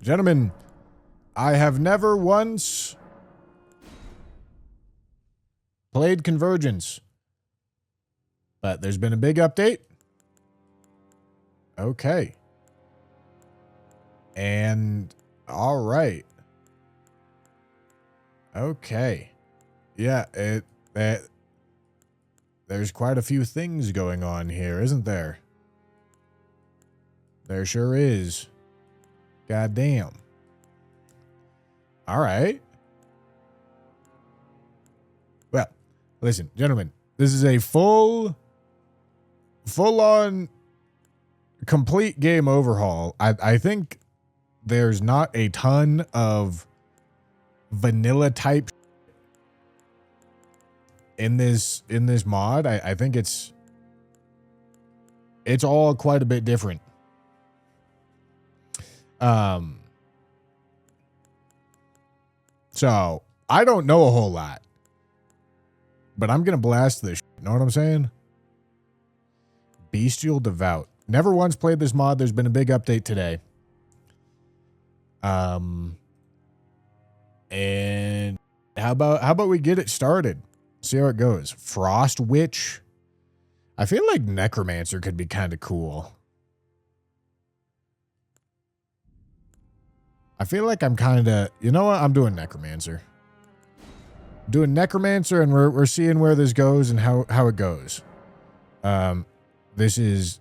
Gentlemen, I have never once played Convergence, but there's been a big update. Okay. And all right. Okay. Yeah, there's quite a few things going on here, isn't there? There sure is. Goddamn. All right. Well, listen, gentlemen, this is a full-on complete game overhaul. I think there's not a ton of vanilla type in this mod. I think it's all quite a bit different. So I don't know a whole lot, but I'm gonna blast this. Know what I'm saying? Bestial Devout. Never once played this mod. There's been a big update today. And how about we get it started? See how it goes. Frost Witch. I feel like Necromancer could be kind of cool. I feel like I'm kind of, you know what? I'm doing Necromancer. Doing Necromancer, and we're seeing where this goes and how it goes. This is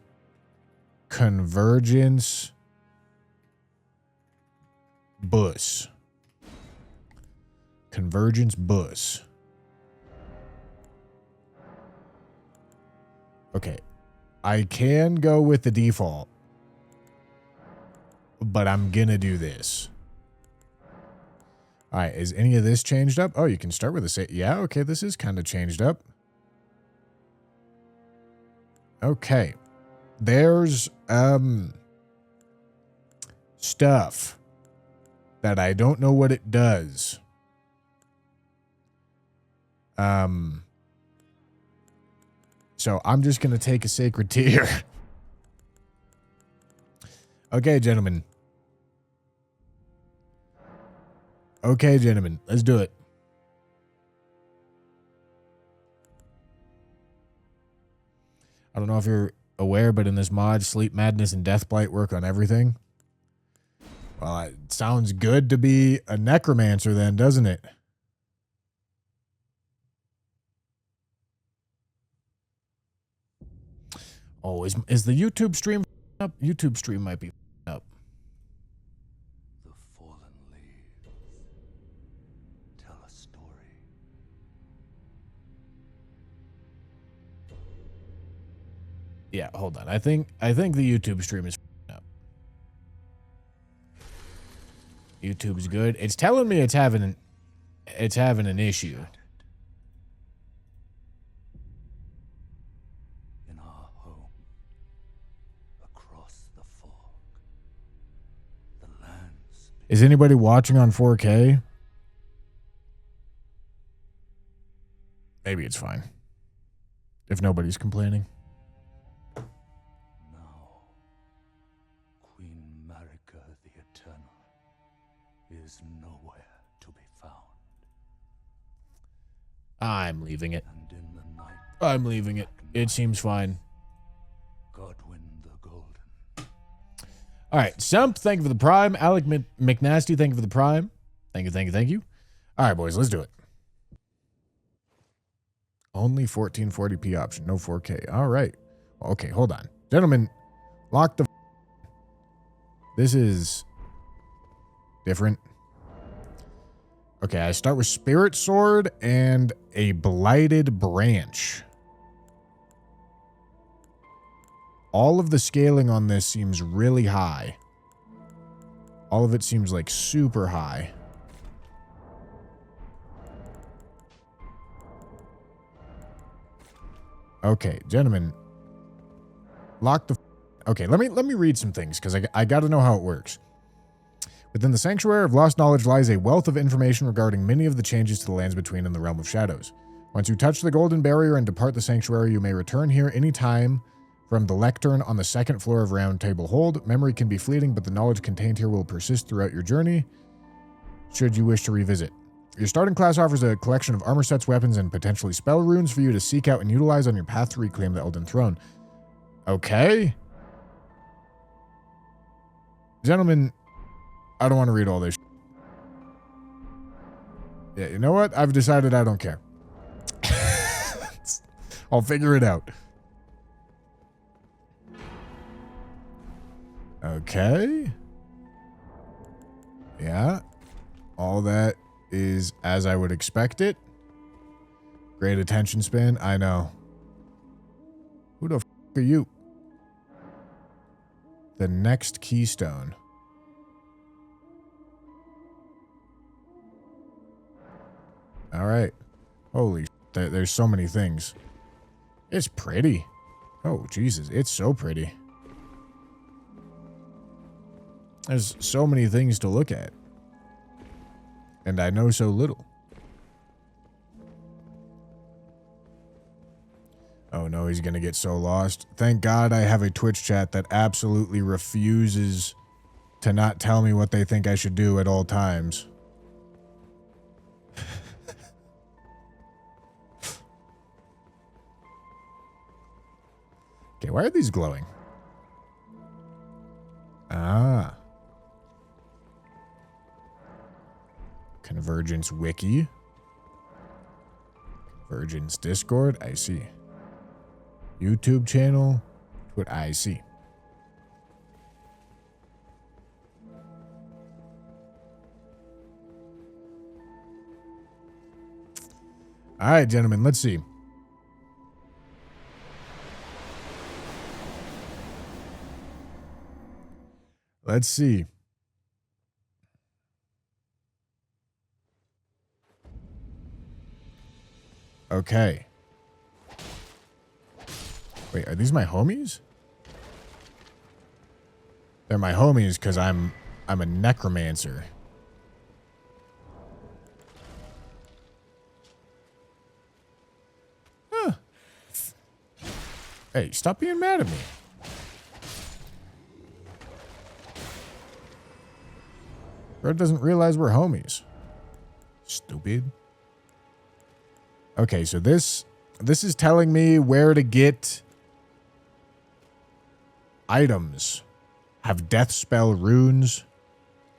Convergence Bus. Convergence Bus. Okay. I can go with the default, but I'm gonna do this. All right, is any of this changed up? Oh, you can start with a say. Yeah, okay, this is kind of changed up. Okay. There's stuff that I don't know what it does. So I'm just gonna take a sacred tear. Okay, gentlemen. Okay, gentlemen, let's do it. I don't know if you're aware, but in this mod, Sleep Madness and Deathblight work on everything. Well, it sounds good to be a necromancer then, doesn't it? Oh, is the YouTube stream up? YouTube stream might be up. The fallen leaves tell a story. Yeah, hold on. I think the YouTube stream is up. YouTube's good. It's telling me it's having an issue. In our home, across the fog, the lands. Is anybody watching on 4K? Maybe it's fine. If nobody's complaining. Now, Queen Marika the Eternal is nowhere to be found. I'm leaving it. And in the night, I'm leaving it. It seems fine. Godwin the Golden. All right, Sump, thank you for the prime. Alec McNasty, thank you for the prime. Thank you. All right, boys, let's do it. Only 1440p option, no 4K. All right. Okay, hold on. Gentlemen, lock the... This is different. Okay, I start with Spirit Sword and a Blighted Branch. All of the scaling on this seems really high. All of it seems like super high. Okay, gentlemen. Lock the... Okay, let me read some things, because I got to know how it works. Within the Sanctuary of Lost Knowledge lies a wealth of information regarding many of the changes to the lands between and the Realm of Shadows. Once you touch the Golden Barrier and depart the Sanctuary, you may return here any time from the lectern on the second floor of Round Table Hold. Memory can be fleeting, but the knowledge contained here will persist throughout your journey, should you wish to revisit. Your starting class offers a collection of armor sets, weapons, and potentially spell runes for you to seek out and utilize on your path to reclaim the Elden Throne. Okay. Gentlemen, I don't want to read all this. Yeah, you know what? I've decided I don't care. I'll figure it out. Okay. Yeah. All that is as I would expect it. Great attention span. I know. Who the f*** are you? The next keystone. All right. Holy shit, there's so many things. It's pretty. Oh, Jesus. It's so pretty. There's so many things to look at. And I know so little. Oh no, he's going to get so lost. Thank God I have a Twitch chat that absolutely refuses to not tell me what they think I should do at all times. Okay, why are these glowing? Ah. Convergence Wiki. Convergence Discord. I see. YouTube channel. What I see. All right, gentlemen, let's see. Let's see. Okay. Wait, are these my homies? They're my homies because I'm a necromancer. Huh. Hey, stop being mad at me. Bro doesn't realize we're homies. Stupid. Okay, so this is telling me where to get items. Have death spell runes.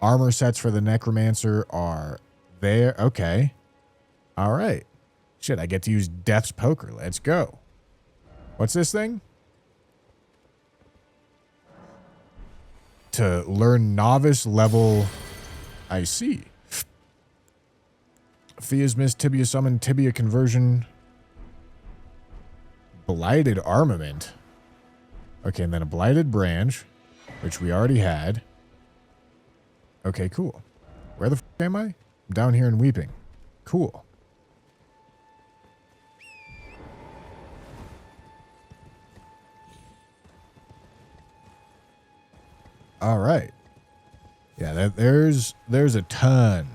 Armor sets for the necromancer are there. Okay. All right. Shit, I get to use Death's Poker. Let's go. What's this thing? To learn novice level. I see. Fia's Miss, Tibia Summon, Tibia Conversion. Blighted Armament. Okay, and then a Blighted Branch, which we already had. Okay, cool. Where the f*** am I? I'm down here in Weeping. Cool. All right. Yeah, there's a ton.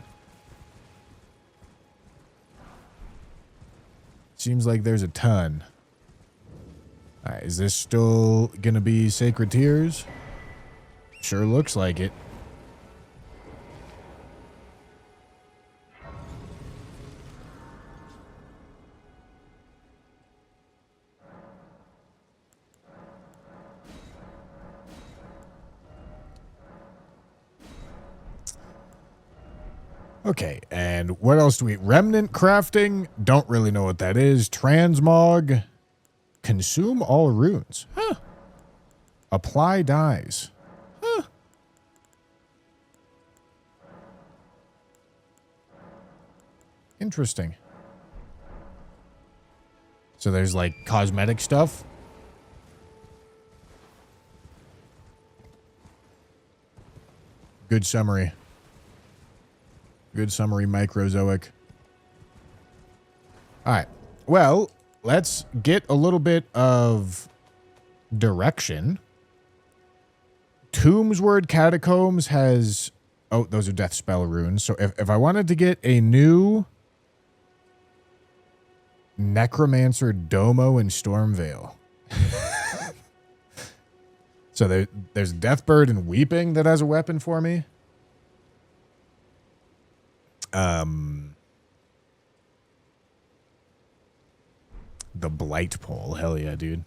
Seems like there's a ton. All right, is this still going to be Sacred Tears? Sure looks like it. Okay, and what else do we... Remnant crafting? Don't really know what that is. Transmog. Consume all runes. Huh. Apply dyes. Huh. Interesting. So there's like cosmetic stuff. Good summary. Good summary, Microzoic. All right. Well, let's get a little bit of direction. Tombsword Catacombs has... Oh, those are death spell runes. So if I wanted to get a new Necromancer Domo in Stormvale. So there's Deathbird and Weeping that has a weapon for me. The Blight Pole. Hell yeah, dude.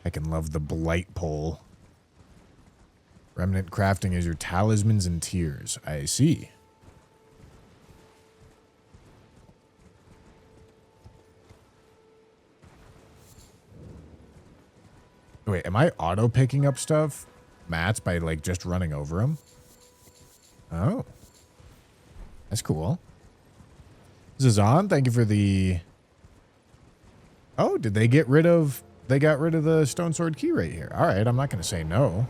I can love the Blight Pole. Remnant crafting is your talismans and tears. I see. Wait, am I auto picking up stuff? Mats by like just running over them? Oh. That's cool. Zazan, thank you for the... Oh, did they get rid of... They got rid of the Stone Sword key right here. All right, I'm not going to say no.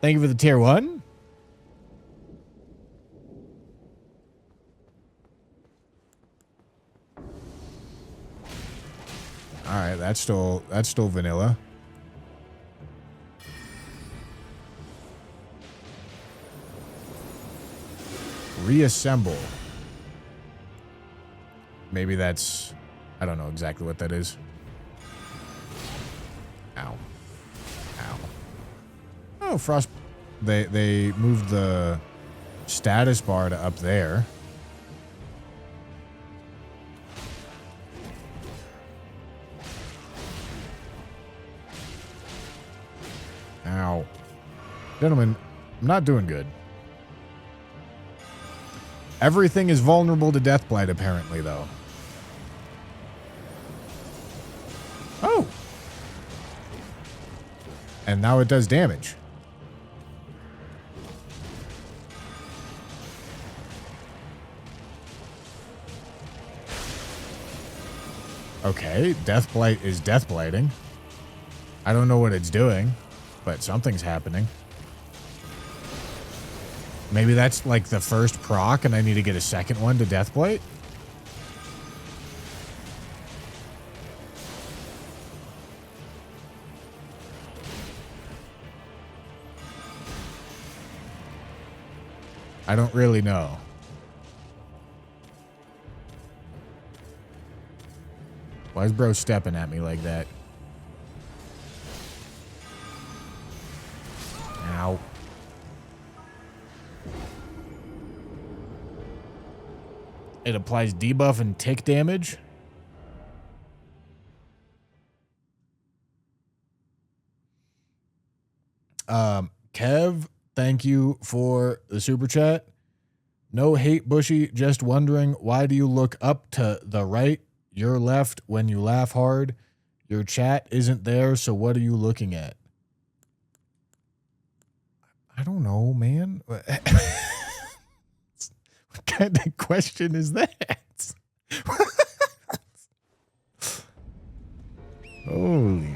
Thank you for the tier 1. All right, that's still vanilla. Reassemble. Maybe that's... I don't know exactly what that is. Ow. Ow. Oh, Frost... They moved the status bar to up there. Ow. Gentlemen, I'm not doing good. Everything is vulnerable to Deathblight, apparently, though. Oh. And now it does damage. Okay, Deathblight is Deathblighting. I don't know what it's doing, but something's happening. Maybe that's like the first proc and I need to get a second one to Deathblight? I don't really know. Why is bro stepping at me like that? Ow. It applies debuff and tick damage. Kev, thank you for the super chat. No hate, Bushy. Just wondering, why do you look up to the right, your left when you laugh hard? Your chat isn't there, so what are you looking at? I don't know, man. What kind of question is that? Holy.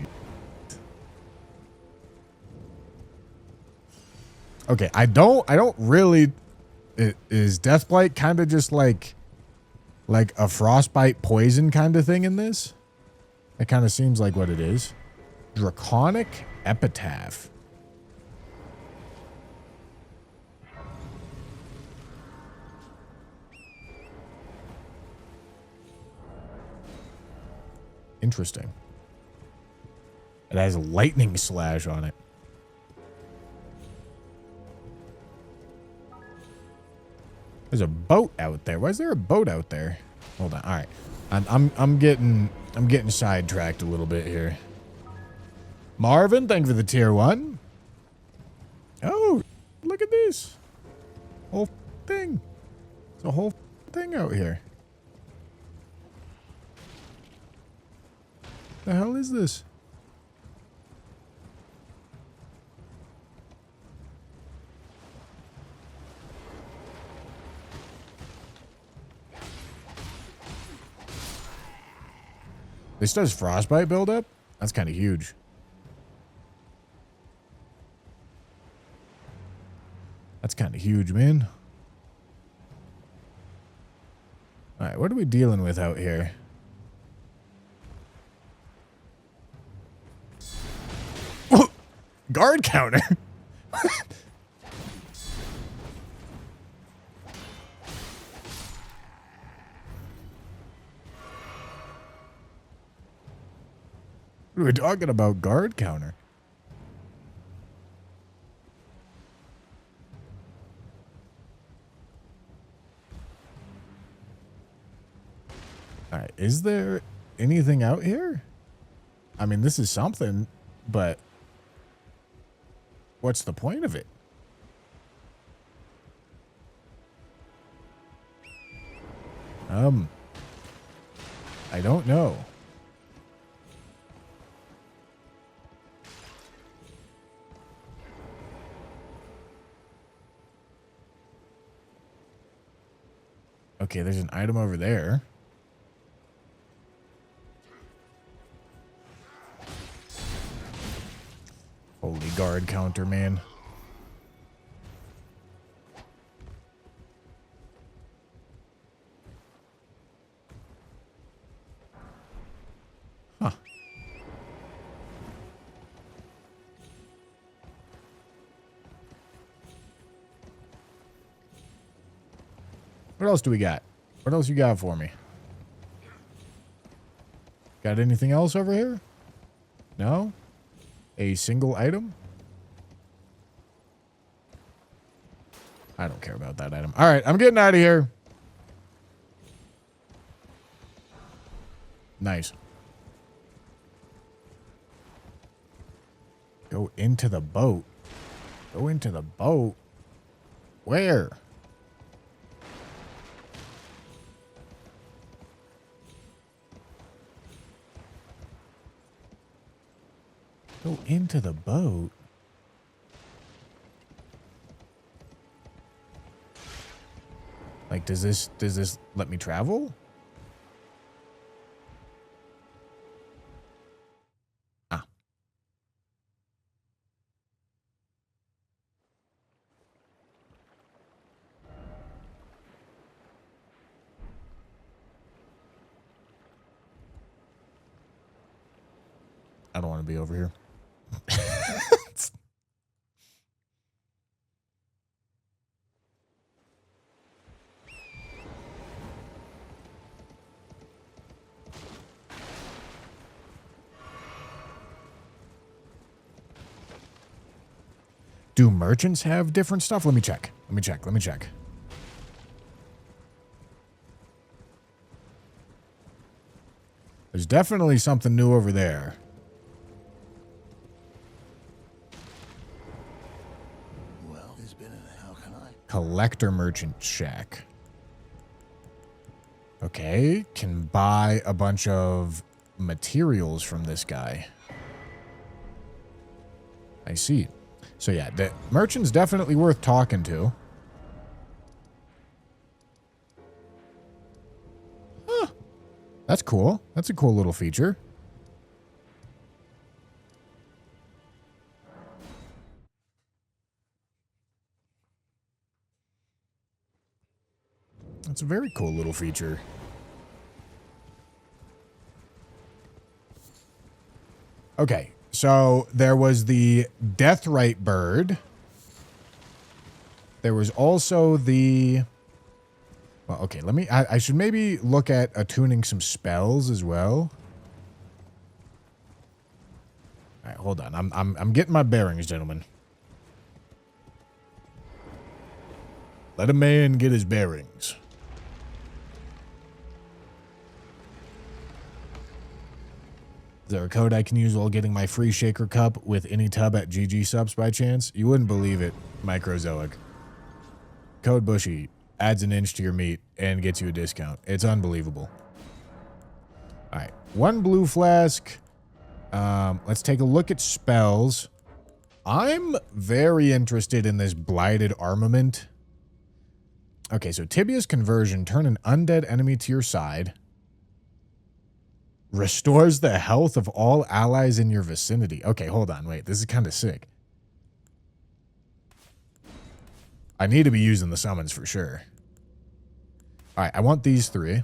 Okay, I don't really... Is Deathblight kind of just like a frostbite poison kind of thing in this? It kind of seems like what it is. Draconic Epitaph. Interesting. It has lightning slash on it. There's a boat out there. Why is there a boat out there? Hold on. All right. I'm getting sidetracked a little bit here. Marvin, thank you for the tier 1. Oh, look at this. Whole thing. It's a whole thing out here. The hell is this? This does frostbite buildup? That's kind of huge. That's kind of huge, man. All right, what are we dealing with out here? Guard counter. What are we talking about? Guard counter. All right. Is there anything out here? I mean, this is something, but what's the point of it? I don't know. Okay, there's an item over there. Holy guard counter, man. Huh. What else do we got? What else you got for me? Got anything else over here? No? A single item? I don't care about that item. All right, I'm getting out of here. Nice. Go into the boat. Go into the boat? Where? Go into the boat? Like, does this let me travel? Ah. I don't want to be over here. Do merchants have different stuff? Let me check. Let me check. Let me check. There's definitely something new over there. Well, there's been a how can I? Collector merchant shack. Okay, can buy a bunch of materials from this guy. I see. So yeah, the merchant's definitely worth talking to. Huh. That's cool. That's a cool little feature. That's a very cool little feature. Okay, so there was the Deathrite bird. There was also the... Well, okay, let me... I should maybe look at attuning some spells as well. All right, hold on. I'm getting my bearings, gentlemen. Let a man get his bearings. Is there a code I can use while getting my free shaker cup with any tub at GG subs by chance? You wouldn't believe it, Microzoic. Code Bushy adds an inch to your meat and gets you a discount. It's unbelievable. All right, 1 blue flask. Let's take a look at spells. I'm very interested in this blighted armament. Okay, so Tibia's conversion. Turn an undead enemy to your side. Restores the health of all allies in your vicinity. Okay, hold on. Wait, this is kind of sick. I need to be using the summons for sure. All right, I want these 3.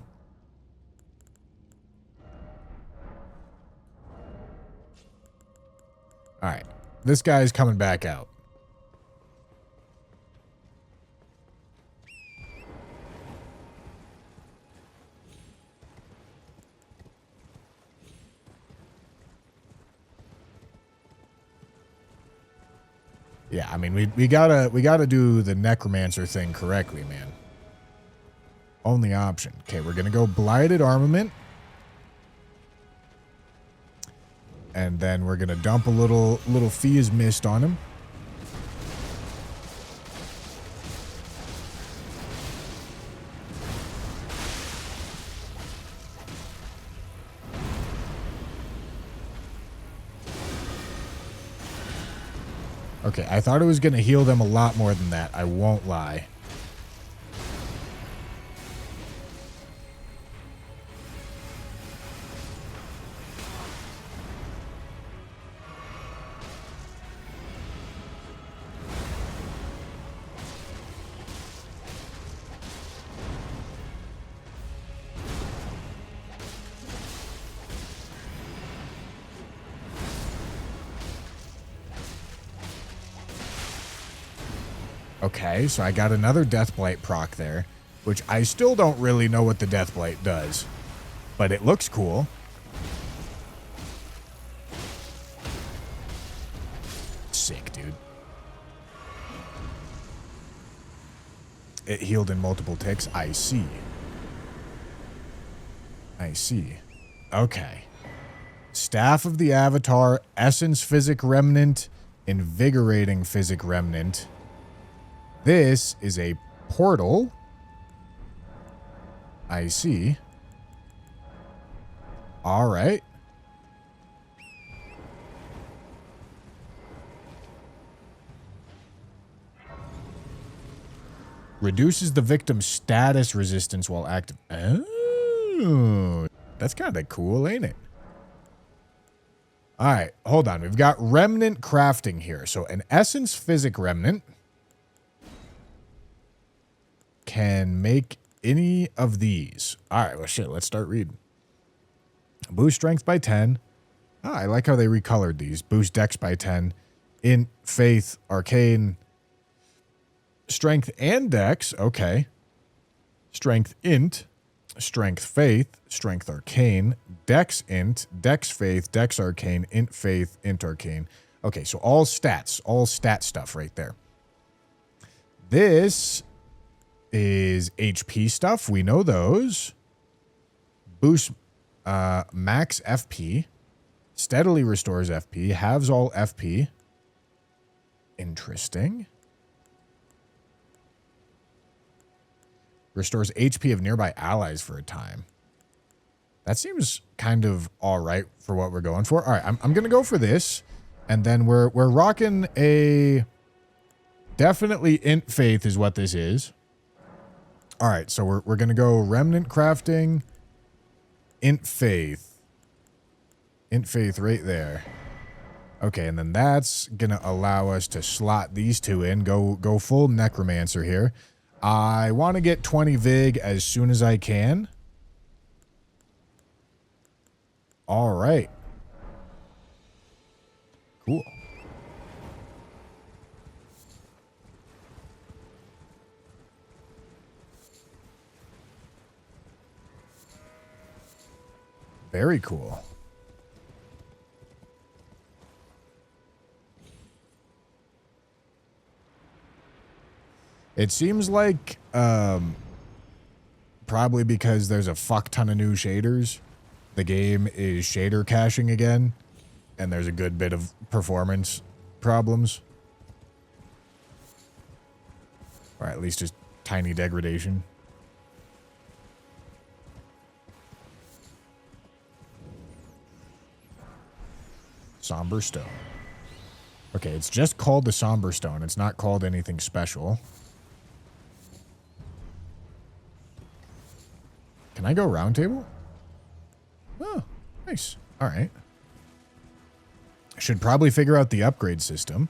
All right, this guy's coming back out. Yeah, I mean, we gotta do the necromancer thing correctly, man. Only option. Okay, we're gonna go blighted armament. And then we're gonna dump a little Fizz mist on him. Okay, I thought it was gonna heal them a lot more than that. I won't lie. Okay, so I got another Deathblight proc there, which I still don't really know what the Deathblight does, but it looks cool. Sick, dude. It healed in multiple ticks. I see. I see. Okay. Staff of the Avatar, Essence Physic Remnant, Invigorating Physic Remnant. This is a portal. I see. All right. Reduces the victim's status resistance while active. Oh, that's kind of cool, ain't it? All right, hold on. We've got remnant crafting here. So an essence physic remnant can make any of these. All right, well, shit, let's start reading. Boost strength by 10. Oh, I like how they recolored these. Boost dex by 10. Int, faith, arcane, strength and dex. Okay. Strength int, strength faith, strength arcane, dex int, dex faith, dex arcane, int faith, int arcane. Okay, so all stats, all stat stuff right there. This is HP stuff. We know those. Boost max FP. Steadily restores FP. Halves all FP. Interesting. Restores HP of nearby allies for a time. That seems kind of all right for what we're going for. All right, I'm going to go for this. And then we're rocking a... Definitely int faith is what this is. All right, so we're going to go remnant crafting, int faith. Int faith right there. Okay, and then that's going to allow us to slot these two in. Go full necromancer here. I want to get 20 Vig as soon as I can. All right. Cool. Very cool. It seems like probably because there's a fuck ton of new shaders, the game is shader caching again, and there's a good bit of performance problems. Or at least just tiny degradation. Somber Stone. Okay, it's just called the Somber Stone. It's not called anything special. Can I go round table? Oh, nice. All right. I should probably figure out the upgrade system.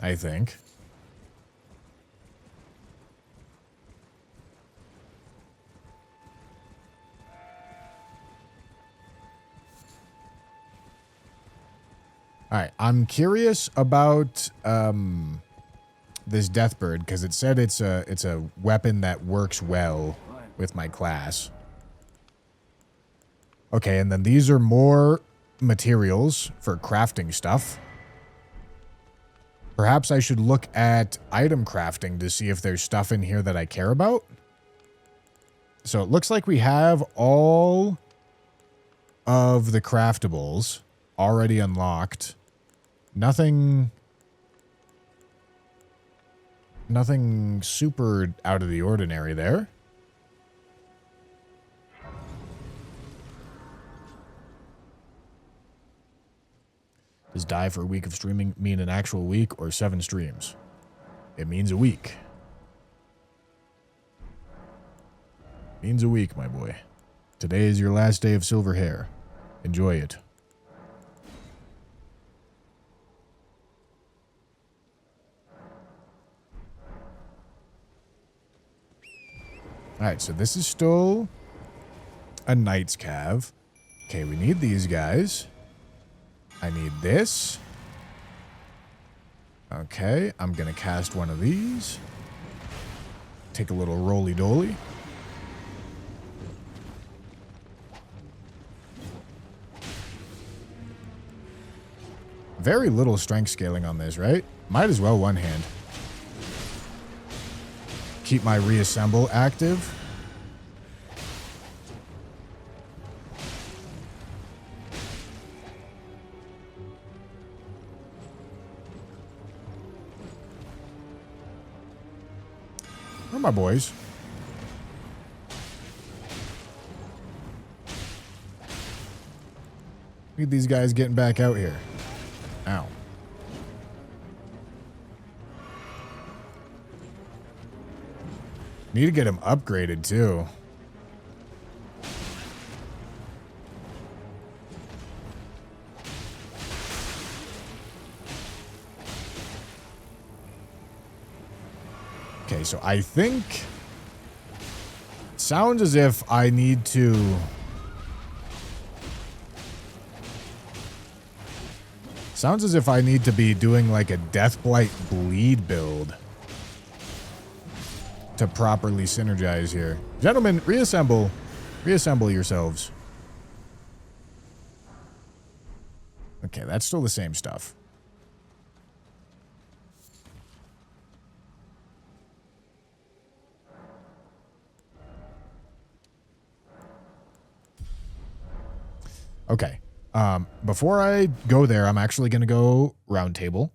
I think. All right, I'm curious about this Deathbird because it said it's a weapon that works well with my class. Okay, and then these are more materials for crafting stuff. Perhaps I should look at item crafting to see if there's stuff in here that I care about. So it looks like we have all of the craftables already unlocked. Nothing super out of the ordinary there. Does die for a week of streaming mean an actual week or 7 streams? It means a week. Means a week, my boy. Today is your last day of silver hair. Enjoy it. Alright, so this is still a knight's cav. Okay, we need these guys. I need this. Okay, I'm gonna cast one of these. Take a little roly-doly. Very little strength scaling on this, right? Might as well one hand. Keep my reassemble active. Where are my boys? Need these guys getting back out here. Ow. Need to get him upgraded too. Okay, so I think it sounds as if I need to be doing like a Deathblight bleed build to properly synergize here. Gentlemen, reassemble yourselves. Okay, that's still the same stuff. Okay. Before I go there, I'm actually going to go round table.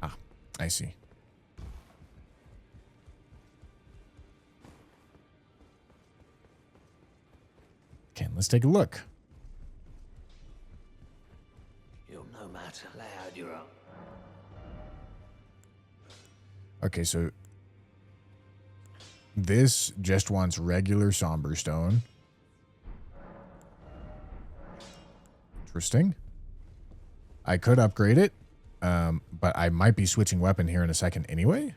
Ah, I see. Okay, let's take a look. You'll no matter loud you're up. Okay, so this just wants regular somber stone. Interesting. I could upgrade it, but I might be switching weapon here in a second anyway.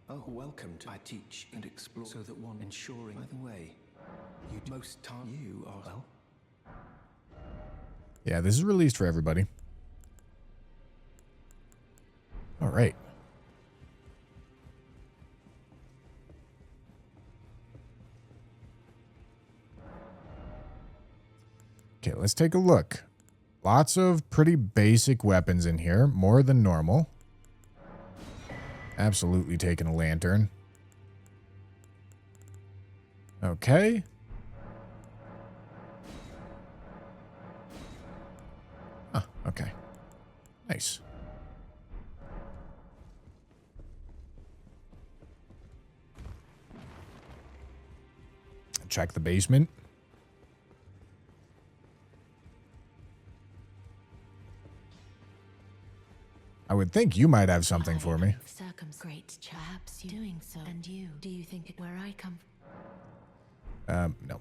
Oh, welcome to I teach and explore so that one ensuring. By the way, you most time you are well. Yeah, this is released for everybody. All right. Okay, let's take a look. Lots of pretty basic weapons in here, more than normal. Absolutely taking a lantern. Okay. Oh, okay. Nice. Check the basement. I would think you might have something for me. Great, perhaps you doing so. And you, do you think it where I come No.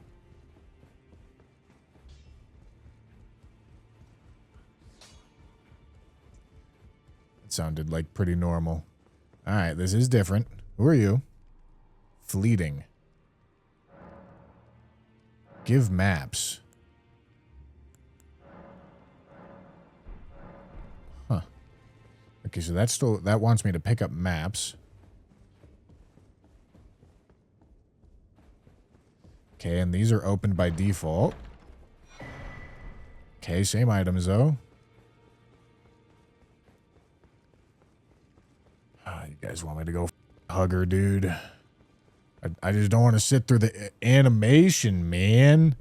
It sounded like pretty normal. All right, this is different. Who are you? Fleeting. Give maps. Huh. Okay, so that's still, that wants me to pick up maps. Okay, and these are opened by default. Okay, same items though. You guys want me to go hug her, dude? I just don't want to sit through the animation, man.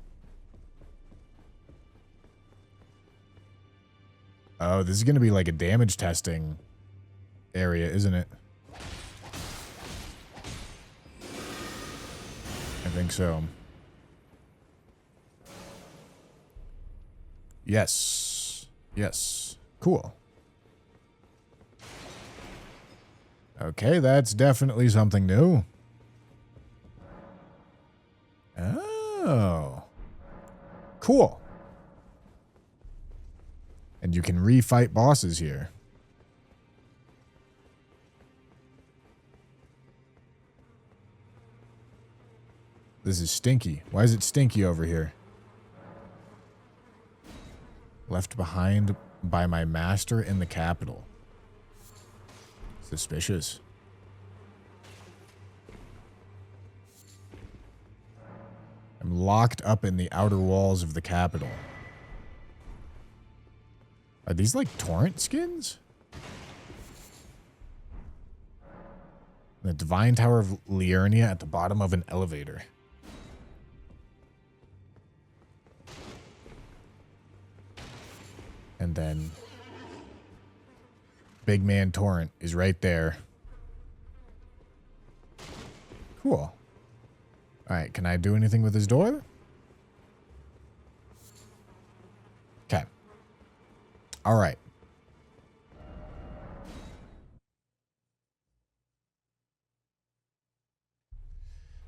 Oh, this is going to be like a damage testing area, isn't it? I think so. Yes. Yes. Cool. Okay, that's definitely something new. Oh. Cool. And you can refight bosses here. This is stinky. Why is it stinky over here? Left behind by my master in the capital. Suspicious. I'm locked up in the outer walls of the capital. Are these like torrent skins? The Divine Tower of Liurnia at the bottom of an elevator. And then Big Man Torrent is right there. Cool. All right, can I do anything with his door? Okay. All right.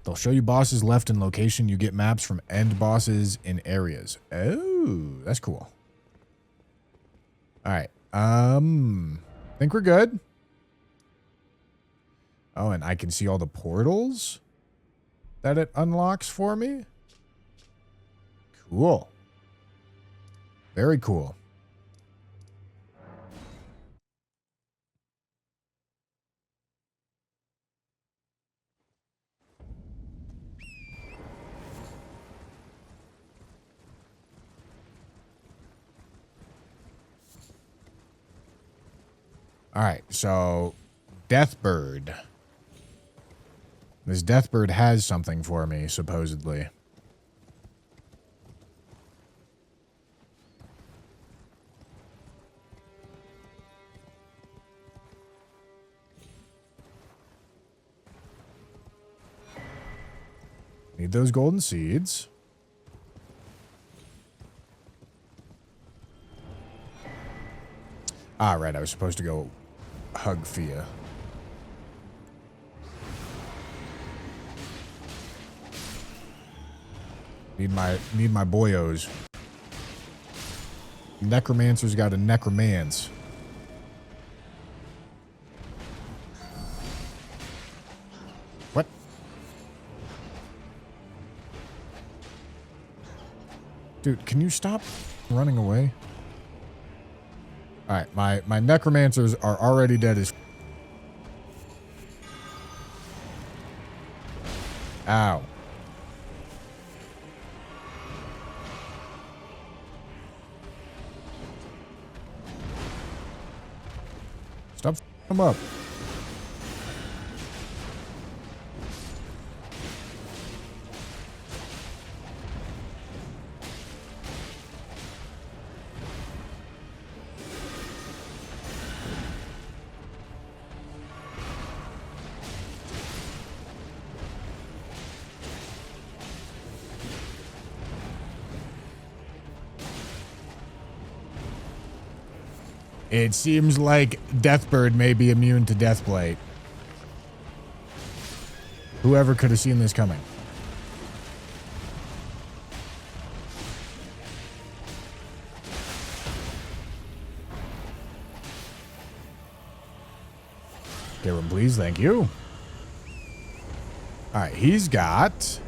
They'll show you bosses left in location. You get maps from end bosses in areas. Oh, that's cool. All right. Think we're good. Oh, and I can see all the portals that it unlocks for me. Cool. Very cool. All right, so Deathbird. This Deathbird has something for me, supposedly. Need those golden seeds. Ah, right, I was supposed to go hug Fia. Need my boyos. Necromancer's got a necromance. What? Dude, can you stop running away? Alright, my necromancers are already dead as... Ow. Stop f***ing them up. It seems like Deathbird may be immune to Deathblade. Whoever could have seen this coming. Get one, please. Thank you. All right, he's got...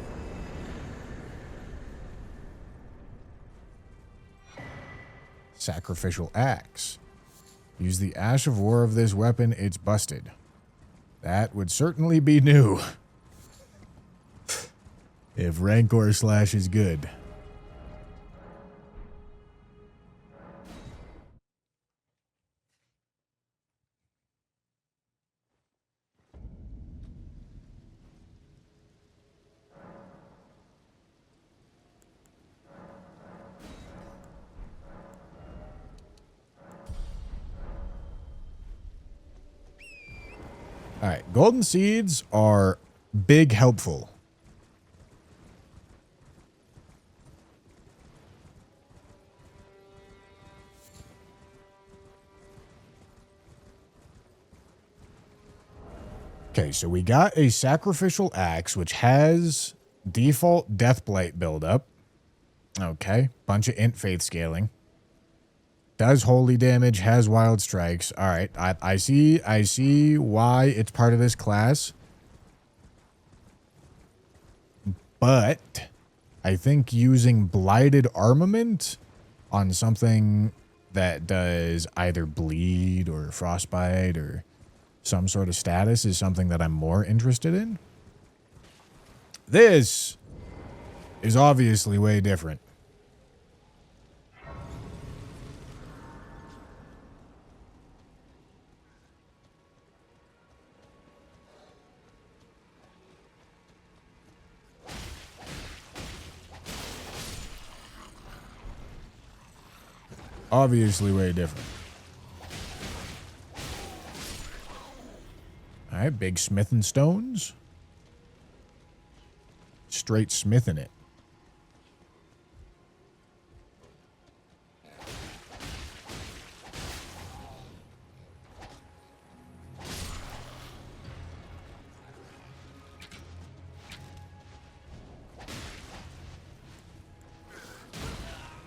Sacrificial Axe. Use the Ash of War of this weapon. It's busted. That would certainly be new. If Rancor Slash is good. All right, golden seeds are big helpful. Okay, so we got a sacrificial axe, which has default Deathblight buildup. Okay, bunch of int faith scaling. Does holy damage, has wild strikes. All right, I see why it's part of this class. But I think using blighted armament on something that does either bleed or frostbite or some sort of status is something that I'm more interested in. This is obviously way different. Obviously way different. All right, big smithing stones. Straight smithing it.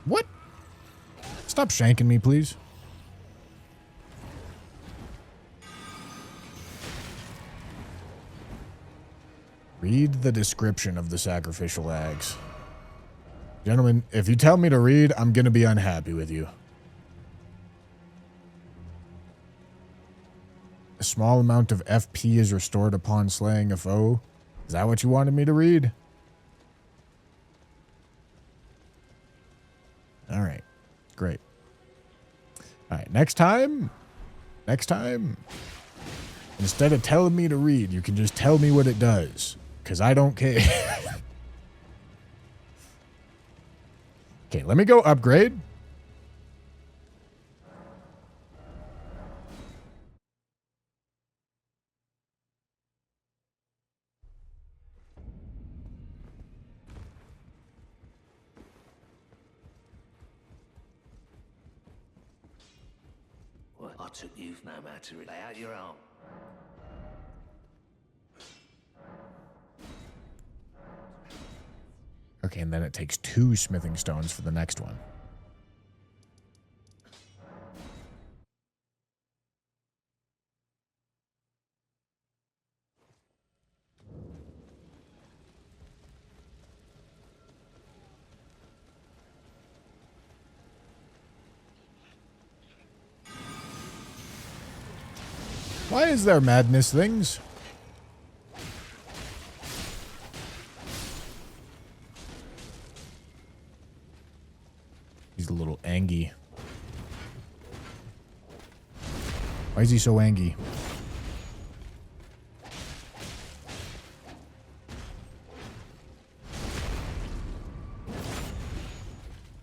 What? Stop shanking me, please. Read the description of the sacrificial axe. Gentlemen, if you tell me to read, I'm going to be unhappy with you. A small amount of FP is restored upon slaying a foe. Is that what you wanted me to read? All right. Great. All right. Next time, instead of telling me to read, you can just tell me what it does. Because I don't care. Okay, let me go upgrade. What? I took you no matter. Lay out your arm. Okay, and then it takes 2 smithing stones for the next one. Why is there madness things? He's a little angry. Why is he so angry?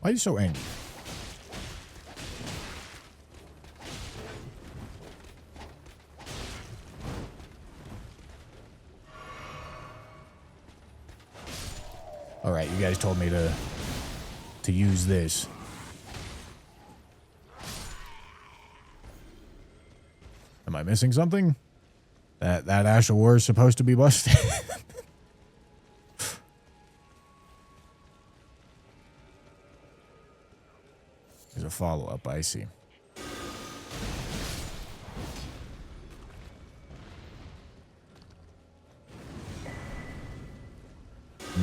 Why are you so angry? All right, you guys told me to use this. Am I missing something? That Ash of War is supposed to be busted. There's a follow-up, I see.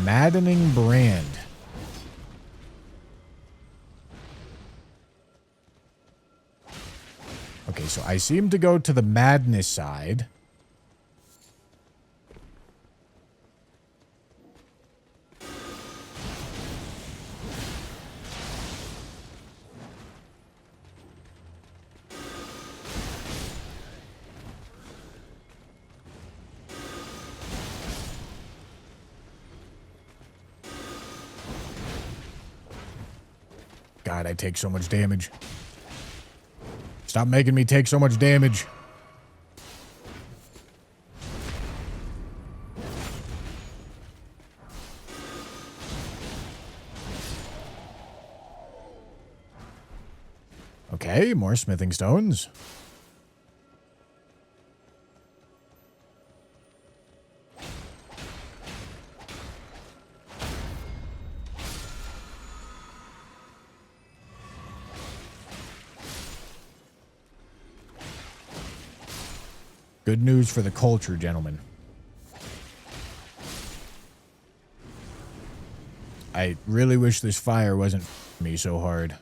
Maddening brand. Okay, so I seem to go to the madness side. God, I take so much damage. Stop making me take so much damage. Okay, more smithing stones. Good news for the culture, gentlemen. I really wish this fire wasn't me so hard.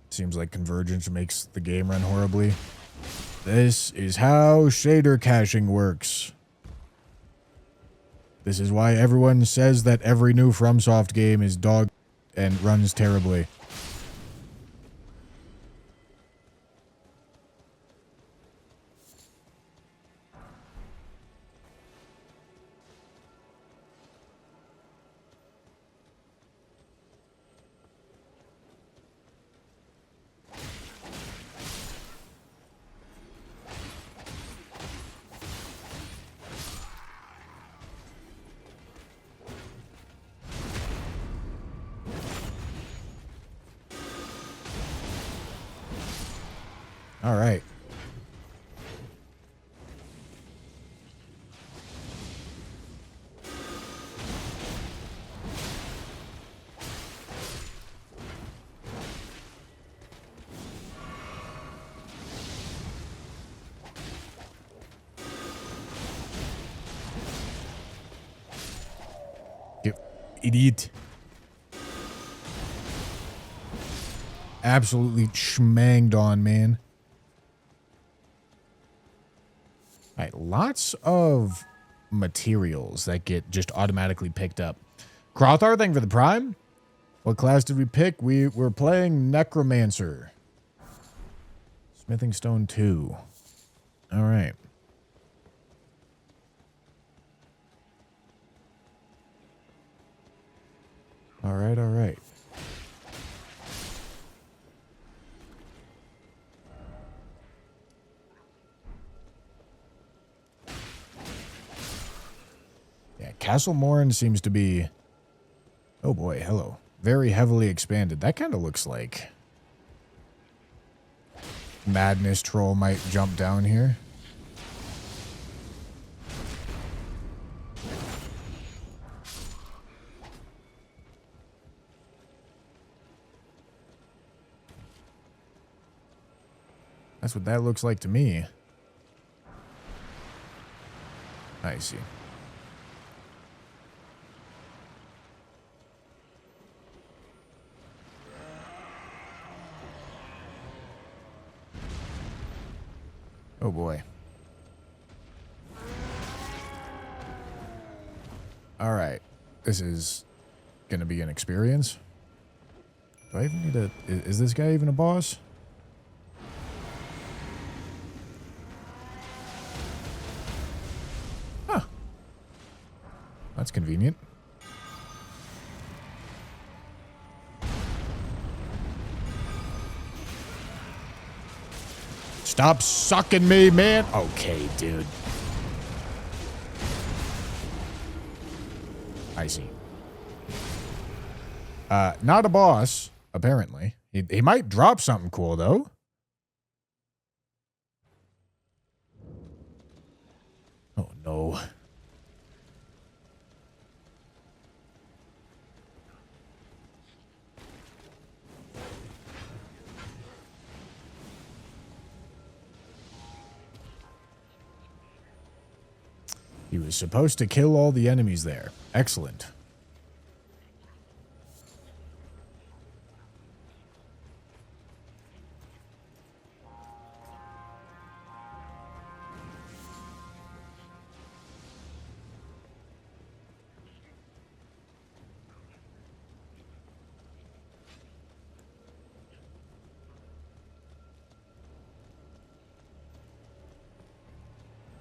Seems like Convergence makes the game run horribly. This is how shader caching works. This is why everyone says that every new FromSoft game is dog and runs terribly. All right. You idiot. Absolutely schmanged on, man. All right, lots of materials that get just automatically picked up. Crothar, thank you for the prime. What class did we pick? We were playing Necromancer. Smithing Stone 2. All right. All right, all right. Yeah, Castle Morn seems to be... Oh boy, hello. Very heavily expanded. That kind of looks like... Madness Troll might jump down here. That's what that looks like to me. I see. Oh boy. All right. This is going to be an experience. Do I even need a... Is this guy even a boss? Huh. That's convenient. Stop sucking me, man. Okay, dude. I see. Not a boss, apparently. He might drop something cool, though. Oh, no. He was supposed to kill all the enemies there. Excellent.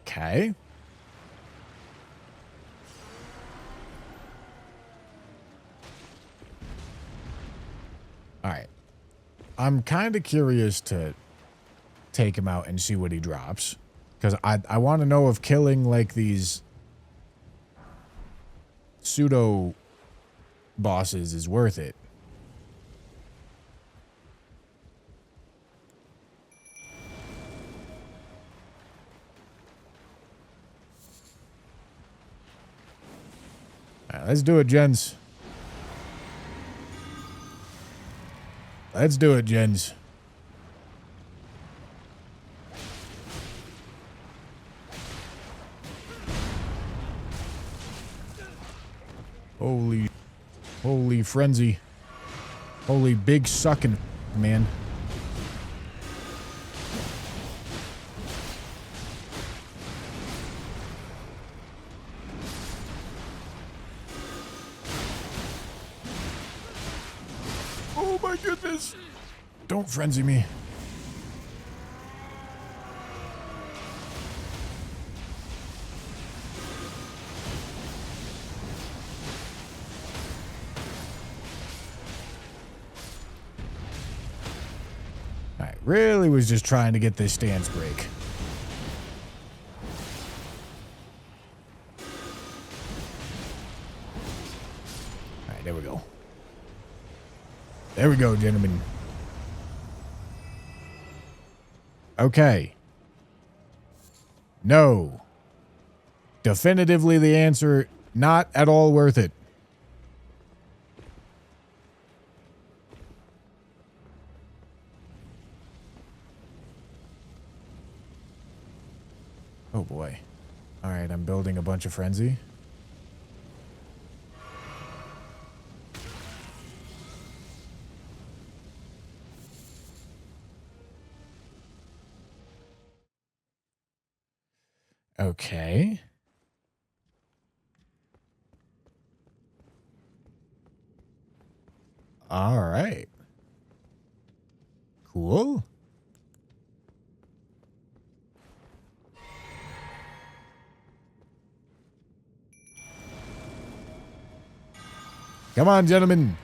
Okay. All right. I'm kind of curious to take him out and see what he drops. Because I want to know if killing, like, these pseudo bosses is worth it. All right, let's do it, gents. Let's do it, gents. Holy frenzy. Holy big sucking, man. Oh my goodness. Don't frenzy me. I really was just trying to get this stance break. All right, there we go. There we go, gentlemen. Okay. No. Definitively the answer, not at all worth it. Oh boy. All right, I'm building a bunch of frenzy. Okay. All right. Cool. Come on, gentlemen.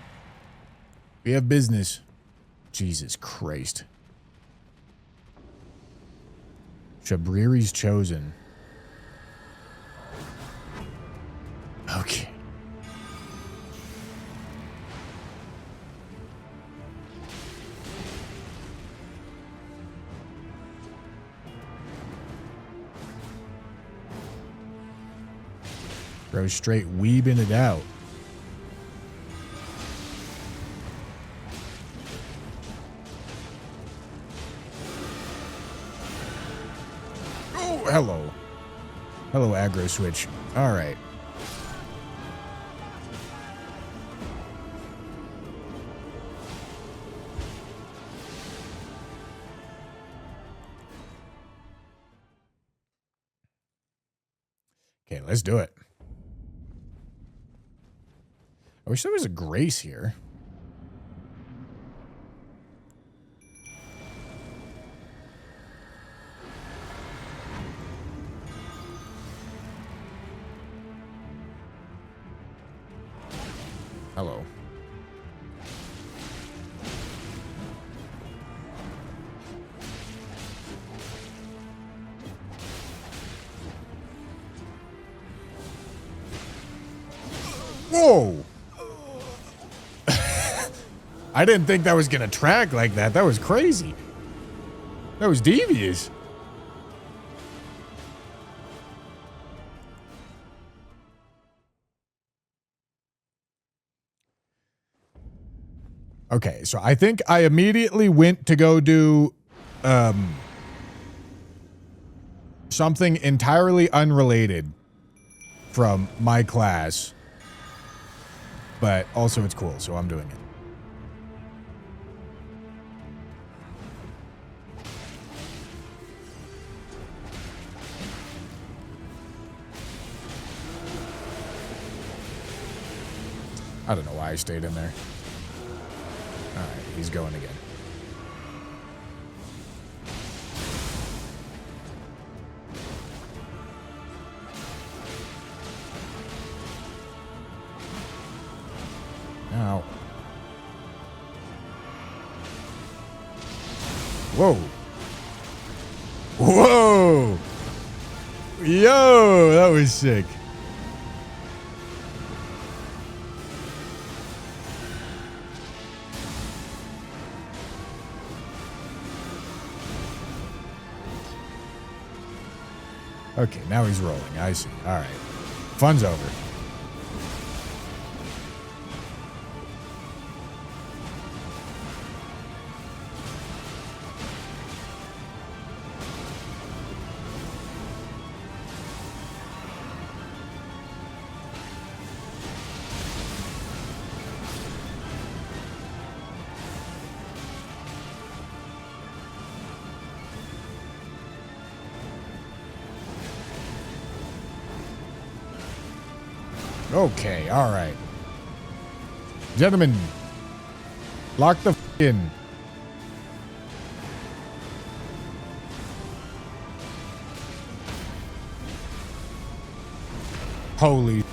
We have business. Jesus Christ. Shabriri's chosen. Okay. Bro, straight weebing it out. Oh, hello. Hello, aggro switch. All right. Okay, let's do it. I wish there was a grace here. Hello. Whoa! I didn't think that was gonna track like that. That was crazy. That was devious. Okay, so I think I immediately went to go do something entirely unrelated from my class. But also it's cool, so I'm doing it. I don't know why I stayed in there. All right, he's going again. Whoa. Whoa. Yo, that was sick. Okay, now he's rolling. I see. All right. Fun's over. Okay, all right. Gentlemen, lock the in. Holy.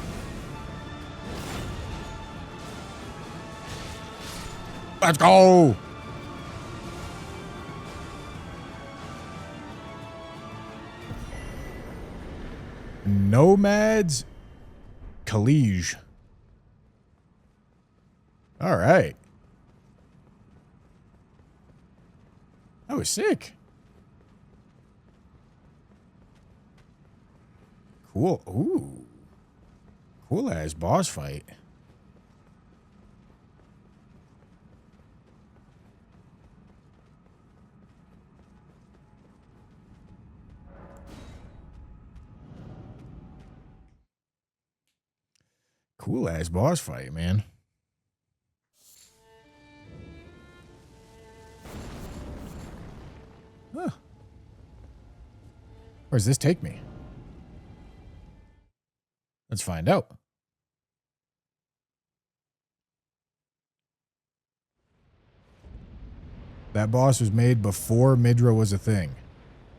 Let's go. Nomads. College. All right. That was sick. Cool. Ooh. Cool ass boss fight. Cool ass boss fight, man. Huh. Where does this take me? Let's find out. That boss was made before Midra was a thing.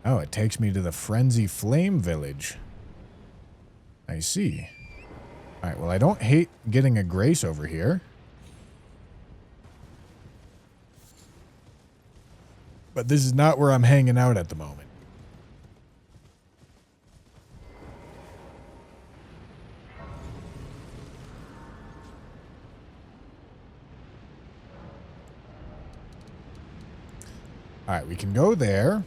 Oh, it takes me to the Frenzy Flame Village. I see. All right, well, I don't hate getting a grace over here. But this is not where I'm hanging out at the moment. All right, we can go there.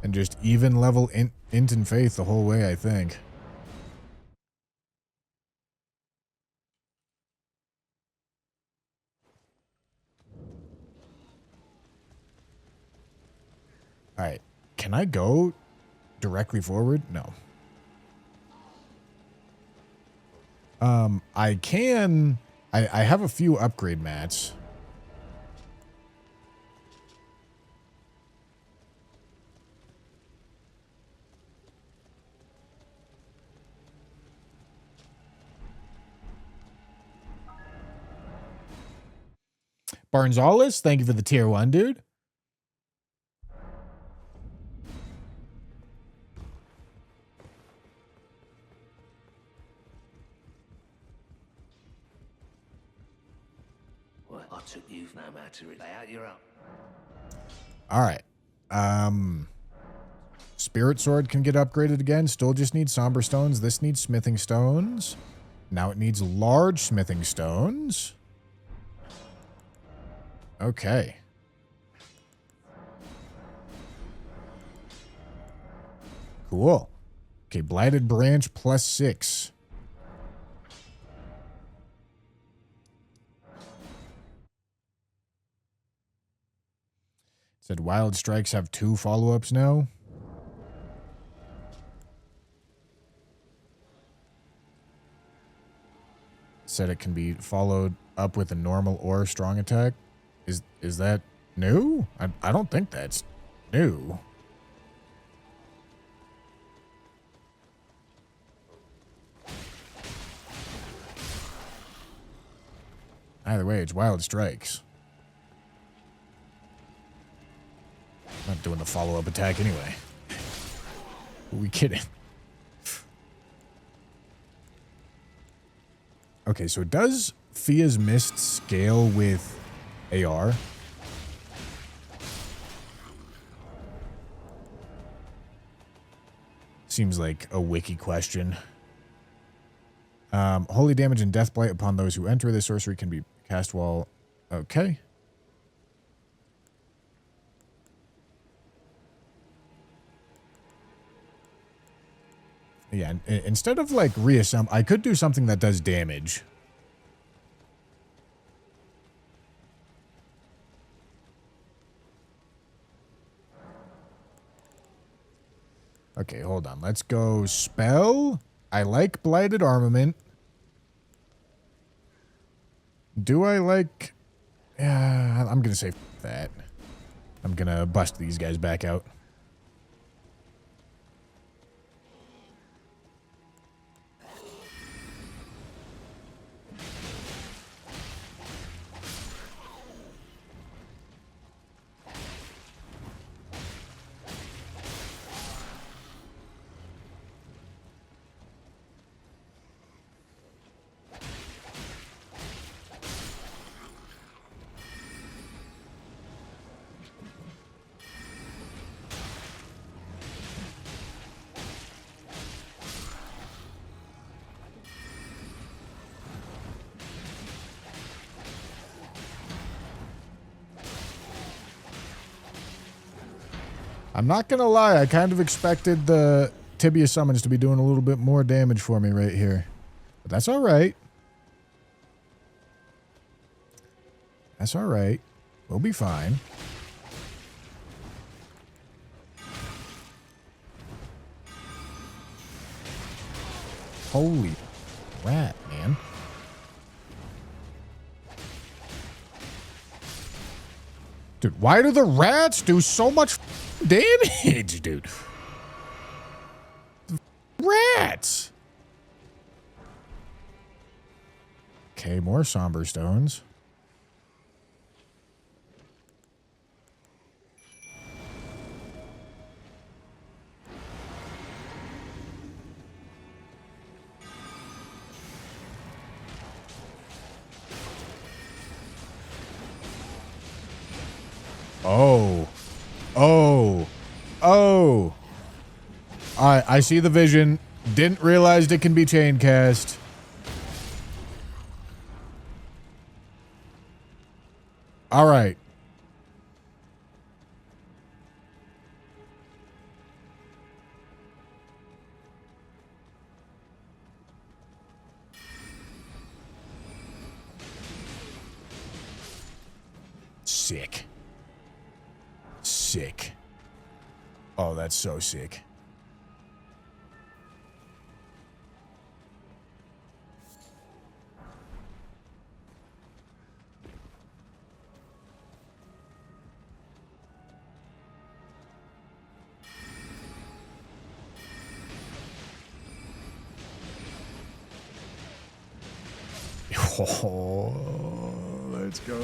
And just even level int and faith the whole way, I think. All right. Can I go directly forward? No. I can. I have a few upgrade mats. Barnesalis, thank you for the tier 1, dude. Well, I took you no matter. Lay out your own. All right. Spirit Sword can get upgraded again. Still just needs Somber Stones. This needs Smithing Stones. Now it needs large Smithing Stones. Okay. Cool. Okay, Blighted Branch +6. Said Wild Strikes have 2 follow-ups now. Said it can be followed up with a normal or strong attack. Is that new? I don't think that's new. Either way, it's Wild Strikes. I'm not doing the follow-up attack anyway. Are we kidding? Okay, so it does Fia's Mist scale with AR? Seems like a wiki question. Holy damage and death blight upon those who enter this sorcery can be cast while... Okay. Yeah, instead of like reassemble, I could do something that does damage. Okay, hold on. Let's go spell. I like blighted armament. Do I like... Yeah, I'm going to say that. I'm going to bust these guys back out. I'm not going to lie. I kind of expected the Tibia summons to be doing a little bit more damage for me right here. But that's all right. That's all right. We'll be fine. Holy rat, man. Dude, why do the rats do so much damage, dude? Rats! Okay, more somber stones. Oh. Oh. Oh. I see the vision. Didn't realize it can be chain cast. All right. Sick. Sick. Oh, that's so sick. Oh, let's go.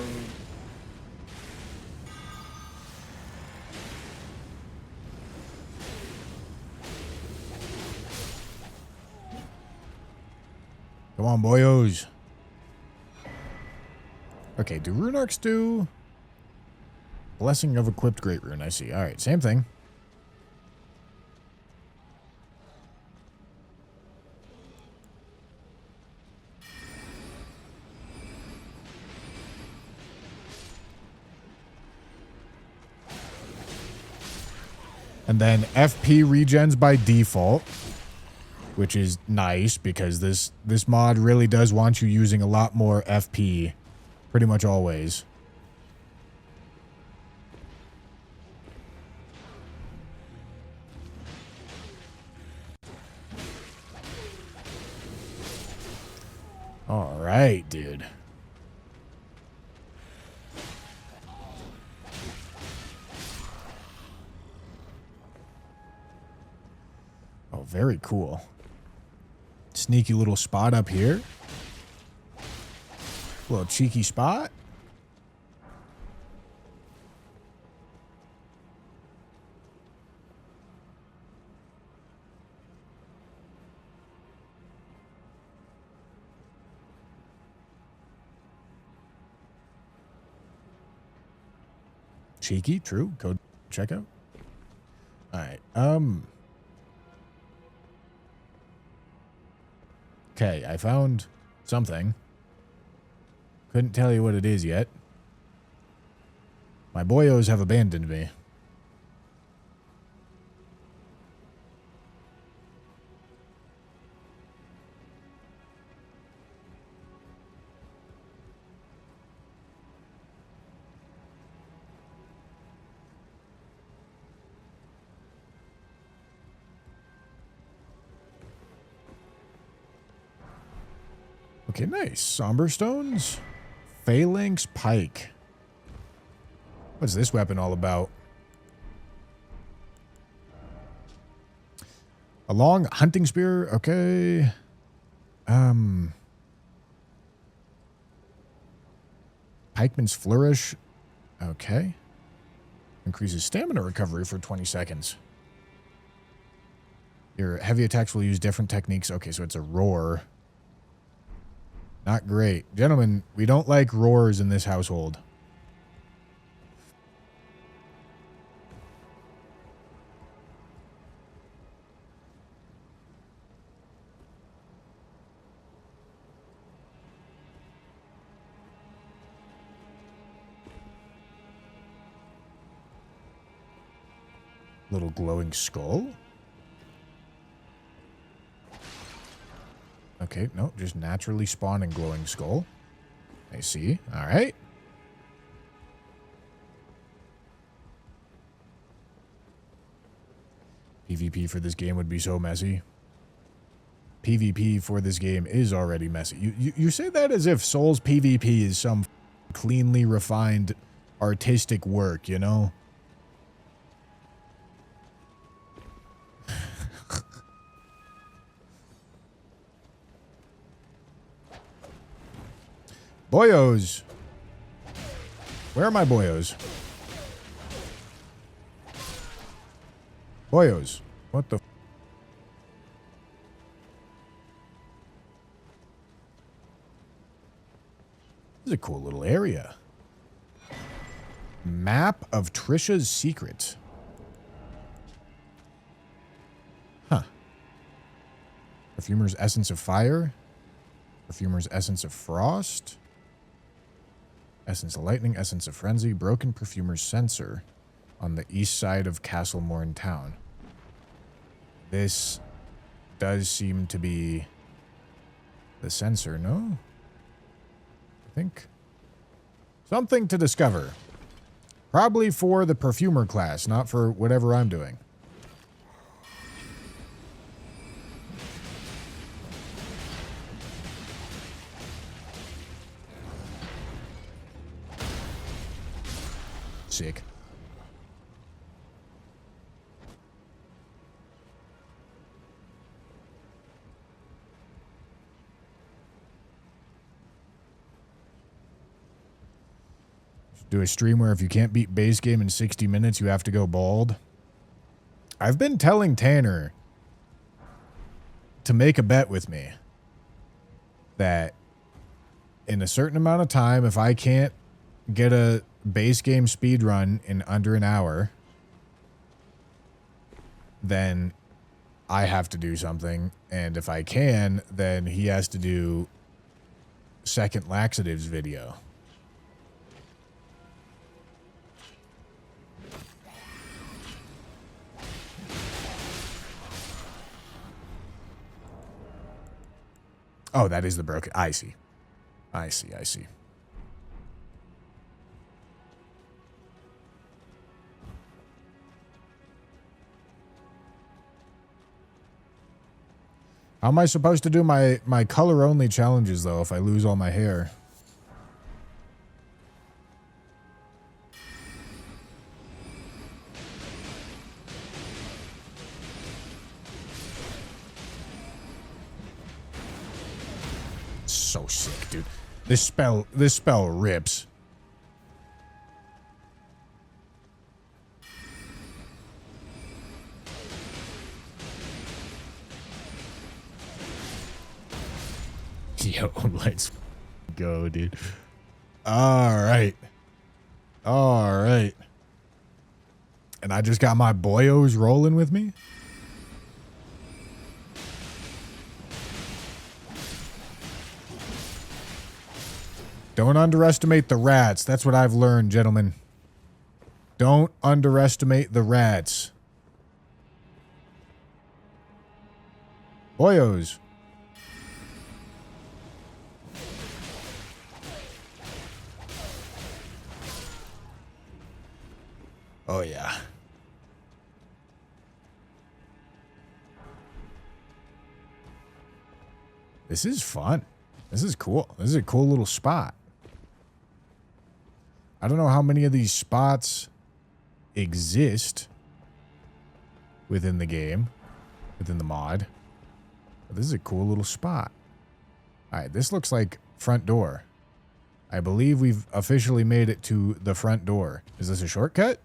Come on, boyos. Okay, do rune arcs do... Blessing of equipped great rune, I see. All right, same thing. And then FP regens by default, which is nice because this mod really does want you using a lot more FP pretty much always. All right, dude. Oh, very cool. Sneaky little spot up here. Little cheeky spot. Cheeky, true. Code checkout. All right. Okay, I found something. Couldn't tell you what it is yet. My boyos have abandoned me. Okay, nice. Somber Stones. Phalanx Pike. What's this weapon all about? A long hunting spear. Okay. Pikeman's Flourish. Okay. Increases stamina recovery for 20 seconds. Your heavy attacks will use different techniques. Okay, so it's a roar. Not great. Gentlemen, we don't like roars in this household. Little glowing skull. Okay, no, just naturally spawning glowing skull. I see. All right. PvP for this game would be so messy. PvP for this game is already messy. You say that as if Souls PvP is some cleanly refined artistic work, you know? Boyos. Where are my boyos? Boyos. What the? This is a cool little area. Map of Trisha's Secret. Huh. Perfumer's Essence of Fire. Perfumer's Essence of Frost. Essence of Lightning, Essence of Frenzy, Broken Perfumer's Censer on the east side of Castlemorn Town. This does seem to be the censer, no? I think. Something to discover. Probably for the perfumer class, not for whatever I'm doing. Sick. Do a stream where if you can't beat base game in 60 minutes, you have to go bald. I've been telling Tanner to make a bet with me that in a certain amount of time, if I can't get a base game speed run in under an hour, then I have to do something. And if I can, then he has to do second laxatives video. Oh, that is the broken. I see. I see. I see. How am I supposed to do my color-only challenges, though, if I lose all my hair? So sick, dude. This spell rips. Yo, let's go, dude. All right. All right. And I just got my boyos rolling with me. Don't underestimate the rats. That's what I've learned, gentlemen. Don't underestimate the rats. Boyos. Oh, yeah. This is fun. This is cool. This is a cool little spot. I don't know how many of these spots exist within the game, within the mod. But this is a cool little spot. All right, this looks like front door. I believe we've officially made it to the front door. Is this a shortcut?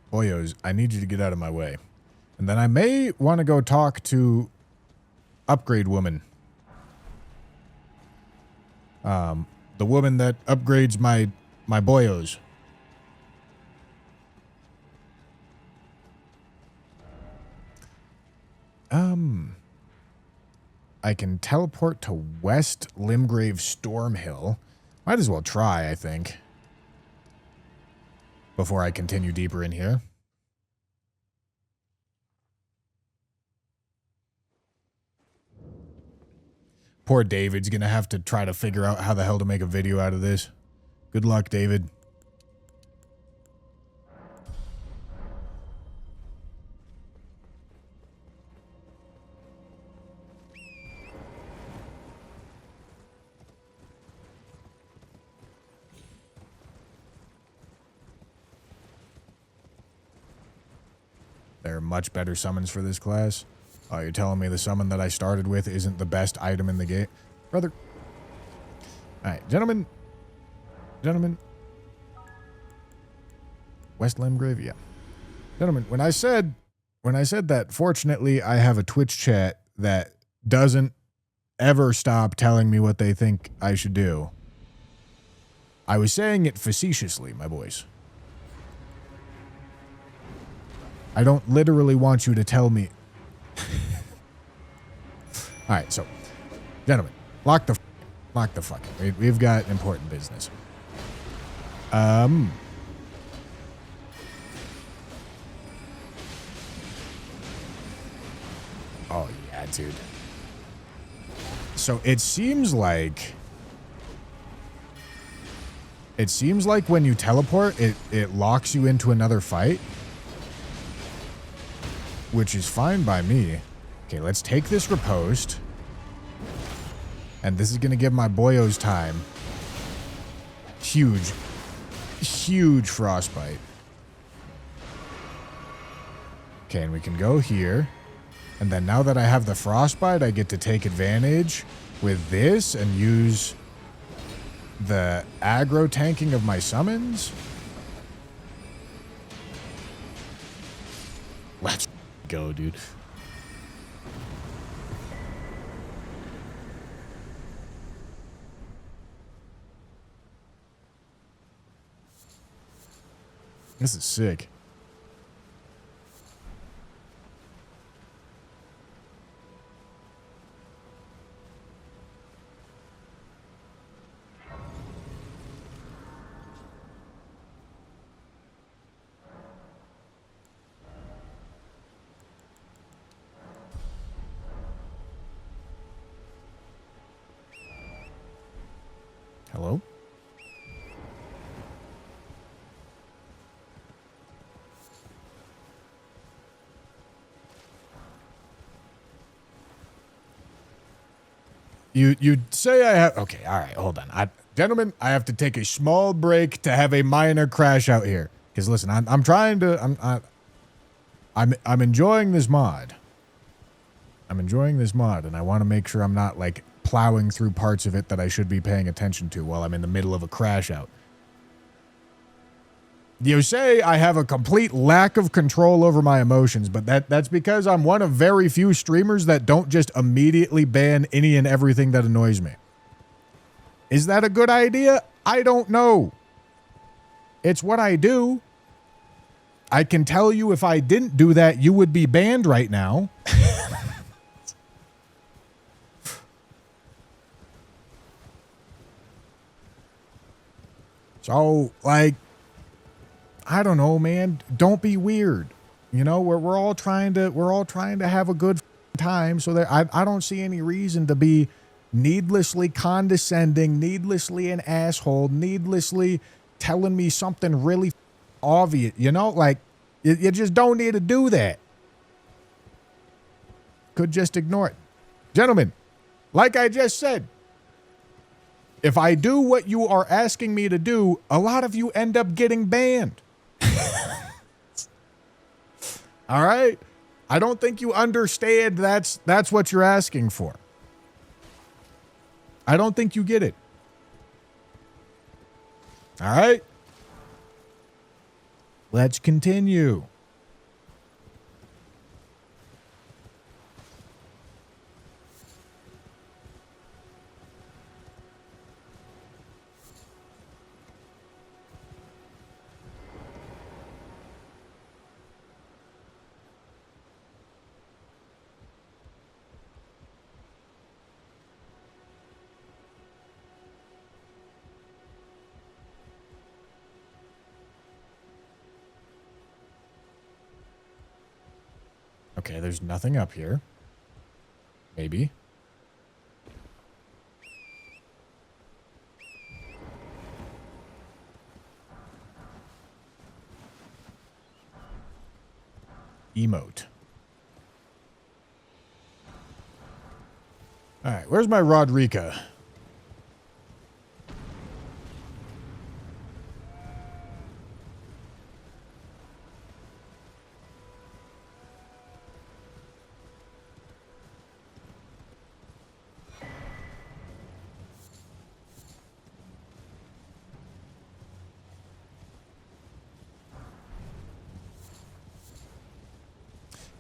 Boyos, I need you to get out of my way. And then I may want to go talk to Upgrade Woman. The woman that upgrades my boyos. I can teleport to West Limgrave Stormhill. Might as well try, I think. Before I continue deeper in here. Poor David's going to have to try to figure out how the hell to make a video out of this. Good luck, David. There are much better summons for this class. Oh, you're telling me the summon that I started with isn't the best item in the game? Brother. Alright, gentlemen. Gentlemen. West Limgrave, yeah. Gentlemen, when I said that fortunately I have a Twitch chat that doesn't ever stop telling me what they think I should do, I was saying it facetiously, my boys. I don't literally want you to tell me. All right, so, gentlemen, lock the fuck. We've got important business. Oh yeah, dude. So it seems like when you teleport, it locks you into another fight. Which is fine by me. Okay, let's take this riposte. And this is going to give my boyos time. Huge frostbite. Okay, and we can go here. And then now that I have the frostbite, I get to take advantage with this and use the aggro tanking of my summons. Let's go, dude. This is sick. Hello? You'd say I have... Okay, all right, hold on. Gentlemen, I have to take a small break to have a minor crash out here. Because listen, I'm trying to... I'm enjoying this mod. I'm enjoying this mod, and I want to make sure I'm not, like, plowing through parts of it that I should be paying attention to while I'm in the middle of a crash out. You say I have a complete lack of control over my emotions, but that's because I'm one of very few streamers that don't just immediately ban any and everything that annoys me. Is that a good idea? I don't know. It's what I do. I can tell you if I didn't do that, you would be banned right now. So, like, I don't know, man. Don't be weird. You know, we're all trying to have a good time. So that I don't see any reason to be needlessly condescending, needlessly an asshole, needlessly telling me something really obvious. You know, like you just don't need to do that. Could just ignore it, gentlemen. Like I just said, if I do what you are asking me to do, a lot of you end up getting banned. All right? I don't think you understand that's what you're asking for. I don't think you get it. All right? Let's continue. Okay, there's nothing up here. Maybe. Emote. All right, where's my Rodrika?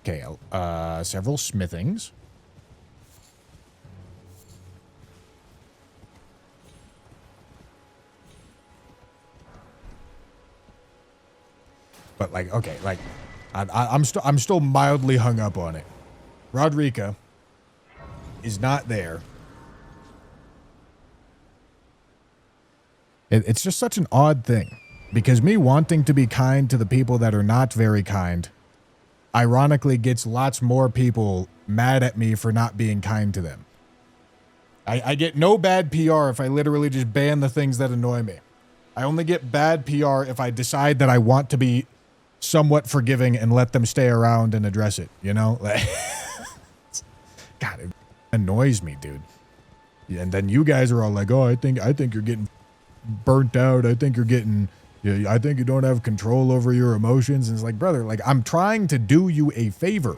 Okay, several smithings. But like, okay, like, I'm still mildly hung up on it. Rodrika is not there. It's just such an odd thing, because me wanting to be kind to the people that are not very kind, ironically gets lots more people mad at me for not being kind to them. I get no bad PR if I literally just ban the things that annoy me. I only get bad PR if I decide that I want to be somewhat forgiving and let them stay around and address it, you know? Like, God, it annoys me, dude. Yeah, and then you guys are all like, oh, I think you're getting burnt out. I think you're getting, yeah, I think you don't have control over your emotions. And it's like, brother, like, I'm trying to do you a favor.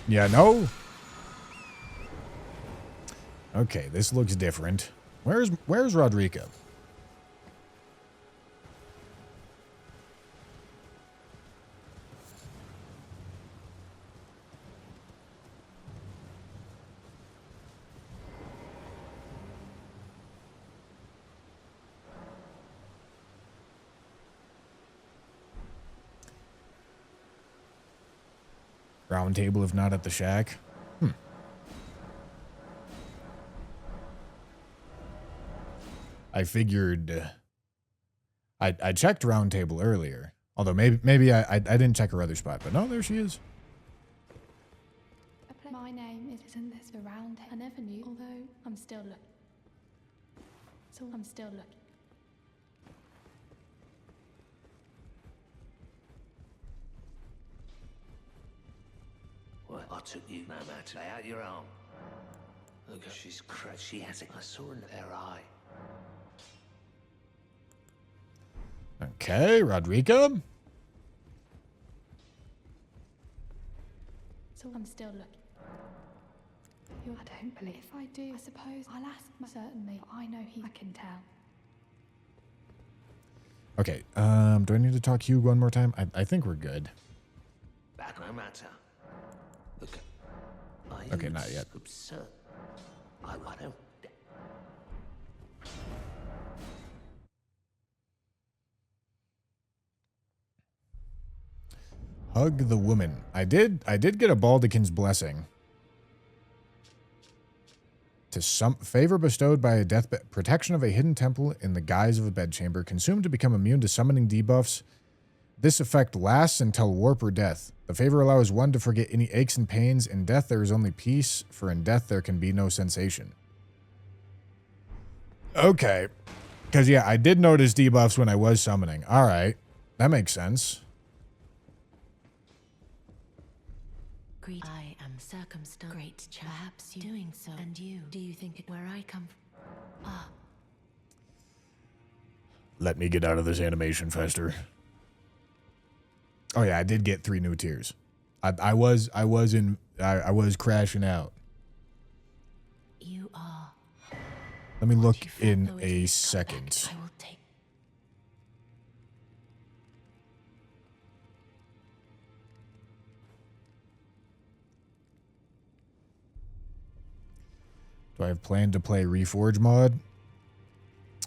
Yeah, no? Okay, this looks different. Where's Rodrika? Round table, if not at the shack. I figured I checked round table earlier. Although maybe I didn't check her other spot, but no, there she is. My name isn't this around. I never knew, although I'm still looking. So I'm still looking. Well, I took you no matter. Lay out your arm. Look, she's crazy. She has it. I saw in her eye. Okay, Rodrika. So I'm still looking. I don't believe. If I do, I suppose I'll ask my certainly. I know I can tell. Okay, do I need to talk Hugh one more time? I think we're good. That no matter. Look, Okay, not yet. Absurd. I don't. Hug the woman. I did get a Baldekin's blessing. To some favor bestowed by a deathbed, protection of a hidden temple in the guise of a bedchamber, consumed to become immune to summoning debuffs. This effect lasts until warp or death. The favor allows one to forget any aches and pains. In death there is only peace, for in death there can be no sensation. Okay. Because yeah, I did notice debuffs when I was summoning. Alright. That makes sense. I am circumstanced. Great, perhaps you doing so. And you, do you think it where I come from? Ah. Let me get out of this animation faster. Oh yeah, I did get 3 new tiers. I was crashing out. You are. Let me look in a second. I will take. Do I have planned to play Reforge mod?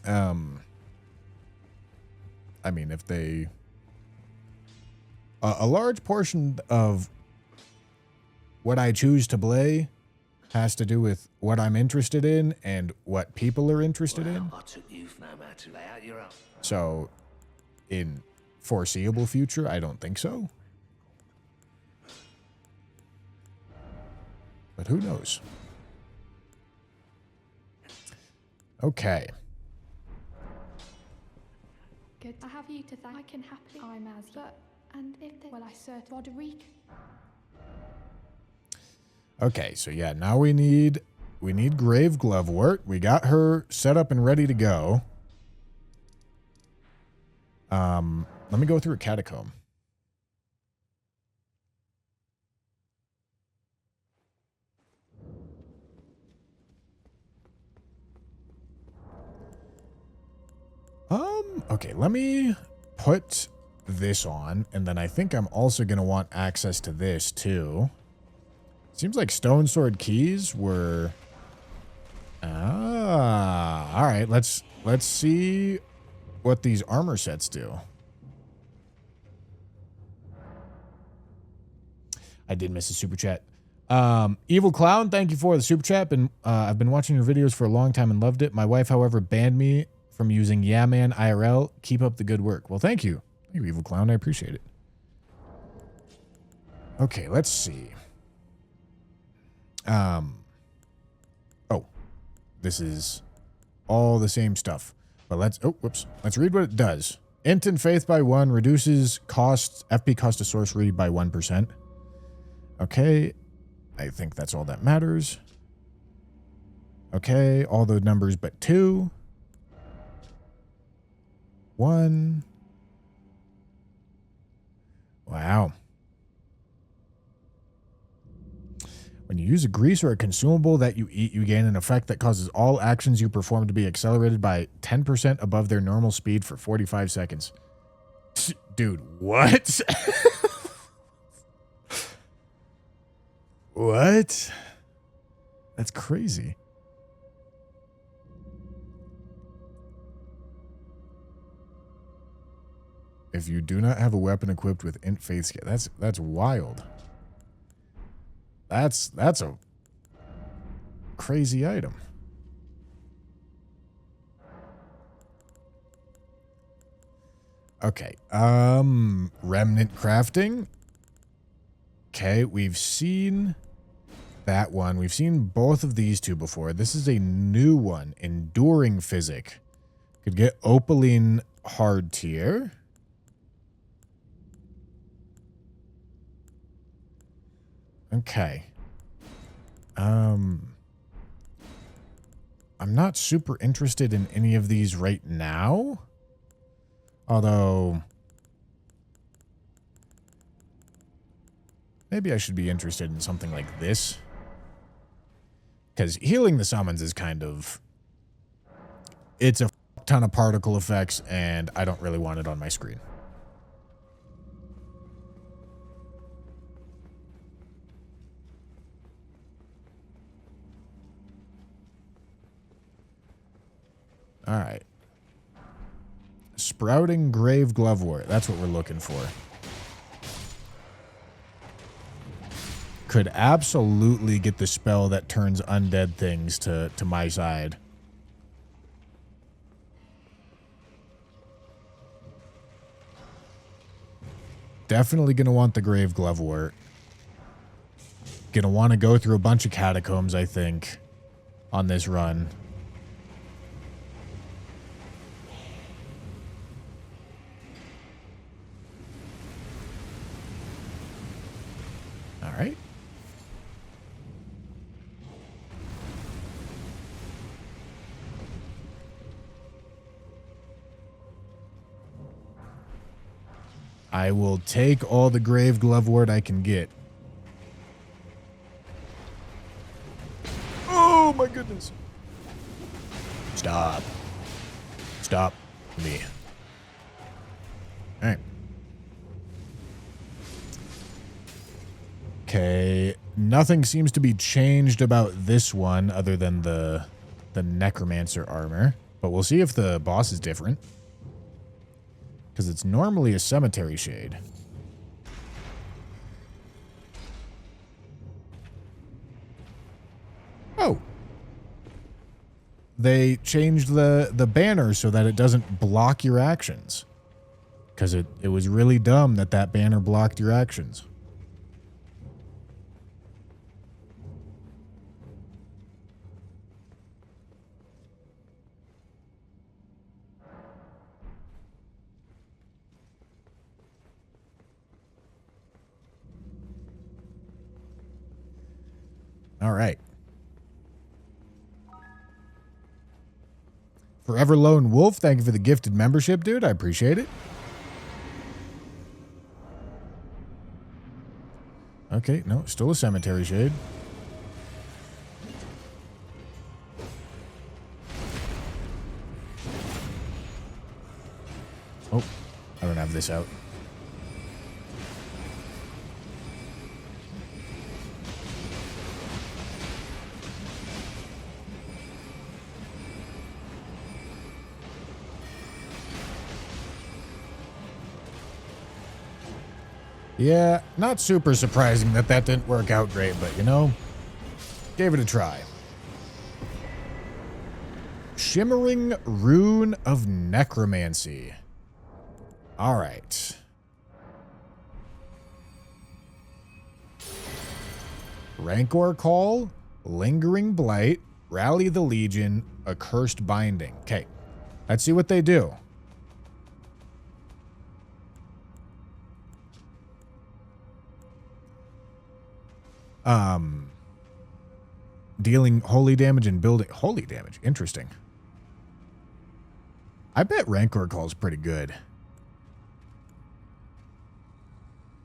I mean, if they... a large portion of what I choose to play has to do with what I'm interested in and what people are interested in. I took you no matter. Lay out your own. So, in foreseeable future, I don't think so. But who knows? Okay. Good. I have you to thank. I can happily. I'm as. But and if they, well, I search Roderick. Okay, so yeah, now we need Grave Glove work. We got her set up and ready to go. Let me go through a catacomb. Okay, let me put this on, and then I think I'm also going to want access to this too. Seems like Stone Sword keys were... Ah, all right, let's see what these armor sets do. I did miss a super chat. Evil Clown, thank you for the super chat. I've been watching your videos for a long time and loved it. My wife, however, banned me from using Yeah Man IRL. Keep up the good work. Well, thank you. Thank you, Evil Clown. I appreciate it. Okay, let's see. Oh, this is all the same stuff. But let's read what it does. Int and Faith by 1 reduces FP cost of sorcery by 1%. Okay, I think that's all that matters. Okay, all the numbers but 2. 1. Wow. When you use a grease or a consumable that you eat, you gain an effect that causes all actions you perform to be accelerated by 10% above their normal speed for 45 seconds. Dude, what? What? That's crazy. If you do not have a weapon equipped with Int Faith Skin, that's wild. That's a crazy item. Okay. Remnant crafting. Okay, we've seen that one. We've seen both of these two before. This is a new one. Enduring Physic. Could get Opaline hard tier. Okay. I'm not super interested in any of these right now. Although maybe I should be interested in something like this. Because healing the summons is kind of... It's a ton of particle effects, and I don't really want it on my screen. All right. Sprouting Grave Glovewort. That's what we're looking for. Could absolutely get the spell that turns undead things to my side. Definitely going to want the Grave Glovewort. Going to want to go through a bunch of catacombs, I think, on this run. All right. I will take all the Grave Glovewort I can get. Oh my goodness. Stop. Stop me. All right. Okay. Nothing seems to be changed about this one other than the Necromancer armor. But we'll see if the boss is different. Because it's normally a cemetery shade. Oh. They changed the banner so that it doesn't block your actions. Because it was really dumb that banner blocked your actions. All right. Forever Lone Wolf, thank you for the gifted membership, dude. I appreciate it. Okay, no, still a cemetery shade. Oh, I don't have this out. Yeah, not super surprising that didn't work out great, but you know, gave it a try. Shimmering Rune of Necromancy. All right. Rancor Call, Lingering Blight, Rally the Legion, Accursed Binding. Okay, let's see what they do. Dealing holy damage and building holy damage. Interesting. I bet Rancor Call's pretty good.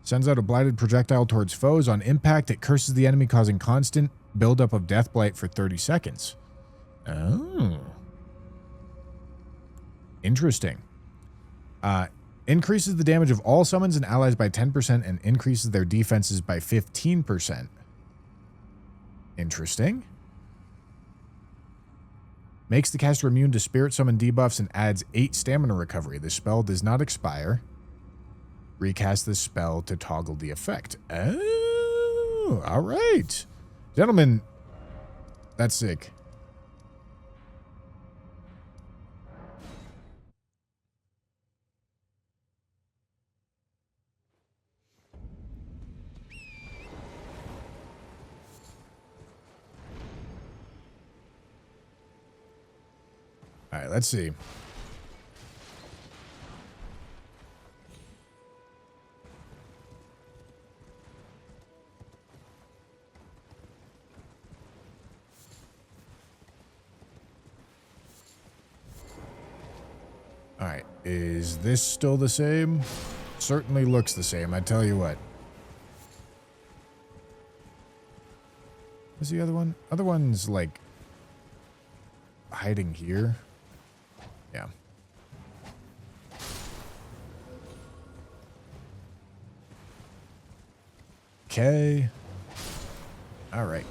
Sends out a blighted projectile towards foes. On impact, it curses the enemy, causing constant buildup of death blight for 30 seconds. Oh. Interesting. Increases the damage of all summons and allies by 10% and increases their defenses by 15%. Interesting. Makes the caster immune to spirit summon debuffs and adds 8 stamina recovery. The spell does not expire. Recast this spell to toggle the effect. Oh, all right. Gentlemen, that's sick. All right, let's see. All right, is this still the same? Certainly looks the same, I tell you what. What's the other one? Other one's like hiding here. Yeah. Okay. All right.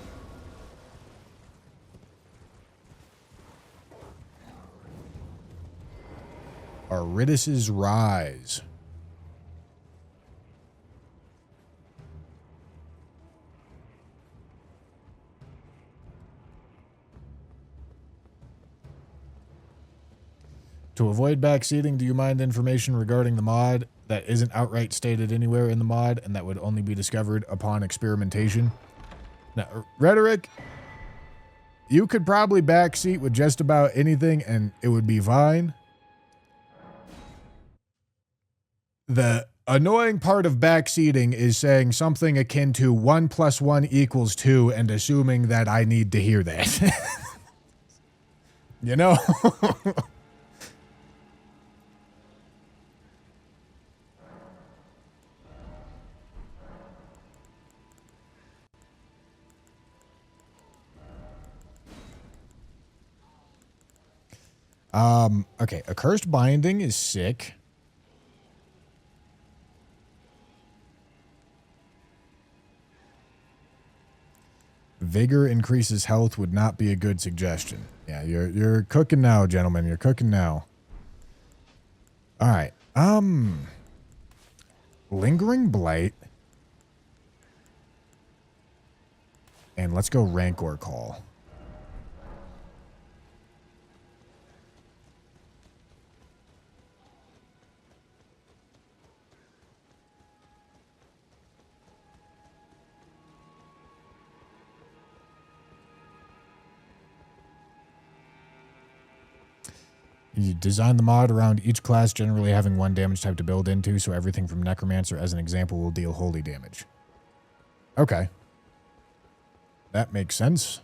Aridus's Rise. To avoid backseating, do you mind information regarding the mod that isn't outright stated anywhere in the mod and that would only be discovered upon experimentation? Now, Rhetoric, you could probably backseat with just about anything and it would be fine. The annoying part of backseating is saying something akin to 1 + 1 = 2 and assuming that I need to hear that. You know? Okay, Accursed Binding is sick. Vigor increases health would not be a good suggestion. Yeah, you're cooking now, gentlemen. You're cooking now. All right. Lingering Blight. And let's go Rancor Call. You design the mod around each class generally having one damage type to build into, so everything from Necromancer, as an example, will deal holy damage. Okay. That makes sense.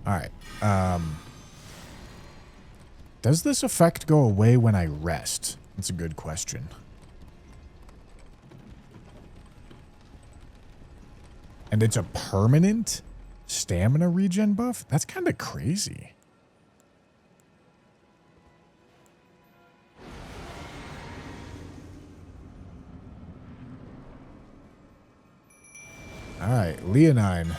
All right. Does this effect go away when I rest? That's a good question. And it's a permanent stamina regen buff? That's kind of crazy. All right, Leonine.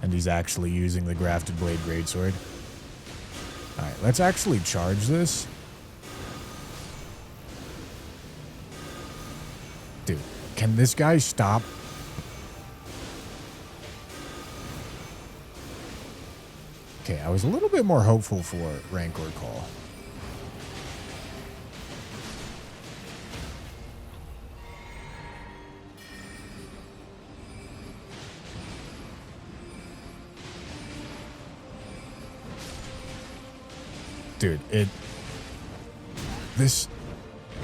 And he's actually using the Grafted Blade Greatsword. Alright, let's actually charge this. Dude, can this guy stop? Okay, I was a little bit more hopeful for Rancor Call. Dude, this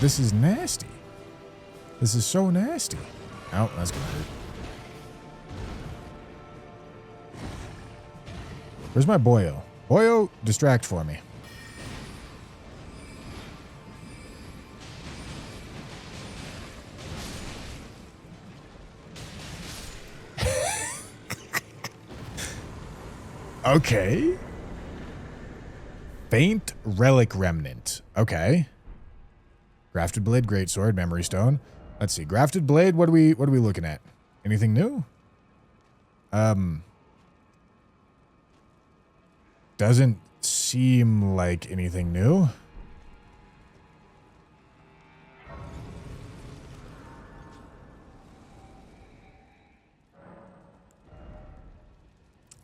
is nasty. This is so nasty. Oh, that's gonna hurt. Where's my boyo? Boyo, distract for me. Okay. Faint Relic Remnant. Okay. Grafted Blade Greatsword, Memory Stone. Let's see. Grafted Blade, what are we looking at? Anything new? Doesn't seem like anything new.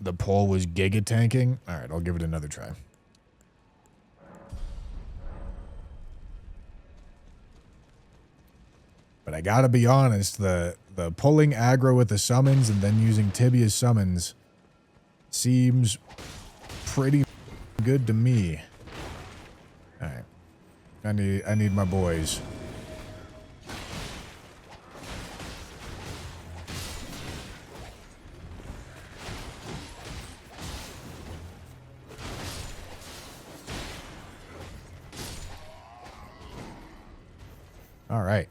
The pole was giga tanking. All right, I'll give it another try. But I gotta be honest, the pulling aggro with the summons and then using Tibia's summons seems pretty good to me. Alright. I need my boys. All right.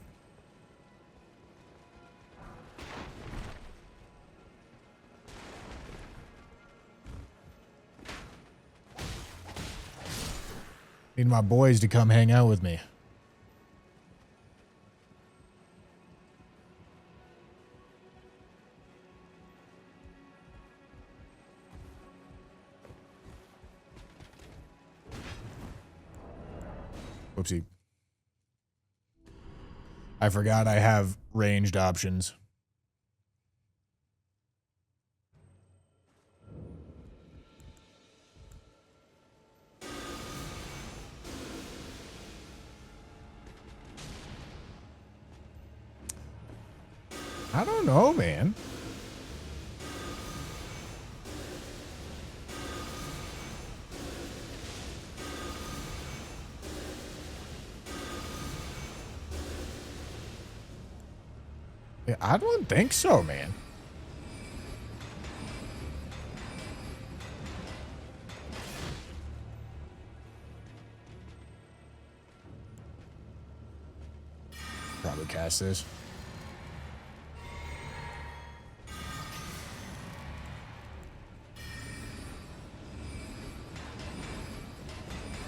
Need my boys to come hang out with me. Whoopsie. I forgot I have ranged options. I don't know, man. Yeah, I don't think so, man. Probably cast this.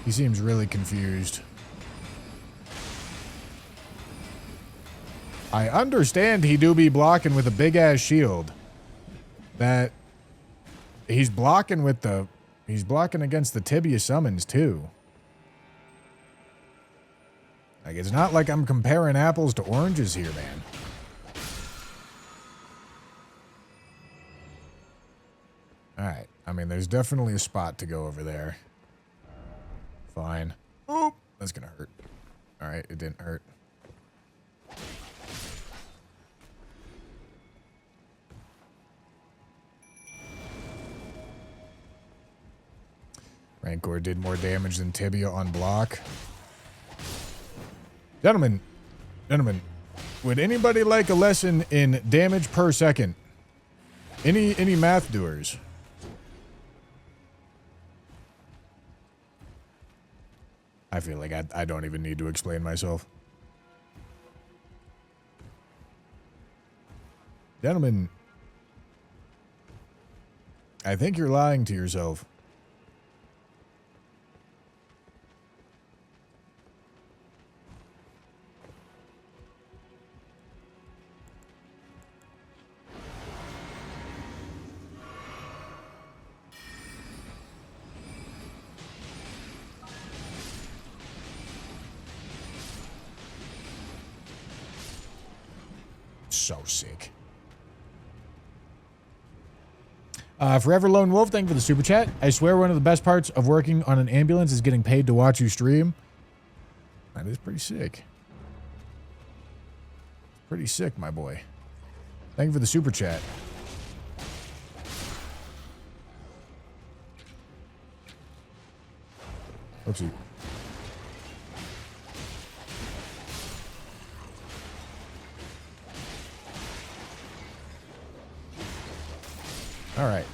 He seems really confused. I understand he do be blocking with a big ass shield. That he's blocking with the he's blocking against the tibia summons too. Like it's not like I'm comparing apples to oranges here, man. All right. I mean, there's definitely a spot to go over there. Fine. Oh, that's gonna hurt. All right, it didn't hurt. Rancor did more damage than Tibia on block. Gentlemen, would anybody like a lesson in damage per second? Any math doers? I feel like I don't even need to explain myself. Gentlemen, I think you're lying to yourself. So sick. Forever Lone Wolf, thank you for the super chat. I swear one of the best parts of working on an ambulance is getting paid to watch you stream. That is pretty sick. Pretty sick, my boy. Thank you for the super chat. Oopsie. All right.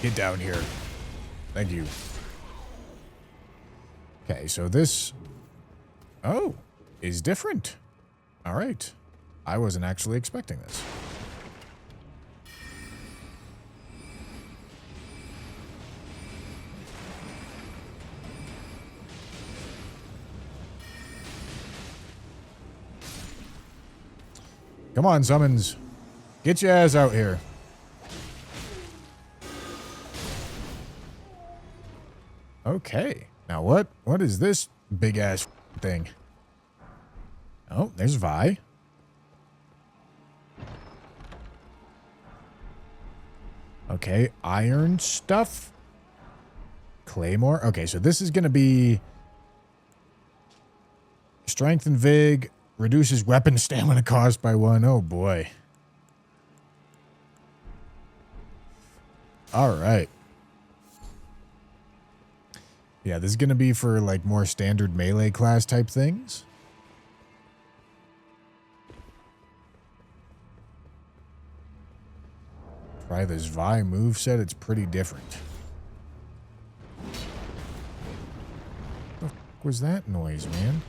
Get down here. Thank you. Okay, so this... Oh, is different. All right. I wasn't actually expecting this. Come on, summons. Get your ass out here. Okay. Now what is this big ass thing? Oh, there's Vi. Okay, iron stuff. Claymore. Okay, so this is going to be strength and vig, reduces weapon stamina cost by 1. Oh boy. All right. Yeah, this is going to be for like more standard melee class type things. Try this Vi moveset. It's pretty different. What the fuck was that noise, man?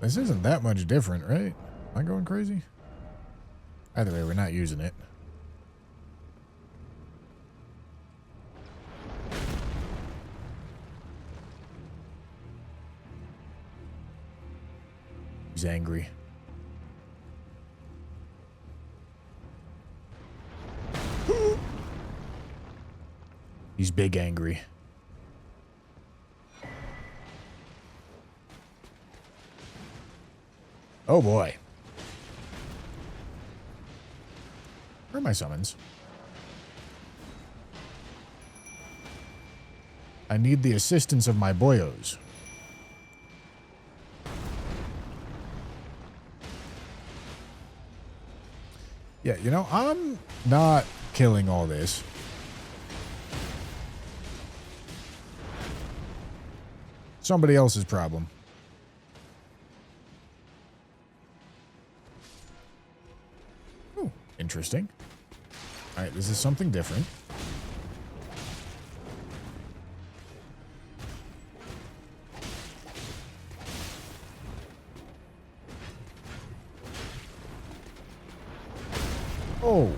This isn't that much different, right? Am I going crazy? Either way, we're not using it. He's angry. He's big angry. Oh boy. Where are my summons? I need the assistance of my boyos. Yeah, you know, I'm not killing all this. Somebody else's problem. Oh, interesting. All right, this is something different. Oh.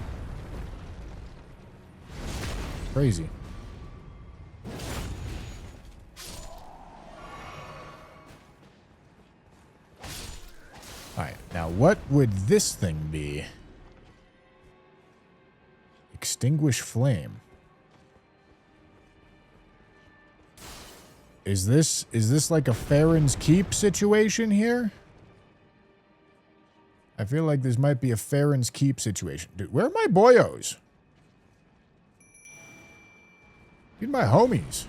Crazy. Alright, now what would this thing be? Extinguish flame. Is this like a Farron's Keep situation here? I feel like this might be a Farron's Keep situation. Dude, where are my boyos? Need my homies.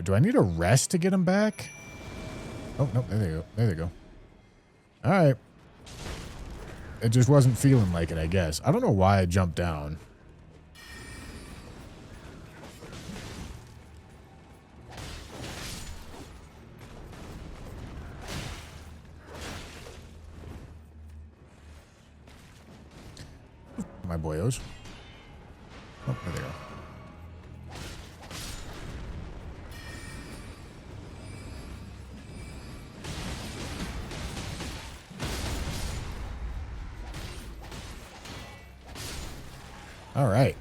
Do I need a rest to get them back? Oh, no, there they go. There they go. All right. It just wasn't feeling like it, I guess. I don't know why I jumped down. My boyos. Oh, there they go. All right.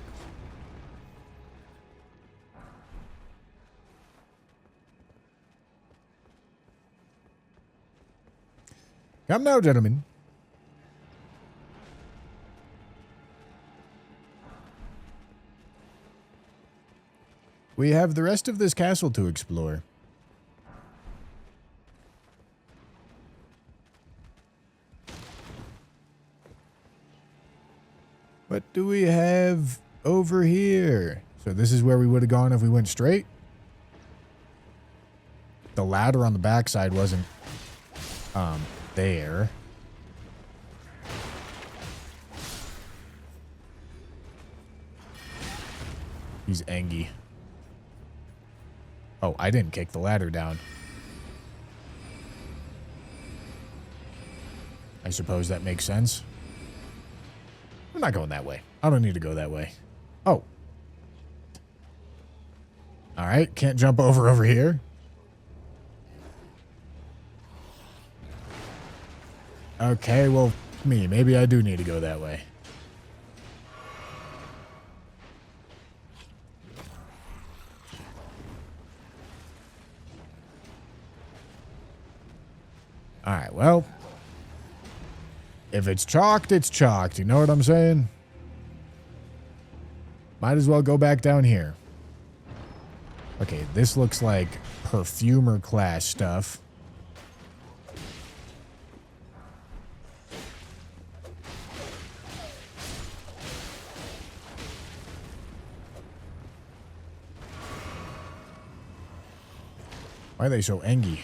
Come now, gentlemen. We have the rest of this castle to explore. What do we have over here? So this is where we would have gone if we went straight? The ladder on the backside wasn't there. He's angry. Oh, I didn't kick the ladder down. I suppose that makes sense. I'm not going that way. I don't need to go that way. Oh. All right, can't jump over here. Okay, well, me. Maybe I do need to go that way. All right, well, if it's chalked, it's chalked. You know what I'm saying? Might as well go back down here. Okay, this looks like perfumer class stuff. Why are they so angry?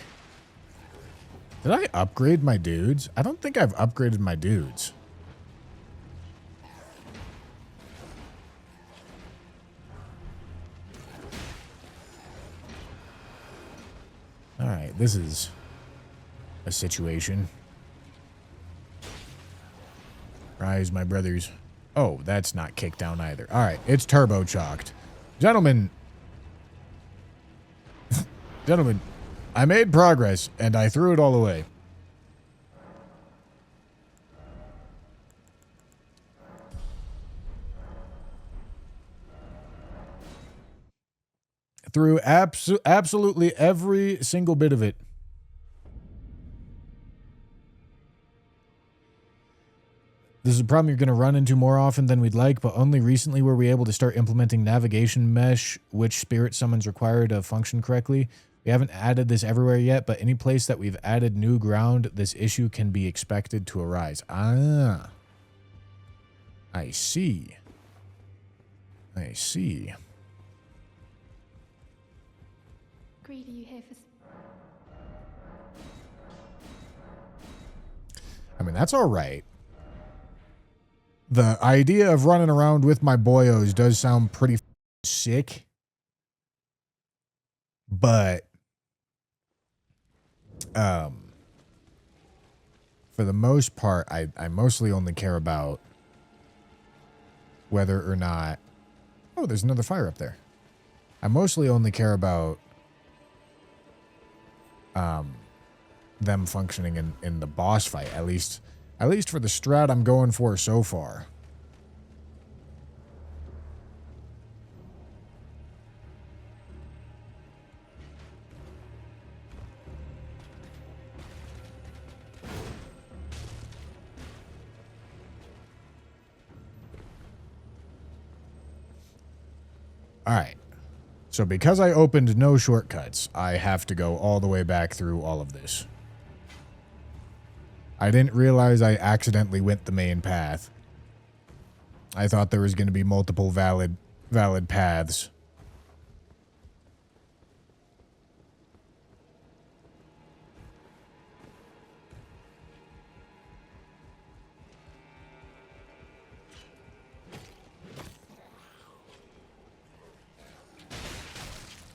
Did I upgrade my dudes? I don't think I've upgraded my dudes. Alright, this is a situation. Rise, my brothers. Oh, that's not kicked down either. Alright, it's turbo chalked. Gentlemen. Gentlemen, I made progress, and I threw it all away. Through absolutely every single bit of it. This is a problem you're going to run into more often than we'd like, but only recently were we able to start implementing navigation mesh, which spirit summons require to function correctly. We haven't added this everywhere yet, but any place that we've added new ground, this issue can be expected to arise. Ah. I see. I see. Greed, are you here for... I mean, that's all right. The idea of running around with my boyos does sound pretty sick. But, for the most part, I mostly only care about whether or not... Oh, there's another fire up there. I mostly only care about them functioning in the boss fight, at least for the strat I'm going for so far. All right. So because I opened no shortcuts, I have to go all the way back through all of this. I didn't realize I accidentally went the main path. I thought there was going to be multiple valid paths.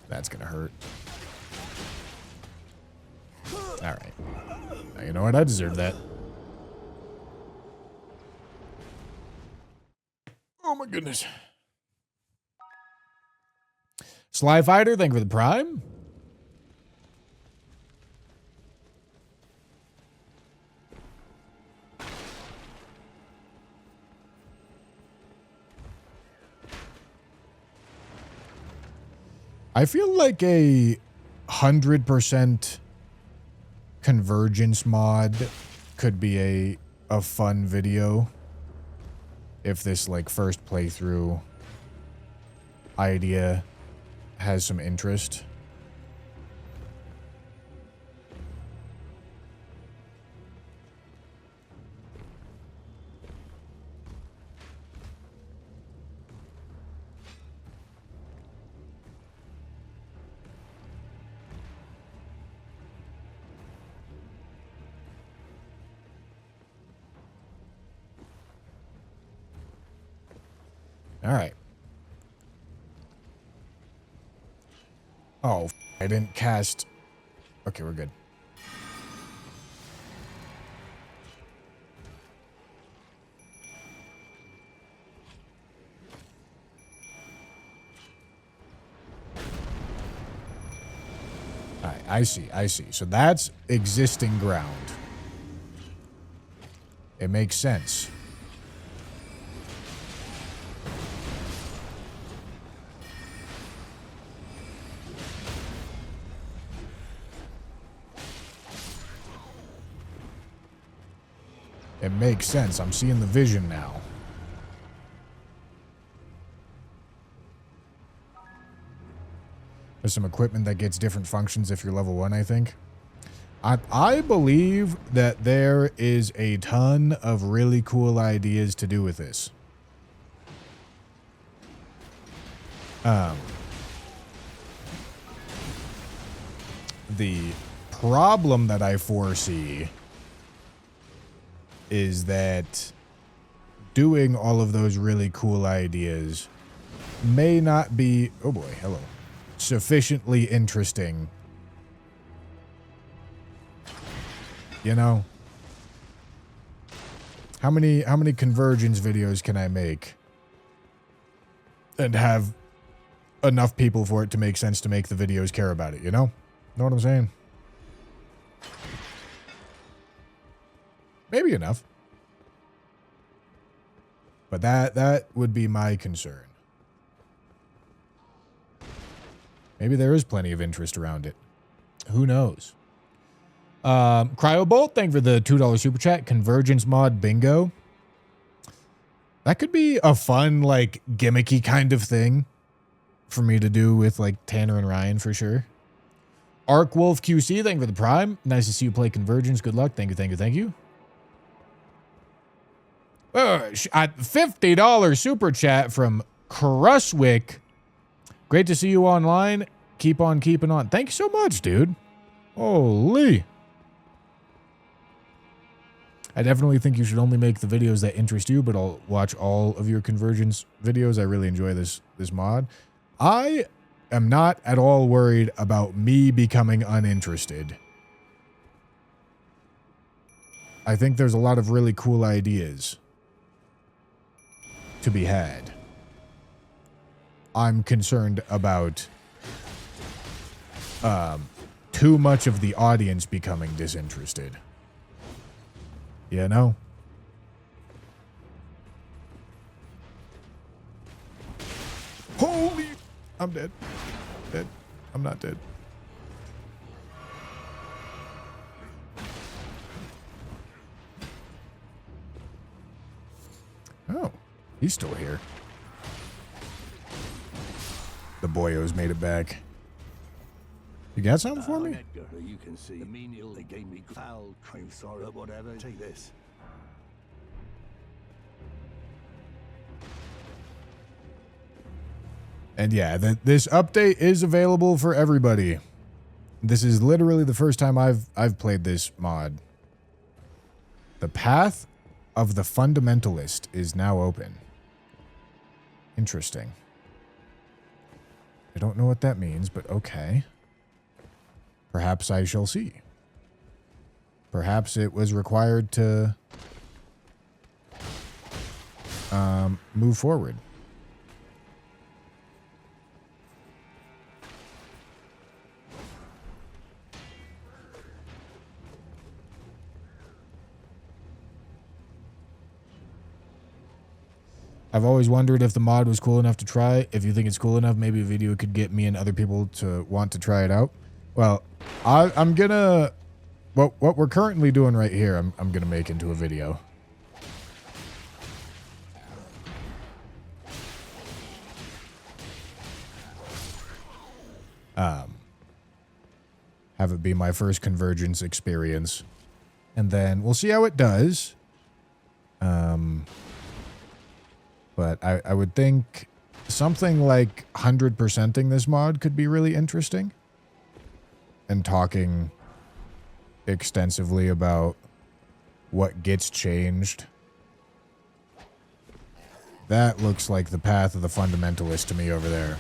That's going to hurt. All right. Now, you know what? I deserve that. Oh, my goodness. Sly Fighter, thank you for the prime. I feel like a 100% Convergence mod could be a fun video if this like first playthrough idea has some interest. All right. Oh, I didn't cast. Okay, we're good. All right, I see. So that's existing ground. It makes sense. It makes sense. I'm seeing the vision now. There's some equipment that gets different functions if you're level 1, I think. I believe that there is a ton of really cool ideas to do with this. The problem that I foresee is that doing all of those really cool ideas may not be, oh boy, hello, sufficiently interesting. You know? How many Convergence videos can I make and have enough people for it to make sense to make the videos care about it, you know? Know what I'm saying? Maybe enough. But that would be my concern. Maybe there is plenty of interest around it. Who knows? Cryobolt, thank you for the $2 super chat. Convergence mod bingo. That could be a fun, like, gimmicky kind of thing for me to do with, like, Tanner and Ryan for sure. Arkwolf QC, thank you for the prime. Nice to see you play Convergence. Good luck. Thank you, thank you, thank you. $50 super chat from Cruswick. Great to see you online. Keep on keeping on. Thank you so much, dude. Holy. I definitely think you should only make the videos that interest you, but I'll watch all of your Convergence videos. I really enjoy this mod. I am not at all worried about me becoming uninterested. I think there's a lot of really cool ideas to be had. I'm concerned about too much of the audience becoming disinterested. You know? Holy! I'm dead. Dead. I'm not dead. Oh, he's still here. The boyos made it back. You got something for me? Edgar, you can see the menial they gave me foul cream sorry or whatever. Take this. And yeah, this update is available for everybody. This is literally the first time I've played this mod. The path of the fundamentalist is now open. Interesting. I don't know what that means, but okay. Perhaps I shall see. Perhaps it was required to move forward. I've always wondered if the mod was cool enough to try. If you think it's cool enough, maybe a video could get me and other people to want to try it out. Well, I'm gonna... What we're currently doing right here, I'm gonna make into a video. Have it be my first Convergence experience. And then we'll see how it does. But I would think something like 100%ing this mod could be really interesting. And talking extensively about what gets changed. That looks like the path of the fundamentalist to me over there.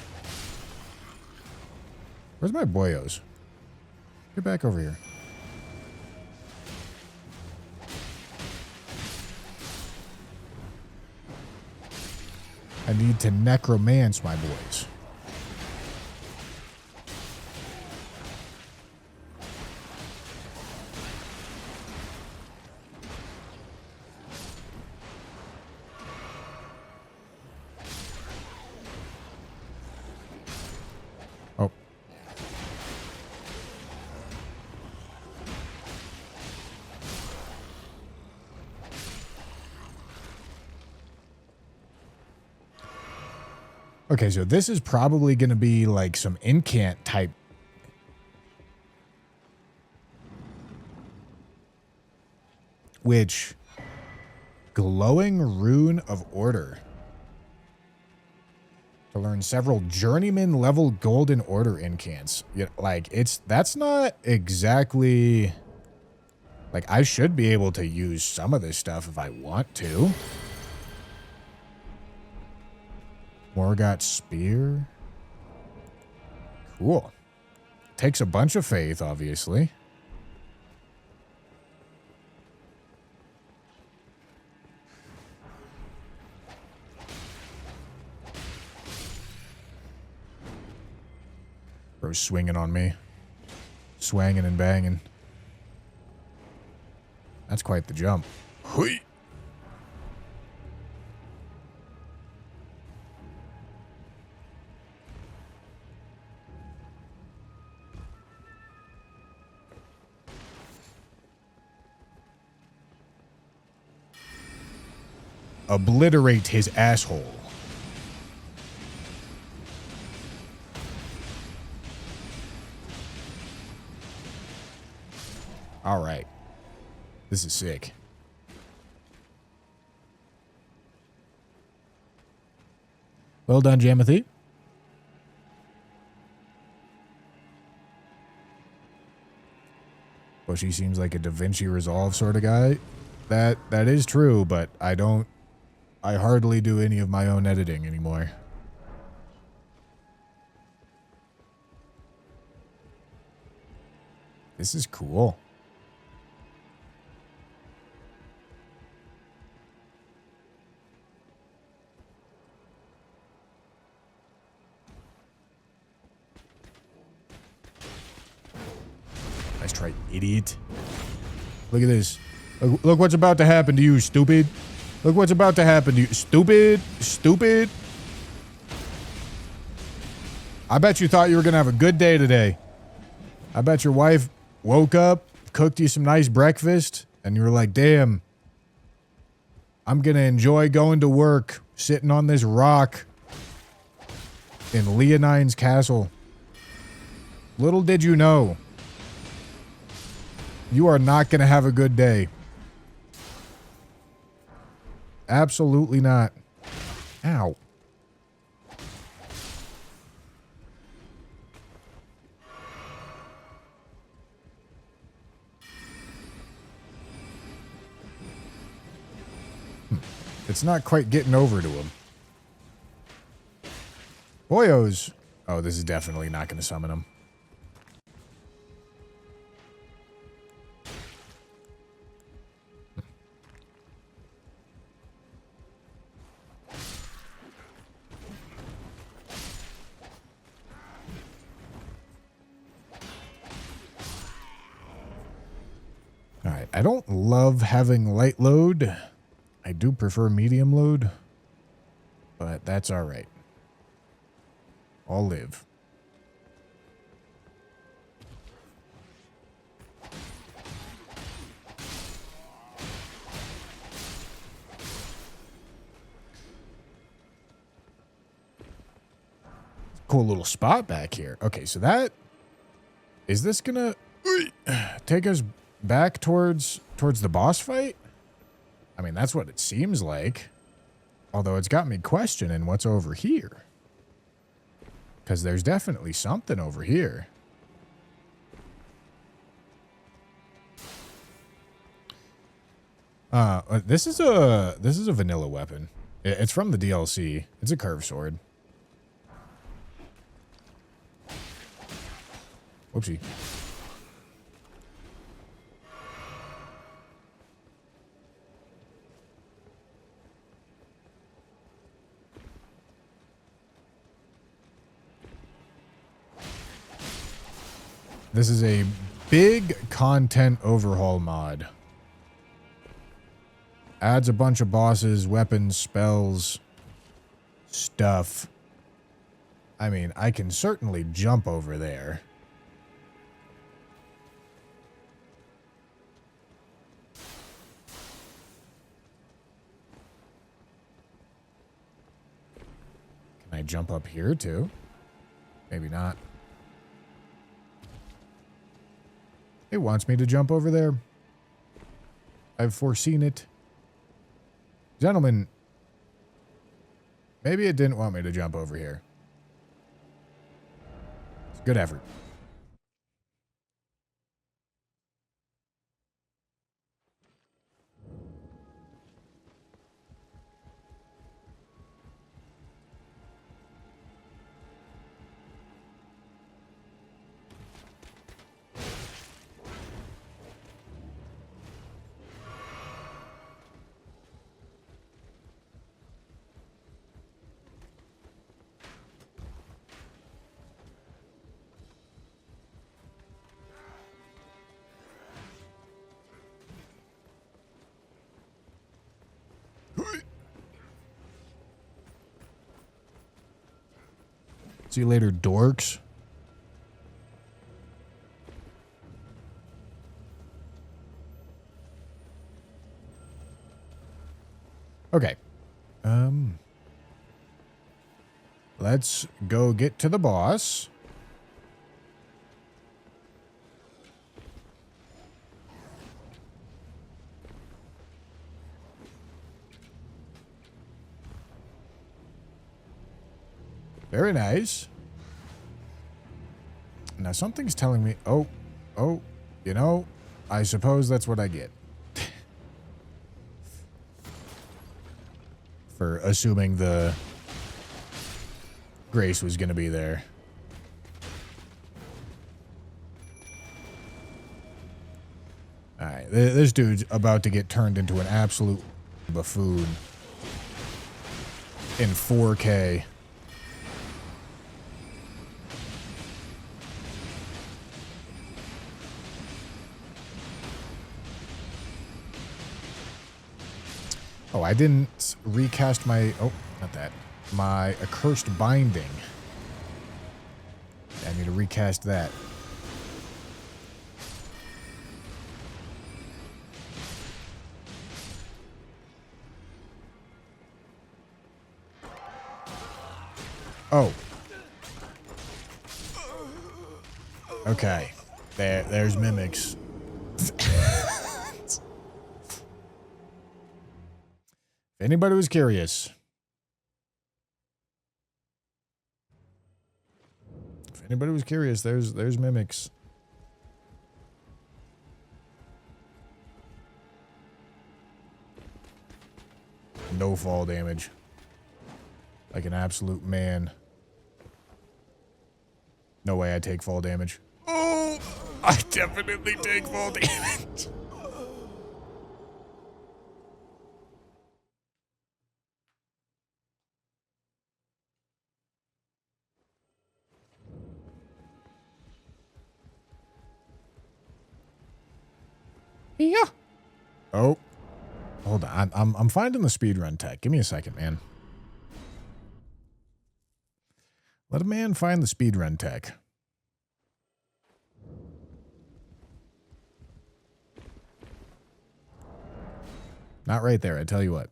Where's my boyos? Get back over here. I need to necromance my boys. Oh. Okay, so this is probably going to be like some incant type. Which, glowing rune of order. To learn several journeyman level golden order incants. Yeah, like that's not exactly like I should be able to use some of this stuff if I want to. Morgot spear. Cool. Takes a bunch of faith, obviously. Bro's swinging on me. Swanging and banging. That's quite the jump. Hui. Obliterate his asshole. All right. This is sick. Well done, Jamothy. Well, she seems like a Da Vinci Resolve sort of guy. That is true, but I hardly do any of my own editing anymore. This is cool. Nice try, idiot. Look at this. Look what's about to happen to you, stupid. Look what's about to happen to you, stupid. Stupid. I bet you thought you were going to have a good day today. I bet your wife woke up, cooked you some nice breakfast, and you were like, damn, I'm going to enjoy going to work, sitting on this rock in Leonine's castle. Little did you know, you are not going to have a good day. Absolutely not. Ow. It's not quite getting over to him. Boyos. Oh, this is definitely not going to summon him. Alright, I don't love having light load. I do prefer medium load, but that's alright. I'll live. Cool little spot back here. Okay, so that... Is this gonna take us back towards the boss fight? I mean, that's what it seems like. Although it's got me questioning what's over here. Because there's definitely something over here. This is a vanilla weapon. It's from the DLC. It's a curved sword. Whoopsie. This is a big content overhaul mod. Adds a bunch of bosses, weapons, spells, stuff. I mean, I can certainly jump over there. Can I jump up here too? Maybe not. It wants me to jump over there. I've foreseen it. Gentlemen, maybe it didn't want me to jump over here. Good effort. See you later, dorks. Okay. Let's go get to the boss. Very nice. Now something's telling me, oh, you know, I suppose that's what I get. For assuming the grace was going to be there. Alright, this dude's about to get turned into an absolute buffoon in 4K. Oh, I didn't recast my... Oh, not that. My accursed binding. I need to recast that. Oh. Okay. There's mimics. If anybody was curious. If anybody was curious, there's mimics. No fall damage. Like an absolute man. No way I take fall damage. Oh, I definitely take fall damage. Yeah. Oh. Hold on. I'm finding the speedrun tech. Give me a second, man. Let a man find the speedrun tech. Not right there, I tell you what.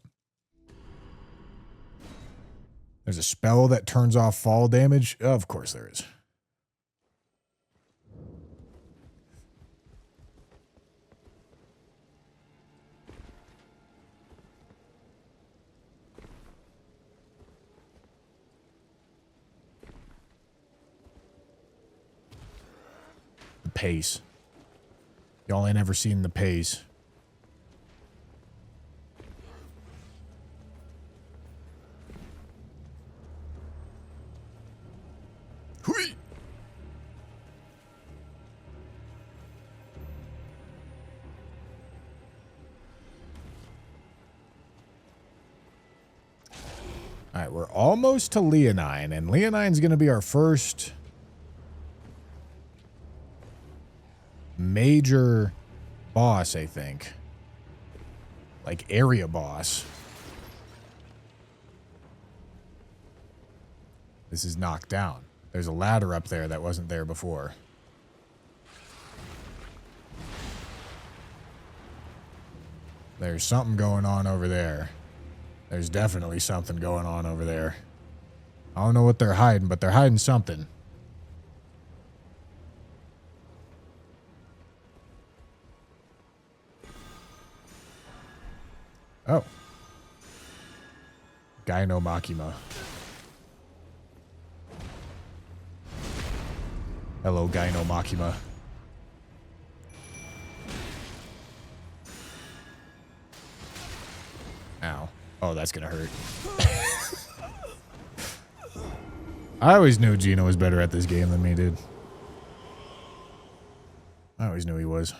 There's a spell that turns off fall damage? Of course there is. The pace. Y'all ain't ever seen the pace. Hui! All right, we're almost to Leonine, and Leonine's going to be our first major boss, I think. Like area boss. This is knocked down. There's a ladder up there that wasn't there before. There's something going on over there. There's definitely something going on over there. I don't know what they're hiding, but they're hiding something. Oh. Gyno Makima. Hello, Gyno Makima. Ow. Oh, that's gonna hurt. I always knew Gino was better at this game than me, dude. I always knew he was.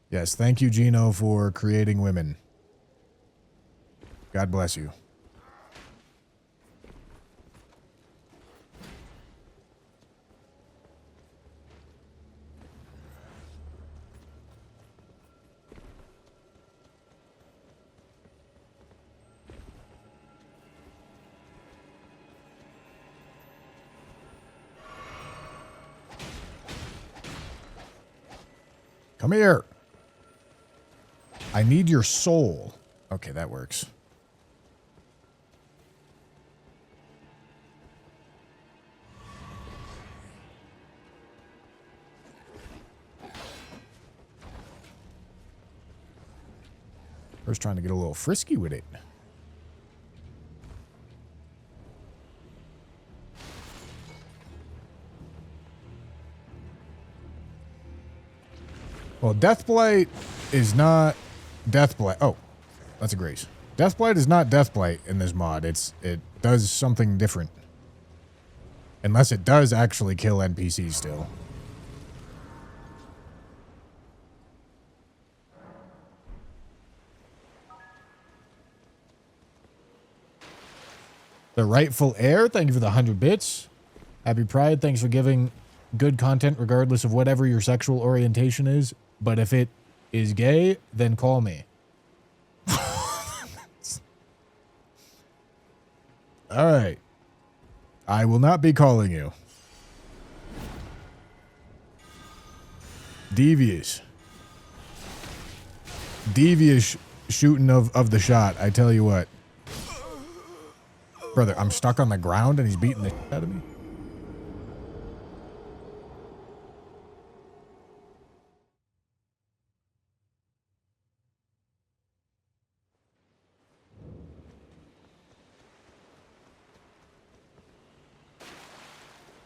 Yes, thank you, Gino, for creating women. God bless you. Come here. I need your soul. Okay, that works. First trying to get a little frisky with it. Well, Deathblight is not Deathblight. Oh, that's a grace. Deathblight is not Deathblight in this mod. It does something different. Unless it does actually kill NPCs still. The Rightful Heir, thank you for the 100 bits. Happy Pride, thanks for giving good content regardless of whatever your sexual orientation is. But if it is gay, then call me. All right. I will not be calling you. Devious. Devious shooting of the shot, I tell you what. Brother, I'm stuck on the ground and he's beating the shit out of me.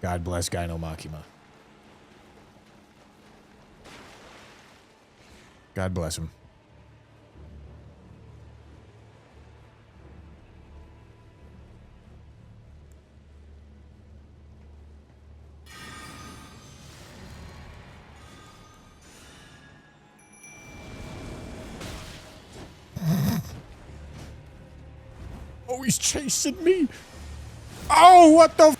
God bless Gyno Makima. God bless him. Oh, he's chasing me. Oh, what the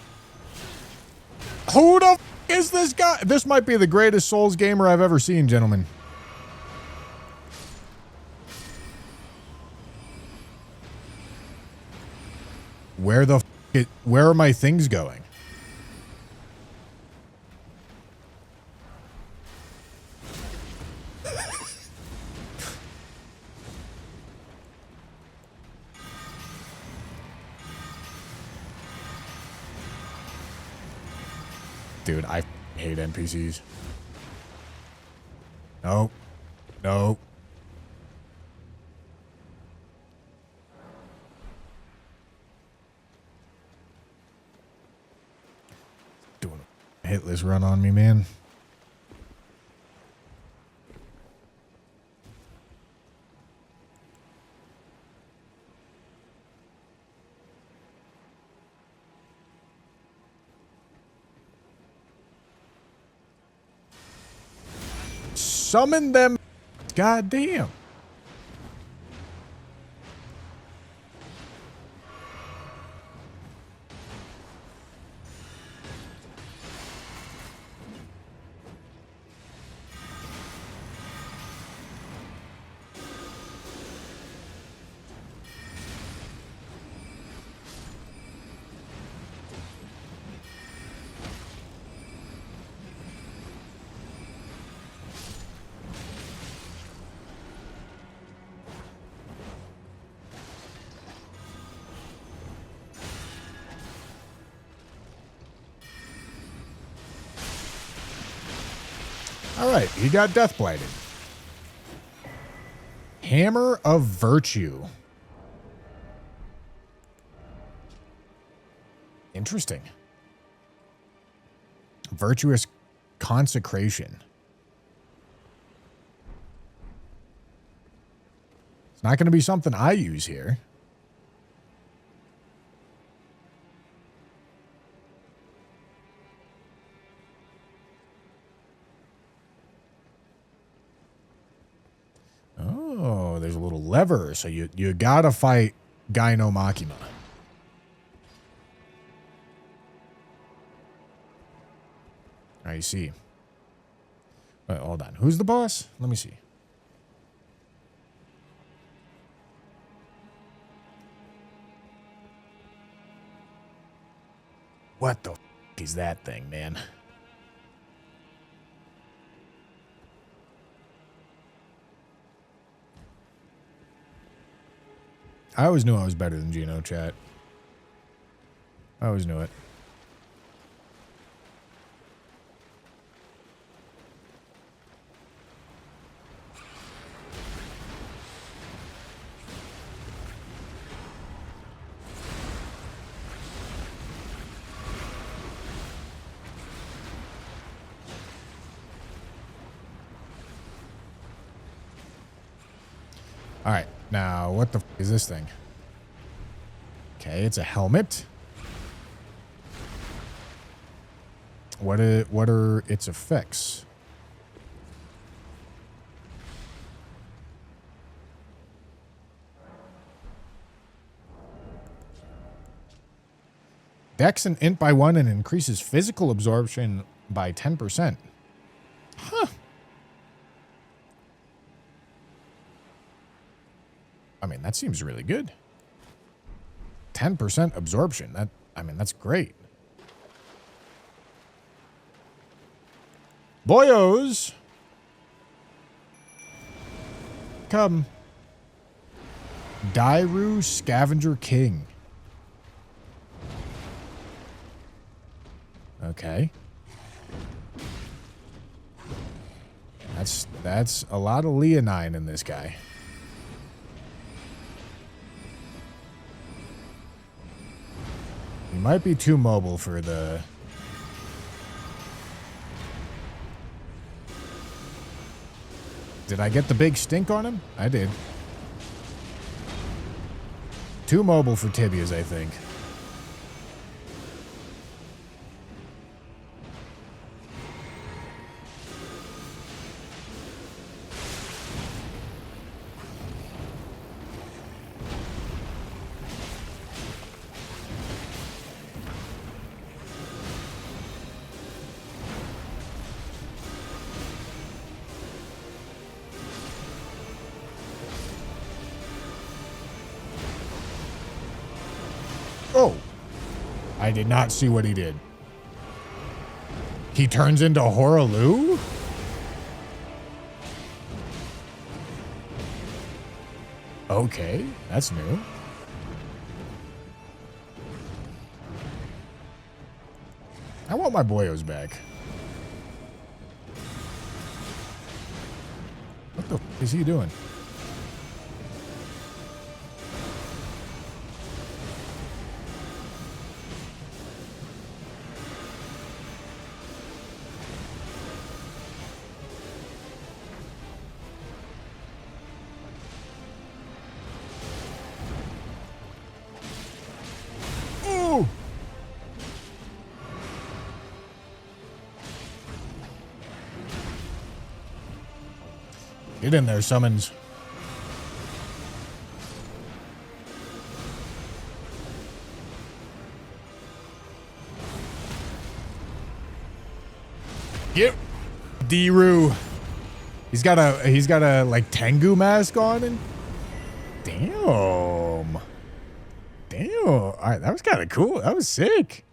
who the is this guy? This might be the greatest Souls gamer I've ever seen, gentlemen. Where the where are my things going? Dude, I hate NPCs. No. No. Doing a hitless run on me, man. Summon them. God damn. All right, he got death blighted. Hammer of Virtue. Interesting. Virtuous Consecration. It's not going to be something I use here. Oh, there's a little lever. So you gotta fight Gyno Machina. I see. Wait, hold on. Who's the boss? Let me see. What the f is that thing, man? I always knew I was better than Gino, chat. I always knew it. All right, now what the f is this thing? Okay, it's a helmet. What are its effects? Dex and int by 1 and increases physical absorption by 10%. Huh. I mean, that seems really good. 10% absorption. That's great. Boyos. Come. Dairu Scavenger King. Okay. That's a lot of leonine in this guy. He might be too mobile for the... Did I get the big stink on him? I did. Too mobile for tibias, I think. Oh, I did not see what he did. He turns into Horaloo? Okay, that's new. I want my boyos back. What the f is he doing? Get in there, summons. Yep. D-Roo. He's got a like Tengu mask on and damn. Damn. All right, that was kind of cool. That was sick.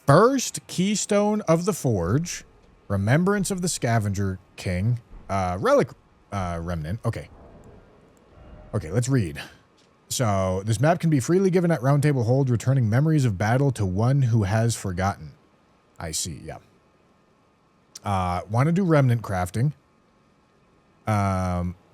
First Keystone of the Forge. Remembrance of the Scavenger King. Relic Remnant. Okay. Okay, let's read. So, this map can be freely given at Round Table Hold, returning memories of battle to one who has forgotten. I see, yeah. Want to do remnant crafting.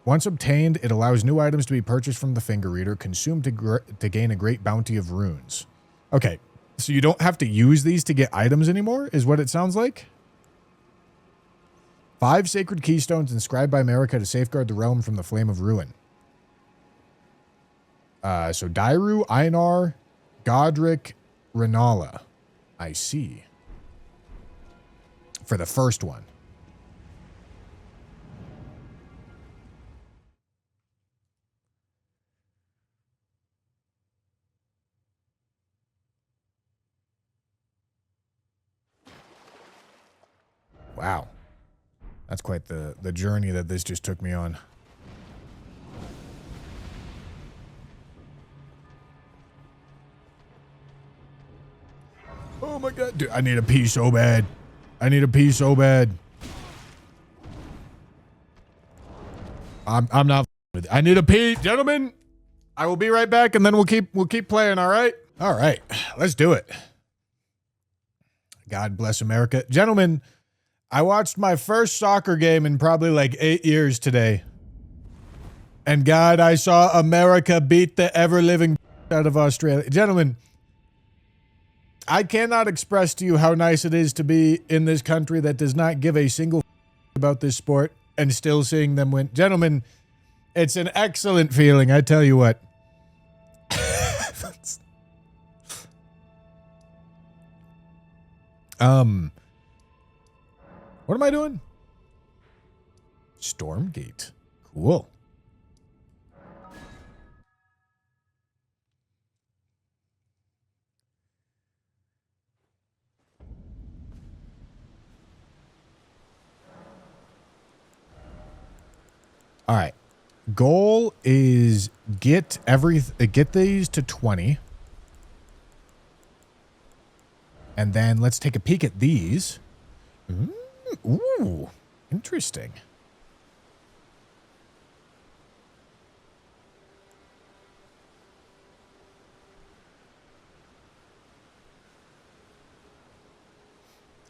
Once obtained, it allows new items to be purchased from the finger reader, consumed to gain a great bounty of runes. Okay, so you don't have to use these to get items anymore, is what it sounds like? 5 sacred keystones inscribed by America to safeguard the realm from the flame of ruin. So Dairu, Einar, Godric, Renala. I see. For the first one. Wow. That's quite the journey that this just took me on. Oh my god. Dude, I need a pee so bad. I need a pee so bad. I'm not with it. I need a pee. Gentlemen, I will be right back and then we'll keep playing, all right? All right. Let's do it. God bless America. Gentlemen, I watched my first soccer game in probably like 8 years today. And God, I saw America beat the ever-living out of Australia. Gentlemen, I cannot express to you how nice it is to be in this country that does not give a single about this sport and still seeing them win. Gentlemen, it's an excellent feeling, I tell you what. What am I doing? Stormgate. Cool. All right. Goal is get these to 20. And then let's take a peek at these. Ooh, interesting.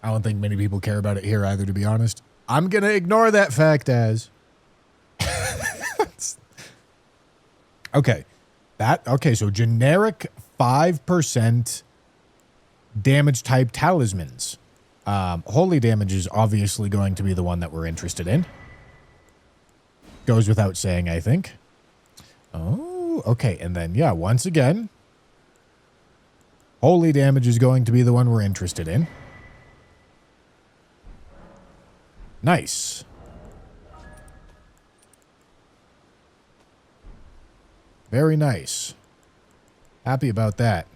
I don't think many people care about it here either, to be honest. I'm going to ignore that fact as... Okay. So generic 5% damage type talismans. Holy damage is obviously going to be the one that we're interested in. Goes without saying, I think. Oh, okay. And then, yeah, once again, holy damage is going to be the one we're interested in. Nice. Very nice. Happy about that.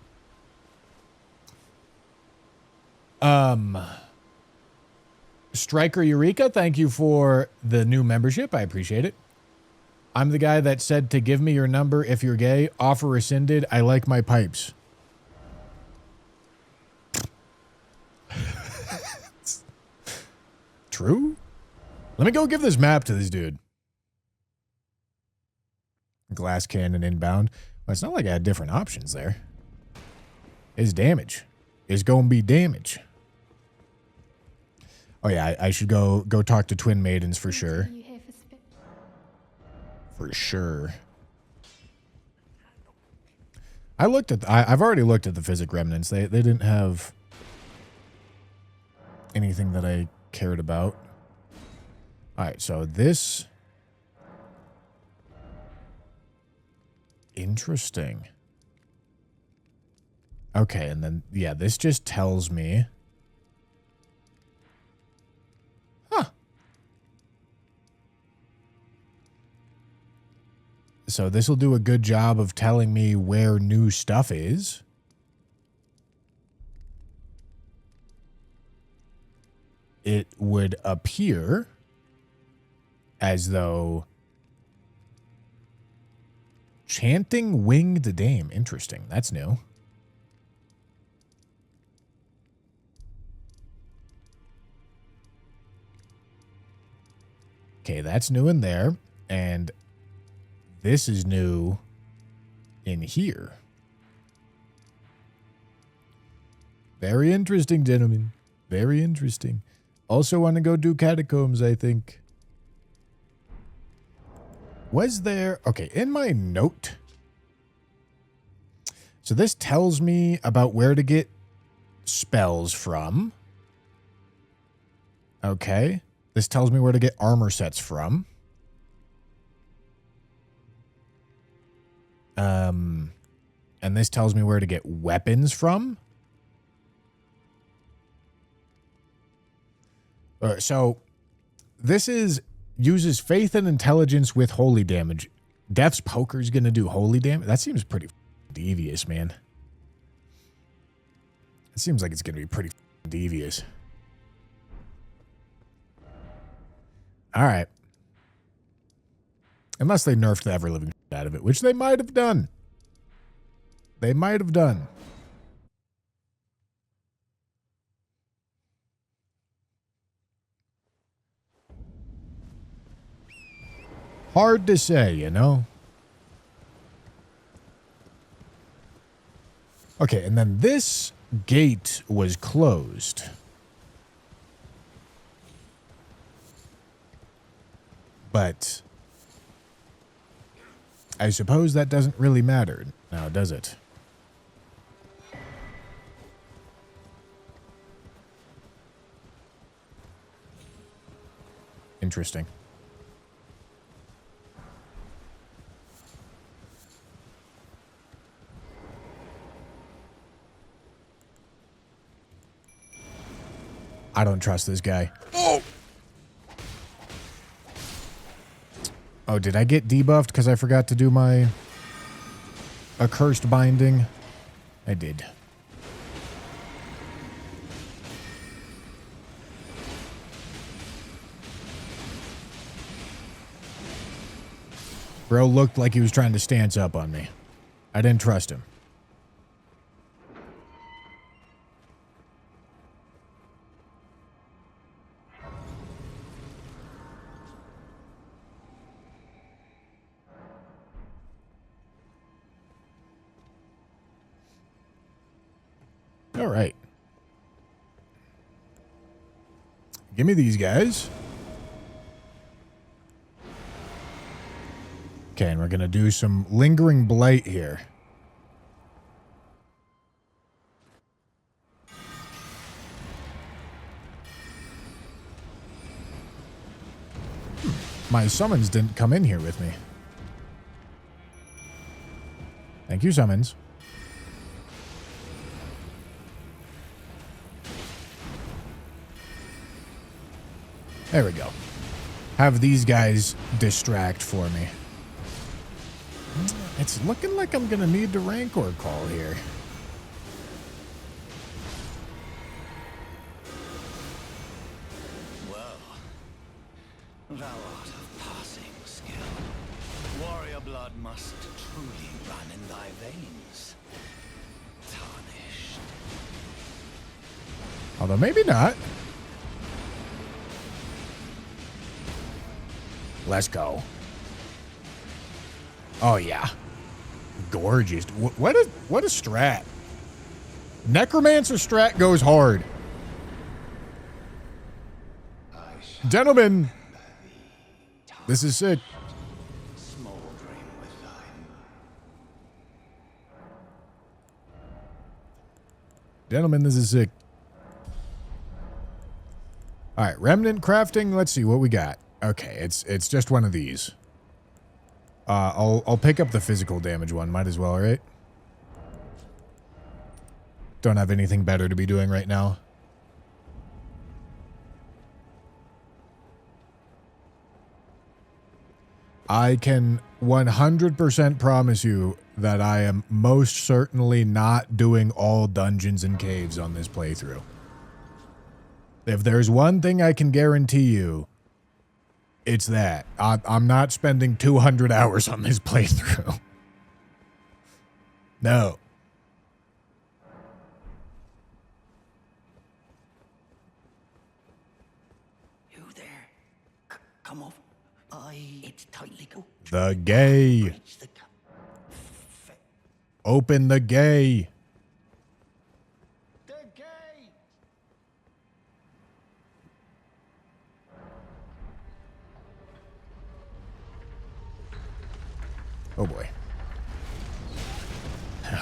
Striker Eureka, thank you for the new membership. I appreciate it. I'm the guy that said to give me your number if you're gay. Offer rescinded. I like my pipes. True? Let me go give this map to this dude. Glass cannon inbound. Well, it's not like I had different options there. It's damage. It's gonna be damage. Oh yeah, I should go talk to Twin Maidens for sure. For sure. I've already looked at the Physic Remnants. They didn't have anything that I cared about. All right, so this... Interesting. Okay, and then, yeah, this just tells me... Huh. So this will do a good job of telling me where new stuff is. It would appear as though... Chanting Winged Dame. Interesting. That's new. Okay, that's new in there. And this is new in here. Very interesting, gentlemen. Very interesting. Also want to go do catacombs, I think. Was there... Okay, in my note... So this tells me about where to get spells from. Okay. This tells me where to get armor sets from. And this tells me where to get weapons from. So this uses faith and intelligence with holy damage. Death's Poker's going to do holy damage. That seems pretty devious, man. It seems like it's going to be pretty devious. All right. Unless they nerfed the ever-living out of it, which they might have done. They might have done. Hard to say, you know? Okay, and then this gate was closed. But I suppose that doesn't really matter now, does it? Interesting. I don't trust this guy. Oh! Oh, did I get debuffed because I forgot to do my accursed binding? I did. Bro looked like he was trying to stance up on me. I didn't trust him. All right. Give me these guys. Okay, and we're going to do some lingering blight here. My summons didn't come in here with me. Thank you, summons. There we go. Have these guys distract for me. It's looking like I'm going to need the Rancor call here. Well, thou art of passing skill. Warrior blood must truly run in thy veins. Tarnished. Although maybe not. Let's go. Oh, yeah. Gorgeous. What a strat. Necromancer strat goes hard. Gentlemen, this is sick. Gentlemen, this is sick. All right, remnant crafting. Let's see what we got. Okay, it's just one of these. I'll pick up the physical damage one. Might as well, right? Don't have anything better to be doing right now. I can 100% promise you that I am most certainly not doing all dungeons and caves on this playthrough. If there's one thing I can guarantee you, it's that. I'm not spending 200 hours on this playthrough. No. You there? Come over. It's tightly go. The gay. Reach the Open the gay. The gay!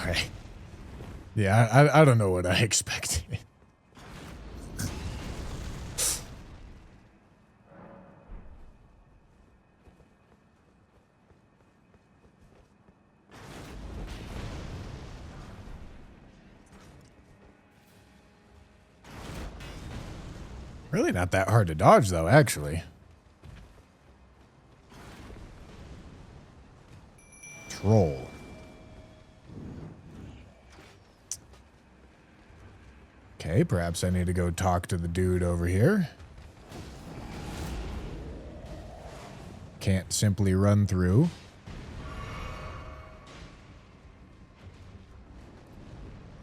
right. Yeah, I don't know what I expected. Really not that hard to dodge, though, actually. Troll. Okay, perhaps I need to go talk to the dude over here. Can't simply run through.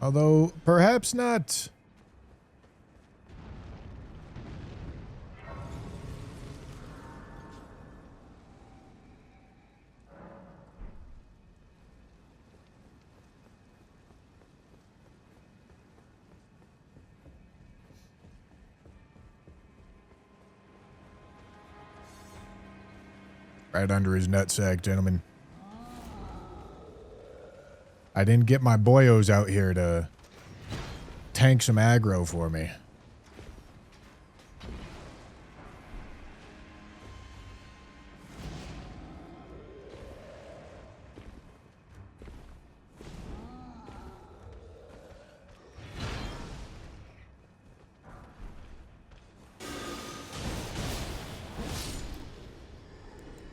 Although, perhaps not. Right under his nutsack, gentlemen. I didn't get my boyos out here to tank some aggro for me.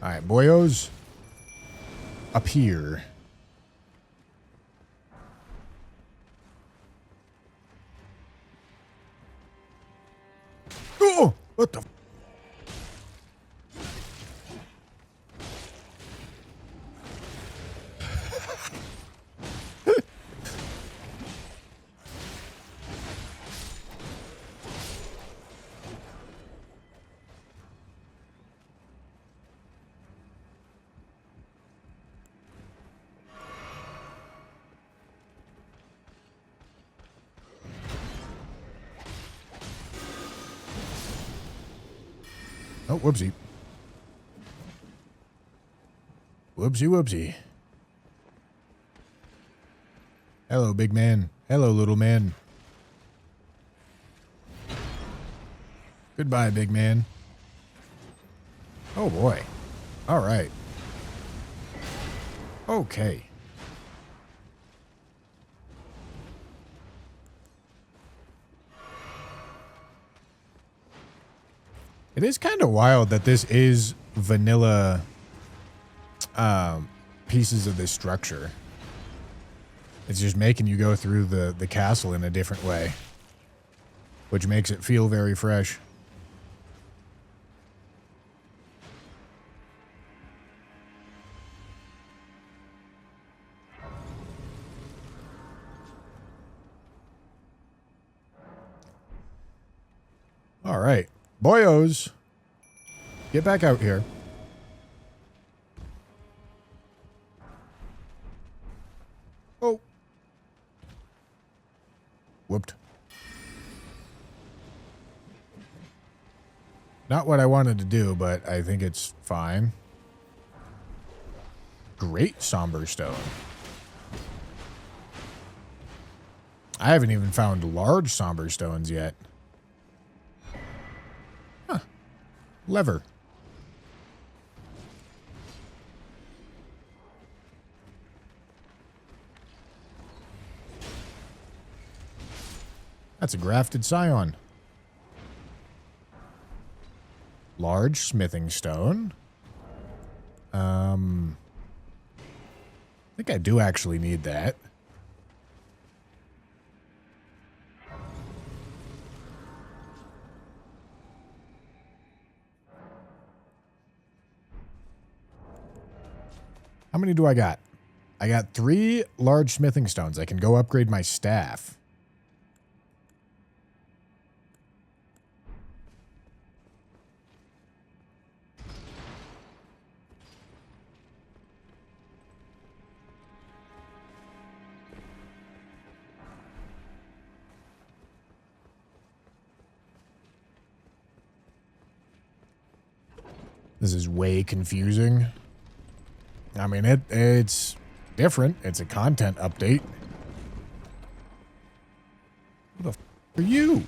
All right, boyos. Up here. Oh, what the? Oh, whoopsie. Whoopsie, whoopsie. Hello, big man. Hello, little man. Goodbye, big man. Oh, boy. All right. Okay. It is kind of wild that this is vanilla pieces of this structure. It's just making you go through the castle in a different way, which makes it feel very fresh. All right. Boyos, get back out here. Oh. Whooped. Not what I wanted to do, but I think it's fine. Great somber stone. I haven't even found large somber stones yet. Huh. Lever. That's a grafted scion. Large smithing stone. I think I do actually need that. How many do I got? I got 3 large smithing stones. I can go upgrade my staff. This is way confusing. I mean, it's different. It's a content update. Who the f are you?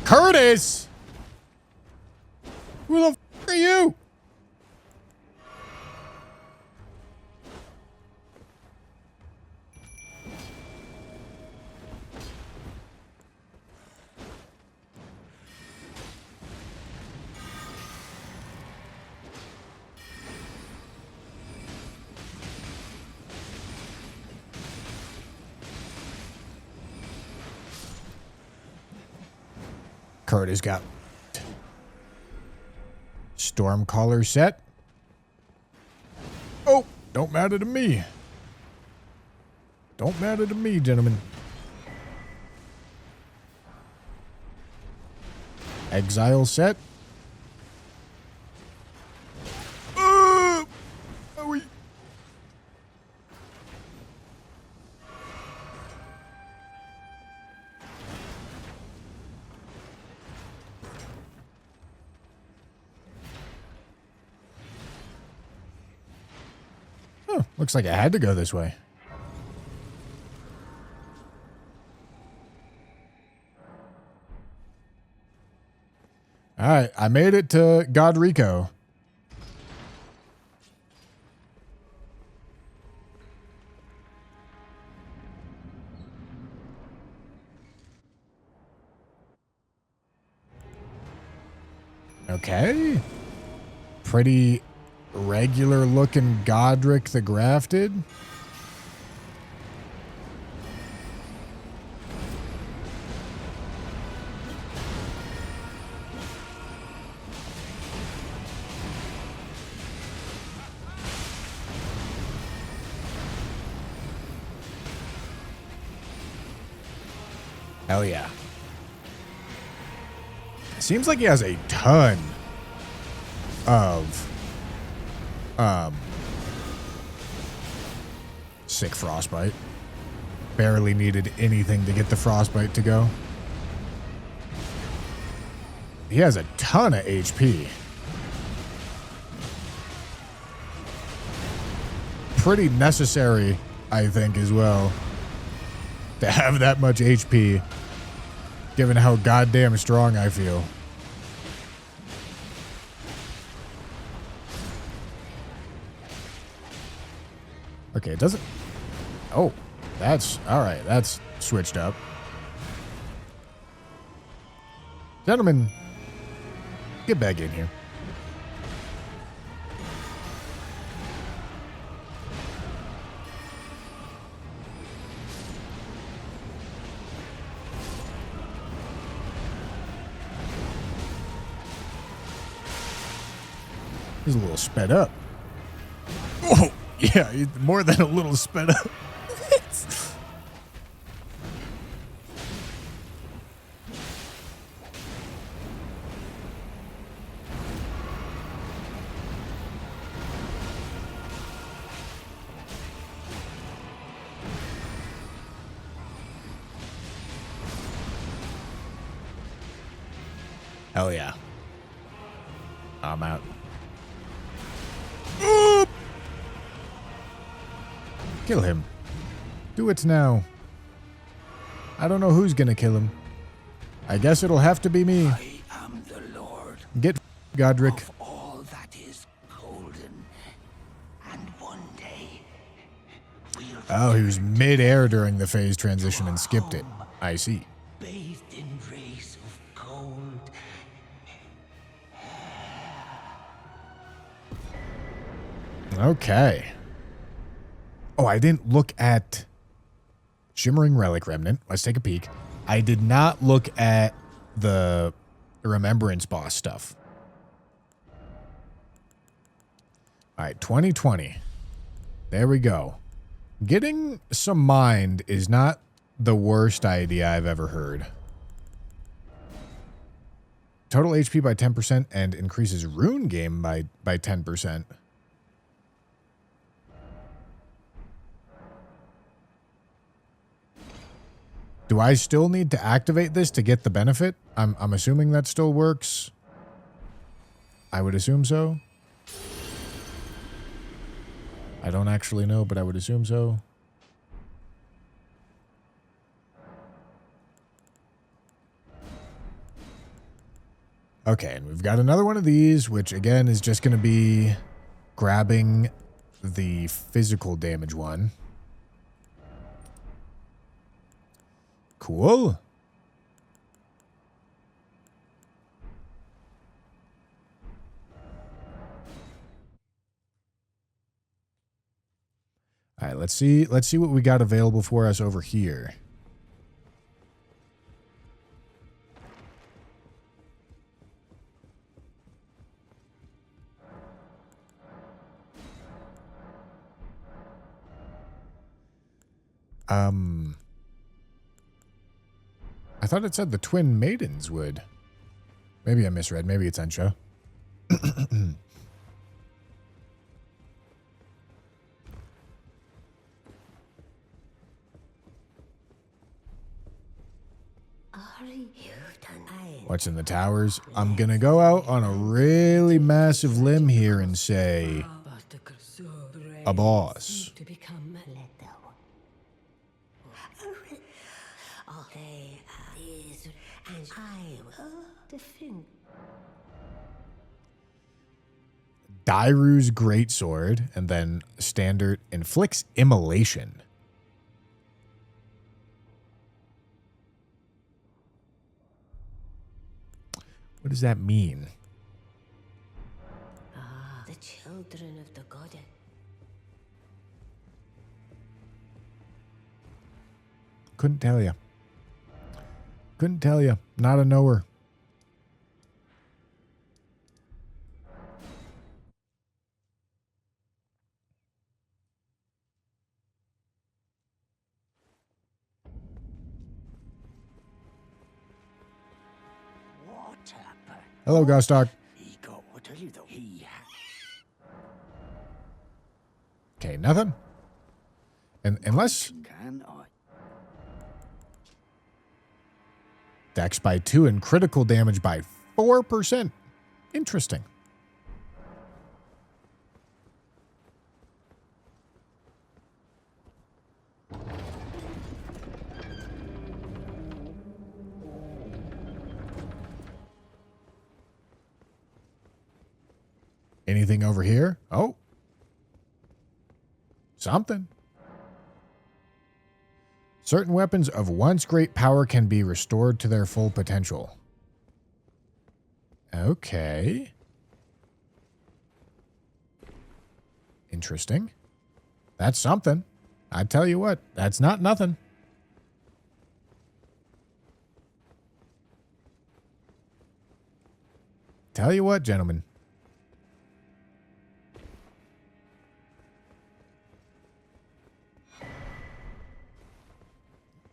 Curtis! Who the f are you? Curtis got Stormcaller set. Oh, don't matter to me. Don't matter to me, gentlemen. Exile set. Are we? Huh, looks like I had to go this way. All right, I made it to Godrico. Okay. Pretty regular looking Godric the Grafted. Hell yeah. Seems like he has a ton of sick frostbite. Barely needed anything to get the frostbite to go. He has a ton of HP. Pretty necessary, I think, as well, to have that much HP, given how goddamn strong I feel. Okay, it doesn't... Oh, that's... Alright, that's switched up. Gentlemen, get back in here. He's a little sped up. Oh, yeah, he's more than a little sped up. Hell yeah. I'm out. Kill him. Do it now. I don't know who's gonna kill him. I guess it'll have to be me. I am the Lord Get Godric. of all that is golden. And one day, we'll Oh, he was mid-air during the phase transition and skipped it. I see. bathed in rays of gold. Okay. Oh, I didn't look at Shimmering Relic Remnant. Let's take a peek. I did not look at the Remembrance boss stuff. All right, 2020. There we go. Getting some mind is not the worst idea I've ever heard. Total HP by 10% and increases rune game by 10%. Do I still need to activate this to get the benefit? I'm assuming that still works. I would assume so. I don't actually know, but I would assume so. Okay, and we've got another one of these, which again is just going to be grabbing the physical damage one. Cool. All right, let's see what we got available for us over here. I thought it said the twin maidens would. Maybe I misread. Maybe it's Ensha. What's in the towers? I'm going to go out on a really massive limb here and say a boss. To become and I will defend. Dairu's greatsword, and then standard inflicts immolation. What does that mean? The children of the goddess. Couldn't tell you. Couldn't tell you. Not a knower. What happened? Hello, Gostock. He got what tell you though. He Okay, nothing. And unless can I? dex by 2 and critical damage by 4%. Interesting. Anything over here? Oh. Something. Certain weapons of once great power can be restored to their full potential. Okay. Interesting. That's something. I tell you what, that's not nothing. Tell you what, gentlemen.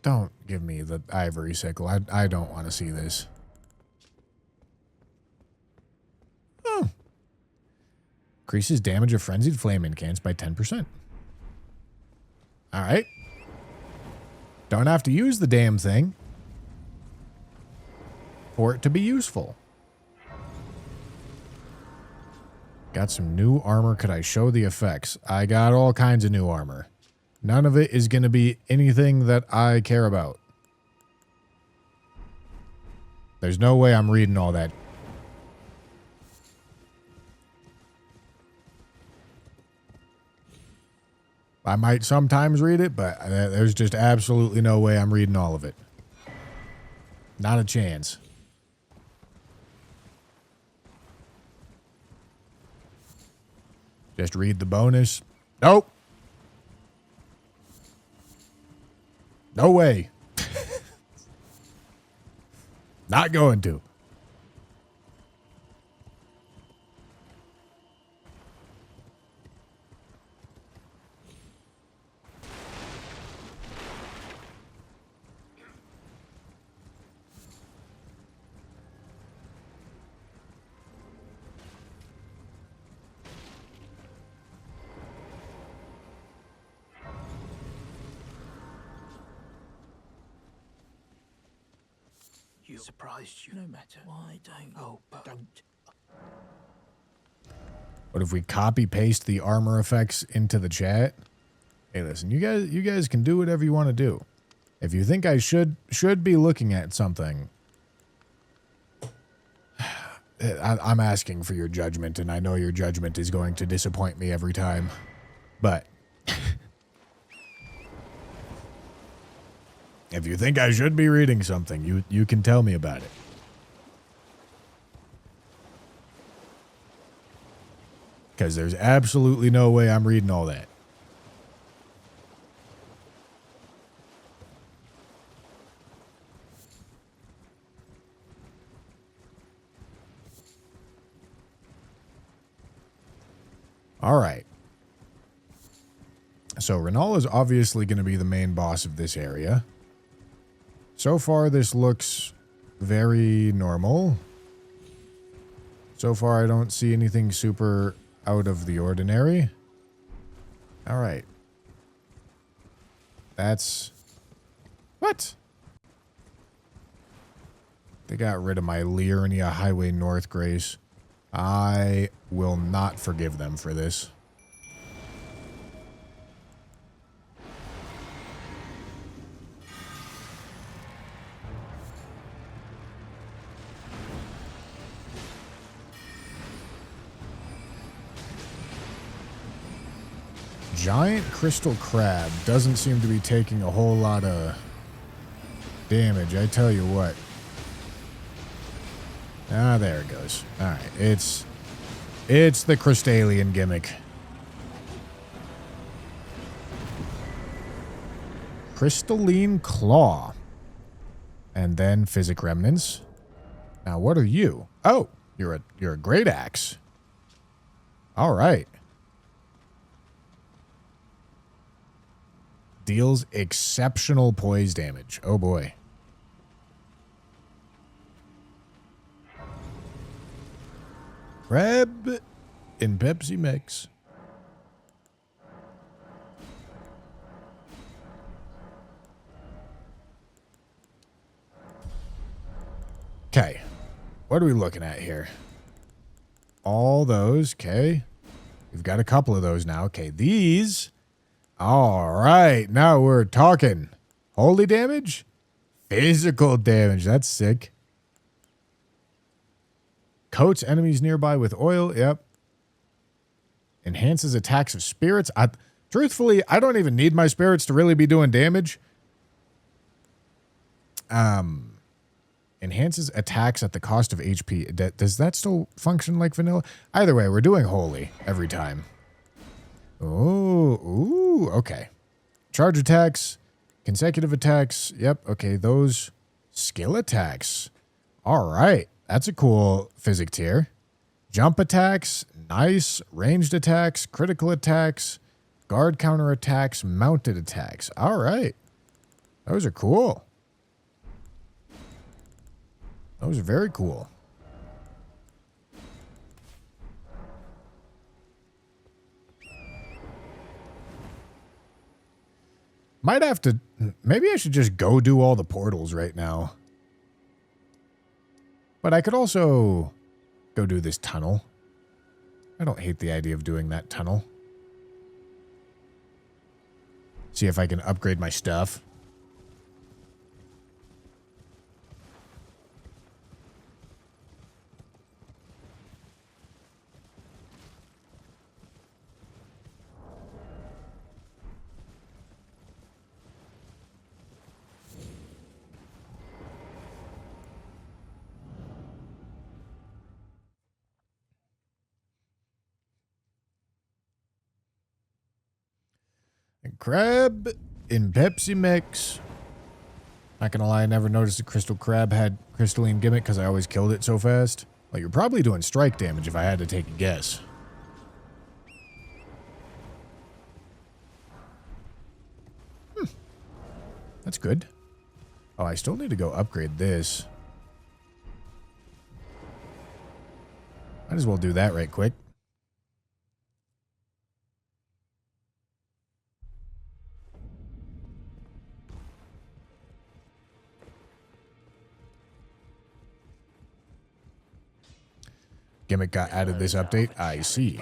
Don't give me the ivory sickle. I don't want to see this. Oh. Increases damage of frenzied flame incants by 10%. All right. Don't have to use the damn thing for it to be useful. Got some new armor. Could I show the effects? I got all kinds of new armor. None of it is going to be anything that I care about. There's no way I'm reading all that. I might sometimes read it, but there's just absolutely no way I'm reading all of it. Not a chance. Just read the bonus. Nope. No way. Not going to. You surprised you no matter. Why don't? Oh, but don't. What if we copy paste the armor effects into the chat? Hey, listen, you guys can do whatever you want to do. If you think I should be looking at something, I'm asking for your judgment, and I know your judgment is going to disappoint me every time. But if you think I should be reading something, you can tell me about it. Because there's absolutely no way I'm reading all that. All right. So Renal is obviously going to be the main boss of this area. So far, this looks very normal. So far, I don't see anything super out of the ordinary. All right. That's... What? They got rid of my Liurnia Highway North Grace. I will not forgive them for this. Giant crystal crab doesn't seem to be taking a whole lot of damage, I tell you what. Ah, there it goes. All right, it's the Crystallian gimmick. Crystalline Claw. And then Physic Remnants. Now, what are you? Oh, you're a Great Axe. All right. Deals exceptional poise damage. Oh boy. Crab in Pepsi Mix. Okay. What are we looking at here? All those. Okay. We've got a couple of those now. Okay. These. All right. Now we're talking. Holy damage? Physical damage. That's sick. Coats enemies nearby with oil. Yep. Enhances attacks of spirits. Truthfully, I don't even need my spirits to really be doing damage. Enhances attacks at the cost of HP. Does that still function like vanilla? Either way, we're doing holy every time. Ooh, okay. Charge attacks, consecutive attacks. Yep, okay, those skill attacks. All right, that's a cool physic tier. Jump attacks, nice. Ranged attacks, critical attacks, guard counter attacks, mounted attacks. All right, those are cool. Those are very cool. Might have to... Maybe I should just go do all the portals right now. But I could also go do this tunnel. I don't hate the idea of doing that tunnel. See if I can upgrade my stuff. Crab in Pepsi Mix. Not gonna lie, I never noticed a crystal crab had crystalline gimmick because I always killed it so fast. Well, you're probably doing strike damage if I had to take a guess. That's good. Oh, I still need to go upgrade this. Might as well do that right quick. gimmick got added this update. I see.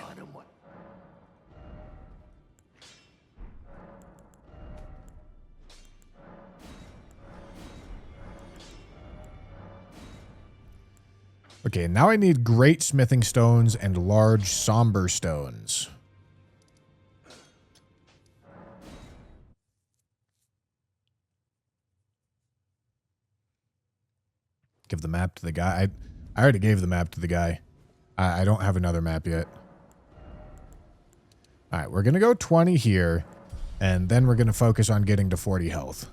Okay, now I need great smithing stones and large somber stones. Give the map to the guy. I already gave the map to the guy. I don't have another map yet. All right, we're going to go 20 here, and then we're going to focus on getting to 40 health.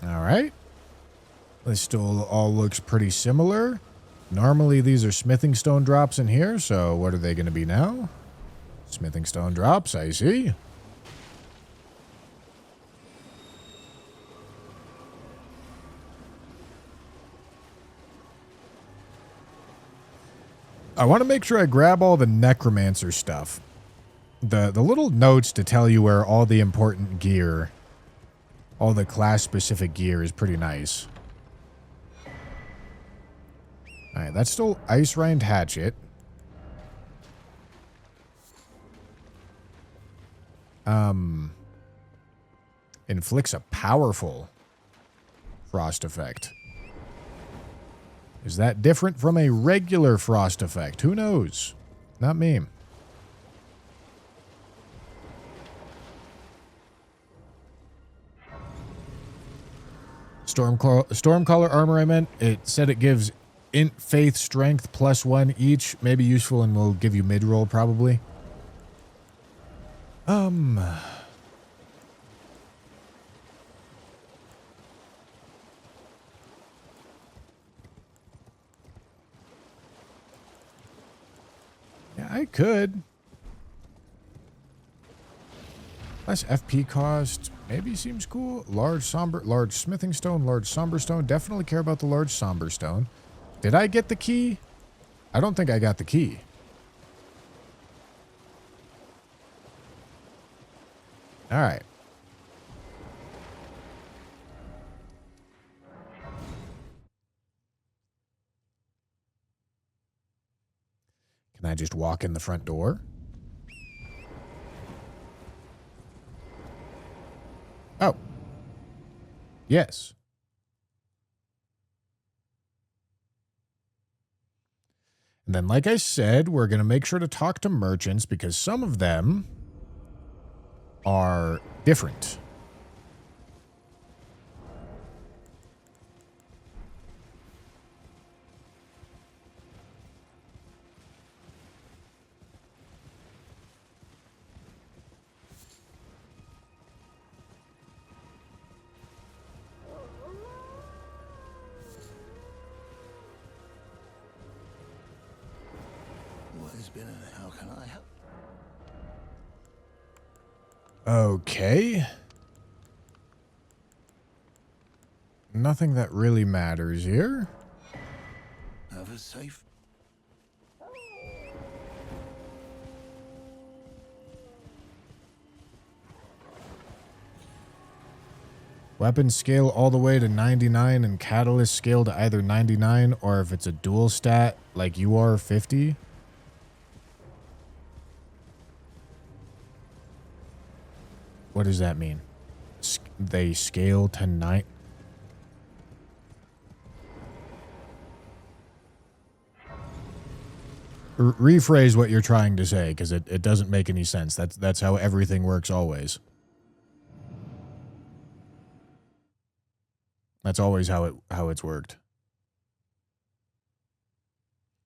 All right. This still all looks pretty similar. Normally, these are smithing stone drops in here, so what are they going to be now? Smithing stone drops, I see. I want to make sure I grab all the necromancer stuff. The little notes to tell you where all the important gear, all the class-specific gear is pretty nice. Alright, that's still Ice Rind Hatchet. Inflicts a powerful frost effect. Is that different from a regular frost effect? Who knows? Not me. Stormcaller armor, I meant. It said it gives int, faith, strength, +1 each. Maybe useful and will give you mid-roll, probably. Yeah, I could. Less FP cost. Maybe seems cool. Large smithing stone, large somber stone. Definitely care about the large somber stone. Did I get the key? I don't think I got the key. All right. Can I just walk in the front door? Oh. Yes. And then, like I said, we're going to make sure to talk to merchants because some of them are different. What has been and how can I help? Okay. Nothing that really matters here. Have a safe. Weapons scale all the way to 99 and catalyst scale to either 99 or if it's a dual stat like you are 50. What does that mean? They scale to 9. Rephrase what you're trying to say because it doesn't make any sense. That's how everything works always. That's always how it's worked.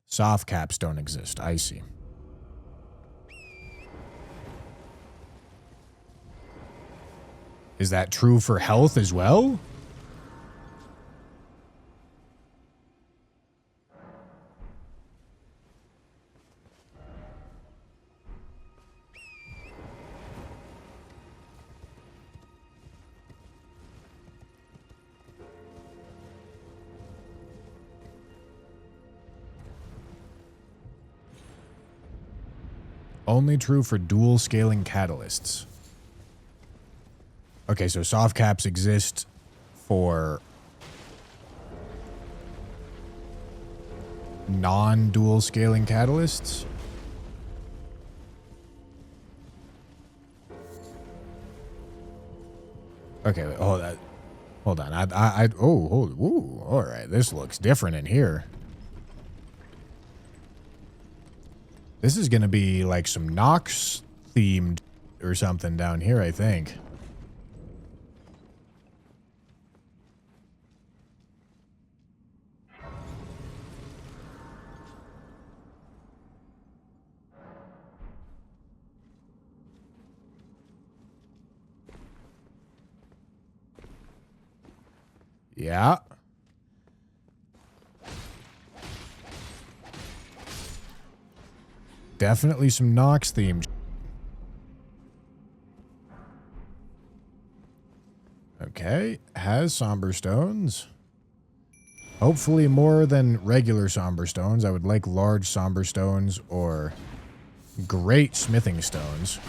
Soft caps don't exist. I see. Is that true for health as well? Only true for dual scaling catalysts. Okay, so soft caps exist for non-dual scaling catalysts. Okay, wait, hold on. Hold on. Ooh, all right. This looks different in here. This is going to be like some Nox themed or something down here, I think. Yeah. Definitely some Nox theme. Okay. Has somber stones. Hopefully more than regular somber stones. I would like large somber stones or great smithing stones.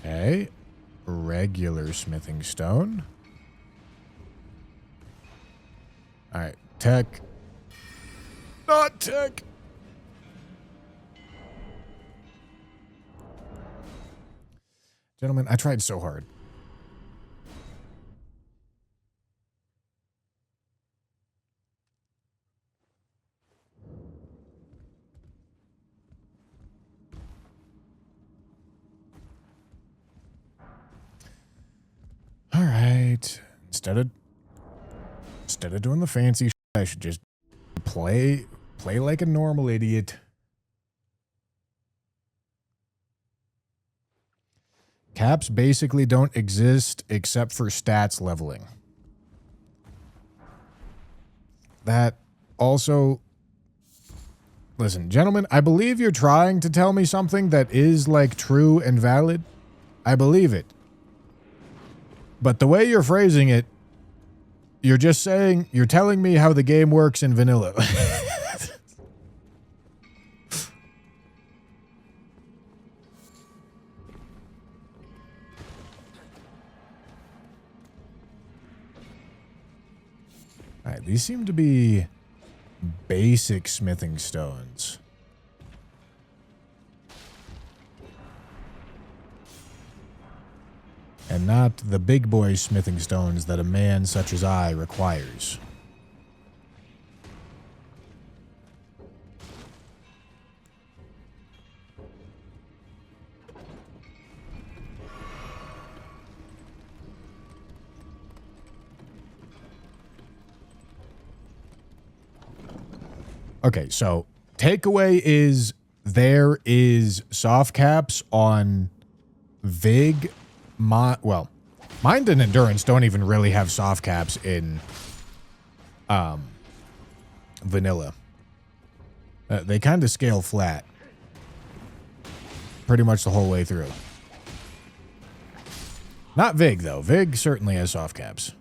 Okay. Regular smithing stone. Alright. Tech. Not tech. Gentlemen, I tried so hard. All right. Instead of doing the fancy shit, I should just play like a normal idiot. Caps basically don't exist except for stats leveling. That also... Listen, gentlemen, I believe you're trying to tell me something that is, like, true and valid. I believe it. But the way you're phrasing it, you're just saying, you're telling me how the game works in vanilla. Alright, these seem to be basic smithing stones. And not the big boy smithing stones that a man such as I requires. Okay, so takeaway is there is soft caps on Vig. Well, Mind and Endurance don't even really have soft caps in vanilla. They kind of scale flat pretty much the whole way through. Not Vig, though. Vig certainly has soft caps.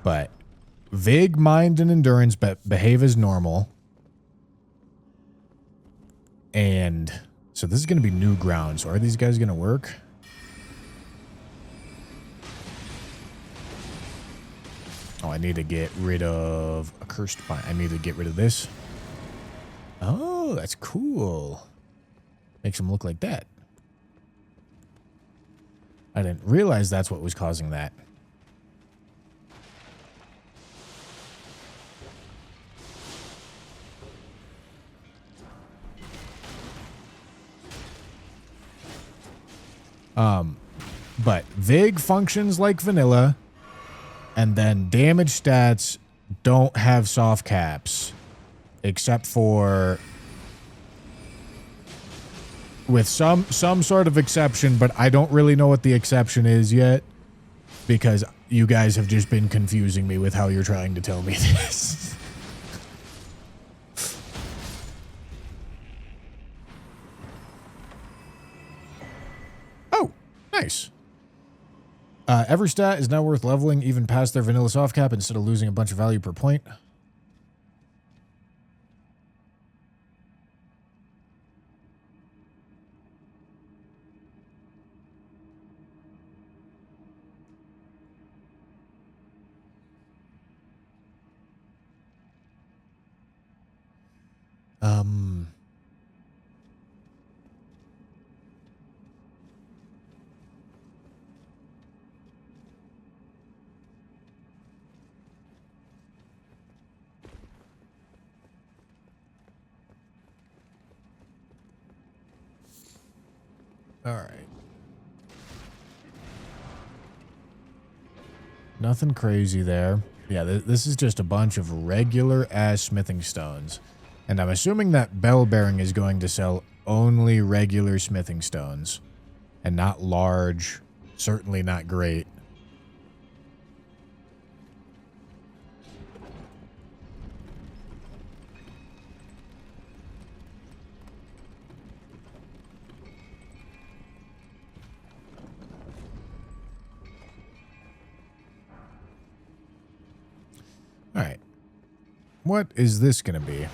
But Vig, Mind, and Endurance behave as normal. And so this is going to be new ground. So are these guys going to work? Oh, I need to get rid of a cursed pine. I need to get rid of this. Oh, that's cool. Makes them look like that. I didn't realize that's what was causing that. But Vig functions like vanilla, and then damage stats don't have soft caps, except for with some sort of exception, but I don't really know what the exception is yet, because you guys have just been confusing me with how you're trying to tell me this. Nice. Every stat is now worth leveling even past their vanilla soft cap instead of losing a bunch of value per point. All right. Nothing crazy there. Yeah, this is just a bunch of regular-ass smithing stones. And I'm assuming that bell bearing is going to sell only regular smithing stones. And not large. Certainly not great. All right. What is this going to be?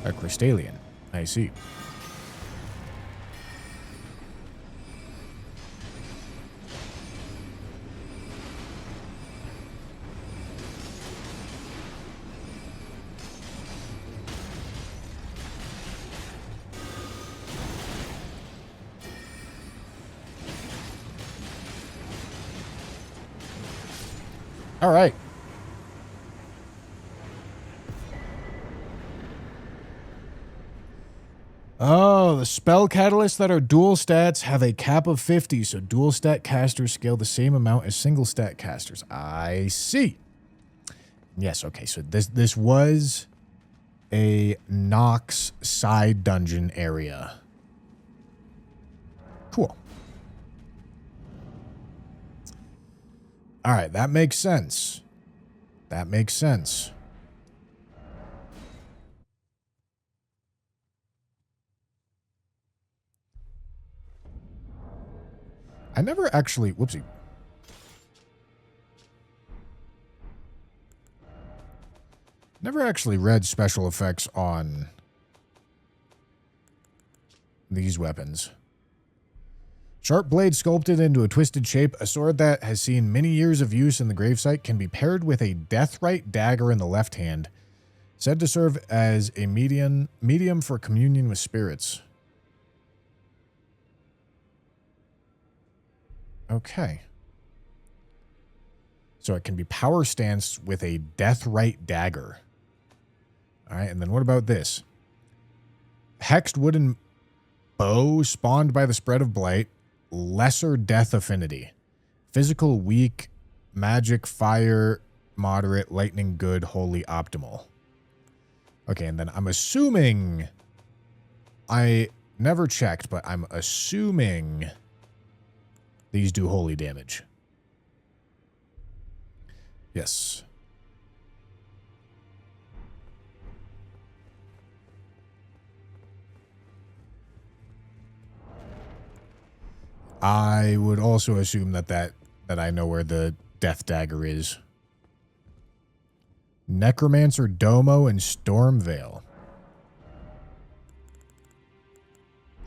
A Crystallian. I see. All right. Oh, the spell catalysts that are dual stats have a cap of 50, so dual stat casters scale the same amount as single stat casters. I see. Yes, okay, so this was a Nox side dungeon area. Cool. All right, that makes sense. That makes sense. I never actually... Whoopsie. Never actually read special effects on these weapons. Sharp blade sculpted into a twisted shape, a sword that has seen many years of use in the gravesite can be paired with a deathrite dagger in the left hand, said to serve as a medium for communion with spirits. Okay. So it can be power stance with a deathrite dagger. All right, and then what about this? Hexed wooden bow spawned by the spread of blight. Lesser death affinity. Physical weak, magic fire moderate, lightning good, holy optimal. Okay, and then I'm assuming, I never checked, but I'm assuming these do holy damage. Yes. I would also assume that I know where the death dagger is. Necromancer Domo and Stormveil.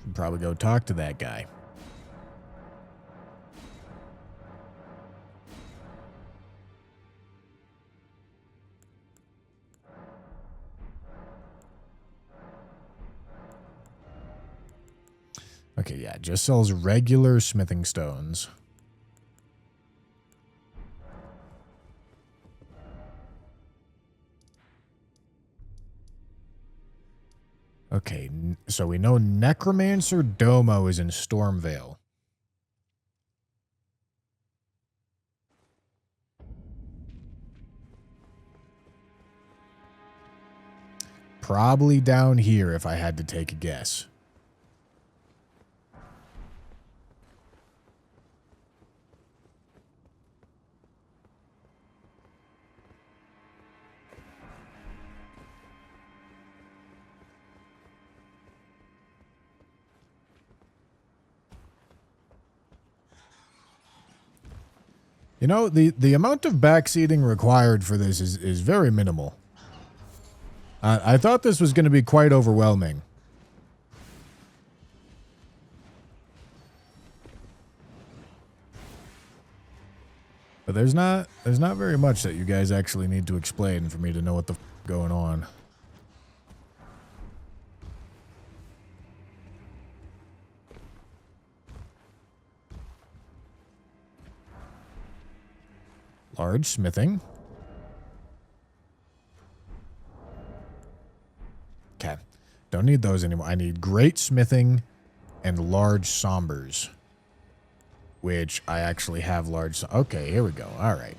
Should probably go talk to that guy. Okay, yeah, just sells regular smithing stones. Okay, so we know Necromancer Domo is in Stormveil. Probably down here if I had to take a guess. You know, the amount of backseating required for this is very minimal. I thought this was going to be quite overwhelming. But there's not very much that you guys actually need to explain for me to know what the f going on. Large smithing. Okay. Don't need those anymore. I need great smithing and large sombers. Which I actually have large. Okay, here we go. All right.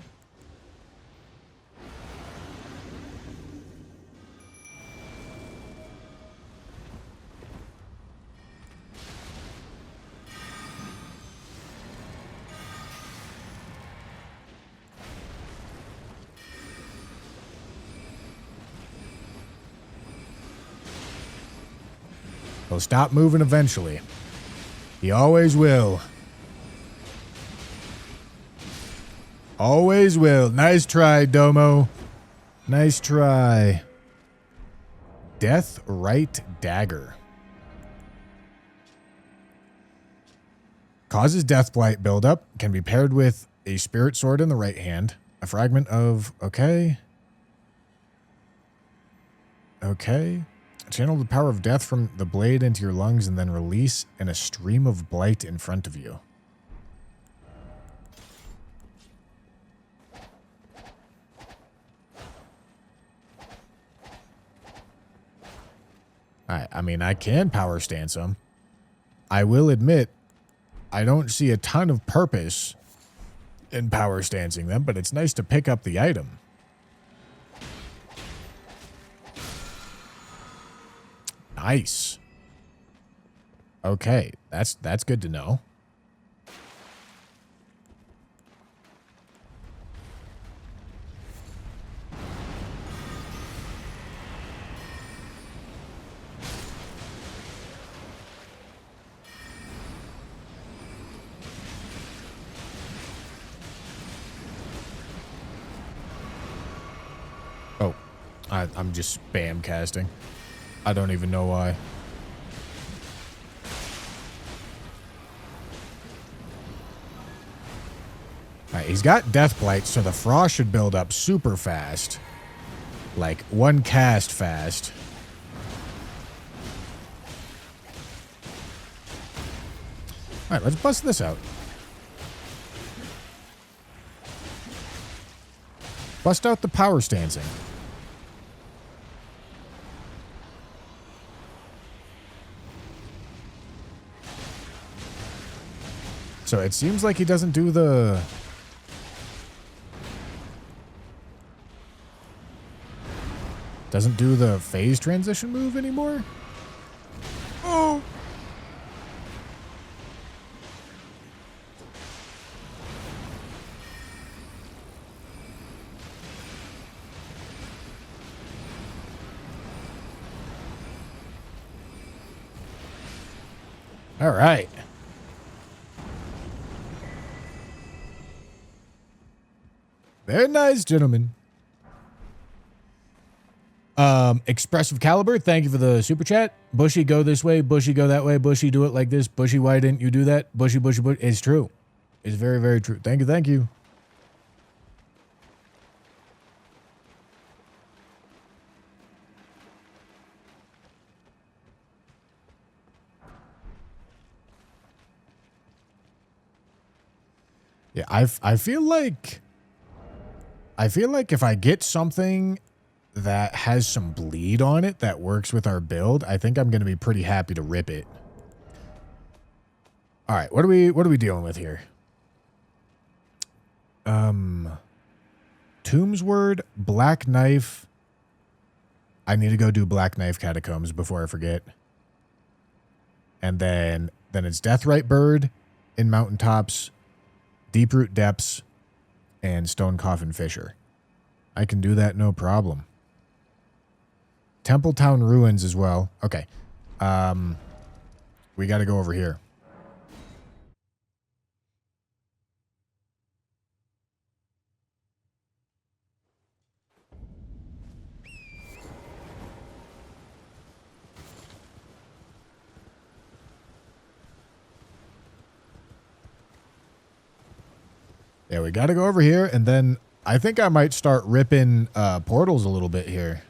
He'll stop moving eventually. He always will. Always will. Nice try, Domo. Nice try. Death Right Dagger. Causes death blight buildup. Can be paired with a spirit sword in the right hand. A fragment of... Okay. Okay. Channel the power of death from the blade into your lungs and then release in a stream of blight in front of you. I mean, I can power stance them. I will admit, I don't see a ton of purpose in power stancing them, but it's nice to pick up the item. Nice. Okay, that's good to know. Oh, I'm just spam casting. I don't even know why. Alright, he's got Death Blight, so the frost should build up super fast. Like, one cast fast. Alright, let's bust this out. Bust out the power stancing. So it seems like he doesn't do the... Doesn't do the phase transition move anymore? Oh! All right. Very nice, gentlemen. Expressive Caliber, thank you for the super chat. Bushy, go this way. Bushy, go that way. Bushy, do it like this. Bushy, why didn't you do that? Bushy, bushy, bushy. It's true. It's very, very true. Thank you, thank you. Yeah, I feel like if I get something that has some bleed on it that works with our build, I think I'm going to be pretty happy to rip it. All right, what are we dealing with here? Tombsword, Black Knife. I need to go do Black Knife Catacombs before I forget. And then it's Deathrite Bird in Mountaintops, Deeproot Depths, and Stone Coffin Fisher. I can do that, no problem. Templetown Ruins as well. Okay. We got to go over here. Yeah, we got to go over here, and then I think I might start ripping portals a little bit here.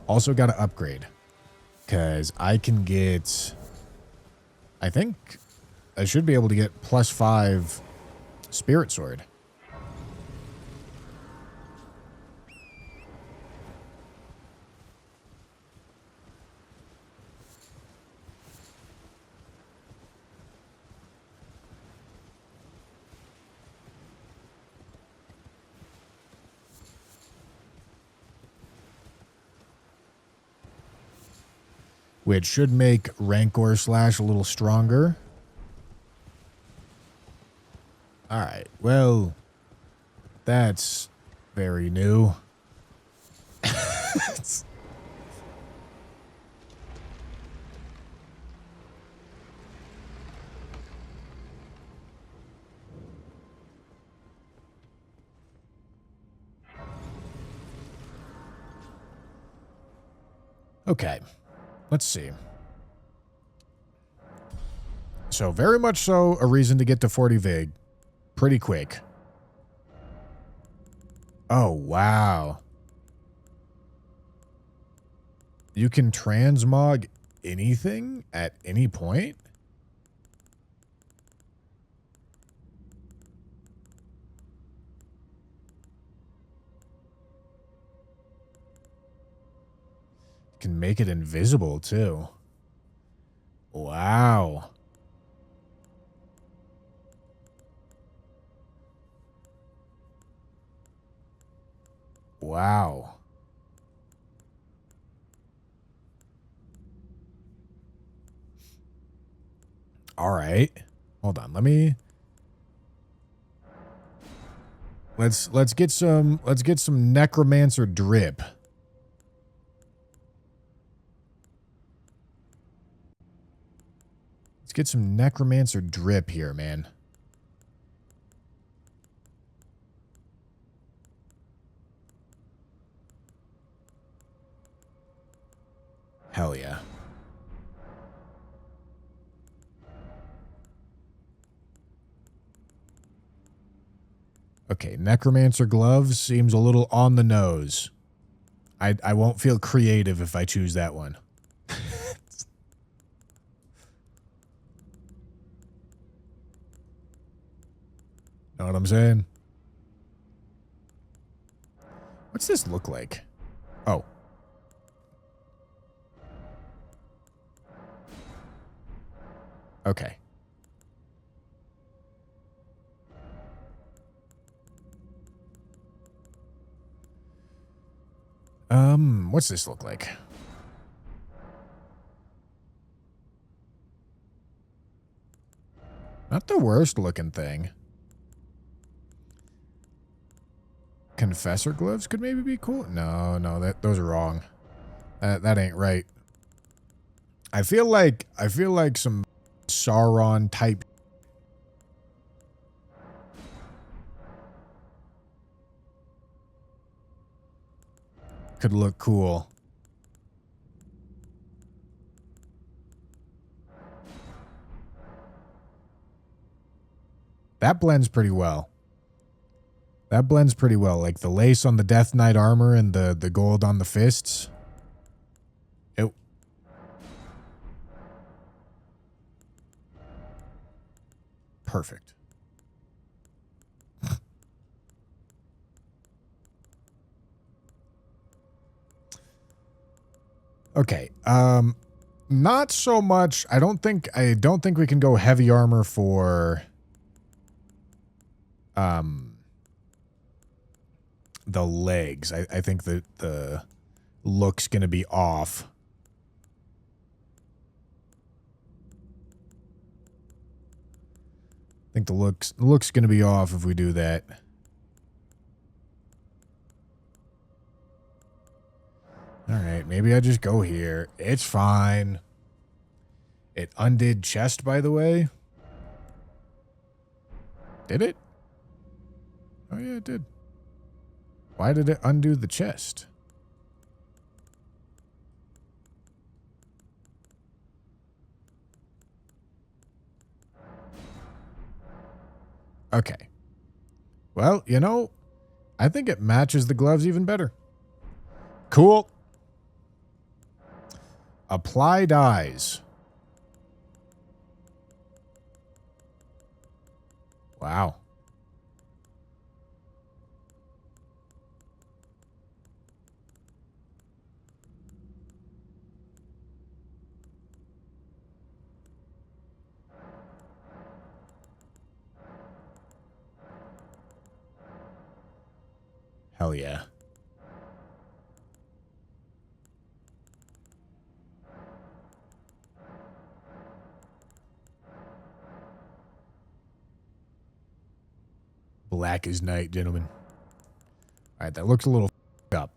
Also got to upgrade, because I can get... I think I should be able to get +5 Spirit Sword. Which should make Rancor Slash a little stronger. Alright, well, that's very new. Okay, let's see. So very much so a reason to get to 40 Vig pretty quick. Oh, wow. You can transmog anything at any point? You can make it invisible too. Wow. Wow. All right. Hold on. Let's get some necromancer drip. Let's get some necromancer drip here, man. Hell yeah. Okay, necromancer gloves seems a little on the nose. I won't feel creative if I choose that one. Know what I'm saying? What's this look like? Oh. Okay. What's this look like? Not the worst looking thing. Confessor gloves could maybe be cool. No, those are wrong. That ain't right. I feel like some Sauron type could look cool. That blends pretty well. That blends pretty well. Like the lace on the Death Knight armor and the gold on the fists. It... Perfect. Okay. Not so much. I don't think we can go heavy armor for the legs. I think that the look's gonna be off. I think the looks gonna be off if we do that. All right, maybe I just go here. It's fine. It undid chest, by the way. Did it? Oh yeah, it did. Why did it undo the chest? Okay. Well, you know, I think it matches the gloves even better. Cool. Apply dyes. Wow. Hell yeah. Black as night, gentlemen. All right, that looks a little up.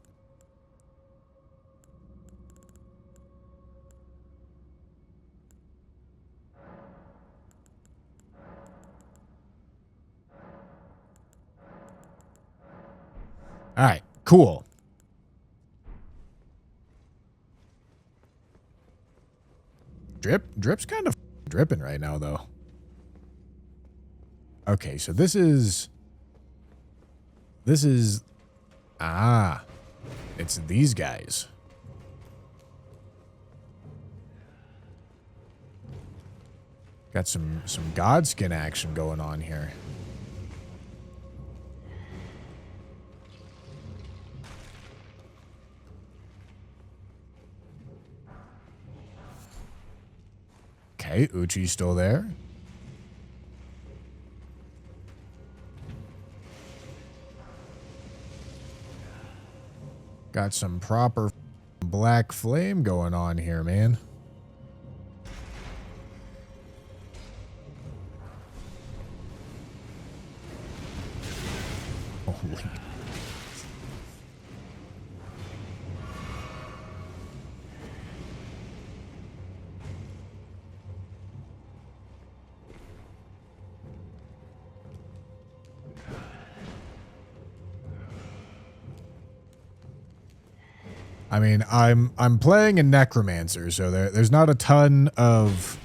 All right, cool. Drip's kind of dripping right now, though. Okay, so this is... it's these guys. Got some Godskin action going on here. Okay, Uchi's still there. Got some proper black flame going on here, man. Holy. I mean, I'm playing a necromancer, so there's not a ton of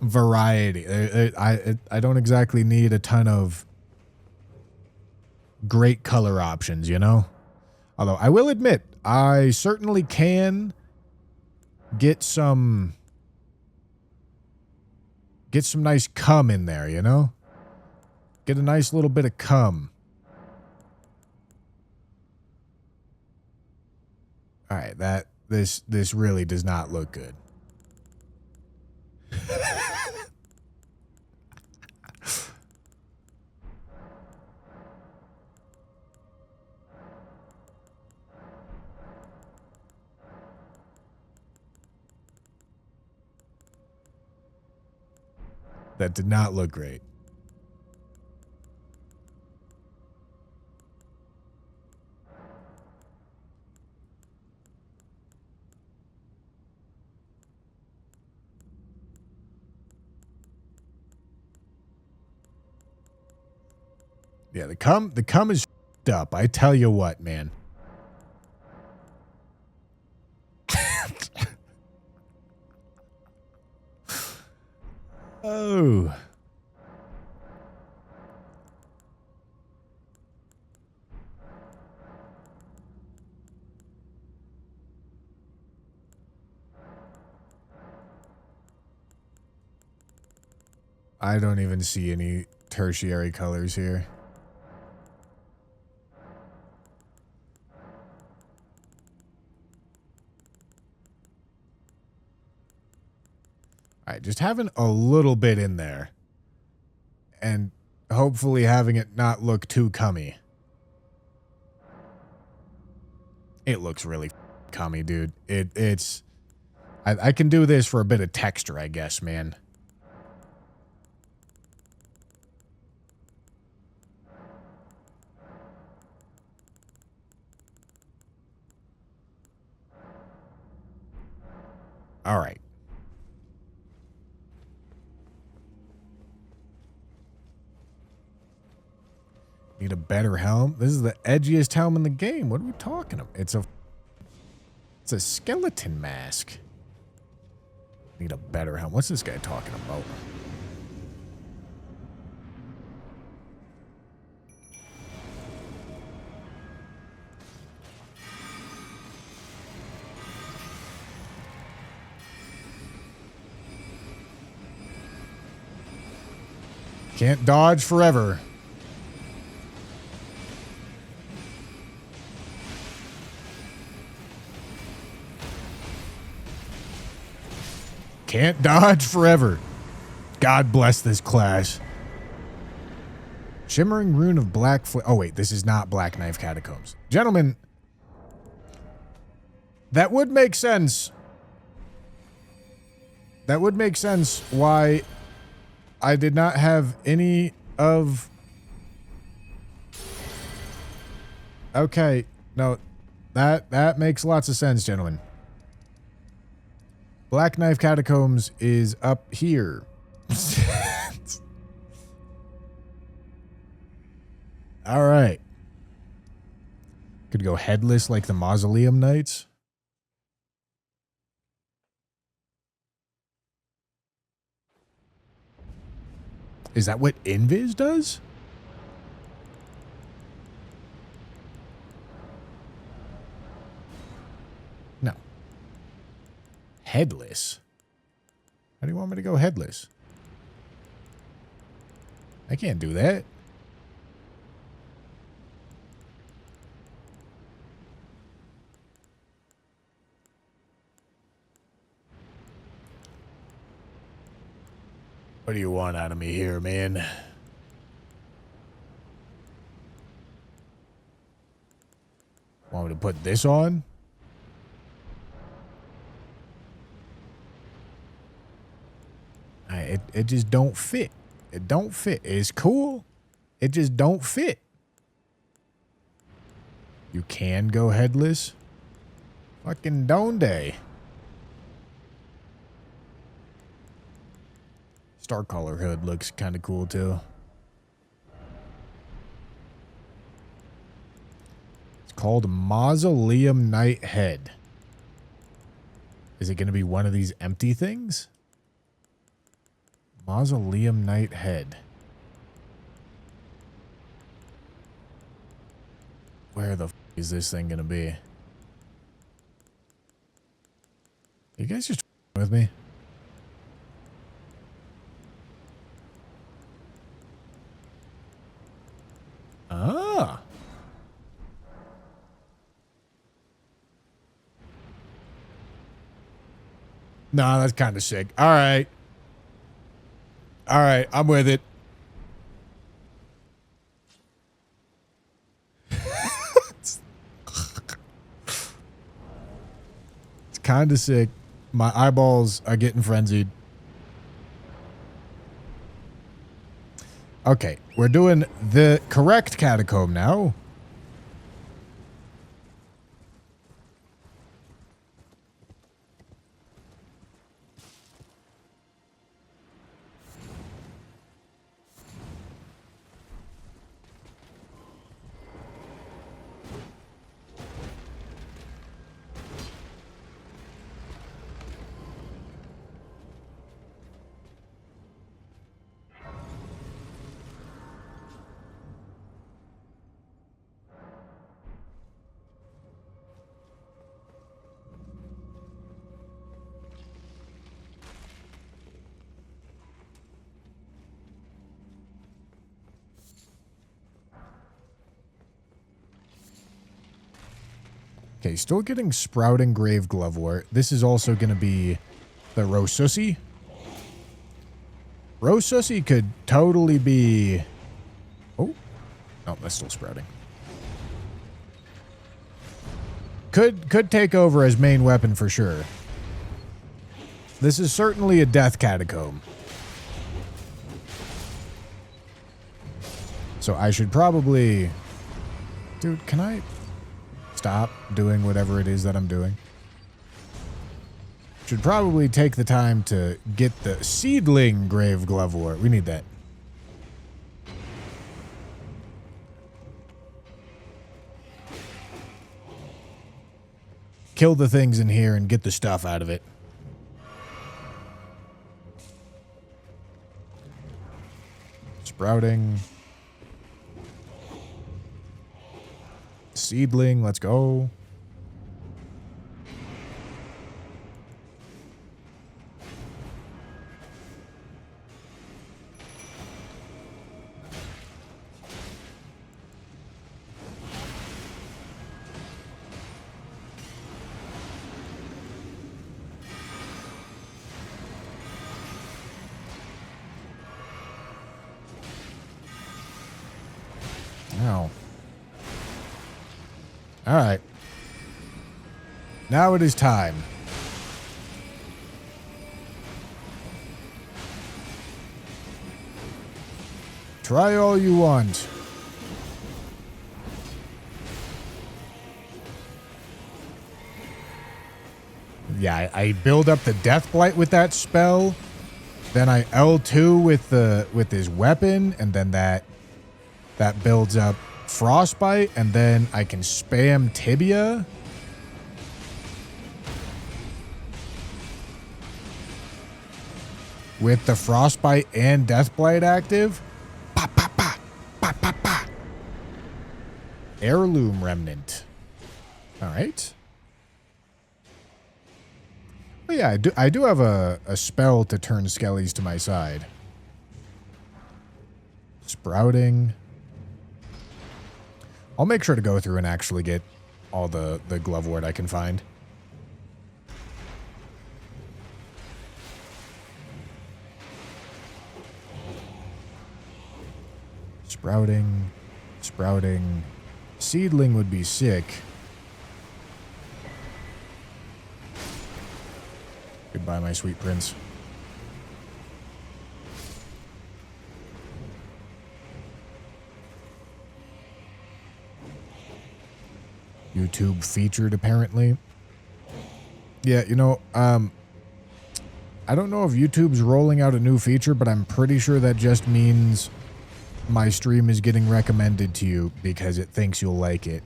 variety. I don't exactly need a ton of great color options, you know? Although I will admit, I certainly can get some nice cum in there, you know? Get a nice little bit of cum. All right, this really does not look good. That did not look great. Yeah, the cum is up. I tell you what, man. Oh. I don't even see any tertiary colors here. All right, just having a little bit in there and hopefully having it not look too cummy. It looks really cummy, dude. It's I can do this for a bit of texture, I guess, man. All right. Need a better helm? This is the edgiest helm in the game. What are we talking about? It's a skeleton mask. Need a better helm. What's this guy talking about? Can't dodge forever. Can't dodge forever. God bless this class. Shimmering Rune of Black Flame. Oh, wait. This is not Black Knife Catacombs. Gentlemen, that would make sense. That would make sense why I did not have any of... Okay. No, that makes lots of sense, gentlemen. Black Knife Catacombs is up here. All right. Could go headless like the Mausoleum Knights. Is that what Invis does? No. Headless? How do you want me to go headless? I can't do that. What do you want out of me here, man? Want me to put this on? It just don't fit. It don't fit. It's cool. It just don't fit. You can go headless. Fucking donde. Star Collar hood looks kind of cool too. It's called Mausoleum Knight Head. Is it going to be one of these empty things? Mausoleum Knight Head. Where the f is this thing going to be? You guys just with me? Ah. Nah, that's kind of sick. All right. All right, I'm with it. It's kind of sick. My eyeballs are getting frenzied. Okay, we're doing the correct catacomb now. Okay, still getting Sprouting Grave Glovewort. This is also going to be the Rosussi. Rosussi could totally be... Oh. No, that's still sprouting. Could take over as main weapon for sure. This is certainly a death catacomb. So I should probably... Dude, can I... stop doing whatever it is that I'm doing? Should probably take the time to get the Seedling Grave Glovewort. We need that. Kill the things in here and get the stuff out of it. Sprouting. Seedling, let's go. Ow. Alright. Now it is time. Try all you want. Yeah, I build up the Death Blight with that spell. Then I L2 with his weapon, and then that builds up Frostbite, and then I can spam Tibia. With the Frostbite and Deathblight active. Pa, pa, pa, pa, pa, pa. Heirloom Remnant. Alright. But yeah, I do have a spell to turn Skellies to my side. Sprouting. I'll make sure to go through and actually get all the Glovewort I can find. Sprouting. Sprouting. Seedling would be sick. Goodbye, my sweet prince. YouTube featured, apparently. Yeah, you know, I don't know if YouTube's rolling out a new feature, but I'm pretty sure that just means my stream is getting recommended to you because it thinks you'll like it.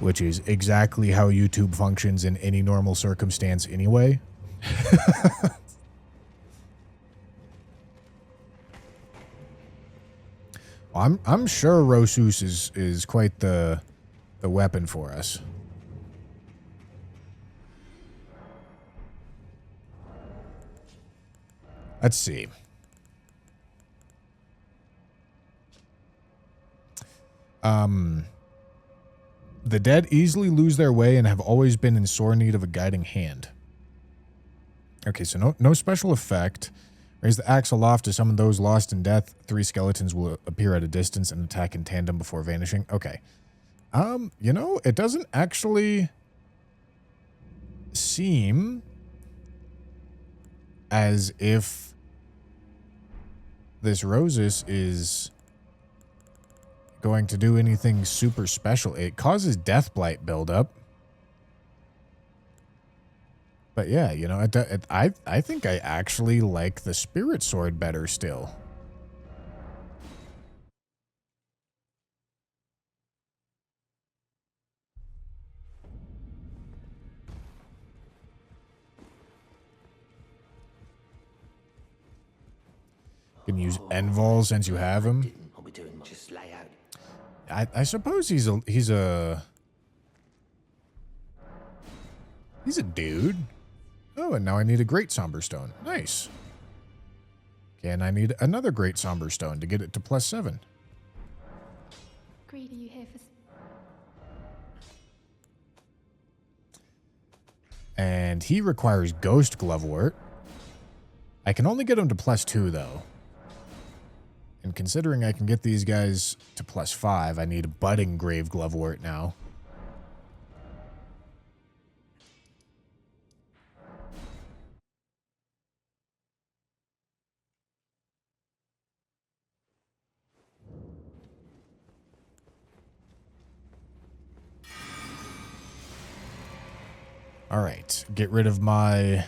Which is exactly how YouTube functions in any normal circumstance anyway. I'm sure Rosus is quite the weapon for us. Let's see. The dead easily lose their way and have always been in sore need of a guiding hand. Okay, so no special effect. Raise the axe aloft to summon those lost in death. 3 skeletons will appear at a distance and attack in tandem before vanishing. Okay. You know, it doesn't actually seem as if this Rosus is going to do anything super special. It causes Deathblight buildup. But yeah, you know, I think I actually like the Spirit Sword better still. Can use Envol since you have him. What we doing? Just lay out. I suppose he's a dude. Oh, and now I need a Great Somber Stone. Nice. Okay, and I need another Great Somber Stone to get it to +7. Greed, are you here for... And he requires Ghost Glovewort. I can only get him to +2, though. And considering I can get these guys to +5, I need Budding Grave Glovewort now. All right, get rid of my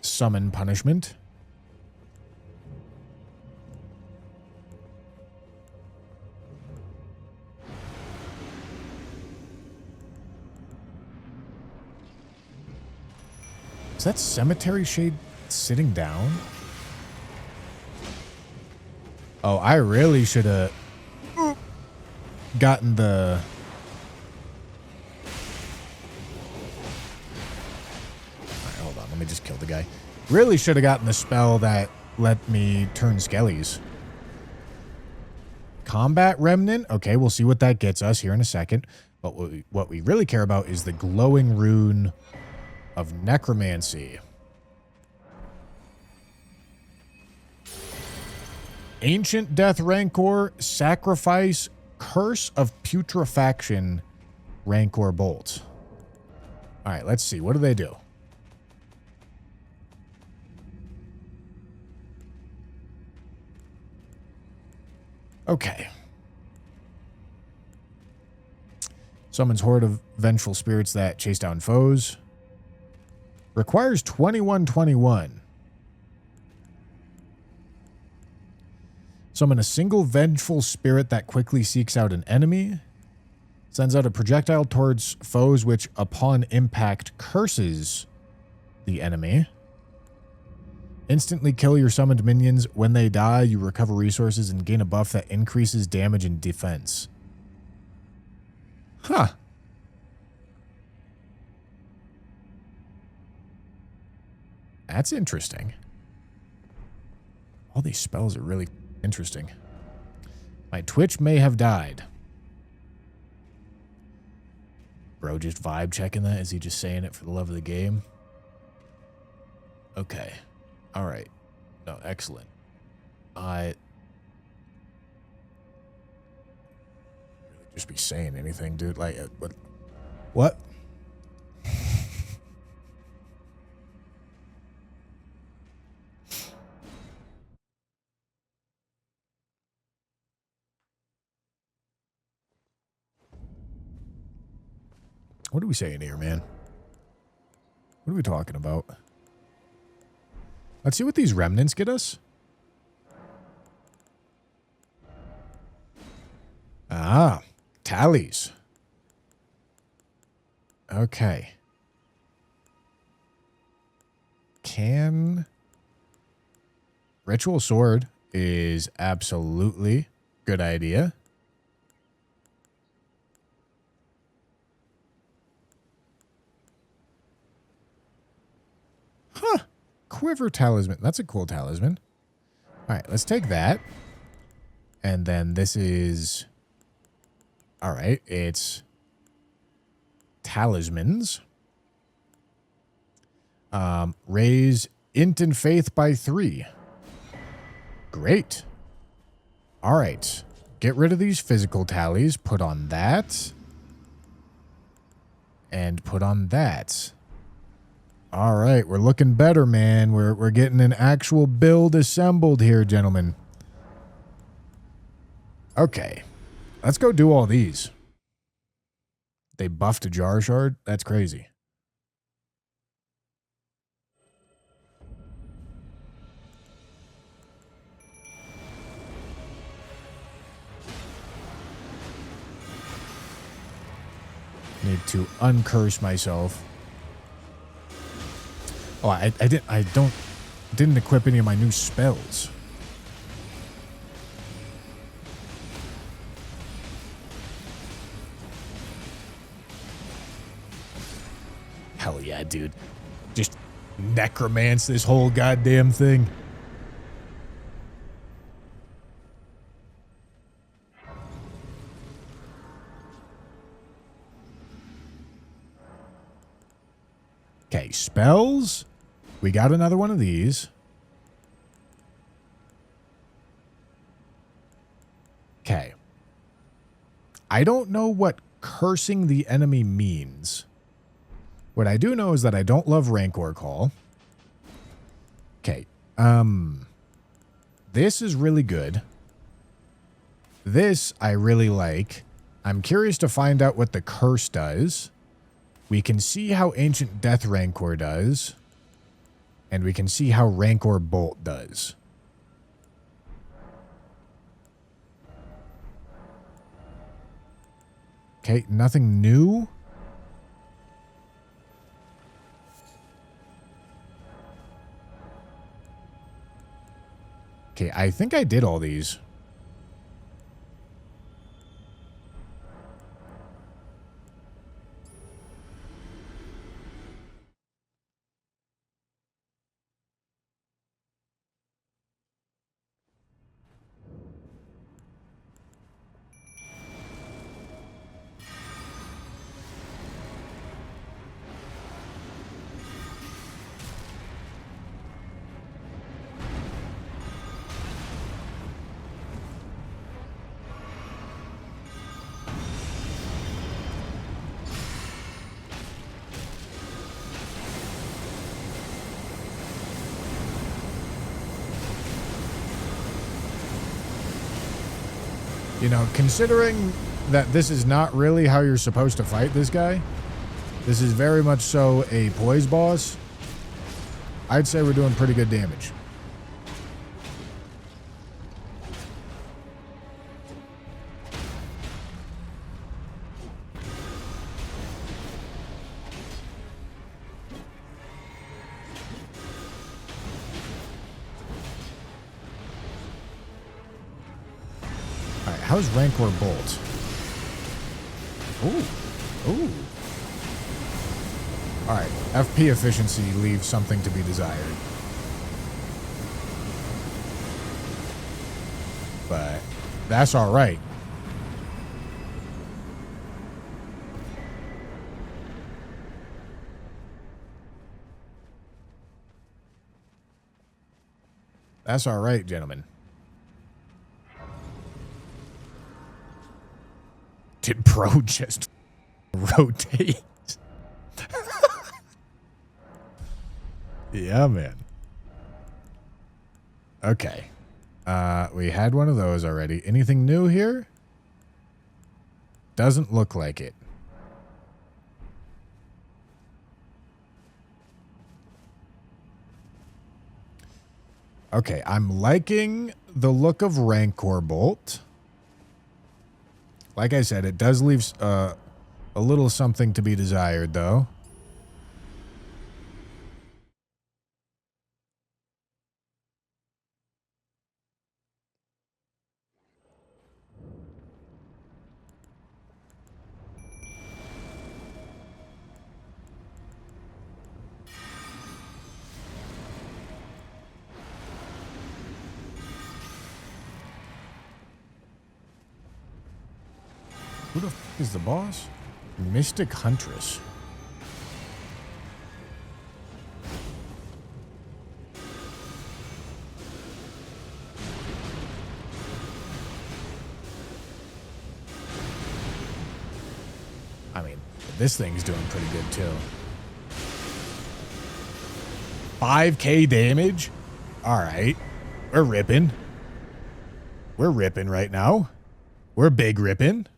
summon punishment. Is that Cemetery Shade sitting down? Oh, I really should have gotten the... Alright, hold on. Let me just kill the guy. Really should have gotten the spell that let me turn Skellies. Combat Remnant? Okay, we'll see what that gets us here in a second. But what we really care about is the glowing rune of Necromancy. Ancient Death Rancor, Sacrifice, Curse of Putrefaction, Rancor Bolt. All right, let's see. What do they do? Okay. Summons horde of vengeful spirits that chase down foes. Requires 2121. Summon a single vengeful spirit that quickly seeks out an enemy. Sends out a projectile towards foes which, upon impact, curses the enemy. Instantly kill your summoned minions. When they die, you recover resources and gain a buff that increases damage and defense. Huh. That's interesting. All these spells are really interesting. My Twitch may have died. Bro, just vibe checking that? Is he just saying it for the love of the game? Okay. All right. No, excellent. Just be saying anything, dude. Like, what? What are we saying here, man? What are we talking about? Let's see what these remnants get us. Ah, tallies. Okay. Ritual Sword is absolutely good idea. Huh. Quiver Talisman. That's a cool talisman. All right, let's take that. And then this is... All right, it's talismans. Raise int and faith by 3. Great. All right. Get rid of these physical tallies. Put on that. And put on that. All right, we're looking better, man. We're getting an actual build assembled here, gentlemen. Okay. Let's go do all these. They buffed a Jar Shard? That's crazy. Need to uncurse myself. Oh, I didn't equip any of my new spells. Hell yeah, dude. Just necromance this whole goddamn thing. Okay, spells. We got another one of these. Okay. I don't know what cursing the enemy means. What I do know is that I don't love Rancor Call. Okay. This is really good. This I really like. I'm curious to find out what the curse does. We can see how Ancient Death Rancor does. And we can see how Rancor Bolt does. Okay, nothing new. Okay, I think I did all these. You know, considering that this is not really how you're supposed to fight this guy, this is very much so a poise boss, I'd say we're doing pretty good damage. Alright, how's Rancor Bolt? Ooh. Ooh. Alright, FP efficiency leaves something to be desired. But that's alright. That's alright, gentlemen. Did Pro just rotate? Yeah, man. Okay. We had one of those already. Anything new here? Doesn't look like it. Okay, I'm liking the look of Rancor Bolt. Like I said, it does leave a little something to be desired, though. Who the f is the boss? Mystic Huntress. I mean, this thing's doing pretty good too. 5k damage? Alright. We're ripping. We're ripping right now. We're big ripping.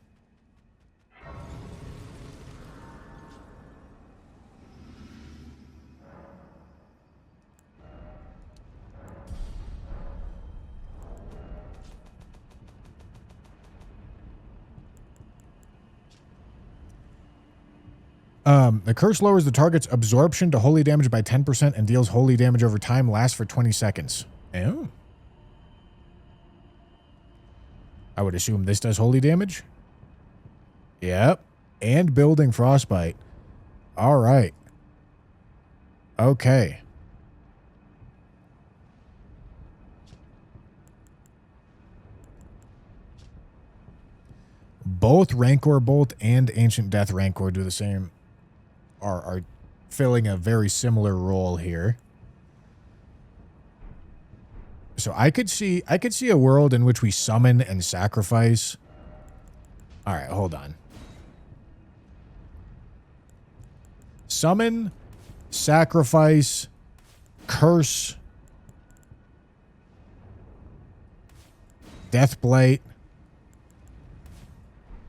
The curse lowers the target's absorption to holy damage by 10% and deals holy damage over time. Lasts for 20 seconds. Oh. I would assume this does holy damage. Yep. And building frostbite. All right. Okay. Both Rancor Bolt and Ancient Death Rancor do the same. Are filling a very similar role here. So I could see a world in which we summon and sacrifice. All right, hold on. Summon, sacrifice, curse, death blight,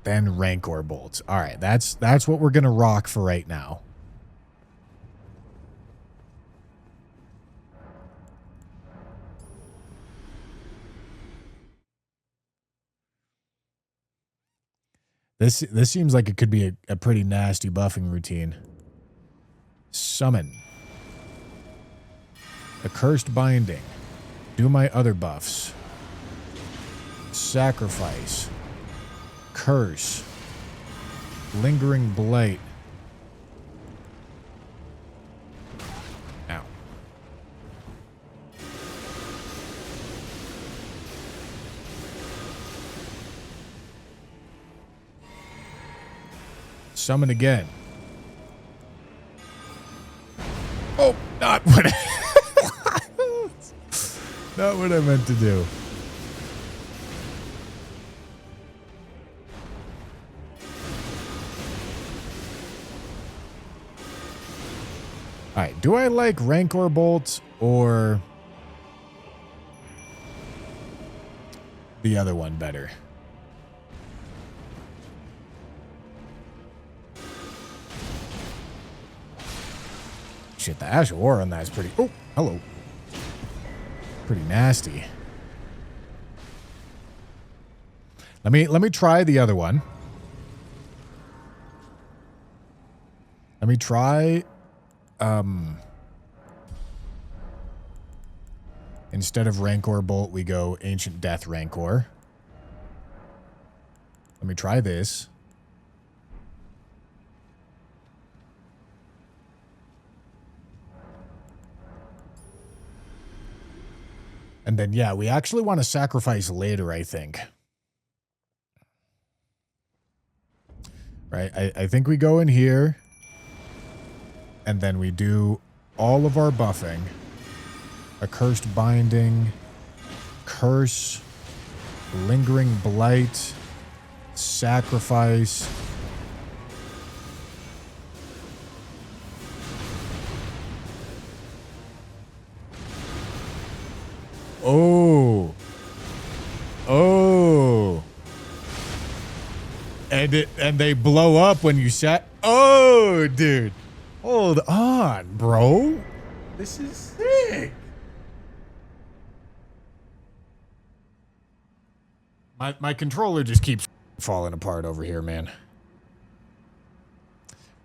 then Rancor bolts. All right, that's what we're gonna rock for right now. This seems like it could be a pretty nasty buffing routine. Summon. Accursed Binding. Do my other buffs. Sacrifice. Curse. Lingering Blight. Ow. Summon again. Oh, not what not what I meant to do. All right, do I like Rancor Bolt or the other one better? Shit, the Ash of War on that is pretty... Oh, hello. Pretty nasty. Let me try the other one. Let me try... Instead of Rancor Bolt, we go Ancient Death Rancor. Let me try this. And then, yeah, we actually want to sacrifice later, I think. Right? I think we go in here. And then we do all of our buffing. Accursed Binding. Curse. Lingering Blight. Sacrifice. Oh. Oh. And they blow up when you sat. Oh, dude. Hold on, bro. This is sick. My controller just keeps falling apart over here, man.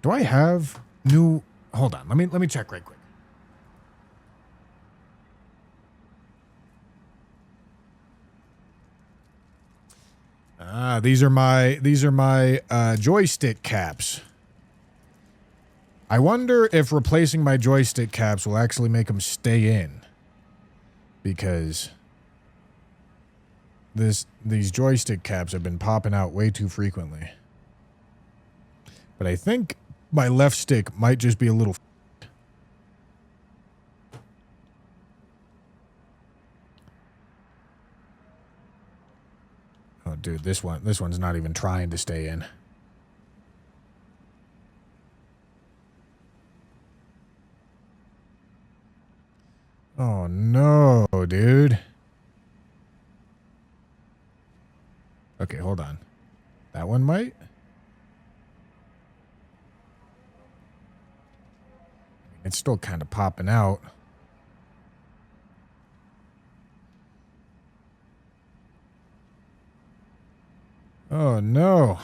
Do I have new... Hold on. Let me check right quick. These are my joystick caps. I wonder if replacing my joystick caps will actually make them stay in. Because these joystick caps have been popping out way too frequently. But I think my left stick might just be a little... Oh, dude, this one's not even trying to stay in. Oh, no, dude. Okay, hold on. That one might? It's still kind of popping out. Oh, no.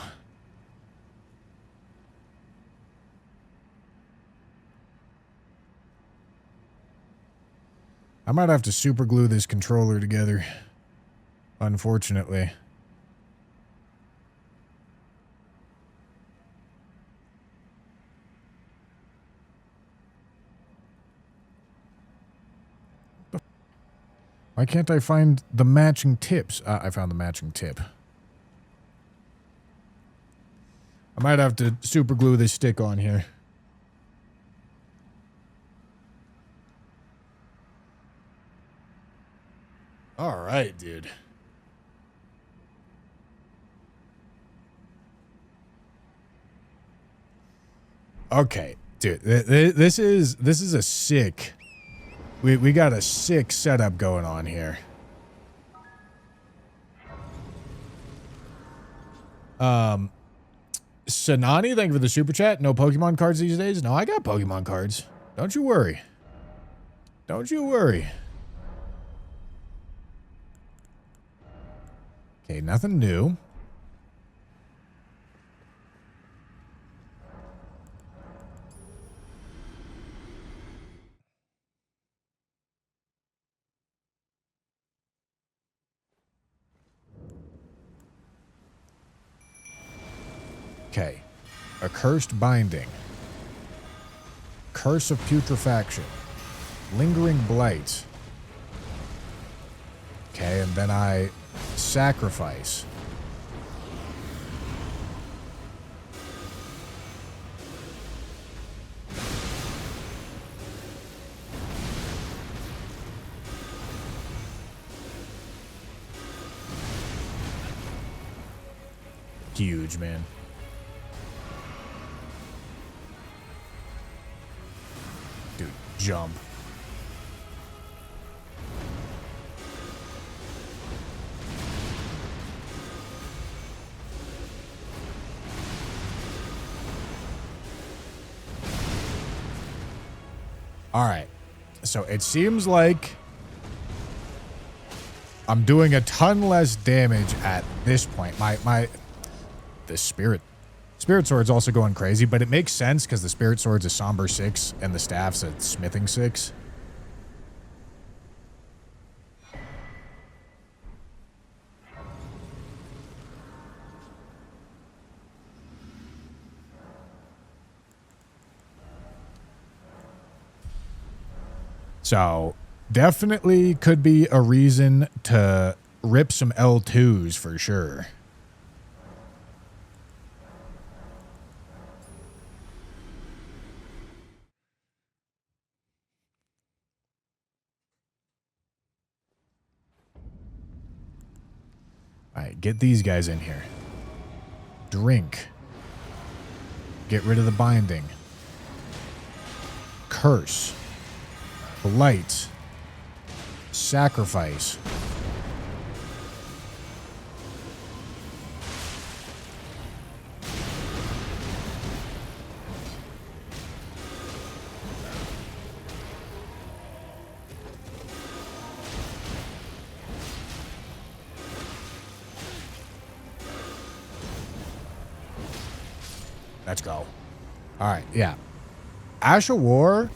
I might have to super glue this controller together. Unfortunately. Why can't I find the matching tips? I found the matching tip. I might have to super glue this stick on here. All right, dude. Okay, dude. This is a sick. We got a sick setup going on here. Sanani, thank you for the super chat. No Pokemon cards these days? No, I got Pokemon cards. Don't you worry. Don't you worry. Okay, nothing new. Okay. Accursed Binding. Curse of Putrefaction. Lingering Blight. Okay, and then I sacrifice. Huge, man. Dude, jump. All right. So it seems like I'm doing a ton less damage at this point. The spirit sword's also going crazy, but it makes sense because the spirit sword's a somber 6 and the staff's a smithing 6. So definitely could be a reason to rip some L2s for sure. All right, get these guys in here. Drink. Get rid of the binding. Curse. Blight. Sacrifice. Let's go. All right, yeah. Ash of War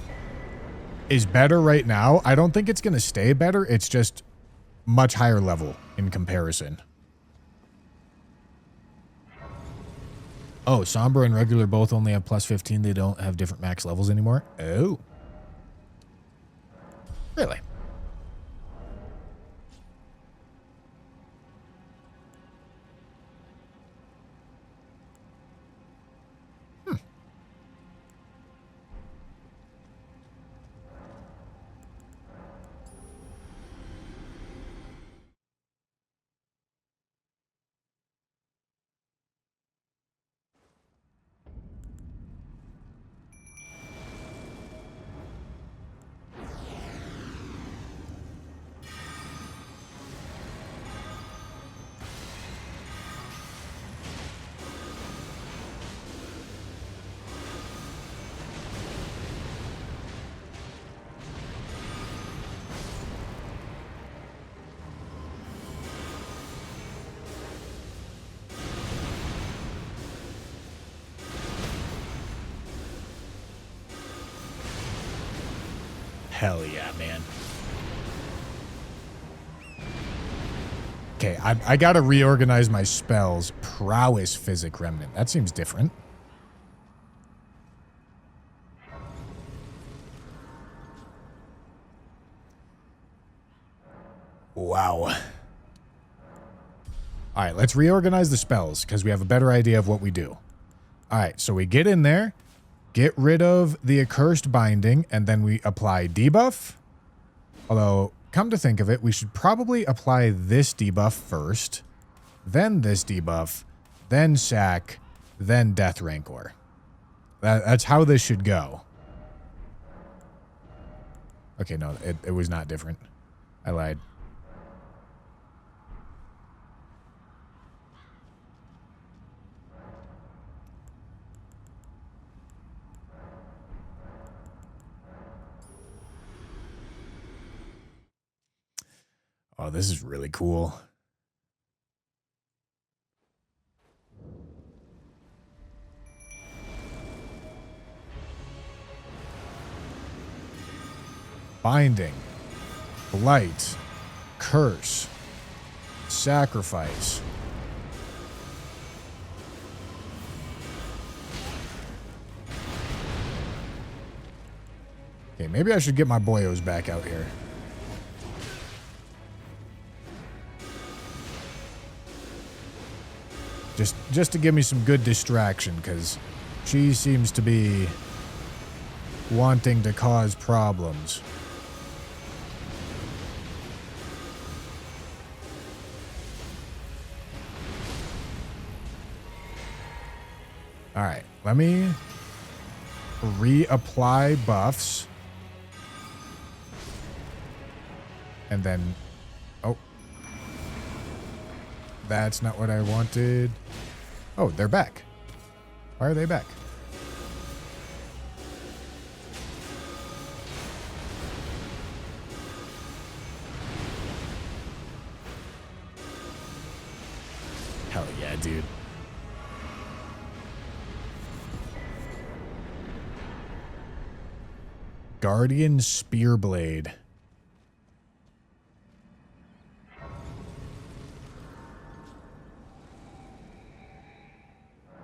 is better right now. I don't think it's going to stay better. It's just much higher level in comparison. Oh, Somber and regular both only have plus 15. They don't have different max levels anymore. Oh. Really? Hell yeah, man. Okay, I gotta reorganize my spells. Prowess Physic Remnant. That seems different. Wow. All right, let's reorganize the spells because we have a better idea of what we do. All right, so we get in there, get rid of the Accursed Binding, and then we apply debuff. Although, come to think of it, we should probably apply this debuff first, then this debuff, then sack, then Death Rancor. That's how this should go. Okay, no, it was not different. I lied. Oh, this is really cool. Binding, Blight, Curse, Sacrifice. Okay, maybe I should get my boyos back out here. Just to give me some good distraction, because she seems to be wanting to cause problems. All right, let me reapply buffs. And then, oh, that's not what I wanted. Oh, they're back. Why are they back? Hell yeah, dude. Guardian Spearblade.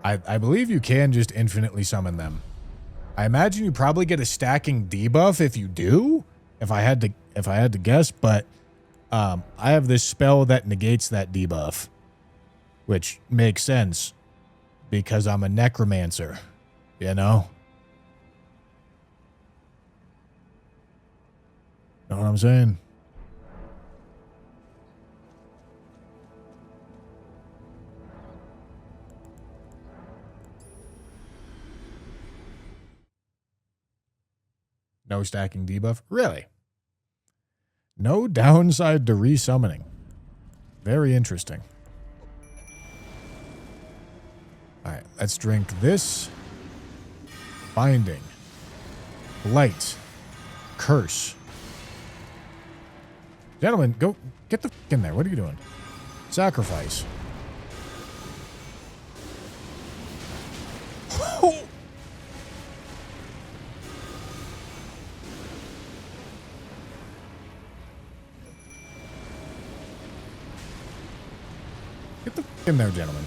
I believe you can just infinitely summon them. I imagine you probably get a stacking debuff if you do, if I had to guess, but I have this spell that negates that debuff, which makes sense because I'm a necromancer, you know? Know what I'm saying? No stacking debuff? Really? No downside to resummoning. Very interesting. Alright, let's drink this. Binding. Light. Curse. Gentlemen, go get the f in there. What are you doing? Sacrifice. Get the f in there, gentlemen.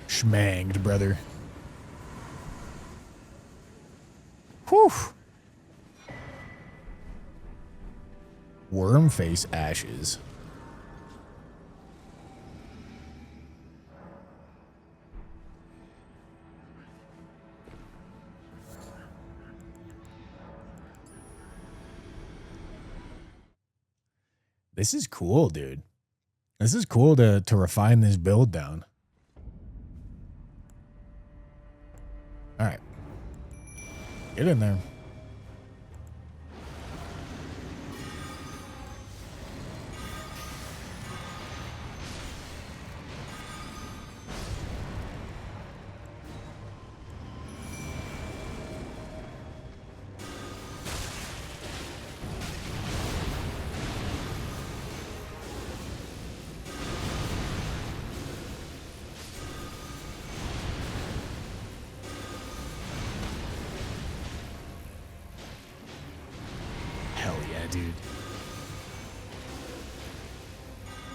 Schmanged, brother. Whew. Wormface ashes. This is cool, dude. This is cool to refine this build down. All right. Get in there. Dude.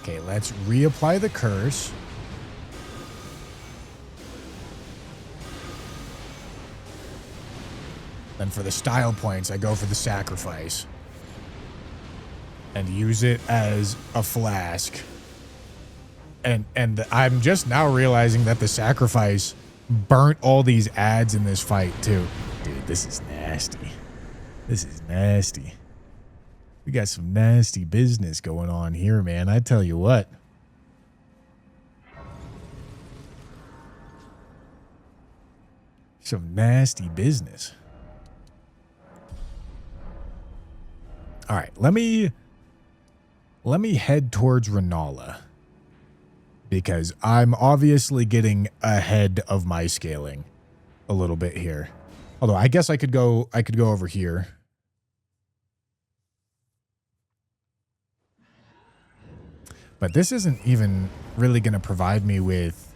Okay, let's reapply the curse. Then for the style points, I go for the sacrifice. And use it as a flask. And I'm just now realizing that the sacrifice burnt all these ads in this fight too. Dude, this is nasty. This is nasty. We got some nasty business going on here, man. I tell you what. Some nasty business. All right, let me head towards Renala because I'm obviously getting ahead of my scaling a little bit here. Although I guess I could go over here. But this isn't even really going to provide me with...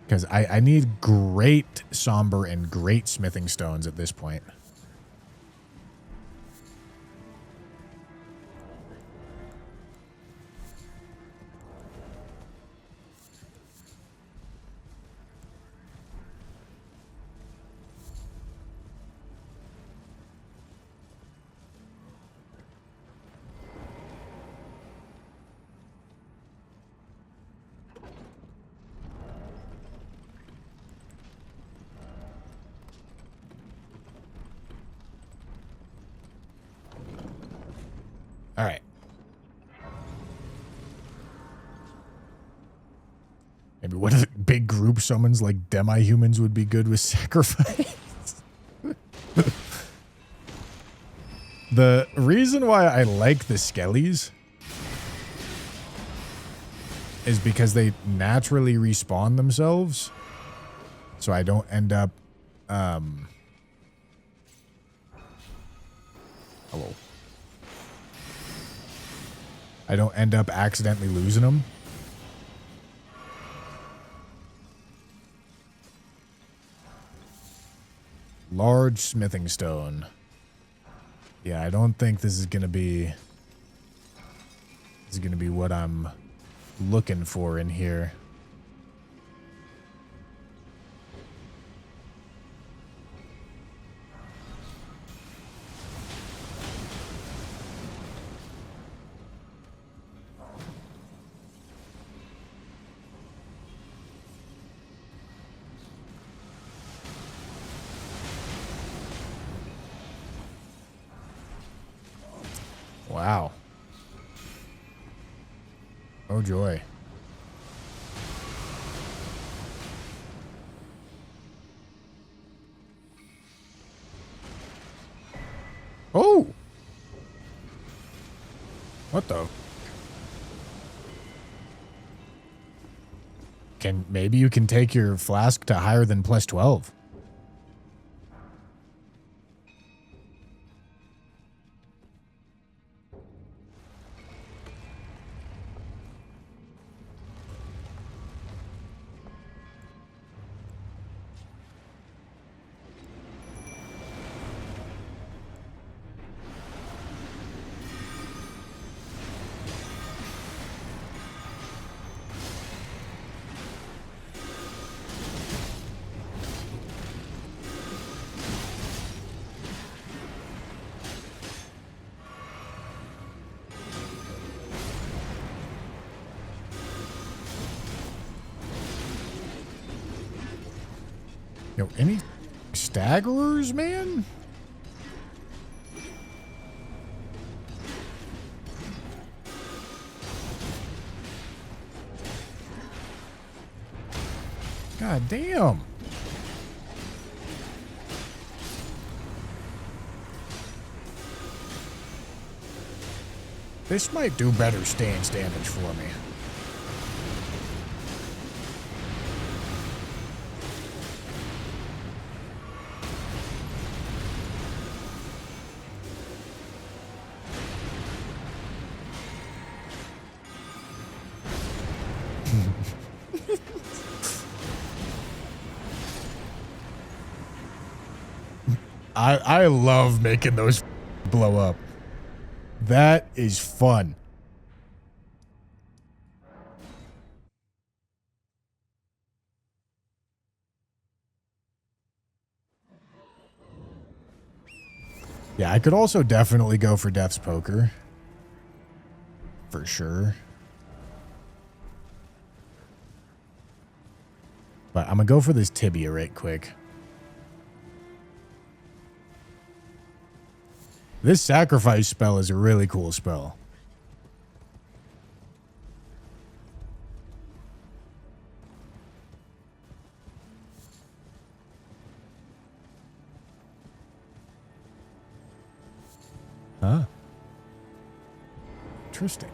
Because I need great somber and great smithing stones at this point. All right. Maybe what if big group summons like demi-humans would be good with sacrifice? The reason why I like the skellies is because they naturally respawn themselves. So I don't end up, hello. I don't end up accidentally losing them. Large smithing stone. Yeah, I don't think this is gonna be what I'm looking for in here. Wow. Oh joy. Oh! What the? Maybe you can take your flask to higher than plus 12. Yo, any staggerers, man? God damn. This might do better stance damage for me. I love making those blow up. That is fun. Yeah, I could also definitely go for Death's Poker. For sure. But I'm going to go for this tibia right quick. This sacrifice spell is a really cool spell. Huh? Interesting.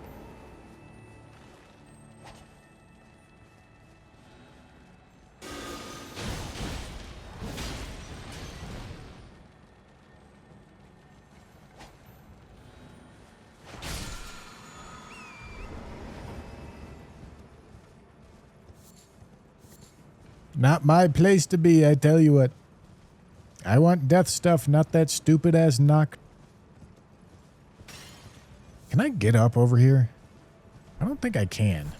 Not my place to be, I tell you what. I want death stuff, not that stupid ass knock. Can I get up over here? I don't think I can.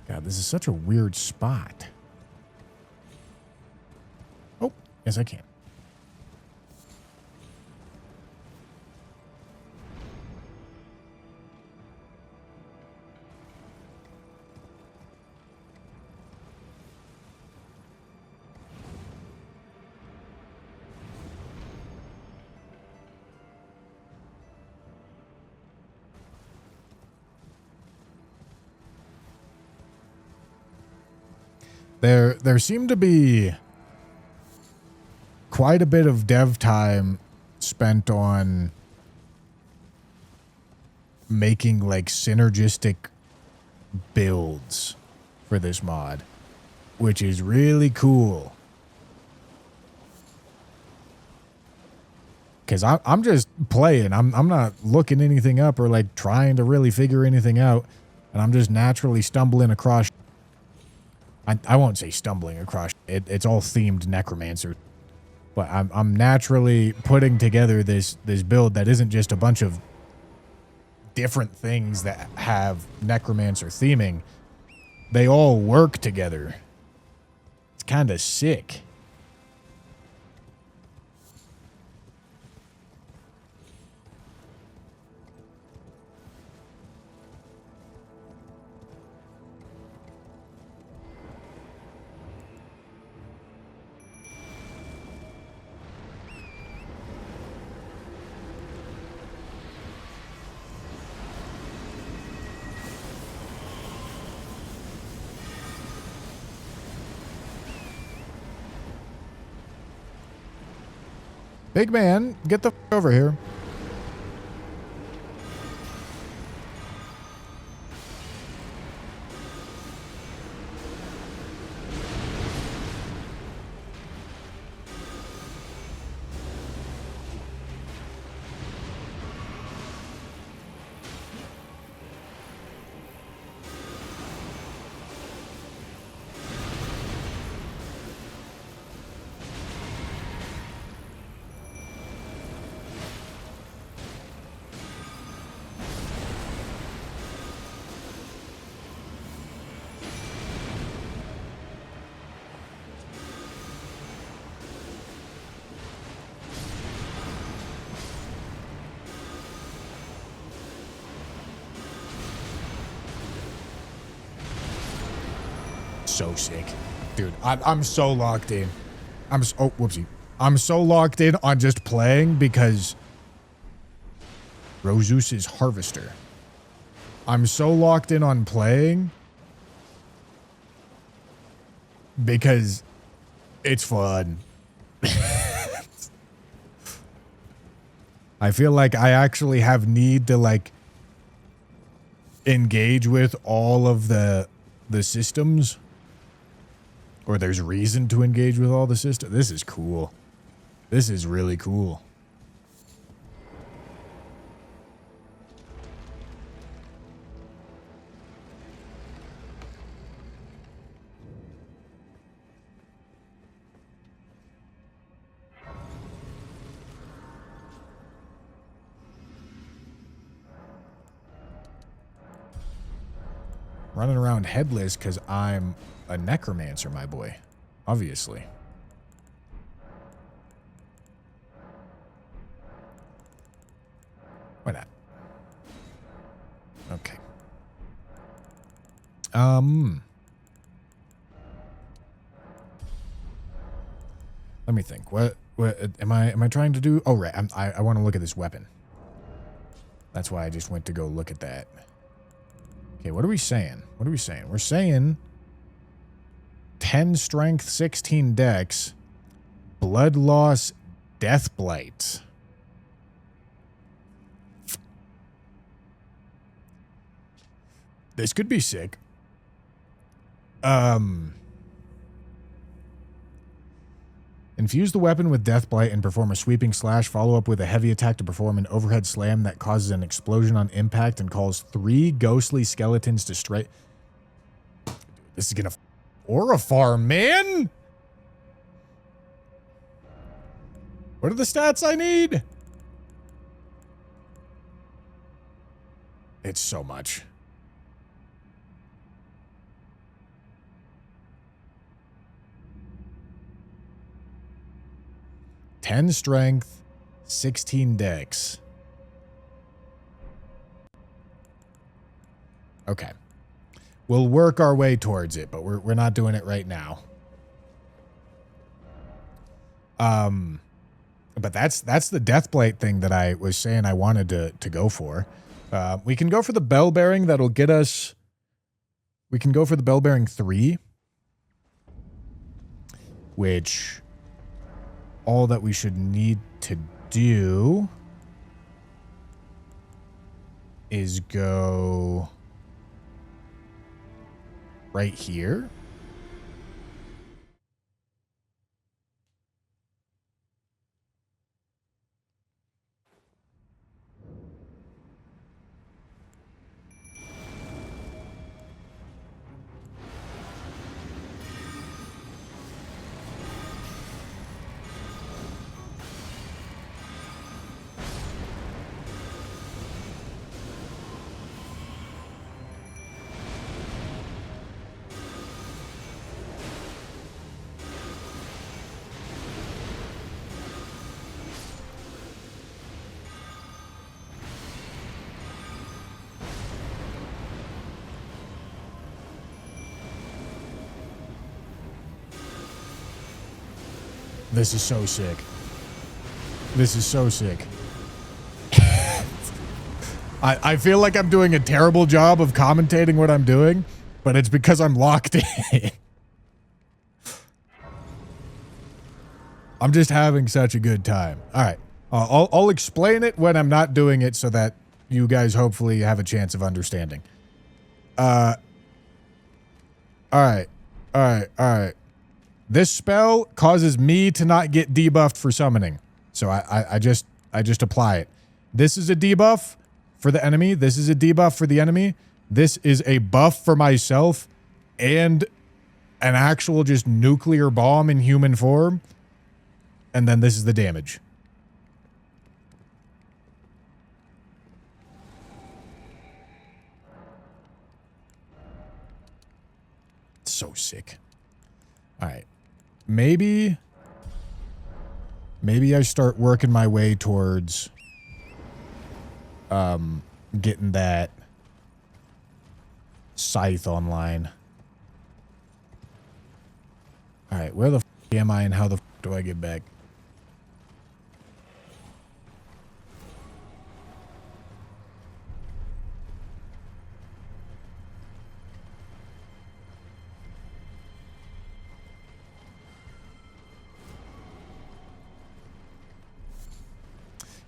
God, this is such a weird spot. Oh, yes I can. There seemed to be quite a bit of dev time spent on making like synergistic builds for this mod, which is really cool. Because I'm just playing. I'm not looking anything up or like trying to really figure anything out. And I'm just naturally stumbling across. I won't say stumbling across. It's all themed necromancer. But I'm naturally putting together this build that isn't just a bunch of different things that have necromancer theming. They all work together. It's kind of sick. Big man, get the f over here. So sick. Dude, I'm so locked in. Oh, whoopsie. I'm so locked in on just playing because Roseus's Harvester. I'm so locked in on playing because it's fun. I feel like I actually have need to like engage with all of the systems. Or there's reason to engage with all the systems. This is cool. This is really cool. Running around headless because I'm a necromancer, my boy. Obviously. Why not? Okay. Let me think. What am I trying to do? Oh, right. I want to look at this weapon. That's why I just went to go look at that. Okay, what are we saying? What are we saying? We're saying 10 strength, 16 dex, blood loss, death blight. This could be sick. Infuse the weapon with death blight and perform a sweeping slash. Follow up with a heavy attack to perform an overhead slam that causes an explosion on impact and calls 3 ghostly skeletons to strike. This is gonna aura farm, man. What are the stats I need? It's so much. Ten strength, 16 dex. Okay. We'll work our way towards it, but we're not doing it right now. But that's the death blight thing that I was saying I wanted to go for. We can go for the bell bearing. That'll get us. We can go for the bell bearing 3, which all that we should need to do is go right here. This is so sick. This is so sick. I feel like I'm doing a terrible job of commentating what I'm doing, but it's because I'm locked in. I'm just having such a good time. All right. I'll explain it when I'm not doing it so that you guys hopefully have a chance of understanding. All right. This spell causes me to not get debuffed for summoning. So I just apply it. This is a debuff for the enemy. This is a debuff for the enemy. This is a buff for myself and an actual just nuclear bomb in human form. And then this is the damage. So sick. All right. Maybe I start working my way towards getting that scythe online. All right, where the f am I and how the f do I get back?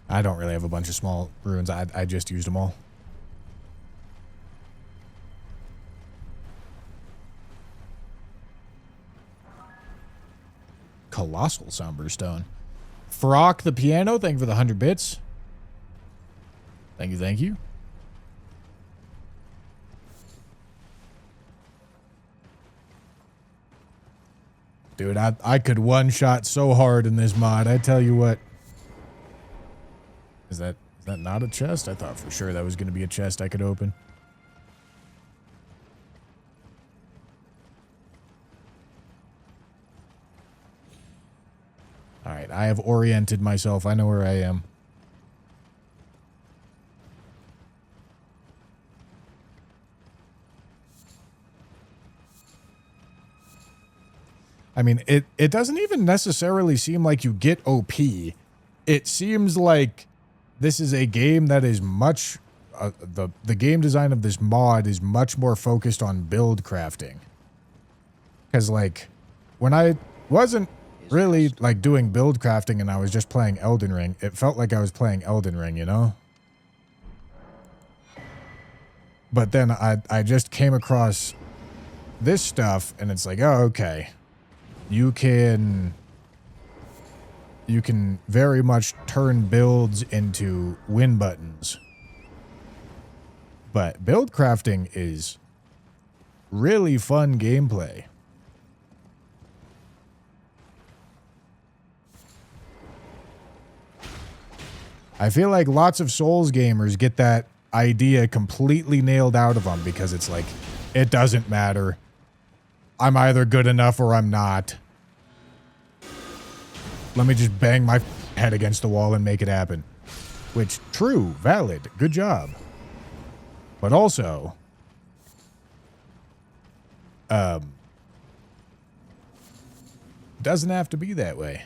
I don't really have a bunch of small runes. I just used them all. Colossal Somber Stone. Frock the piano, thank you for the 100 bits. Thank you, thank you. Dude, I could one-shot so hard in this mod, I tell you what. Is that not a chest? I thought for sure that was going to be a chest I could open. All right, I have oriented myself. I know where I am. I mean, it doesn't even necessarily seem like you get OP. It seems like this is a game that is much... the game design of this mod is much more focused on build crafting. Because, like, when I wasn't really, like, doing build crafting and I was just playing Elden Ring, it felt like I was playing Elden Ring, you know? But then I just came across this stuff, and it's like, oh, okay. You can very much turn builds into win buttons. But build crafting is really fun gameplay. I feel like lots of Souls gamers get that idea completely nailed out of them because it's like, it doesn't matter. I'm either good enough or I'm not. Let me just bang my head against the wall and make it happen. Which, true, valid, good job. But also, doesn't have to be that way.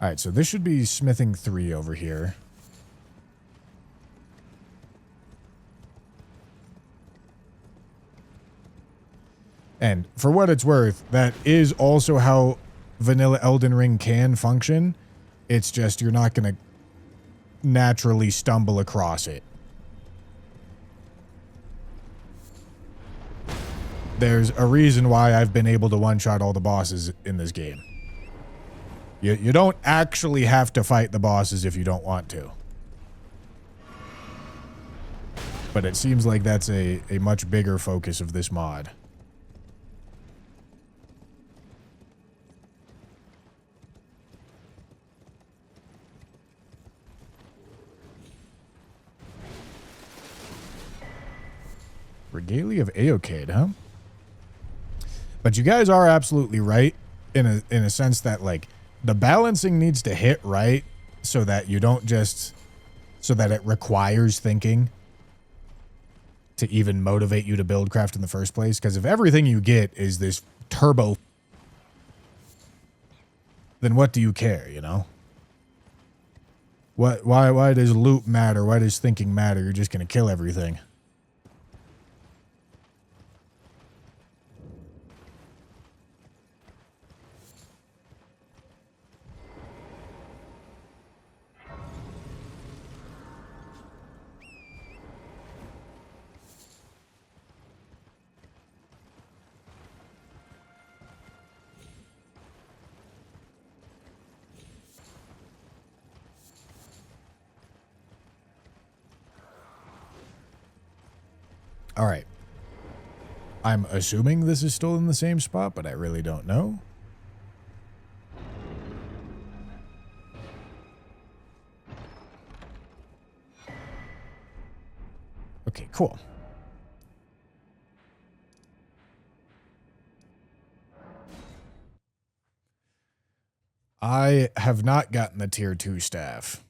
All right, so this should be smithing 3 over here. And for what it's worth, that is also how vanilla Elden Ring can function. It's just you're not going to naturally stumble across it. there's a reason why I've been able to one-shot all the bosses in this game. You don't actually have to fight the bosses if you don't want to. But it seems like that's a much bigger focus of this mod. Regalia of Aokade, huh? But you guys are absolutely right in a sense that, like, the balancing needs to hit right so that you don't just... so that it requires thinking to even motivate you to build craft in the first place. Because if everything you get is this turbo, then what do you care, you know? Why does loot matter? Why does thinking matter? You're just going to kill everything. All right. I'm assuming this is still in the same spot, but I really don't know. Okay, cool. I have not gotten the tier 2 staff.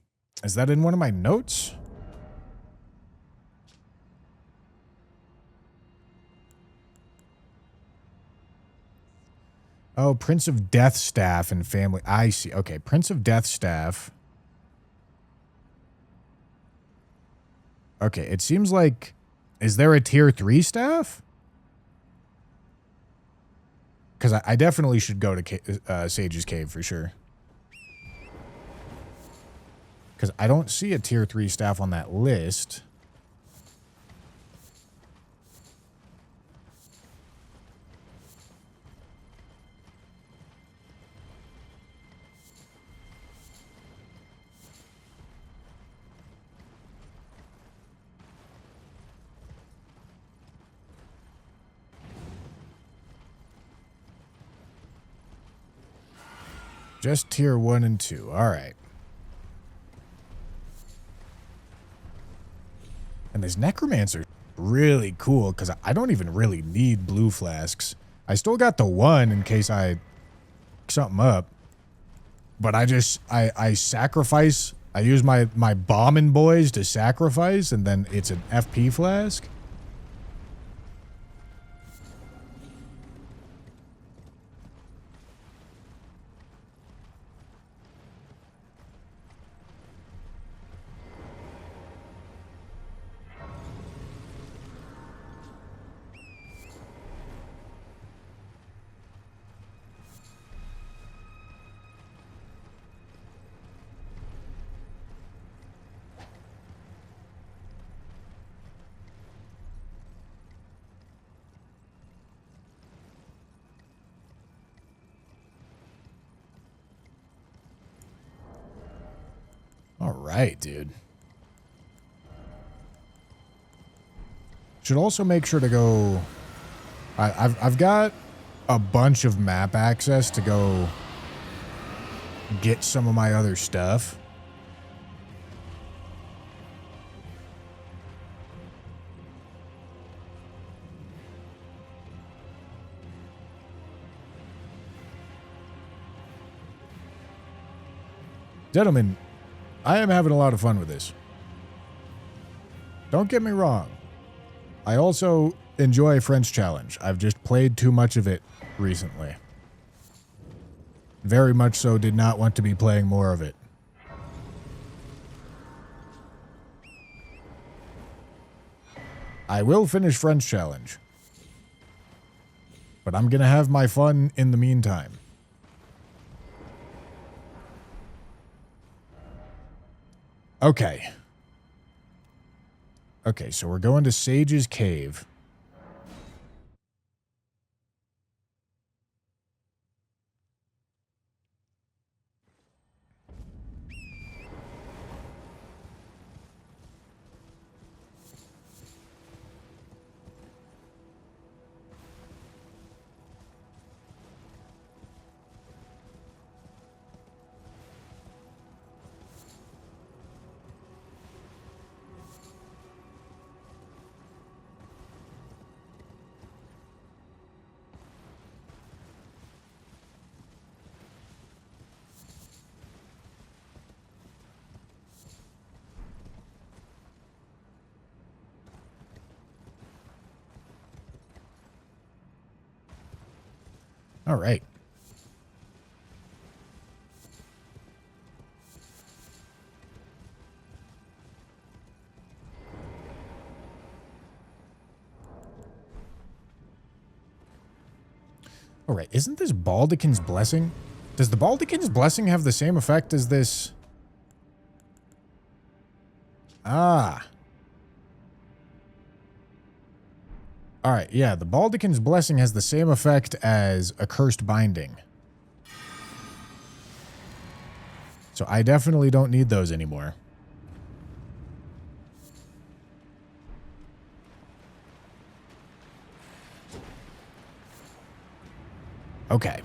Is that in one of my notes? Oh, Prince of Death staff and family. I see. Okay, Prince of Death staff. Okay, it seems like... Is there a tier 3 staff? Because I definitely should go to Sage's Cave for sure. Because I don't see a tier 3 staff on that list. Just tier 1 and 2. All right. And this necromancer really cool because I don't even really need blue flasks. I still got the one in case I something up. But I sacrifice. I use my bombing boys to sacrifice, and then it's an FP flask. All right, dude. Should also make sure to go... I've got a bunch of map access to go get some of my other stuff. Gentlemen, I am having a lot of fun with this. Don't get me wrong. I also enjoy French Challenge. I've just played too much of it recently. Very much so did not want to be playing more of it. I will finish French Challenge. But I'm going to have my fun in the meantime. Okay. Okay, so we're going to Sage's Cave. All right. All right. Isn't this Baldekin's Blessing? Does the Baldekin's Blessing have the same effect as this? Ah. All right. Yeah. The Baldekin's Blessing has the same effect as a Cursed Binding. So I definitely don't need those anymore. Okay.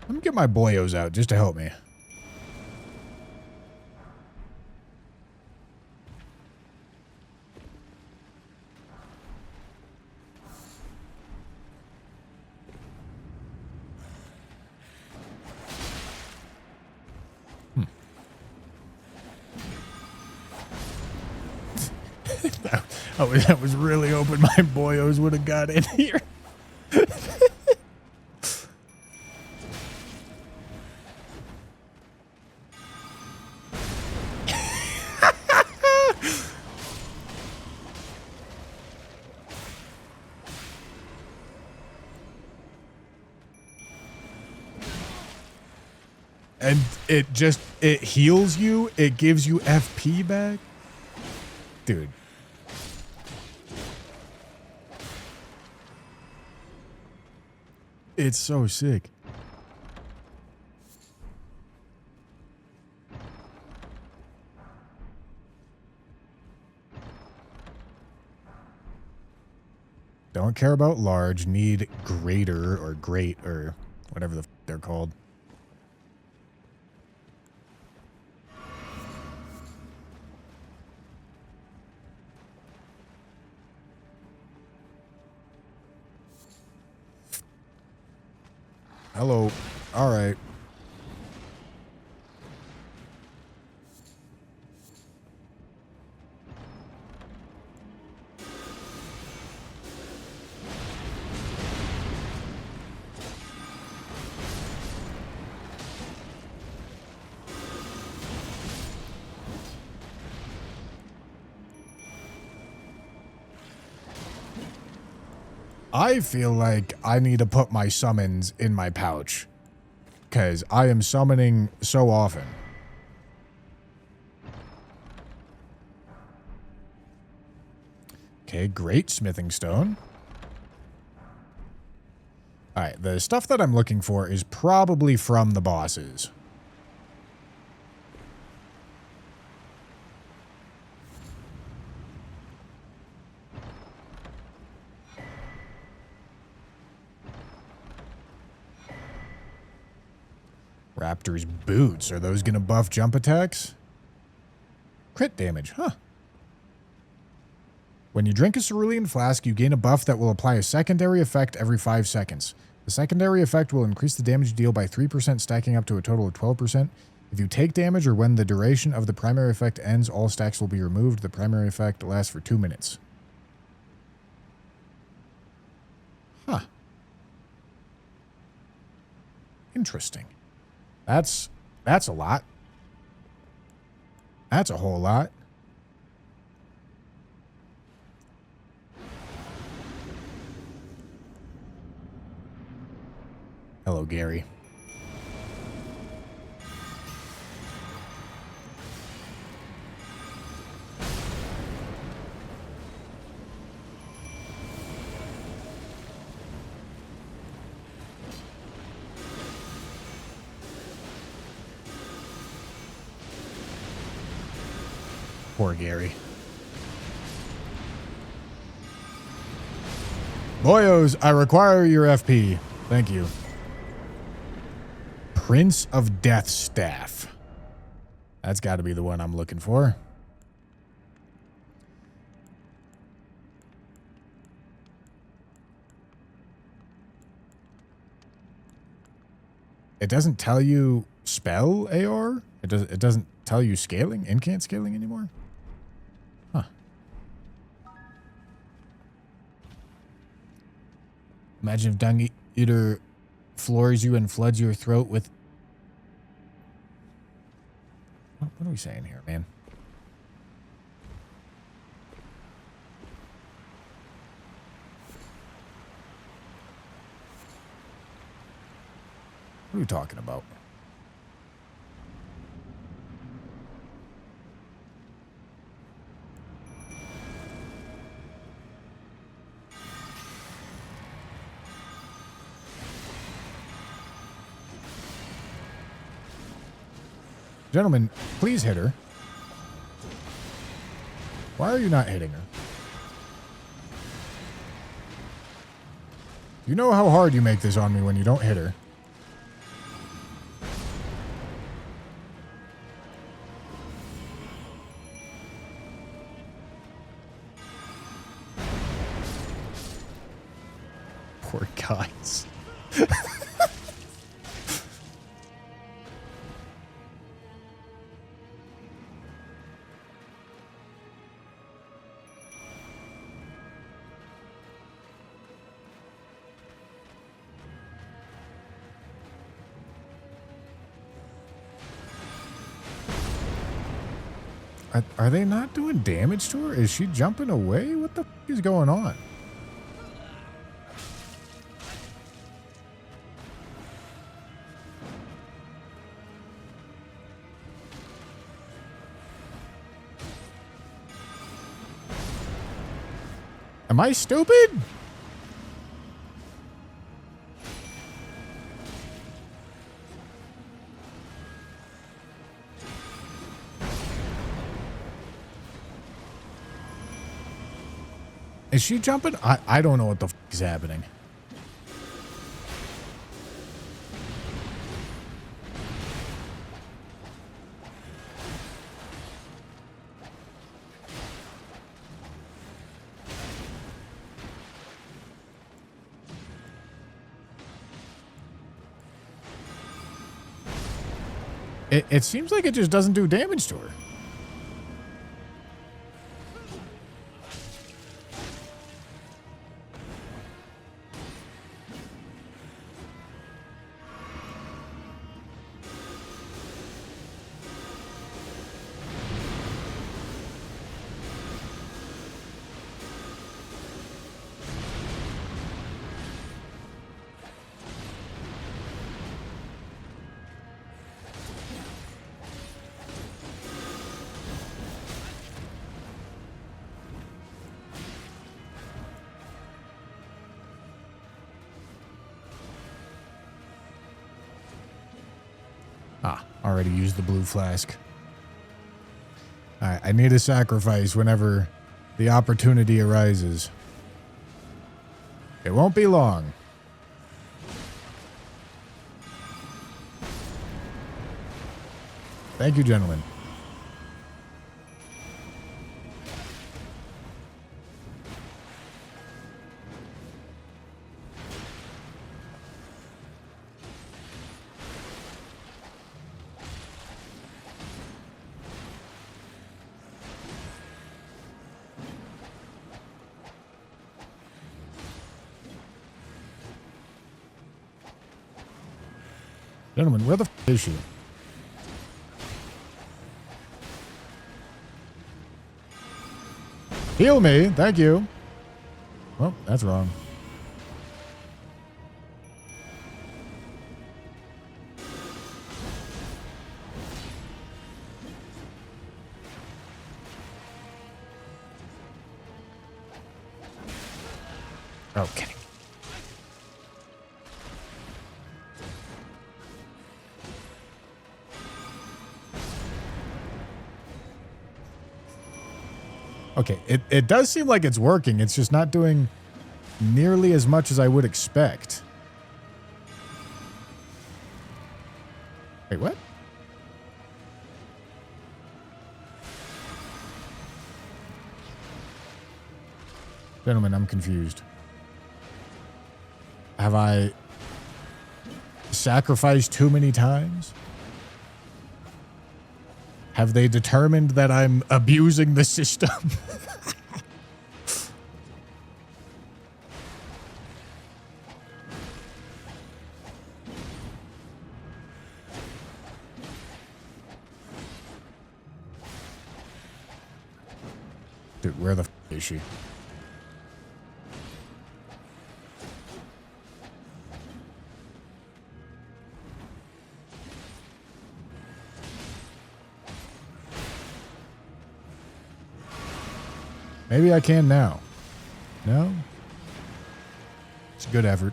Let me get my boyos out just to help me. That was really open. My boyos would have got in here. And it heals you. It gives you FP back. Dude. It's so sick. Don't care about large. Need greater or great or whatever the f they're called. Hello. All right. I feel like I need to put my summons in my pouch. Because I am summoning so often. Okay, great. Smithing stone. Alright, the stuff that I'm looking for is probably from the bosses. Raptor's boots. Are those going to buff jump attacks? Crit damage, huh? When you drink a cerulean flask, you gain a buff that will apply a secondary effect every 5 seconds. The secondary effect will increase the damage you deal by 3%, stacking up to a total of 12%. If you take damage or when the duration of the primary effect ends, all stacks will be removed. The primary effect lasts for 2 minutes. Huh. Interesting. That's a lot. That's a whole lot. Hello, Gary. Poor Gary. Boyos, I require your FP. Thank you. Prince of Death Staff. That's got to be the one I'm looking for. it doesn't tell you spell AR? It doesn't tell you scaling, incant scaling anymore? Huh. Imagine if Dung Eater floors you and floods your throat with... What are we saying here, man? What are we talking about? Gentlemen, please hit her. Why are you not hitting her? You know how hard you make this on me when you don't hit her. Poor guys. Are they not doing damage to her? Is she jumping away? What the f is going on? Am I stupid? Is she jumping? I don't know what the f is happening. It seems like it just doesn't do damage to her. Already used the blue flask. Alright, I need a sacrifice whenever the opportunity arises. It won't be long. Thank you, gentlemen. Gentlemen, where the f is she? Heal me, thank you. Well, that's wrong. Okay. Okay, it does seem like it's working. It's just not doing nearly as much as I would expect. Wait, what? Gentlemen, I'm confused. Have I... sacrificed too many times? Have they determined that I'm abusing the system? Dude, where the f is she? Maybe I can now. No? It's a good effort.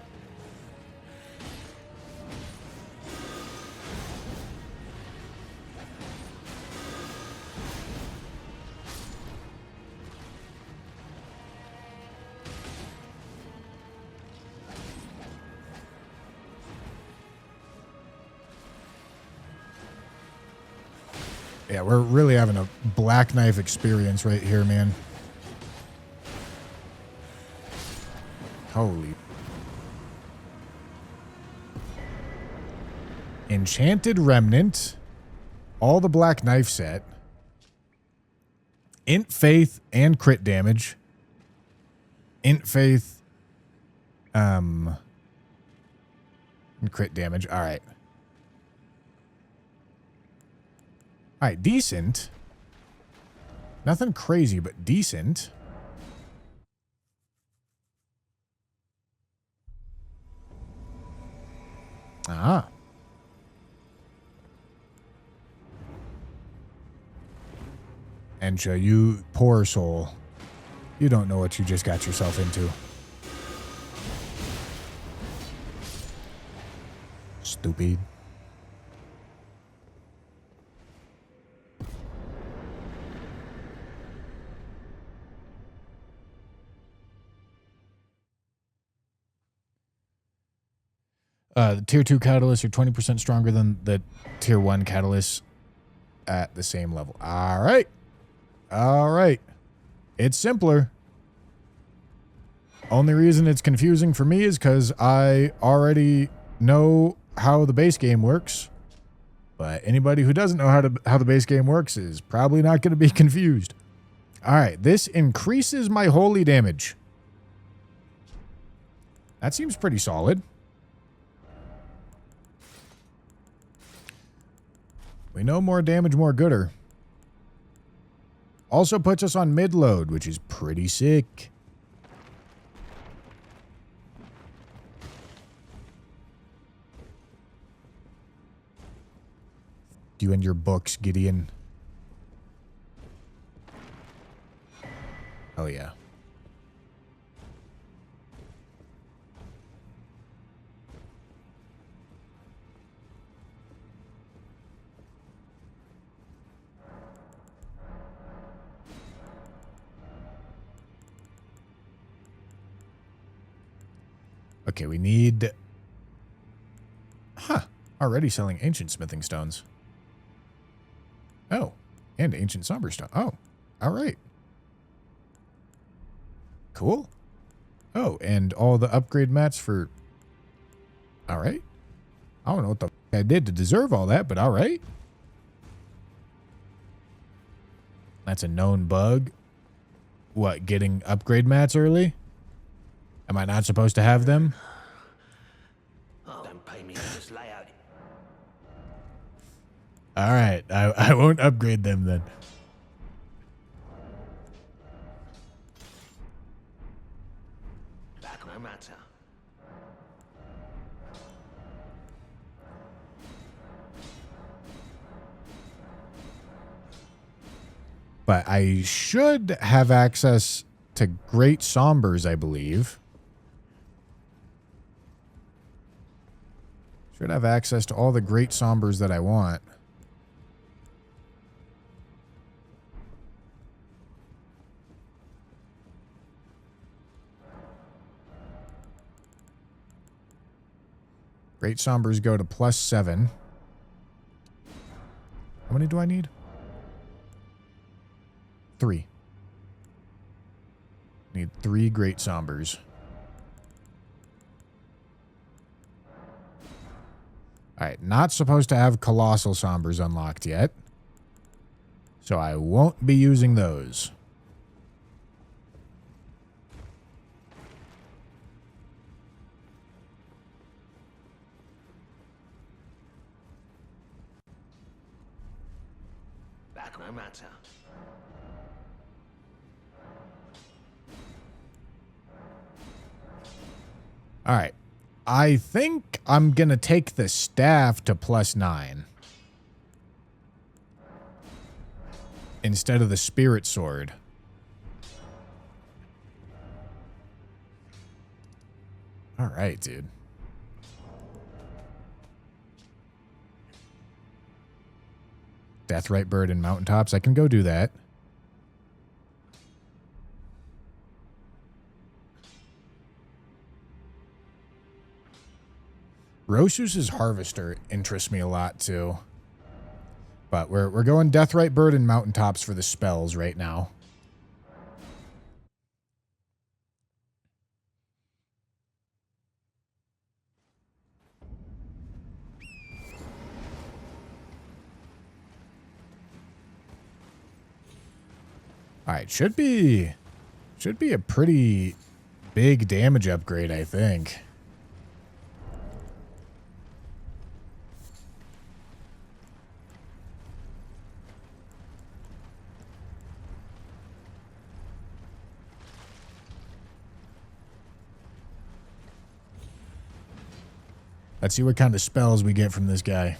Yeah, we're really having a black knife experience right here, man. Holy. Enchanted Remnant. All the black knife set. Int Faith and crit damage. Int Faith. And crit damage. All right. All right, decent. Nothing crazy, but decent. Ah. Ensha, you poor soul. You don't know what you just got yourself into. Stupid. The tier 2 catalysts are 20% stronger than the tier 1 catalysts at the same level. All right. All right. It's simpler. Only reason it's confusing for me is because I already know how the base game works. But anybody who doesn't know how the base game works is probably not going to be confused. All right. This increases my holy damage. That seems pretty solid. We know more damage, more gooder. Also puts us on mid-load, which is pretty sick. You and your books, Gideon. Oh, yeah. Okay, we need... Huh. Already selling ancient smithing stones. Oh. And ancient somber stone. Oh. All right. Cool. Oh, and all the upgrade mats for... All right. I don't know what the f I did to deserve all that, but all right. That's a known bug. What, getting upgrade mats early? Am I not supposed to have them? Oh, don't pay me for this layout. All right. I won't upgrade them then. Back no matter. But I should have access to Great Sombers, I believe. Should have access to all the Great Sombers that I want. Great Sombers go to +7. How many do I need? 3. Need 3 Great Sombers. All right, not supposed to have Colossal Sombers unlocked yet. So I won't be using those. Back no matter. All right. I think I'm going to take the staff to +9 instead of the spirit sword. All right, dude. Deathrite Bird and Mountaintops. I can go do that. Roshus's Harvester interests me a lot too. But we're going Deathrite Bird and Mountaintops for the spells right now. All right, should be a pretty big damage upgrade, I think. Let's see what kind of spells we get from this guy.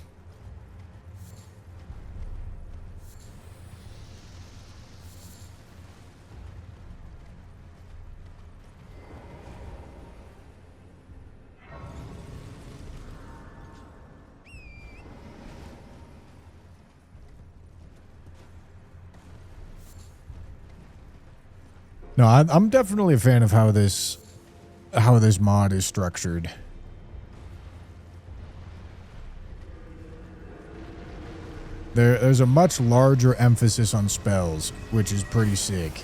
No, I'm definitely a fan of how this mod is structured. There's a much larger emphasis on spells, which is pretty sick.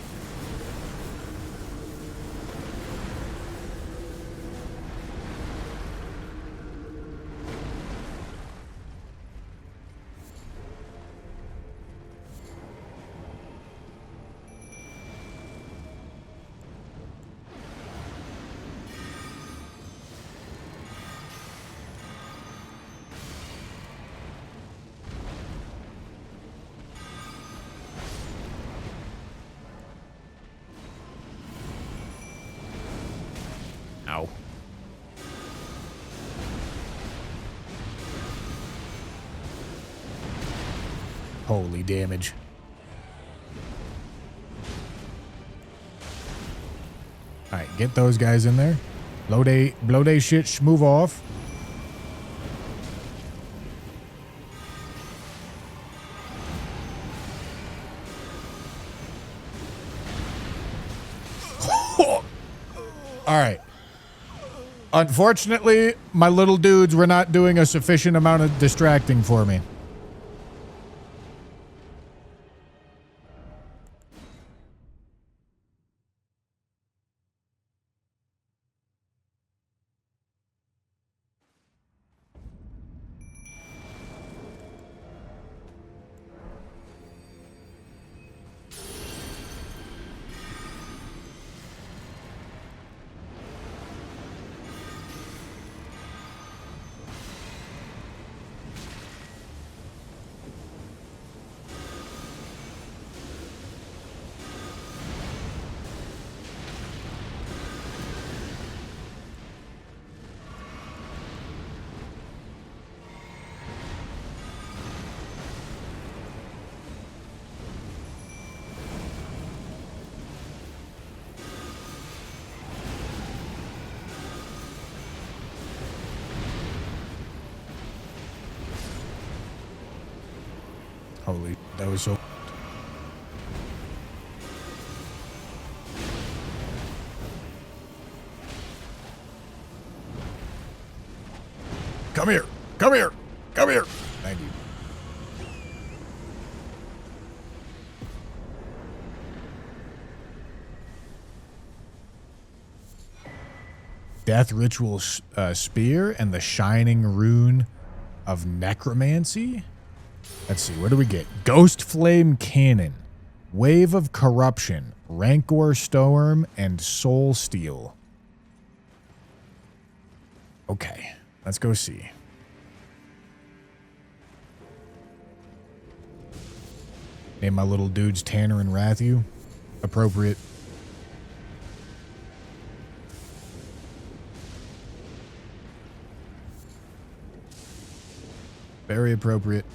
Ow. Holy damage. Alright, get those guys in there. Blow they shit, move off. Alright. Unfortunately, my little dudes were not doing a sufficient amount of distracting for me. Holy, that was so... Come here! Come here! Come here! Thank you. Death Ritual Spear and the Shining Rune of necromancy. Let's see, what do we get? Ghost Flame Cannon, Wave of Corruption, Rancor Storm, and Soul Steel. Okay, let's go see. Name my little dudes Tanner and Rathu. Appropriate. Very appropriate.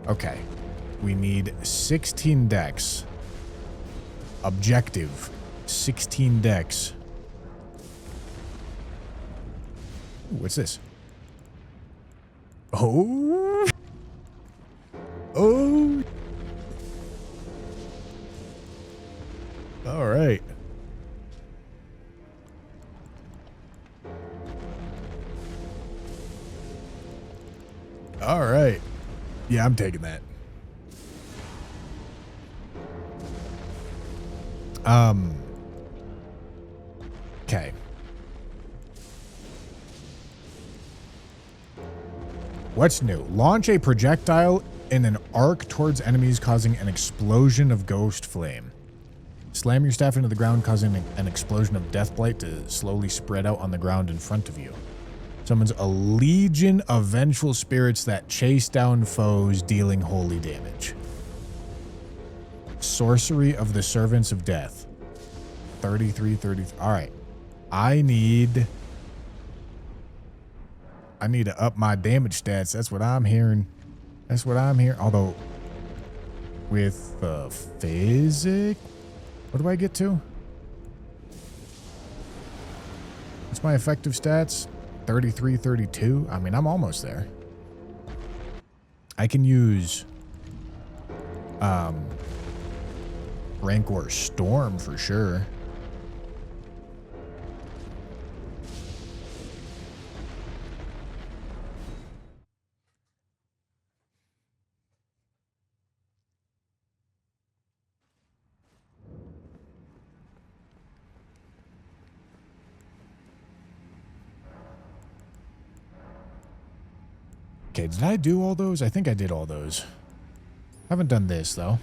Okay. We need 16 decks. Objective. 16 decks. Ooh, what's this? Oh. Oh. All right. All right. Yeah, I'm taking that. Okay. What's new? Launch a projectile in an arc towards enemies, causing an explosion of ghost flame. Slam your staff into the ground, causing an explosion of death blight to slowly spread out on the ground in front of you. Summons a legion of vengeful spirits that chase down foes, dealing holy damage. Sorcery of the Servants of Death. 33. All right. I need to up my damage stats. That's what I'm hearing. That's what I'm hearing. Although, with physic, what do I get to? What's my effective stats? 33, 32. I mean, I'm almost there. I can use Rancor Storm for sure. Okay, did I do all those? I think I did all those. Haven't done this, though.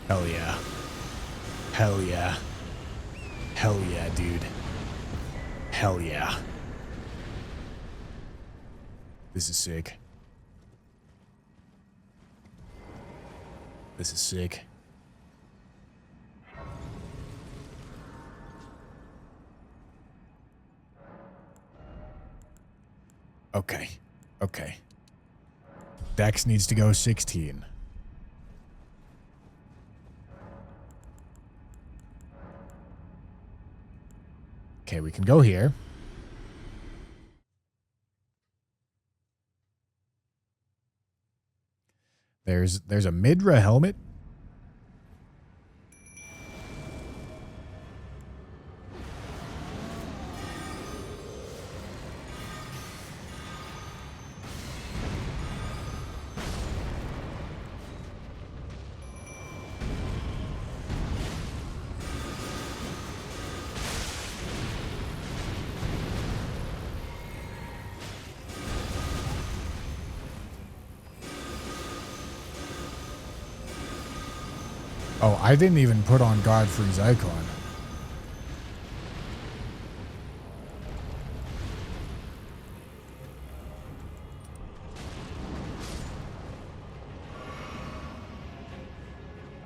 Hell yeah. Hell yeah. Hell yeah, dude. Hell yeah. This is sick. This is sick. Okay. Okay. Dex needs to go 16. Okay, we can go here. There's a Midra helmet. Oh, I didn't even put on Godfrey's icon.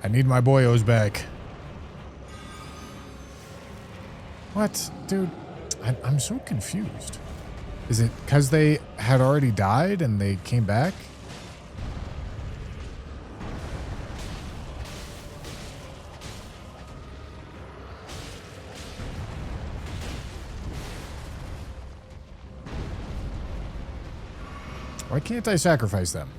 I need my boyos back. What? Dude, I'm so confused. Is it because they had already died and they came back? Why can't I sacrifice them?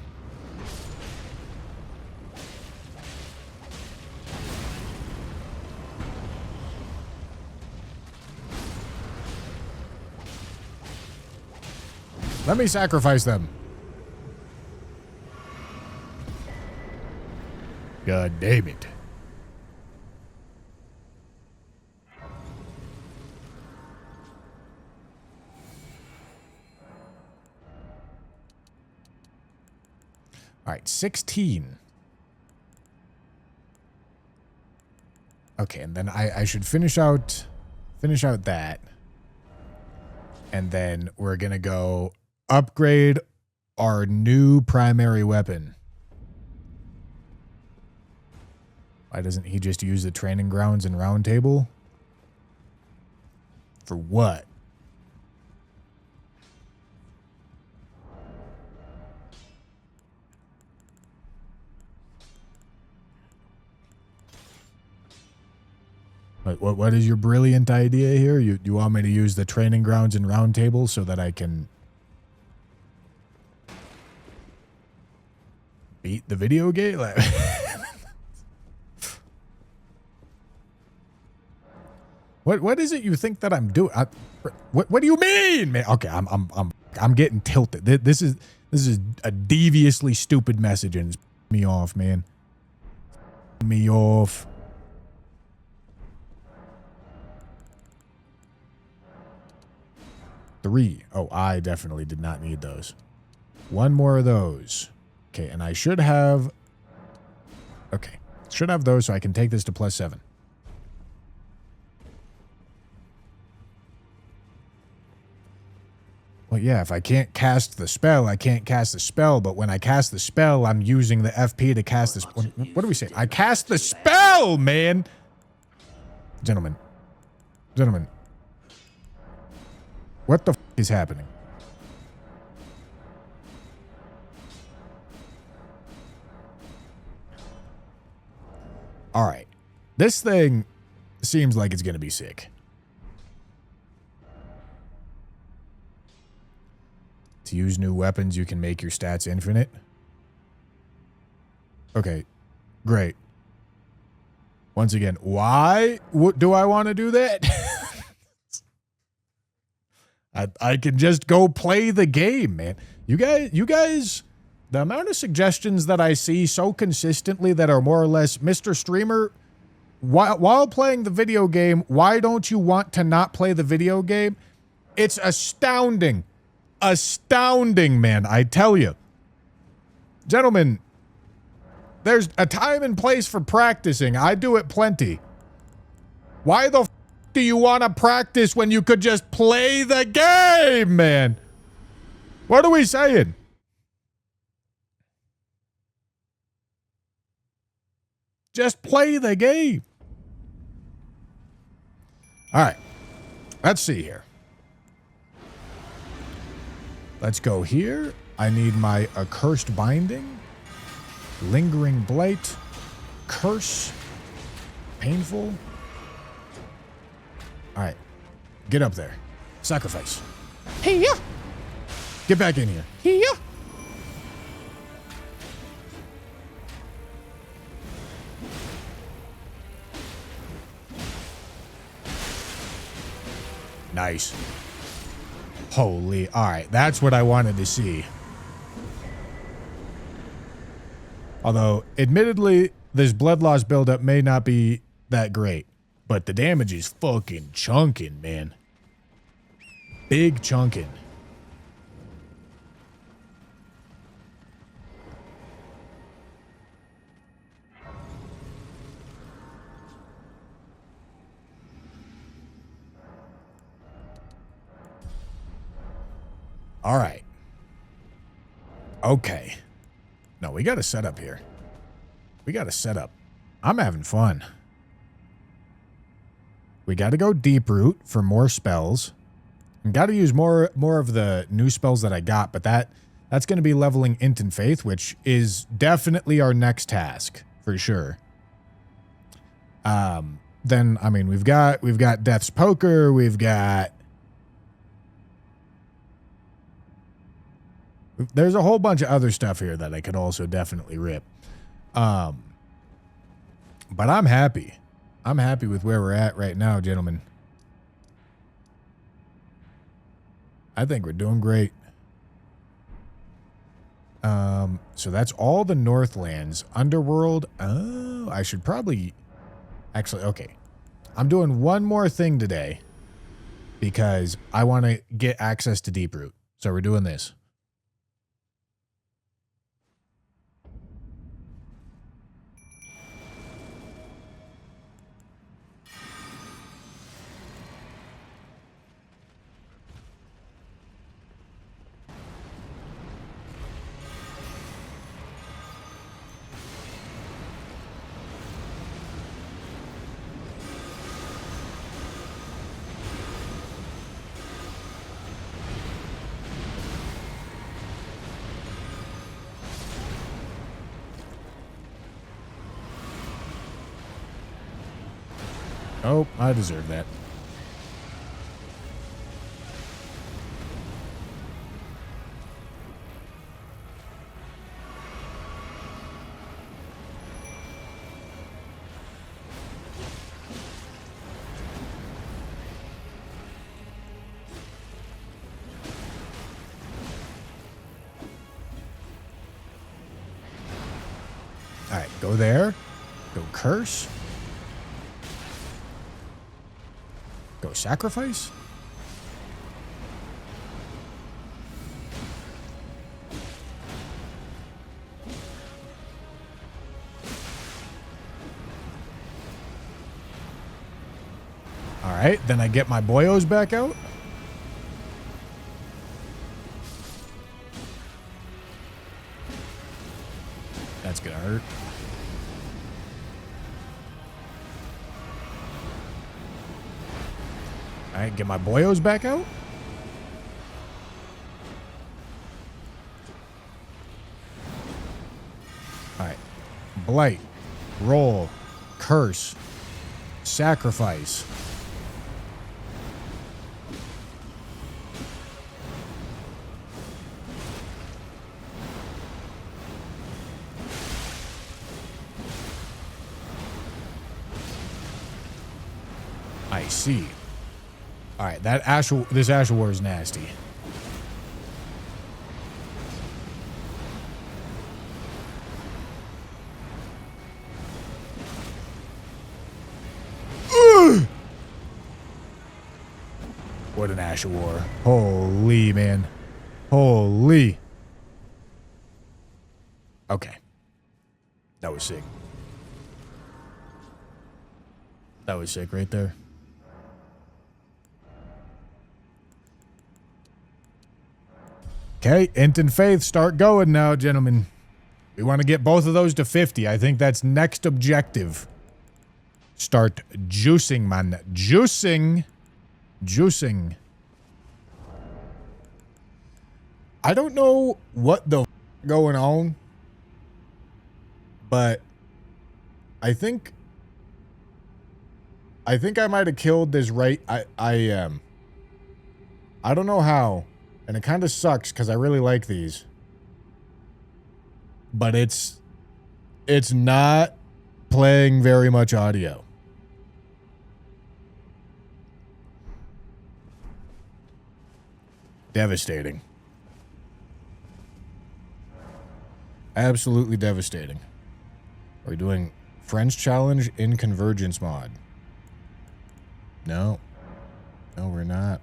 Let me sacrifice them. God damn it. All right, 16. Okay, and then I should finish out that. And then we're going to go upgrade our new primary weapon. Why doesn't he just use the training grounds and round table? For what? What is your brilliant idea here? You want me to use the training grounds and round table so that I can beat the video game? What is it you think that I'm doing? What do you mean, man? Okay, I'm getting tilted. This is a deviously stupid message and it's me off, man. Me off. Three. Oh, I definitely did not need those. One more of those. Okay, and I should have... Okay, should have those so I can take this to +7. Well, yeah, if I can't cast the spell, I can't cast the spell, but when I cast the spell, I'm using the FP to cast this... What do we say? I cast the spell, man! Gentlemen. Gentlemen. What the f*** is happening? All right. This thing seems like it's going to be sick. To use new weapons, you can make your stats infinite. Okay. Great. Once again, why do I want to do that? I can just go play the game, man. You guys, the amount of suggestions that I see so consistently that are more or less, Mr. Streamer, while playing the video game, why don't you want to not play the video game? It's astounding. Astounding, man, I tell you. Gentlemen, there's a time and place for practicing. I do it plenty. Why the f*** do you want to practice when you could just play the game, man? What are we saying? Just play the game. All right. Let's see here. Let's go here. I need my accursed binding. Lingering blight. Curse. Painful. All right. Get up there. Sacrifice. Hey, yeah. Get back in here. Hey, yeah. Nice. Holy. All right. That's what I wanted to see. Although, admittedly, this blood loss buildup may not be that great. But the damage is fucking chunking, man. Big chunking. All right. Okay. No, we got to set up here. We got to set up. I'm having fun. We got to go deep root for more spells. And got to use more of the new spells that I got, but that's going to be leveling Int and Faith, which is definitely our next task for sure. Then I mean we've got Death's Poker, there's a whole bunch of other stuff here that I could also definitely rip. But I'm happy. I'm happy with where we're at right now, gentlemen. I think we're doing great. So that's all the Northlands. Underworld. Oh, I should probably... Actually, okay. I'm doing one more thing today because I want to get access to Deep Root. So we're doing this. Oh, I deserve that. All right, go there. Go curse. Go sacrifice. All right, then I get my boyos back out. That's gonna hurt. All right, get my boyos back out. All right, blight, roll, curse, sacrifice. I see. All right, this Ash War is nasty. Ugh! What an Ash War. Holy, man. Holy. Okay. That was sick. That was sick right there. Okay, Int and Faith, start going now, gentlemen. We want to get both of those to 50. I think that's next objective. Start juicing, man. Juicing. Juicing. I don't know what the going on, but I think I might have killed this right. I don't know how. And it kind of sucks because I really like these. But it's not playing very much audio. Devastating. Absolutely devastating. Are we doing Friends Challenge in Convergence mod? No. No, we're not.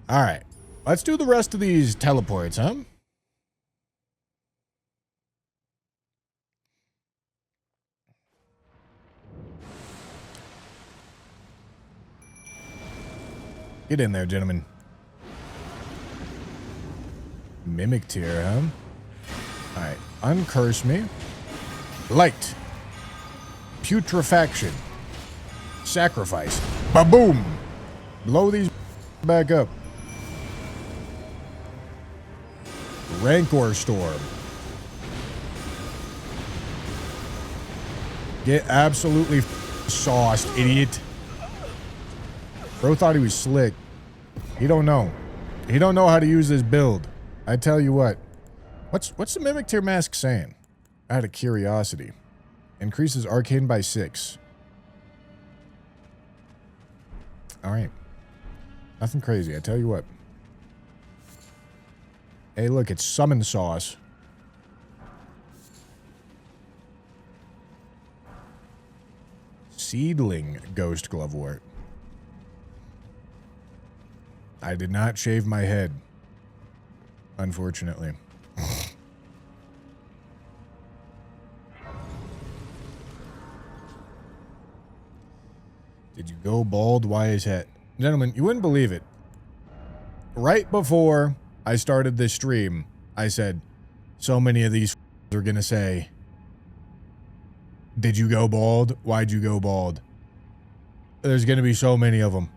All right, let's do the rest of these teleports, huh? Get in there, gentlemen. Mimic tier, huh? All right. Uncurse me. Light. Putrefaction. Sacrifice. Ba-boom. Blow these back up. Rancor Storm. Get absolutely sauced, idiot. Bro thought he was slick. He don't know. He don't know how to use this build. I tell you what. What's the Mimic Tier Mask saying? Out of curiosity. Increases Arcane by 6. Alright. Nothing crazy, I tell you what. Hey, look, it's Summon Sauce. Seedling Ghost Glovewort. I did not shave my head. Unfortunately. Did you go bald? Why is that? Gentlemen, you wouldn't believe it. Right before I started this stream, I said, so many of these are going to say, did you go bald? Why'd you go bald? There's going to be so many of them.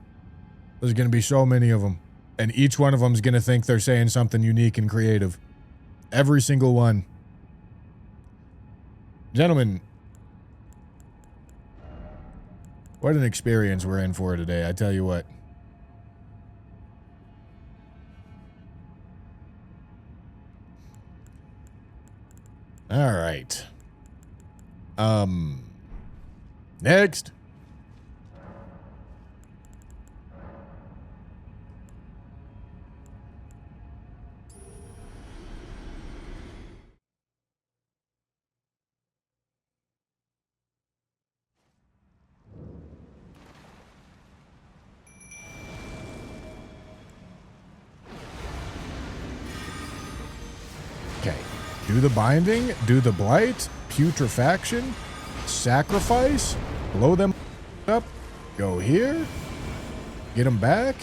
There's going to be so many of them. And each one of them is going to think they're saying something unique and creative. Every single one. Gentlemen, what an experience we're in for today, I tell you what. All right. Next. Okay. Do the binding, do the blight, putrefaction, sacrifice, blow them up, go here, get them back.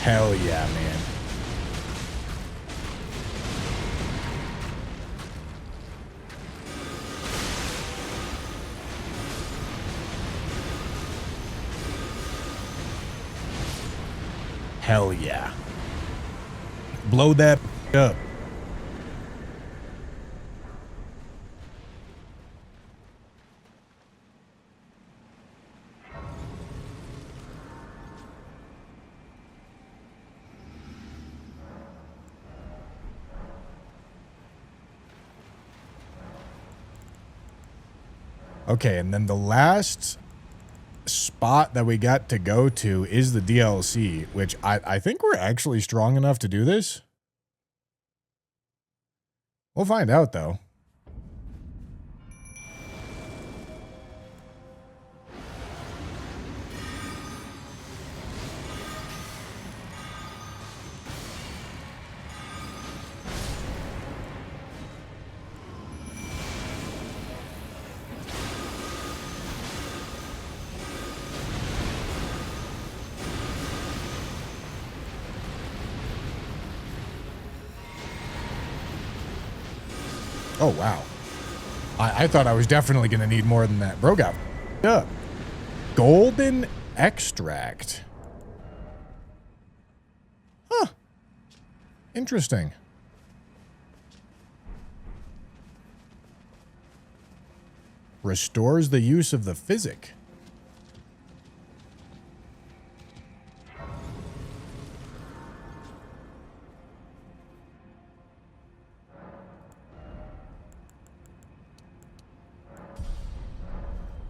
Hell yeah, man. Hell yeah. Blow that up. Okay, and then the last spot that we got to go to is the DLC, which I think we're actually strong enough to do this. We'll find out, though. Oh, wow. I thought I was definitely going to need more than that. Bro got up. Golden extract. Huh. Interesting. Restores the use of the physic.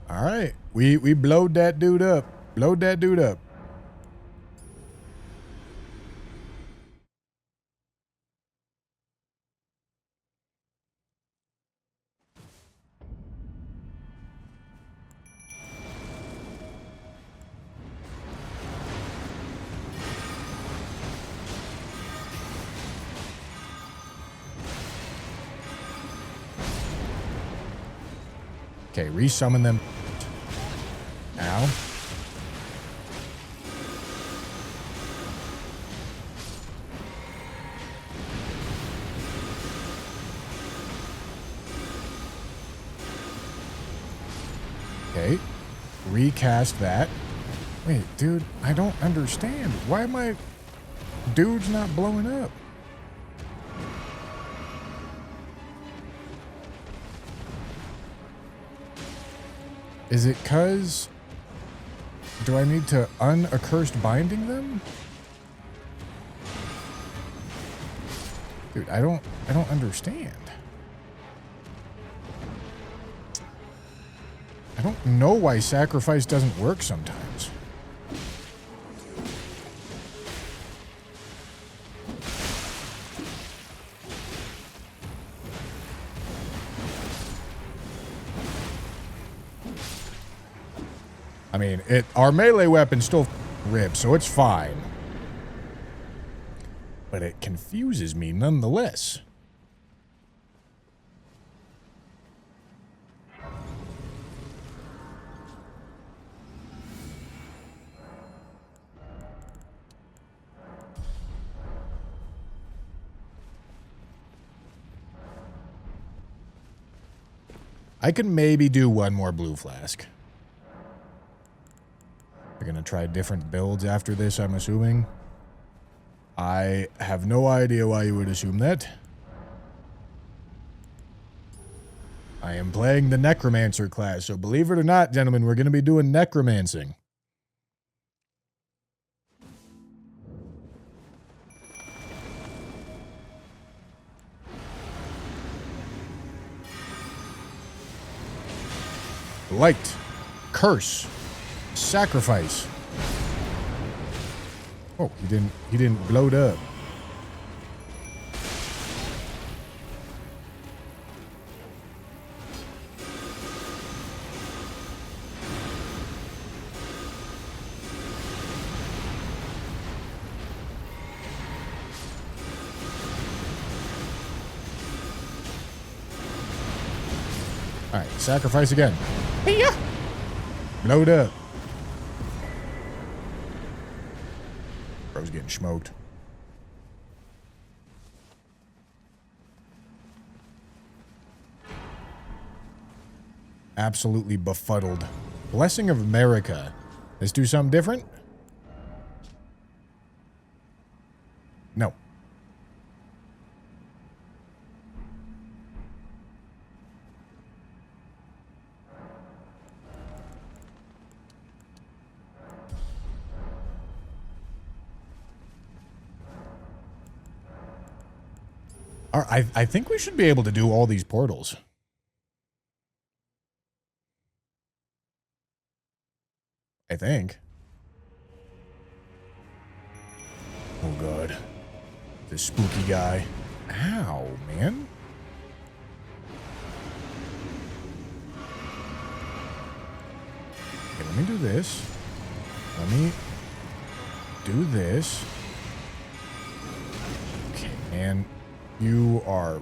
All right, we blowed that dude up. Blowed that dude up. Okay, resummon them. Ow. recast that. Wait, dude, I don't understand. Why am I... Dude's not blowing up? Is it 'cause... Do I need to unaccursed binding them? Dude, I don't understand. I don't know why sacrifice doesn't work sometimes. I mean, our melee weapon still rips, so it's fine. But it confuses me nonetheless. I can maybe do one more blue flask. We're going to try different builds after this, I'm assuming. I have no idea why you would assume that. I am playing the Necromancer class, so believe it or not, gentlemen, we're going to be doing necromancing. Light, curse, sacrifice. Oh, he didn't blow it up. All right, sacrifice again. Yeah. Load up. Bro's getting smoked. Absolutely befuddled. Blessing of America. Let's do something different? No. I think we should be able to do all these portals. I think. Oh, God. This spooky guy. Ow, man. Okay, let me do this. Let me do this. Okay, man. You are,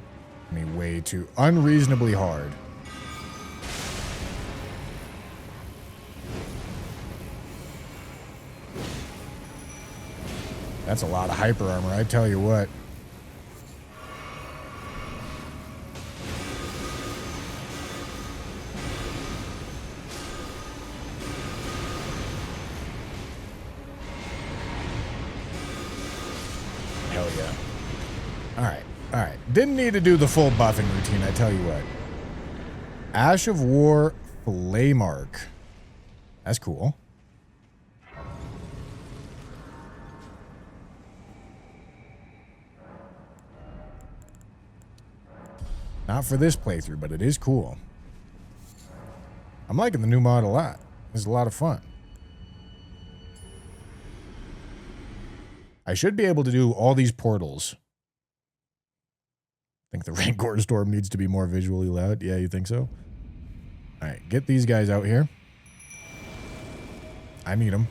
I mean, way too unreasonably hard. That's a lot of hyper armor, I tell you what. Hell yeah. Alright. Alright, didn't need to do the full buffing routine, I tell you what. Ash of War Flamark. That's cool. Not for this playthrough, but it is cool. I'm liking the new mod a lot. It's a lot of fun. I should be able to do all these portals. I think the Rancor Storm needs to be more visually loud. Yeah, you think so? All right, get these guys out here. I need them.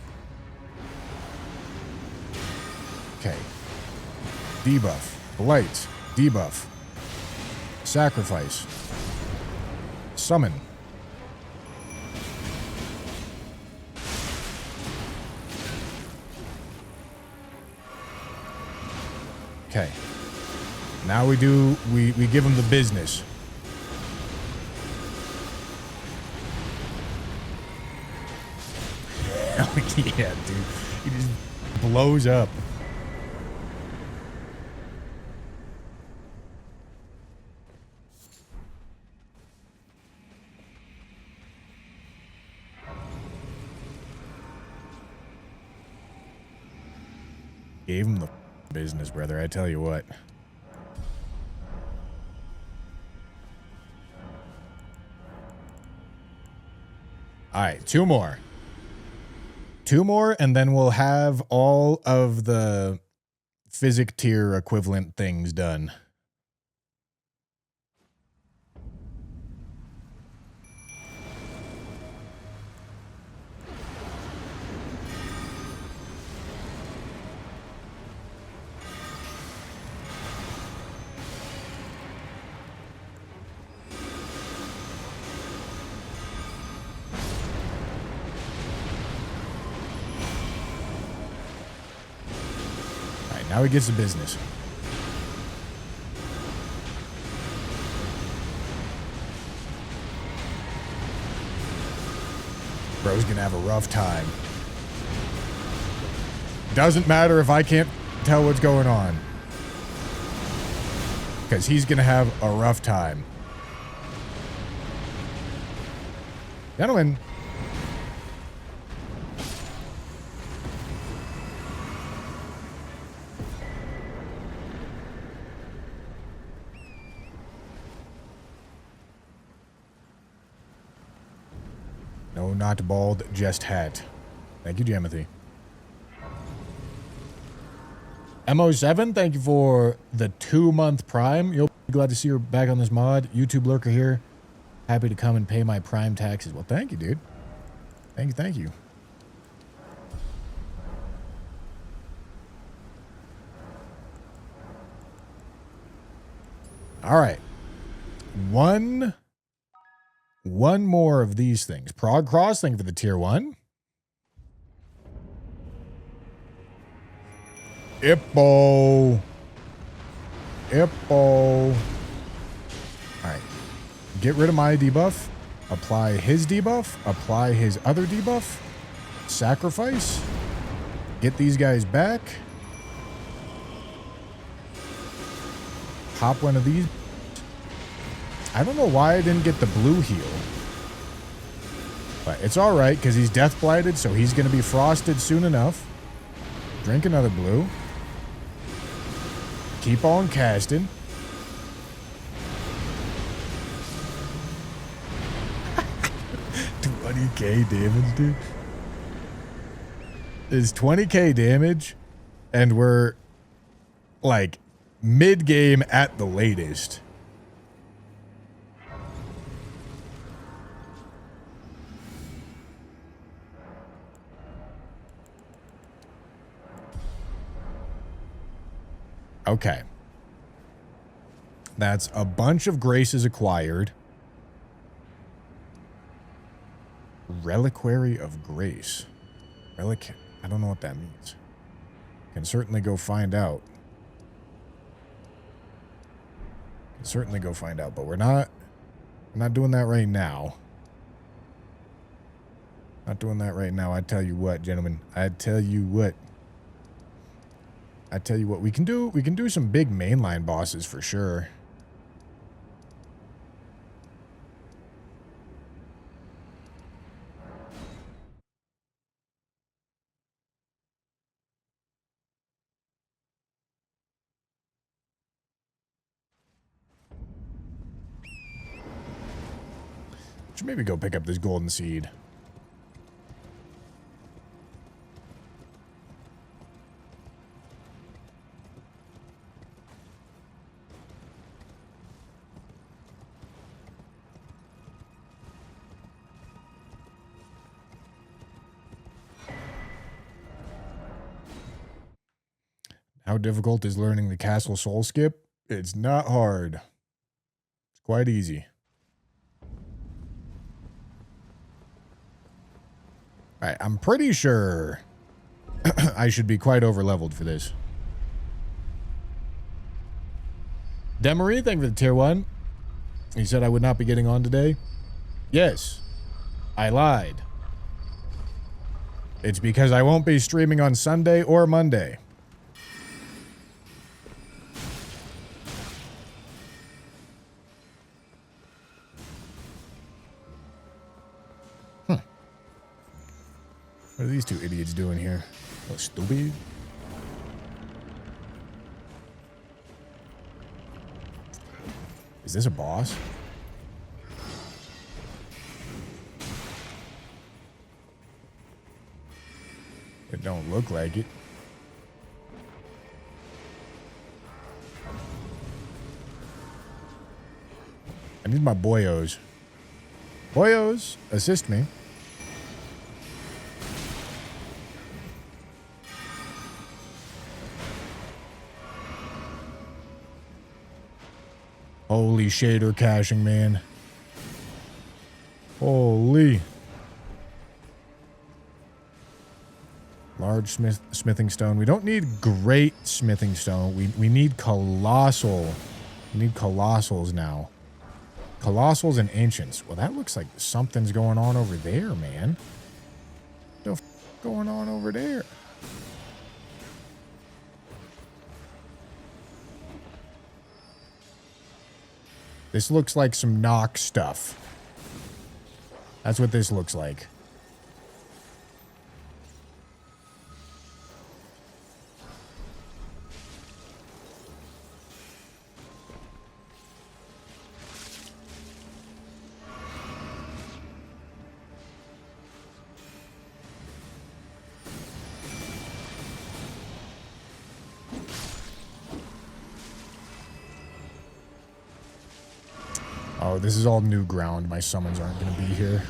Okay. Debuff. Blight. Debuff. Sacrifice. Summon. Okay. Now we give them the business. Hell yeah, dude. He just blows up. Gave him the business, brother. I tell you what. All right, two more. Two more, and then we'll have all of the physic tier equivalent things done. Now he gets to business. Bro's gonna have a rough time. Doesn't matter if I can't tell what's going on. Because he's gonna have a rough time. Gentlemen. No, not bald, just hat. Thank you, Timothy. MO7, thank you for the 2-month Prime. You'll be glad to see you back on this mod. YouTube lurker here. Happy to come and pay my Prime taxes. Well, thank you, dude. Thank you, thank you. All right. One more of these things. Prog Cross, thank you for the tier 1. Ippo. All right. Get rid of my debuff. Apply his debuff. Apply his other debuff. Sacrifice. Get these guys back. Pop one of these. I don't know why I didn't get the blue heal. But it's alright, because he's death blighted, so he's going to be frosted soon enough. Drink another blue. Keep on casting. $20k damage, dude. It's 20k damage, and we're, like, mid-game at the latest. Okay. That's a bunch of graces acquired. Reliquary of Grace. I don't know what that means. Can certainly go find out. But we're not doing that right now. Not doing that right now. I tell you what, gentlemen. I tell you what, we can do some big mainline bosses for sure. Should maybe go pick up this golden seed. How difficult is learning the castle soul skip? It's not hard. It's quite easy. All right, I'm pretty sure I should be quite over-leveled for this. Demery, thank you for the tier 1. He said I would not be getting on today. Yes, I lied. It's because I won't be streaming on Sunday or Monday. What are these two idiots doing here? Oh, stupid. Is this a boss? It don't look like it. I need my boyos. Boyos, assist me. Holy shader caching, man. Holy. Large smithing stone. We don't need great smithing stone. We need colossal. We need colossals now. Colossals and ancients. Well, that looks like something's going on over there, man. What the f going on over there? This looks like some knock stuff. That's what this looks like. Oh, this is all new ground. My summons aren't going to be here.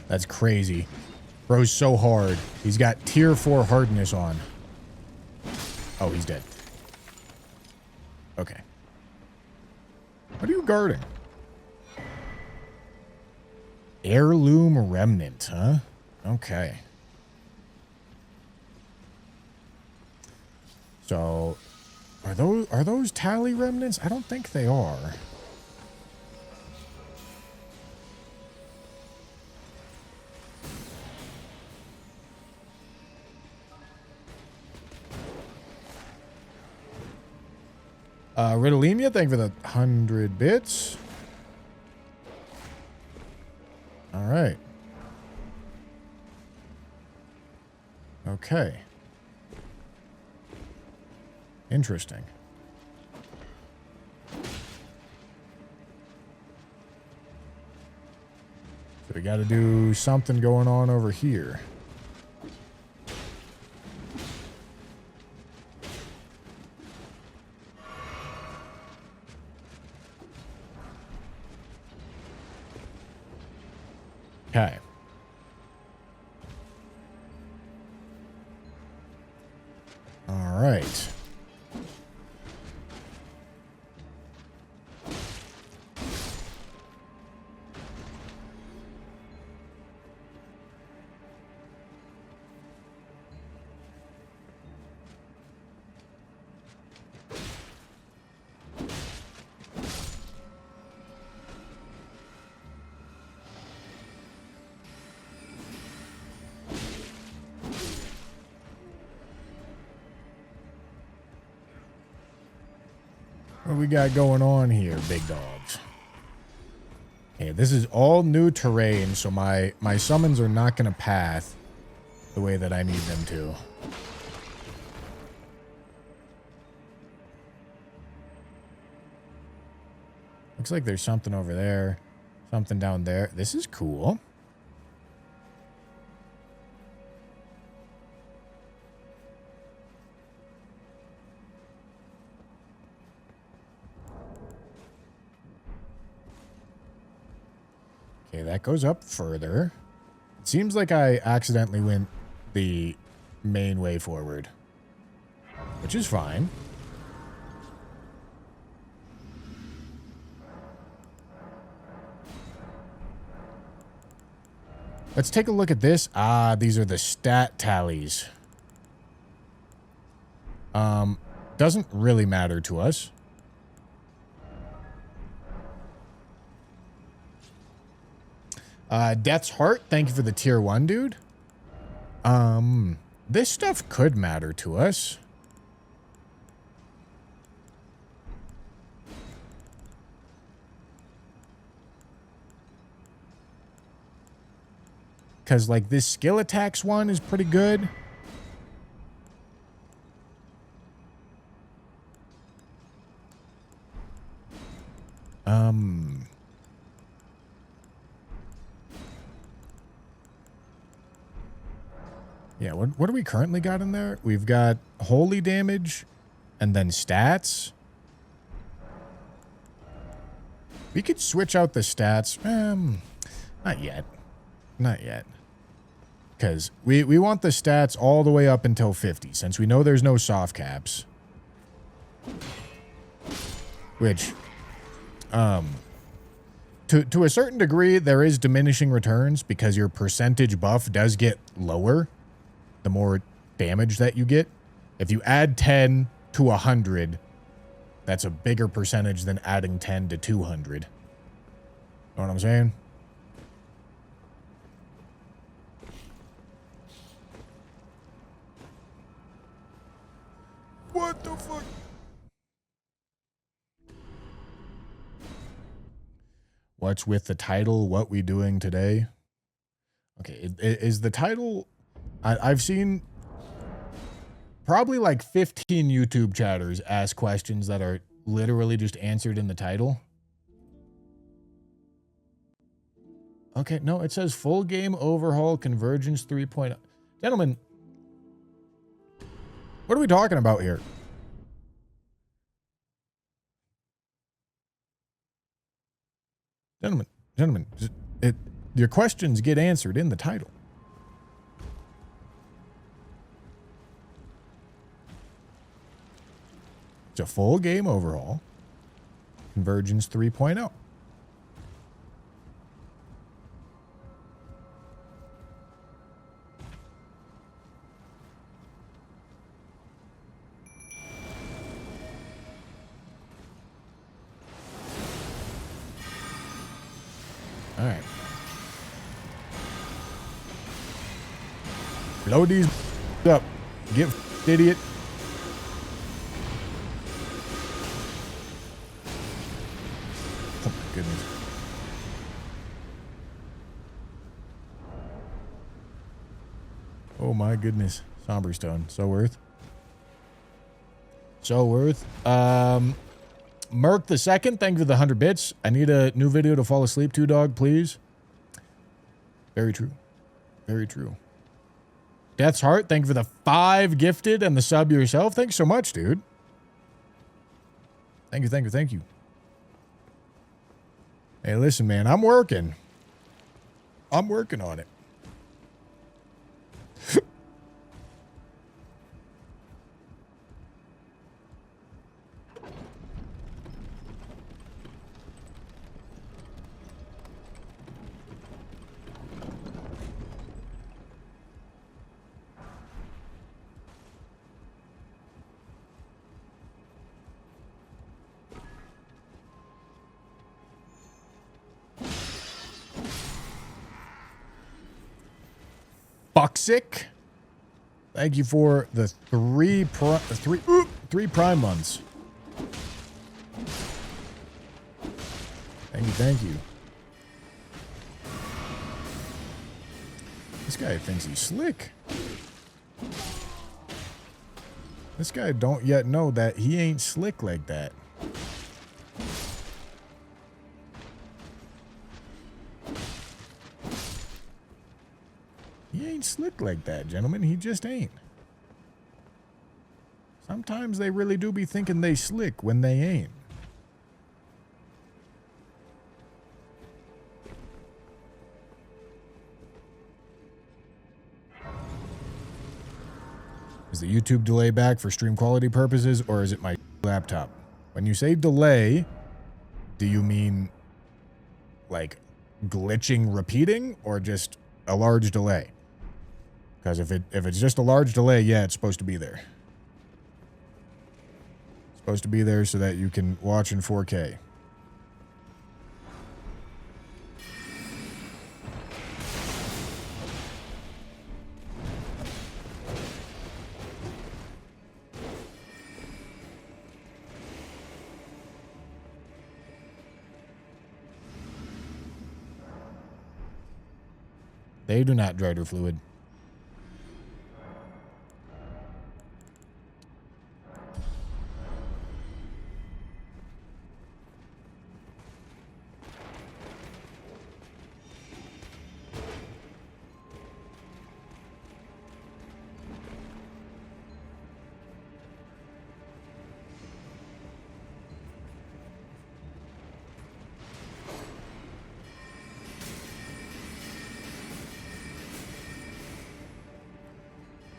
That's crazy. Bro's so hard. He's got tier 4 hardness on. Oh, he's dead. Okay. What are you guarding? Heirloom remnant, huh? Okay. So, are those tally remnants? I don't think they are. Riddlemia, thank you for the 100 bits. All right. Okay. Interesting. So we got to do something going on over here. Okay. All right. What do we got going on here, big dogs? Okay, this is all new terrain, so my summons are not going to path the way that I need them to. Looks like there's something over there, something down there. This is cool. Okay, that goes up further. It seems like I accidentally went the main way forward, which is fine. Let's take a look at this. Ah, these are the stat tallies. Doesn't really matter to us. Death's Heart, thank you for the tier 1, dude. This stuff could matter to us. Because, like, this skill attacks one is pretty good. Yeah, what do we currently got in there? We've got holy damage and then stats. We could switch out the stats. Not yet. Not yet. Because we want the stats all the way up until 50, since we know there's no soft caps. Which, to a certain degree, there is diminishing returns because your percentage buff does get lower the more damage that you get. If you add 10 to 100, that's a bigger percentage than adding 10 to 200. Know what I'm saying? What the fuck? What's with the title? What we doing today? Okay, is the title... I've seen probably like 15 YouTube chatters ask questions that are literally just answered in the title. Okay, no, it says full game overhaul Convergence 3.0. Gentlemen, what are we talking about here? Gentlemen, your questions get answered in the title. It's a full game overhaul. Convergence 3.0. All right. Load these up. Get idiot. Oh my goodness. Oh my goodness. Somber Stone. So worth. So worth. Merc the Second, thank you for the 100 bits. I need a new video to fall asleep to, dog, please. Very true. Very true. Death's Heart, thank you for the 5 gifted and the sub yourself. Thanks so much, dude. Thank you, thank you, thank you. Hey, listen, man, I'm working. I'm working on it. Buxic, thank you for the three Prime months. Thank you, thank you. This guy thinks he's slick. This guy don't yet know that he ain't slick like that. He ain't slick like that, gentlemen. He just ain't. Sometimes they really do be thinking they slick when they ain't. Is the YouTube delay back for stream quality purposes, or is it my laptop? When you say delay, do you mean like glitching, repeating, or just a large delay. Because if it's just a large delay, yeah, it's supposed to be there. It's supposed to be there so that you can watch in 4K. They do not dry their fluid.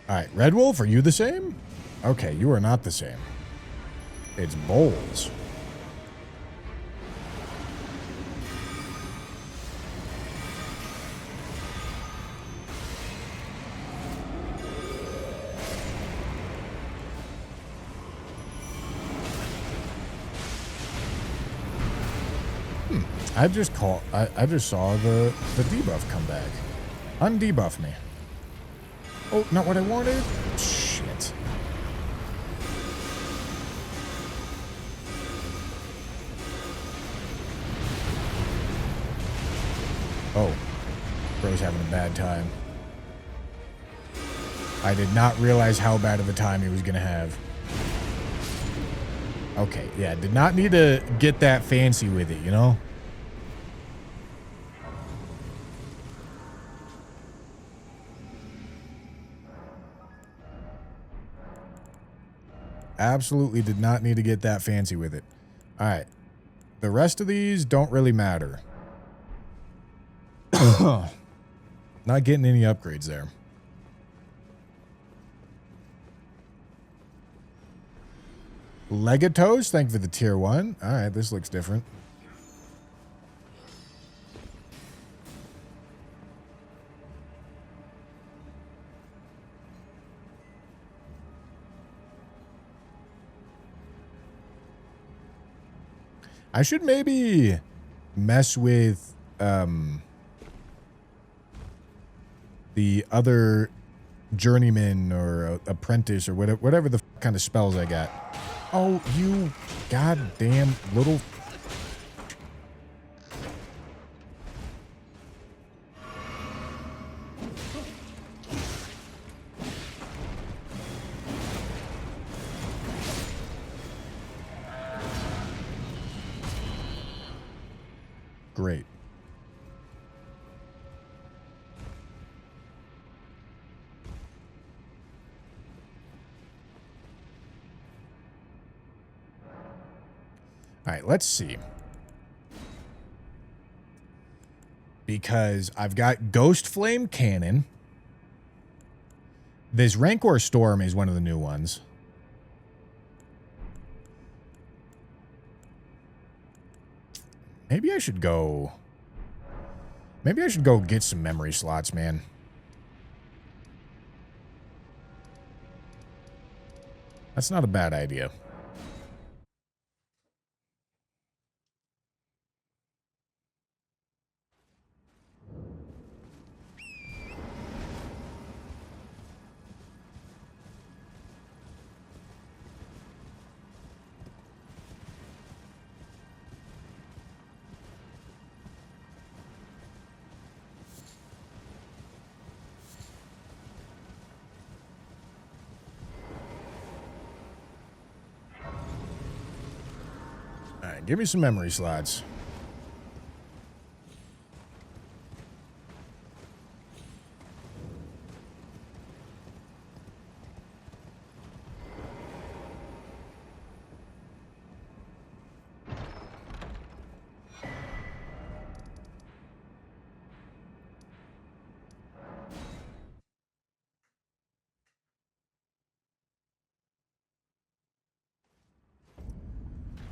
All right, Red Wolf, are you the same? Okay, you are not the same. It's Bowls. I just saw the debuff come back. Undebuff me. Oh, not what I wanted? Shit. Oh. Bro's having a bad time. I did not realize how bad of a time he was going to have. Okay, yeah, did not need to get that fancy with it, you know? Absolutely did not need to get that fancy with it. All right. The rest of these don't really matter. Not getting any upgrades there. Legatos, thank you for the tier 1. All right, this looks different. I should maybe mess with the other journeyman or apprentice or whatever the kind of spells I got. Oh, you goddamn little... Great. All right, let's see. Because I've got Ghost Flame Cannon. This Rancor Storm is one of the new ones. Maybe I should go get some memory slots, man. That's not a bad idea. All right, give me some memory slots.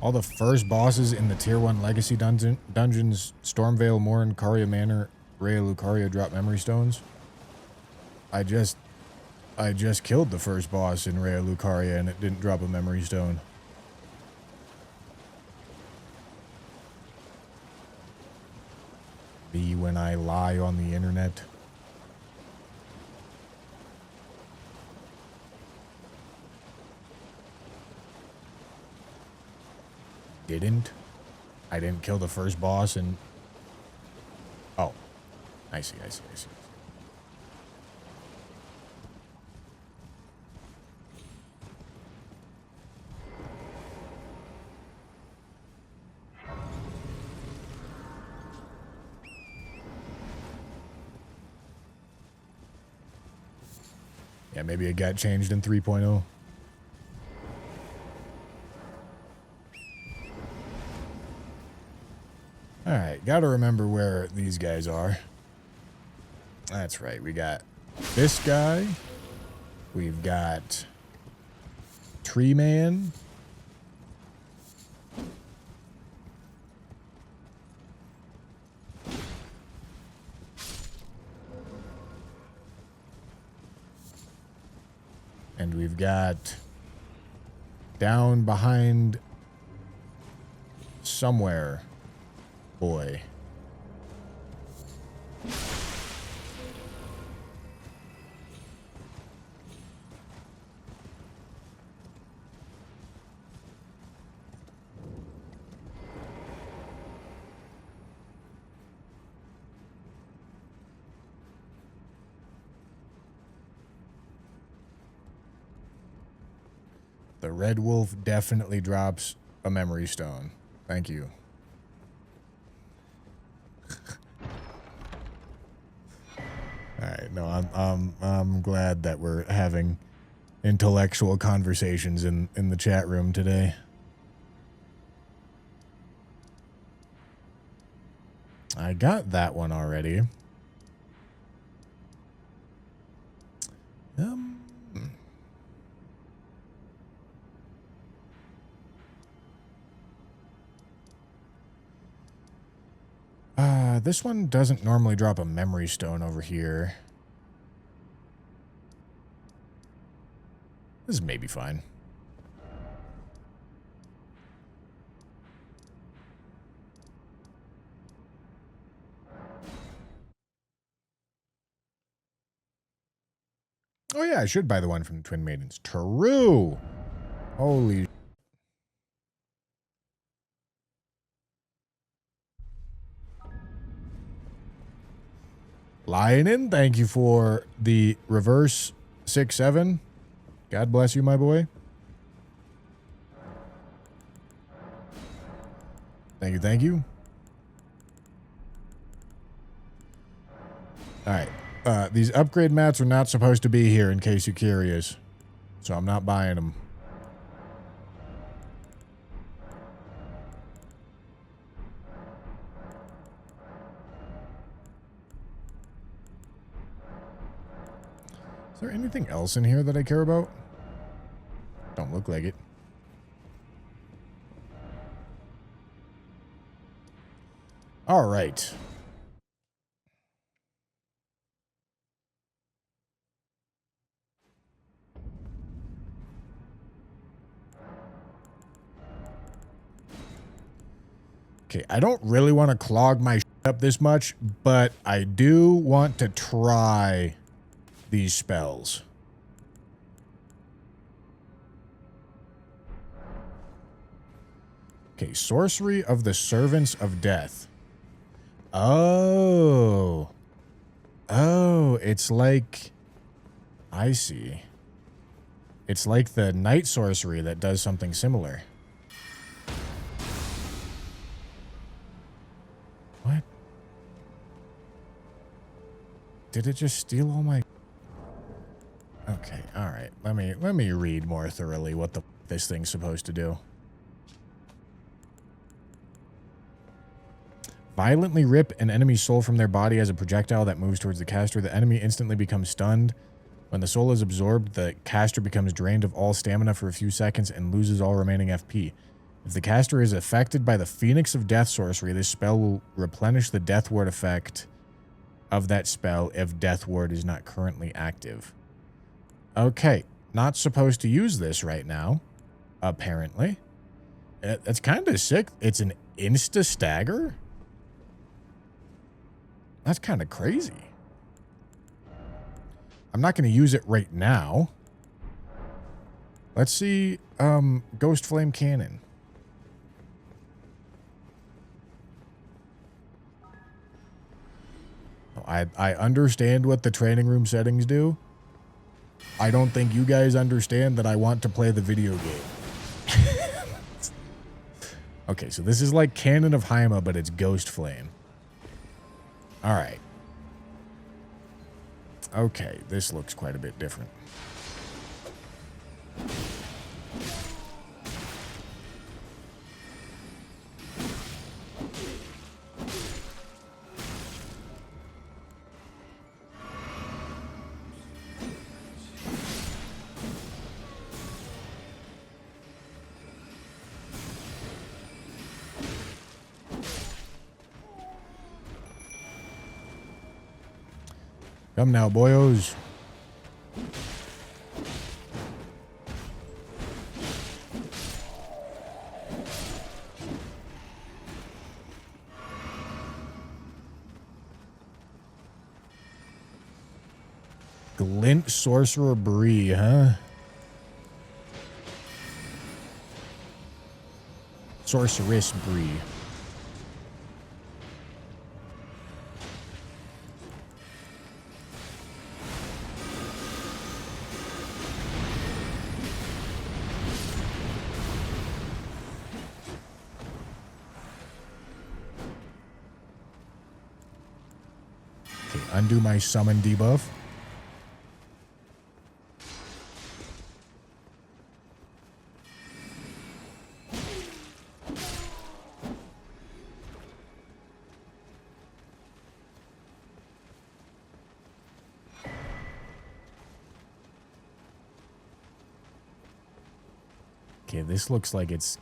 All the first bosses in the Tier 1 Legacy dungeons, Stormvale, Morn, Karia Manor, Rhea Lucaria drop memory stones? I just killed the first boss in Rhea Lucaria and it didn't drop a memory stone. Me when I lie on the internet. Didn't? I didn't kill the first boss and... Oh. I see. Yeah, maybe it got changed in 3.0. Alright, gotta remember where these guys are. That's right, we got this guy. We've got Tree Man. And we've got down behind somewhere, boy. The Red Wolf definitely drops a memory stone. Thank you. All right, no, I'm glad that we're having intellectual conversations in the chat room today. I got that one already. This one doesn't normally drop a memory stone over here. This is maybe fine. Oh yeah, I should buy the one from the Twin Maidens. True. Holy. Lionin, thank you for the reverse 6-7. God bless you, my boy. Thank you, thank you. All right. These upgrade mats are not supposed to be here, in case you're curious. So I'm not buying them. Is there anything else in here that I care about? Don't look like it. All right. Okay, I don't really want to clog my shit up this much, but I do want to try these spells. Okay, Sorcery of the Servants of Death. Oh. Oh, it's like... I see. It's like the Night Sorcery that does something similar. What? Did it just steal all my... Okay, all right. Let me read more thoroughly what this thing's supposed to do. Violently rip an enemy's soul from their body as a projectile that moves towards the caster. The enemy instantly becomes stunned. When the soul is absorbed, the caster becomes drained of all stamina for a few seconds and loses all remaining FP. If the caster is affected by the Phoenix of Death sorcery, this spell will replenish the Death Ward effect of that spell if Death Ward is not currently active. Okay, not supposed to use this right now, apparently. That's kind of sick. It's an insta-stagger? That's kind of crazy. I'm not going to use it right now. Let's see, Ghost Flame Cannon. I understand what the training room settings do. I don't think you guys understand that I want to play the video game. Okay, so this is like Cannon of Haima, but it's Ghost Flame. All right. Okay, this looks quite a bit different. Come now, boyos. Glint Sorcerer Bree, huh? Sorceress Bree. Okay, undo my summon debuff. Okay, this looks like it's...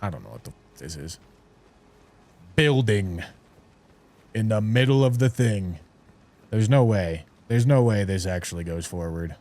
I don't know what the f this is. Building. In the middle of the thing. There's no way. There's no way this actually goes forward.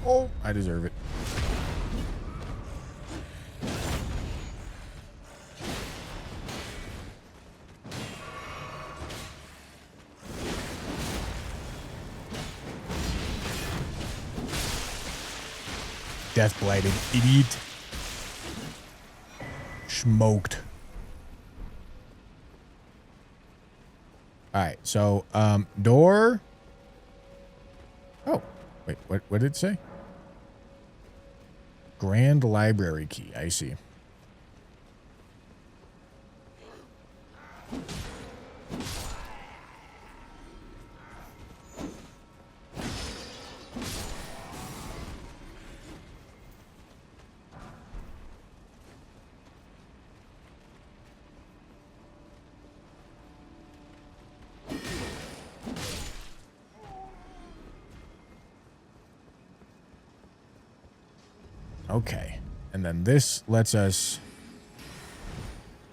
Oh, I deserve it. Death blighted idiot. Smoked. All right, so door. Oh, wait, what did it say? Grand Library key. I see. Okay, and then this lets us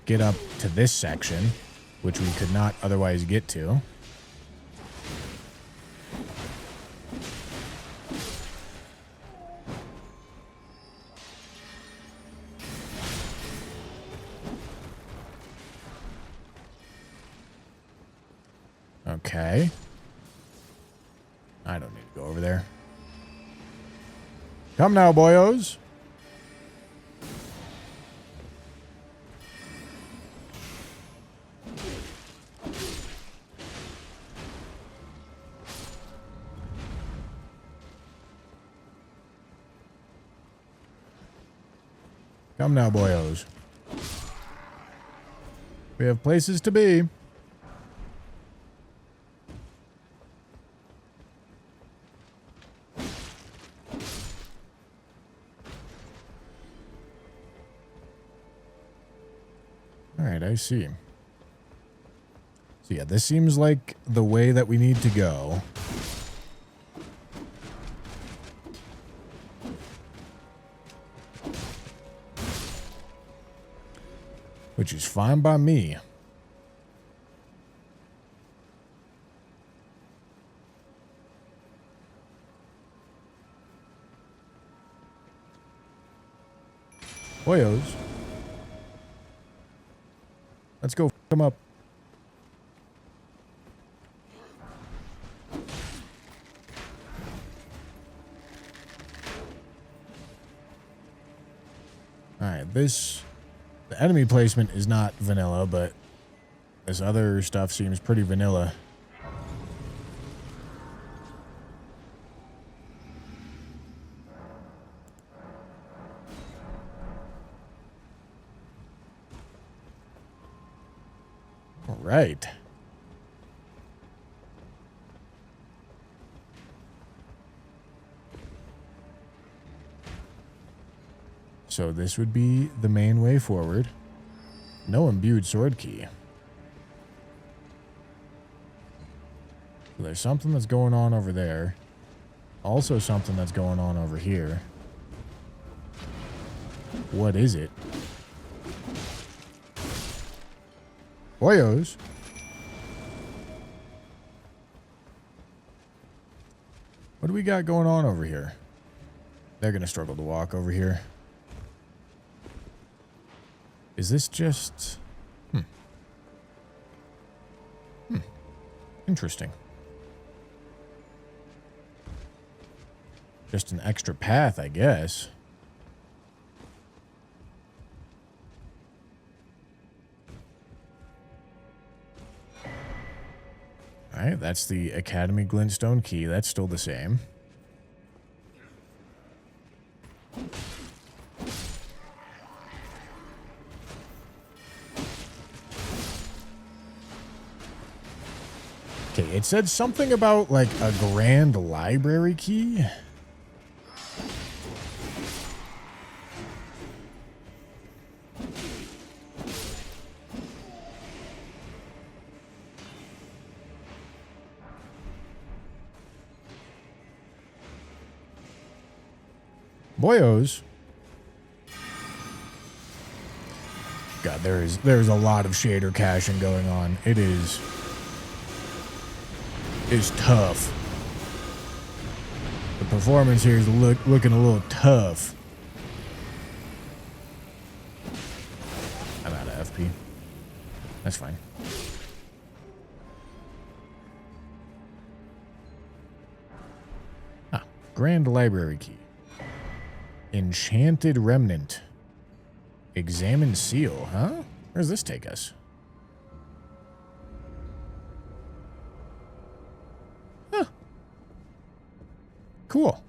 get up to this section, which we could not otherwise get to. Okay. I don't need to go over there. Come now, boyos. Come now, boyos. We have places to be. All right, I see. So yeah, this seems like the way that we need to go. Which is fine by me. Boyos. Let's go f*** them up. Alright, this... The enemy placement is not vanilla, but this other stuff seems pretty vanilla. All right. So this would be the main way forward. No imbued sword key. So there's something that's going on over there. Also something that's going on over here. What is it? Boyos. What do we got going on over here? They're going to struggle to walk over here. Is this just... Interesting. Just an extra path, I guess. Alright, that's the Academy Glintstone key. That's still the same. Okay, it said something about, like, a grand library key. Boyos. God, there's a lot of shader caching going on. It is tough. The performance here is looking a little tough. I'm out of FP. That's fine. Ah, Grand Library Key. Enchanted Remnant. Examine Seal, huh? Where does this take us? Huh. Cool.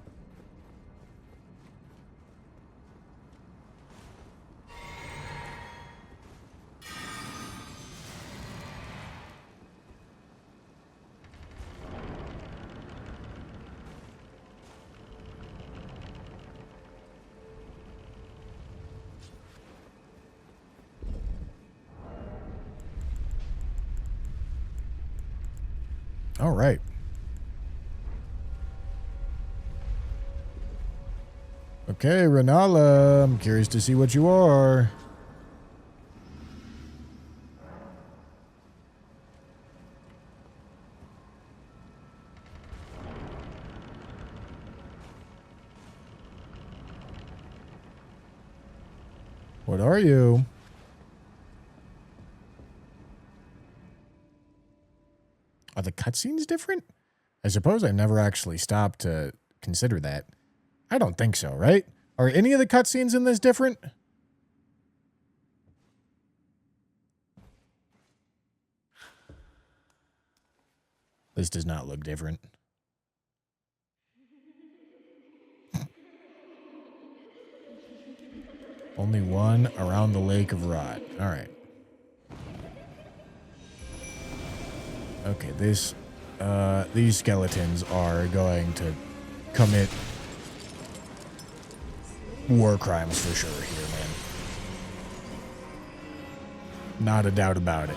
All right. Okay, Renala, I'm curious to see what you are. What are you? Are the cutscenes different? I suppose I never actually stopped to consider that. I don't think so, right? Are any of the cutscenes in this different? This does not look different. Only one around the Lake of Rot. All right. Okay, these skeletons are going to commit war crimes for sure here, man. Not a doubt about it.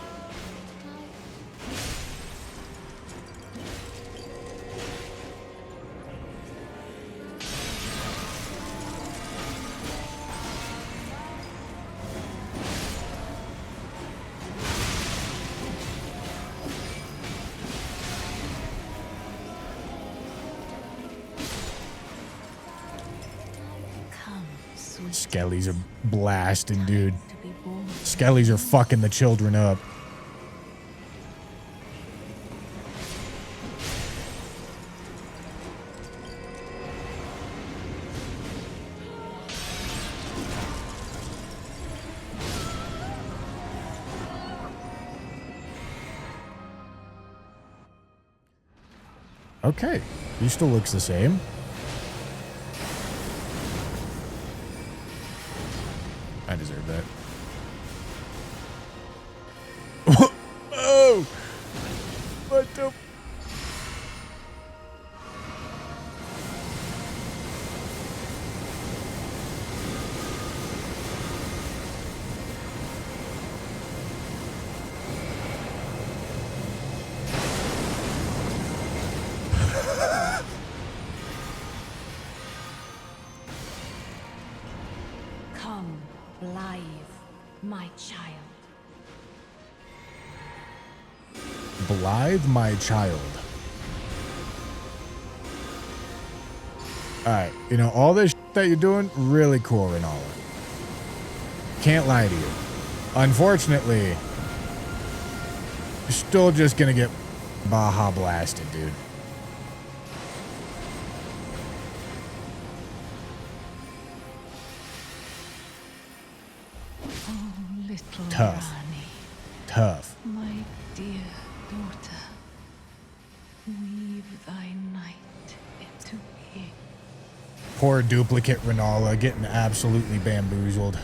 Come, sweet. Skellies are blasting, dude. To be born. Skellies are fucking the children up. Okay, he still looks the same. I deserve that. Oh! What the? Come, Blythe, my child. Blythe, my child. Alright, you know, all this that you're doing, really cool, Rinala. Can't lie to you. Unfortunately, you're still just gonna get Baja blasted, dude. Oh, little Tough. Rani, Tough. my dear daughter, weave thy night into me. Poor duplicate Rinala getting absolutely bamboozled.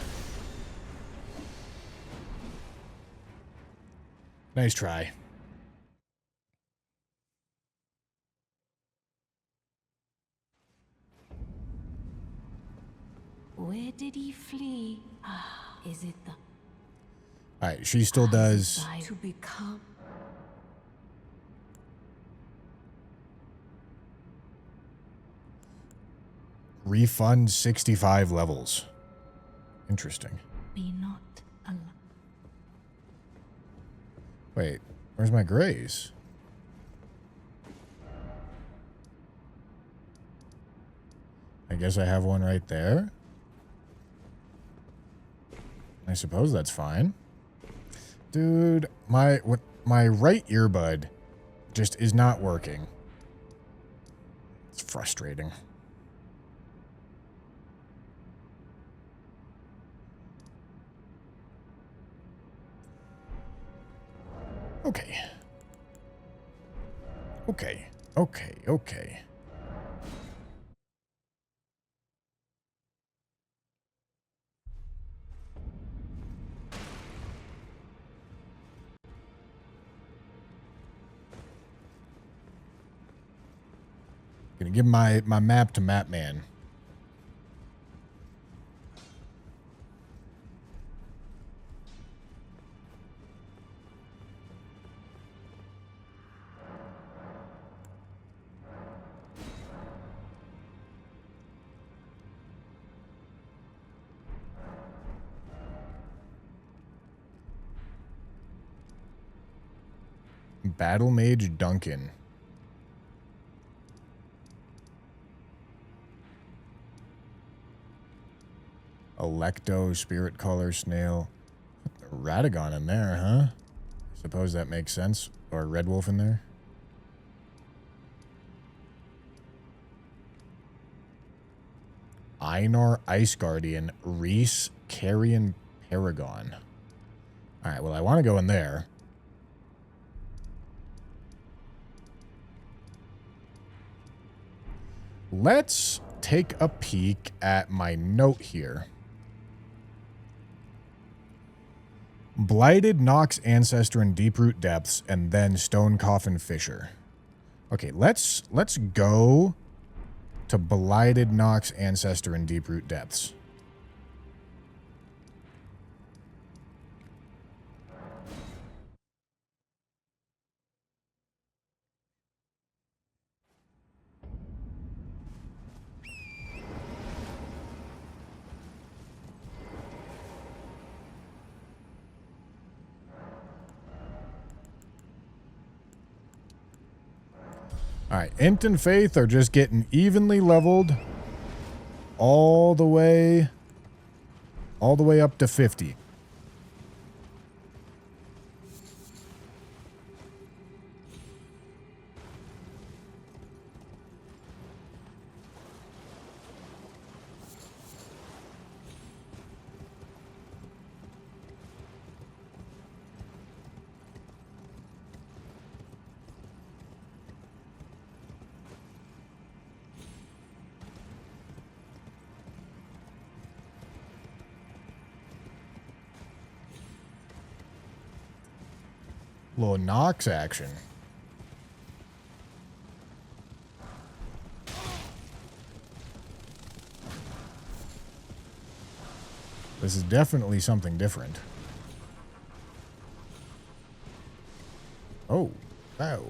Nice try. Where did he flee? Ah, is it the Alright, she still does. desire to become? Refund 65 levels. Interesting. Be not alive. Wait, where's my grace? I guess I have one right there. I suppose that's fine. Dude, my right earbud just is not working. It's frustrating. Okay. Okay. Gonna give my map to Mapman. Battle Mage Duncan. Electo, Spirit Color, Snail. Radagon in there, huh? Suppose that makes sense. Or Red Wolf in there. Einar Ice Guardian, Reese, Carrion, Paragon. Alright, well, I want to go in there. Let's take a peek at my note here. Blighted Nox Ancestor in Deeproot Depths, and then Stone Coffin Fisher. Okay, let's go to Blighted Nox Ancestor in Deeproot Depths. All right, Int and Faith are just getting evenly leveled all the way up to 50. Little Nox action. This is definitely something different. Oh, wow.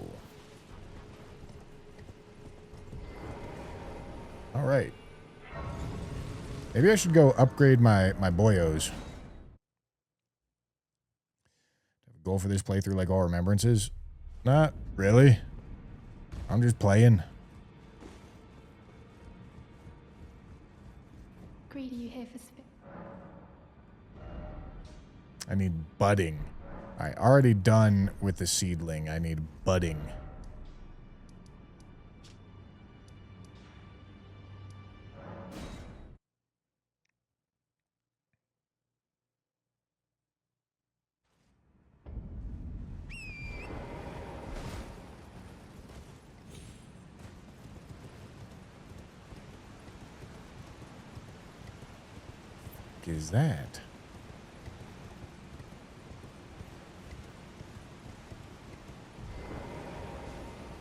All right. Maybe I should go upgrade my boyos. Goal for this playthrough like all remembrances? Not really. I'm just playing. Greedy, you here for spit? I need budding. All right, already done with the seedling. I need budding. Is that?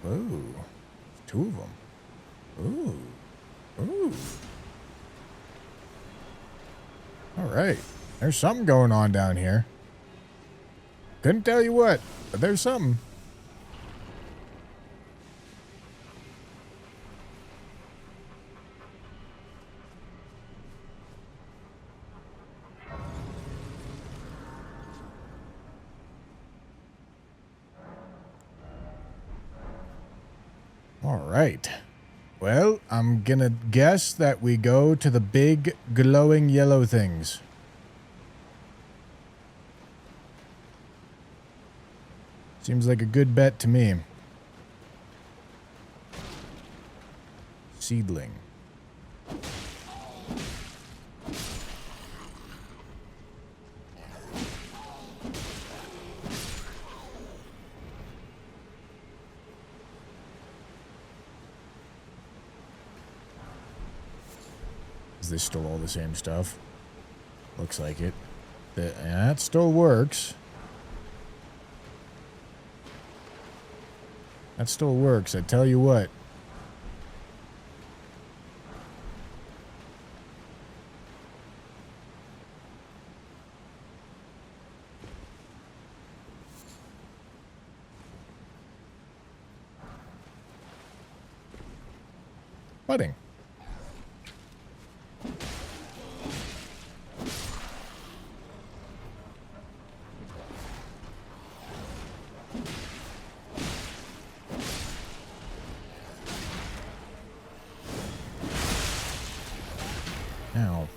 Ooh, two of them. Ooh, ooh. All right, there's something going on down here. Couldn't tell you what, but there's something. All right. Well, I'm gonna guess that we go to the big glowing yellow things. Seems like a good bet to me. Seedling. Is this still all the same stuff? Looks like it. That still works. That still works, I tell you what. Budding. Ow.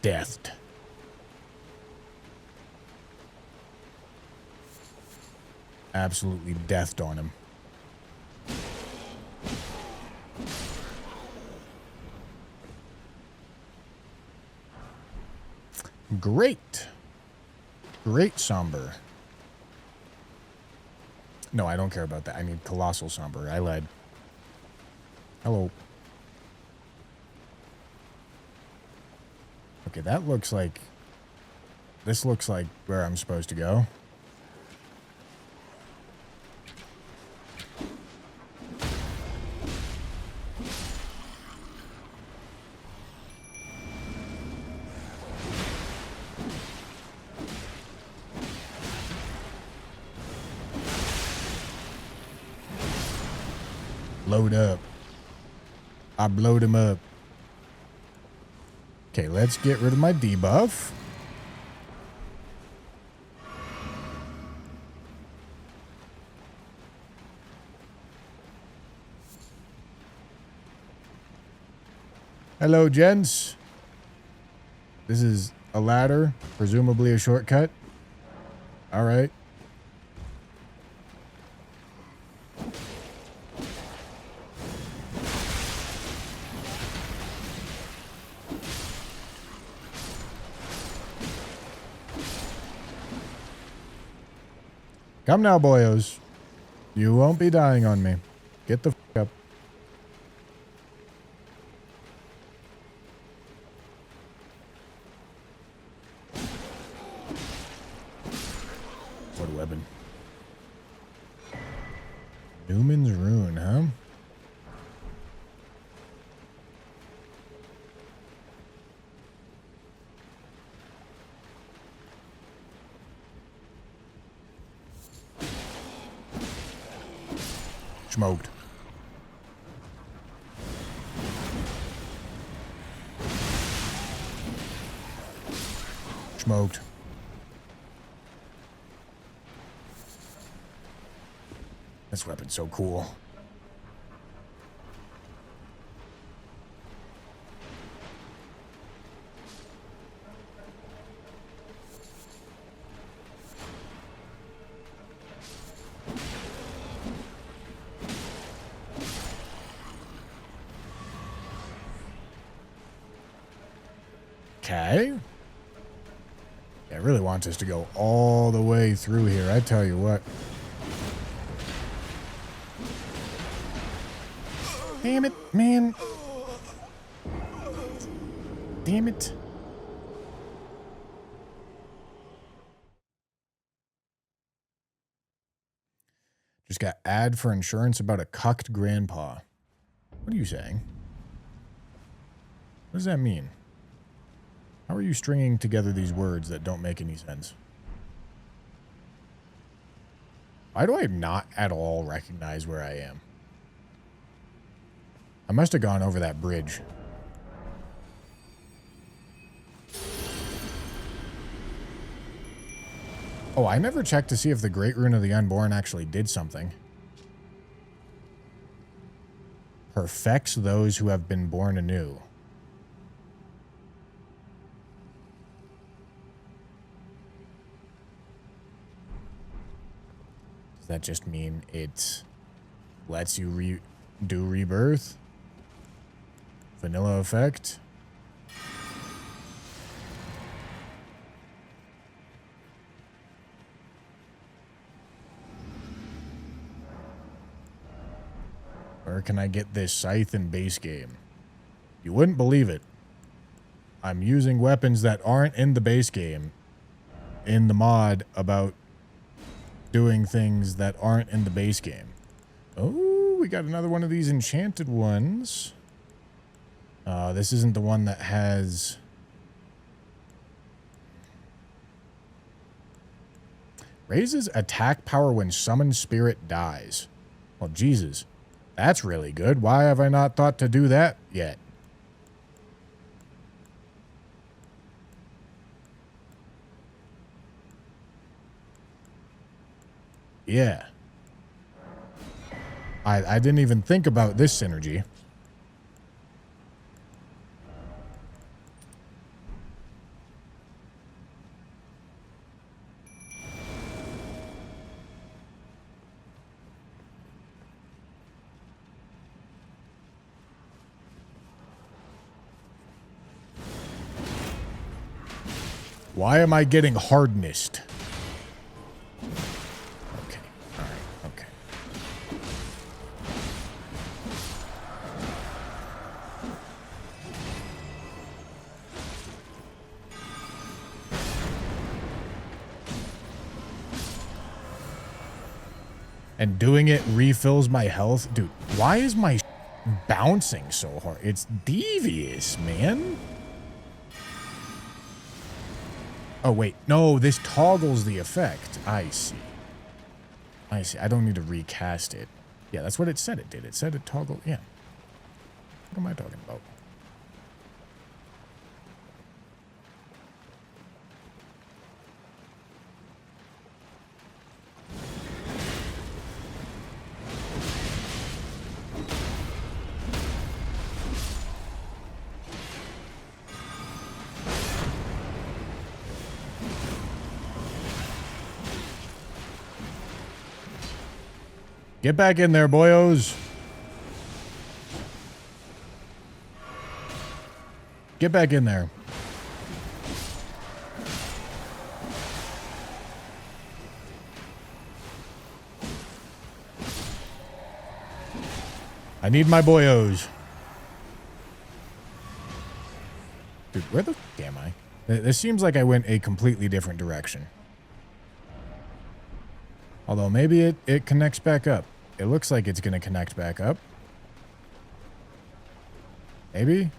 Deathed. Absolutely deathed on him. Great. Great somber. No, I don't care about that. I need colossal somber. I lied. Hello. Okay, that looks like... This looks like where I'm supposed to go. Load up. I blowed him up. Okay, let's get rid of my debuff. Hello, gents. This is a ladder, presumably a shortcut. All right. Come now, boyos. You won't be dying on me. Get the f up. What a weapon. Newman's Rune, huh? Smoked. Smoked. This weapon's so cool. Okay. Yeah, it really wants us to go all the way through here. I tell you what. Damn it, man. Damn it. Just got ad for insurance about a cucked grandpa. What are you saying? What does that mean? How are you stringing together these words that don't make any sense? Why do I not at all recognize where I am? I must have gone over that bridge. Oh, I never checked to see if the Great Rune of the Unborn actually did something. Perfects those who have been born anew. Does that just mean it lets you do rebirth? Vanilla effect? Where can I get this scythe in base game? You wouldn't believe it. I'm using weapons that aren't in the base game in the mod about doing things that aren't in the base game. Oh, we got another one of these enchanted ones. This isn't the one that has... Raises attack power when summoned spirit dies. Well, Jesus. That's really good. Why have I not thought to do that yet? Yeah. I didn't even think about this synergy. Why am I getting hardnessed? Okay. All right. Okay. And doing it refills my health. Dude, why is my bouncing so hard? It's devious, man. Oh, wait. No, this toggles the effect. I see. I see. I don't need to recast it. Yeah, that's what it said it did. It said it toggled. Yeah. What am I talking about? Get back in there, boyos. Get back in there. I need my boyos. Dude, where the f am I? This seems like I went a completely different direction. Although maybe it connects back up. It looks like it's going to connect back up. Maybe?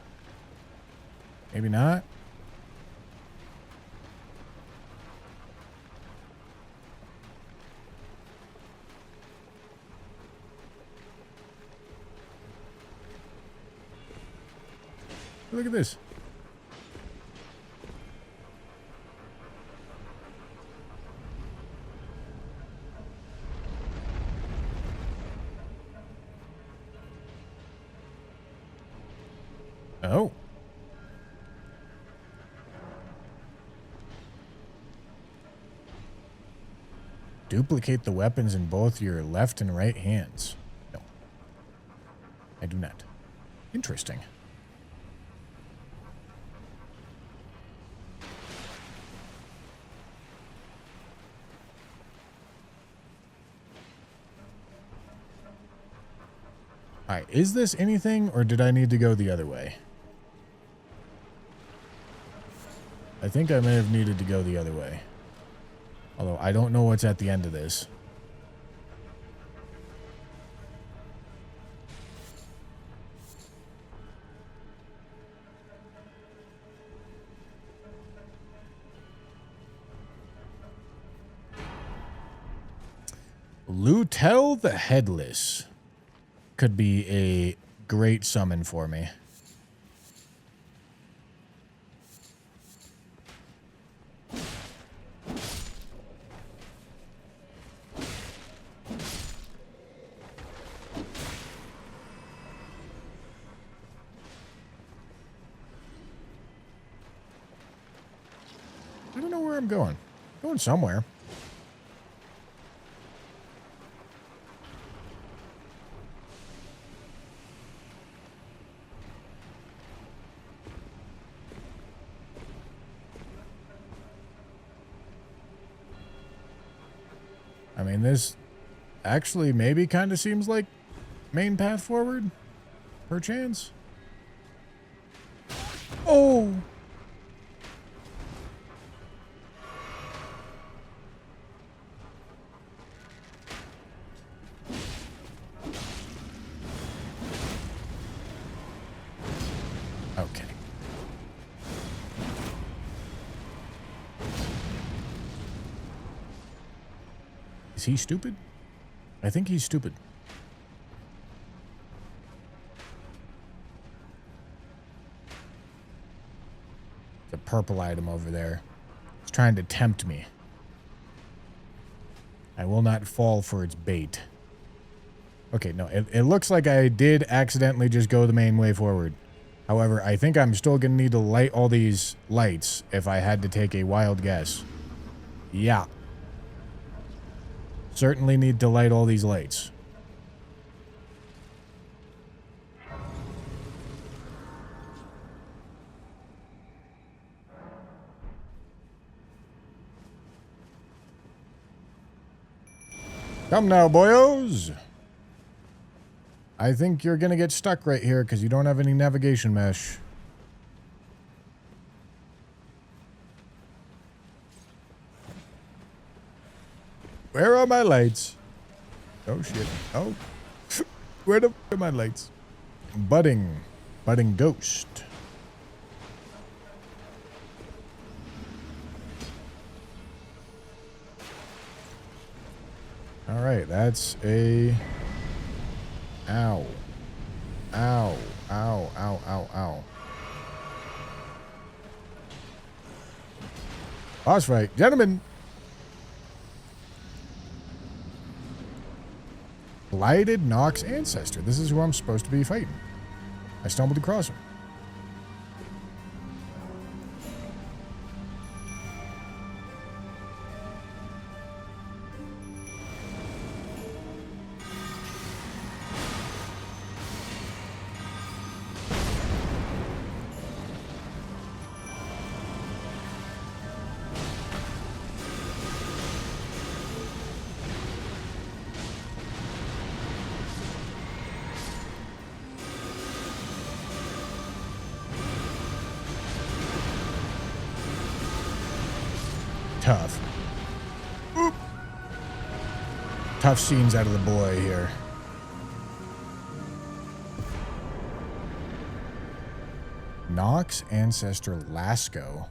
Maybe not? Look at this. Oh. Duplicate the weapons in both your left and right hands. No. I do not. Interesting. Alright, is this anything, or did I need to go the other way? I think I may have needed to go the other way. Although, I don't know what's at the end of this. Lutel the Headless could be a great summon for me. I don't know where I'm going. Going somewhere. I mean, this actually maybe kind of seems like main path forward, perchance. Oh! Okay. Is he stupid? I think he's stupid. The purple item over there. It's trying to tempt me. I will not fall for its bait. Okay, no, it looks like I did accidentally just go the main way forward. However, I think I'm still going to need to light all these lights if I had to take a wild guess. Yeah. Certainly need to light all these lights. Come now, boyos. I think you're going to get stuck right here because you don't have any navigation mesh. Where are my lights? Oh, shit. Oh. Where the f are my lights? Budding ghost. All right, that's a... Ow. Ow. Ow, ow, ow, ow. Boss fight. Gentlemen. Blighted Nox Ancestor. This is who I'm supposed to be fighting. I stumbled across him. tough. Oop. Tough scenes out of the boy here. Nox, Ancestor, Lasco,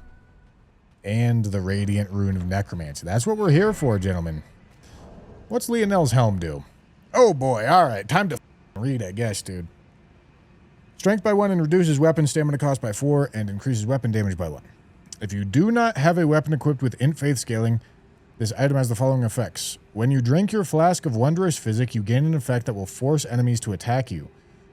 and the Radiant Rune of Necromancy. That's what we're here for, gentlemen. What's Leonel's helm do? Oh boy, alright, time to read, I guess, dude. Strength by 1 and reduces weapon stamina cost by 4 and increases weapon damage by 1. If you do not have a weapon equipped with Int Faith scaling, this item has the following effects. When you drink your flask of Wondrous Physic, you gain an effect that will force enemies to attack you.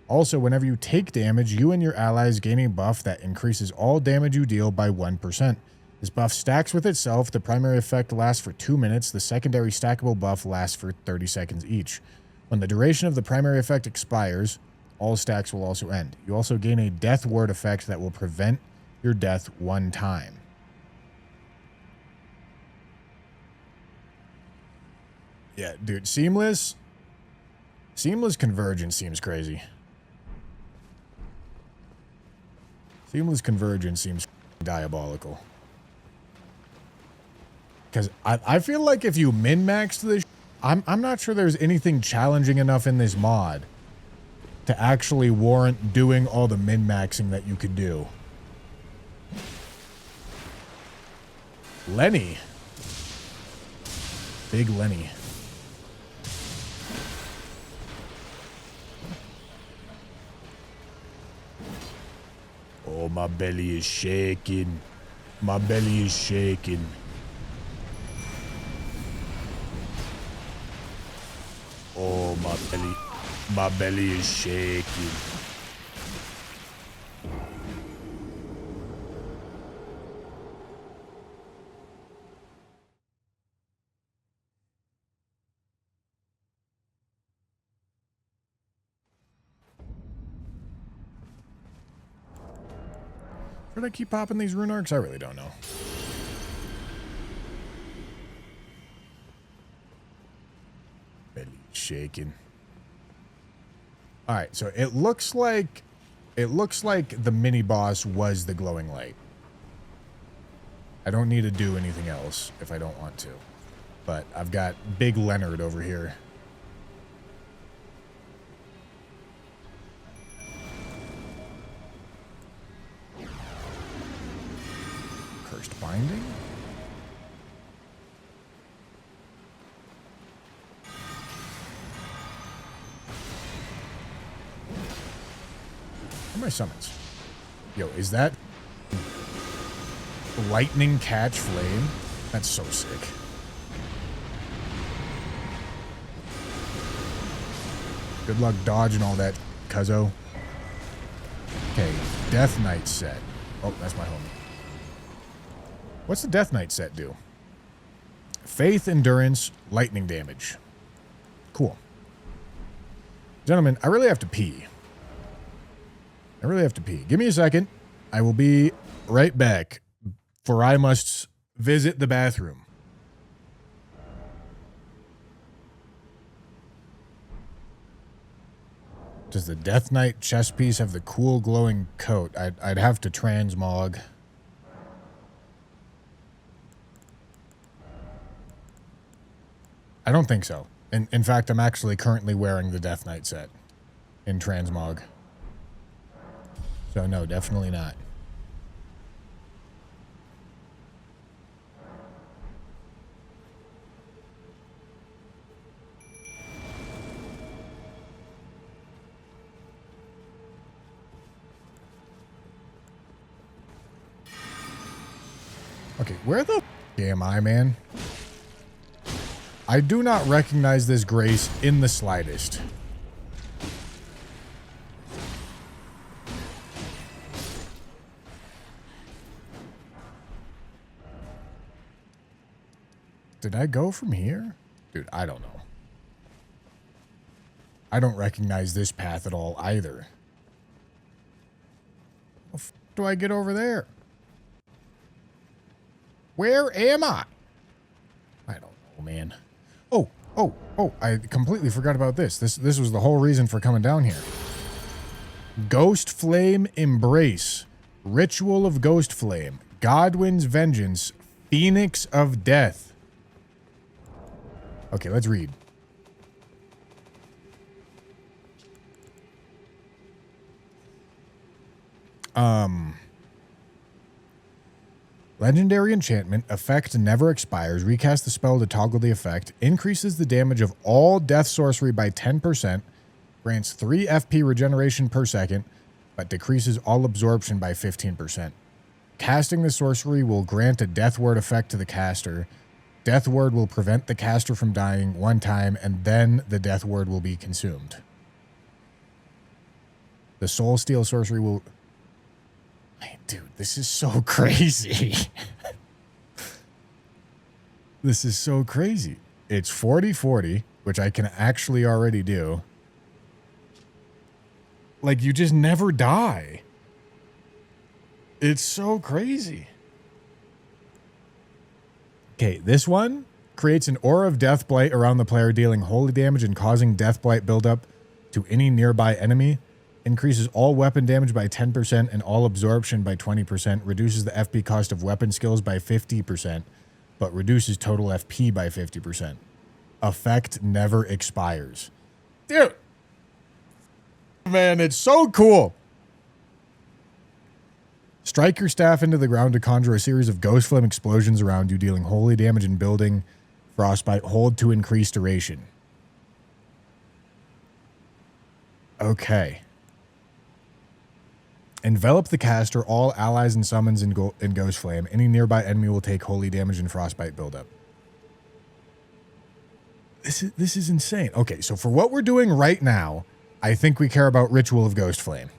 Also, whenever you take damage, you and your allies gain a buff that increases all damage you deal by 1%. This buff stacks with itself. The primary effect lasts for 2 minutes. The secondary stackable buff lasts for 30 seconds each. When the duration of the primary effect expires, all stacks will also end. You also gain a death ward effect that will prevent your death 1 time. Yeah, dude, Seamless Convergence seems crazy. Seamless Convergence seems diabolical. Because I feel like if you min-maxed this, I'm not sure there's anything challenging enough in this mod to actually warrant doing all the min-maxing that you could do. Lenny. Big Lenny. Oh, my belly is shaking. My belly is shaking. Oh, my belly is shaking. Should I keep popping these rune arcs? I really don't know. Belly shaking. All right, so it looks like the mini boss was the glowing light. I don't need to do anything else if I don't want to. But I've got Big Leonard over here. Cursed Binding? Where are my summons? Yo, is that lightning catch flame? That's so sick. Good luck dodging all that, cuzzo. Okay, Death Knight set. Oh, that's my homie. What's the Death Knight set do? Faith, Endurance, Lightning Damage. Cool. Gentlemen, I really have to pee. Give me a second. I will be right back, for I must visit the bathroom. Does the Death Knight chest piece have the cool glowing coat? I'd have to transmog. I don't think so. In fact, I'm actually currently wearing the Death Knight set in transmog. So no, definitely not. Okay, where the f am I, man? I do not recognize this grace in the slightest. Did I go from here? Dude, I don't know. I don't recognize this path at all either. How the f do I get over there? Where am I? I don't know, man. Oh, I completely forgot about this. This was the whole reason for coming down here. Ghost Flame Embrace. Ritual of Ghost Flame. Godwin's Vengeance. Phoenix of Death. Okay, let's read. Legendary enchantment. Effect never expires. Recast the spell to toggle the effect. Increases the damage of all death sorcery by 10%. Grants 3 FP regeneration per second, but decreases all absorption by 15%. Casting the sorcery will grant a death ward effect to the caster. Death ward will prevent the caster from dying 1 time, and then the death ward will be consumed. The soul steal sorcery will... Dude, this is so crazy. This is so crazy. It's 40-40, which I can actually already do. Like, you just never die. It's so crazy. Okay, this one creates an aura of death blight around the player, dealing holy damage and causing death blight buildup to any nearby enemy. Increases all weapon damage by 10% and all absorption by 20%. Reduces the FP cost of weapon skills by 50%, but reduces total FP by 50%. Effect never expires. Dude! Man, it's so cool. Strike your staff into the ground to conjure a series of ghost flame explosions around you, dealing holy damage and building frostbite. Hold to increase duration. Okay. Envelop the caster, all allies and summons in Ghost Flame. Any nearby enemy will take holy damage and frostbite buildup. This is insane. Okay, so for what we're doing right now, I think we care about Ritual of Ghost Flame.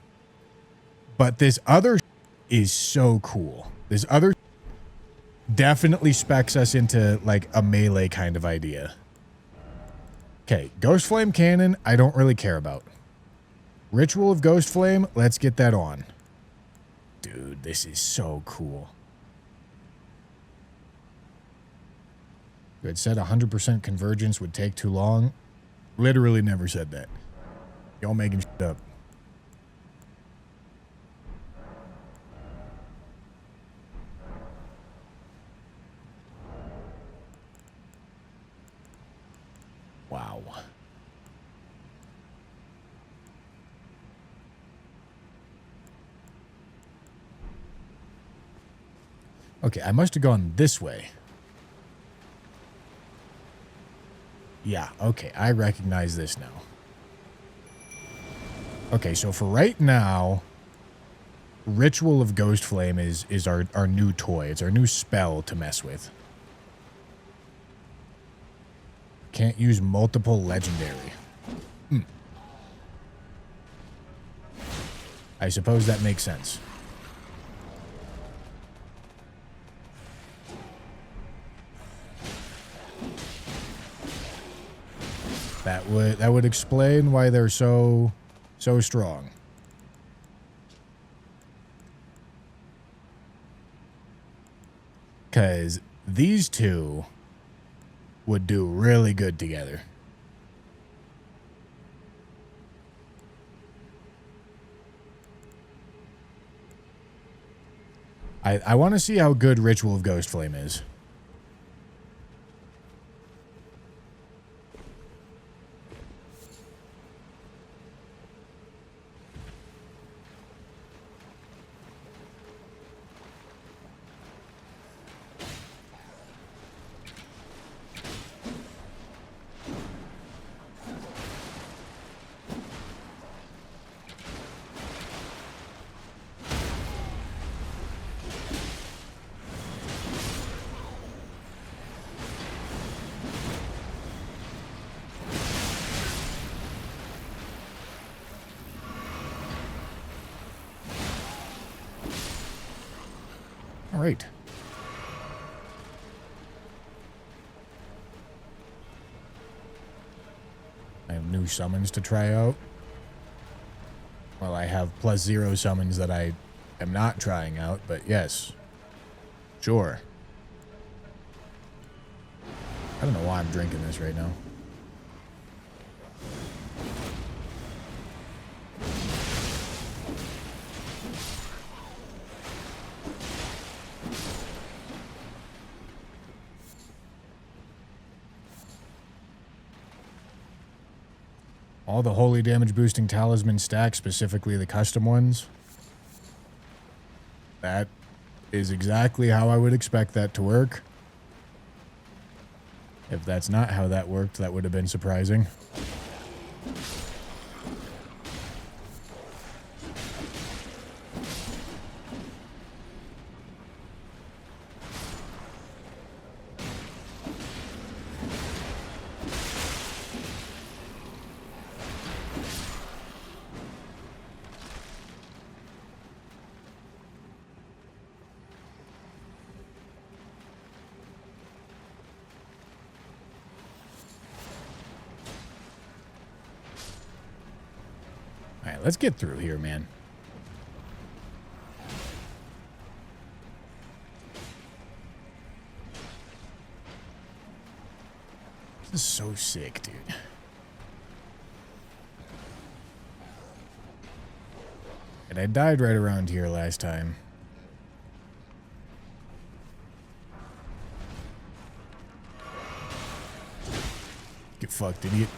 But this other is so cool. This other definitely specs us into like a melee kind of idea. Okay, Ghost Flame Cannon, I don't really care about. Ritual of Ghost Flame, let's get that on. Dude, this is so cool. You had said 100% convergence would take too long. Literally never said that. Y'all making shit up. Wow. Okay, I must have gone this way. Yeah, okay, I recognize this now. Okay, so for right now, Ritual of Ghost Flame is our new toy. It's our new spell to mess with. Can't use multiple legendary. I suppose that makes sense. That would explain why they're so strong. Because these two would do really good together. I want to see how good Ritual of Ghost Flame is. All right. I have new summons to try out. Well, I have +0 summons that I am not trying out, but yes. Sure. I don't know why I'm drinking this right now. All the holy damage boosting talisman stacks, specifically the custom ones. That is exactly how I would expect that to work. If that's not how that worked, that would have been surprising. All right, let's get through here, man. This is so sick, dude. And I died right around here last time. Get fucked, idiot.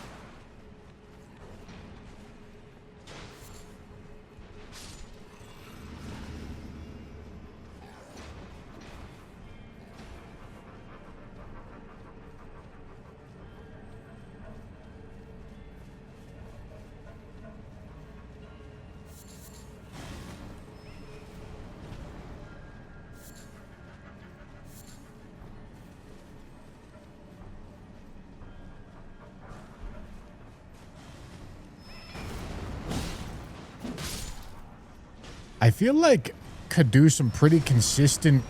I feel like could do some pretty consistent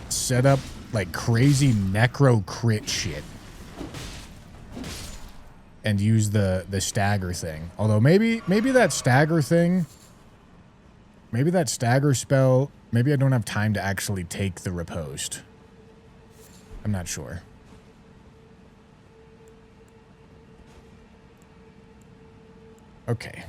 setup, like crazy necro crit shit. And use the stagger thing. Although maybe that stagger thing, maybe that stagger spell, maybe I don't have time to actually take the riposte. I'm not sure. Okay.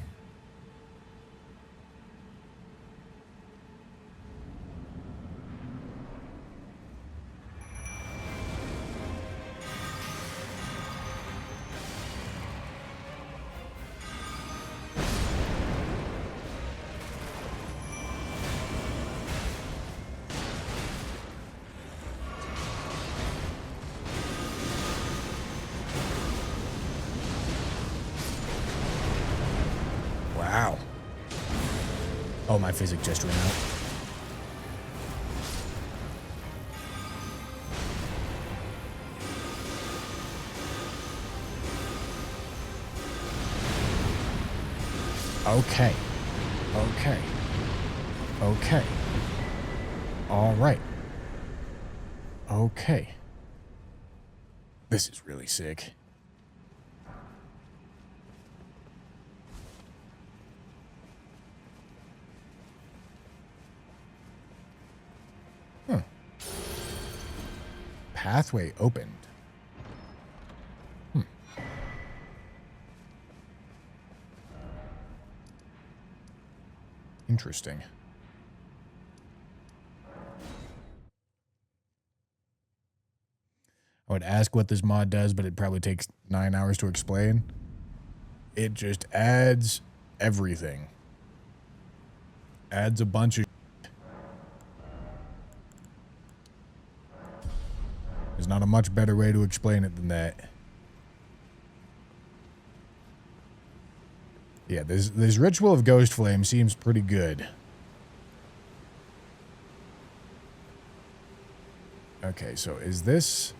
Wow. Oh, my physic just ran out. Okay. Okay. Okay. All right. Okay. This is really sick. Huh. Pathway opened. Interesting. I would ask what this mod does, but it probably takes 9 hours to explain. It just adds everything. Adds a bunch of shit. There's not a much better way to explain it than that. Yeah, this Ritual of Ghost Flame seems pretty good. Okay, so is this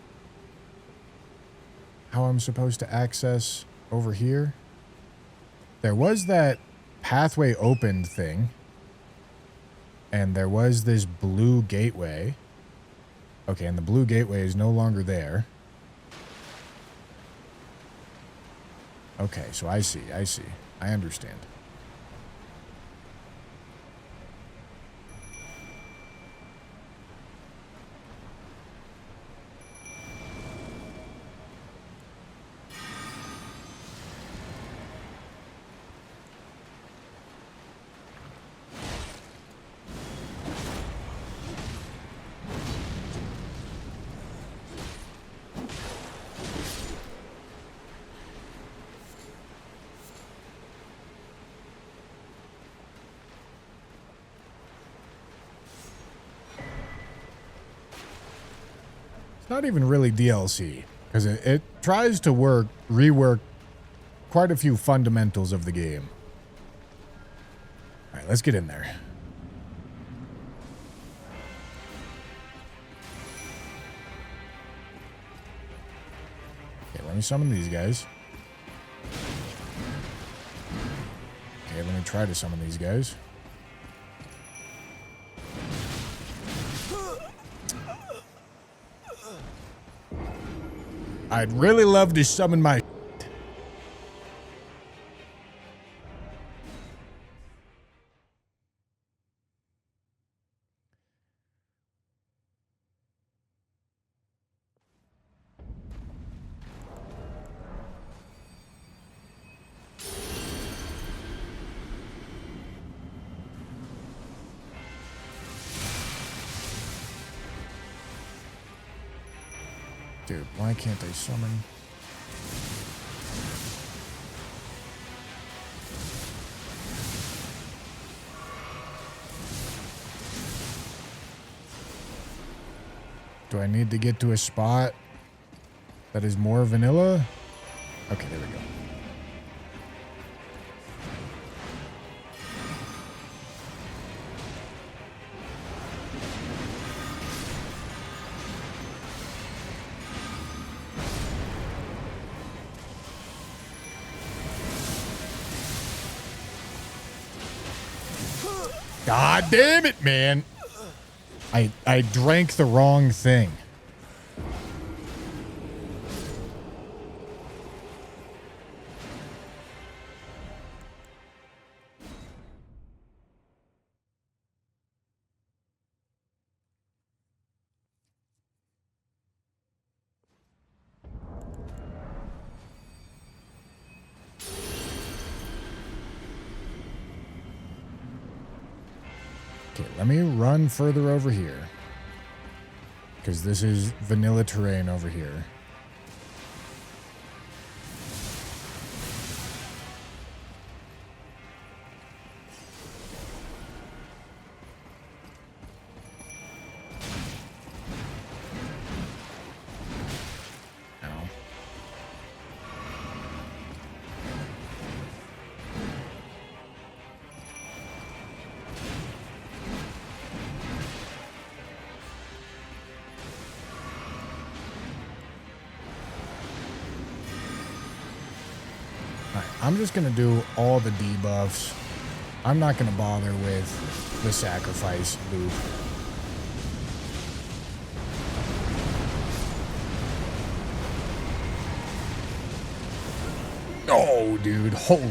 how I'm supposed to access over here? There was that pathway opened thing. And there was this blue gateway. Okay, and the blue gateway is no longer there. Okay, so I see. I understand. It's not even really DLC, because it tries to rework quite a few fundamentals of the game. All right, let's get in there. Okay, let me summon these guys. Okay, let me try to summon these guys. I'd really love to summon my... Dude, why can't I summon? Do I need to get to a spot that is more vanilla? Okay, there we go. God damn it, man. I drank the wrong thing. Okay, let me run further over here. Because this is vanilla terrain over here. Ow. I'm just going to do all the debuffs. I'm not going to bother with the sacrifice loop. Oh, dude. Holy.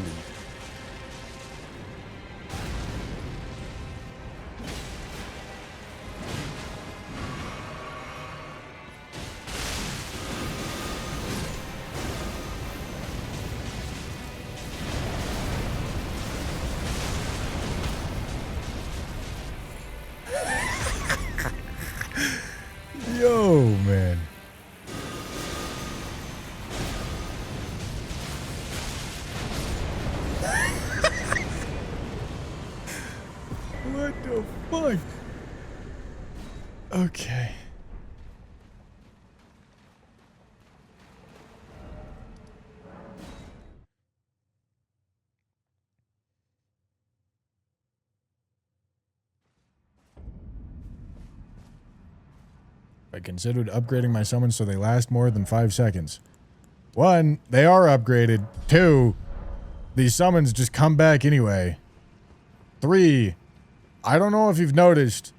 Yo, man. What the fuck? Okay. I considered upgrading my summons so they last more than 5 seconds. 1, they are upgraded. 2, these summons just come back anyway. 3, I don't know if you've noticed,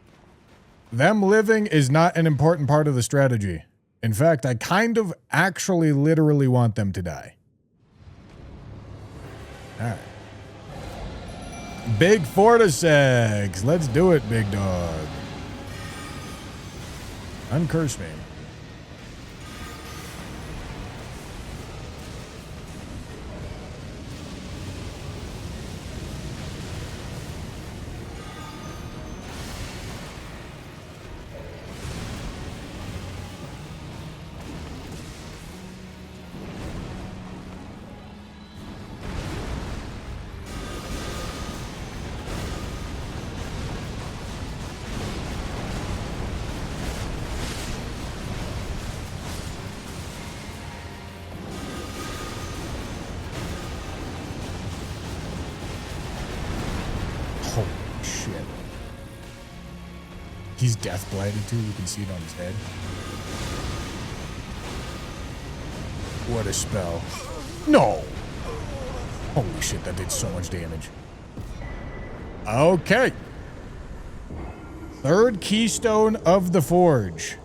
them living is not an important part of the strategy. In fact, I kind of actually literally want them to die. Alright. Big Fortisex. Let's do it, big dog. Uncurse me. He's death blighted too. You can see it on his head. What a spell. No. Holy shit, that did so much damage. Okay. Third keystone of the forge.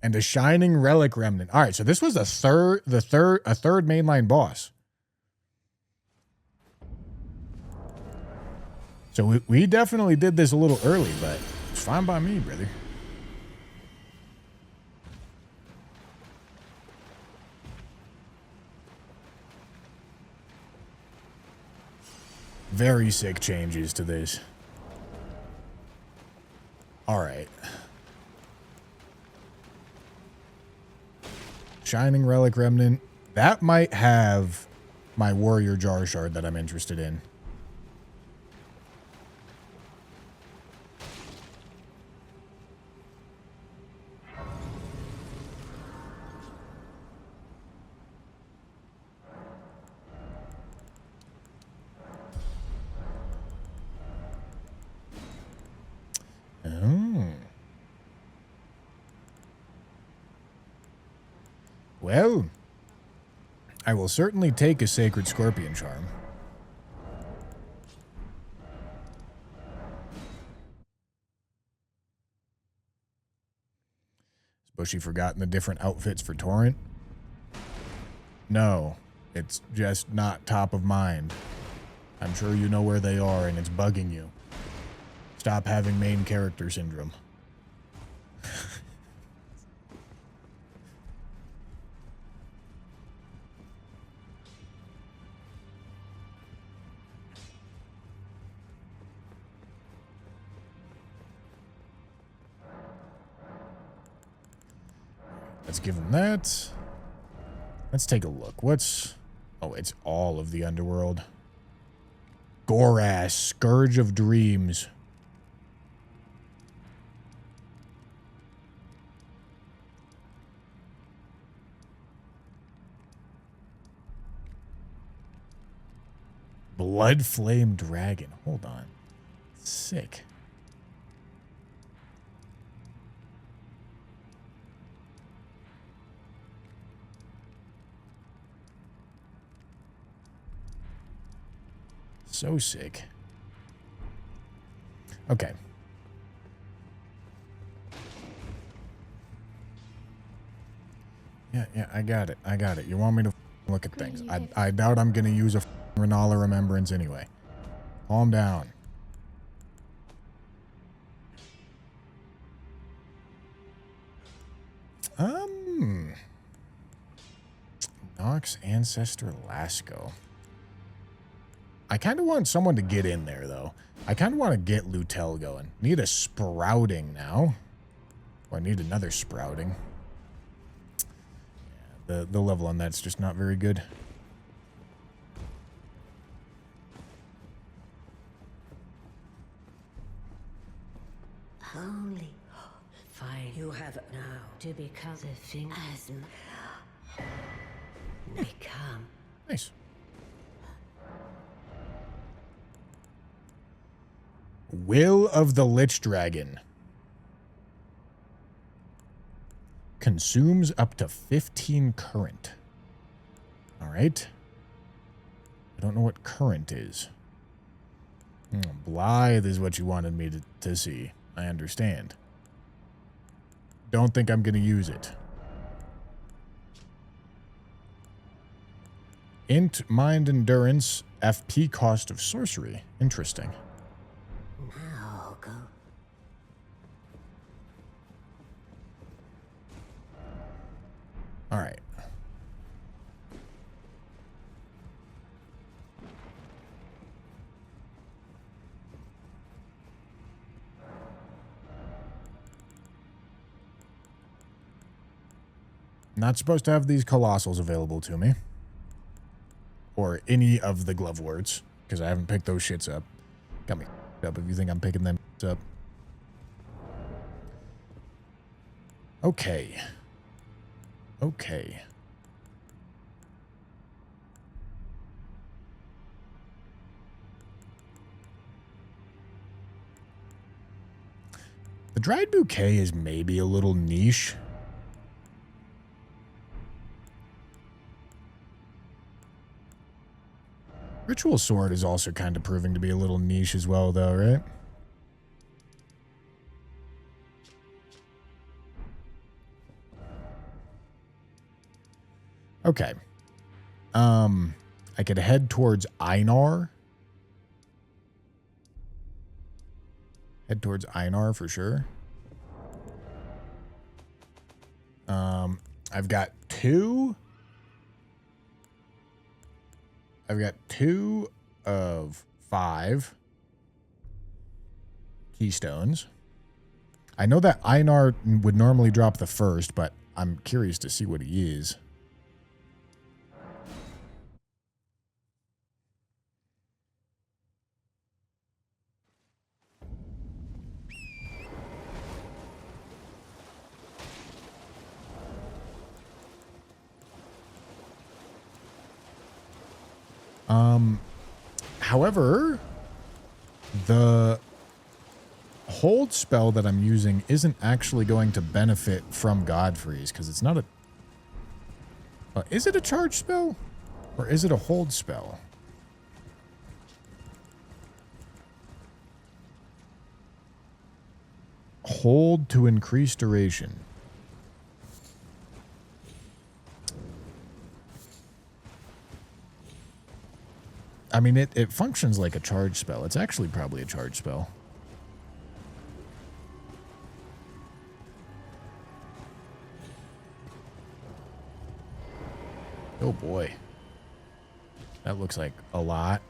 And a shining relic remnant. All right, so this was a third mainline boss. So we definitely did this a little early, but it's fine by me, brother. Very sick changes to this. All right. Shining Relic Remnant. That might have my Warrior Jar Shard that I'm interested in. Oh. Well, I will certainly take a Sacred Scorpion Charm. Has Bushy forgotten the different outfits for Torrent? No, it's just not top of mind. I'm sure you know where they are and it's bugging you. Stop having main character syndrome. Let's give him that. Let's take a look. What's... Oh, it's all of the underworld. Gorass, Scourge of Dreams. Blood Flame Dragon. Hold on. Sick. So sick. Okay. Yeah, I got it. I got it. You want me to look at things. I doubt I'm going to use a Renala Remembrance anyway. Calm down. Nox Ancestor Lasco. I kind of want someone to get in there, though. I kind of want to get Lutel going. Need a sprouting now. Or I need another sprouting. Yeah, the level on that's just not very good. Holy fire you have now to become the thing as become. Nice. Will of the Lich Dragon. Consumes up to 15 current. Alright. I don't know what current is. Blithe is what you wanted me to see. I understand. Don't think I'm going to use it. Int Mind Endurance, FP cost of sorcery. Interesting. Now go. All right. Not supposed to have these colossals available to me. Or any of the glove words, because I haven't picked those shits up. Got me up if you think I'm picking them up. Okay. Okay. dried bouquet is maybe a little niche. Ritual sword is also kind of proving to be a little niche as well, though, right? Okay. I could head towards Einar. Head towards Einar for sure. I've got two of 5 keystones. I know that Einar would normally drop the first, but I'm curious to see what he is. However, the hold spell that I'm using isn't actually going to benefit from Godfrey's because it's not a... is it a charge spell? Or is it a hold spell? Hold to increase duration. I mean, it functions like a charge spell. It's actually probably a charge spell. Oh boy. That looks like a lot.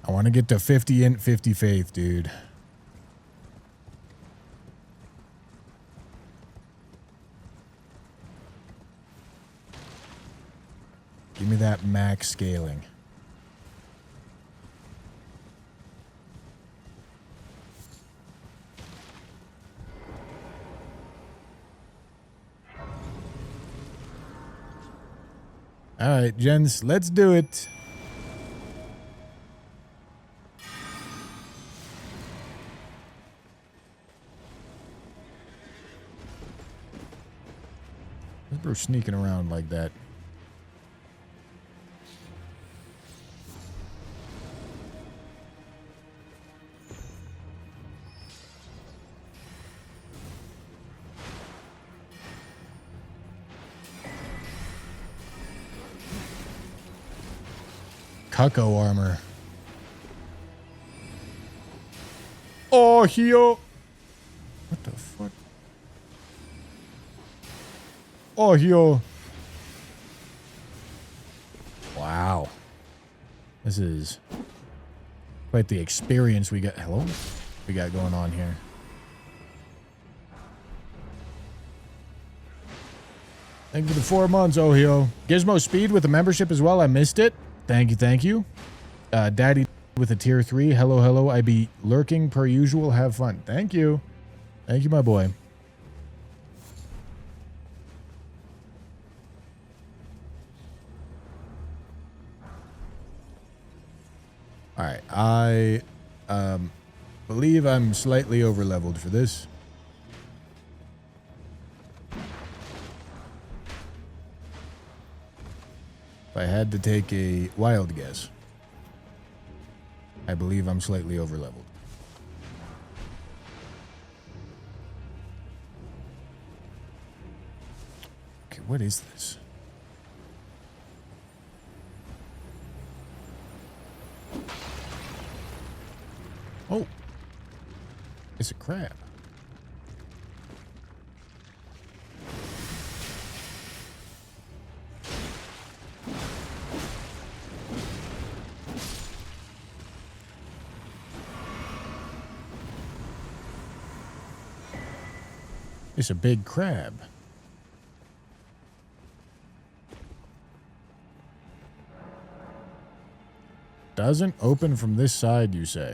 I want to get to 50 int, 50 faith, dude. Give me that max scaling. All right, gents, let's do it. This bro sneaking around like that. Cucko armor. Oh, Hio. What the fuck? Oh, Hio. Wow. This is quite the experience we got. Hello? We got going on here. Thank you for the 4 months, Ohio. Gizmo Speed with the membership as well. I missed it. Thank you, thank you. Daddy with a tier 3. Hello, hello. I be lurking per usual. Have fun. Thank you. Thank you, my boy. All right. I believe I'm slightly over leveled for this. If I had to take a wild guess, I believe I'm slightly over leveled. Okay, what is this? Oh, it's a crab. It's a big crab. doesn't open from this side, you say?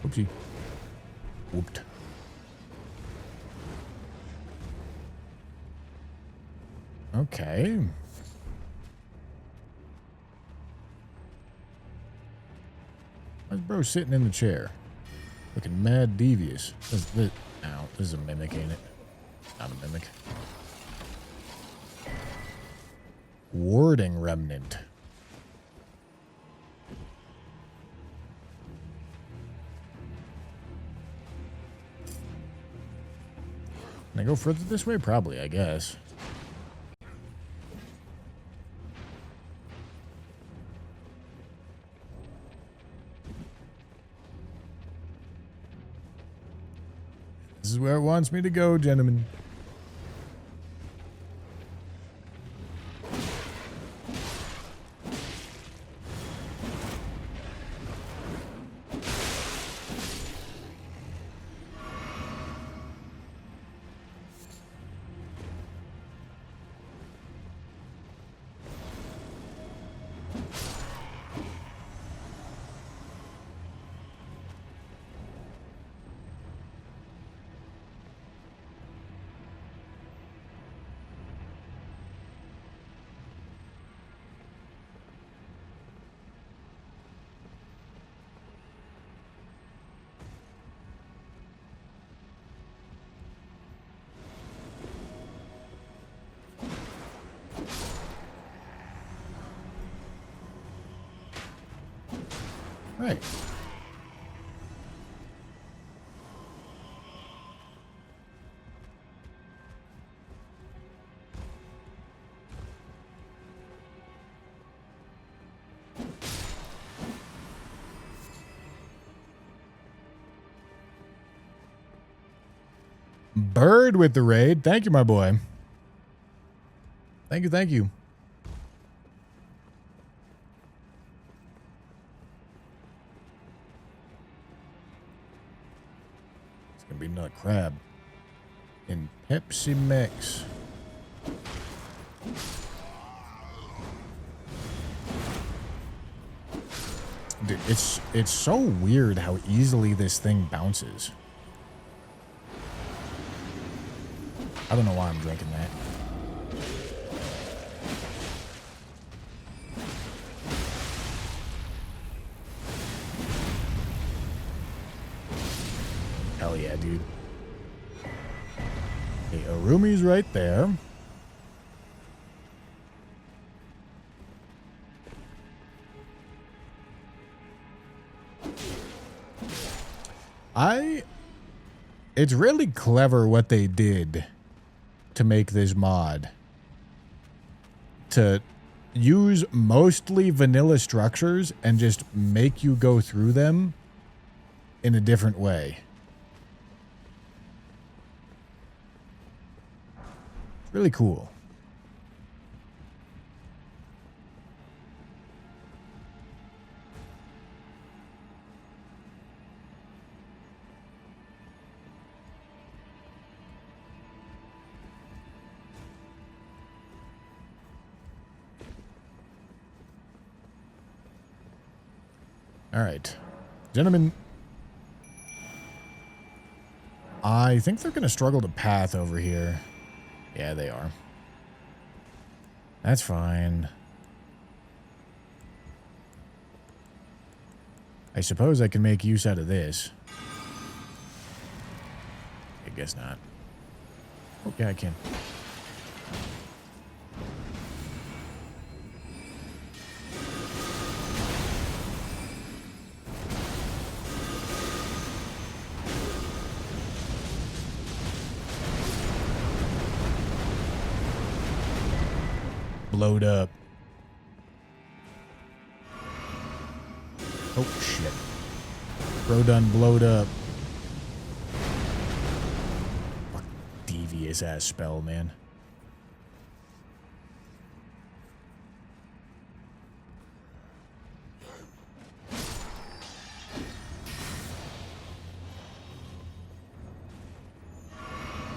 Oopsie. Whooped. Okay. Why's bro sitting in the chair? Looking mad devious. Ow, this is a mimic, ain't it? Not a mimic. Warding remnant. Can I go further this way? Probably, I guess. This is where it wants me to go, gentlemen. Right. Bird with the raid. Thank you, my boy. Thank you, thank you. It's gonna be nut crab in Pepsi Mix. Dude, it's so weird how easily this thing bounces. I don't know why I'm drinking that. Hell yeah, dude. Okay, Arumi's right there. It's really clever what they did to make this mod. To use mostly vanilla structures and just make you go through them in a different way. It's really cool. All right, gentlemen, I think they're going to struggle to path over here. Yeah, they are. That's fine. I suppose I can make use out of this. I guess not. Oh, yeah, I can. Blowed up. Oh, shit. Bro done blowed up. Fuck. tedious ass spell, man.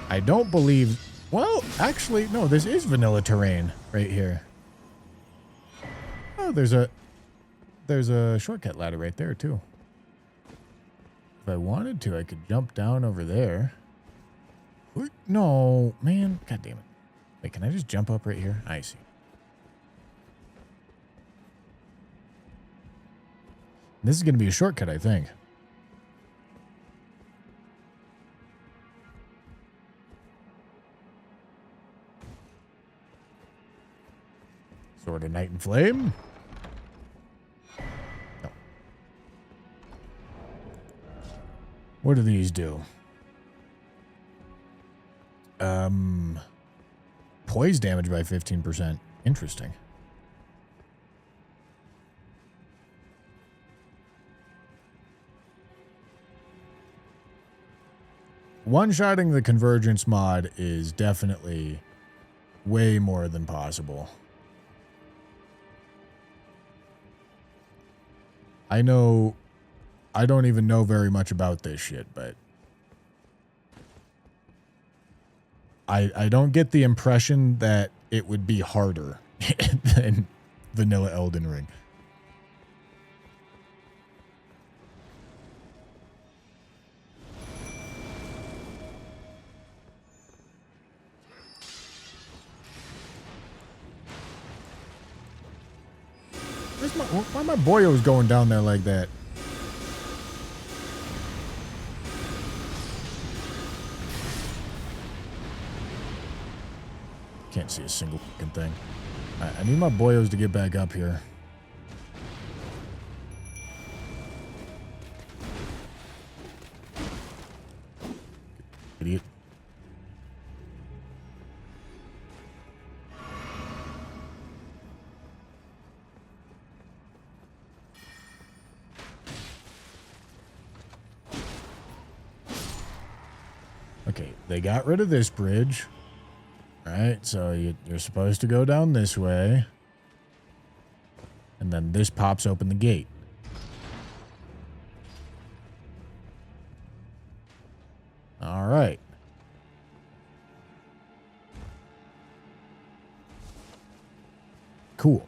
I don't believe... Well, actually, no, this is vanilla terrain right here. Oh, there's a shortcut ladder right there, too. If I wanted to, I could jump down over there. No, man. God damn it. Wait, can I just jump up right here? I see. This is going to be a shortcut, I think. Sword of Night and Flame. No. What do these do? Poise damage by 15%. Interesting. One-shotting the Convergence mod is definitely way more than possible. I know, I don't even know very much about this shit, but I don't get the impression that it would be harder than vanilla Elden Ring. Why my boyos going down there like that? Can't see a single fucking thing. Alright, I need my boyos to get back up here. Idiot. Okay, they got rid of this bridge. Alright, so you're supposed to go down this way. And then this pops open the gate. Alright. Cool.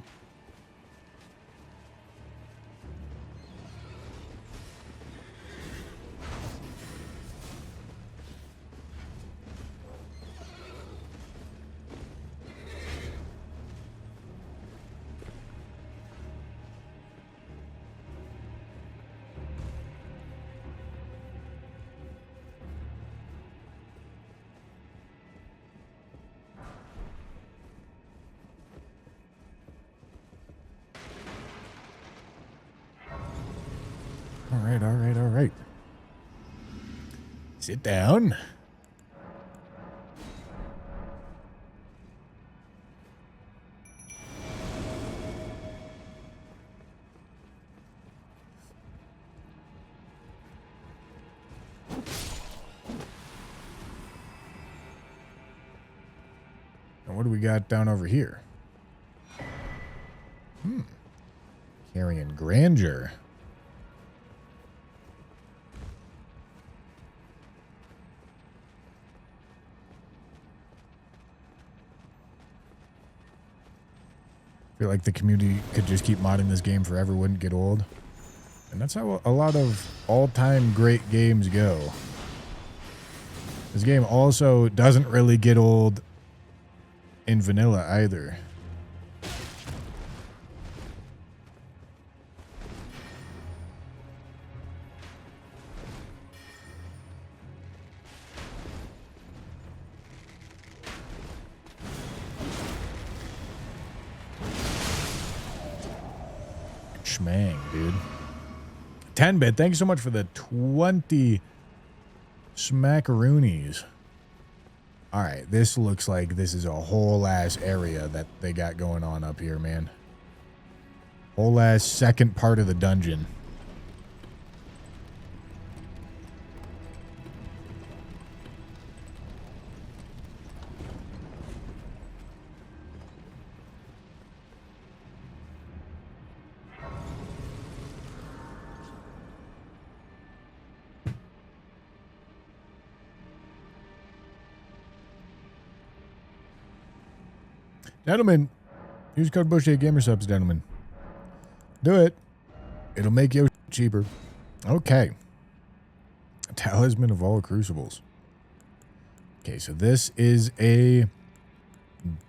All right. Sit down. And what do we got down over here? Carrying grandeur. I feel like the community could just keep modding this game forever, wouldn't get old. And that's how a lot of all-time great games go. This game also doesn't really get old in vanilla either. Schmang, dude. 10-bit, thank you so much for the 20 smackaroonies. Alright, this looks like this is a whole ass area that they got going on up here, man. Whole ass second part of the dungeon. Gentlemen, use code Boucher Gamer Subs, gentlemen. Do it. It'll make you cheaper. Okay. Talisman of all crucibles. Okay, so this is a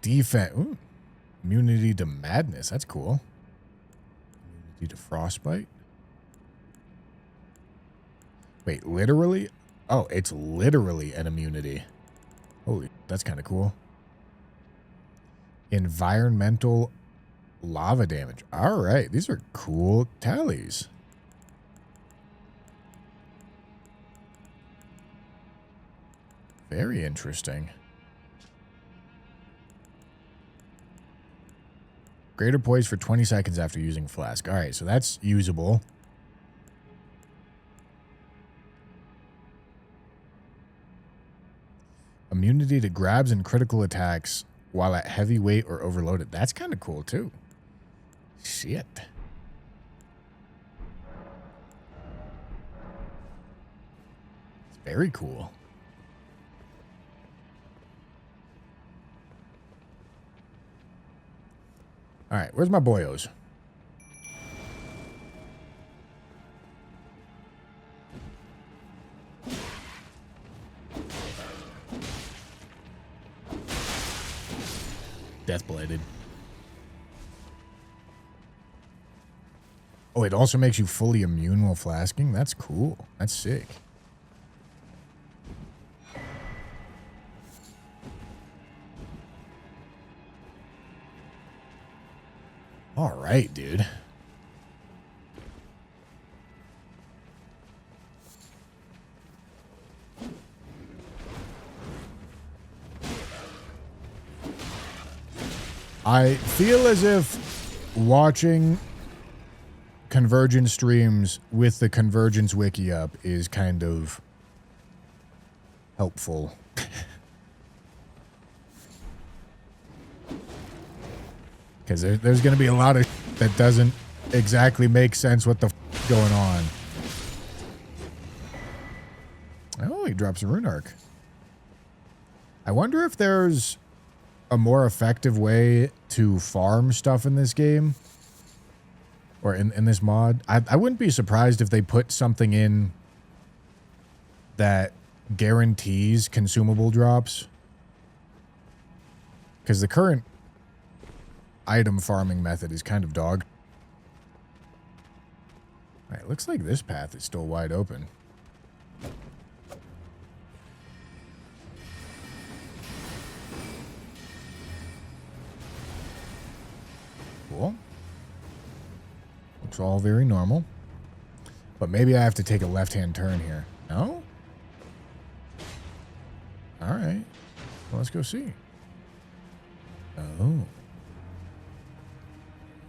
defense. Ooh, immunity to madness. That's cool. Immunity to frostbite. Wait, literally? Oh, it's literally an immunity. Holy, that's kind of cool. Environmental lava damage. All right, these are cool tallies. Very interesting. Greater poise for 20 seconds after using flask. All right, so that's usable. Immunity to grabs and critical attacks while at heavy weight or overloaded. That's kind of cool, too. Shit. It's very cool. All right, where's my boyos? Death bladed. Oh, it also makes you fully immune while flasking? That's cool. That's sick. All right, dude. I feel as if watching Convergence streams with the Convergence wiki up is kind of helpful. Because there's going to be a lot of that doesn't exactly make sense what the f going on. Oh, he drops a rune arc. I wonder if there's a more effective way to farm stuff in this game. Or in this mod. I wouldn't be surprised if they put something in that guarantees consumable drops. Because the current item farming method is kind of dog. Alright, looks like this path is still wide open. Cool. Looks all very normal. But maybe I have to take a left-hand turn here. No? Alright. Well, let's go see. Oh.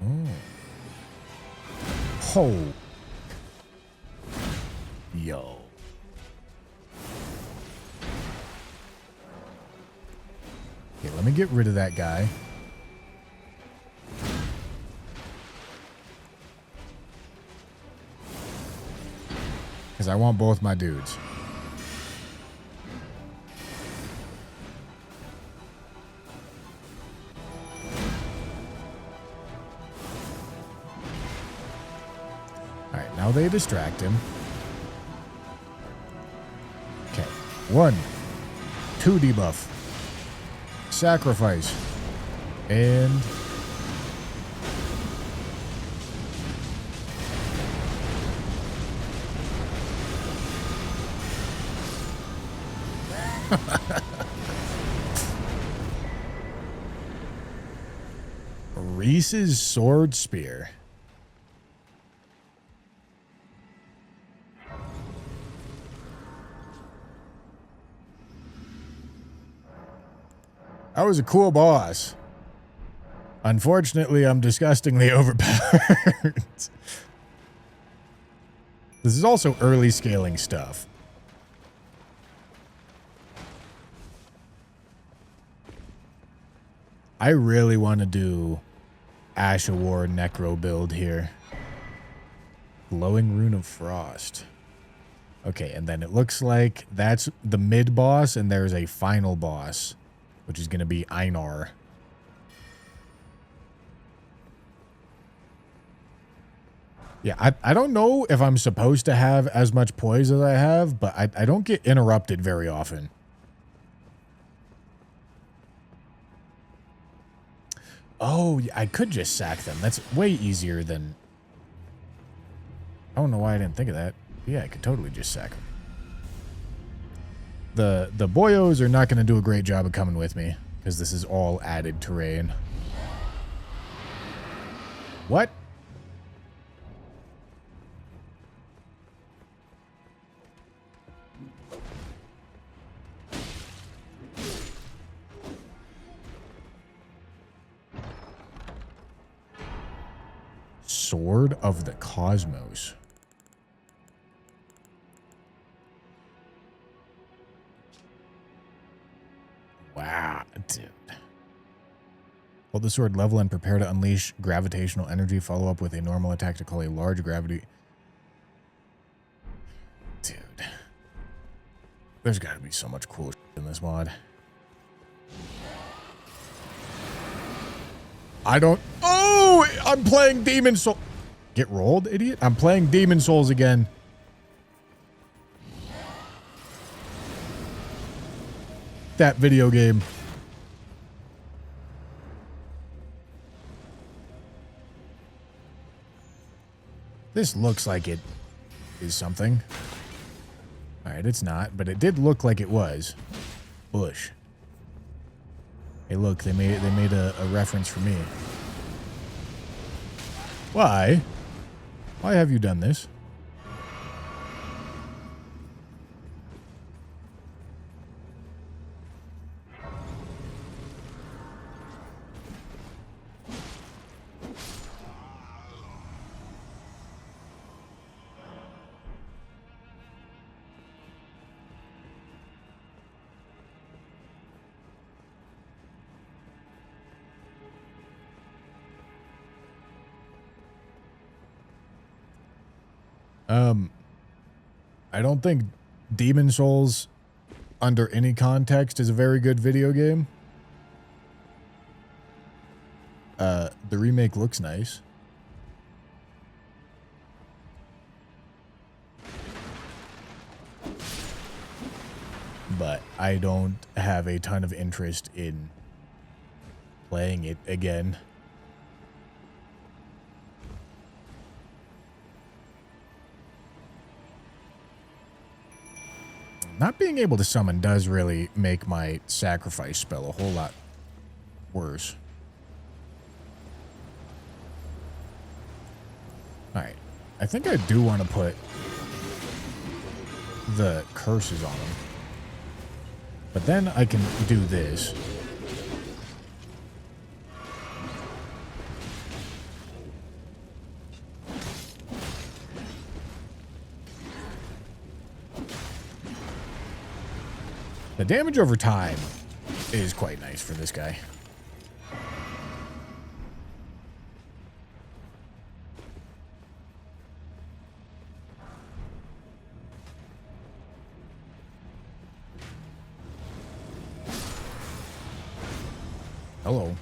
Oh. Oh. Yo. Okay, let me get rid of that guy. Because I want both my dudes. Alright, now they distract him. Okay. 1, 2 debuff. Sacrifice. And... Reese's Sword Spear. That was a cool boss. Unfortunately, I'm disgustingly overpowered. This is also early scaling stuff. I really want to do Ash of War Necro build here. Glowing Rune of Frost. Okay, and then it looks like that's the mid boss, and there's a final boss, which is going to be Einar. Yeah, I don't know if I'm supposed to have as much poise as I have, but I don't get interrupted very often. Oh, I could just sack them. That's way easier than... I don't know why I didn't think of that. Yeah, I could totally just sack them. The boyos are not going to do a great job of coming with me, because this is all added terrain. What? Sword of the Cosmos. Wow, dude. Hold the sword level and prepare to unleash gravitational energy. Follow up with a normal attack to call a large gravity. Dude. There's got to be so much cool shit in this mod. I don't... Oh! I'm playing Demon Soul. Get rolled, idiot. I'm playing Demon Souls again. That video game. This looks like it is something. Alright, it's not, but it did look like it was. Bush. Hey, look, they made a reference for me. Why? Why have you done this? I don't think Demon Souls, under any context, is a very good video game. The remake looks nice. But I don't have a ton of interest in playing it again. Not being able to summon does really make my sacrifice spell a whole lot worse. Alright. I think I do want to put the curses on them. But then I can do this. The damage over time is quite nice for this guy. Hello.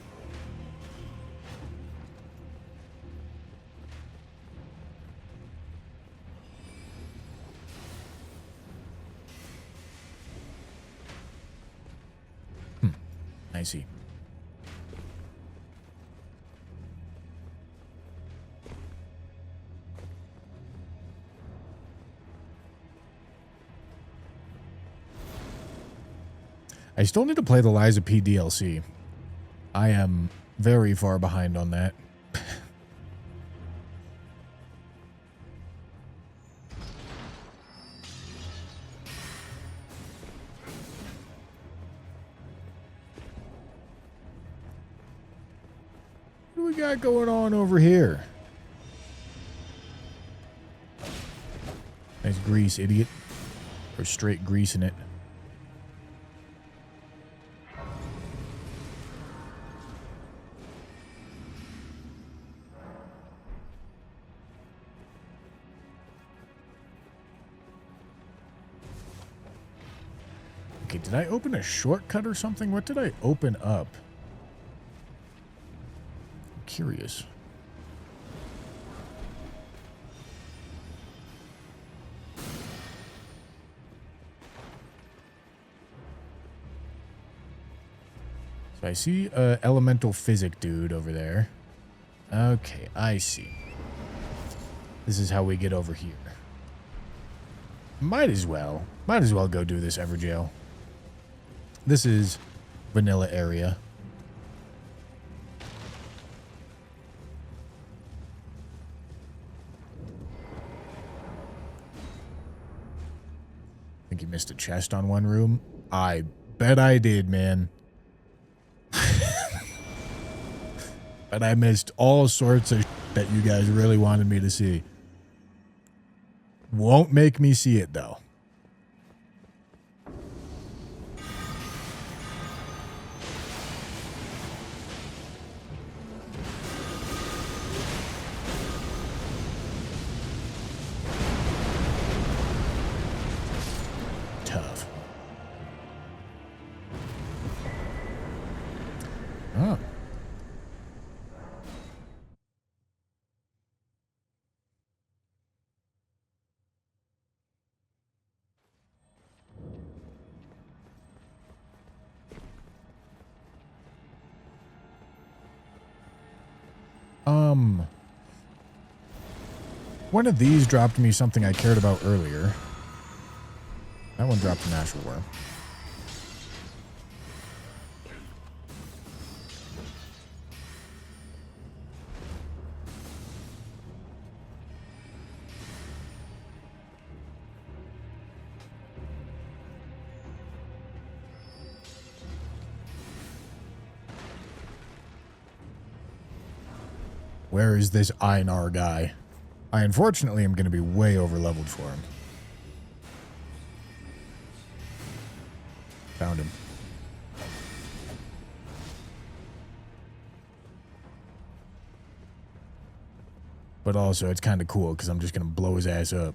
I see. I still need to play the Liza P DLC. I am very far behind on that. What do we got going on over here? Nice grease, idiot. Or straight grease in it. Okay, did I open a shortcut or something? What did I open up? I'm curious. I see a elemental physic dude over there. Okay, I see. This is how we get over here. Might as well go do this Everjail. This is vanilla area. Think you missed a chest on one room? I bet I did, man. But I missed all sorts of that you guys really wanted me to see. Won't make me see it, though. Tough. Oh. One of these dropped me something I cared about earlier. That one dropped an Astral Worm. Where is this Einar guy? I unfortunately am going to be way over leveled for him. Found him. But also, it's kind of cool because I'm just going to blow his ass up.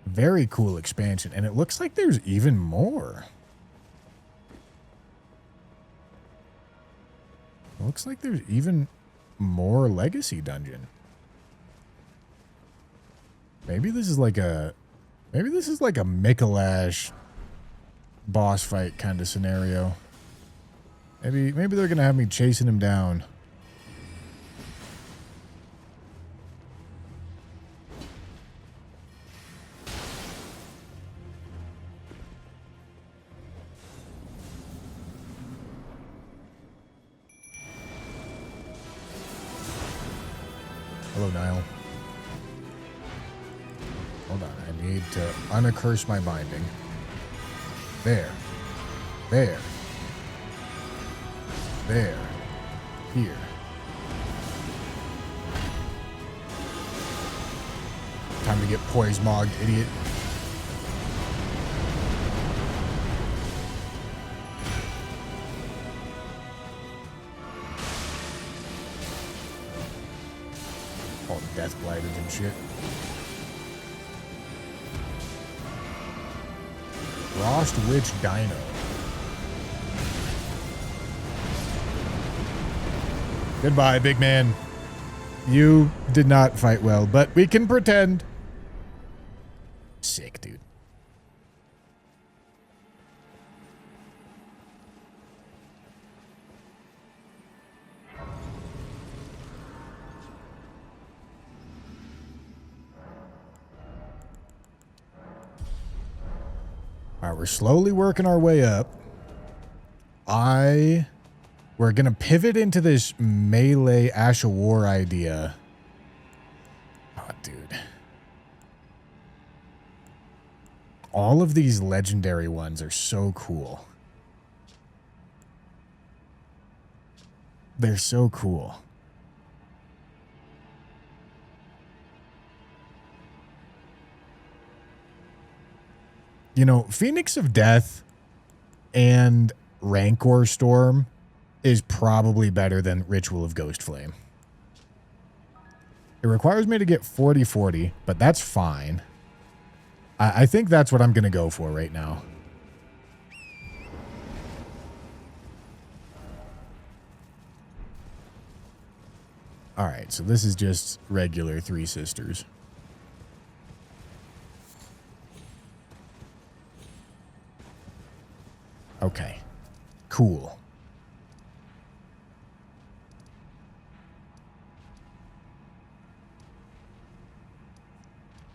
Very cool expansion, and it looks like there's even more. It looks like there's even more legacy dungeon. Maybe this is like a Mikolash boss fight kind of scenario. Maybe they're gonna have me chasing him down. Hello, Niall. Hold on, I need to unaccurse my binding. There. There. There. Here. Time to get poise mogged, idiot. All death blighters and shit. Frost Witch Dino. Goodbye, big man. You did not fight well, but we can pretend. Sick, dude. All right, we're slowly working our way up. We're going to pivot into this melee Ash of War idea. Oh, dude. All of these legendary ones are so cool. They're so cool. You know, Phoenix of Death and Rancor Storm is probably better than Ritual of Ghost Flame. It requires me to get 40/40, but that's fine. I think that's what I'm going to go for right now. Alright, so this is just regular Three Sisters. Okay. Cool.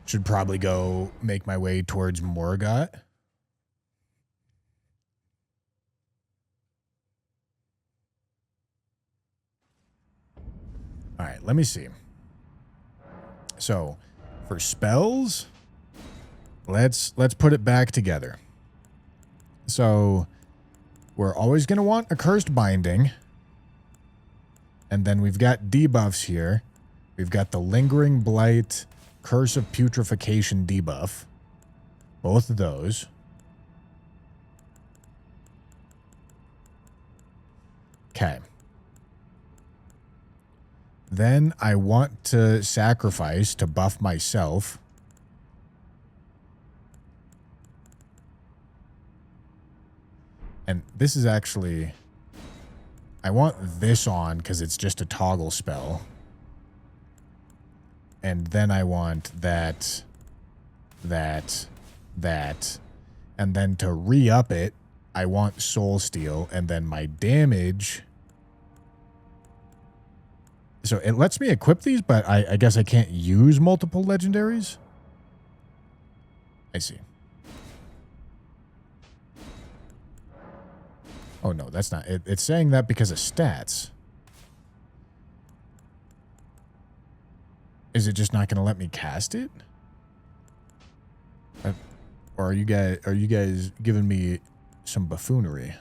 Should probably go make my way towards Morgott. All right, let me see. So, for spells, let's put it back together. So, we're always going to want a Cursed Binding. And then we've got debuffs here. We've got the Lingering Blight, Curse of Putrefaction debuff. Both of those. Okay. Then I want to sacrifice to buff myself. And this is actually... I want this on because it's just a toggle spell. And then I want that. And then to re-up it, I want Soul Steal. And then my damage... So it lets me equip these, but I guess I can't use multiple legendaries? I see. Oh, no, that's not... It's saying that because of stats. Is it just not going to let me cast it? Or are you guys giving me some buffoonery?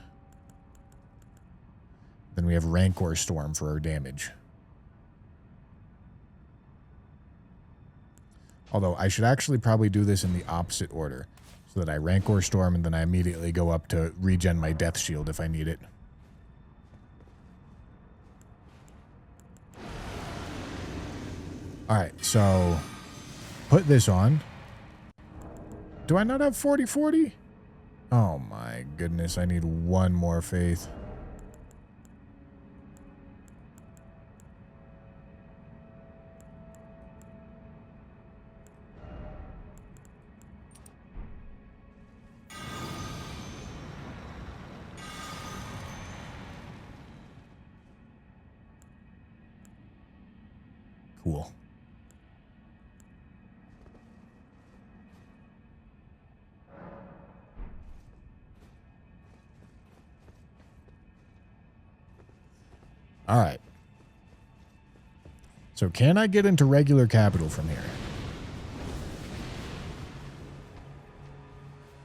Then we have Rancor Storm for our damage. Although I should actually probably do this in the opposite order. So that I Rancor Storm and then I immediately go up to regen my Death Shield if I need it. Alright, so put this on. Do I not have 40/40? Oh my goodness, I need one more faith. Cool. All right. So can I get into regular capital from here?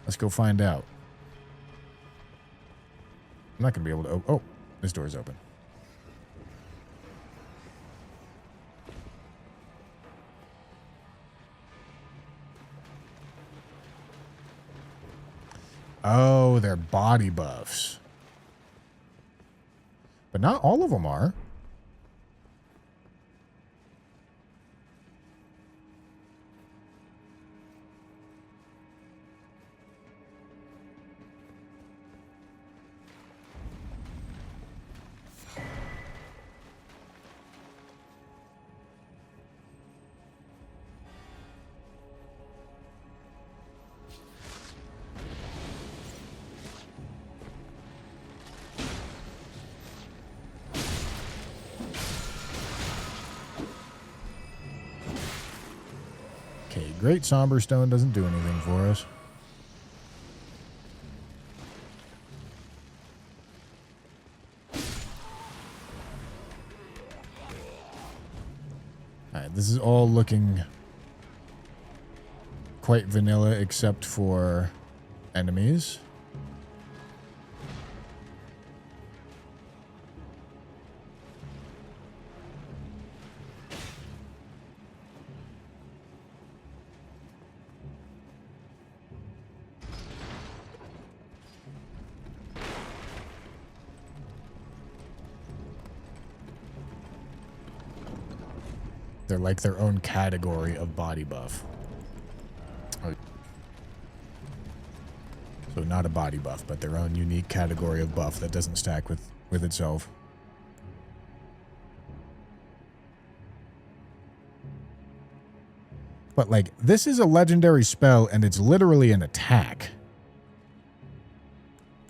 Let's go find out. I'm not going to be able to... Oh, this door is open. Oh, they're body buffs. But not all of them are. Great Somber Stone doesn't do anything for us. Alright, this is all looking quite vanilla except for enemies. They're like their own category of body buff. Oh. So not a body buff, but their own unique category of buff that doesn't stack with itself. But, like, this is a legendary spell, and it's literally an attack.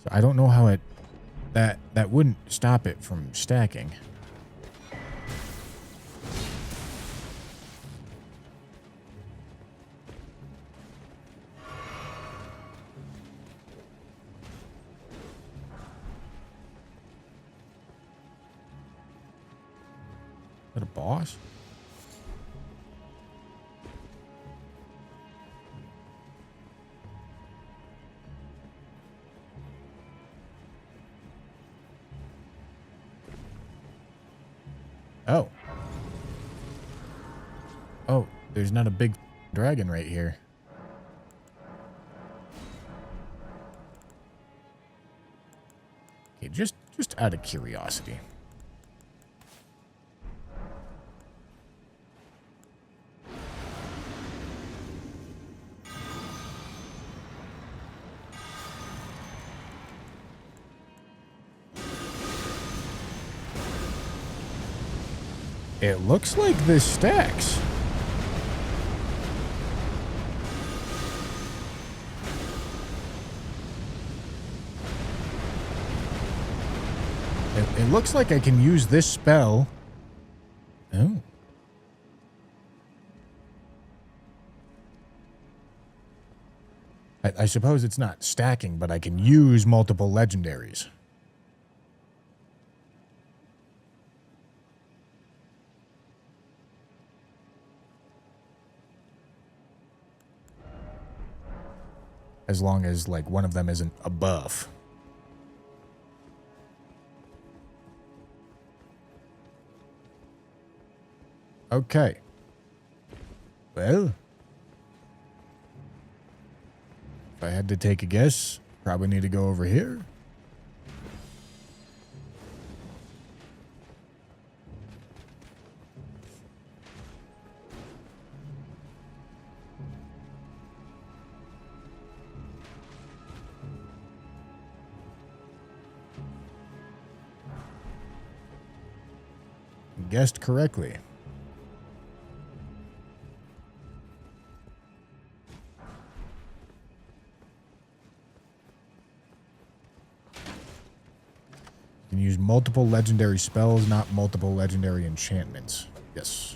So I don't know how it... That wouldn't stop it from stacking. Is that a boss? Oh. Oh, there's not a big dragon right here. Okay, just out of curiosity. It looks like this stacks. It looks like I can use this spell. Oh. I suppose it's not stacking, but I can use multiple legendaries. As long as, like, one of them isn't a buff. Okay. Well, if I had to take a guess, probably need to go over here. Guessed correctly. You can use multiple legendary spells, not multiple legendary enchantments. Yes.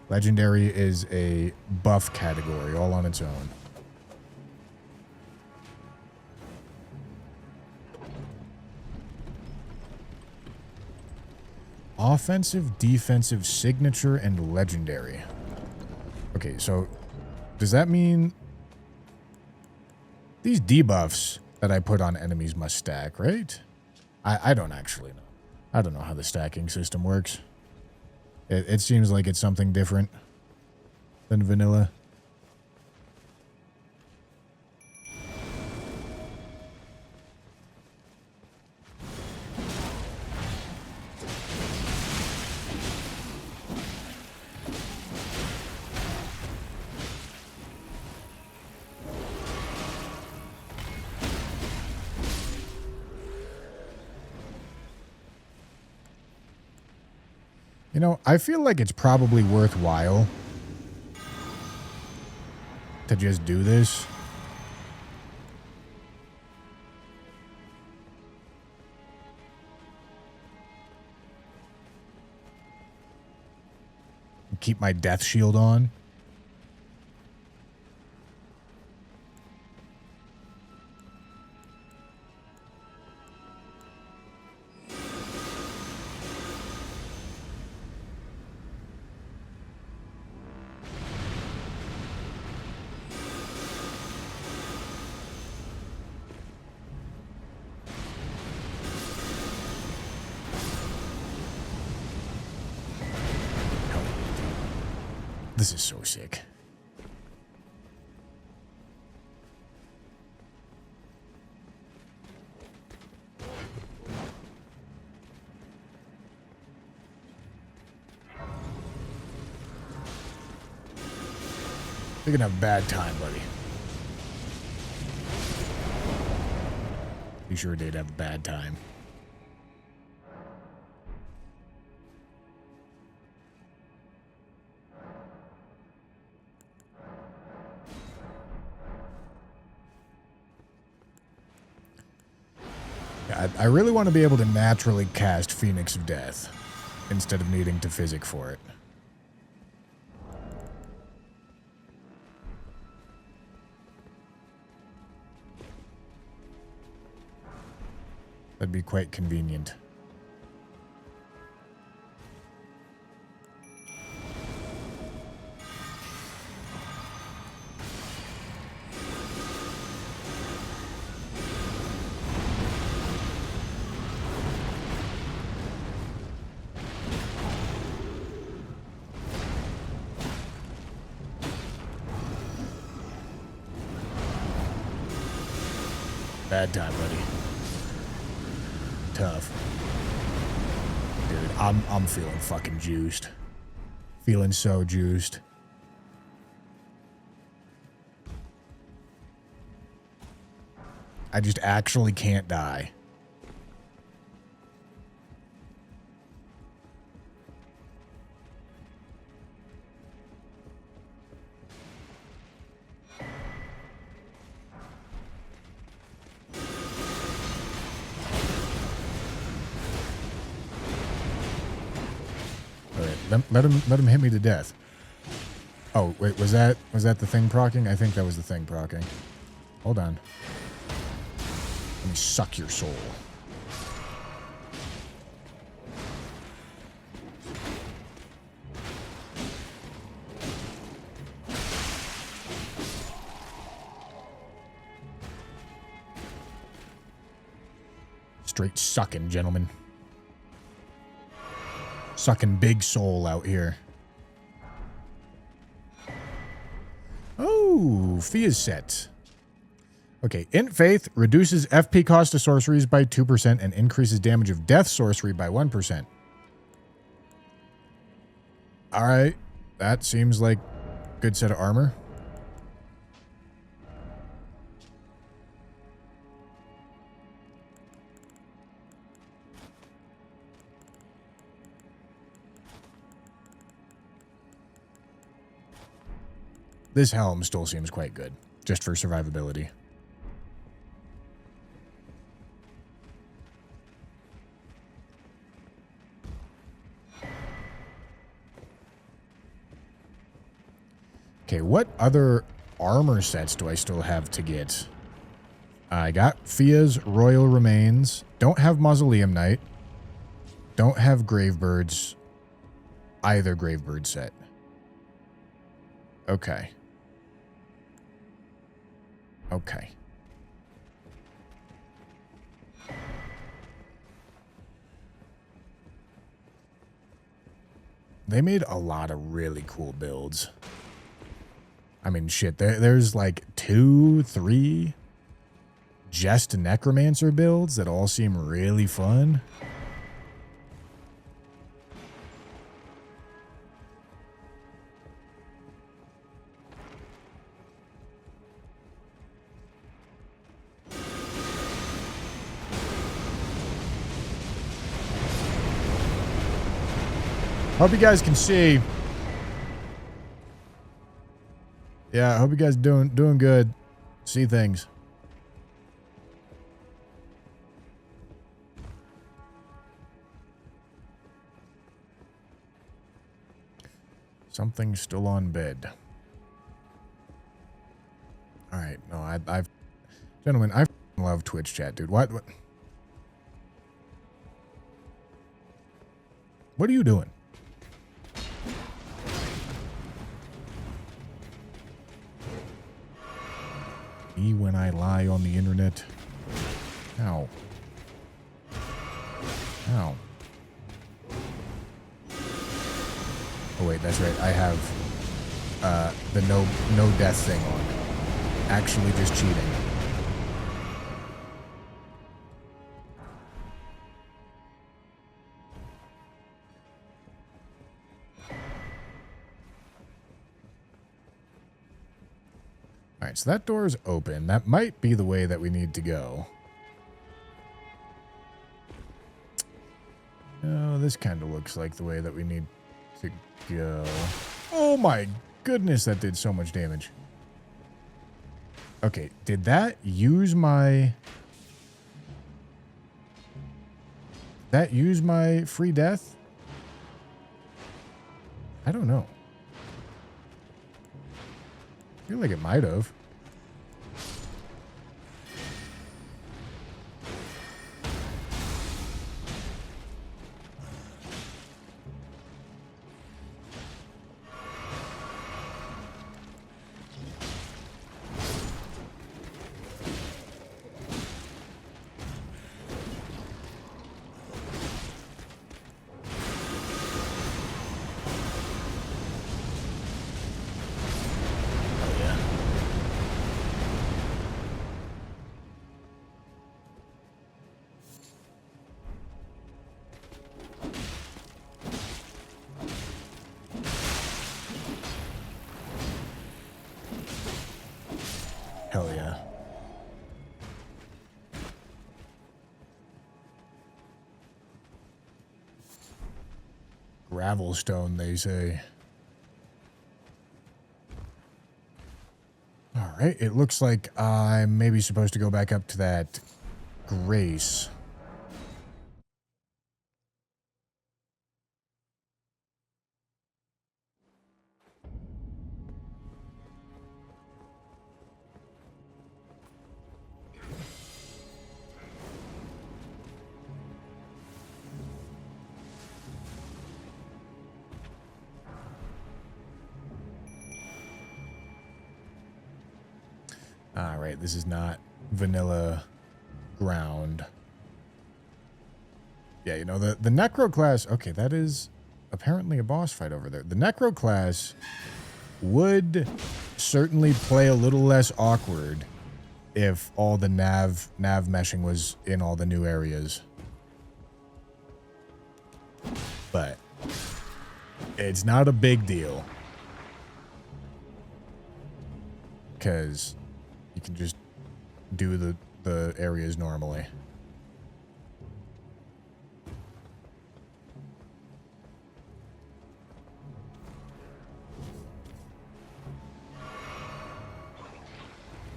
Legendary is a buff category all on its own. Offensive, defensive, signature, and legendary. Okay, so does that mean these debuffs that I put on enemies must stack, right? I don't actually know. I don't know how the stacking system works. It seems like it's something different than vanilla. You know, I feel like it's probably worthwhile to just do this. Keep my death shield on. This is so sick. You're gonna have a bad time, buddy. You sure did have a bad time. I really want to be able to naturally cast Phoenix of Death instead of needing to physic for it. That'd be quite convenient. Bad time, buddy. Tough. Dude, I'm feeling fucking juiced. Feeling so juiced. I just actually can't die. Let him hit me to death. Oh, wait, was that the thing proccing? I think that was the thing proccing. Hold on. Let me suck your soul. Straight sucking, gentlemen. Sucking big soul out here. Oh, Fia's set. Okay, Int Faith reduces FP cost of sorceries by 2% and increases damage of death sorcery by 1%. Alright, that seems like a good set of armor. This helm still seems quite good, just for survivability. Okay, what other armor sets do I still have to get? I got Fia's Royal Remains. Don't have Mausoleum Knight. Don't have Gravebirds. Either Gravebird set. Okay. Okay. They made a lot of really cool builds. I mean, shit, there's like 2, 3 Jest Necromancer builds that all seem really fun. Hope you guys can see. Yeah, I hope you guys doing good. See things. Something's still on bed. All right, no, I've gentlemen, I love Twitch chat, dude. What are you doing? Me when I lie on the internet. Ow. Ow. Oh wait, that's right. I have the no death thing on. Actually just cheating. Alright, so that door is open. That might be the way that we need to go. No, this kind of looks like the way that we need to go. Oh my goodness, that did so much damage. Okay, did that use my... that use my free death? I don't know. I feel like it might have. Hell yeah. Gravelstone, they say. All right, it looks like I'm maybe supposed to go back up to that Grace. All right, this is not vanilla ground. Yeah, you know, the Necro class, okay, that is apparently a boss fight over there. The Necro class would certainly play a little less awkward if all the nav meshing was in all the new areas. But it's not a big deal. Because you can just do the areas normally.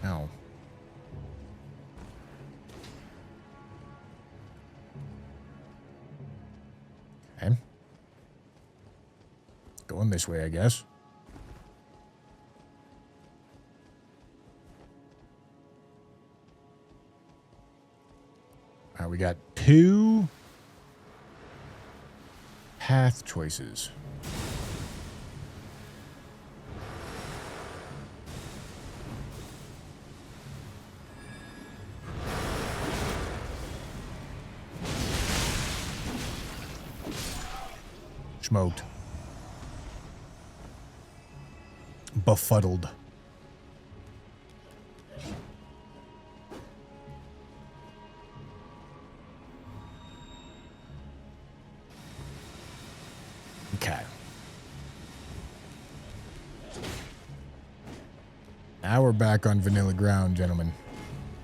Ow. Okay. Going this way, I guess. All right, we got 2 path choices. Smoked. Befuddled. Okay. Now we're back on vanilla ground, gentlemen.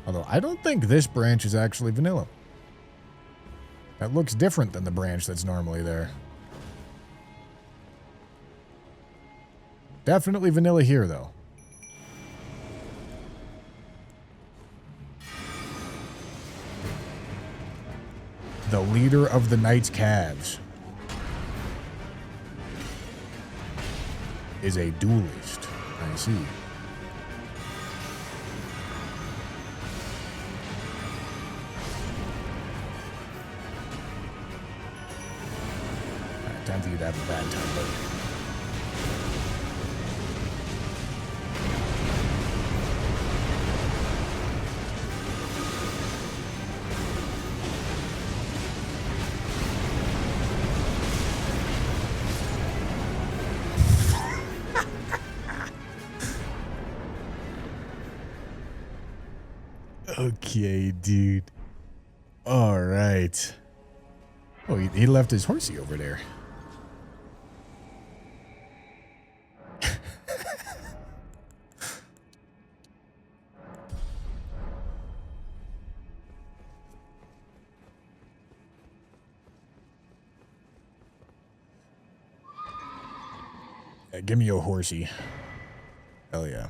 Although I don't think this branch is actually vanilla. That looks different than the branch that's normally there. Definitely vanilla here, though. The leader of the Knight's Calves is a duelist. I see. Right, time for you to have a bad time, buddy. Okay, dude. All right. Oh, he left his horsey over there. Yeah, give me your horsey. Hell yeah.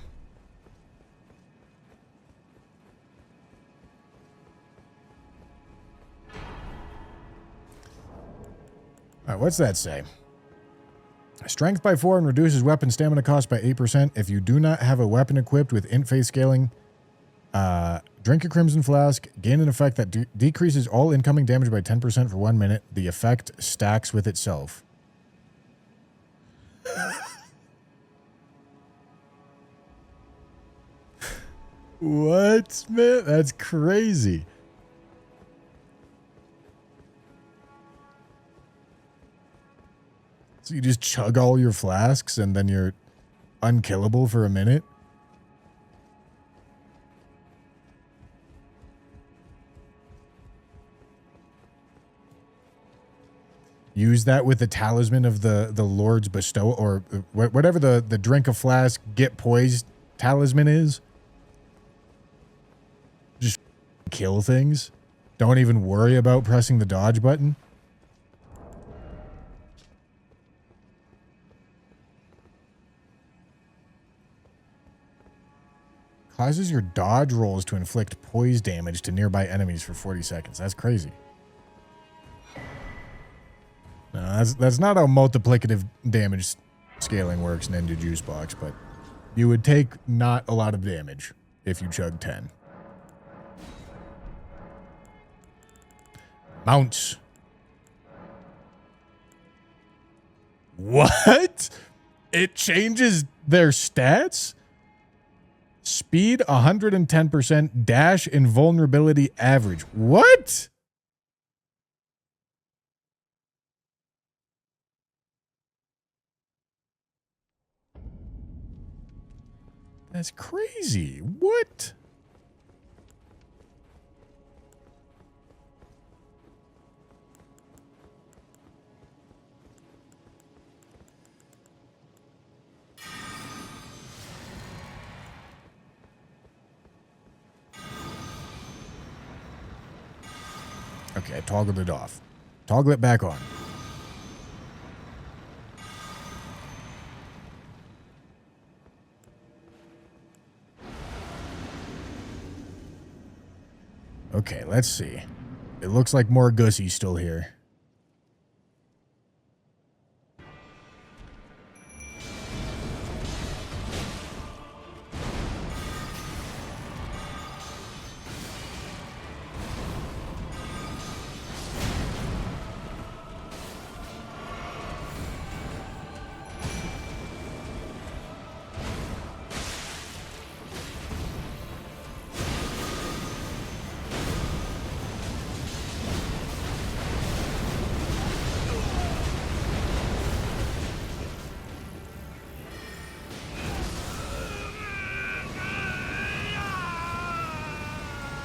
All right, what's that say? Strength by 4 and reduces weapon stamina cost by 8%. If you do not have a weapon equipped with int phase scaling, drink a Crimson Flask. Gain an effect that decreases all incoming damage by 10% for 1 minute. The effect stacks with itself. What, man? That's crazy. So you just chug all your flasks and then you're unkillable for a minute? Use that with the talisman of the Lord's bestow, or whatever the drink a flask, get poised talisman is. Just kill things. Don't even worry about pressing the dodge button. Causes your dodge rolls to inflict poise damage to nearby enemies for 40 seconds. That's crazy. No, that's not how multiplicative damage scaling works in Ninja Juice Box, but you would take not a lot of damage if you chug 10. Mounts. What? It changes their stats? Speed 110%, dash invulnerability average. What? That's crazy. What? Okay, I toggled it off. Toggle it back on. Okay, let's see. It looks like more Gussie's still here.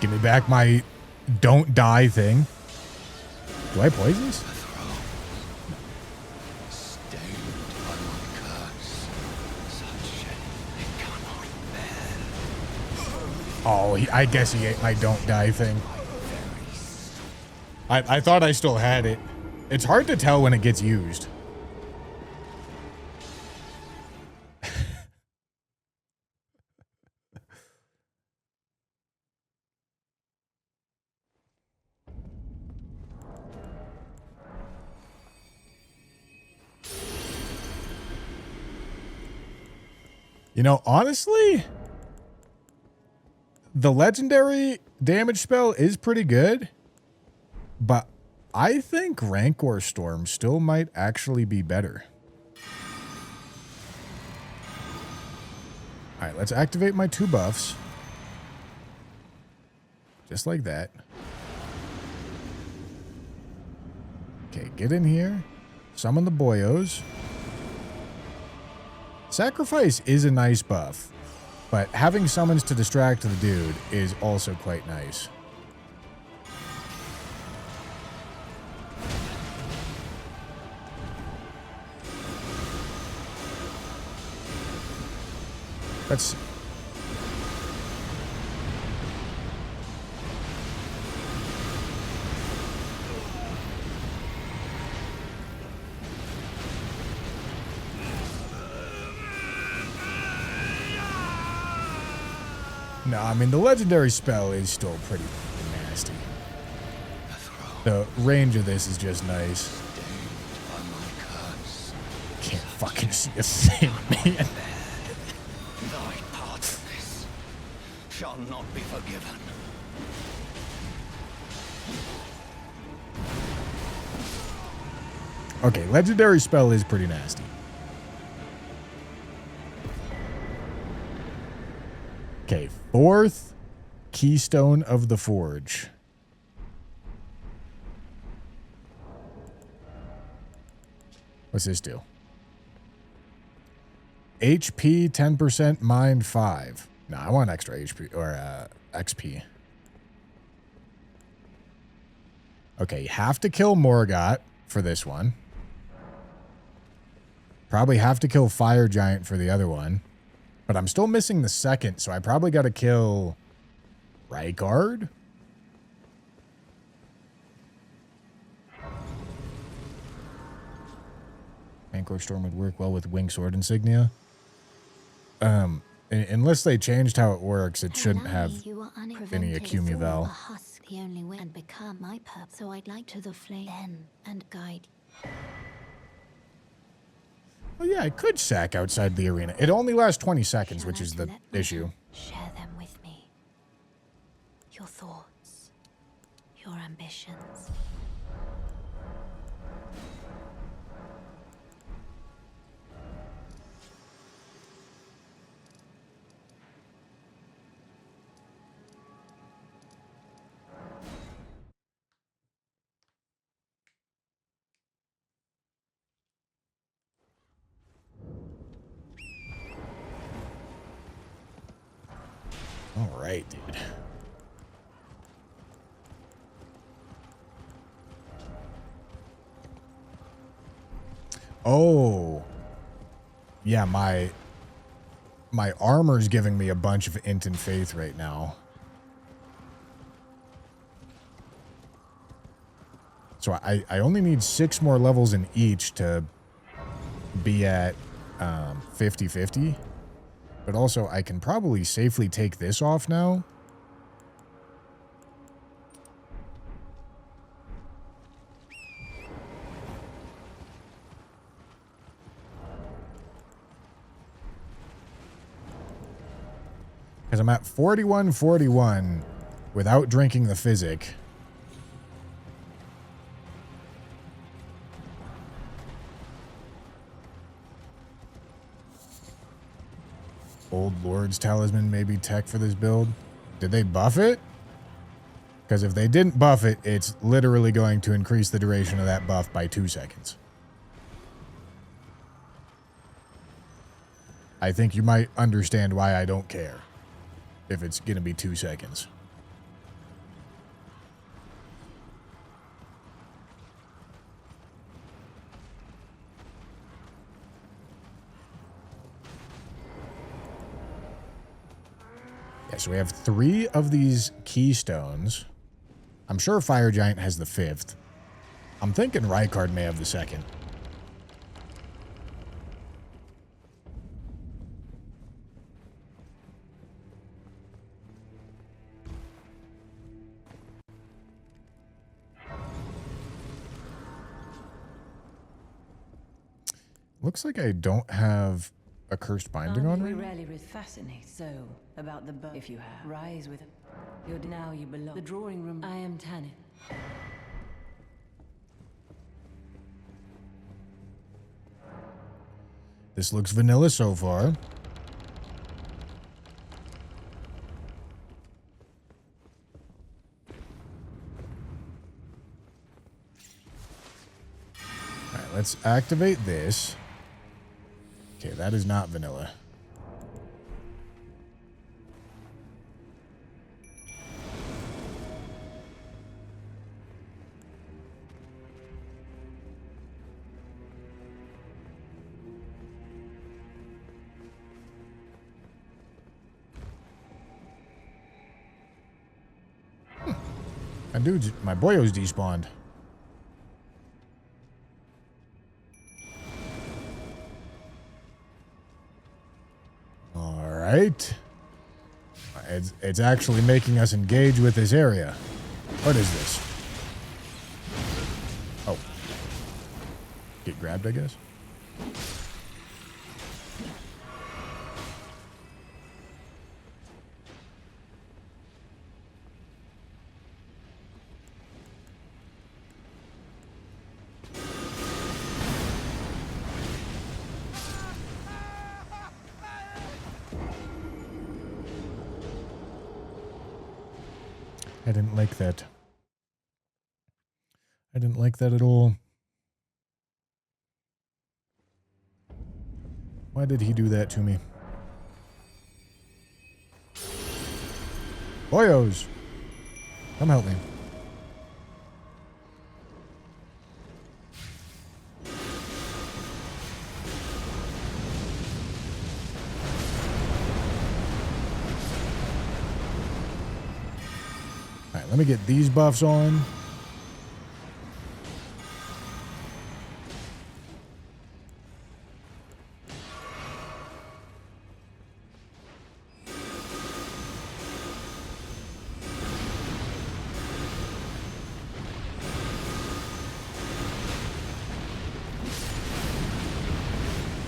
Give me back my don't die thing. Do I poisons? Oh, I guess he ate my don't die thing. I thought I still had it. It's hard to tell when it gets used. You know, honestly, the legendary damage spell is pretty good, but I think Rancor Storm still might actually be better. All right, let's activate my 2 buffs. Just like that. Okay, get in here. Summon the boyos. Sacrifice is a nice buff, but having summons to distract the dude is also quite nice. Let's see. No, I mean, the legendary spell is still pretty nasty. The range of this is just nice. fucking see a salmon, man. Thy part in this shall not be forgiven. Okay, legendary spell is pretty nasty. Okay, 4th Keystone of the Forge. What's this do? HP 10%, mind 5. No, I want extra HP or XP. Okay, you have to kill Morgott for this one. Probably have to kill Fire Giant for the other one. But I'm still missing the second, so I probably got to kill Rykard. Anchor Storm would work well with Wing Sword Insignia. Unless they changed how it works, it shouldn't have any Accumuvel. The only way and become my purpose. So I'd like to the flame and guide. Oh yeah, I could sack outside the arena. It only lasts 20 seconds, which is the issue. Share them with me. Your thoughts, your ambitions. All right, dude. Oh. Yeah, my armor's giving me a bunch of int and faith right now. So I only need 6 more levels in each to be at 50-50. But also, I can probably safely take this off now. Because I'm at 41-41 without drinking the physic. Old Lord's Talisman maybe tech for this build. Did they buff it? Because if they didn't buff it, it's literally going to increase the duration of that buff by 2 seconds. I think you might understand why I don't care if it's going to be 2 seconds. So we have 3 of these keystones. I'm sure Fire Giant has the 5th. I'm thinking Rykard may have the 2nd. Looks like I don't have a cursed binding on We right now. rarely fascinate so about the bow. If you have, rise with it. You're now you belong. The drawing room. I am Tanit. This looks vanilla so far. All right, let's activate this. Okay, that is not vanilla. My boyo's despawned. All right. It's actually making us engage with this area. What is this? Oh. Get grabbed, I guess. I didn't like that. I didn't like that at all. Why did he do that to me? Boyos! Come help me. Alright, let me get these buffs on.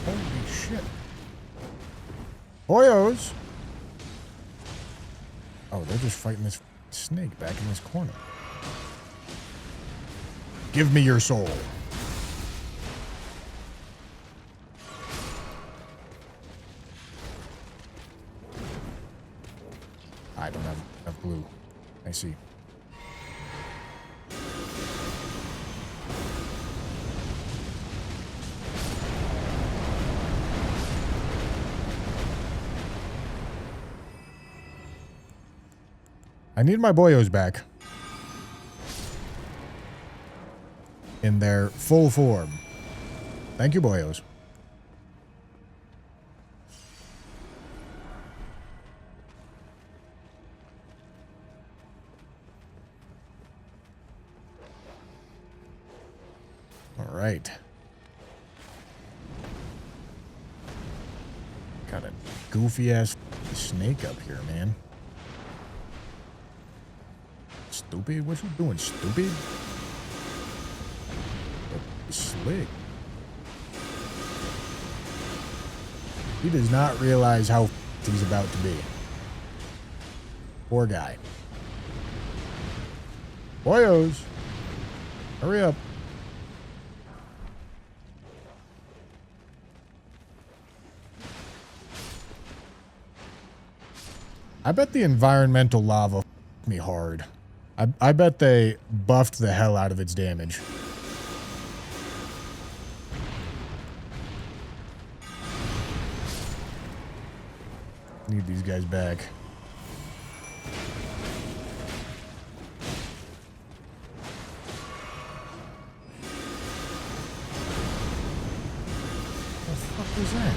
Holy shit. Boyos! Oh, they're just fighting this snake back in this corner. Give me your soul. I don't have enough glue. I see. I need my boyos back. In their full form. Thank you, boyos. All right. Got a goofy ass snake up here, man. Stupid? What you doing, stupid? Slick. He does not realize how he's about to be. Poor guy. Boyos! Hurry up. I bet the environmental lava f***ed me hard. I bet they buffed the hell out of its damage. Need these guys back. What the fuck was that?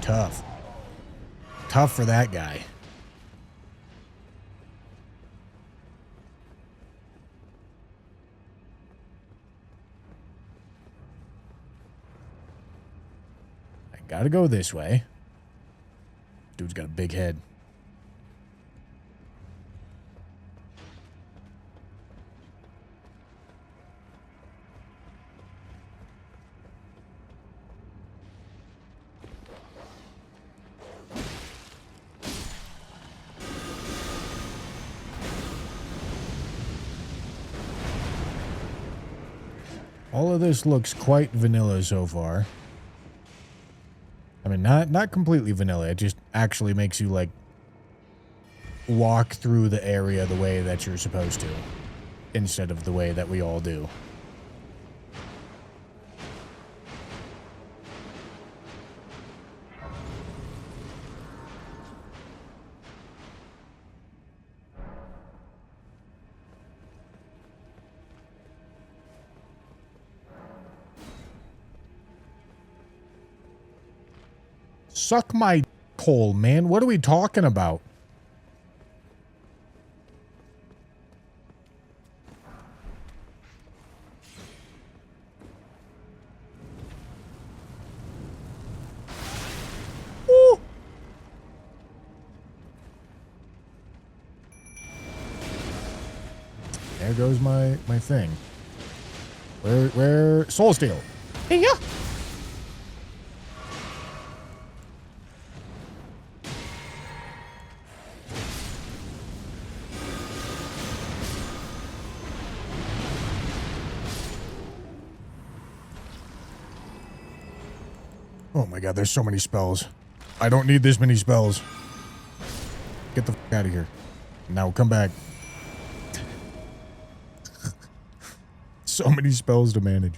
Tough. Tough for that guy. I gotta go this way. Dude's got a big head. All of this looks quite vanilla so far. I mean, not completely vanilla. It just actually makes you, like, walk through the area the way that you're supposed to, instead of the way that we all do. Suck my hole, man. What are we talking about? Woo! There goes my thing. Where Soul Steel? Hey, yeah. Oh my god, there's so many spells. I don't need this many spells. Get the f out of here. Now come back. So many spells to manage.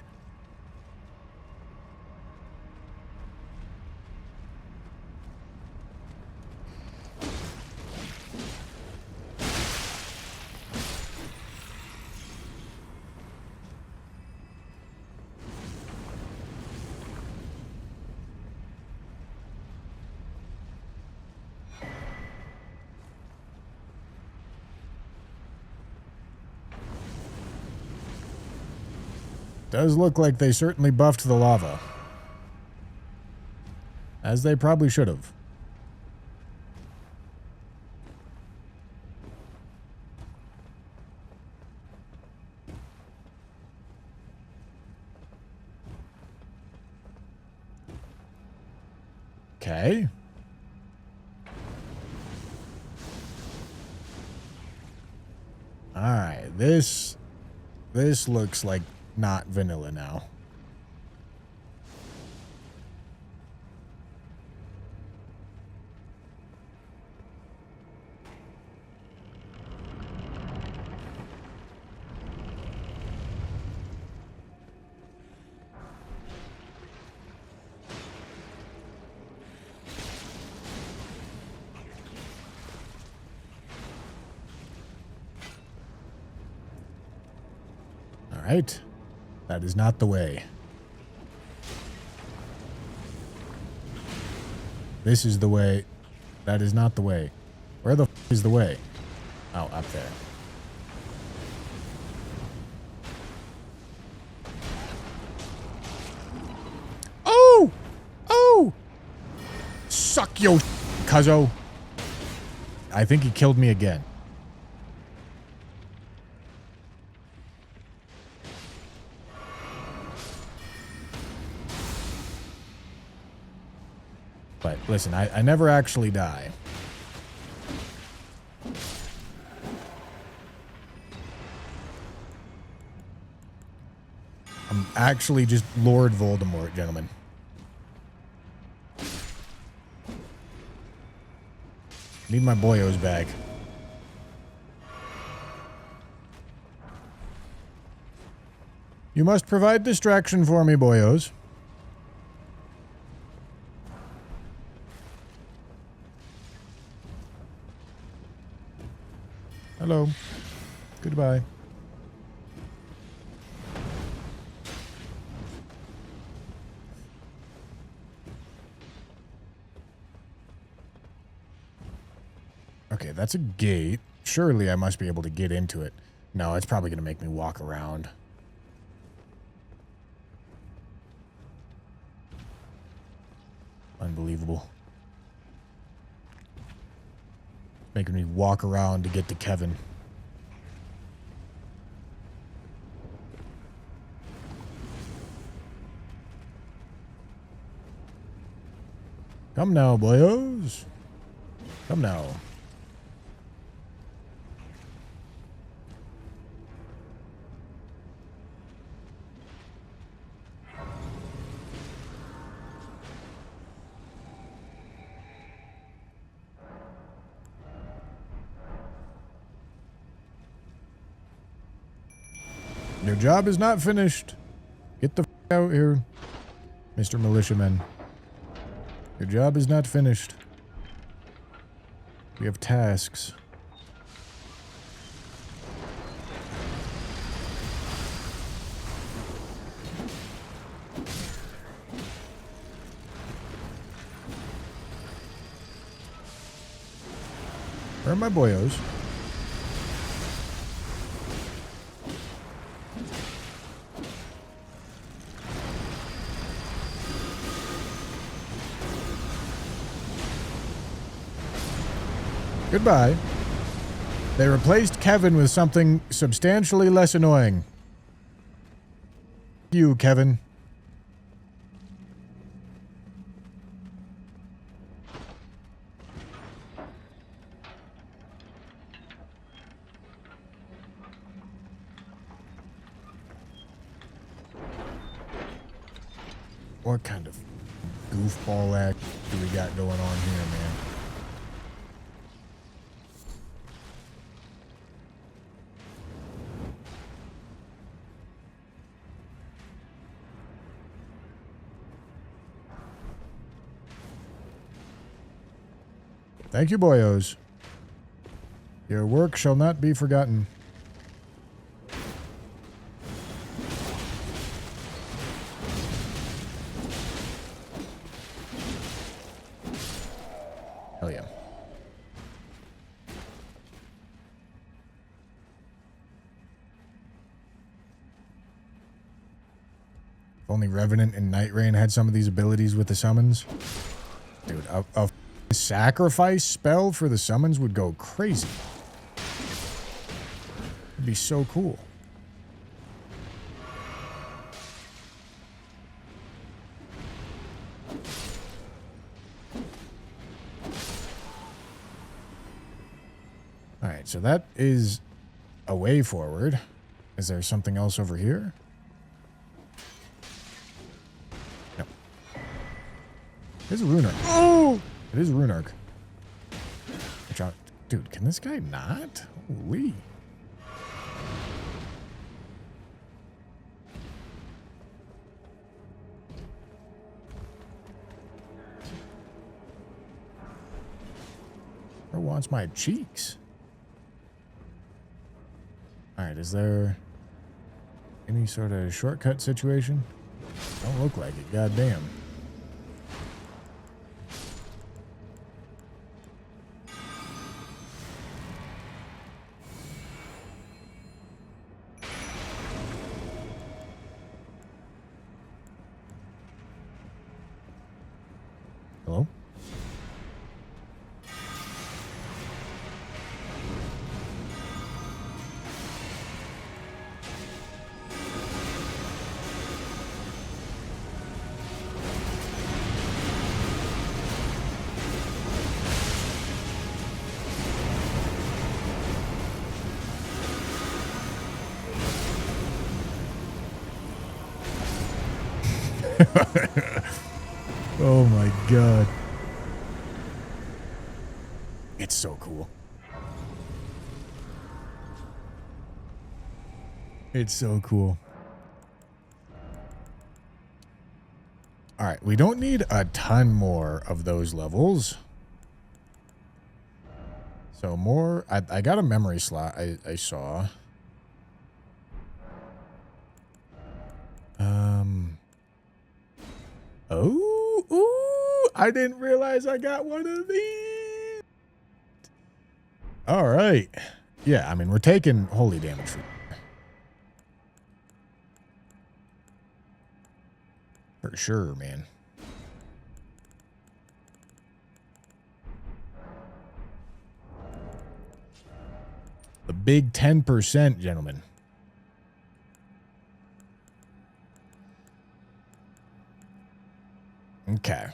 Does look like they certainly buffed the lava. As they probably should have. Okay. Alright, this looks like not vanilla now. All right. That is not the way. This is the way. That is not the way. Where the f is the way? Oh, up there. Oh! Oh! Suck yo, cuzzo. I think he killed me again. But listen, I never actually die. I'm actually just Lord Voldemort, gentlemen. Need my boyos back. You must provide distraction for me, boyos. Hello. Goodbye. Okay, that's a gate. Surely I must be able to get into it. No, it's probably going to make me walk around. Unbelievable. Making me walk around to get to Kevin. Come now, boyos. Come now. Your job is not finished. Get the f out here, Mr. Militiaman. Your job is not finished. We have tasks. Where are my boyos? Goodbye. They replaced Kevin with something substantially less annoying. You, Kevin. What kind of goofball act do we got going on here, man? Thank you, boyos. Your work shall not be forgotten. Hell yeah. If only Revenant and Night Rain had some of these abilities with the summons. Dude, a sacrifice spell for the summons would go crazy. It'd be so cool. Alright, so that is a way forward. Is there something else over here? No. There's a rune arc. Oh! It is a rune arc. Watch out. Dude, can this guy not? Holy. Who wants my cheeks? Alright, is there any sort of shortcut situation? Don't look like it, goddamn. Hello? Oh my god. It's so cool. It's so cool. Alright, we don't need a ton more of those levels. So more... I got a memory slot I saw. Oh, ooh, I didn't realize I got one of these. All right. Yeah, I mean, we're taking holy damage for sure, man. The big 10%, gentlemen. Okay.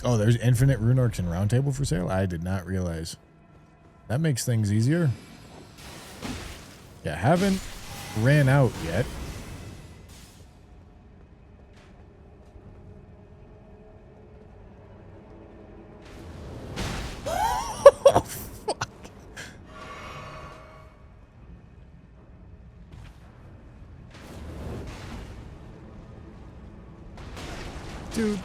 Oh, there's infinite rune arcs and round table for sale? I did not realize. That makes things easier. Yeah, haven't ran out yet. Dude.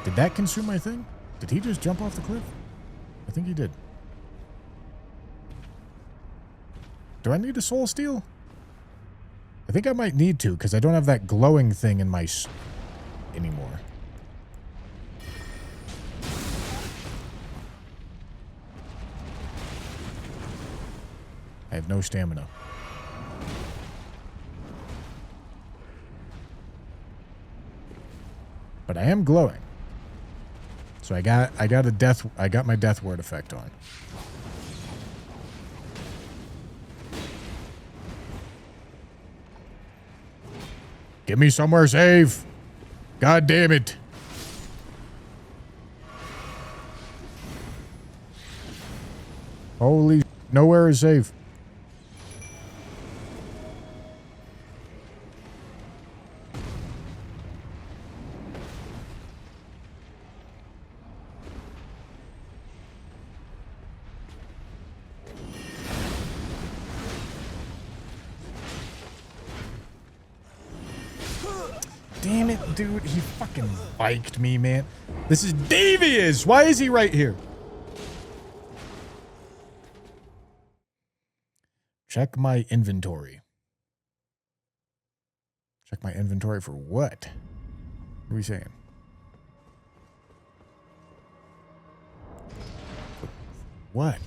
Did that consume my thing? Did he just jump off the cliff? I think he did. Do I need a soul steal? I think I might need to, because I don't have that glowing thing in my anymore. I have no stamina. But I am glowing. So I got my death word effect on. Get me somewhere safe. God damn it. Holy, nowhere is safe. Damn it, dude. He fucking biked me, man. This is devious. Why is he right here? Check my inventory. Check my inventory for what? What are we saying? What?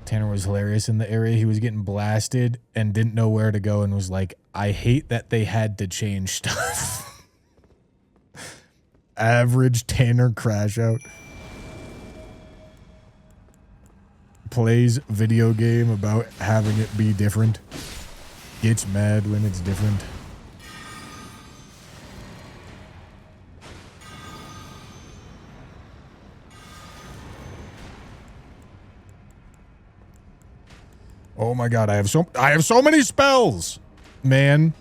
Tanner was hilarious in the area. He was getting blasted and didn't know where to go and was like, I hate that they had to change stuff. Average Tanner crash out. Plays video game about having it be different. Gets mad when it's different. Oh my god, I have so many spells, man.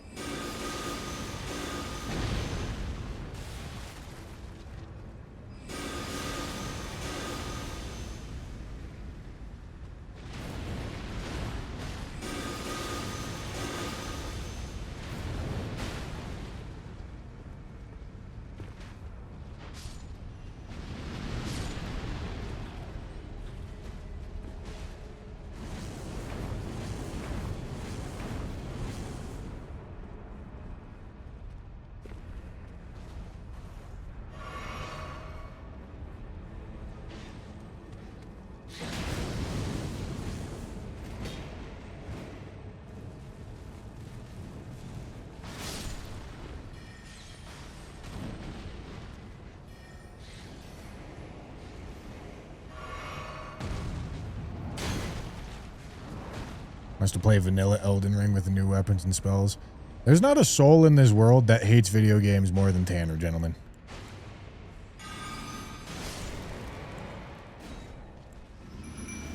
Wants to play vanilla Elden Ring with the new weapons and spells. There's not a soul in this world that hates video games more than Tanner, gentlemen.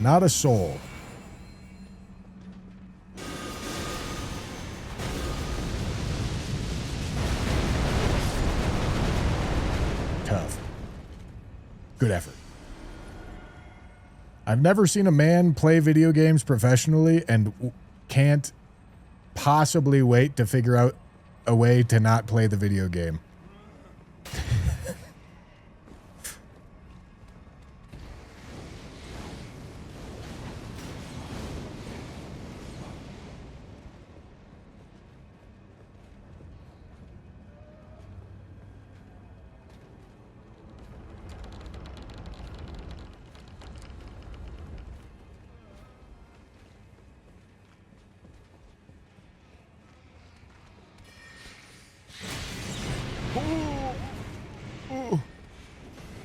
Not a soul. Tough. Good effort. I've never seen a man play video games professionally and can't possibly wait to figure out a way to not play the video game.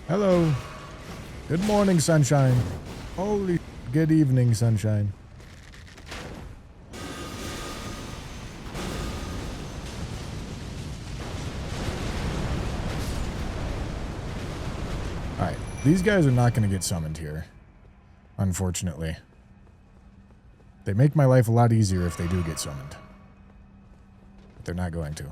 Hello. Good morning, sunshine. Holy good evening, sunshine. Alright, these guys are not going to get summoned here, unfortunately. They make my life a lot easier if they do get summoned. But they're not going to.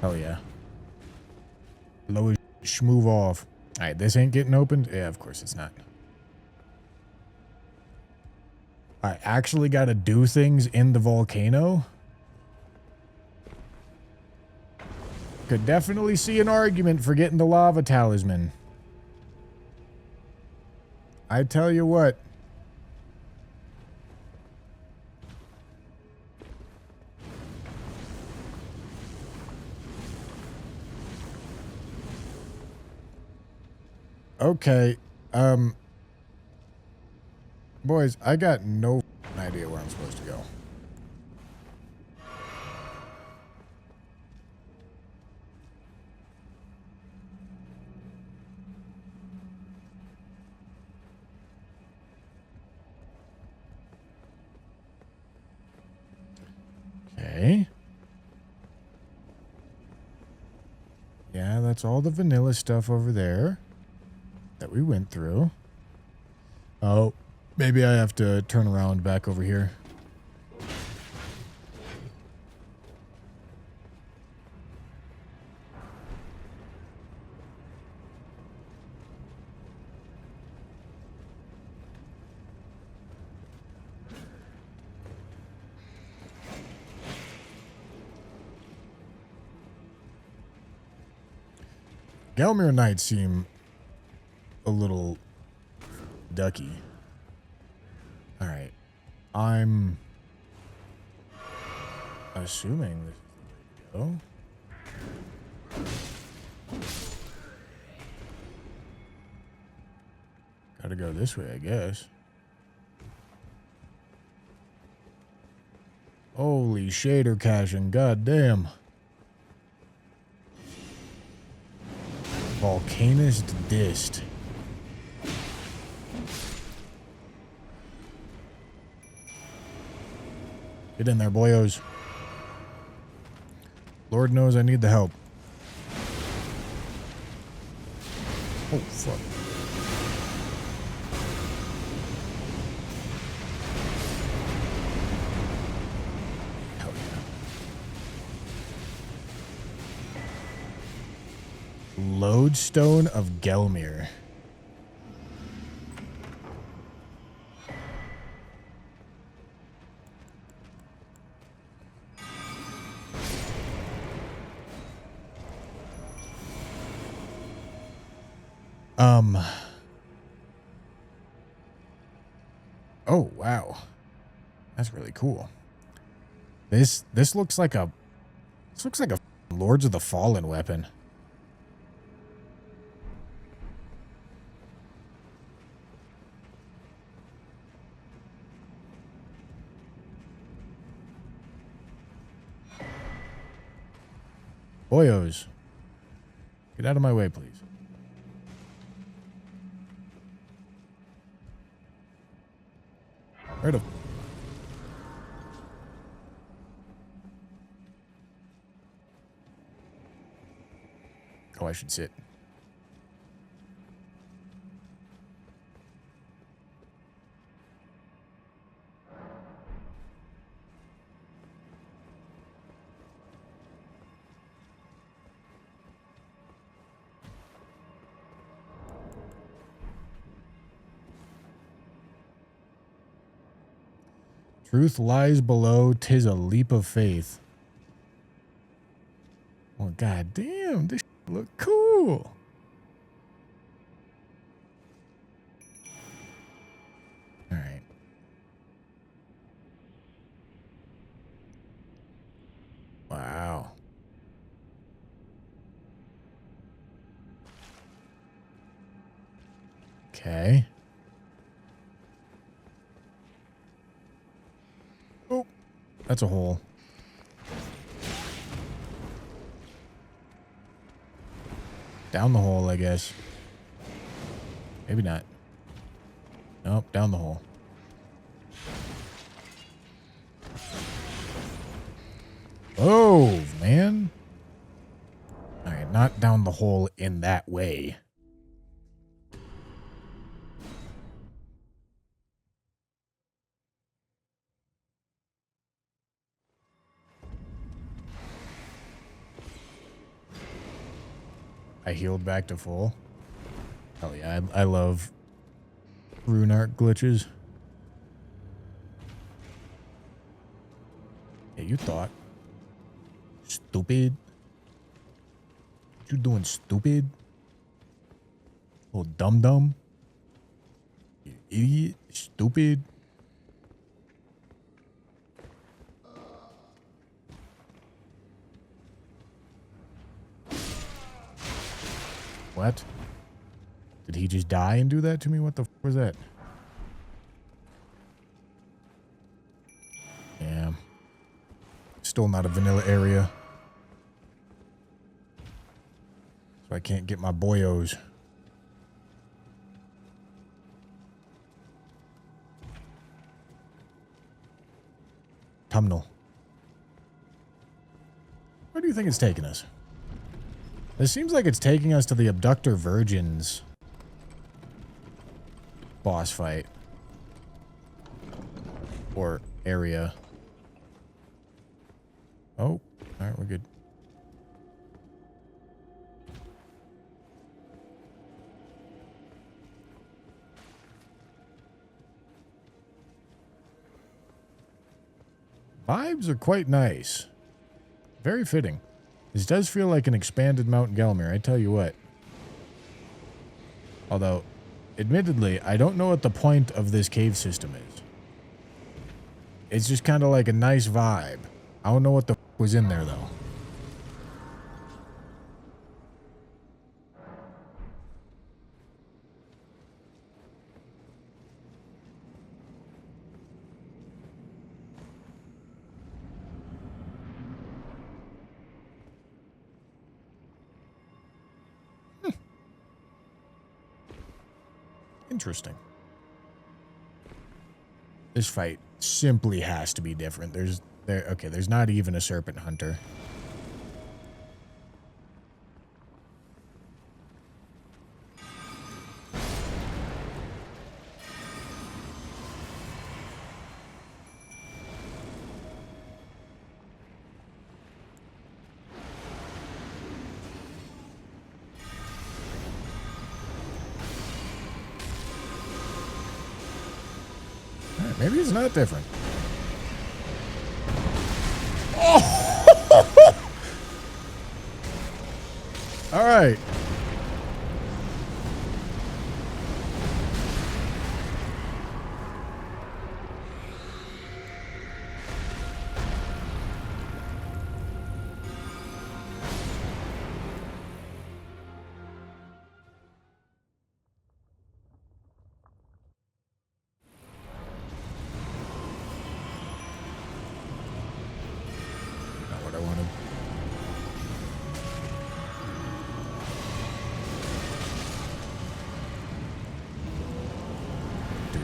Oh yeah. Low schmoove off. Alright, this ain't getting opened? Yeah, of course it's not. I actually gotta do things in the volcano? Could definitely see an argument for getting the lava talisman. I tell you what. Okay. Boys, I got no idea where I'm supposed to go. Okay. Yeah, that's all the vanilla stuff over there that we went through. Oh, maybe I have to turn around back over here. Gelmir Knights seem a little ducky. All right. I'm assuming this is the way to go. Gotta go this way, I guess. Holy shader caching, goddamn. Volcanist Dist. Get in there, boyos. Lord knows I need the help. Oh, fuck. Hell yeah. Lodestone of Gelmir. Oh, wow. That's really cool. This looks like a Lords of the Fallen weapon. Boyos. Get out of my way, please. Where the... Oh, I should sit. Truth lies below, 'tis a leap of faith. Oh, god damn, this look cool. All right. Wow. Okay. Oh, that's a hole. Down the hole, I guess. Maybe not. Nope, down the hole. Oh, man. All right, not down the hole in that way. I healed back to full. Hell yeah, I love rune art glitches. Yeah, you thought. Stupid. What you doing, stupid? Oh, dum-dum. You idiot. Stupid. What? Did he just die and do that to me? What the f was that? Yeah. Still not a vanilla area. So I can't get my boyos. Tumnel. Where do you think it's taking us? It seems like it's taking us to the Abductor Virgins boss fight. Or area. Oh, alright, we're good. Vibes are quite nice. Very fitting. This does feel like an expanded Mount Gelmir, I tell you what. Although, admittedly, I don't know what the point of this cave system is. It's just kind of like a nice vibe. I don't know what the f was in there, though. Interesting. This fight simply has to be different. There's not even a serpent hunter. Maybe it's not different. Oh! All right.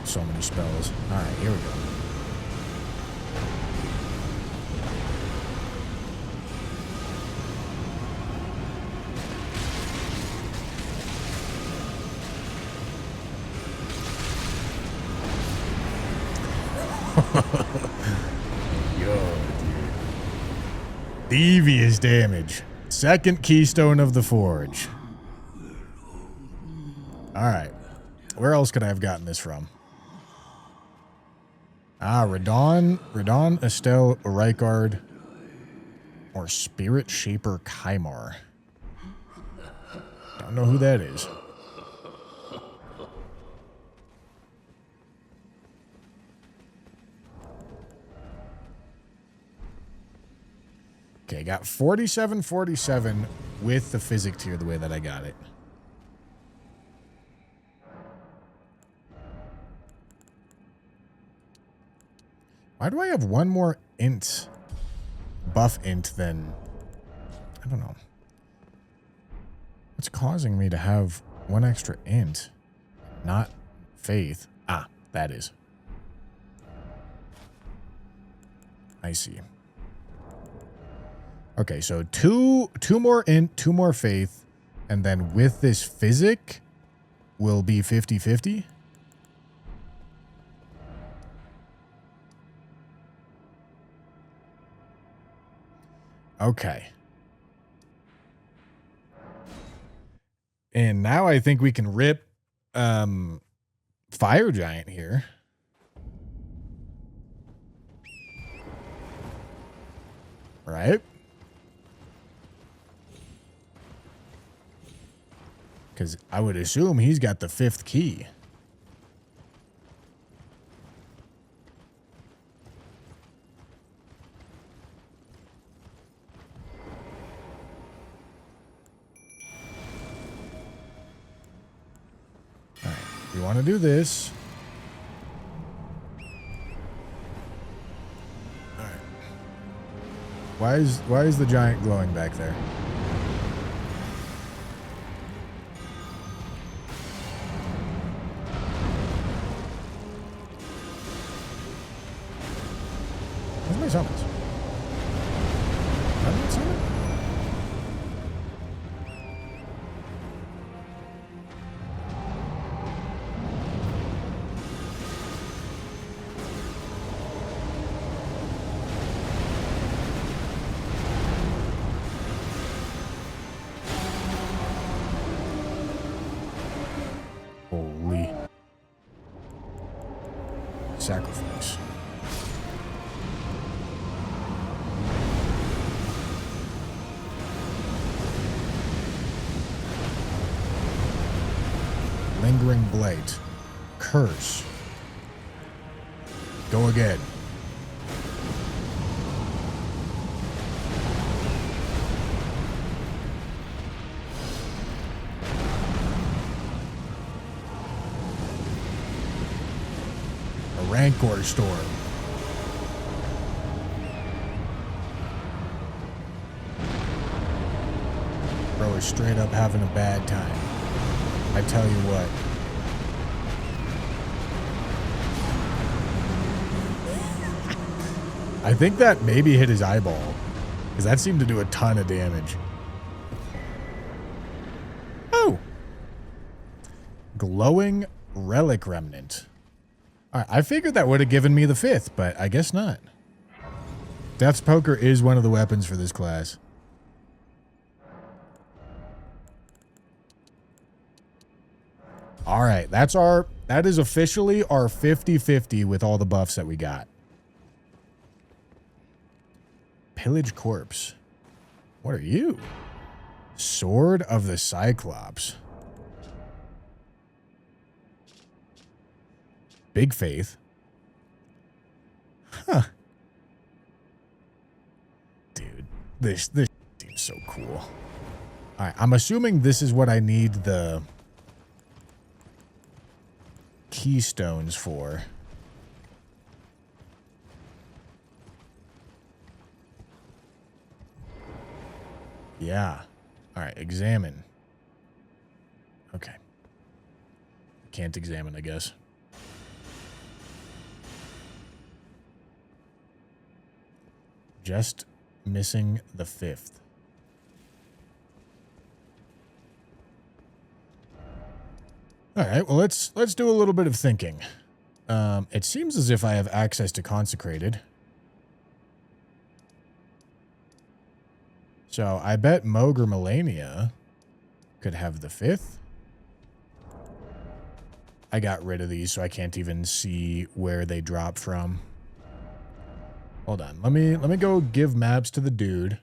So many spells. All right, here we go. Yo, dude. Devious damage. Second keystone of the forge. All right. Where else could I have gotten this from? Ah, Radon, Estelle, Rykard, or Spirit Shaper Kymar. Don't know who that is. Okay, got 47 with the physic tier the way that I got it. Why do I have one more int, buff int than, I don't know. What's causing me to have one extra int, not faith? Ah, that is. I see. Okay, so two more int, 2 more faith, and then with this physic will be 50-50. Okay. And now I think we can rip Fire Giant here. Right? Because I would assume he's got the 5th key. We want to do this. All right. Why is the giant glowing back there? Where's my summons? Am I not summoned? Holy sacrifice. Lingering Blight. Curse. Go again. A Rancor Storm. Bro is straight up having a bad time. I tell you what. I think that maybe hit his eyeball, because that seemed to do a ton of damage. Oh! Glowing Relic Remnant. Alright, I figured that would have given me the 5th, but I guess not. Death's Poker is one of the weapons for this class. Alright, that is officially our 50-50 with all the buffs that we got. Pillage Corpse. What are you? Sword of the Cyclops. Big Faith. Huh. Dude, this seems so cool. Alright, I'm assuming this is what I need the keystones for. Yeah. Alright, examine. Okay. Can't examine, I guess. Just missing the 5th. All right, well, let's do a little bit of thinking. It seems as if I have access to Consecrated. So I bet Mogre Melania could have the 5th. I got rid of these, so I can't even see where they drop from. Hold on. Let me go give maps to the dude.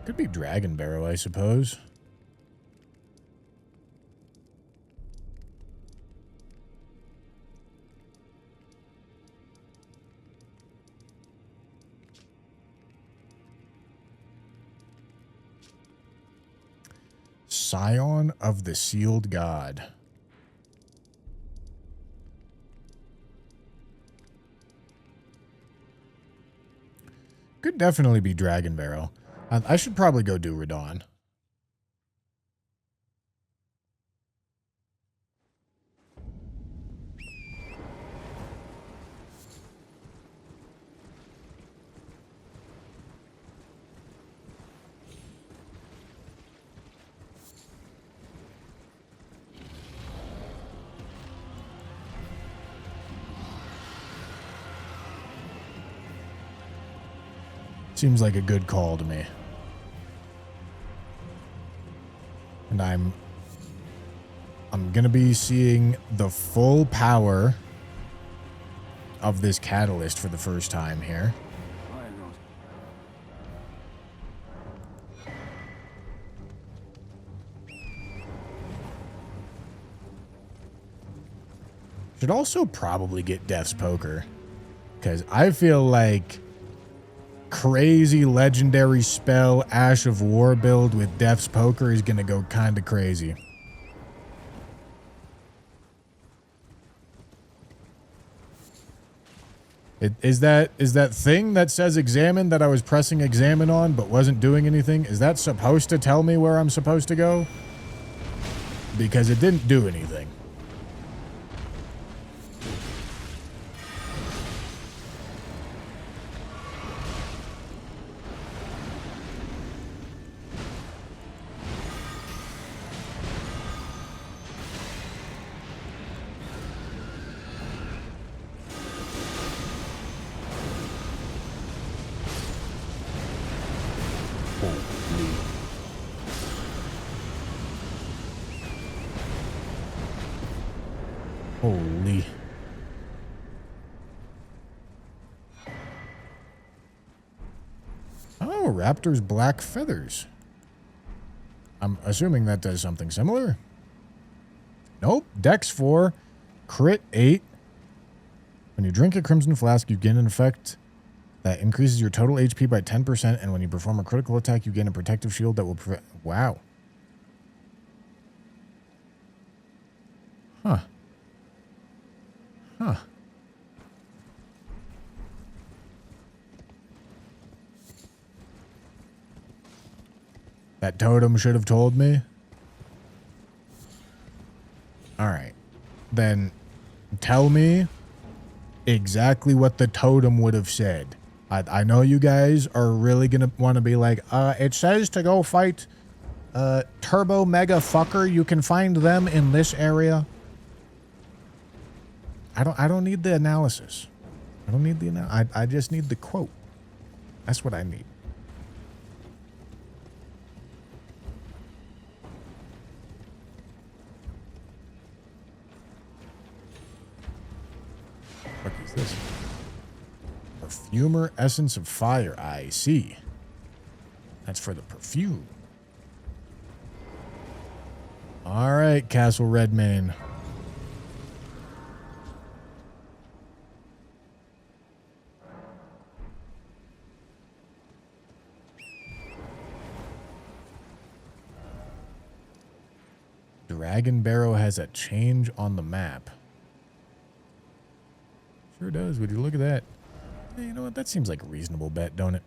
Could be Dragon Barrow, I suppose. Scion of the Sealed God. Could definitely be Dragon Barrow. I should probably go do Radon. Seems like a good call to me. And I'm I'm going to be seeing the full power of this catalyst for the first time here. Why not? Should also probably get Death's Poker, because I feel like crazy legendary spell Ash of War build with Death's Poker is going to go kind of crazy. Is that thing that says examine that I was pressing examine on but wasn't doing anything, is that supposed to tell me where I'm supposed to go? Because it didn't do anything. Holy. Oh, Raptor's black feathers. I'm assuming that does something similar. Nope. Dex 4, crit 8. When you drink a Crimson Flask, you gain an effect that increases your total HP by 10%, and when you perform a critical attack, you gain a protective shield that will prevent... Wow. Huh. Huh. That totem should have told me. All right. Then tell me exactly what the totem would have said. I know you guys are really going to want to be like, it says to go fight Turbo Mega Fucker. You can find them in this area. I don't need the analysis. I don't need the I just need the quote. That's what I need. What is this? Perfumer Essence of Fire. I see. That's for the perfume. All right, Castle Redmane. Dragon Barrow has a change on the map. Sure does. Would you look at that? Hey, you know what? That seems like a reasonable bet, don't it?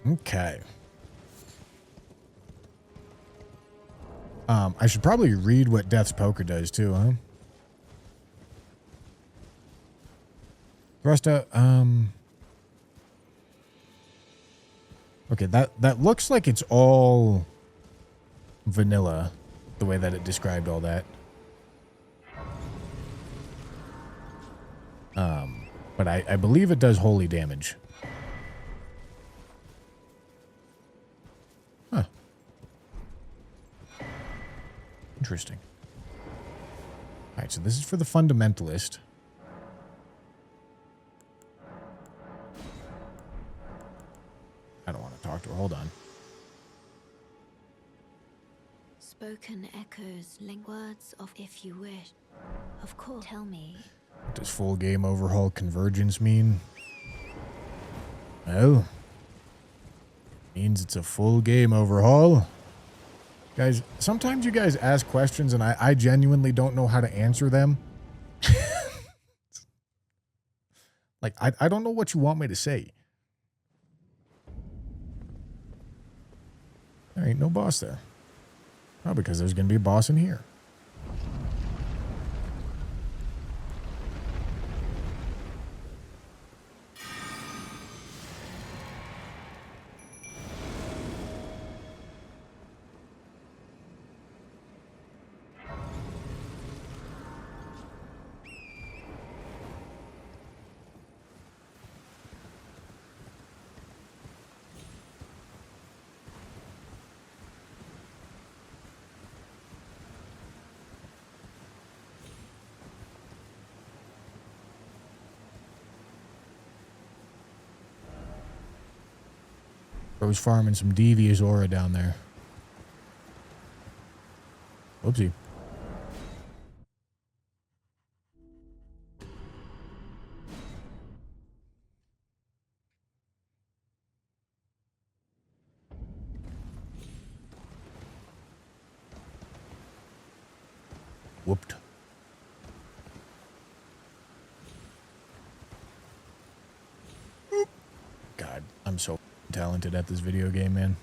Okay. I should probably read what Death's Poker does too, huh? Thrust out, okay, that looks like it's all vanilla, the way that it described all that. But I believe it does holy damage. Huh. Interesting. All right, so this is for the fundamentalist. I don't want to talk to her. Hold on. Spoken echoes link words of if you wish. Of course, tell me. What does full game overhaul convergence mean? Well, means it's a full game overhaul. Guys, sometimes you guys ask questions and I genuinely don't know how to answer them. Like, I don't know what you want me to say. There ain't no boss there. Oh, because there's going to be a boss in here. I was farming some devious aura down there. Whoopsie. Whooped. God, I'm so talented at this video game, man.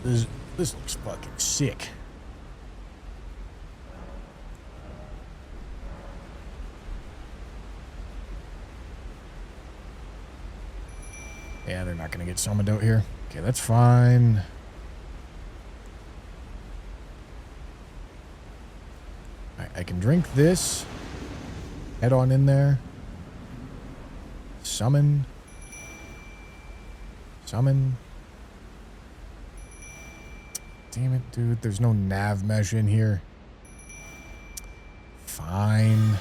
This looks fucking sick. Yeah, they're not gonna get summoned out here. Okay, that's fine. I can drink this. Head on in there. Summon. Summon. Damn it, dude. There's no nav mesh in here. Fine.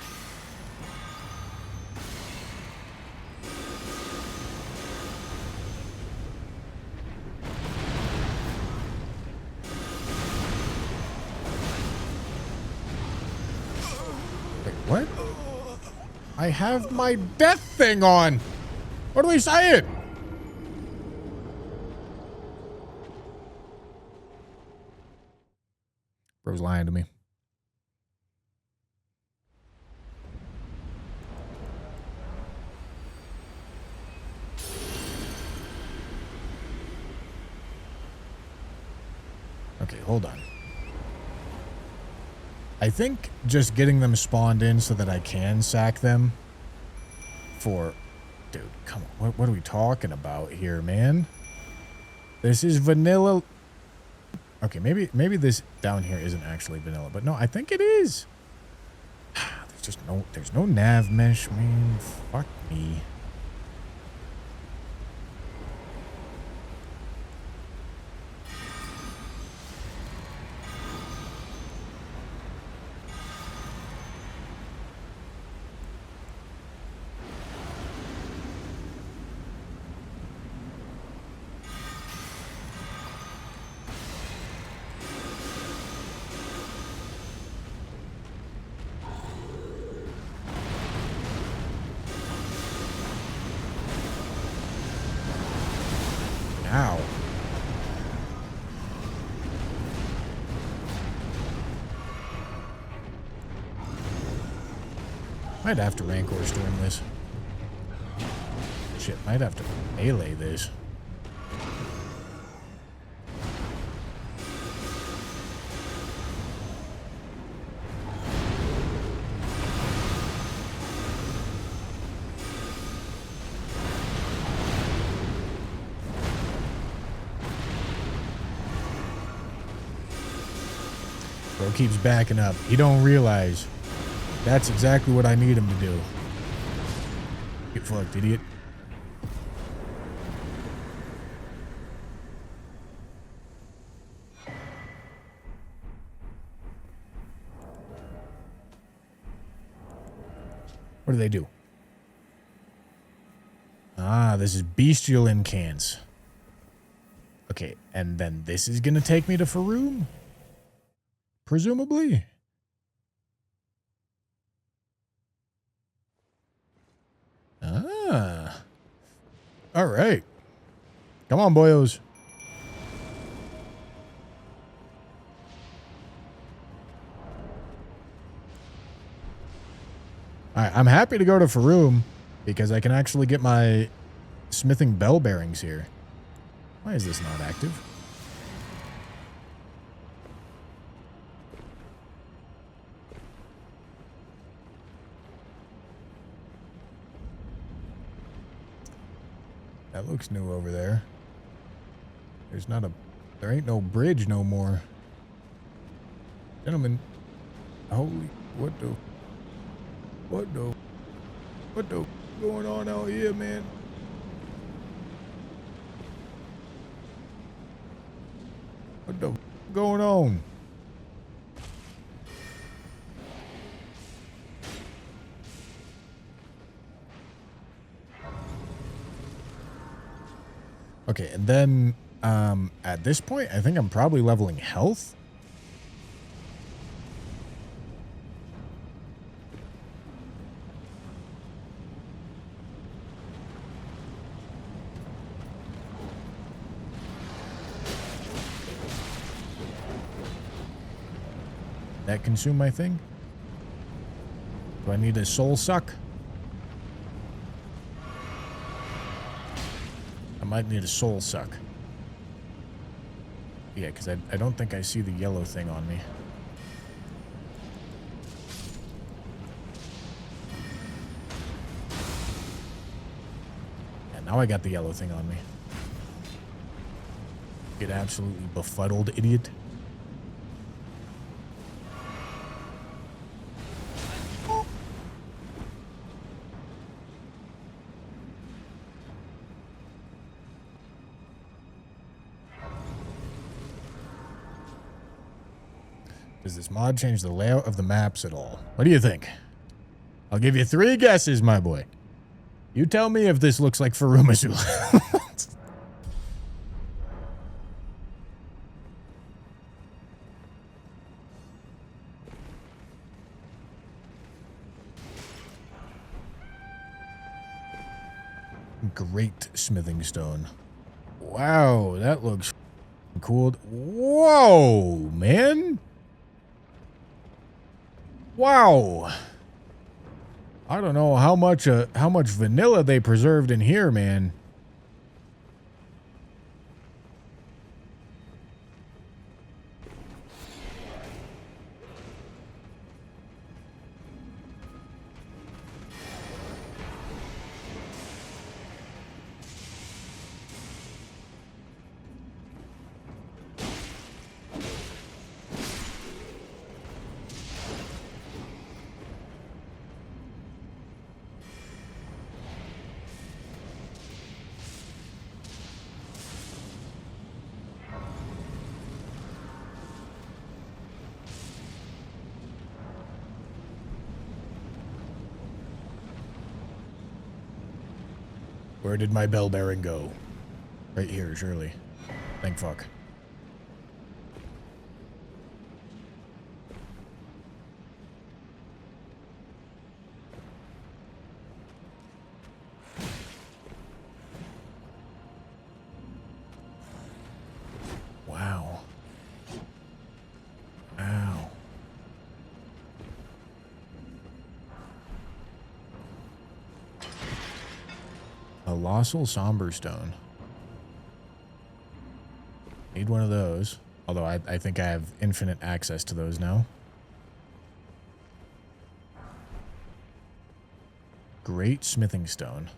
Wait, what? I have my death thing on. What are we saying? Bro's lying to me. Okay, hold on. I think just getting them spawned in so that I can sack them for... Dude, come on. What are we talking about here, man? This is vanilla... Okay, maybe this down here isn't actually vanilla, but no, I think it is. There's no nav mesh, man. Fuck me. Ow. Might have to Rancor Storm this. Shit, might have to melee this. Bro keeps backing up. He don't realize that's exactly what I need him to do. Get fucked, idiot. What do they do? Ah, this is bestial incants. Okay, and then this is going to take me to Faroum? Presumably. Ah. All right. Come on, boyos. All right, I'm happy to go to Faroum because I can actually get my smithing bell bearings here. Why is this not active? That looks new over there. There ain't no bridge no more. Gentlemen, holy, what the going on out here, man? What the going on? Okay, and then at this point, I think I'm probably leveling health. That consume my thing? Do I need a soul suck? I might need a soul suck. Yeah, because I don't think I see the yellow thing on me. And now I got the yellow thing on me. Get absolutely befuddled, idiot. Does this mod change the layout of the maps at all? What do you think? I'll give you 3 guesses, my boy. You tell me if this looks like Faroum Azula. Great smithing stone. Wow, that looks cool. Whoa, man. Wow. I don't know how much vanilla they preserved in here, man. Where did my bell bearing go? Right here, surely. Thank fuck. Wow. Ow. Colossal Somber Stone. Need one of those. Although I think I have infinite access to those now. Great Smithing Stone.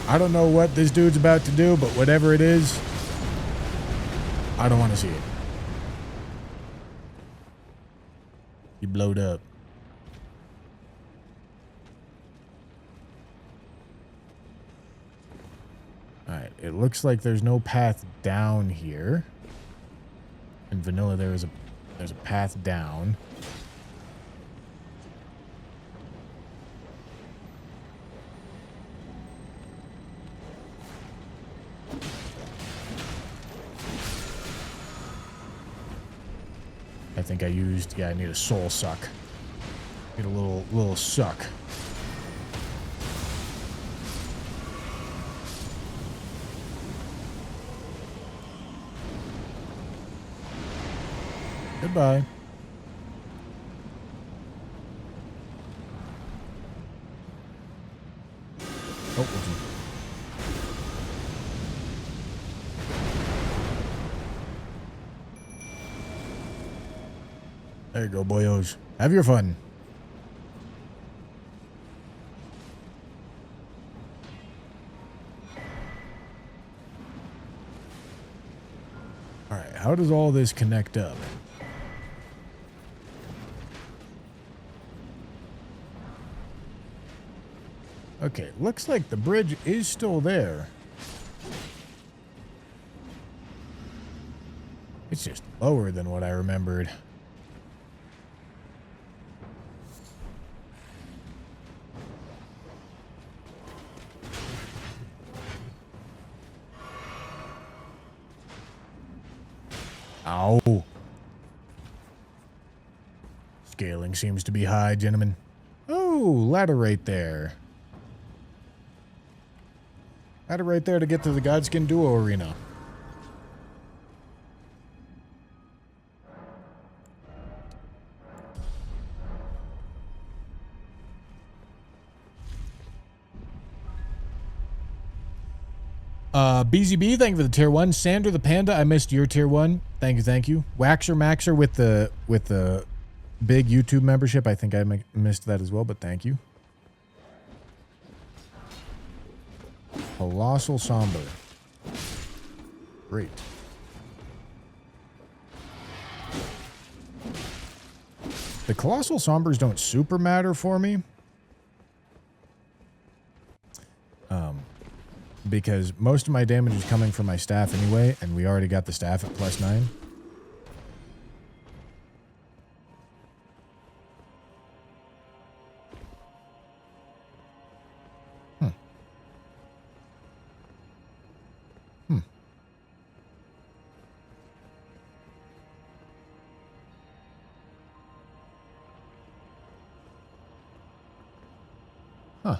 I don't know what this dude's about to do, but whatever it is, I don't want to see it. He blowed up. It looks like there's no path down here. In vanilla, there's a path down. I think I used, yeah, I need a soul suck. Need a little suck. Goodbye. Oh, would you? There you go, boyos. Have your fun. All right, how does all this connect up? Okay, looks like the bridge is still there. It's just lower than what I remembered. Ow. Scaling seems to be high, gentlemen. Oh, ladder right there. Ladder right there to get to the Godskin Duo Arena. BZB, thank you for the tier 1. Sandra the Panda, I missed your tier 1. Thank you, thank you. Waxer Maxer with the big YouTube membership. I think I missed that as well, but thank you. Colossal Somber. Great. The Colossal Sombers don't super matter for me. Because most of my damage is coming from my staff anyway, and we already got the staff at +9. Huh.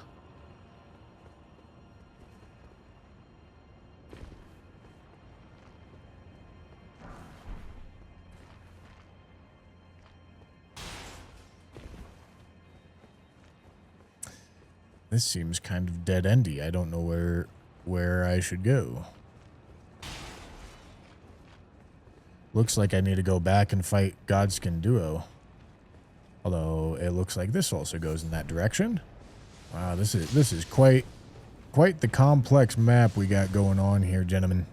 This seems kind of dead-endy. I don't know where I should go. Looks like I need to go back and fight Godskin Duo. Although it looks like this also goes in that direction. Wow, this is quite the complex map we got going on here, gentlemen.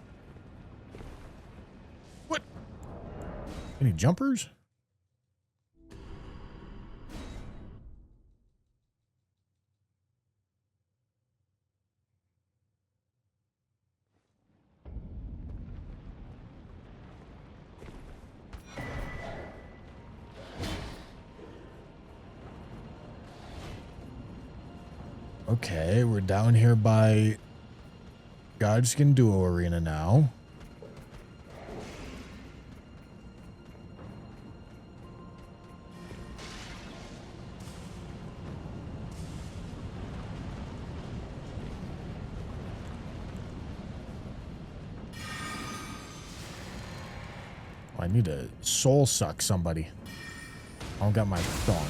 What? Any jumpers? Okay, we're down here by Godskin Duo Arena now. I need to soul suck somebody. I don't got my thong.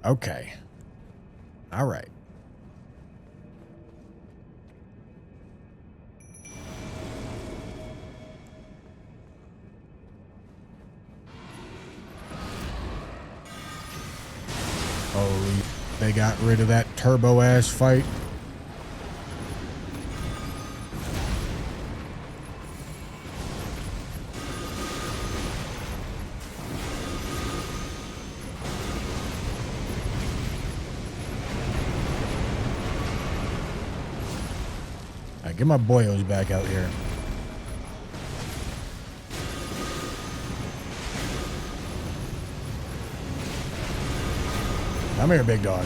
Okay. All right. Oh, they got rid of that turbo-ass fight. Alright, get my boyos back out here. Come here, big dog.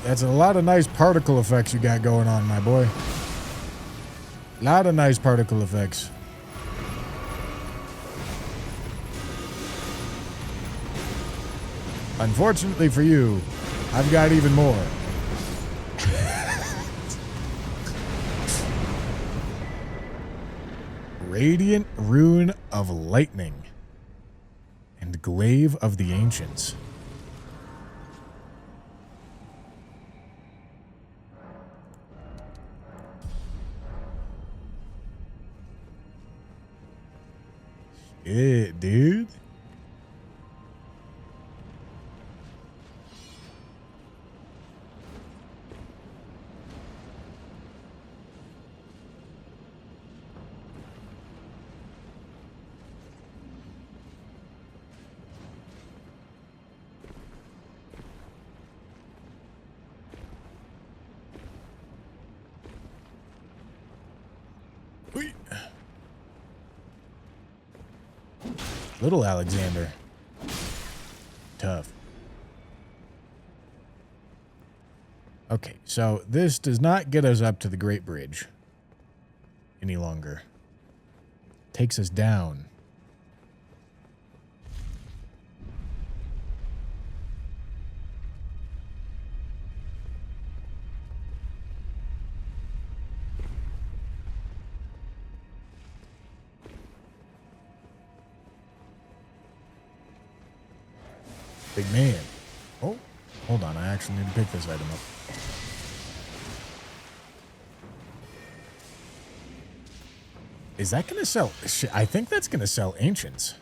That's a lot of nice particle effects you got going on, my boy. A lot of nice particle effects. Unfortunately for you, I've got even more. Radiant Rune of Lightning and Glaive of the Ancients. Shit, dude. Whee! Little Alexander. Tough. Okay, so this does not get us up to the Great Bridge any longer. Takes us down. Big man. Oh, hold on. I actually need to pick this item up. Is that going to sell? I think that's going to sell ancients.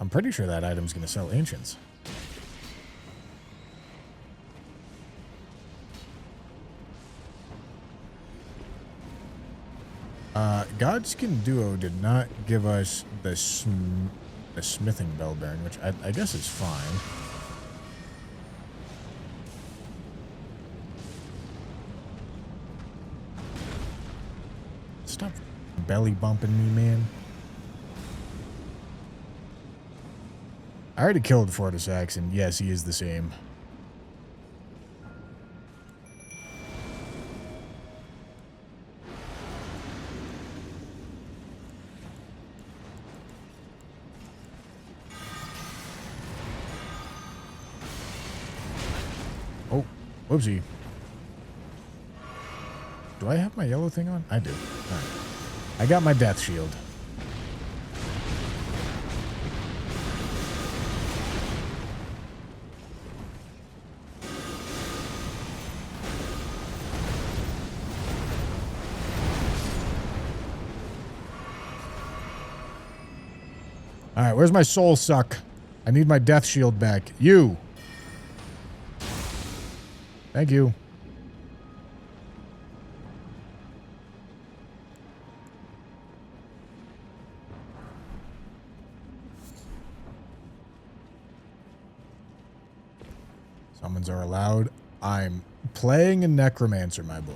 I'm pretty sure that item's going to sell ancients. Godskin Duo did not give us the smithing bell bearing, which I guess is fine. Stop belly bumping me, man. I already killed Fortisax, and yes, he is the same. Oh, whoopsie. Do I have my yellow thing on? I do. All right. I got my death shield. All right, where's my soul suck? I need my death shield back. You. Thank you. Summons are allowed. I'm playing a necromancer, my boy.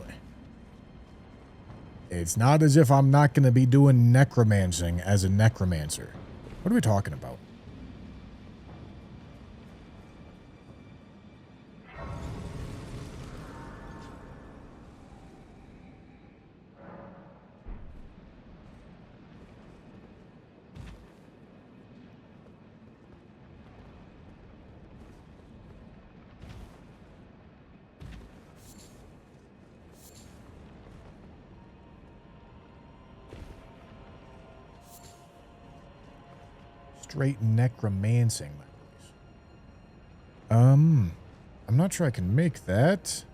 It's not as if I'm not going to be doing necromancing as a necromancer. What are we talking about? Straight necromancing, my boys. I'm not sure I can make that.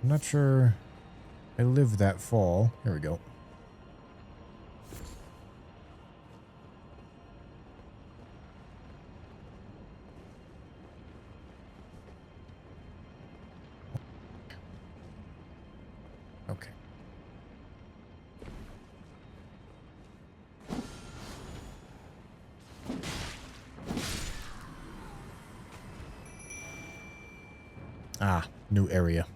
I'm not sure I live that fall. Here we go. Okay. Ah, new area.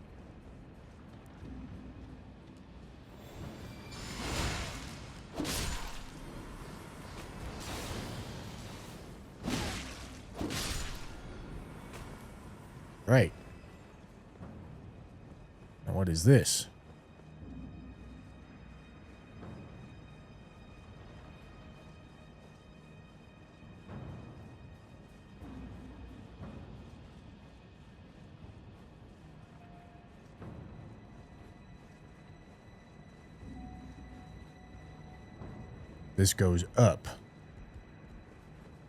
Right. Now what is this? This goes up.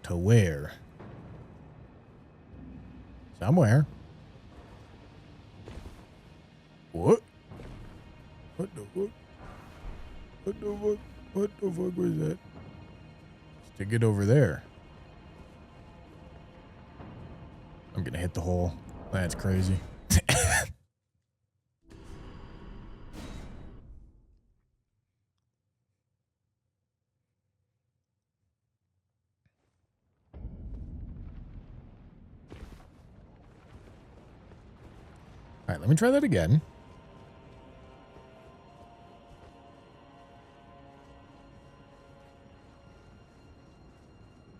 To where? Somewhere. What? What the fuck? What the fuck? What the fuck was that? To get over there. I'm gonna hit the hole. That's crazy. All right, let me try that again.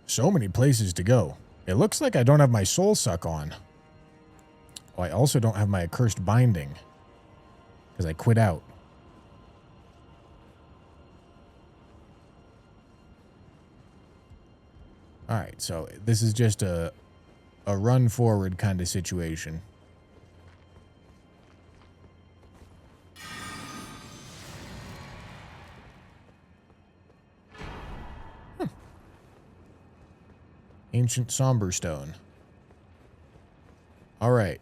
So many places to go. It looks like I don't have my soul suck on. Oh, I also don't have my accursed binding. Because I quit out. Alright, so this is just a run forward kind of situation. Ancient Somber Stone. All right.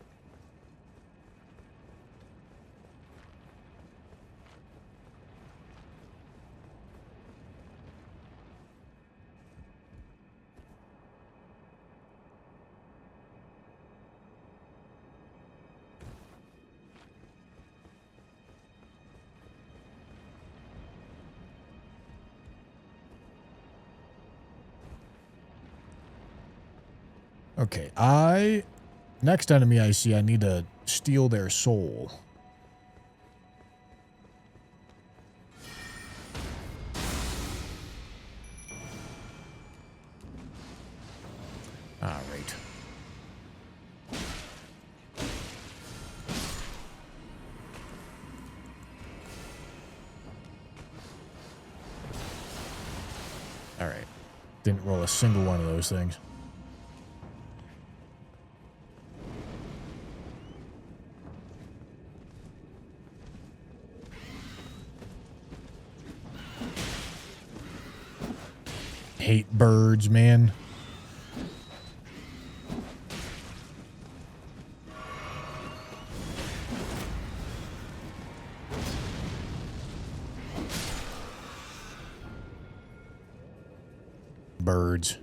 Okay, next enemy I see, I need to steal their soul. All right. All right. Didn't roll a single one of those things. Hate birds, man. Birds.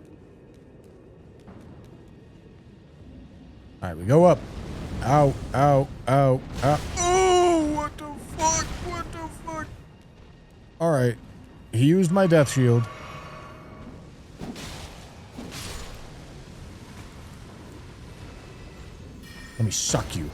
All right, we go up. Ow, ow, ow, ow. Oh, what the fuck? What the fuck? All right. He used my death shield. Let me suck you.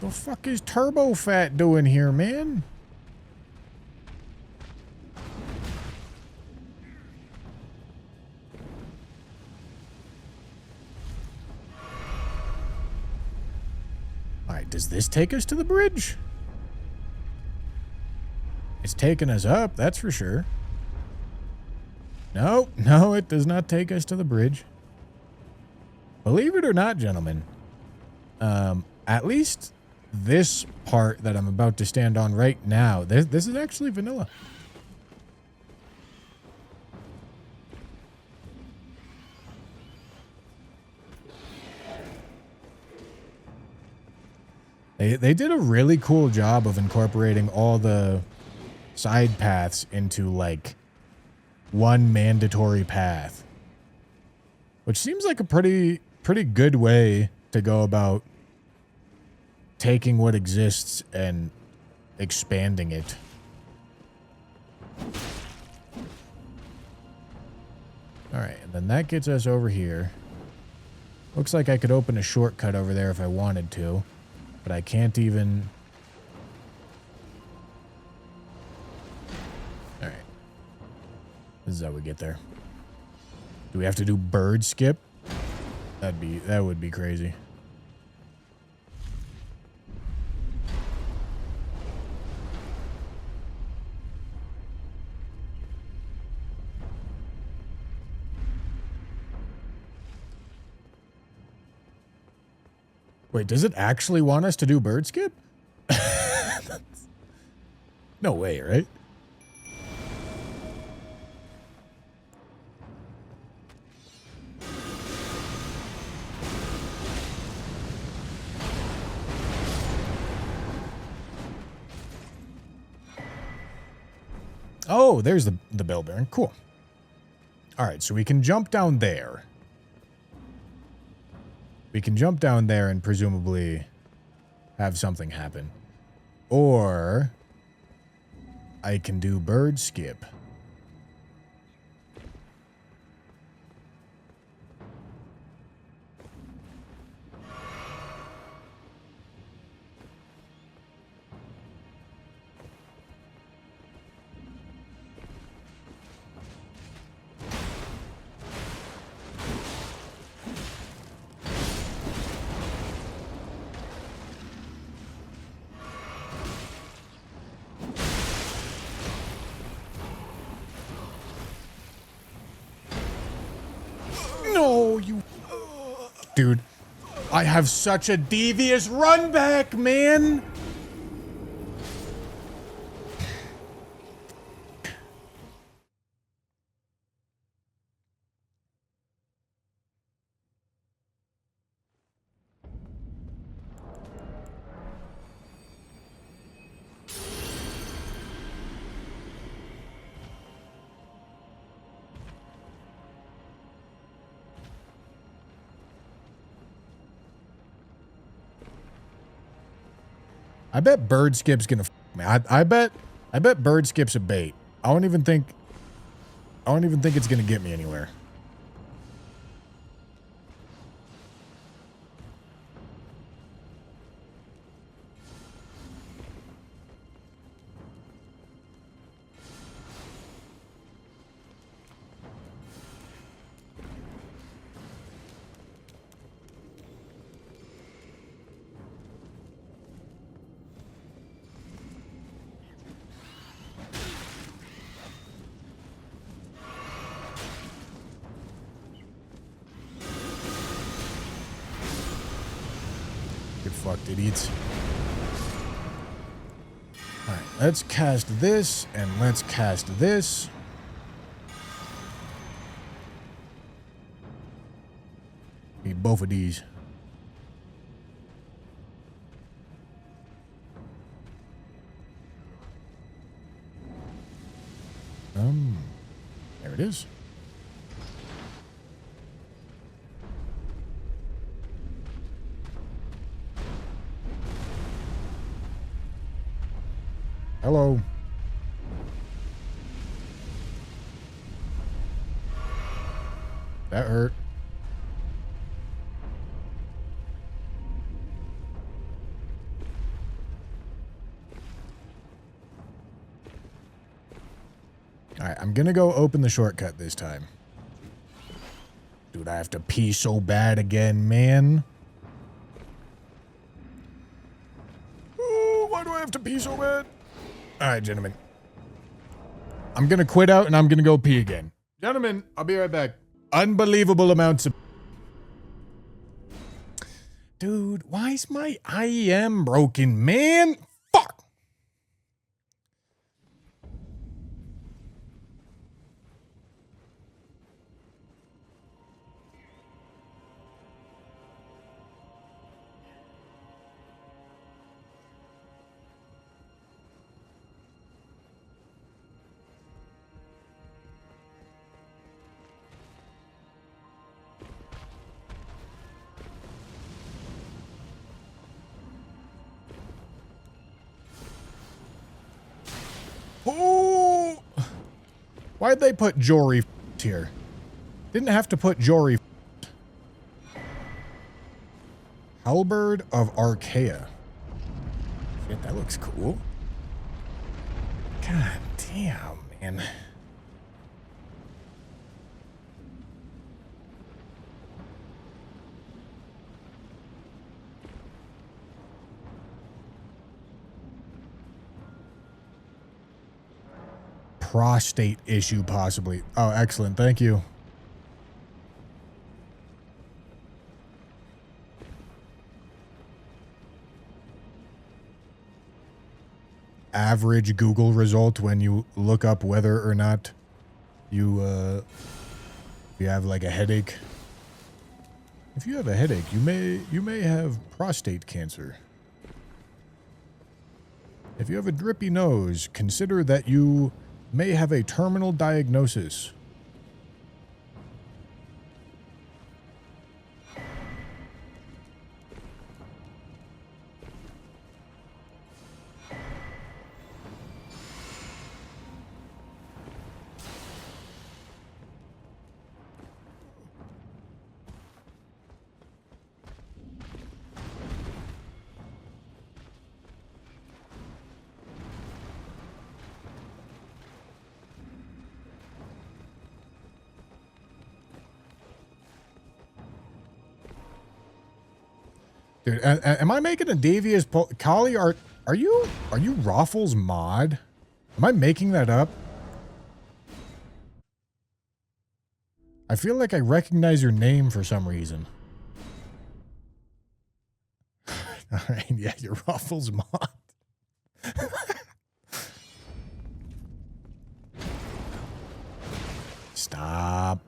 The fuck is Turbo Fat doing here, man? Alright, does this take us to the bridge? It's taking us up, that's for sure. No, no, it does not take us to the bridge. Believe it or not, gentlemen, at least this part that I'm about to stand on right now, this is actually vanilla. They did a really cool job of incorporating all the side paths into, like, one mandatory path. Which seems like a pretty good way to go about taking what exists and expanding it. All right, and then that gets us over here. Looks like I could open a shortcut over there if I wanted to, but I can't even... All right. This is how we get there. Do we have to do bird skip? That would be crazy. Wait, does it actually want us to do bird skip? No way, right? Oh, there's the bell bearing. Cool. All right, so we can jump down there. We can jump down there and presumably have something happen. Or I can do bird skip. No, you... Dude, I have such a devious run back, man. I bet bird skip's gonna f me. I bet bird skip's a bait. I don't even think it's gonna get me anywhere. Get fucked, idiots. Alright, let's cast this, and let's cast this. Need both of these. There it is. Hello. That hurt. All right, I'm gonna go open the shortcut this time. Dude, I have to pee so bad again, man. Oh, why do I have to pee so bad? All right, gentlemen. I'm going to quit out and I'm going to go pee again. Gentlemen, I'll be right back. Unbelievable amounts of... Dude, why is my IEM broken, man? Fuck. Oh! Why'd they put Jory here? Didn't have to put Jory. Halberd of Archaea. Shit, that looks cool. God damn, man. Prostate issue, possibly. Oh, excellent. Thank you. Average Google result when you look up whether or not you have like a headache. If you have a headache, you may have prostate cancer. If you have a drippy nose, consider that you may have a terminal diagnosis. Dude, am I making a devious Kali, are you Raffles mod? Am I making that up? I feel like I recognize your name for some reason. Alright, yeah, you're Raffles mod. Stop.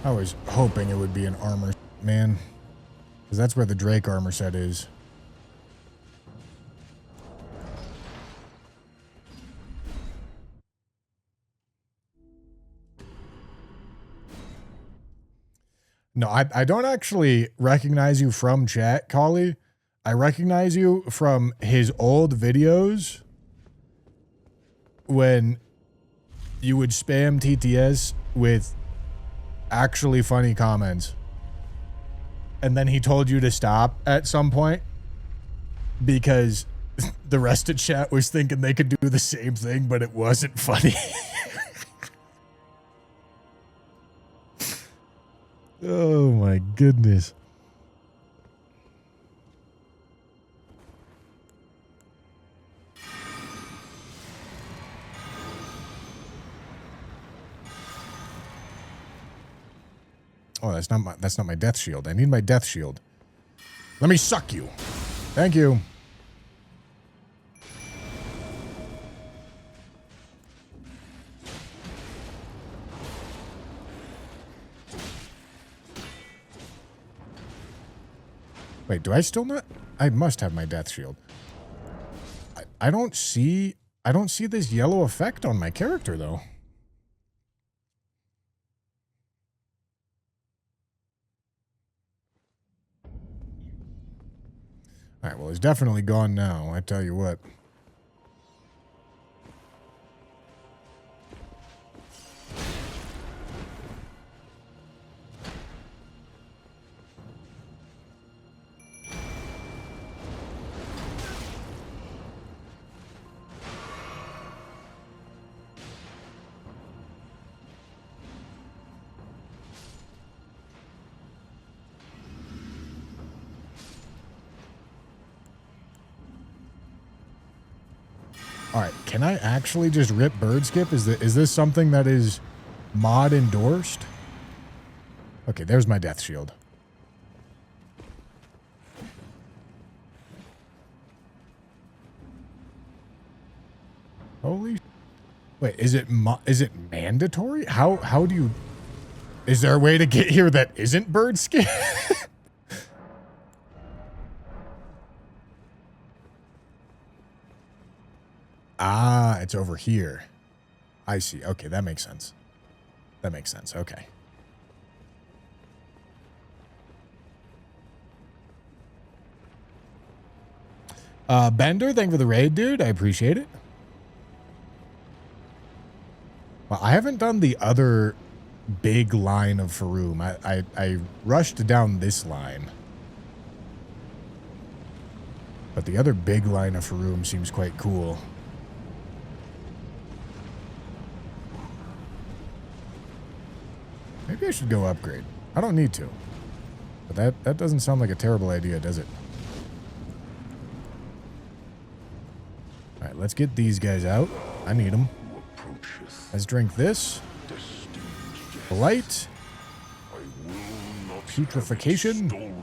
I was hoping it would be an armor, man. Because that's where the Drake armor set is. No, I don't actually recognize you from chat, Kali. I recognize you from his old videos when you would spam TTS with actually funny comments. And then he told you to stop at some point because the rest of chat was thinking they could do the same thing, but it wasn't funny. Oh my goodness. Oh, that's not my death shield. I need my death shield. Let me suck you. Thank you. Wait, do I still not? I must have my death shield. I don't see this yellow effect on my character though. All right, well, it's definitely gone now. I tell you what. All right, can I actually just rip bird skip? Is this something that is mod endorsed? Okay, there's my death shield. Holy, wait, is it mandatory? How do you? Is there a way to get here that isn't bird skip? Ah, it's over here. I see. Okay, that makes sense. That makes sense. Okay. Bender, thank you for the raid, dude. I appreciate it. Well, I haven't done the other big line of Faroum. I rushed down this line. But the other big line of Faroum seems quite cool. Maybe I should go upgrade. I don't need to. But that doesn't sound like a terrible idea, does it? All right, let's get these guys out. I need them. Let's drink this. Blight. Putrefaction.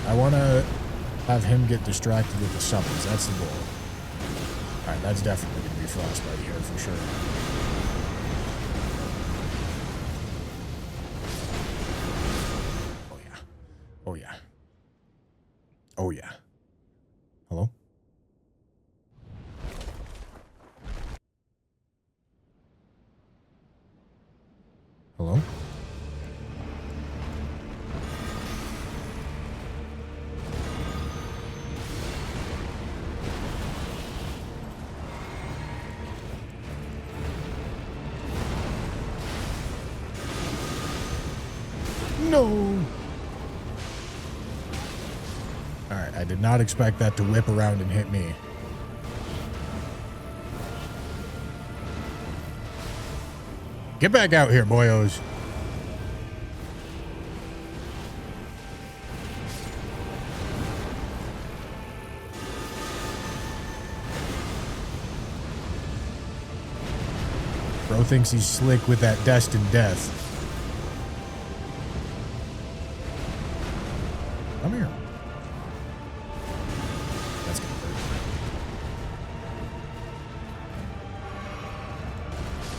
I want to have him get distracted with the summons. That's the goal. All right, that's definitely going to be Frostbite here for sure. Oh, yeah. Oh, yeah. Oh, yeah. Hello? Hello? No. All right, I did not expect that to whip around and hit me. Get back out here, boyos. Bro thinks he's slick with that destined death. Come here. That's gonna hurt.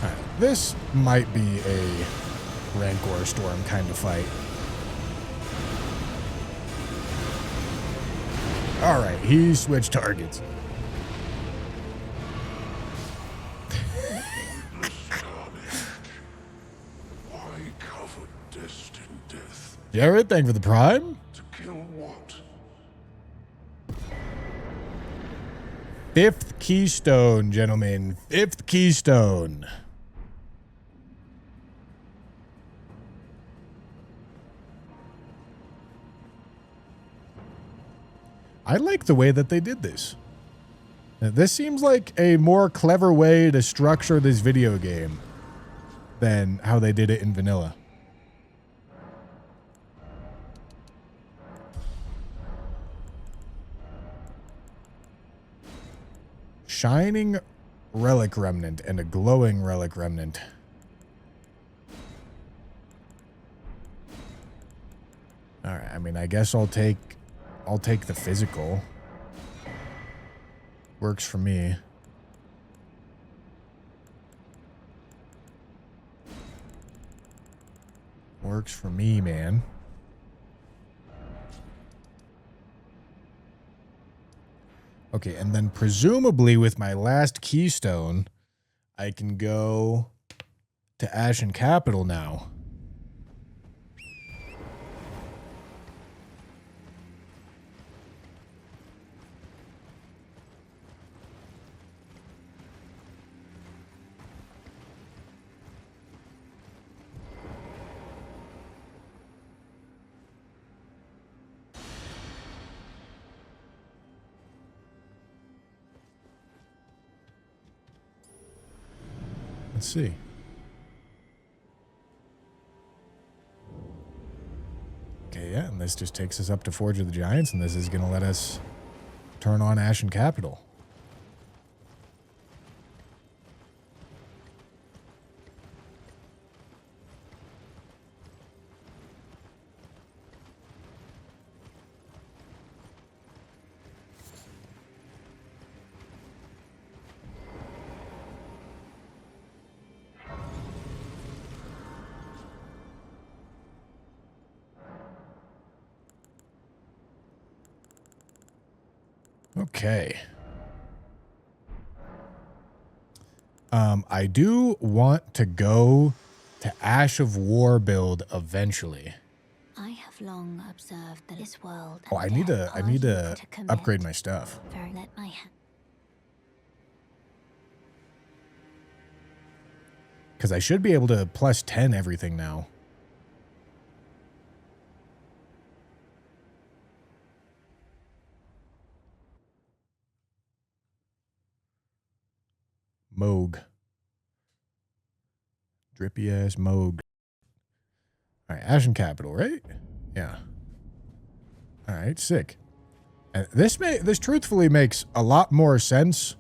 Alright, this might be a Rancor Storm kind of fight. Alright, he switched targets. Jared, thank you for the prime. Fifth keystone, gentlemen. Fifth keystone. I like the way that they did this. This seems like a more clever way to structure this video game than how they did it in vanilla. Shining relic remnant and a glowing relic remnant. All right, I mean, I guess I'll take the physical. Works for me. Works for me, man. Okay, and then presumably with my last keystone, I can go to Ashen Capital now. Let's see. Okay, yeah, and this just takes us up to Forge of the Giants, and this is going to let us turn on Ashen Capital. Okay. I do want to go to Ash of War build eventually. I have long observed that this world. Oh, I need to upgrade my stuff. Let my hand. Because I should be able to plus 10 everything now. Moog. Drippy ass Moog. All right, Ashen Capital, right? Yeah. All right, sick. And this truthfully makes a lot more sense,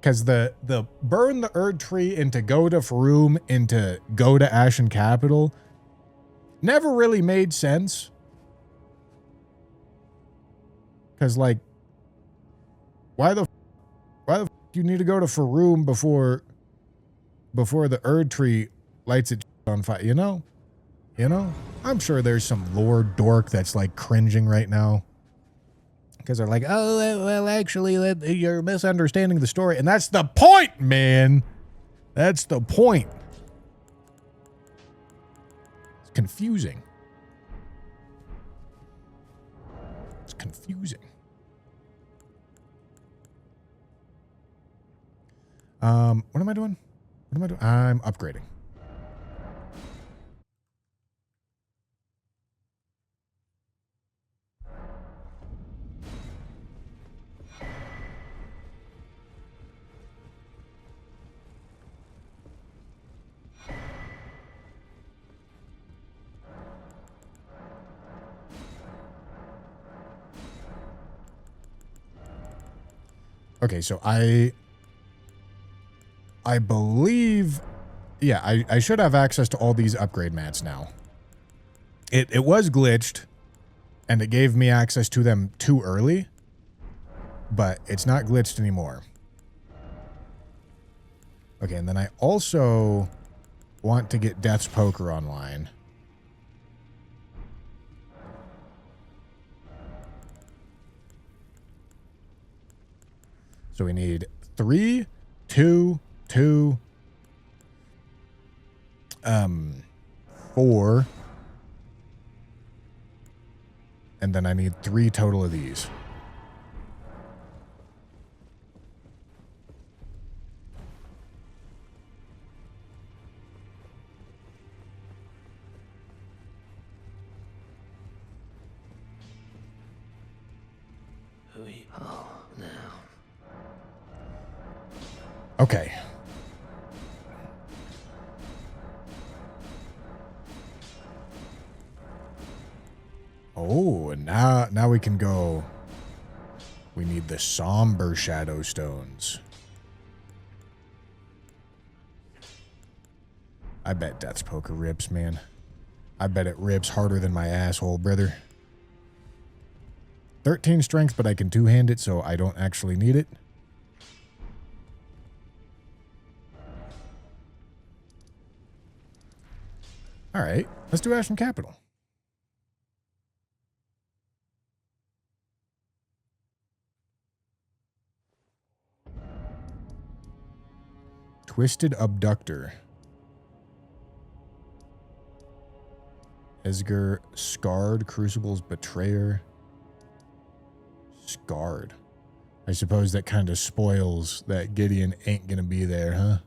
because the burn the Erd Tree into go to Faroum into go to Ashen Capital never really made sense. Because, like, why the do you need to go to Faroum before the Erd Tree lights it on fire? You know? I'm sure there's some lore dork that's like cringing right now. Because they're like, oh, well, actually, you're misunderstanding the story. And that's the point, man. That's the point. It's confusing. It's confusing. What am I doing? I'm upgrading. Okay, so I believe, yeah, I should have access to all these upgrade mats now. It was glitched, and it gave me access to them too early, but it's not glitched anymore. Okay, and then I also want to get Death's Poker online. So we need 3, 2, 2, 4, and then I need 3 total of these. Oh, now. Okay. Oh, and now we can go. We need the somber shadow stones. I bet Death's Poker rips, man. I bet it rips harder than my asshole, brother. 13 strength, but I can two-hand it, so I don't actually need it. All right, let's do Ashen Capital. Twisted Abductor. Esger, Scarred, Crucible's Betrayer. Scarred. I suppose that kind of spoils that Gideon ain't gonna be there, huh?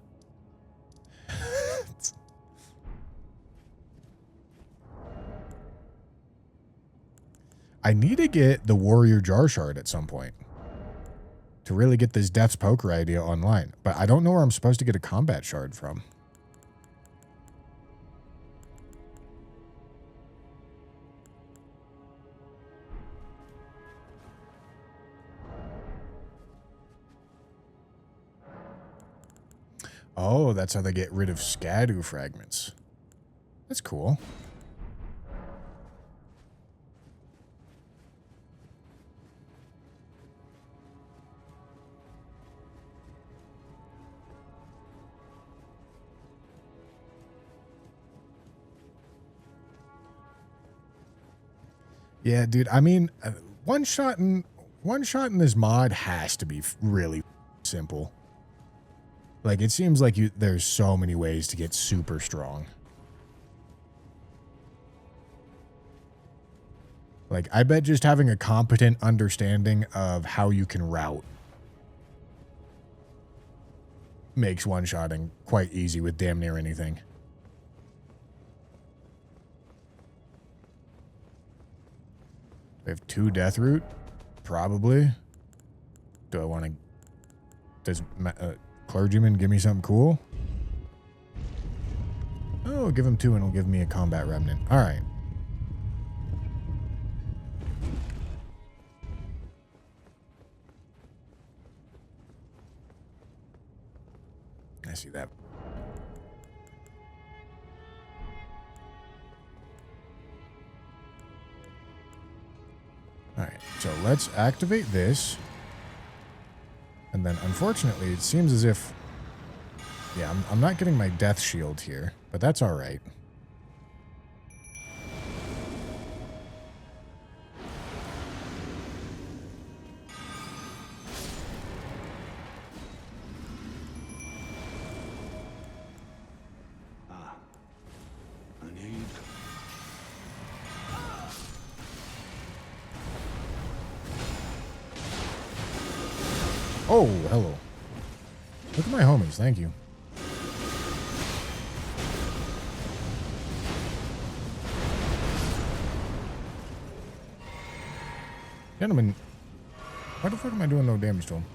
I need to get the Warrior Jar Shard at some point to really get this Death's Poker idea online, but I don't know where I'm supposed to get a combat shard from. Oh, that's how they get rid of Skadu fragments. That's cool. Yeah, dude, I mean, one-shotting one shot in this mod has to be really simple. Like, it seems like there's so many ways to get super strong. Like, I bet just having a competent understanding of how you can route makes one-shotting quite easy with damn near anything. We have 2 death root? Probably. Do I want to... Does clergyman give me something cool? Oh, give him 2 and it'll give me a combat remnant. Alright. I see that. Alright, so let's activate this. And then, unfortunately, it seems as if... Yeah, I'm not getting my death shield here, but that's alright. Oh, hello. Look at my homies, thank you. Gentlemen, why the fuck am I doing no damage to him?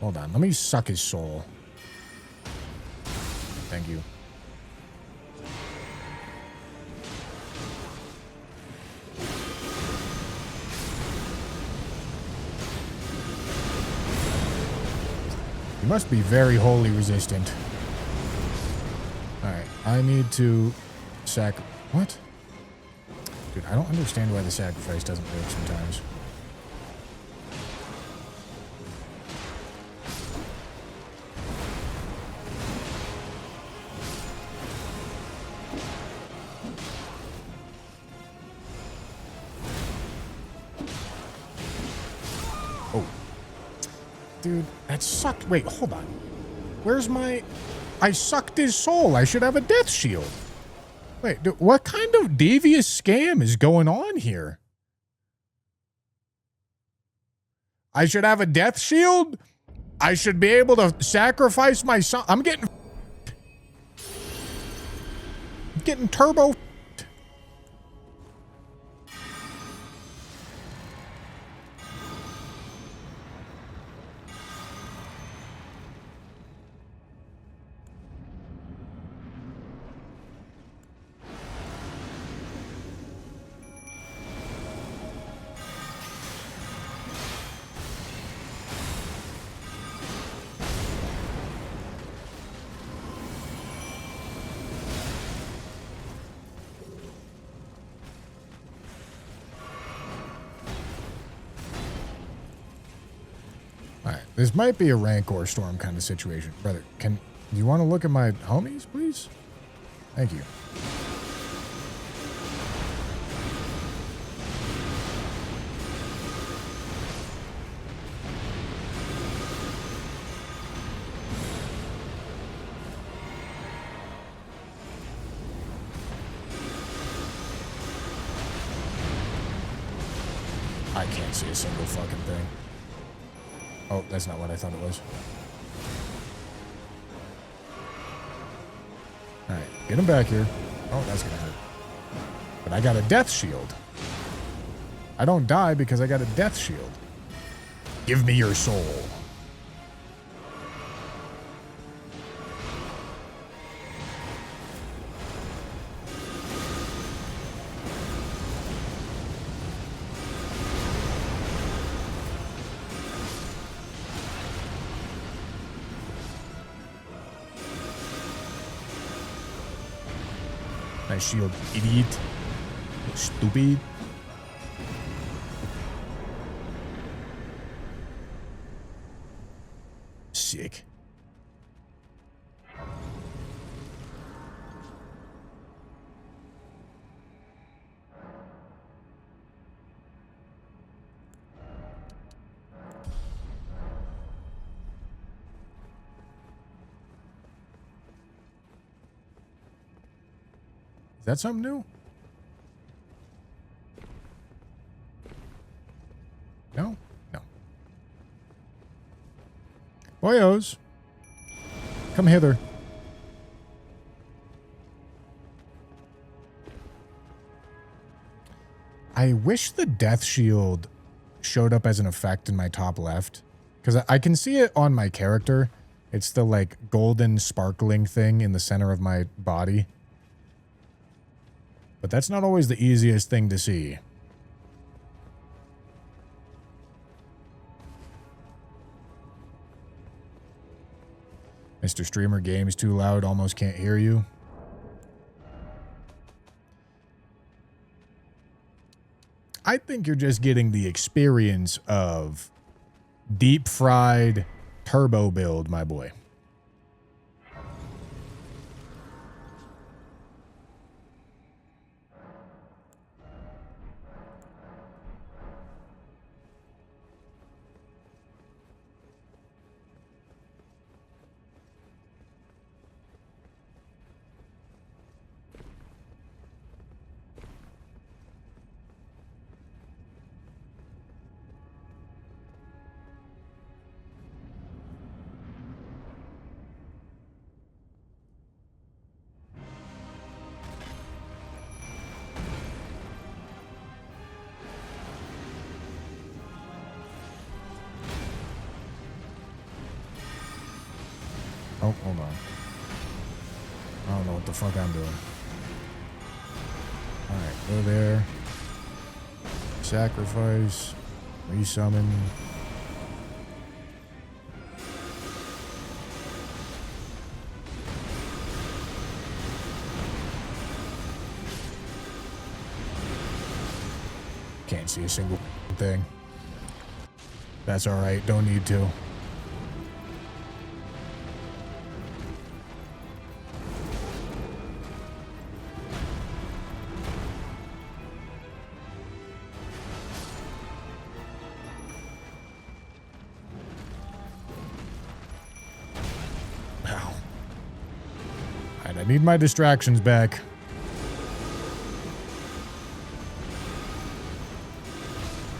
Hold on, let me suck his soul. Thank you. You must be very wholly resistant. Alright, I need to What? Dude, I don't understand why the sacrifice doesn't work sometimes. Oh. Dude, that sucked. Wait, hold on. Where's my... I sucked his soul. I should have a death shield. Wait, dude, what kind of devious scam is going on here? I should have a death shield? I should be able to sacrifice my son. I'm getting turbo. This might be a Rancor Storm kind of situation. Brother, do you want to look at my homies, please? Thank you. I can't see a single fucking thing. Oh, that's not what I thought it was. Alright, get him back here. Oh, that's gonna hurt. But I got a death shield. I don't die because I got a death shield. Give me your soul. My shield, idiot. Stupid. Sick. Is that something new? No? No. Boyos. Come hither. I wish the death shield showed up as an effect in my top left. Because I can see it on my character. It's the, like, golden sparkling thing in the center of my body. But that's not always the easiest thing to see. Mr. Streamer, game's too loud, almost can't hear you. I think you're just getting the experience of deep fried turbo build, my boy. Oh, hold on. I don't know what the fuck I'm doing. Alright, go there. Sacrifice. Resummon. Can't see a single thing. That's alright, don't need to. I need my distractions back.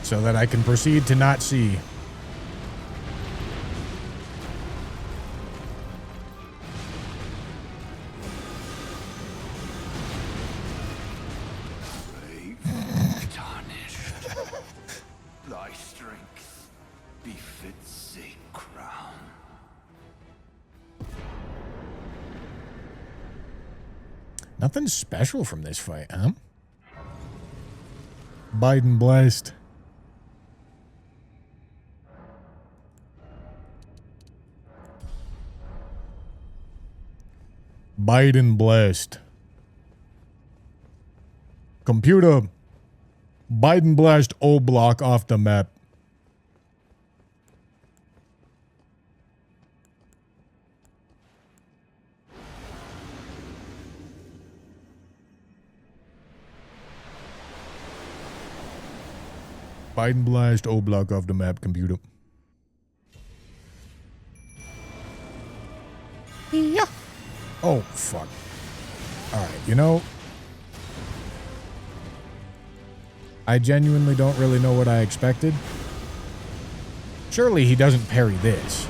So that I can proceed to not see. Tarnished. Thy strength befits a crown. Nothing special from this fight, huh? Biden blessed. Biden blessed. Computer, Biden blast O block off the map. Biden blast O block off the map, computer. Yeah. Oh, fuck. Alright, you know, I genuinely don't really know what I expected. Surely he doesn't parry this.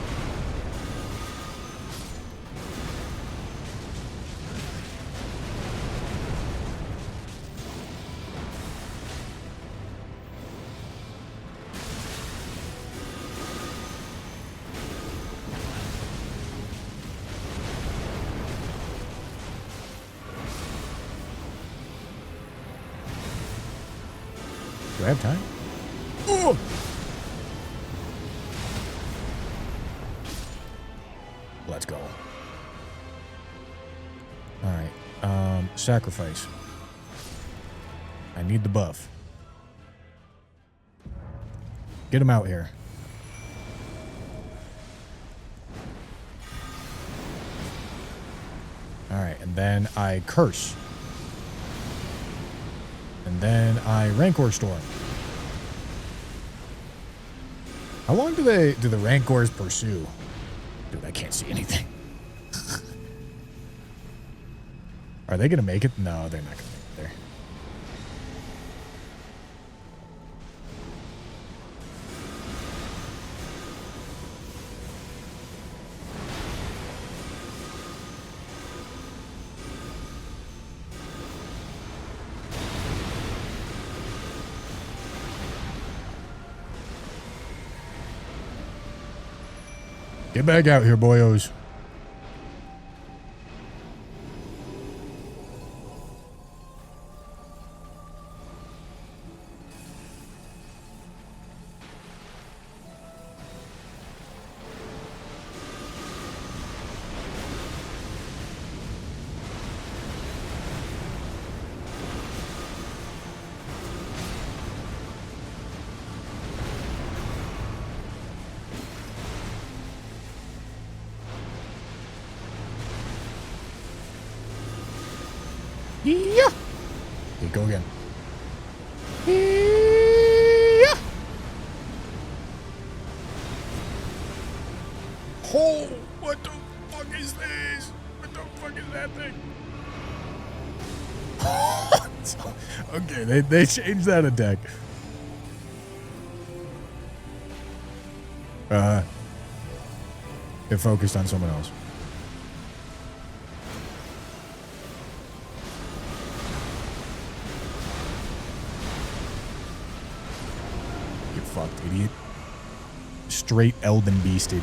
Do I have time? Oh! Let's go. Alright. Sacrifice. I need the buff. Get him out here. Alright, and then I curse. And then I Rancor Storm. How long do the Rancors pursue? Dude, I can't see anything. Are they going to make it? No, they're not going to make it there. Get back out here, boyos. Yeah. Okay, go again. Yeah. Oh, what the fuck is this? What the fuck is that thing? Okay, they changed that attack. It focused on someone else. You fucked idiot. Straight Elden beasted.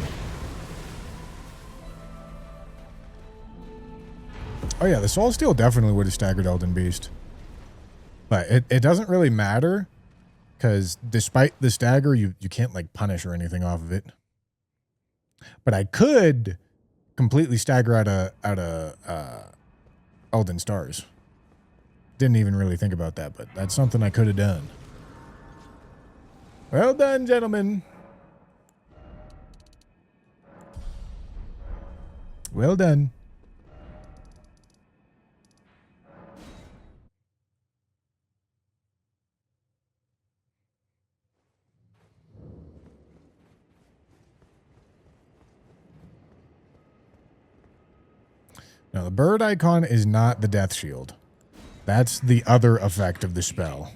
Oh yeah, the Soul Steel definitely would have staggered Elden Beast. But it doesn't really matter, because despite the stagger, you can't like punish or anything off of it. But I could completely stagger out of Elden Stars. Didn't even really think about that, but that's something I could have done. Well done, gentlemen. Well done. Now, the bird icon is not the death shield. That's the other effect of the spell.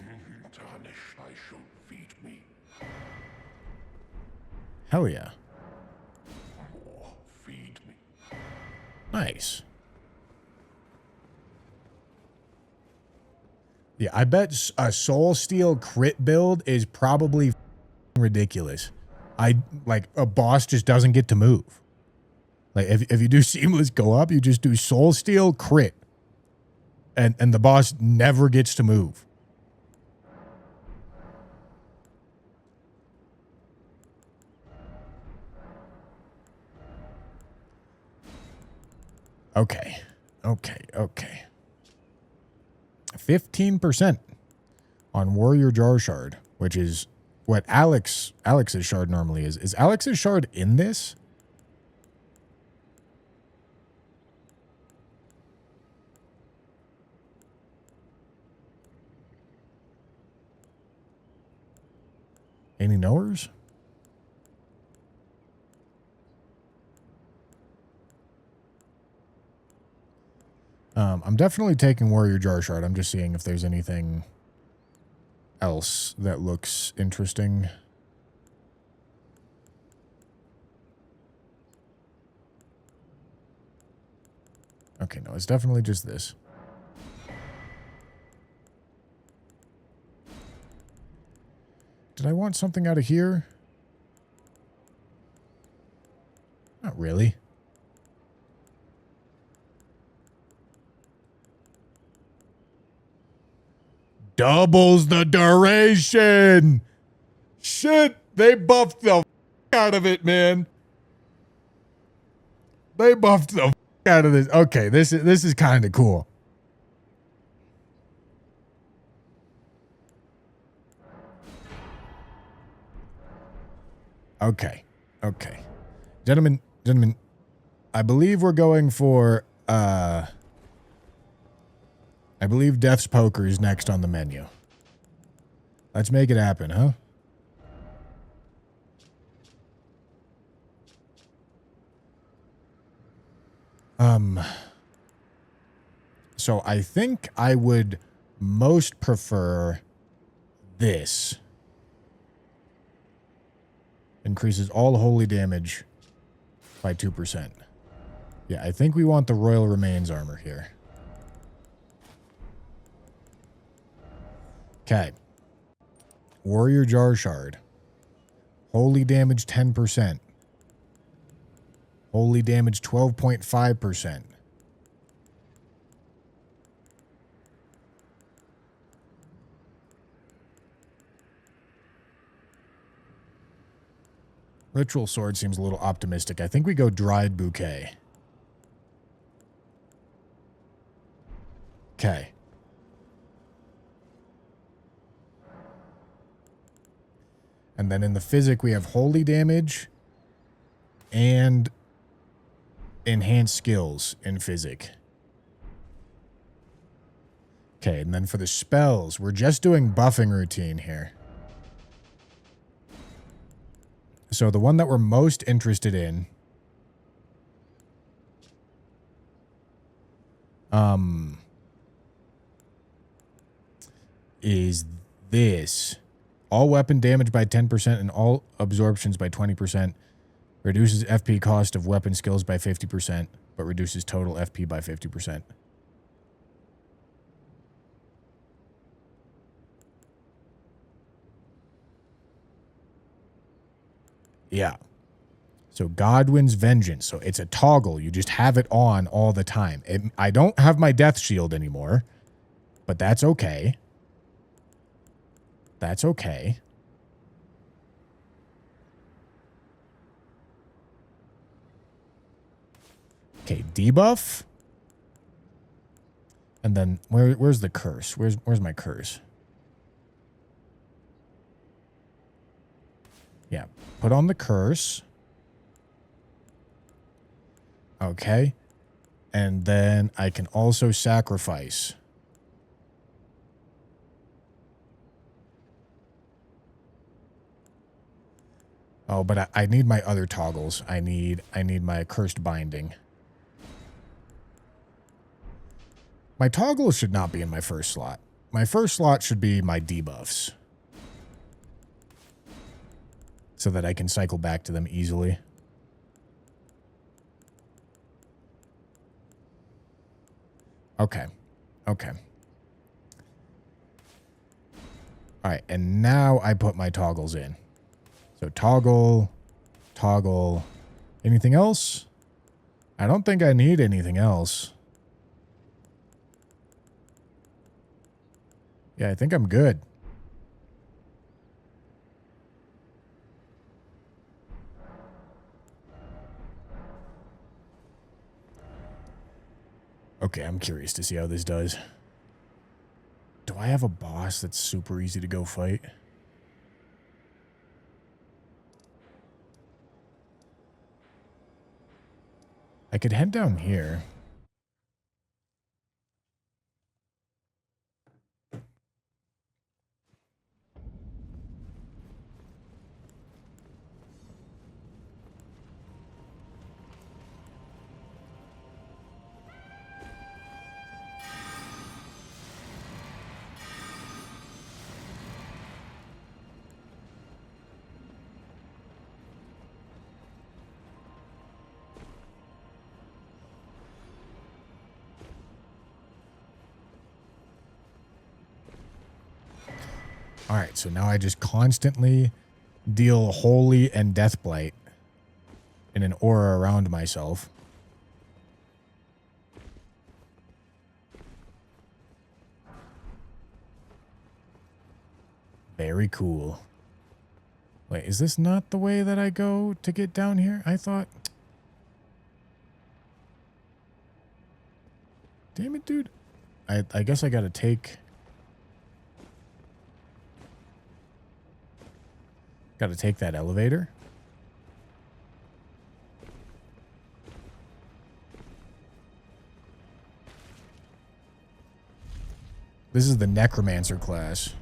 Hell yeah. Nice. Yeah, I bet a Soul Steel crit build is probably ridiculous. Like a boss just doesn't get to move. Like if you do seamless go up, you just do Soul Steel crit. And the boss never gets to move. Okay. 15% on Warrior Jar Shard, which is what Alex's shard normally is. Is Alex's shard in this? Any knowers? I'm definitely taking Warrior Jar Shard. I'm just seeing if there's anything else that looks interesting. Okay, no, it's definitely just this. Did I want something out of here? Not really. Doubles the duration. Shit, they buffed the out of it, man. They buffed the out of this. Okay, this is kind of cool. Okay. Gentlemen, I believe we're going for I believe Death's Poker is next on the menu. Let's make it happen, huh? So I think I would most prefer this. Increases all holy damage by 2%. Yeah, I think we want the Royal Remains armor here. Okay. Warrior Jar Shard. Holy damage 10%. Holy damage 12.5%. Ritual Sword seems a little optimistic. I think we go Dried Bouquet. Okay. And then in the physic, we have holy damage and enhanced skills in physic. Okay, and then for the spells, we're just doing buffing routine here. So the one that we're most interested in is this. All weapon damage by 10% and all absorptions by 20%. Reduces FP cost of weapon skills by 50%, but reduces total FP by 50%. Yeah. So Godwin's Vengeance. So it's a toggle. You just have it on all the time. I don't have my death shield anymore, but that's okay. That's okay. Okay, debuff. And then where's the curse? Where's my curse? Yeah, put on the curse. Okay. And then I can also sacrifice. Oh, but I need my other toggles. I need my cursed binding. My toggles should not be in my first slot. My first slot should be my debuffs. So that I can cycle back to them easily. Okay. Okay. All right, and now I put my toggles in. So toggle, toggle. Anything else? I don't think I need anything else. Yeah, I think I'm good. Okay, I'm curious to see how this does. Do I have a boss that's super easy to go fight? I could head down here. All right, so now I just constantly deal Holy and Deathblight in an aura around myself. Very cool. Wait, is this not the way that I go to get down here? I thought... Damn it, dude. I guess I gotta take... Gotta take that elevator. This is the Necromancer class.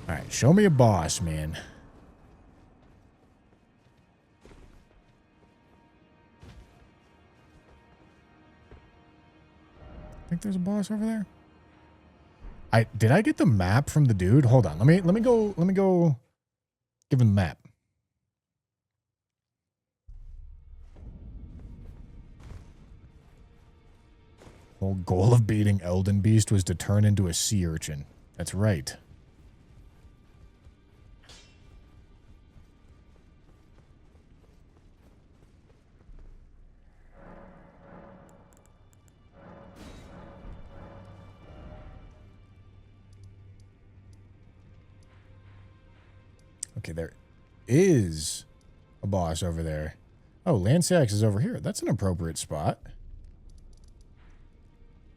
All right, show me a boss, man. I think there's a boss over there. Did I get the map from the dude? Hold on. Let me go give him the map. Whole goal of beating Elden Beast was to turn into a sea urchin. That's right. Okay, there is a boss over there. Oh, Lanceax is over here. That's an appropriate spot.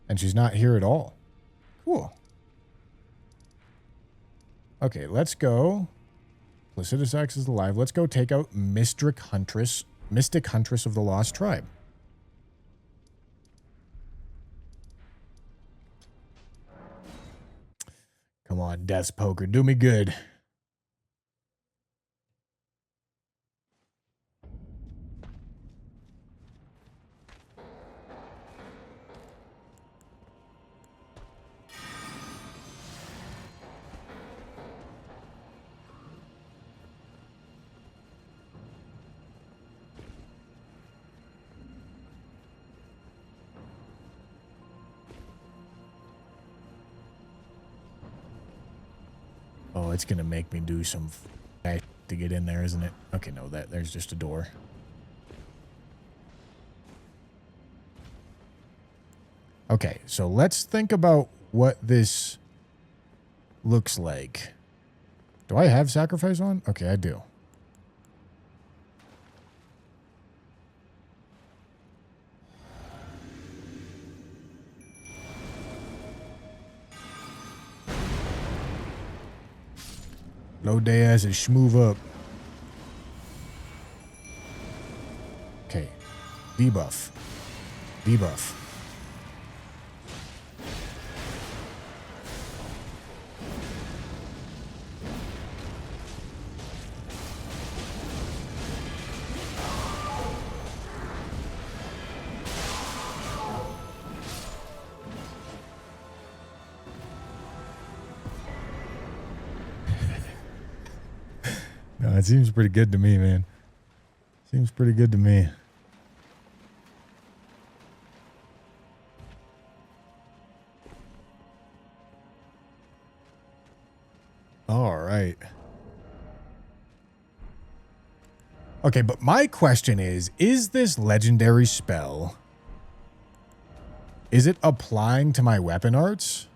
And she's not here at all. Cool. Okay, let's go. Placidus Axe is alive. Let's go take out Mystic Huntress of the Lost Tribe. Come on, Death's Poker. Do me good. Oh, it's going to make me do some to get in there, isn't it? Okay, no, there's just a door. Okay, so let's think about what this looks like. Do I have sacrifice on? Okay, I do. Load their ass and schmoove up. Okay. Debuff. Debuff. No, it seems pretty good to me, man. Seems pretty good to me. All right. Okay, but my question is this legendary spell, is it applying to my weapon arts?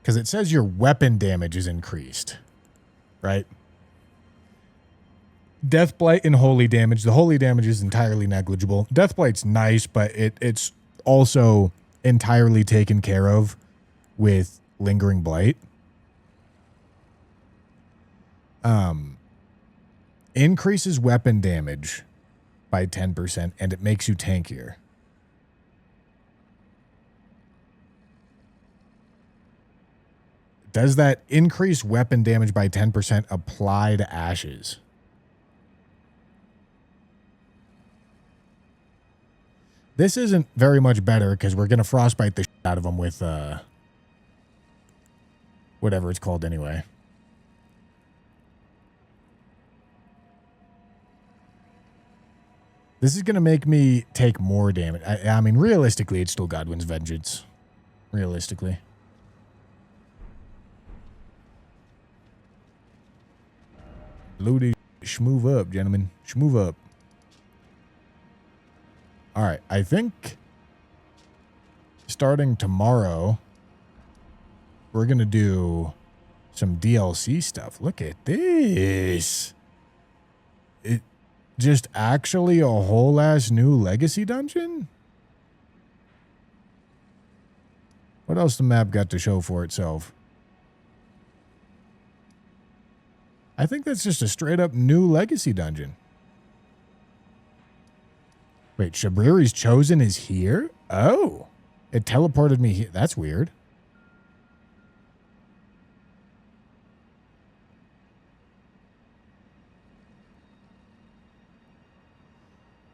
Because it says your weapon damage is increased. Right? Deathblight and holy damage. The holy damage is entirely negligible. Deathblight's nice, but it's also entirely taken care of with Lingering Blight. Increases weapon damage by 10%, and it makes you tankier. Does that increase weapon damage by 10% apply to ashes? This isn't very much better because we're going to frostbite the shit out of them with whatever it's called anyway. This is going to make me take more damage. I mean, realistically, it's still Godwin's Vengeance. Realistically. Loaded. Schmoove up, gentlemen. Schmoove up. All right. I think starting tomorrow, we're going to do some DLC stuff. Look at this. It just actually a whole ass new legacy dungeon? What else the map got to show for itself? I think that's just a straight up new legacy dungeon. Wait, Shabriri's Chosen is here? Oh, it teleported me here. That's weird.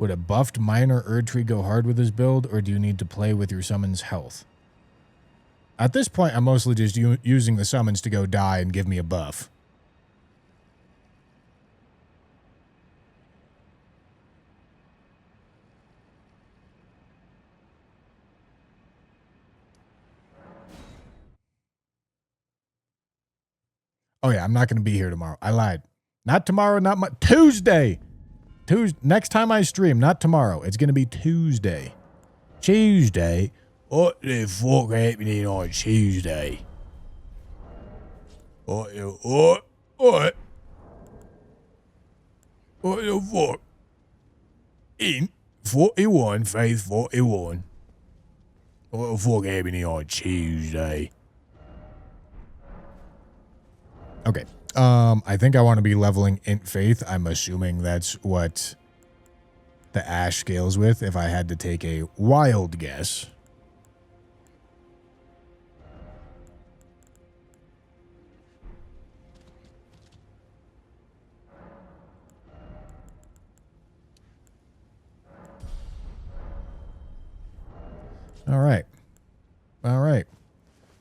Would a buffed minor Erdtree go hard with this build, or do you need to play with your summon's health? At this point, I'm mostly just using the summons to go die and give me a buff. Oh yeah, I'm not going to be here tomorrow. I lied. Not tomorrow, not Tuesday. Next time I stream, not tomorrow. It's going to be Tuesday. Tuesday? What the fuck happening on Tuesday? What the fuck? In 41, phase 41. What the fuck happening on Tuesday? Okay. I think I want to be leveling Int Faith. I'm assuming that's what the Ash scales with, if I had to take a wild guess. All right. All right.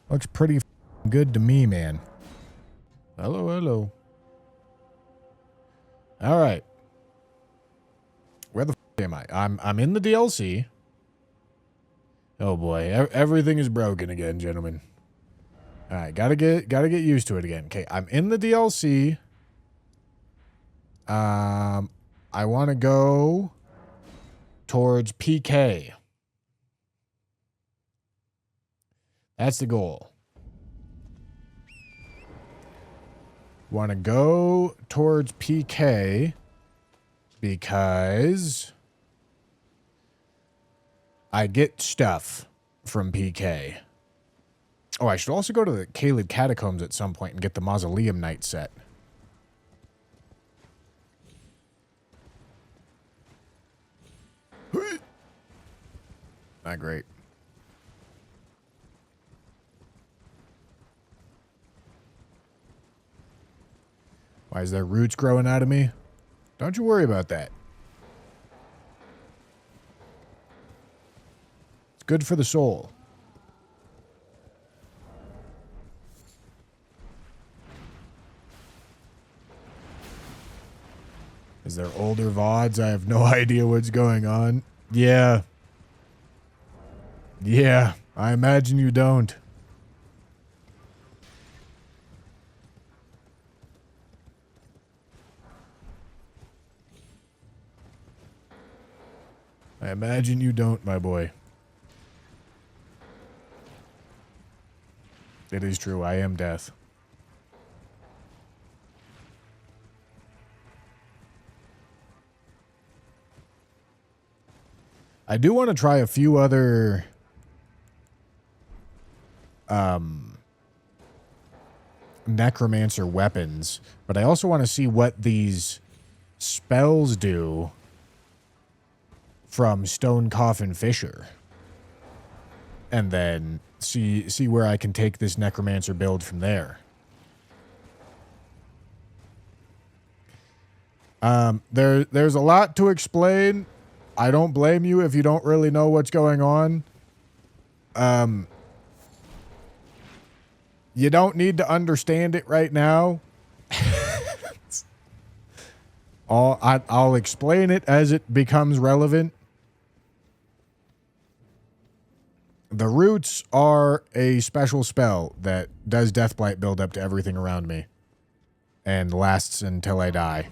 Looks pretty good to me, man. Hello, hello. All right. Where the am I? I'm in the DLC. Oh boy, everything is broken again, gentlemen. All right, gotta get used to it again. Okay, I'm in the DLC. I want to go towards PK. That's the goal. Want to go towards PK because I get stuff from PK. Oh, I should also go to the Kaled Catacombs at some point and get the Mausoleum Knight set. Not great. Why is there roots growing out of me? Don't you worry about that. It's good for the soul. Is there older VODs? I have no idea what's going on. Yeah. Yeah, I imagine you don't. I imagine you don't, my boy. It is true, I am death. I do want to try a few other necromancer weapons, but I also want to see what these spells do from Stone Coffin Fisher, and then see where I can take this necromancer build from there. There's a lot to explain. I don't blame you if you don't really know what's going on. You don't need to understand it right now. I'll explain it as it becomes relevant. The roots are a special spell that does Deathblight build up to everything around me and lasts until I die.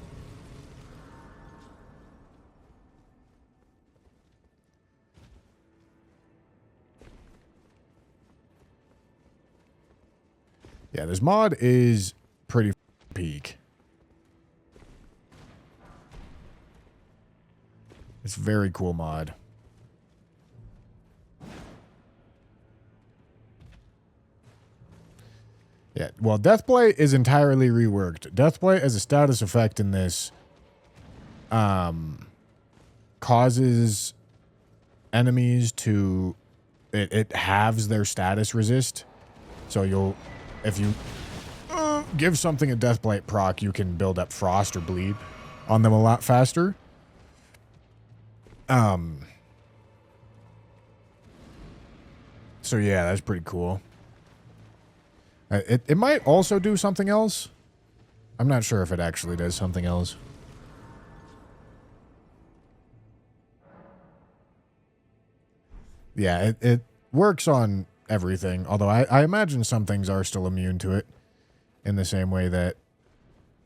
Yeah, this mod is pretty peak. It's a very cool mod. Yeah, well, Deathblight is entirely reworked. Deathblight as a status effect in this causes enemies to... It halves their status resist. So if you give something a Deathblight proc, you can build up Frost or Bleed on them a lot faster. So yeah, that's pretty cool. It might also do something else. I'm not sure if it actually does something else. Yeah, it works on everything, although I imagine some things are still immune to it in the same way that...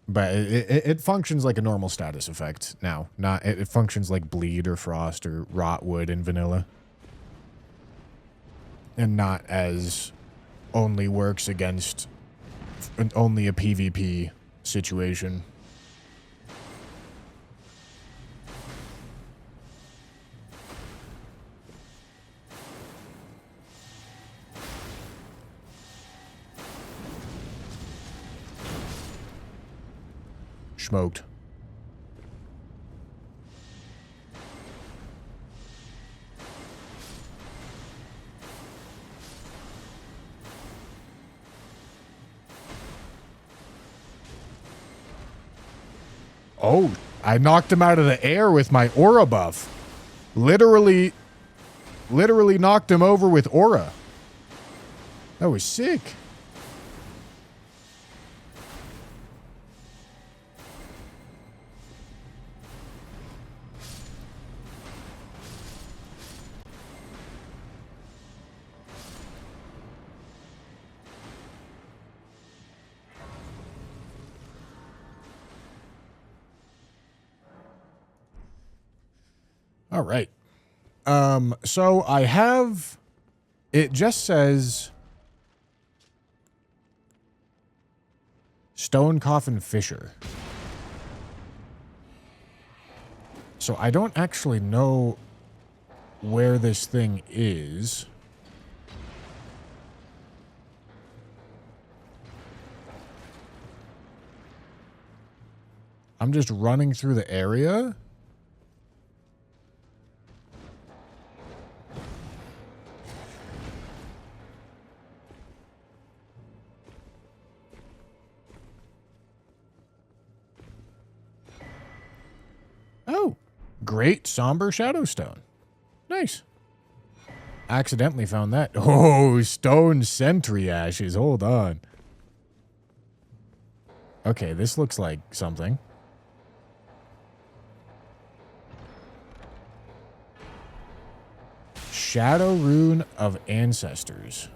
But it functions like a normal status effect now. Not it functions like bleed or frost or rot wood in vanilla. And not as only works against only a PvP situation. Smoked. Oh, I knocked him out of the air with my aura buff. Literally knocked him over with aura. That was sick. All right. So I have, it just says Stone Coffin Fisher. So I don't actually know where this thing is. I'm just running through the area. Oh, Great Somber Shadowstone. Nice. Accidentally found that. Oh, Stone Sentry Ashes. Hold on. Okay, this looks like something. Shadow Rune of Ancestors.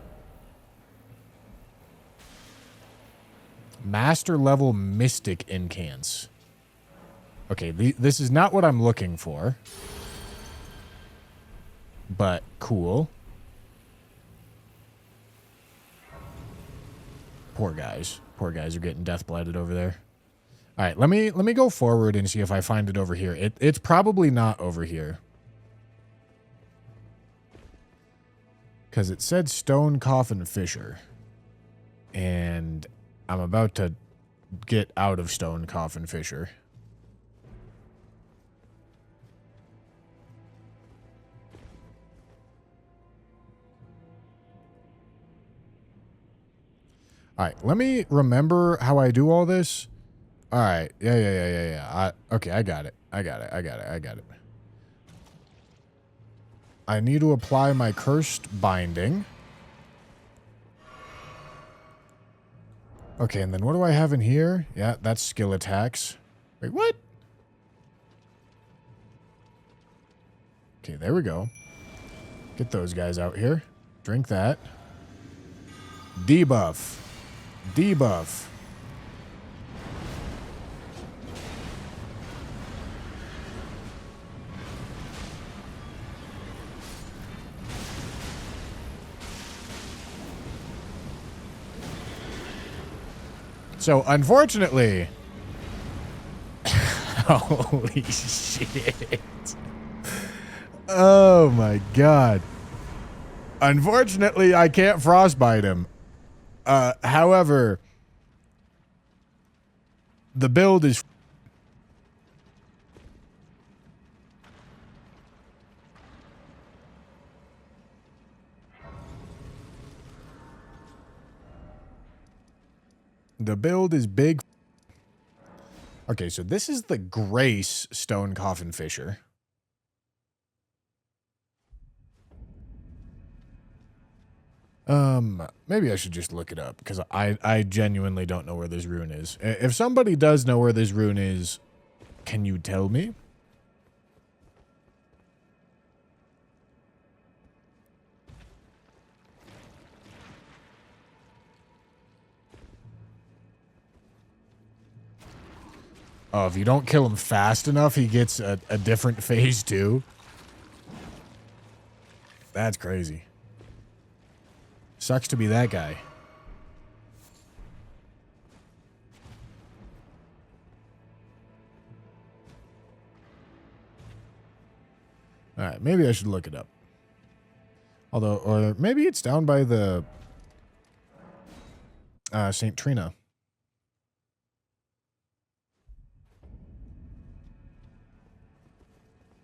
Master level Mystic Incants. Okay, this is not what I'm looking for. But cool. Poor guys. Poor guys are getting death blighted over there. All right, let me go forward and see if I find it over here. It's probably not over here. Because it said Stone Coffin Fisher. And I'm about to get out of Stone Coffin Fisher. All right, let me remember how I do all this. All right, yeah. Okay, I got it. I got it. I need to apply my cursed binding. Okay, and then what do I have in here? Yeah, that's skill attacks. Wait, what? Okay, there we go. Get those guys out here. Drink that. Debuff. Debuff. So, unfortunately... Holy shit. Oh my god. Unfortunately, I can't frostbite him. However, the build is... The build is big. Okay, so this is the Grace Stone Coffin Fisher. Maybe I should just look it up because I genuinely don't know where this rune is. If somebody does know where this rune is, can you tell me? Oh, if you don't kill him fast enough, he gets a different phase too. That's crazy. Sucks to be that guy. All right, maybe I should look it up. Although, or maybe it's down by the St. Trina.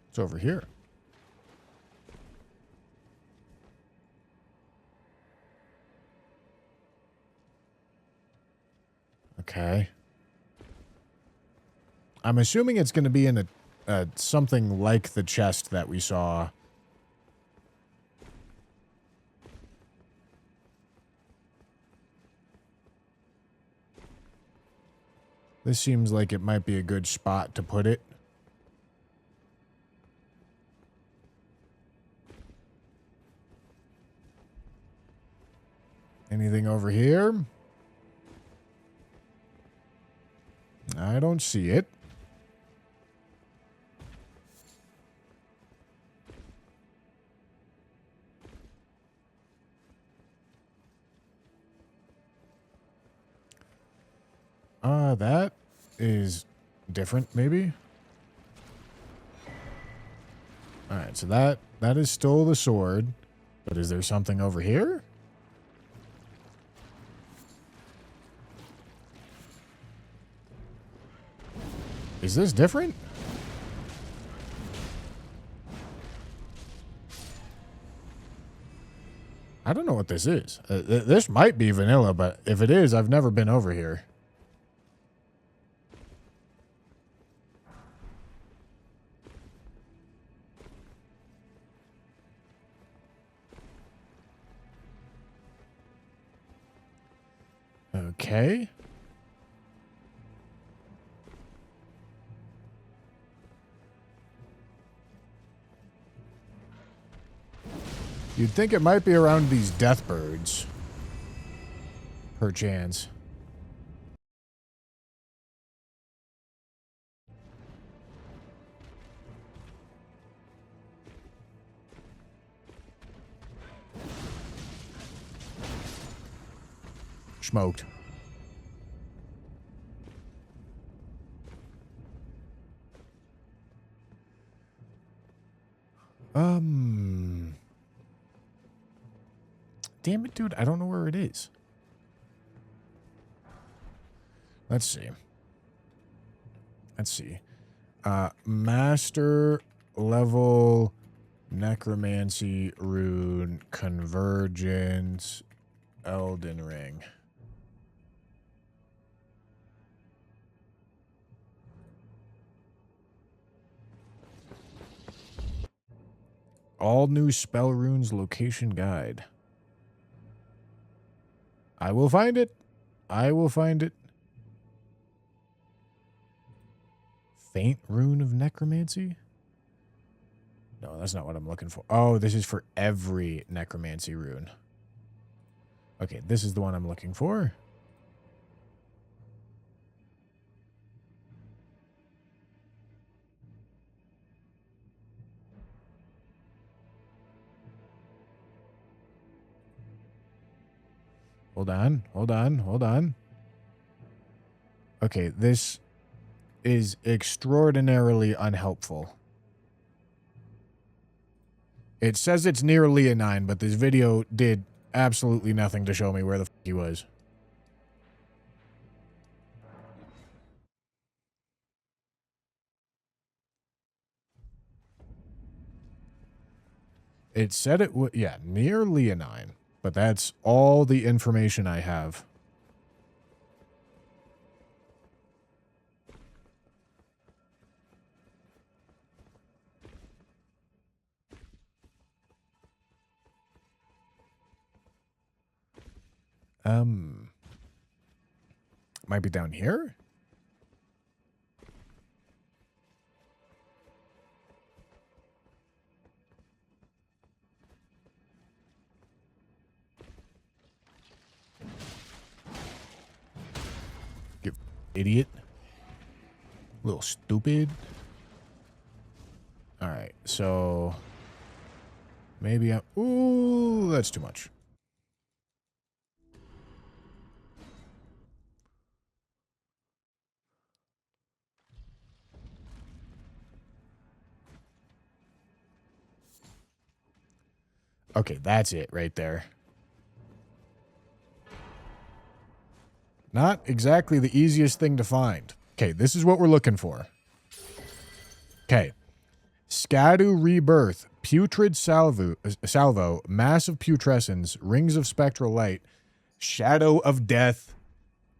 It's over here. Okay. I'm assuming it's going to be in a something like the chest that we saw. This seems like it might be a good spot to put it. Anything over here? I don't see it. That is different, maybe. All right, so that is still the sword, but is there something over here? Is this different? I don't know what this is. This might be vanilla, but if it is, I've never been over here. Okay. You'd think it might be around these death birds. Perchance. Smoked. Damn it, dude. I don't know where it is. Let's see. Master level necromancy rune convergence Elden ring. All new spell runes location guide. I will find it. I will find it. Faint rune of necromancy? No, that's not what I'm looking for. Oh, this is for every necromancy rune. Okay, this is the one I'm looking for. Hold on, hold on, hold on. Okay, this is extraordinarily unhelpful. It says it's near Leonine, but this video did absolutely nothing to show me where the fuck he was. It said it would, yeah, near Leonine, but that's all the information I have. Might be down here. You idiot. Little stupid. All right, so maybe I'm... Ooh, that's too much. Okay, that's it right there. Not exactly the easiest thing to find. Okay, this is what we're looking for. Okay. Scadu Rebirth, Putrid Salvo, Mass of Putrescence, Rings of Spectral Light, Shadow of Death,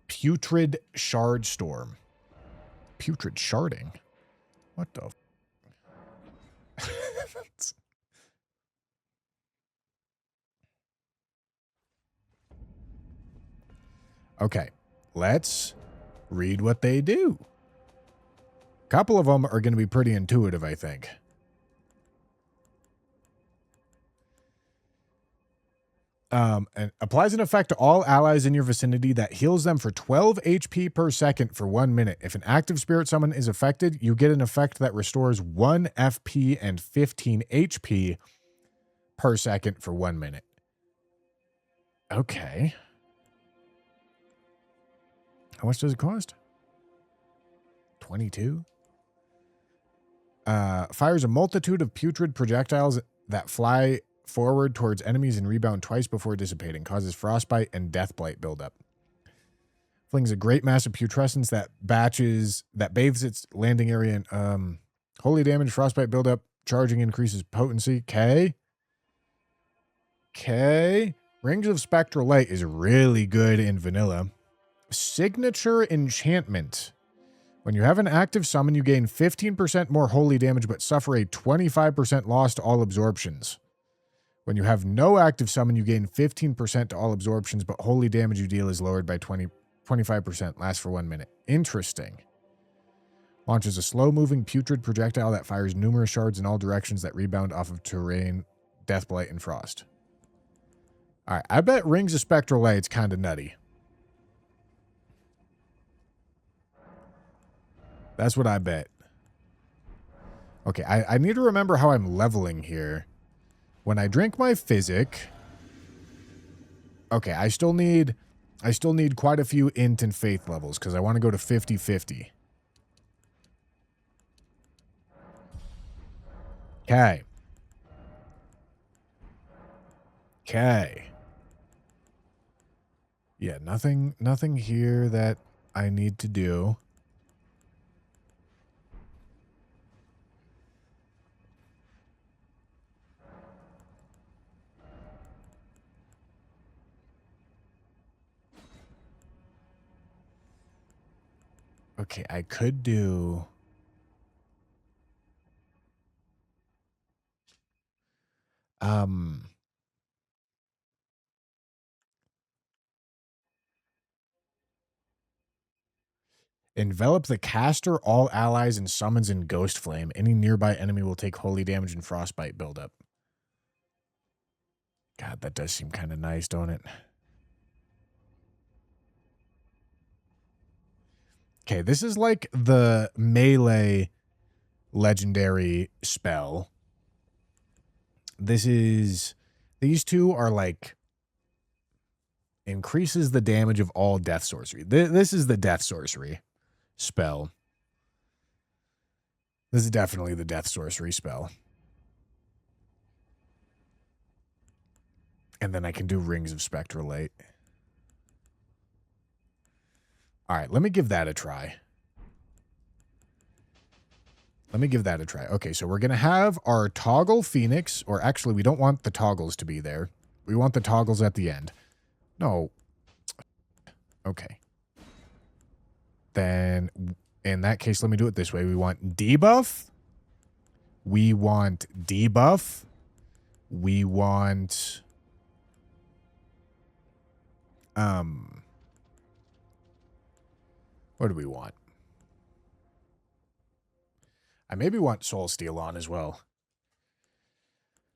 Putrid Shard Storm. Putrid Sharding? What the... Okay, let's read what they do. A couple of them are going to be pretty intuitive, I think. And applies an effect to all allies in your vicinity that heals them for 12 HP per second for 1 minute. If an active spirit summon is affected, you get an effect that restores 1 FP and 15 HP per second for 1 minute. Okay. How much does it cost? 22? Fires a multitude of putrid projectiles that fly forward towards enemies and rebound twice before dissipating. Causes frostbite and deathblight buildup. Flings a great mass of putrescence that bathes its landing area in holy damage, frostbite buildup, charging increases potency. Okay. Rings of Spectral Light is really good in vanilla. Signature enchantment. When you have an active summon, you gain 15% more holy damage, but suffer a 25% loss to all absorptions. When you have no active summon, you gain 15% to all absorptions, but holy damage you deal is lowered by 25%. Lasts for 1 minute. Interesting. Launches a slow-moving putrid projectile that fires numerous shards in all directions that rebound off of terrain, deathblight, and frost. All right, I bet Rings of Spectral Light's kind of nutty. That's what I bet. Okay, I need to remember how I'm leveling here. When I drink my physic... Okay, I still need quite a few int and faith levels because I want to go to 50-50. Okay. Okay. Yeah, nothing here that I need to do. Okay, I could do... Envelop the caster, all allies, and summons in Ghost Flame. Any nearby enemy will take holy damage and frostbite buildup. God, that does seem kind of nice, don't it? Okay, this is like the melee legendary spell. These two are like increases the damage of all death sorcery. This is the death sorcery spell. This is definitely the death sorcery spell. And then I can do Rings of Spectral Light. All right, let me give that a try. Okay, so we're going to have our Toggle Phoenix, or actually we don't want the toggles to be there. We want the toggles at the end. No. Okay. Then, in that case, let me do it this way. We want debuff. We want debuff. We want What do we want? I maybe want Soul Steel on as well.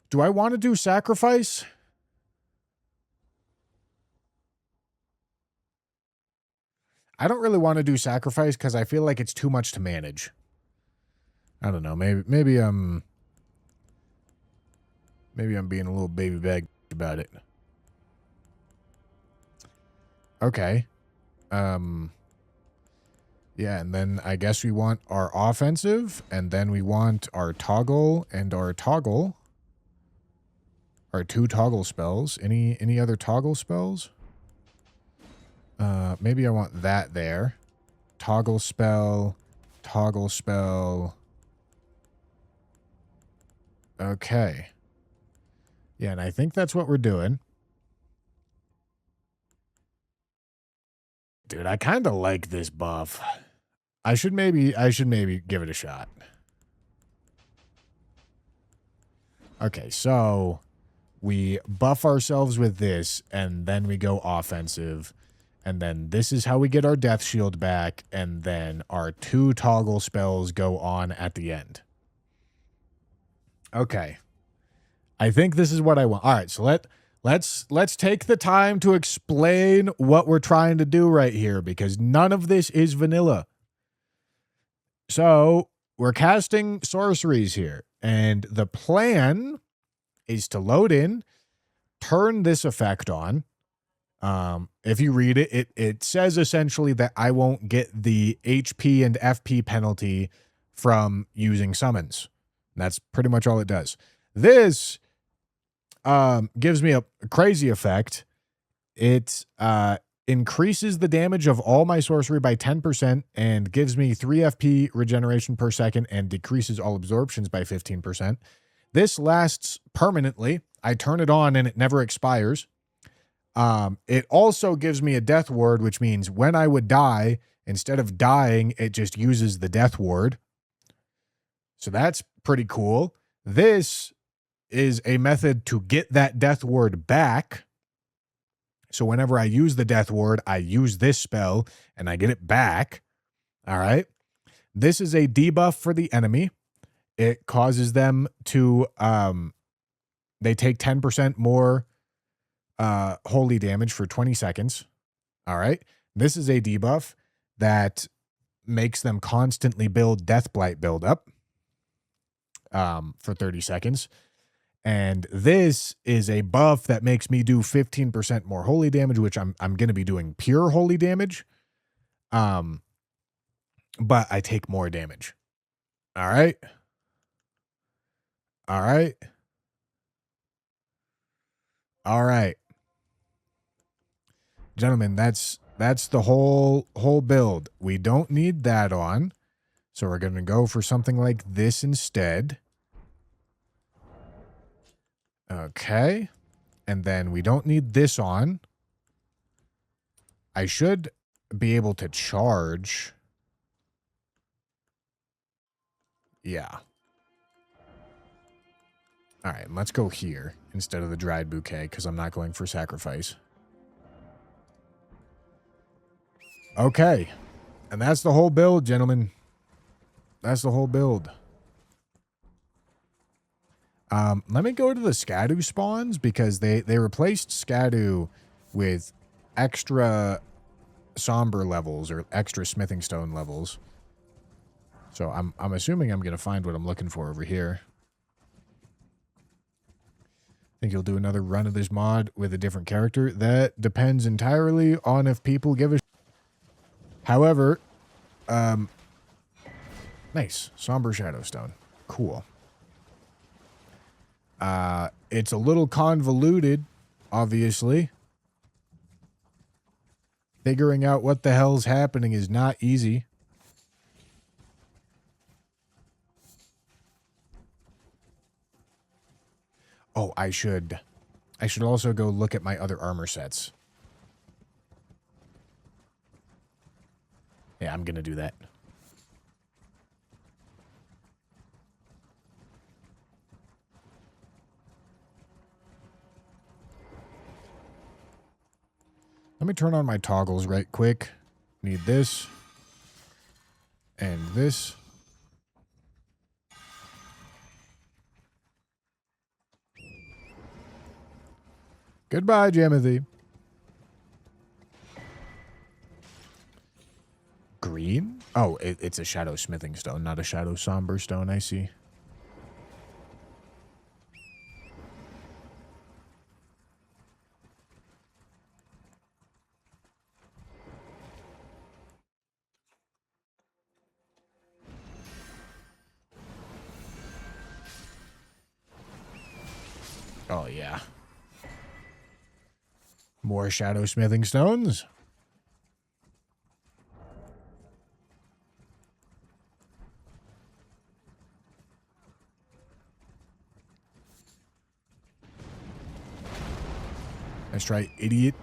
Do I want to do Sacrifice? I don't really want to do Sacrifice because I feel like it's too much to manage. I don't know. Maybe I'm being a little baby bag about it. Okay. Yeah, and then I guess we want our offensive, and then we want our toggle and our toggle. Our 2 toggle spells. Any other toggle spells? Maybe I want that there. Toggle spell. Toggle spell. Okay. Yeah, and I think that's what we're doing. Dude, I kind of like this buff. I should maybe give it a shot. Okay, so we buff ourselves with this, and then we go offensive. And then this is how we get our death shield back, and then our 2 toggle spells go on at the end. Okay. I think this is what I want. All right, so let's take the time to explain what we're trying to do right here, because none of this is vanilla. So we're casting sorceries here, and the plan is to load in, turn this effect on. If you read it, it says essentially that I won't get the HP and FP penalty from using summons. And that's pretty much all it does. This gives me a crazy effect. It increases the damage of all my sorcery by 10% and gives me 3 FP regeneration per second and decreases all absorptions by 15%. This lasts permanently. I turn it on and it never expires. It also gives me a death ward, which means when I would die, instead of dying, it just uses the death ward. So that's pretty cool. This is a method to get that death ward back. So whenever I use the death ward, I use this spell and I get it back. All right. This is a debuff for the enemy. It causes them to, they take 10% more holy damage for 20 seconds. All right. This is a debuff that makes them constantly build Death Blight buildup for 30 seconds. And this is a buff that makes me do 15% more holy damage, which I'm going to be doing pure holy damage. But I take more damage. All right. All right. All right. Gentlemen, that's the whole build. We don't need that on. So we're going to go for something like this instead. Okay. And then we don't need this on. I should be able to charge. Yeah. All right, let's go here instead of the dried bouquet because I'm not going for sacrifice. Okay. And that's the whole build, gentlemen. That's the whole build. Let me go to the Scadu spawns because they replaced Scadu with extra somber levels or extra smithing stone levels. So I'm assuming I'm going to find what I'm looking for over here. Think you'll do another run of this mod with a different character? That depends entirely on if people give a However, nice. Somber Shadowstone. Cool. It's a little convoluted, obviously. Figuring out what the hell's happening is not easy. Oh, I should also go look at my other armor sets. Yeah, I'm going to do that. Let me turn on my toggles right quick. Need this. And this. Goodbye, Jimothy. Green? Oh, it's a shadow smithing stone, not a shadow somber stone, I see. Oh, yeah. More shadow smithing stones. Let's try idiot.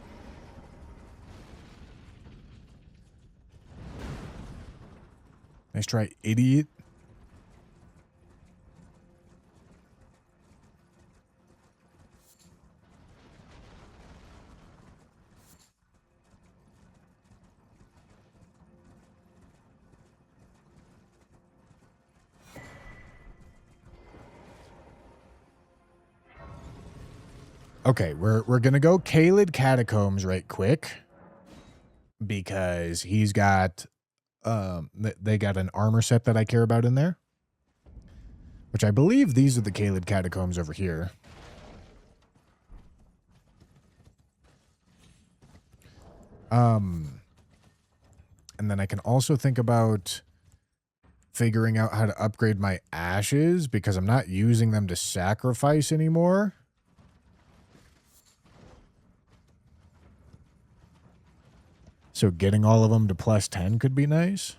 Let's try idiot. Okay, we're gonna go Kaled Catacombs right quick because he's got they got an armor set that I care about in there, which I believe these are the Kaled Catacombs over here. And then I can also think about figuring out how to upgrade my ashes because I'm not using them to sacrifice anymore. So getting all of them to plus 10 could be nice.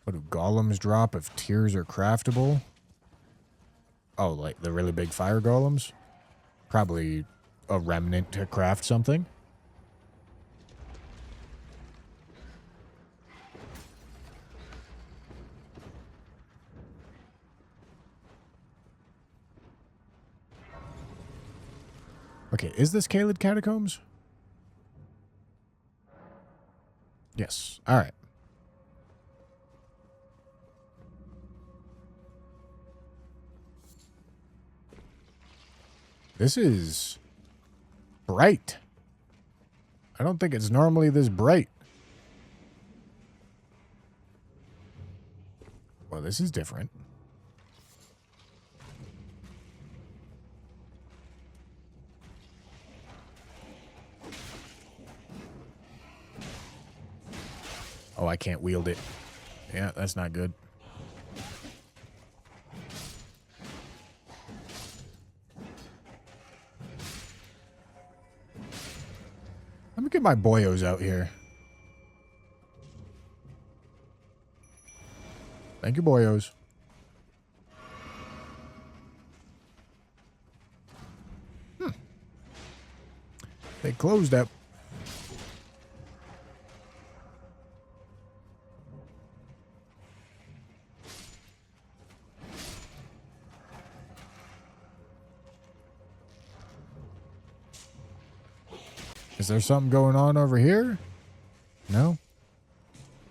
What do golems drop if tiers are craftable? Oh, like the really big fire golems? Probably a remnant to craft something. Okay, is this Kaled Catacombs? Yes. All right. This is bright. I don't think it's normally this bright. Well, this is different. Oh, I can't wield it. Yeah, that's not good. Let me get my boyos out here. Thank you, boyos. They closed up. Is there something going on over here? No?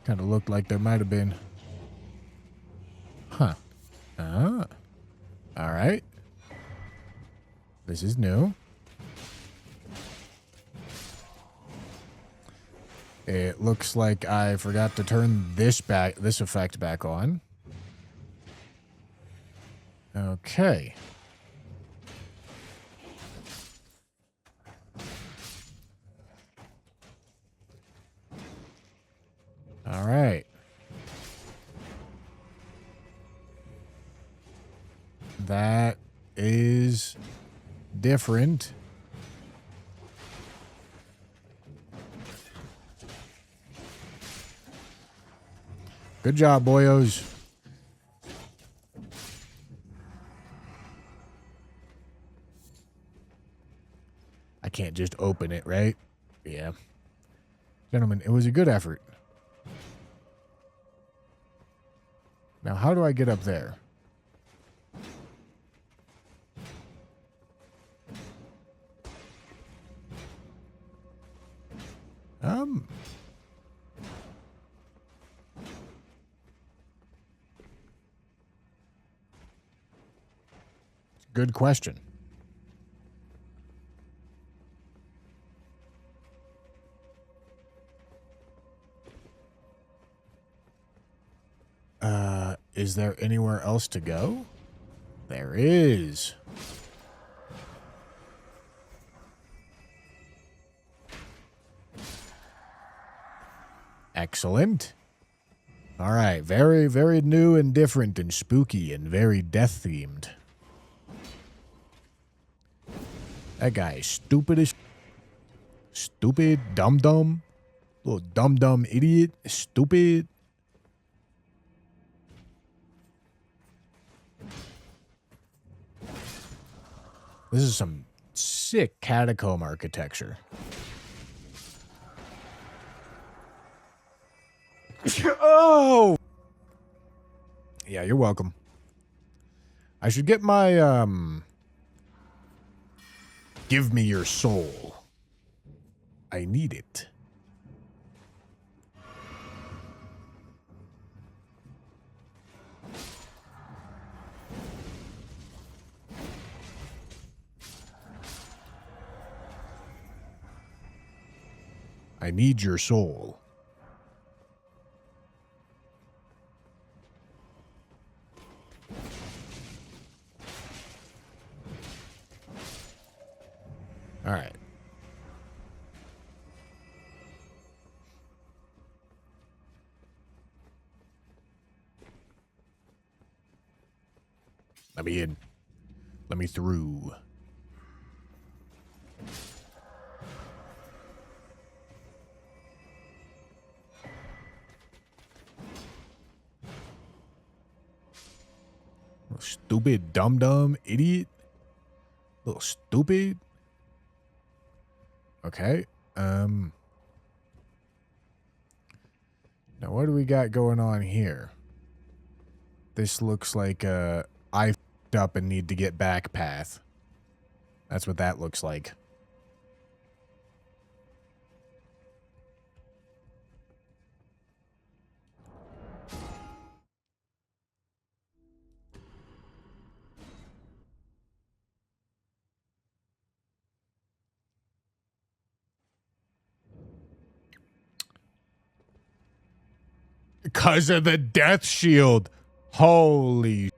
Kind of looked like there might have been. Huh. Ah. All right. This is new. It looks like I forgot to turn this effect back on. Okay. All right. That is different. Good job, boyos. I can't just open it, right? Yeah. Gentlemen, it was a good effort. Now, how do I get up there? Good question. Is there anywhere else to go? There is. Excellent. All right. Very, very new and different and spooky and very death-themed. That guy is stupid as... Stupid, dumb. Little dumb idiot. Stupid. This is some sick catacomb architecture. Oh! Yeah, you're welcome. I should get my, Give me your soul. I need it. I need your soul. All right. Let me in. Let me through. Little stupid, dumb idiot. Little stupid. Okay. Now what do we got going on here? This looks like I f***ed up and need to get back path. That's what that looks like. Because of the death shield. Holy.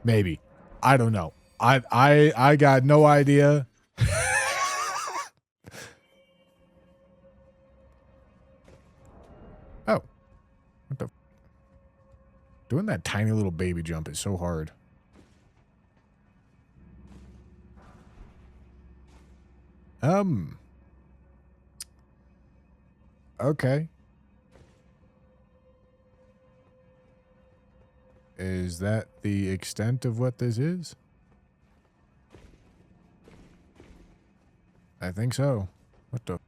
Maybe. I don't know. I got no idea. Oh. What the? Doing that tiny little baby jump is so hard. Okay. Is that the extent of what this is? I think so. What the?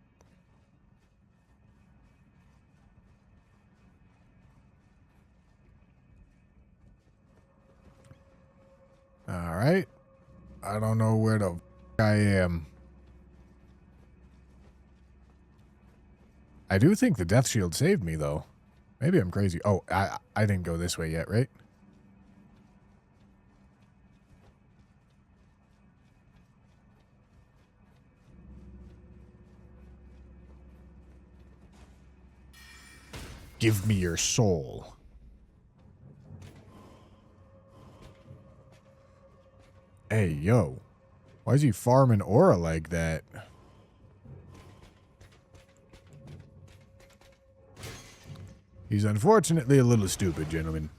All right. I don't know where the I am. I do think the death shield saved me, though. Maybe I'm crazy. Oh, I didn't go this way yet, right? Give me your soul. Hey, yo. Why is he farming aura like that? He's unfortunately a little stupid, gentlemen.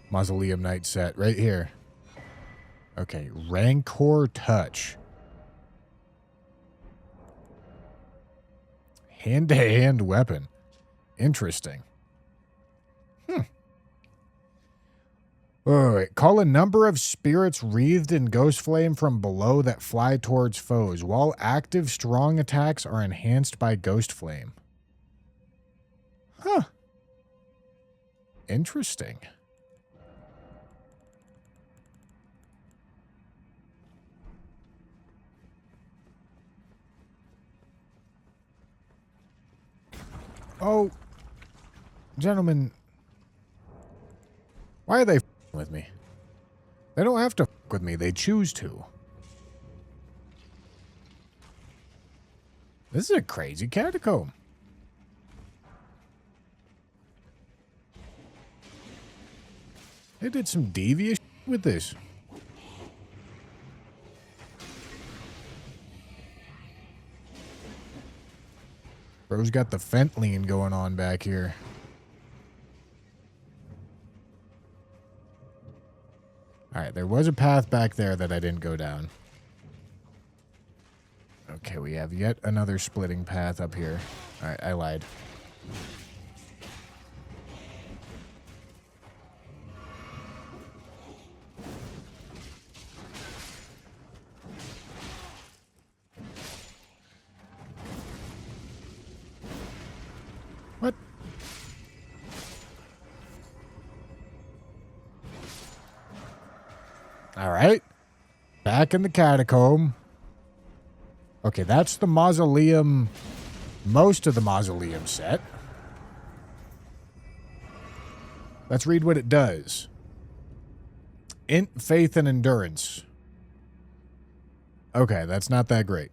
Mausoleum Knight set right here. Okay, Rancor Touch. Hand-to-hand weapon. Interesting. Alright, call a number of spirits wreathed in ghost flame from below that fly towards foes. While active, strong attacks are enhanced by ghost flame. Huh. Interesting. Oh, gentlemen, why are they with me? They don't have to with me. They choose to. This is a crazy catacomb. They did some devious with this. Bro's got the fentanyl going on back here. Alright, there was a path back there that I didn't go down. Okay, we have yet another splitting path up here. Alright, I lied. What? Alright. Back in the catacomb. Okay, that's the mausoleum. Most of the mausoleum set. Let's read what it does. Int, faith, and endurance. Okay, that's not that great.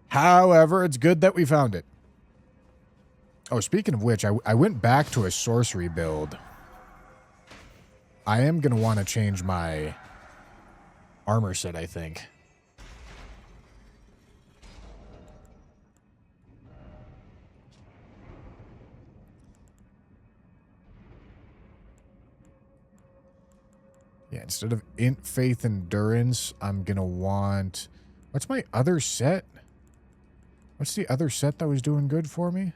However, it's good that we found it. Oh, speaking of which, I went back to a sorcery build. I am going to want to change my armor set, I think. Yeah, instead of int, faith, endurance, I'm going to want... What's my other set? What's the other set that was doing good for me?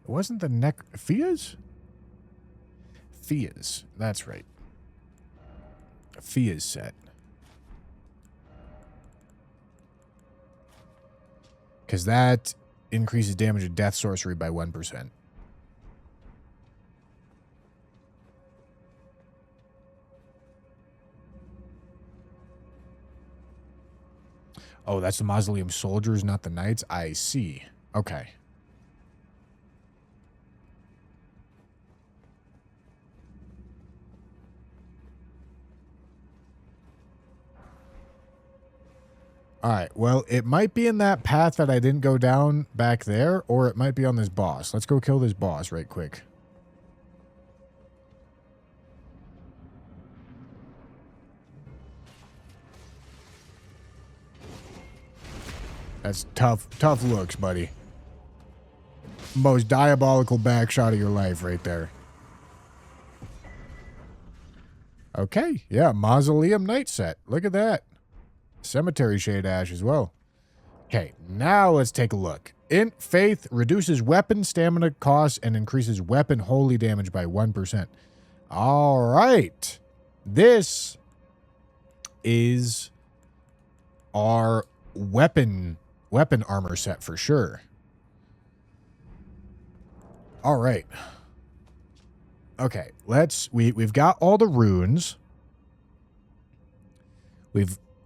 It wasn't the Fia's? Fia's, that's right. Fia's set. Because that increases damage of death sorcery by 1%. Oh, that's the Mausoleum Soldiers, not the Knights? I see. Okay. Alright, well, it might be in that path that I didn't go down back there, or it might be on this boss. Let's go kill this boss right quick. That's tough looks, buddy. Most diabolical back shot of your life right there. Okay, yeah, Mausoleum Knight set. Look at that. Cemetery Shade Ash as well. Okay, now let's take a look. Int Faith reduces weapon stamina costs and increases weapon holy damage by 1%. All right. This is our weapon armor set for sure. All right. Okay, we've got all the runes.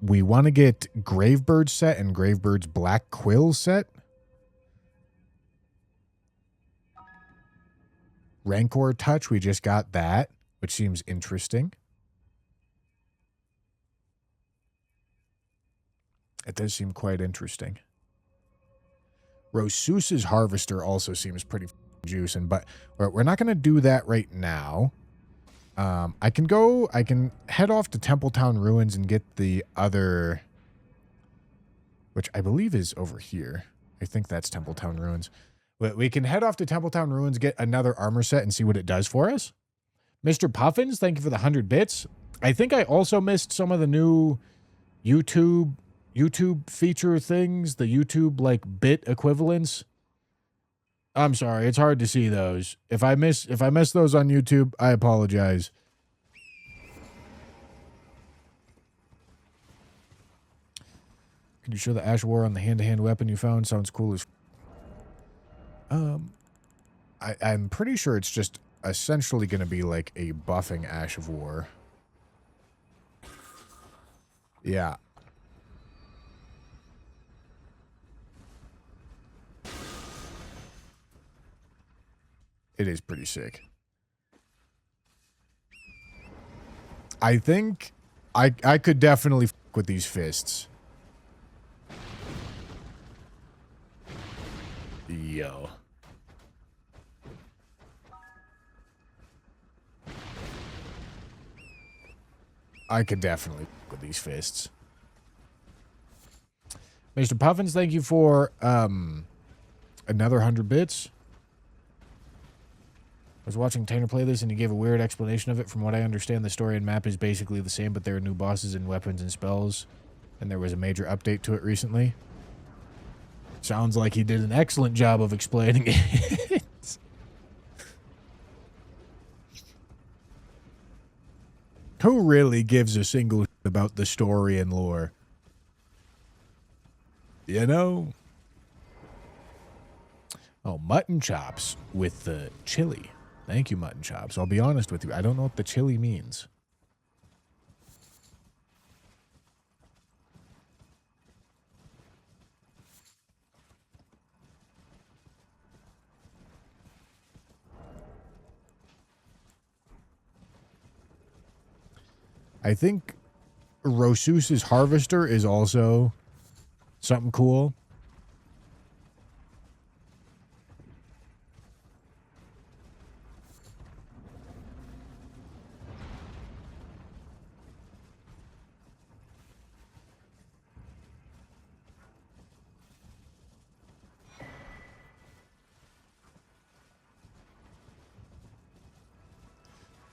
We want to get Gravebird set and Gravebird's Black Quill set. Rancor Touch, we just got that, which seems interesting. It does seem quite interesting. Rosus's Harvester also seems pretty juicing, but we're not going to do that right now. I can head off to Templetown Ruins and get the other, which I believe is over here. I think that's Templetown Ruins. We can head off to Templetown Ruins, get another armor set, and see what it does for us. Mr. Puffins, thank you for the 100 bits. I think I also missed some of the new YouTube feature things, the YouTube like bit equivalents. I'm sorry, it's hard to see those. If I miss those on YouTube, I apologize. Can you show the Ash War on the hand-to-hand weapon you found? Sounds cool as... I'm pretty sure it's just essentially going to be like a buffing Ash of War. Yeah. It is pretty sick. I think I could definitely f with these fists. Yo. I could definitely f with these fists. Mr. Puffins, thank you for another 100 bits. I was watching Tanner play this, and he gave a weird explanation of it. From what I understand, the story and map is basically the same, but there are new bosses and weapons and spells, and there was a major update to it recently. Sounds like he did an excellent job of explaining it. Who really gives a single shit about the story and lore? You know? Oh, mutton chops with the chili. Thank you, mutton chops. I'll be honest with you. I don't know what the chili means. I think Rosus's Harvester is also something cool.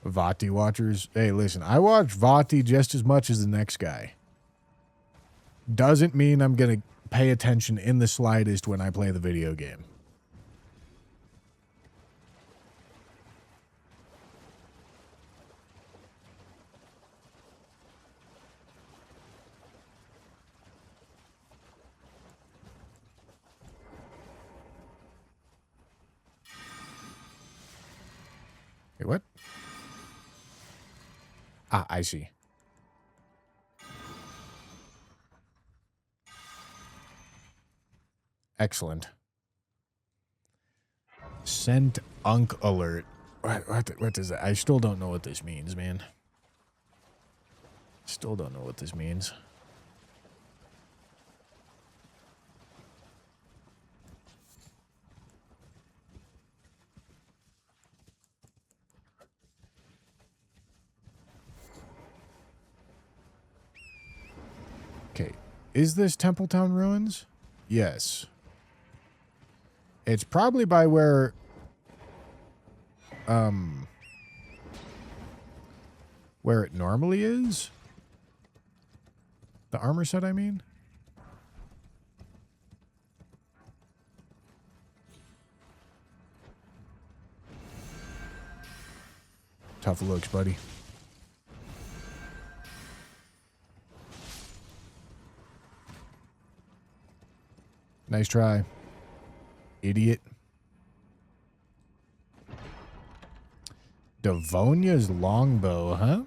Vati watchers. Hey, listen, I watch Vati just as much as the next guy. Doesn't mean I'm going to pay attention in the slightest when I play the video game. Wait, what? Ah, I see. Excellent. Sent Unk alert. What does that? I still don't know what this means, man. Still don't know what this means. Okay. Is this Templetown Ruins? Yes. It's probably by where it normally is. The armor set, I mean. Tough looks, buddy. Nice try, idiot. Devonia's longbow, huh?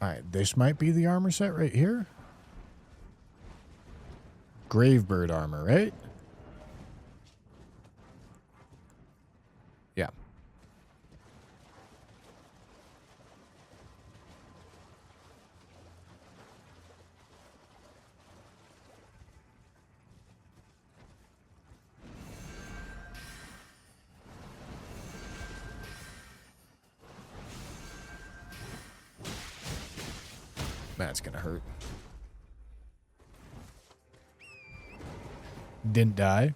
All right, this might be the armor set right here. Gravebird armor, right? Yeah. That's gonna hurt. Didn't die.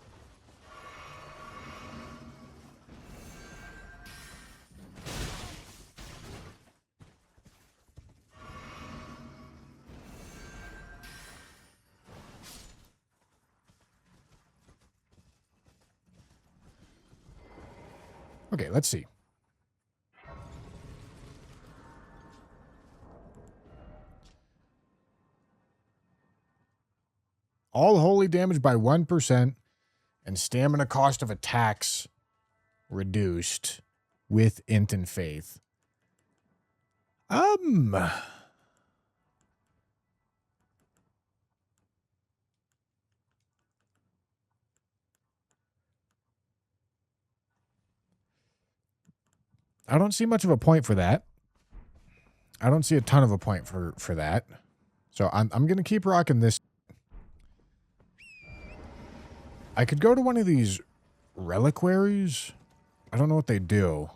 Okay, let's see. All holy damage by 1% and stamina cost of attacks reduced with int and faith. I don't see much of a point for that. I don't see a ton of a point for that. So I'm going to keep rocking this. I could go to one of these reliquaries. I don't know what they do.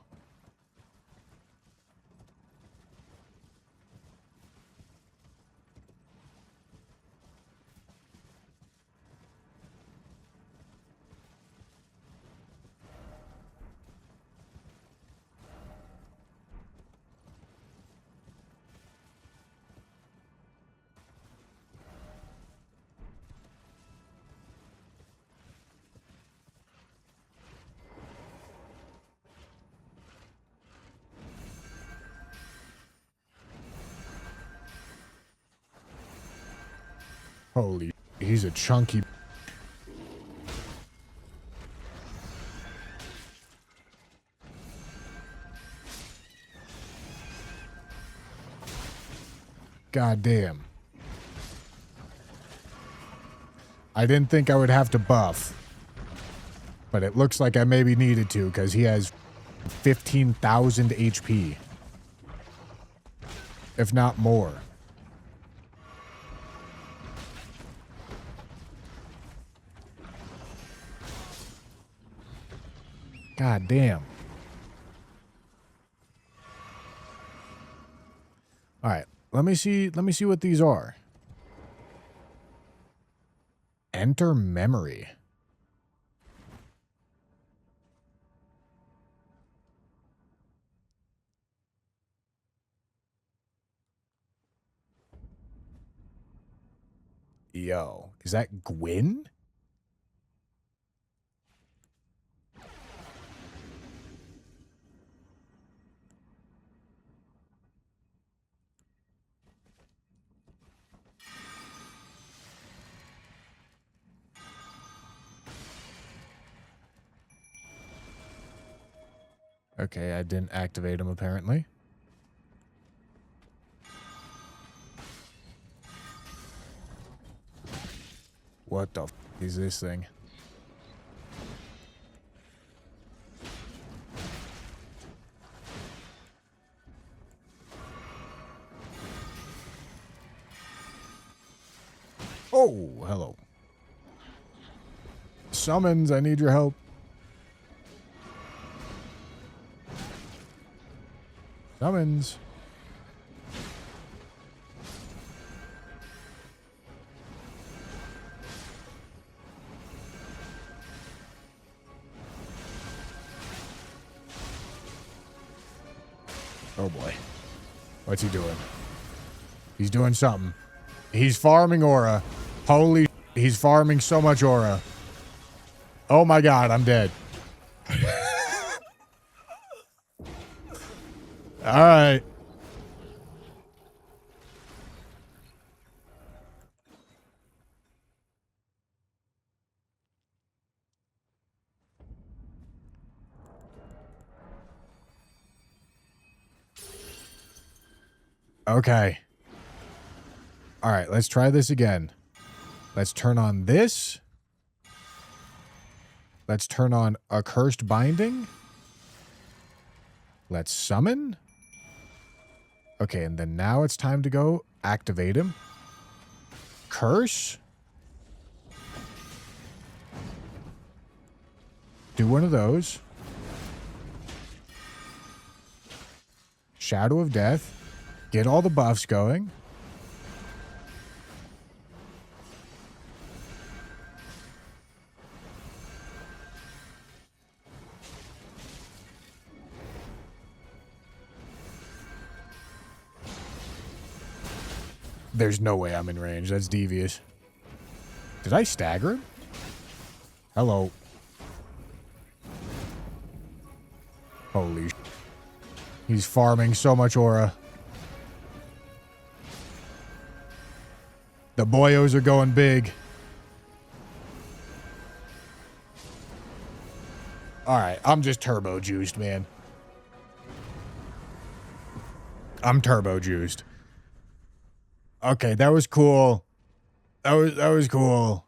Holy, he's a chunky. God damn. I didn't think I would have to buff. But it looks like I maybe needed to because he has 15,000 HP. If not more. God damn. All right, let me see what these are. Enter memory. Yo, is that Gwyn? Okay, I didn't activate him apparently. What the f is this thing? Oh, hello. Summons, I need your help. Summons. Oh boy. What's he doing? He's doing something. He's farming aura. Holy, he's farming so much aura. Oh my god, I'm dead. All right. Okay. All right, let's try this again. Let's turn on this. Let's turn on Accursed Binding. Let's summon. Okay, and then now it's time to go activate him. Curse. Do one of those. Shadow of Death. Get all the buffs going. There's no way I'm in range. That's devious. Did I stagger him? Hello. Holy sh. He's farming so much aura. The boyos are going big. Alright, I'm just turbo juiced, man. I'm turbo juiced. Okay, that was cool. That was cool.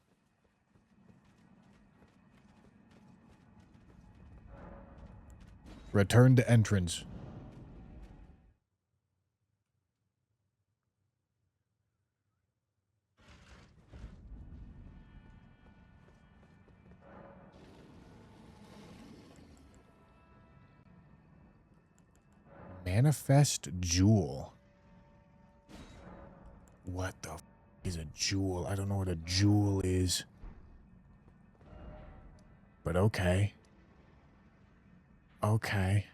Return to entrance. Manifest jewel. What the f is a jewel? I don't know what a jewel is. But okay. Okay.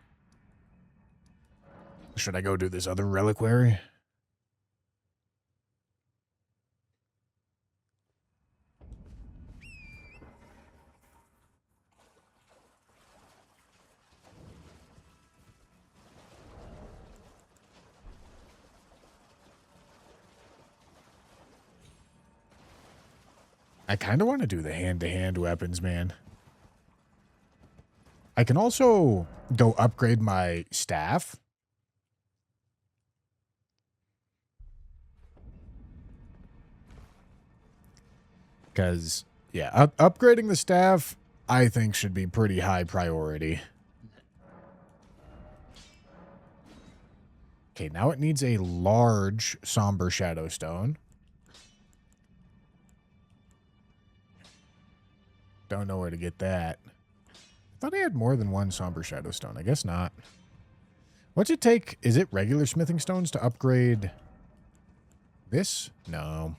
Should I go do this other reliquary? I kind of want to do the hand-to-hand weapons, man. I can also go upgrade my staff. Because, yeah, upgrading the staff, I think, should be pretty high priority. Okay, now it needs a large Somber Shadow Stone. Don't know where to get that. I thought I had more than one Somber Shadow Stone. I guess not. What's it take? Is it regular smithing stones to upgrade this? No.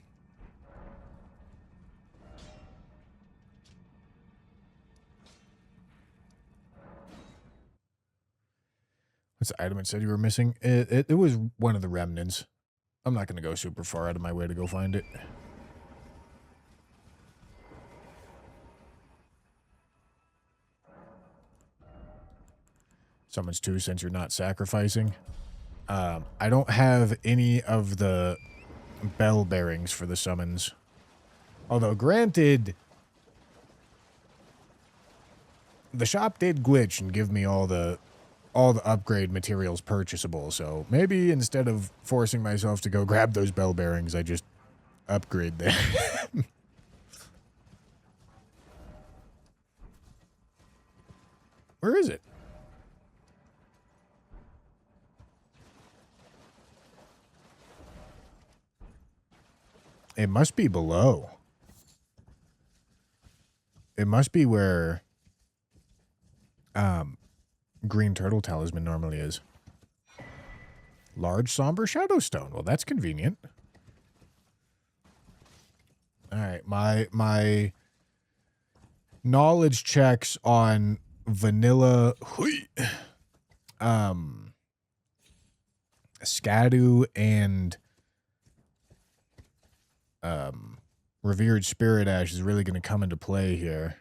What's the item it said you were missing? It was one of the remnants. I'm not going to go super far out of my way to go find it. Summons 2 since you're not sacrificing. I don't have any of the bell bearings for the summons. Although, granted, the shop did glitch and give me all the upgrade materials purchasable. So maybe instead of forcing myself to go grab those bell bearings, I just upgrade them. Where is it? It must be below. It must be where Green Turtle Talisman normally is. Large Somber Shadow Stone. Well, that's convenient. All right, my knowledge checks on vanilla Scadu and Revered Spirit Ash is really going to come into play here.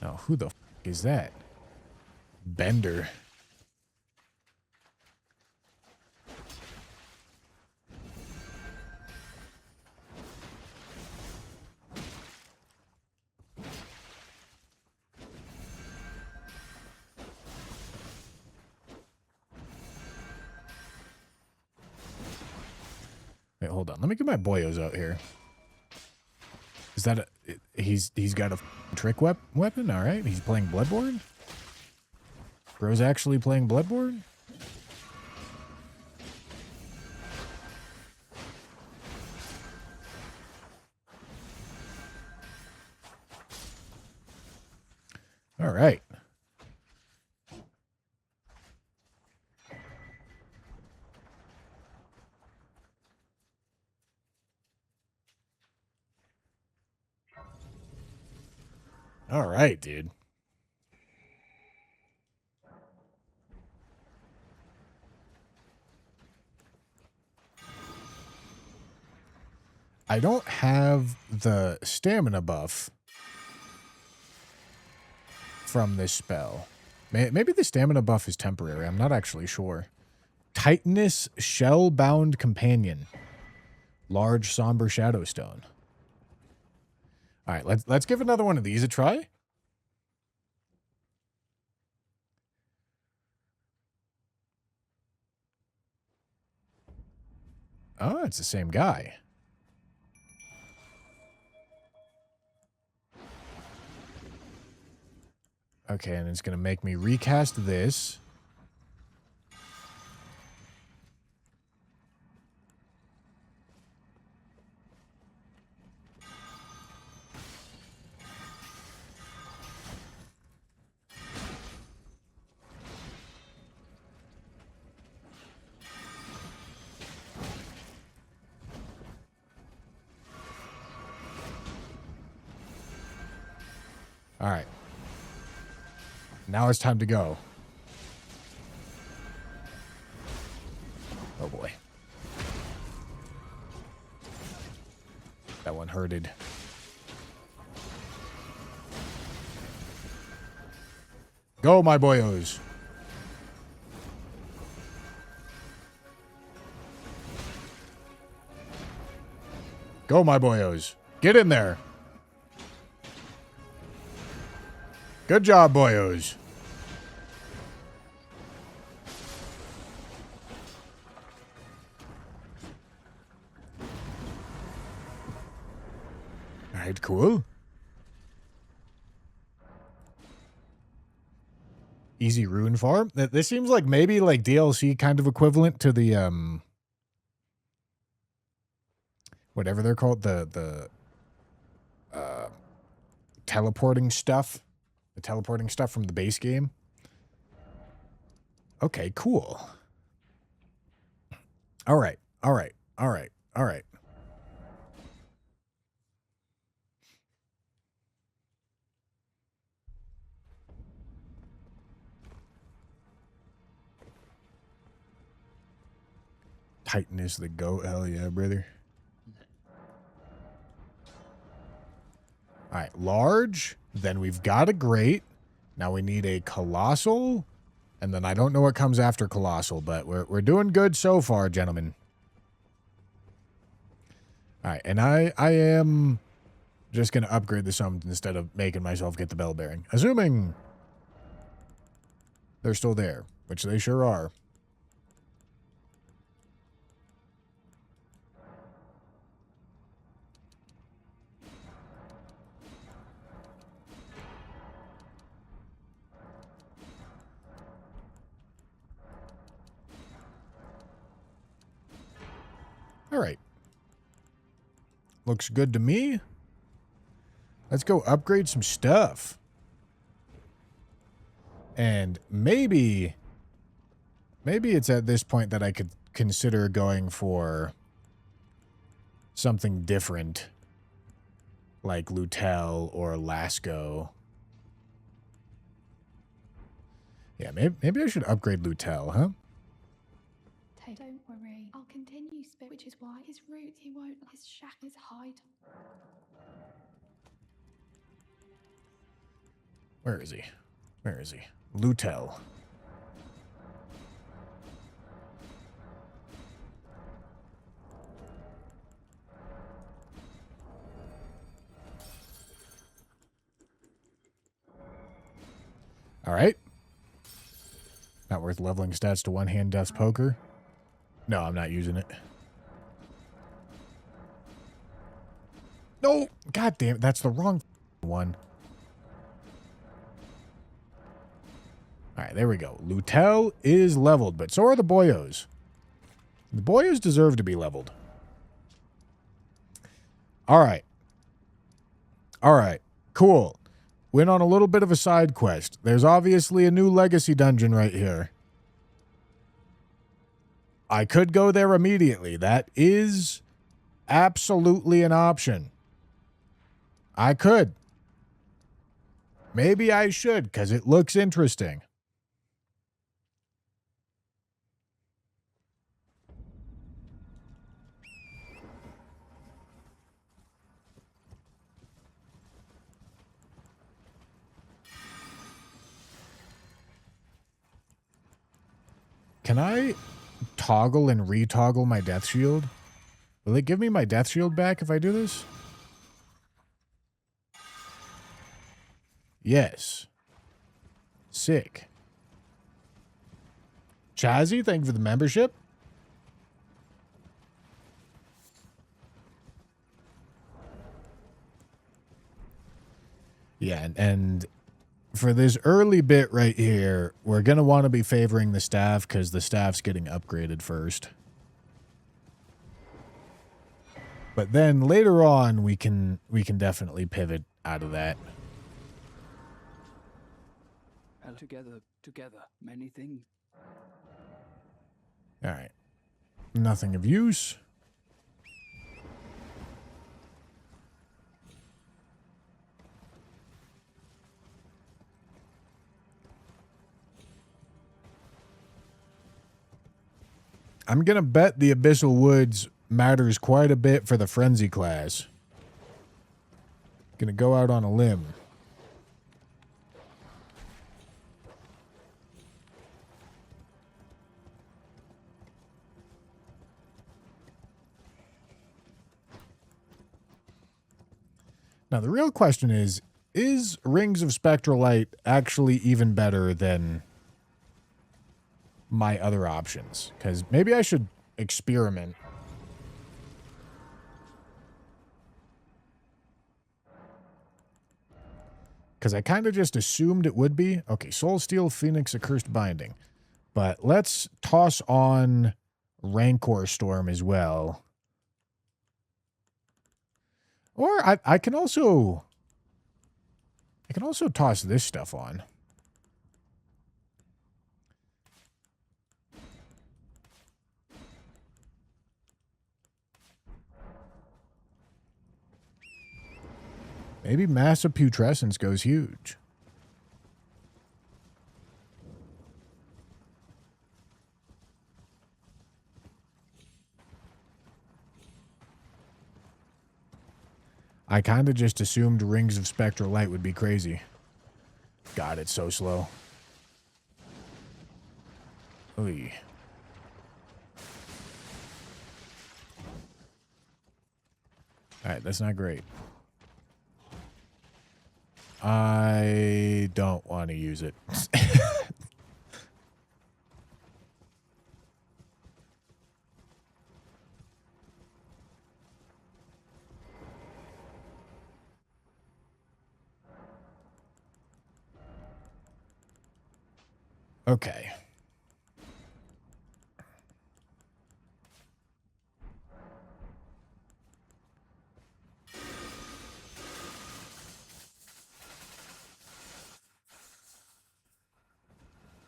Now, who the f is that? Bender. Wait, hold on. Let me get my boyos out here. Is that a... He's got a trick weapon? All right. He's playing Bloodborne? Bro's actually playing Bloodborne? All right. All right, dude. I don't have the stamina buff from this spell. Maybe the stamina buff is temporary. I'm not actually sure. Titanus Shell-Bound Companion. Large Somber Shadow Stone. All right, let's give another one of these a try. Oh, it's the same guy. Okay, and it's going to make me recast this. All right. Now it's time to go. Oh boy. That one hurted. Go, my boyos. Go, my boyos. Get in there. Good job, boyos. All right, cool. Easy rune farm. This seems like maybe like DLC kind of equivalent to the whatever they're called, the teleporting stuff. The teleporting stuff from the base game. Okay, cool. All right. All right. All right. All right. Titan is the goat. Hell yeah, brother. All right, large. Then we've got a great. Now we need a colossal. And then I don't know what comes after colossal, but we're doing good so far, gentlemen. All right, and I am just going to upgrade the summons instead of making myself get the bell bearing. Assuming they're still there, which they sure are. All right. Looks good to me. Let's go upgrade some stuff. And maybe it's at this point that I could consider going for something different, like Lutel or Lasco. Yeah, maybe I should upgrade Lutel, huh? Don't worry, I'll continue spit, which is why his root, he won't, his shack, his hide. Where is he? Where is he? Lutel. All right. Not worth leveling stats to one-hand death poker. No, I'm not using it. No! God damn it, that's the wrong one. All right, there we go. Lutel is leveled, but so are the boyos. The boyos deserve to be leveled. All right. All right, cool. Went on a little bit of a side quest. There's obviously a new legacy dungeon right here. I could go there immediately. That is absolutely an option. I could. Maybe I should, because it looks interesting. Can I toggle and retoggle my death shield? Will it give me my death shield back if I do this? Yes. Sick. Chazzy, thank you for the membership. Yeah, and for this early bit right here, we're going to want to be favoring the staff because the staff's getting upgraded first. But then later on, we can definitely pivot out of that. Together, many things. All right. Nothing of use. I'm going to bet the Abyssal Woods matters quite a bit for the Frenzy class. Going to go out on a limb. Now, the real question is Rings of Spectral Light actually even better than my other options? Because maybe I should experiment. Because I kind of just assumed it would be. Okay, Soul Steel, Phoenix, Accursed Binding. But let's toss on Rancor Storm as well. Or I can also toss this stuff on. Maybe Massive Putrescence goes huge. I kind of just assumed Rings of Spectral Light would be crazy. God, it's so slow. Oy. Alright, that's not great. I don't want to use it. Okay.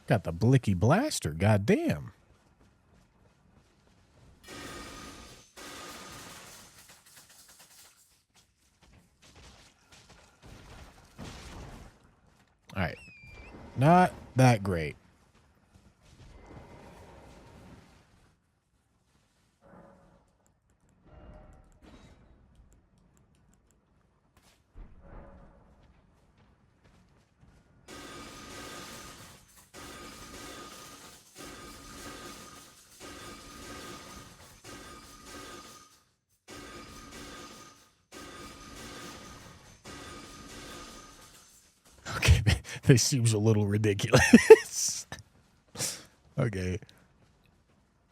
Got the Blicky Blaster, goddamn. All right. Not that great. Okay, this seems a little ridiculous. Okay.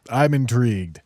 I'm intrigued.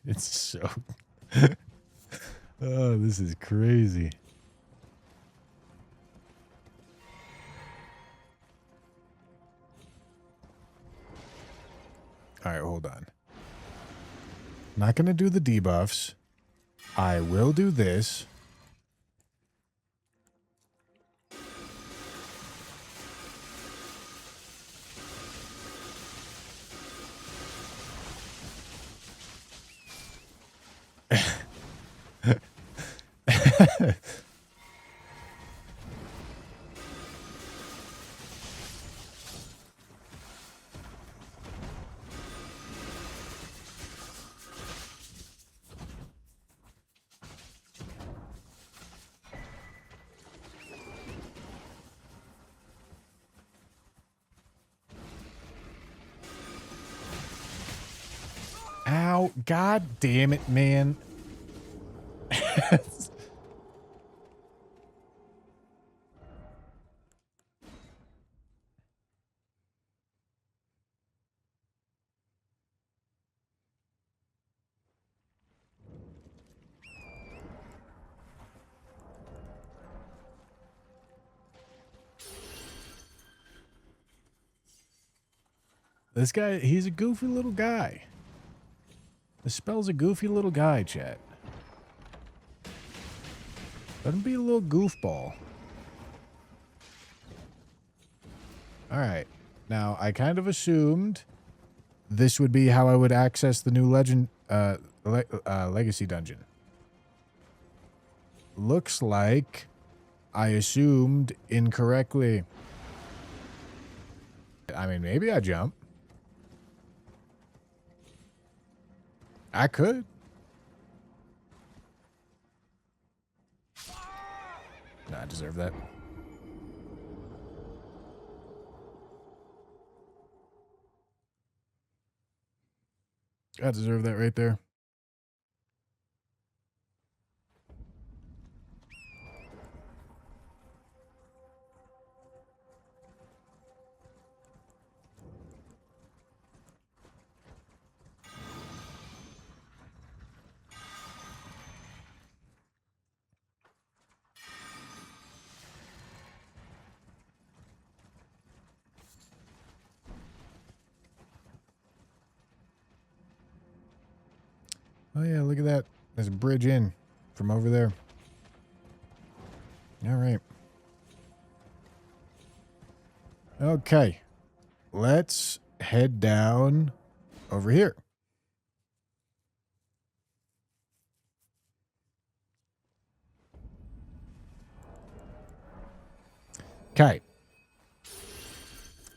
It's so... Oh, this is crazy. All right, hold on. Not going to do the debuffs. I will do this. Ow, god damn it, man. This guy, he's a goofy little guy. The spell's a goofy little guy, chat. Let him be a little goofball. Alright. Now, I kind of assumed this would be how I would access the new Legacy Dungeon. Looks like I assumed incorrectly. I mean, maybe I jump. I could. Nah, I deserve that. I deserve that right there. Oh yeah, look at that. There's a bridge in from over there. All right. Okay. Let's head down over here. Okay.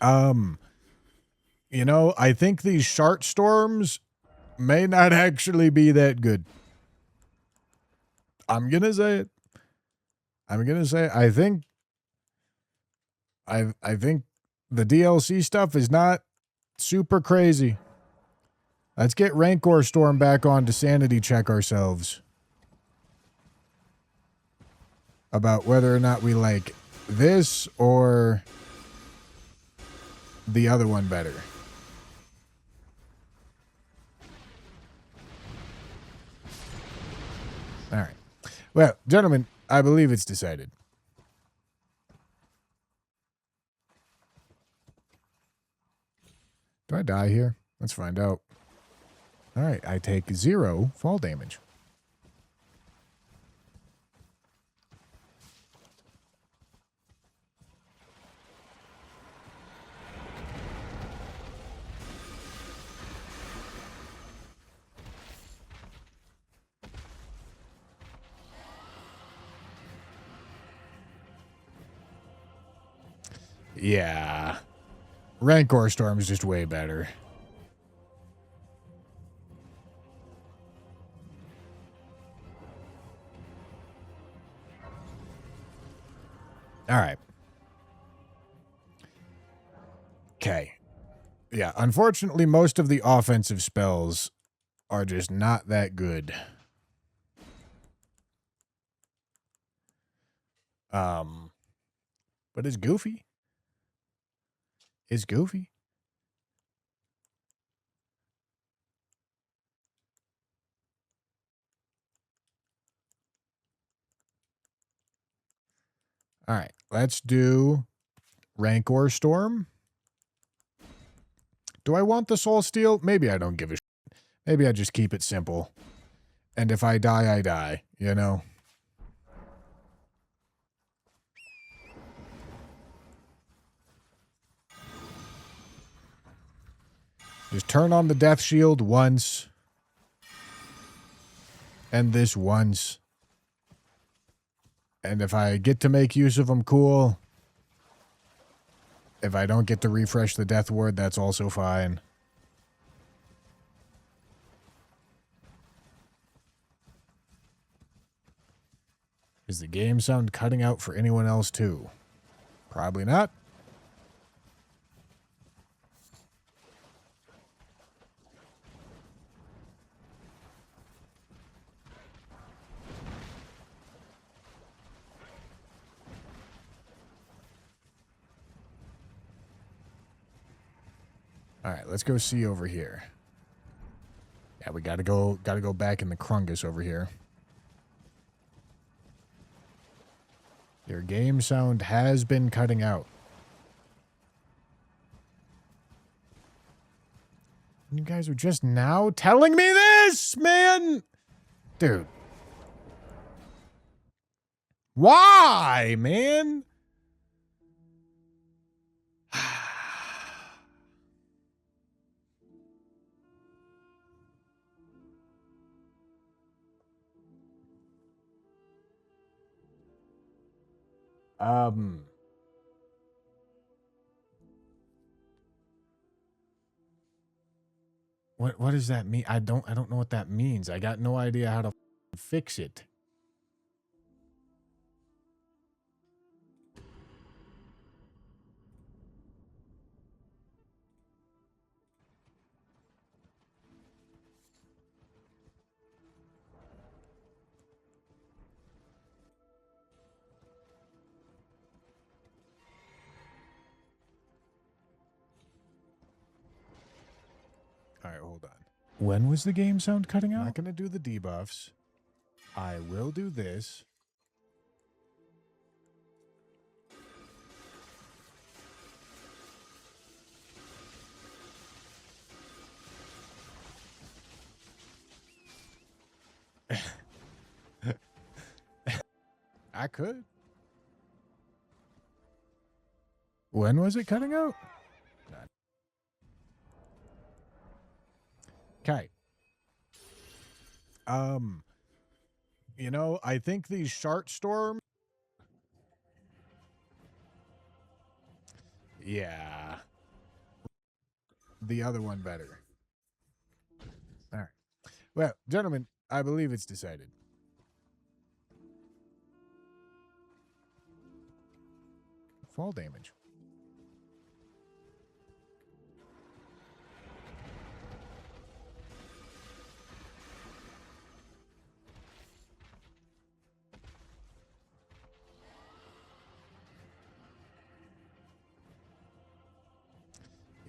You know, I think these shark storms may not actually be that good. I'm gonna say it. I think the DLC stuff is not super crazy. Let's get Rancor Storm back on to sanity check ourselves about whether or not we like this or the other one better. All right. Well, gentlemen, I believe it's decided. Do I die here? Let's find out. All right, I take 0 fall damage. Yeah. Rancor Storm is just way better. All right. Okay. Yeah, unfortunately, most of the offensive spells are just not that good. But it's goofy. It's goofy. All right, let's do Rancor Storm. Do I want the Soul Steel? Maybe I don't give a shit. Maybe I just keep it simple. And if I die, I die, you know? Just turn on the Death Shield once. And this once. And if I get to make use of them, cool. If I don't get to refresh the death ward, that's also fine. Is the game sound cutting out for anyone else too? Probably not. All right, let's go see over here. Yeah, we gotta go back in the Krungus over here. Your game sound has been cutting out. You guys are just now telling me this, man! Dude. Why, man? What does that mean? I don't know what that means. I got no idea how to fix it. All right, hold on. When was the game sound cutting out? I'm not going to do the debuffs. I will do this. I could. When was it cutting out? Okay. You know, I think these Shart Storm. Yeah. The other one better. All right. Well, gentlemen, I believe it's decided. Fall damage.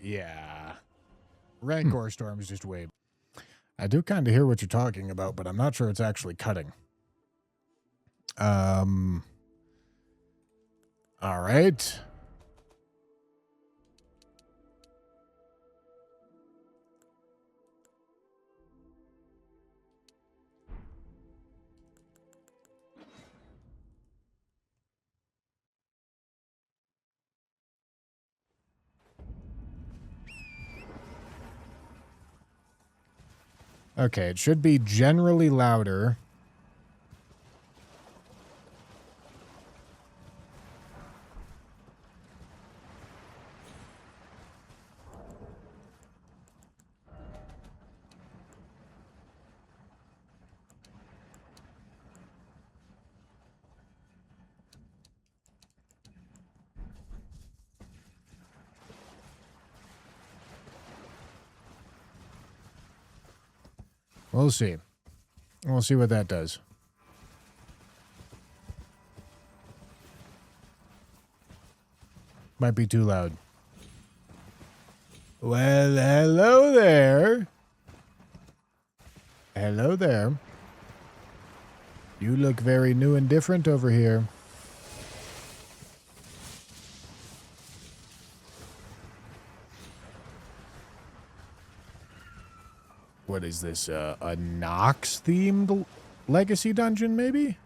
Yeah. Rancor Storm is just way. I do kind of hear what you're talking about, but I'm not sure it's actually cutting. All right. Okay, it should be generally louder. We'll see. We'll see what that does. Might be too loud. Well, hello there. Hello there. You look very new and different over here. What is this, a Nox-themed legacy dungeon, maybe?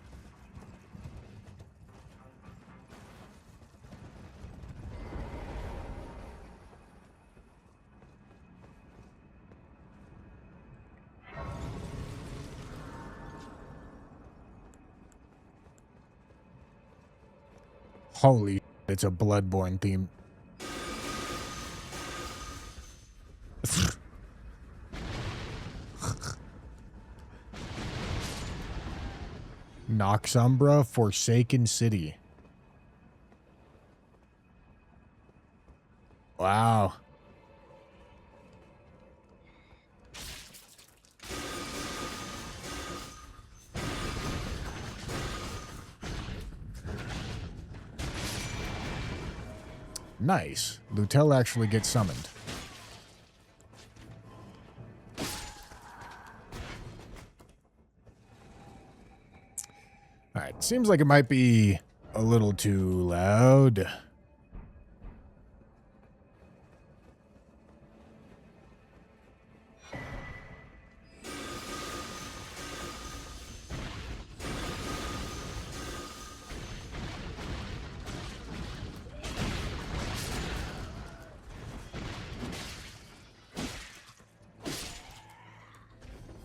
Holy, it's a Bloodborne theme. Noxumbra, Forsaken City. Wow. Nice. Lutel actually gets summoned. Alright, seems like it might be a little too loud.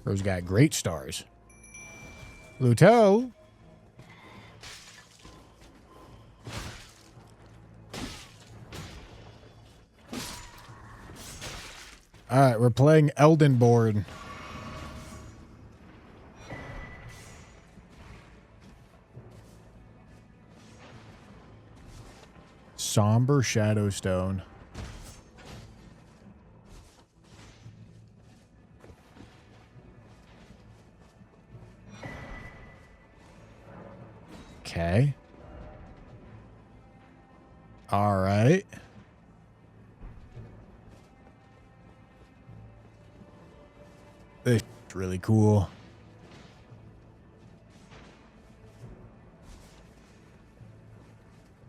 Those got great stars. Lutel. All right, we're playing Elden board. Somber Shadowstone. Okay. All right. This is really cool.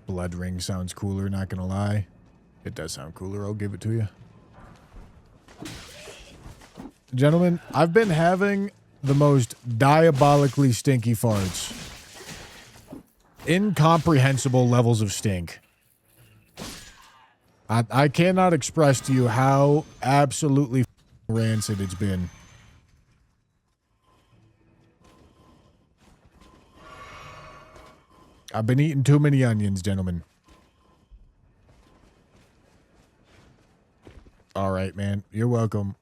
Blood Ring sounds cooler, not gonna lie. It does sound cooler, I'll give it to you. Gentlemen, I've been having the most diabolically stinky farts. Incomprehensible levels of stink. I cannot express to you how absolutely rancid it's been. I've been eating too many onions, gentlemen. All right, man. You're welcome.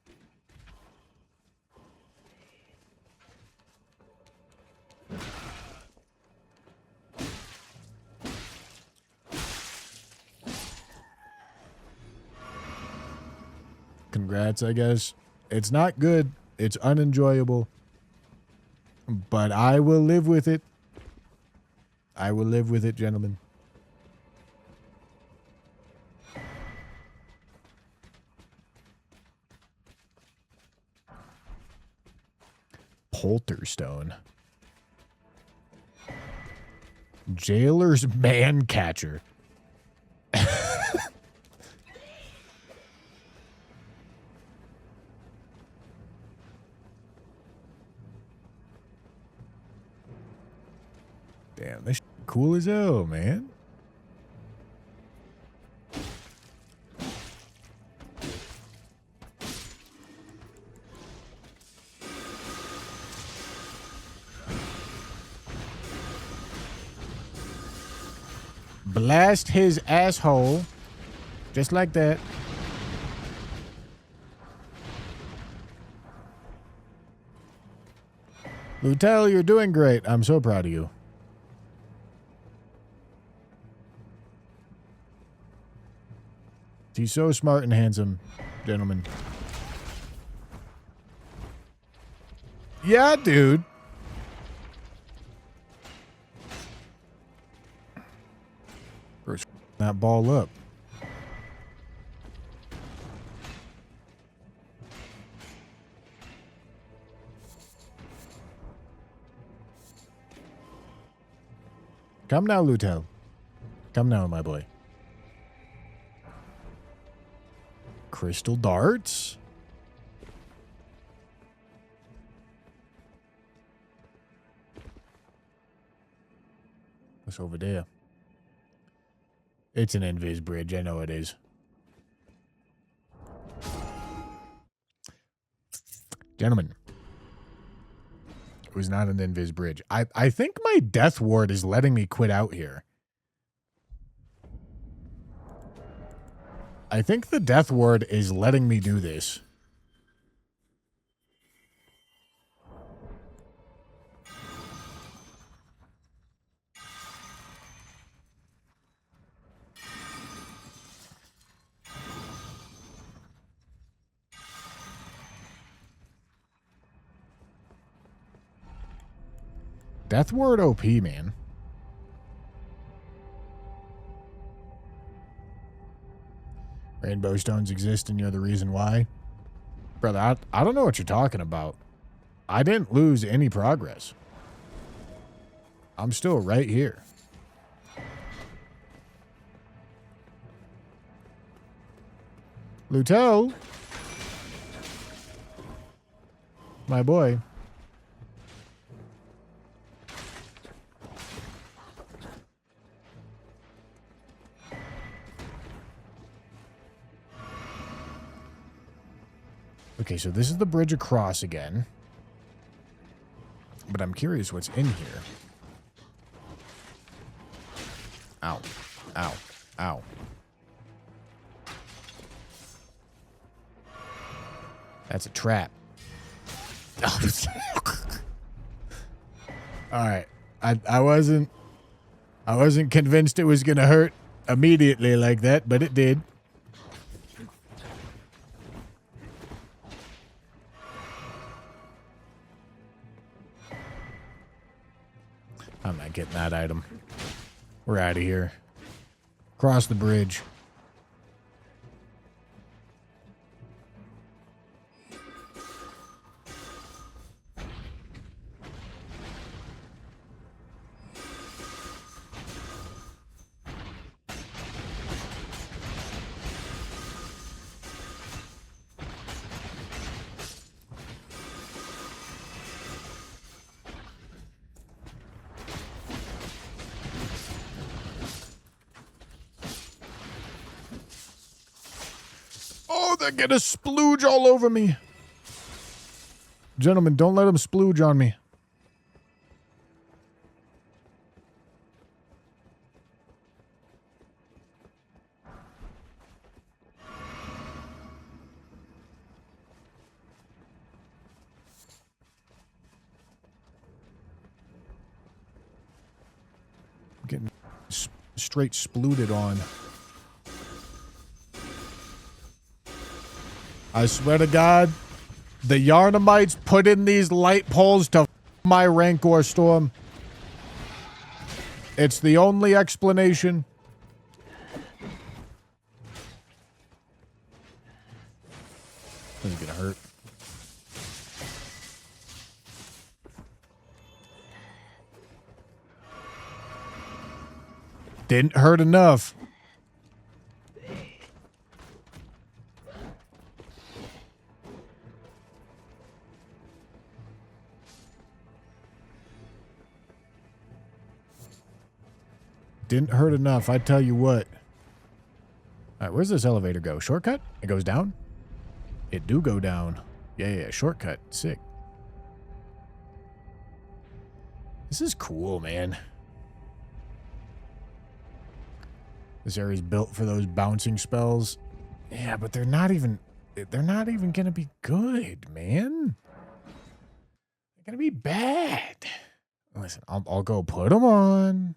Congrats, I guess. It's not good. It's unenjoyable. But I will live with it. I will live with it, gentlemen. Polterstone. Jailer's man catcher. Damn, this cool as hell, man. Blast his asshole. Just like that. Lutel, you're doing great. I'm so proud of you. He's so smart and handsome, gentlemen. Yeah, dude. First, that ball up. Come now, Lutel. Come now, my boy. Crystal darts? What's over there? It's an invis bridge. I know it is. Gentlemen. It was not an invis bridge. I think my death ward is letting me quit out here. I think the death ward is letting me do this. Death ward OP, man. Rainbow stones exist and you're the reason why. Brother, I don't know what you're talking about. I didn't lose any progress. I'm still right here. Lutel. My boy. Okay, so this is the bridge across again. But I'm curious what's in here. Ow. Ow. Ow. That's a trap. Alright. I wasn't convinced it was gonna hurt immediately like that, but it did. I'm not getting that item. We're out of here. Cross the bridge. Oh, they're gonna splooge all over me. Gentlemen, don't let them splooge on me. I'm getting straight splooted on. I swear to God, the Yarnamites put in these light poles to my Rancor storm. It's the only explanation. This is gonna hurt. Didn't hurt enough. Didn't hurt enough, I tell you what. Alright, where's this elevator go? Shortcut? It goes down? It do go down. Yeah, shortcut. Sick. This is cool, man. This area's built for those bouncing spells. Yeah, but they're not even gonna be good, man. They're gonna be bad. Listen, I'll go put them on.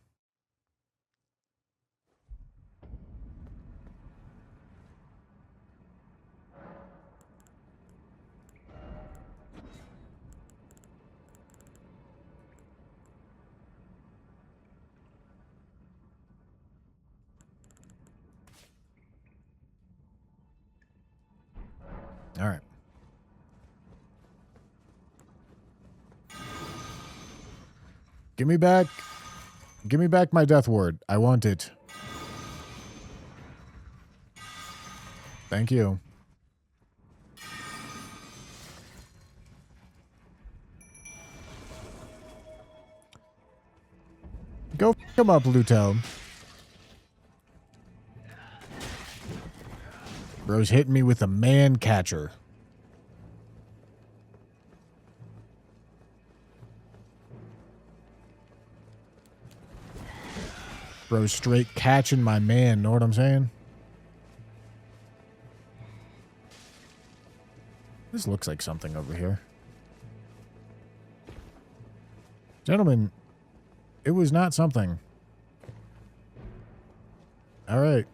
All right. Give me back my death ward. I want it. Thank you. Go f him up, Lutel. Bro's hitting me with a man catcher. Bro's straight catching my man, know what I'm saying? This looks like something over here. Gentlemen, it was not something. All right.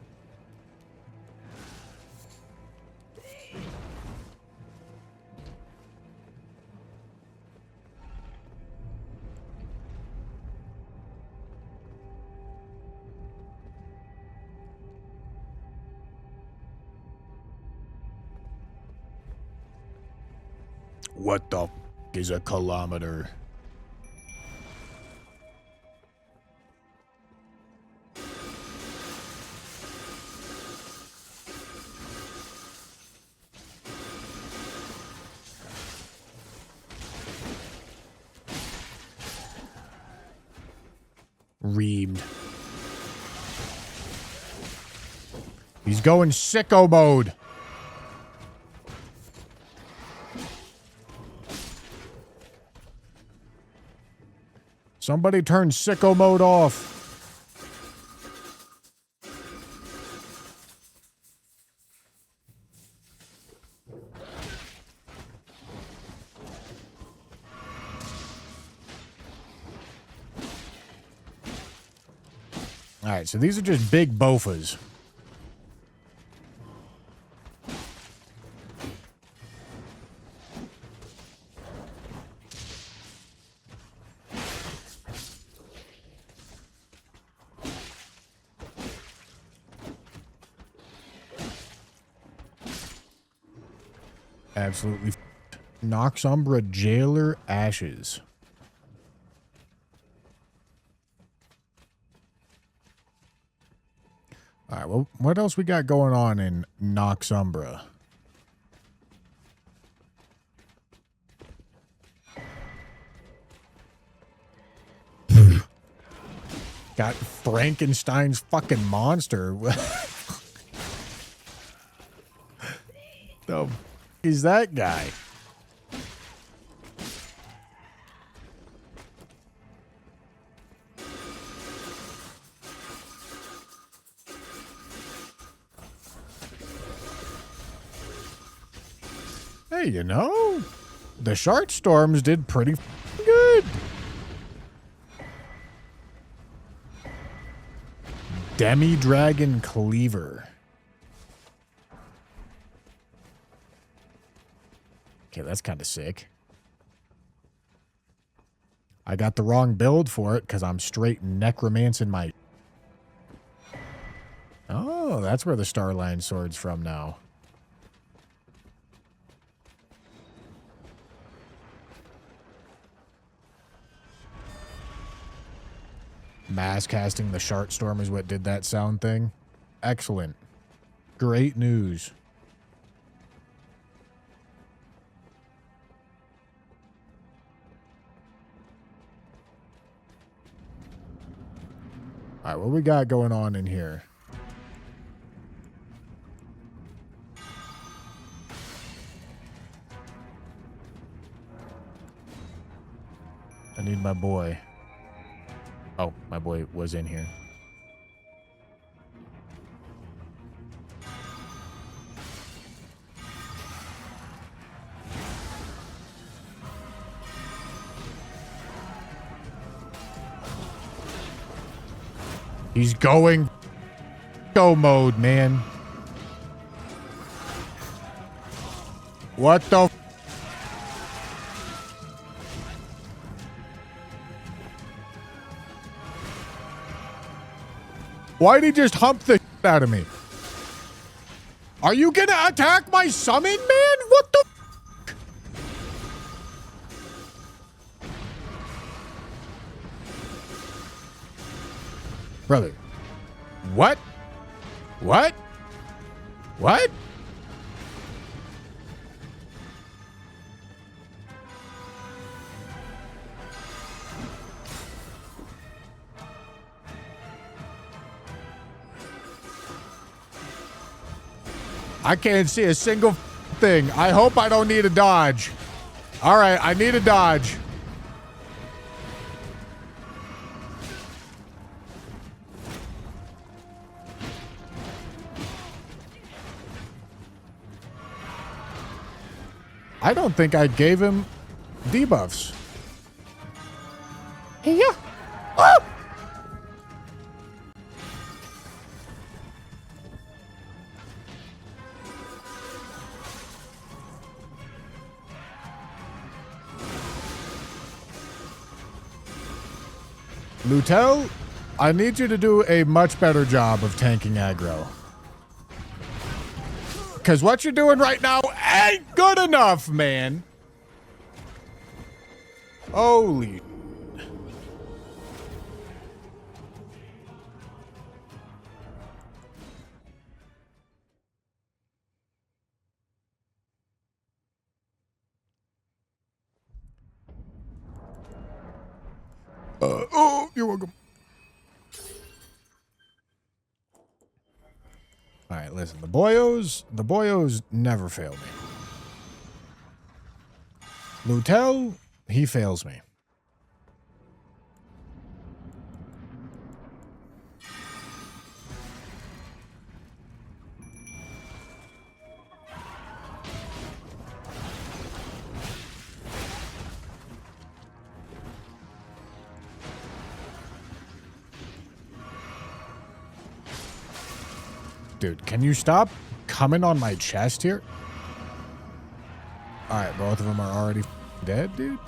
What the f is a kilometer? Reamed. He's going sicko mode. Somebody turn sicko mode off. All right, so these are just big bofas. Absolutely. Noxumbra Jailer Ashes. All right, well, what else we got going on in Noxumbra? Got Frankenstein's fucking monster. The f is that guy? Hey, you know, the Shart Storms did pretty good. Demi-Dragon Cleaver. Okay, that's kind of sick. I got the wrong build for it because I'm straight necromancing my... Oh, that's where the Starline Sword's from now. Mass casting the Shart Storm is what did that sound thing. Excellent. Great news. All right, what we got going on in here? I need my boy. Oh, my boy was in here. He's going go mode, man. What the f Why'd he just hump the shit out of me? Are you gonna attack my summon, man? What the f Brother. What? What? What? I can't see a single thing. I hope I don't need a dodge. All right, I need a dodge. I don't think I gave him debuffs. Hey, yeah. Oh! Lutel, I need you to do a much better job of tanking aggro. Because what you're doing right now ain't good enough, man. Holy. Oh, you're welcome. All right, listen. The boyos never fail me. Lutel, he fails me. Dude, can you stop coming on my chest here? All right, both of them are already dead, dude.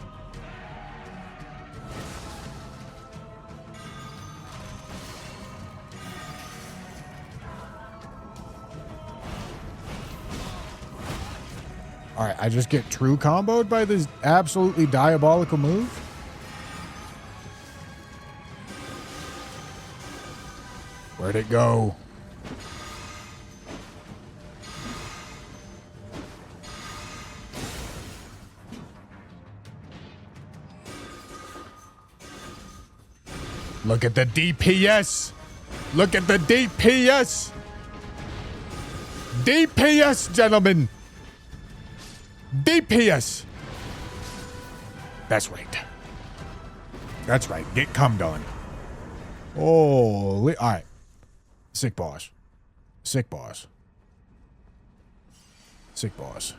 All right, I just get true comboed by this absolutely diabolical move. Where'd it go? Look at the DPS. Look at the DPS. DPS, gentlemen. DPS. That's right. That's right. Get cummed on. Holy. All right. Sick boss. Sick boss. Sick boss.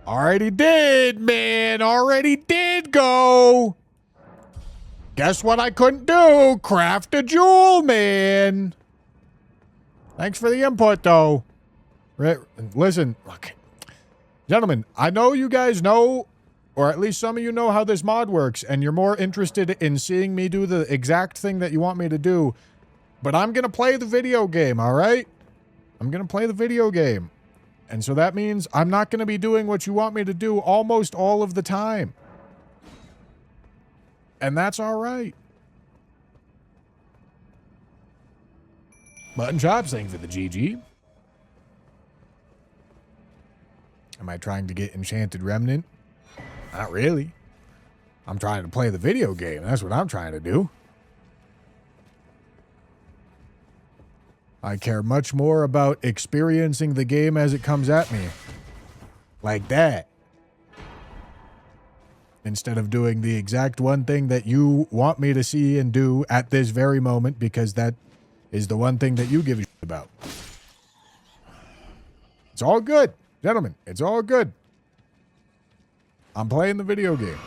Already did, man. Already did go. Guess what I couldn't do? Craft a jewel, man. Thanks for the input, though. Listen, look. Gentlemen, I know you guys know, or at least some of you know how this mod works, and you're more interested in seeing me do the exact thing that you want me to do. But I'm going to play the video game, all right? I'm going to play the video game. And so that means I'm not going to be doing what you want me to do almost all of the time. And that's all right. Mutton Chop saying for the GG. Am I trying to get Enchanted Remnant? Not really. I'm trying to play the video game. That's what I'm trying to do. I care much more about experiencing the game as it comes at me. Like that. Instead of doing the exact one thing that you want me to see and do at this very moment, because that is the one thing that you give a shit about. It's all good, gentlemen. It's all good. I'm playing the video game.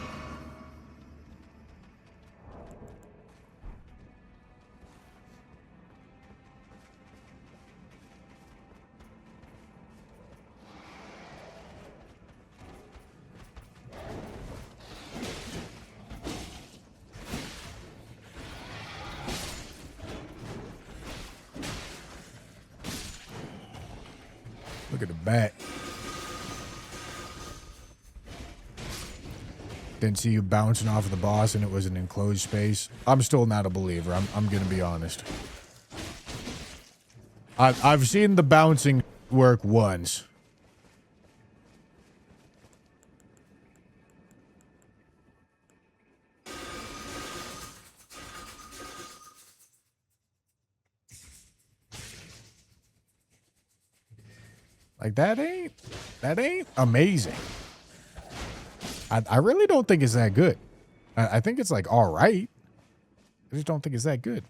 Look at the bat. Didn't see you bouncing off of the boss and it was an enclosed space. I'm still not a believer. I'm going to be honest. I've seen the bouncing work once. Like, that ain't amazing. I really don't think it's that good. I think it's like all right. I just don't think it's that good.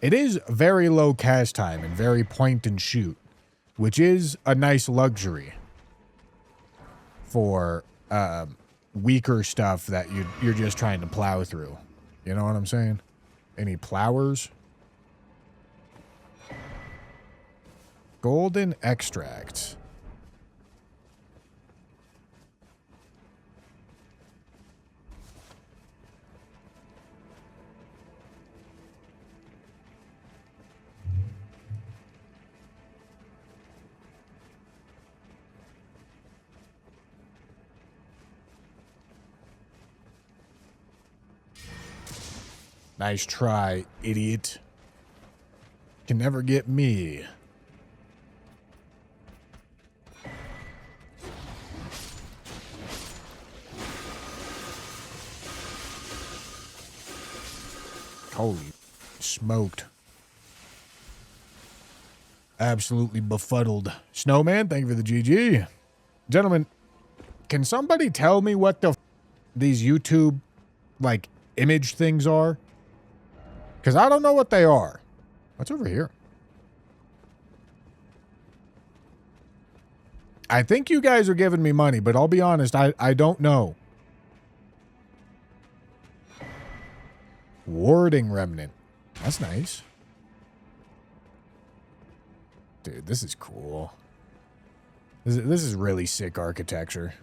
It is very low cast time and very point and shoot, which is a nice luxury for weaker stuff that you're just trying to plow through. You know what I'm saying? Any plowers? Golden extracts. Nice try, idiot. Can never get me. Holy smoked. Absolutely befuddled. Snowman, thank you for the GG. Gentlemen, can somebody tell me what these YouTube, like, image things are? Because I don't know what they are. What's over here? I think you guys are giving me money, but I'll be honest, I don't know. Warding remnant. That's nice. Dude, this is cool. This is really sick architecture.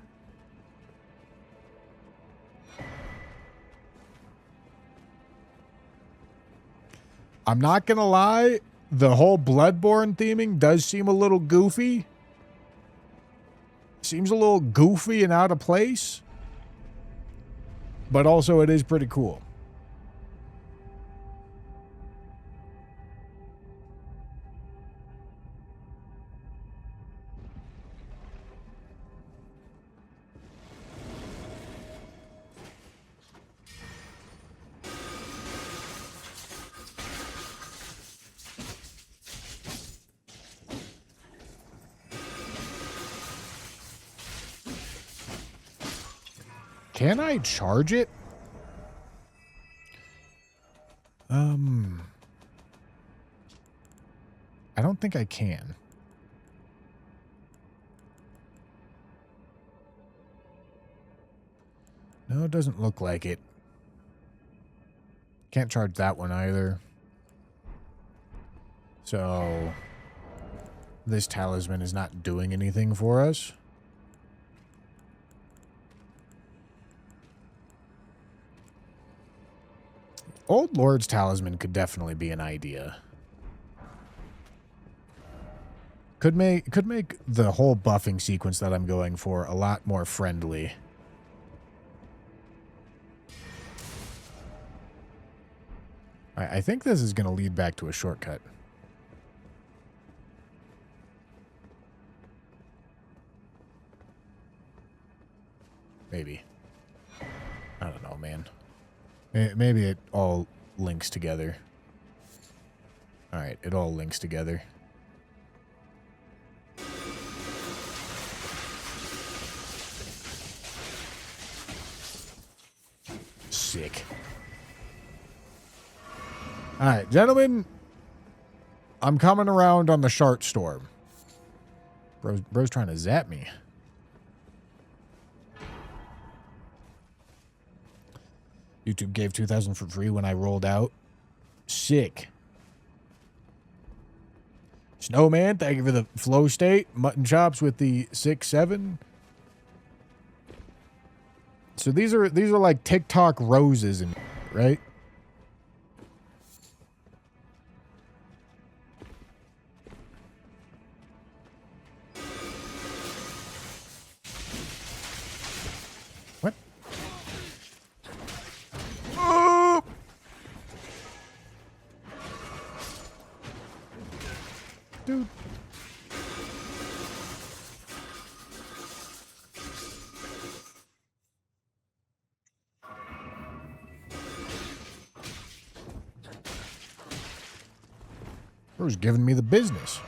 I'm not gonna lie, the whole Bloodborne theming does seem a little goofy. Seems a little goofy and out of place. But also it is pretty cool. Can I charge it? I don't think I can. No, it doesn't look like it. Can't charge that one either. So, this talisman is not doing anything for us. Old Lord's Talisman could definitely be an idea. Could make the whole buffing sequence that I'm going for a lot more friendly. I think this is going to lead back to a shortcut. Maybe. I don't know, man. Maybe it all links together. Alright, it all links together. Sick. Alright, gentlemen. I'm coming around on the Shart Storm. Bro's trying to zap me. YouTube gave 2,000 for free when I rolled out. Sick. Snowman, thank you for the flow state. Mutton chops with the 6-7. So these are like TikTok roses and right? What? Oh! Dude. Who's giving me the business?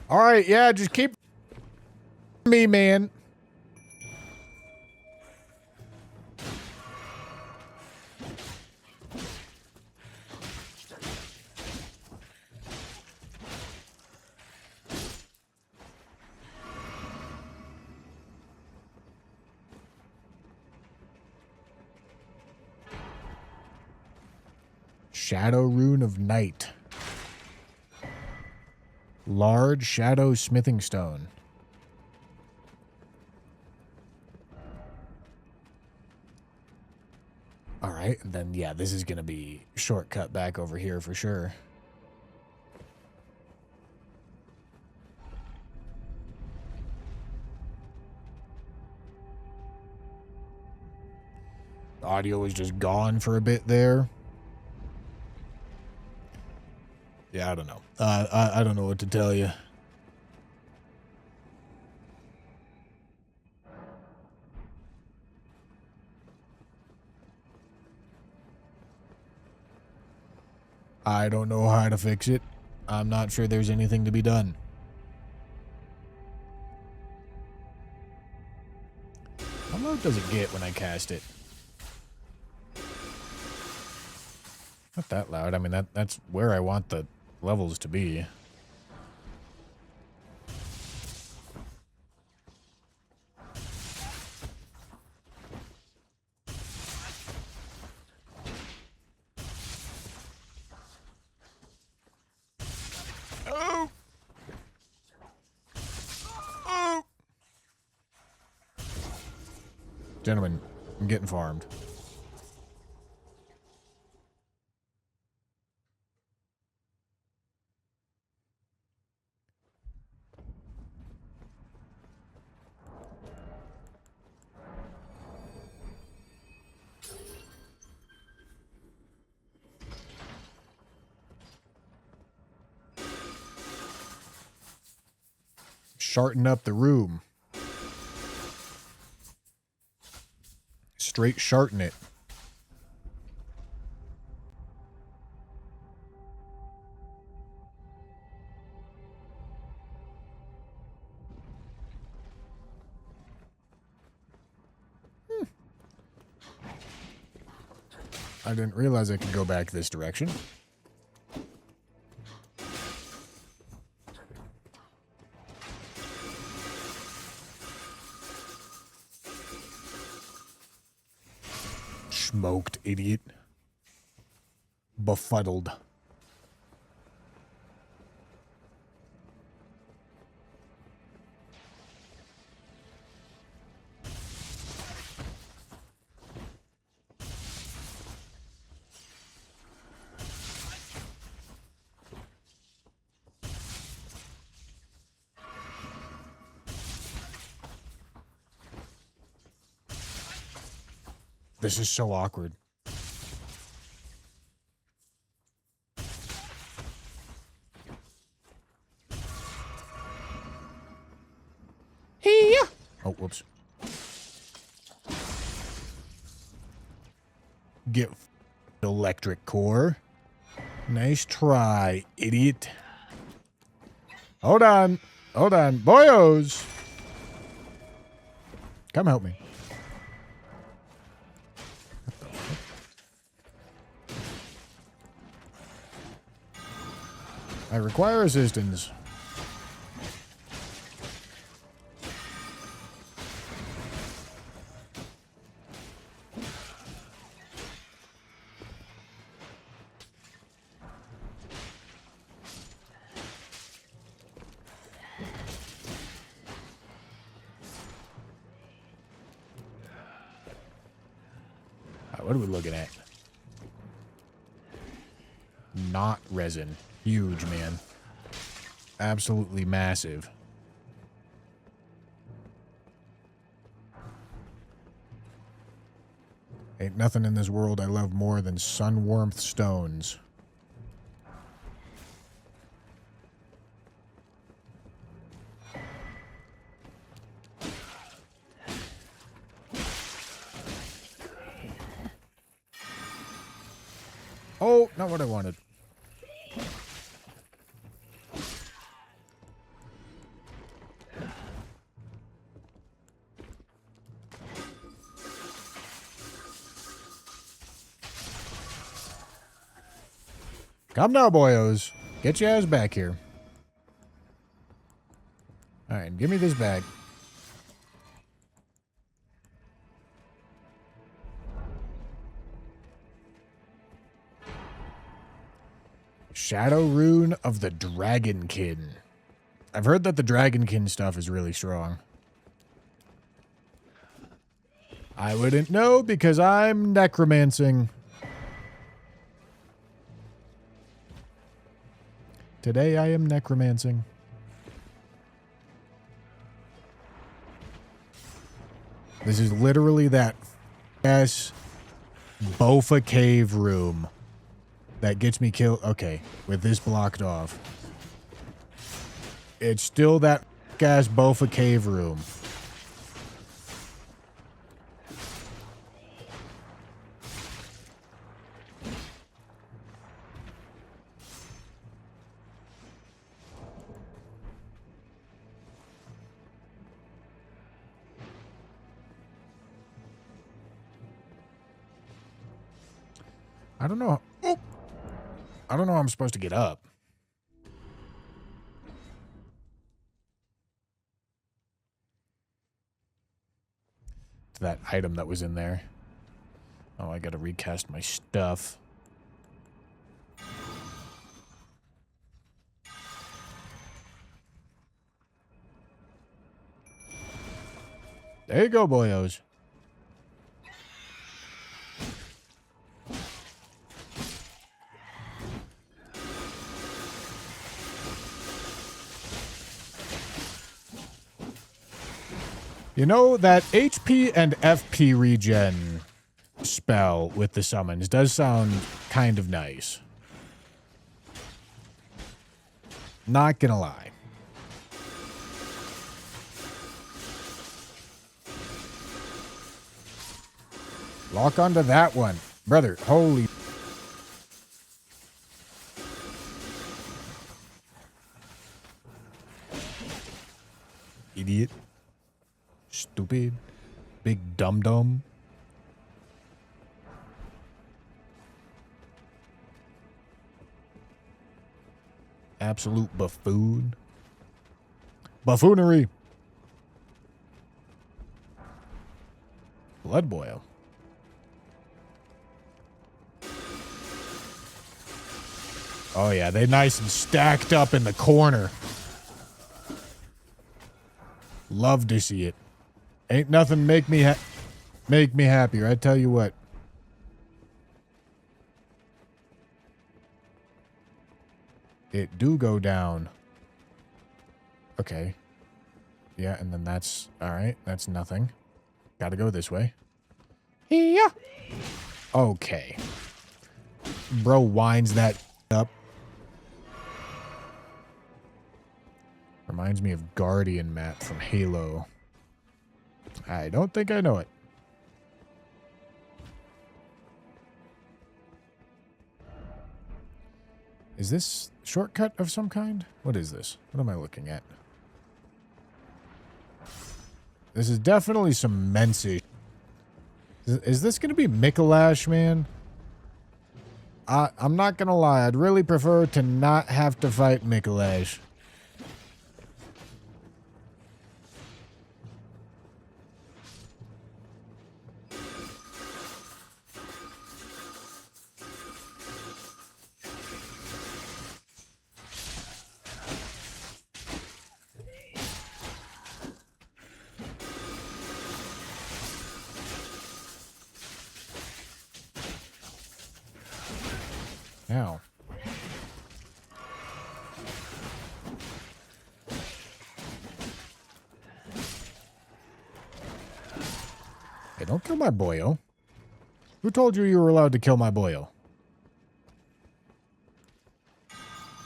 All right, yeah, just keep me, man. Shadow Rune of Night. Large Shadow Smithing Stone. All right, and then, yeah, this is going to be shortcut back over here for sure. The audio was just gone for a bit there. Yeah, I don't know. I don't know what to tell you. I don't know how to fix it. I'm not sure there's anything to be done. How loud does it get when I cast it? Not that loud. I mean, that's where I want the levels to be. Oh! Oh! Gentlemen, I'm getting farmed. Sharten up the room. Straight sharten it. I didn't realize I could go back this direction. Smoked, idiot. Befuddled. This is so awkward. Hey! Oh, whoops. Get electric core. Nice try, idiot. Hold on. Hold on. Boyos! Come help me. I require assistance. What are we looking at? Not resin. Huge, man. Absolutely massive. Ain't nothing in this world I love more than sun warmth stones. Oh, not what I wanted. Come now, boyos. Get your ass back here. All right, give me this bag. Shadow Rune of the Dragonkin. I've heard that the Dragonkin stuff is really strong. I wouldn't know because I'm necromancing. Today I am necromancing. This is literally that ass Bofa cave room that gets me killed. Okay, with this blocked off. It's still that ass Bofa cave room. I don't know. Oh, I don't know how I'm supposed to get up. To that item that was in there. Oh, I gotta recast my stuff. There you go, boyos. You know, that HP and FP regen spell with the summons does sound kind of nice. Not gonna lie. Lock onto that one. Brother, holy... Idiot. Stupid. Big dum-dum. Absolute buffoon. Buffoonery. Blood boil. Oh yeah, they nice and stacked up in the corner. Love to see it. Ain't nothing make me happier, I tell you what. It do go down. Okay. Yeah, and then that's... Alright, that's nothing. Gotta go this way. Yeah. Okay. Bro winds that up. Reminds me of Guardian map from Halo. I don't think I know it. Is this shortcut of some kind? What is this? What am I looking at? This is definitely some Mensa. Is this going to be Mikolash, man? I'm not going to lie. I'd really prefer to not have to fight Mikolash. Now. Hey, don't kill my boyo. Who told you were allowed to kill my boyo?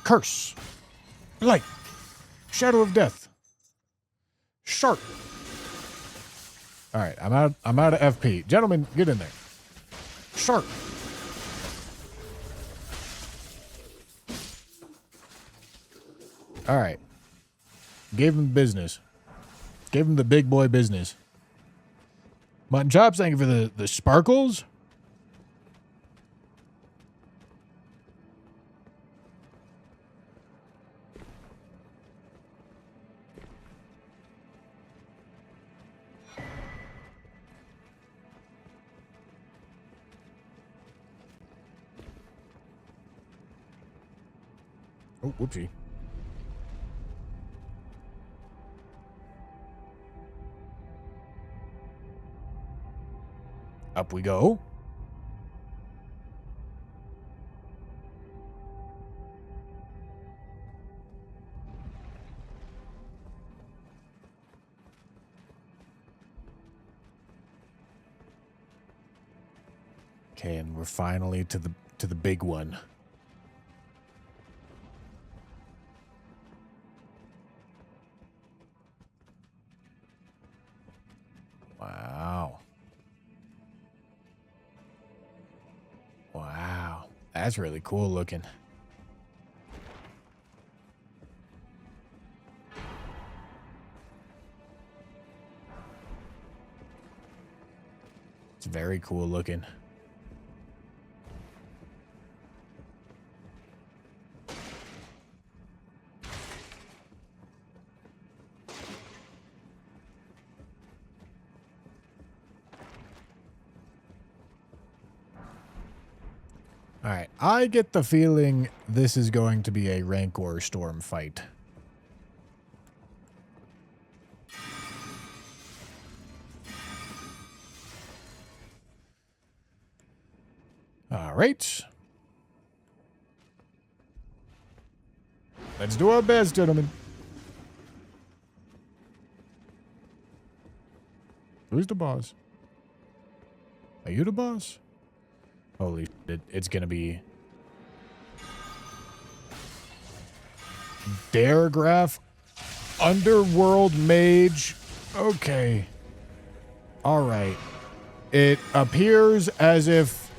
Curse. Blight. Shadow of death. Shark. Alright, I'm out of FP. Gentlemen, get in there. Shark. All right. Gave him business. Gave him the big boy business. Mutton chops, thank you for the sparkles. Oh, whoopsie. Up we go. Okay, and we're finally to the big one. Wow. Wow. That's really cool looking. It's very cool looking. All right, I get the feeling this is going to be a Rancor Storm fight. All right. Let's do our best, gentlemen. Who's the boss? Are you the boss? Holy shit, it's gonna be Daregraph, Underworld Mage. Okay. Alright. It appears as if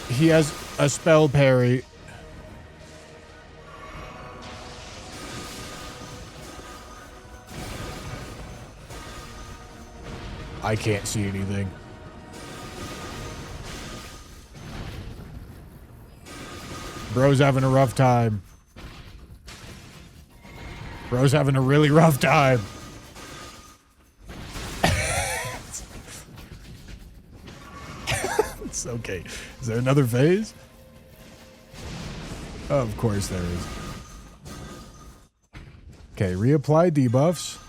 he has a spell parry. I can't see anything. Bro's having a rough time. Bro's having a really rough time. It's okay. Is there another phase? Of course there is. Okay, reapply debuffs.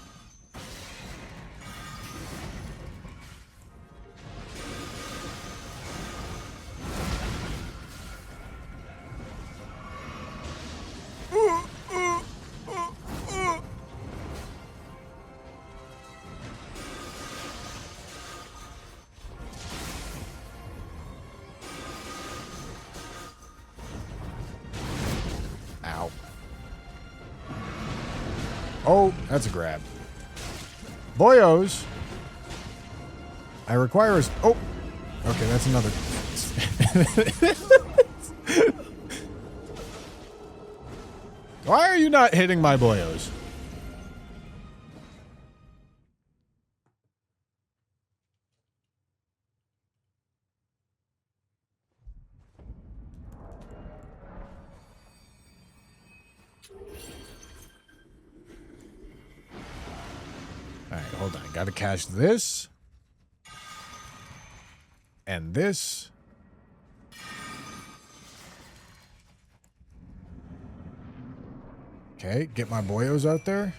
Oh, that's a grab. Boyos. I require a... Oh. Okay, that's another... Why are you not hitting my boyos? All right, hold on. Got to cache this. And this. Okay, get my boyos out there.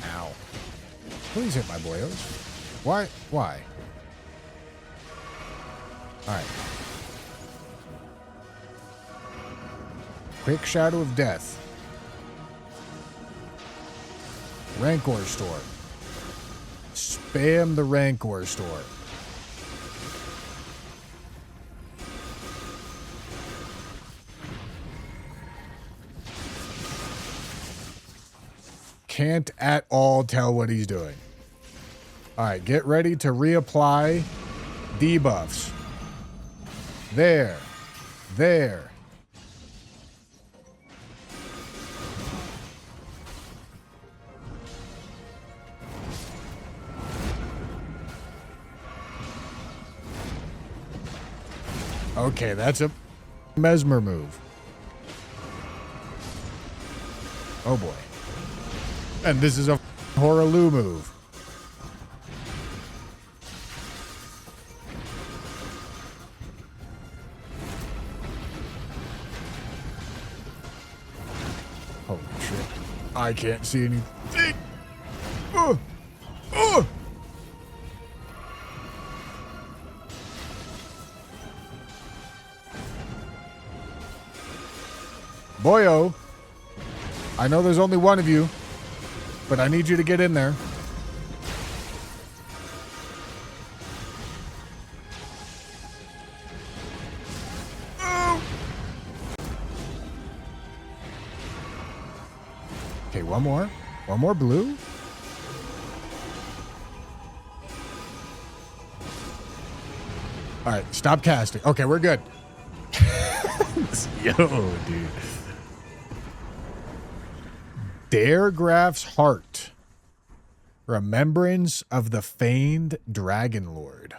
Ow. Please hit my boyos. Why? Why? All right. Quick Shadow of Death. Rancor Store. Spam the Rancor Store. Can't at all tell what he's doing. All right, get ready to reapply debuffs. There. There. Okay, that's a mesmer move. Oh boy. And this is a Horaloo move. Holy shit. I can't see anything. Oh! Oh! Boyo, I know there's only one of you, but I need you to get in there. Oh. Okay, one more. One more blue. All right, stop casting. Okay, we're good. Yo, dude. Daregraph's Heart. Remembrance of the Famed Dragon Lord.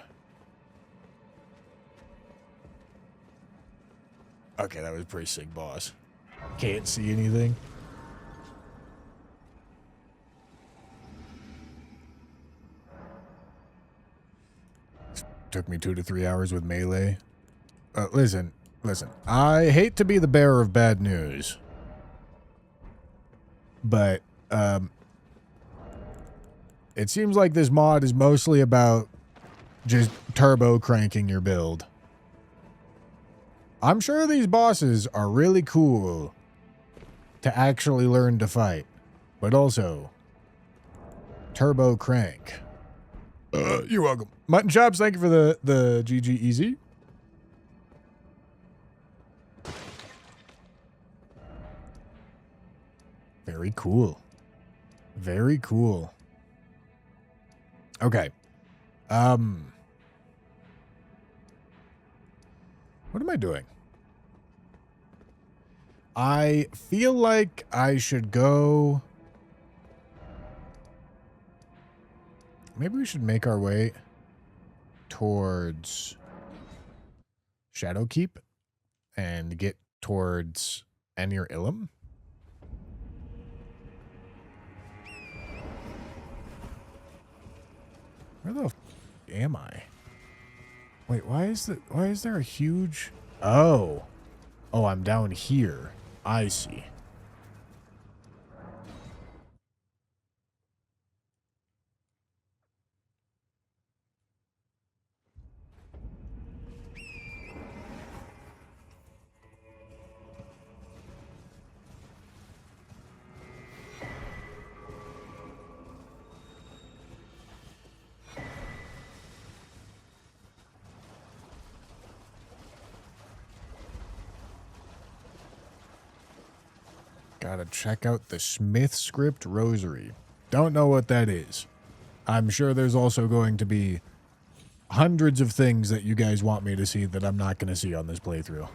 Okay, that was pretty sick, boss. Can't see anything. Took me 2 to 3 hours with melee. Listen. I hate to be the bearer of bad news. But, it seems like this mod is mostly about just turbo cranking your build. I'm sure these bosses are really cool to actually learn to fight, but also turbo crank. You're welcome. Mutton Chops, thank you for the GG Easy. Very cool. Very cool. Okay. What am I doing? I feel like I should go... Maybe we should make our way towards Shadowkeep and get towards Enir Ilum. Where the f am I? Wait, why is there a huge... Oh, I'm down here. I see. Gotta check out the Smith Script Rosary. Don't know what that is. I'm sure there's also going to be hundreds of things that you guys want me to see that I'm not going to see on this playthrough.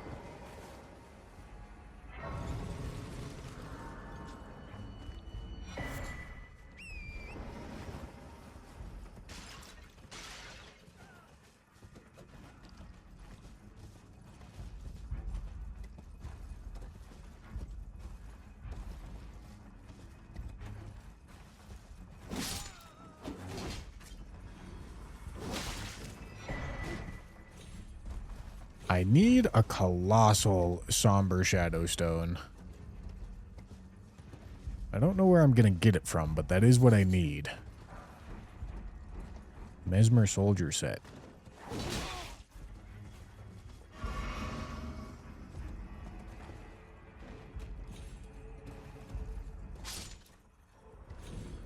I need a colossal somber shadow stone. I don't know where I'm going to get it from, but that is what I need. Mesmer soldier set. A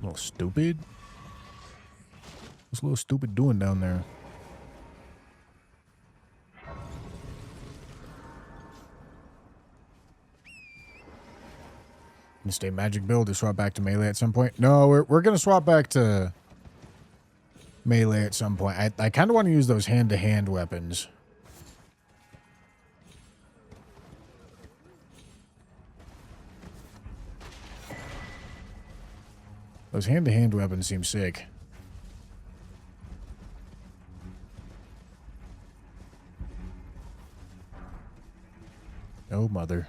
little stupid. What's a little stupid doing down there? Gonna stay magic build to swap back to melee at some point? No, we're gonna swap back to melee at some point. I kind of want to use those hand-to-hand weapons. Those hand-to-hand weapons seem sick. Oh, mother.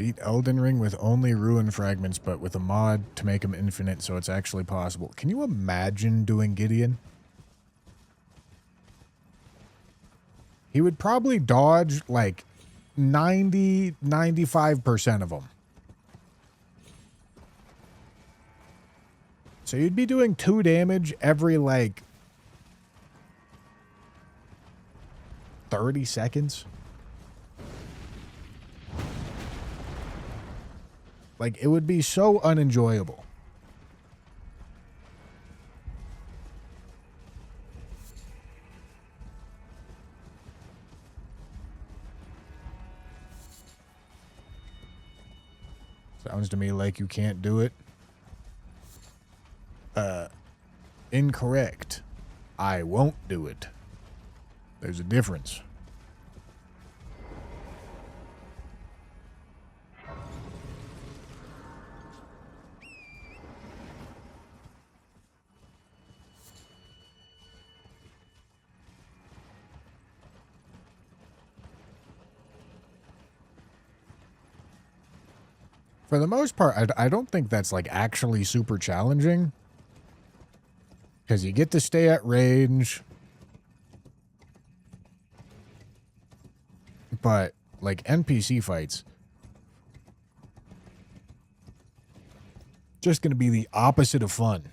Beat Elden Ring with only ruin fragments, but with a mod to make them infinite, so it's actually possible. Can you imagine doing Gideon? He would probably dodge like 95% of them. So you'd be doing 2 damage every like 30 seconds. Like, it would be so unenjoyable. Sounds to me like you can't do it. Incorrect. I won't do it. There's a difference. For the most part, I don't think that's like actually super challenging. Because you get to stay at range. But like NPC fights, just going to be the opposite of fun.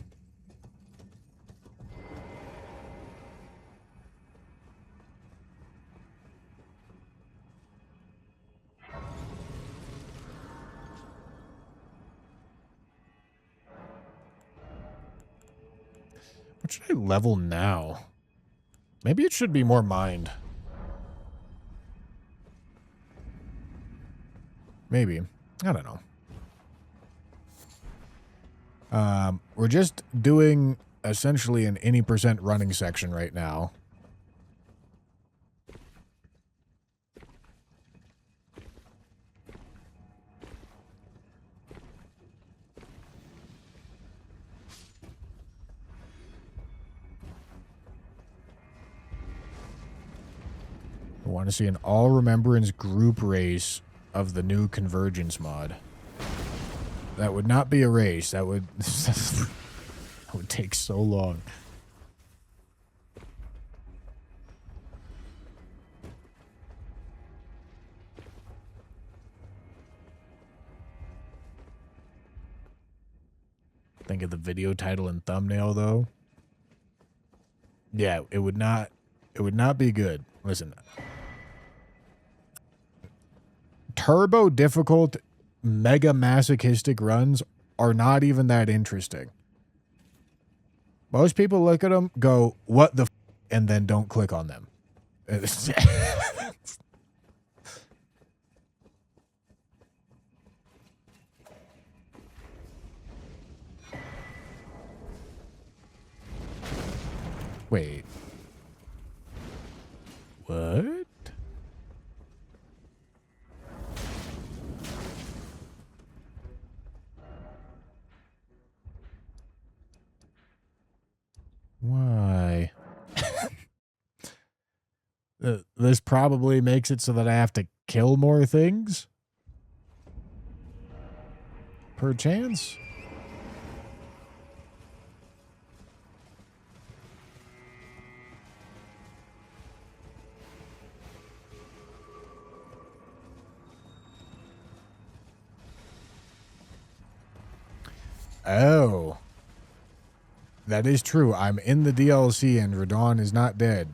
What should I level now? Maybe it should be more mind. Maybe. I don't know. We're just doing essentially an any percent running section right now. I want to see an all remembrance group race of the new Convergence mod. That would not be a race. That would that would take so long. Think of the video title and thumbnail though. Yeah, it would not be good. Listen. Turbo difficult, mega masochistic runs are not even that interesting. Most people look at them, go, what the f, and then don't click on them. Wait. What? Why? This probably makes it so that I have to kill more things? Perchance? Oh. That is true. I'm in the DLC and Radon is not dead.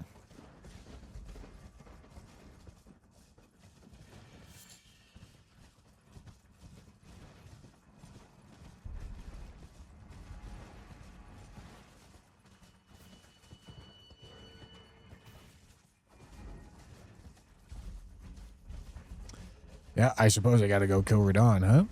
Yeah, I suppose I gotta go kill Radon, huh?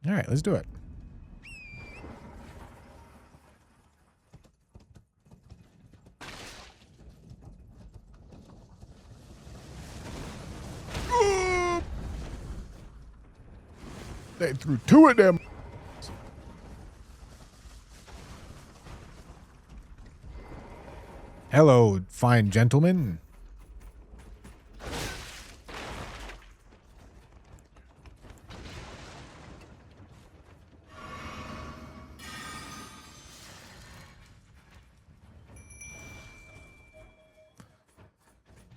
All right, let's do it. They threw two of them. Hello, fine gentlemen.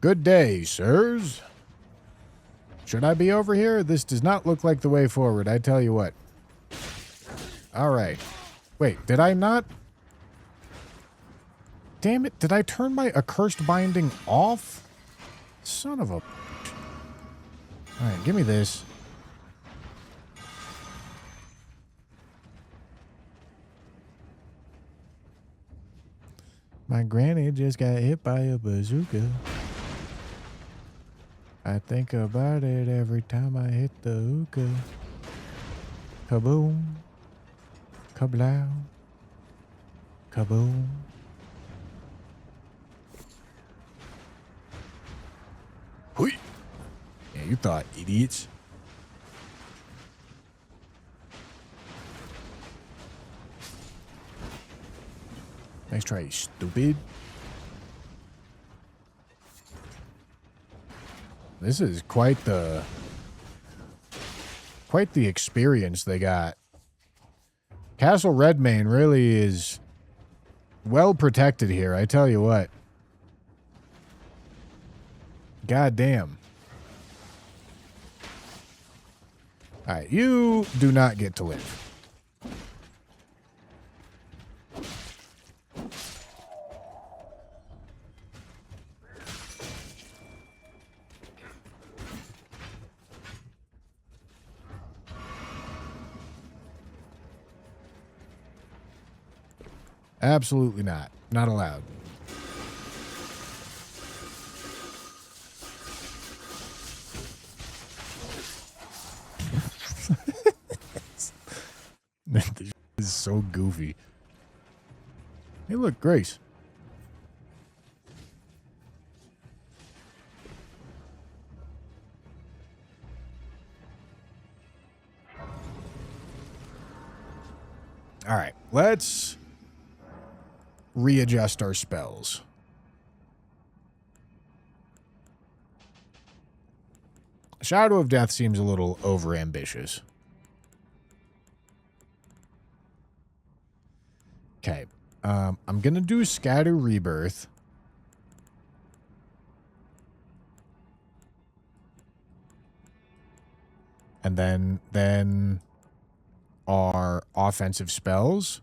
Good day, sirs. Should I be over here? This does not look like the way forward, I tell you what. All right. Wait, did I not? Damn it, did I turn my accursed binding off? Son of a... Alright, give me this. My granny just got hit by a bazooka. I think about it every time I hit the hookah. Kaboom. Kablow. Kaboom. Hui. Yeah, you thought, idiots. Nice try, you stupid. This is quite the experience they got. Castle Redmane really is well protected here, I tell you what. God damn. Alright, you do not get to live. Absolutely not. Not allowed. This is so goofy. Hey, look, Grace. All right, let's readjust our spells. Shadow of Death seems a little overambitious. Okay. I'm going to do Scatter Rebirth. And then our offensive spells,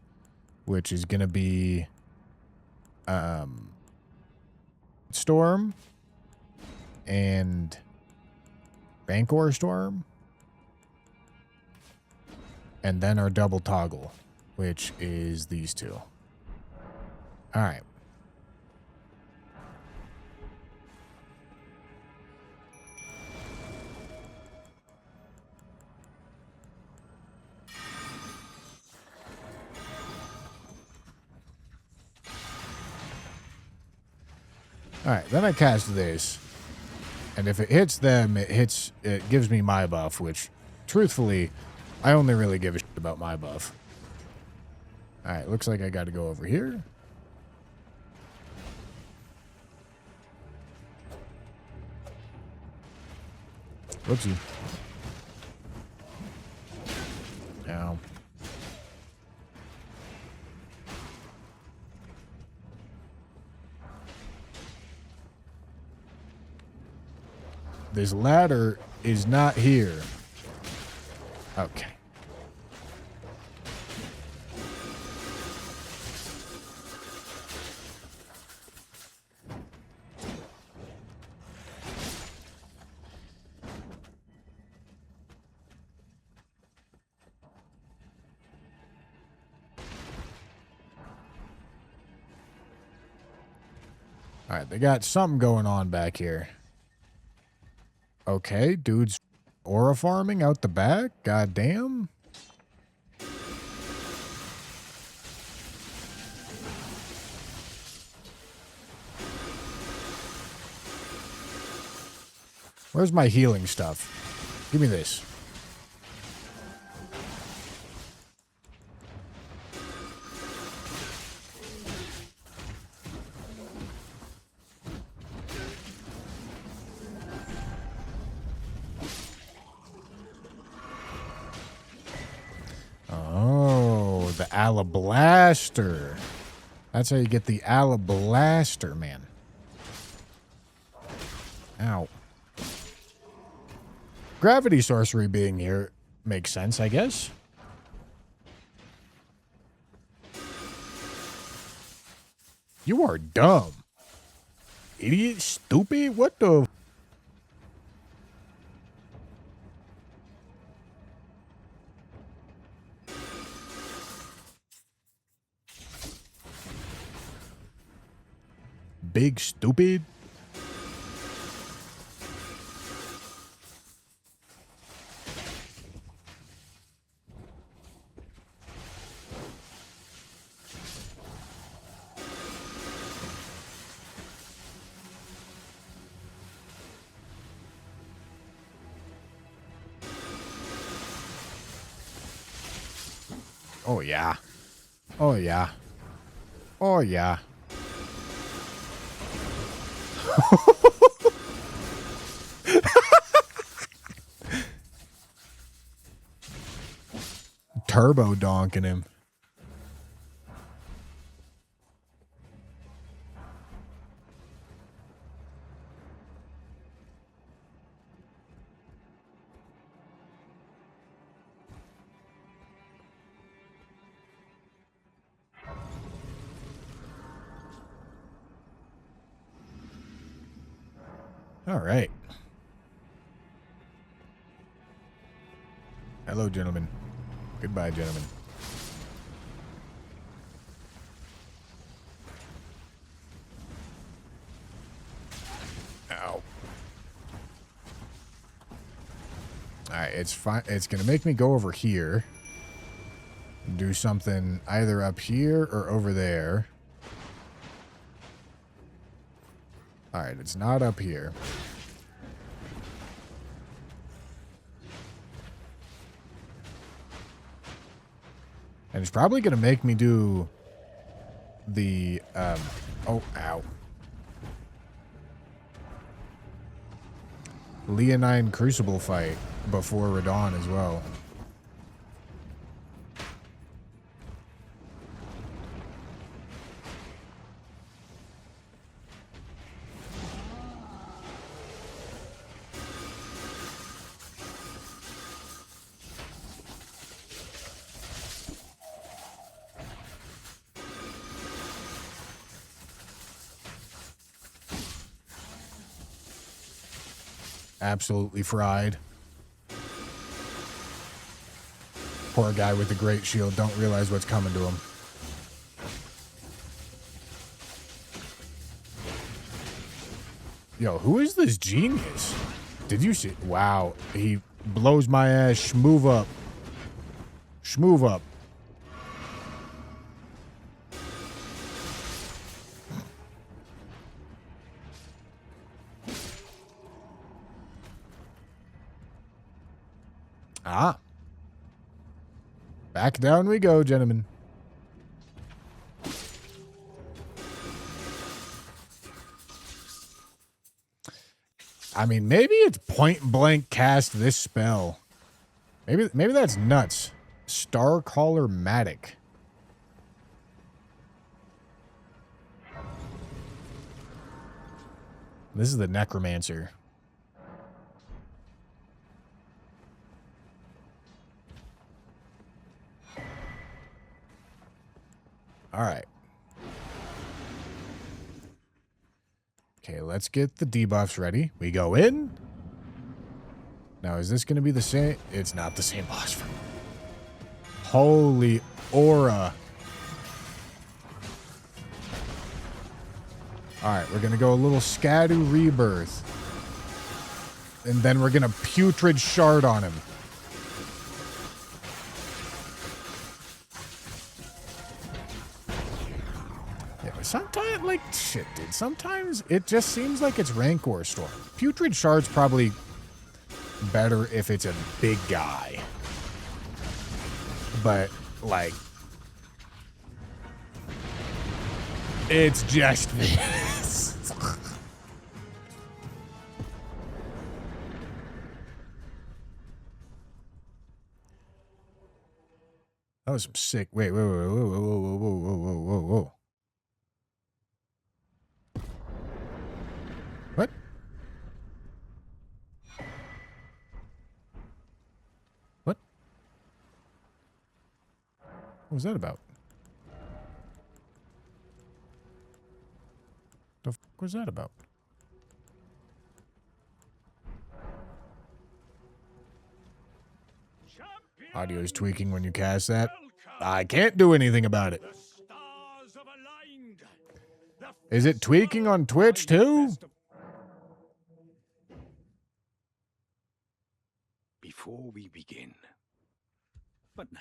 which is going to be Storm and Rancor Storm. And then our double toggle, which is these two. All right. All right, then I cast this. And if it hits them, it gives me my buff, which, truthfully, I only really give a shit about my buff. All right, looks like I got to go over here. Whoopsie. Now. This ladder is not here. Okay. All right, they got something going on back here. Okay, dude's aura farming out the back. God damn. Where's my healing stuff? Give me this. Alablaster. That's how you get the Alablaster, man. Ow. Gravity sorcery being here makes sense, I guess. You are dumb. Idiot, stupid, what the... Big stupid. Oh yeah. Oh yeah. Oh yeah. Turbo donking him. All right. Hello, gentlemen. Goodbye, gentlemen. Ow. All right, it's fine. It's going to make me go over here. Do something either up here or over there. All right, it's not up here. And it's probably going to make me do the, oh, ow. Leonine Crucible fight before Radon as well. Absolutely fried. Poor guy with the great shield don't realize what's coming to him. Yo, who is this genius? Did you see? Wow, he blows my ass. Shmove up. Shmove up. Ah. Back down we go, gentlemen. I mean, maybe it's point blank cast this spell. Maybe that's nuts. Starcaller Matic. This is the Necromancer. All right. Okay, let's get the debuffs ready. We go in. Now, is this going to be the same? It's not the same boss fight. Holy aura. All right, we're going to go a little Scadu Rebirth. And then we're going to Putrid Shard on him. Sometimes, like, shit, dude. Sometimes it just seems like it's Rancor Storm. Putrid Shard's probably better if it's a big guy. But, like, it's just this. That was some sick. Wait, whoa, whoa, whoa, whoa, whoa, whoa, whoa, whoa, whoa, whoa. What? What? What was that about? The fuck was that about? Audio is tweaking when you cast that. I can't do anything about it. Is it tweaking on Twitch too? Before we begin. But now.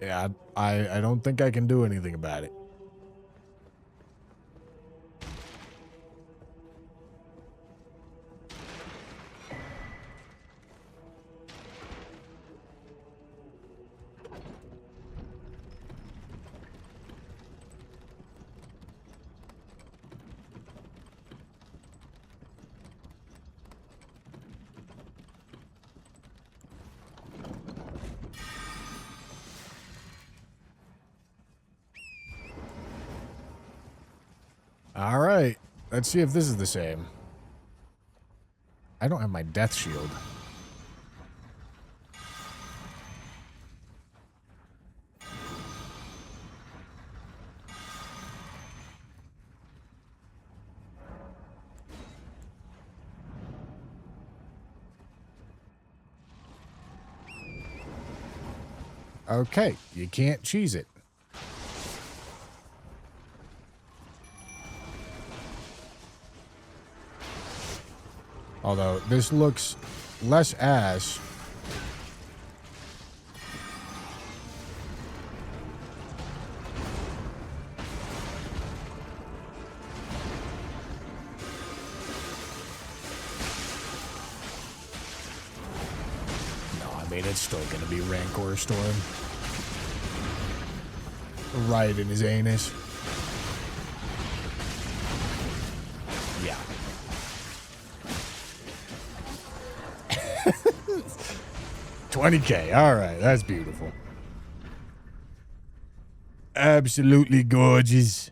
Yeah, I don't think I can do anything about it. All right, let's see if this is the same. I don't have my death shield. Okay, you can't cheese it. Although this looks less ass. No, I mean, it's still gonna be Rancor Storm. Right in his anus. Yeah. $20K. All right, that's beautiful. Absolutely gorgeous.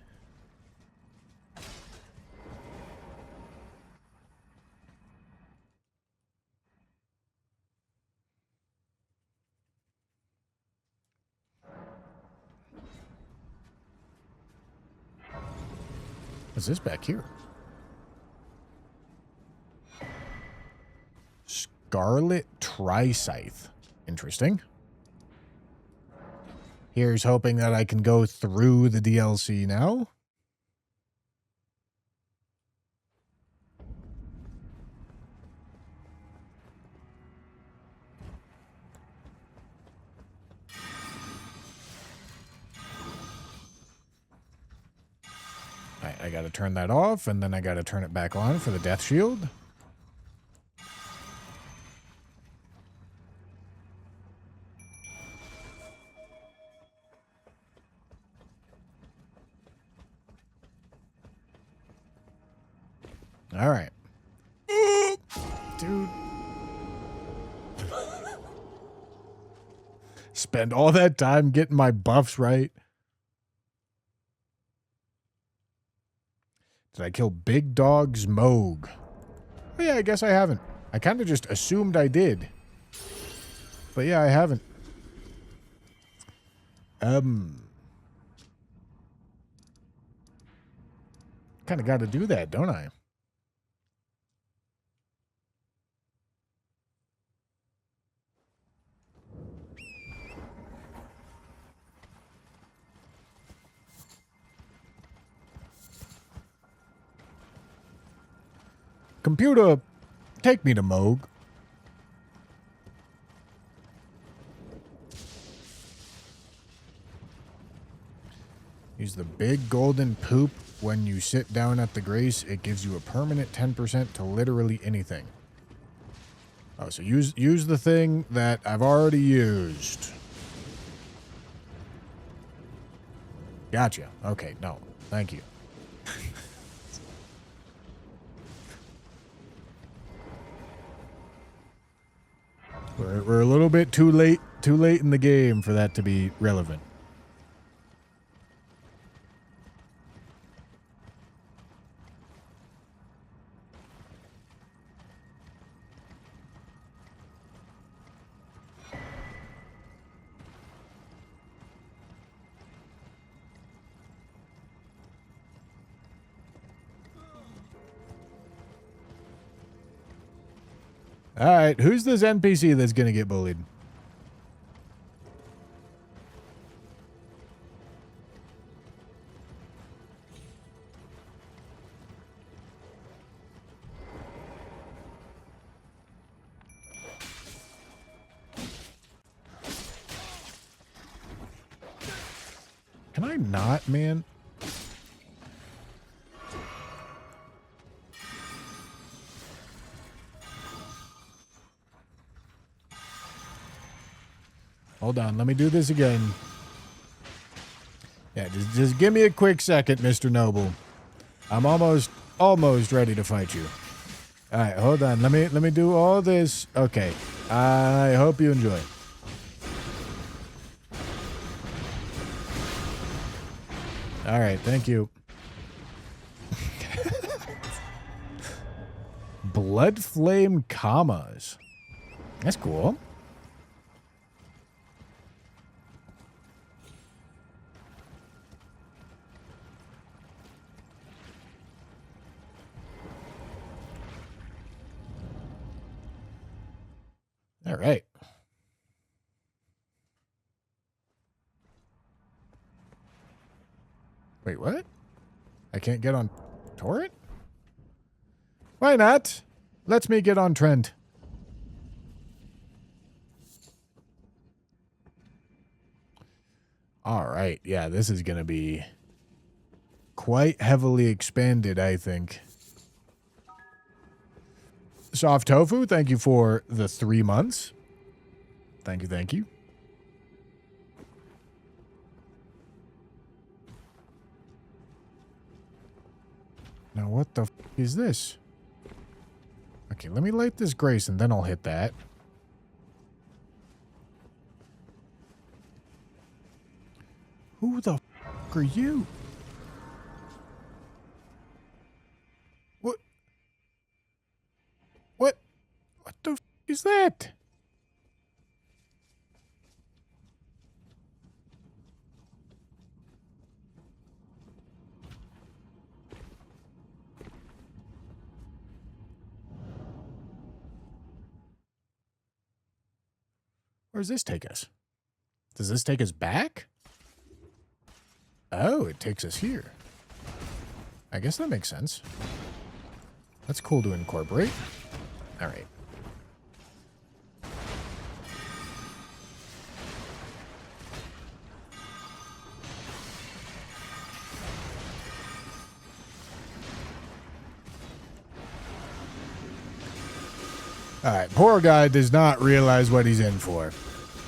What's this back here? Scarlet Tri-Scythe. Interesting. Here's hoping that I can go through the DLC now. I gotta turn that off, and then I gotta turn it back on for the death shield. All right. Dude. Spend all that time getting my buffs right. Did I kill Big Dog's Moog? Oh, yeah, I guess I haven't. I kind of just assumed I did. But yeah, I haven't. Kind of got to do that, don't I? Computer, take me to Moog. Use the big golden poop when you sit down at the grace. It gives you a permanent 10% to literally anything. Oh, so use the thing that I've already used. Gotcha. Okay, no. Thank you. We're a little bit too late in the game for that to be relevant. All right, who's this NPC that's going to get bullied? Can I not, man? Hold on, let me do this again. Yeah, just give me a quick second, Mr. Noble. I'm almost ready to fight you. All right, hold on. Let me do all this. Okay. I hope you enjoy. All right, thank you. Blood flame commas. That's cool. All right. Wait, what? I can't get on Torrent? Why not? Let's me get on Trent. All right. Yeah, this is going to be quite heavily expanded, I think. Soft Tofu, thank you for the 3 months. Thank you, thank you. Now, what the f is this? Okay, let me light this grace and then I'll hit that. Who the f are you? What? What? What the f is that? Where does this take us? Does this take us back? Oh, it takes us here. I guess that makes sense. That's cool to incorporate. All right. All right, poor guy does not realize what he's in for.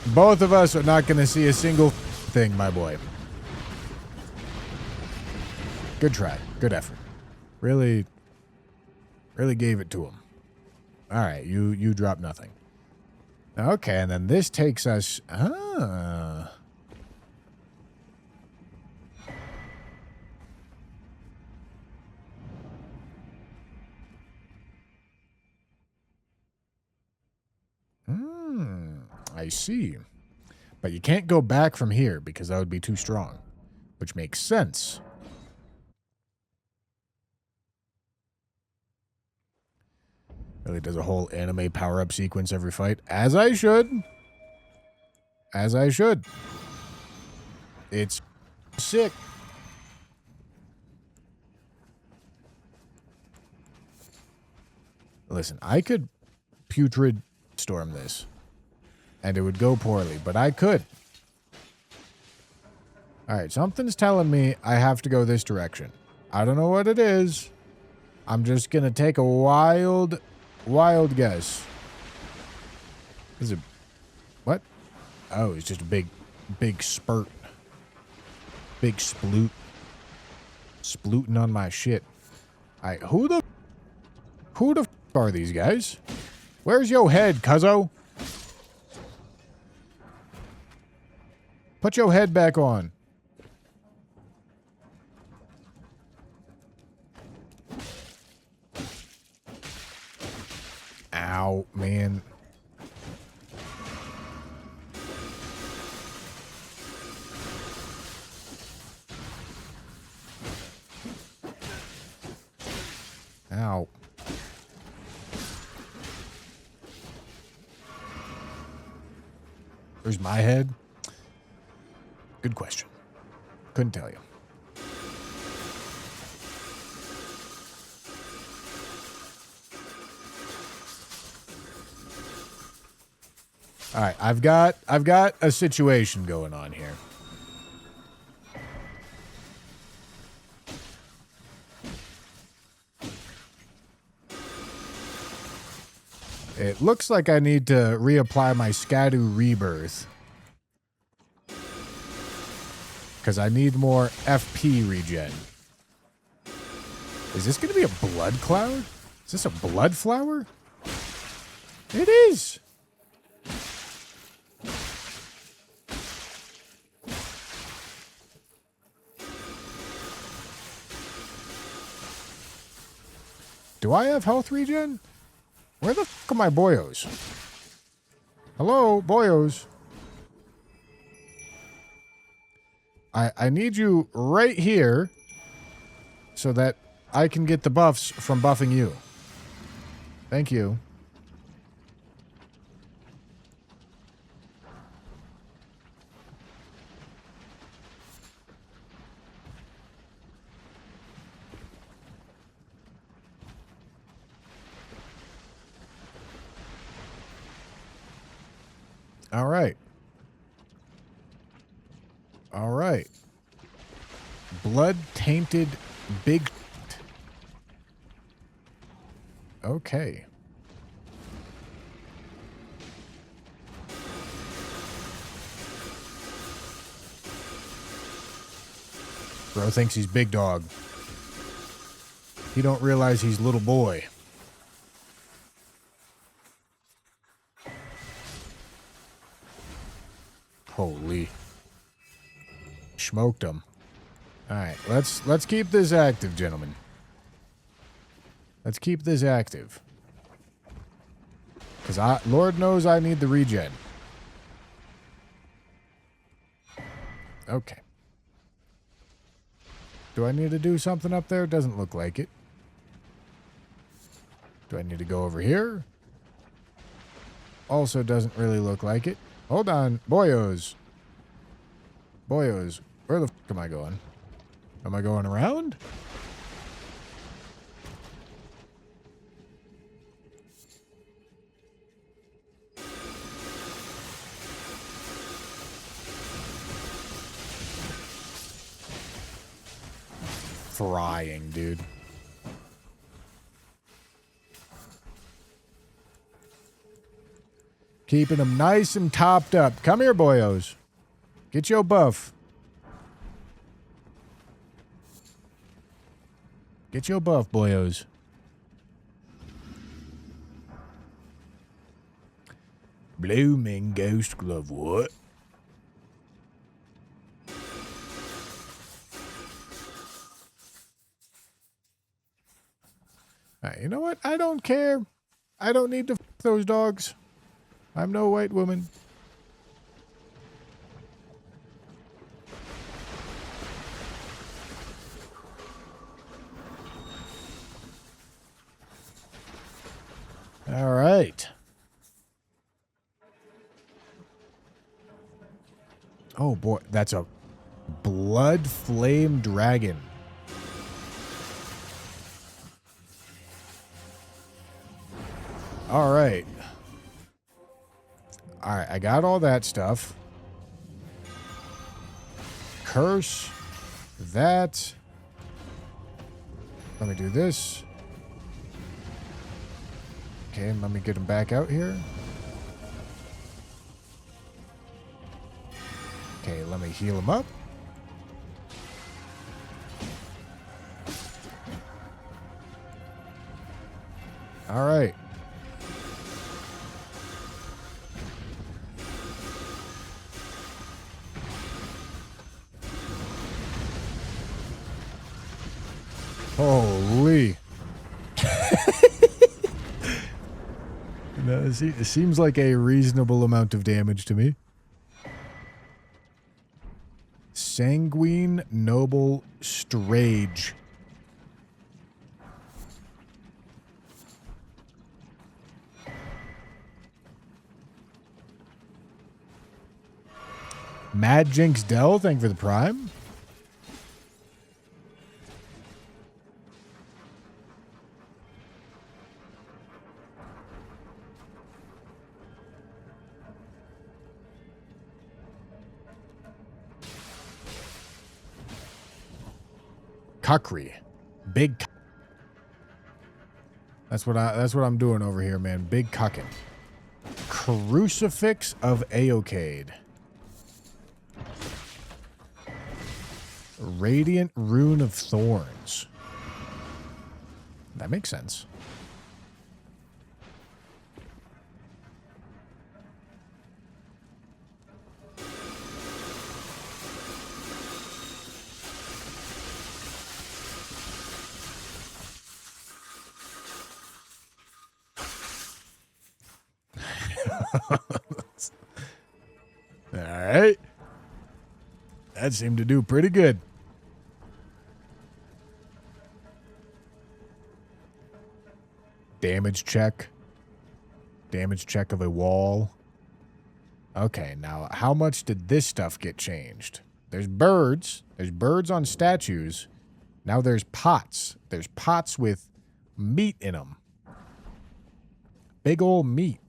Both of us are not going to see a single thing, my boy. Good try. Good effort. Really gave it to him. All right, you drop nothing. Okay, and then this takes us... I see. But you can't go back from here because that would be too strong, which makes sense. Really does a whole anime power-up sequence every fight. As I should. As I should. It's sick. Listen, I could putrid storm this. And it would go poorly, but I could. All right, something's telling me I have to go this direction. I don't know what it is. I'm just going to take a wild guess. Is it... What? Oh, it's just a big spurt. Big sploot. Splooting on my shit. Alright, who the f are these guys? Where's your head, cuzzo? Put your head back on. Ow, man. Ow. Where's my head? Good question. Couldn't tell you. All right, I've got a situation going on here. It looks like I need to reapply my Scadu Rebirth. Because I need more FP regen. Is this going to be a blood cloud? Is this a blood flower? It is. Do I have health regen? Where the fuck are my boyos? Hello, boyos. I need you right here so that I can get the buffs from buffing you. Thank you. All right. All right. Blood-tainted big... Okay. Bro thinks he's big dog. He don't realize he's little boy. Holy. Smoked him. Alright, let's keep this active, gentlemen. Let's keep this active. Because Lord knows I need the regen. Okay. Do I need to do something up there? Doesn't look like it. Do I need to go over here? Also doesn't really look like it. Hold on. Boyos. Boyos. Where the fuck am I going? Am I going around? Frying, dude. Keeping them nice and topped up. Come here, boyos. Get your buff. Get your buff, boyos. Blooming ghost glove, what? Alright, you know what? I don't care. I don't need to f those dogs. I'm no white woman. All right. Oh boy, that's a blood flame dragon. All right. All right, I got all that stuff. Curse. That. Let me do this. Okay, let me get him back out here. Okay, let me heal him up. All right. Holy. No, it seems like a reasonable amount of damage to me. Sanguine Noble Strage. Mad Jinx Dell, thank you for the prime. Cuckery. Big. That's what I'm doing over here, man. Big cucking. Crucifix of Aocade. Radiant Rune of Thorns. That makes sense. All right. That seemed to do pretty good. Damage check. Damage check of a wall. Okay, now how much did this stuff get changed? There's birds. There's birds on statues. Now there's pots. There's pots with meat in them. Big old meat.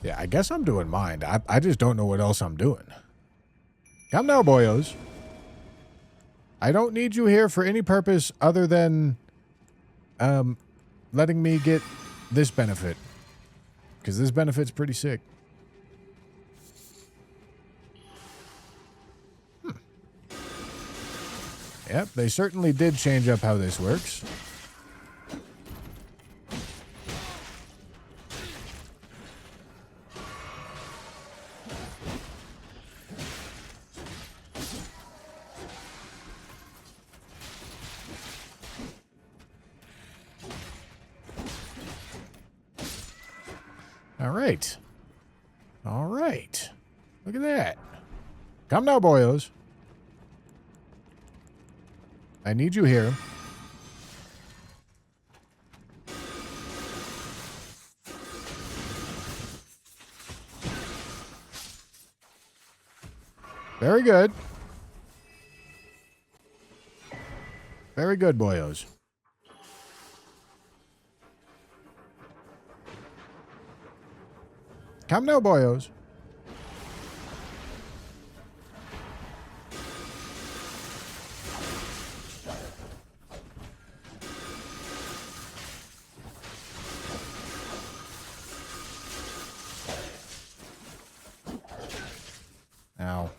Yeah, I guess I'm doing mine. I just don't know what else I'm doing. Come now, boyos. I don't need you here for any purpose other than letting me get this benefit. Because this benefit's pretty sick. Yep, they certainly did change up how this works. All right. Look at that. Come now, boyos. I need you here. Very good. Very good, boyos. Come now, boyos. Ow.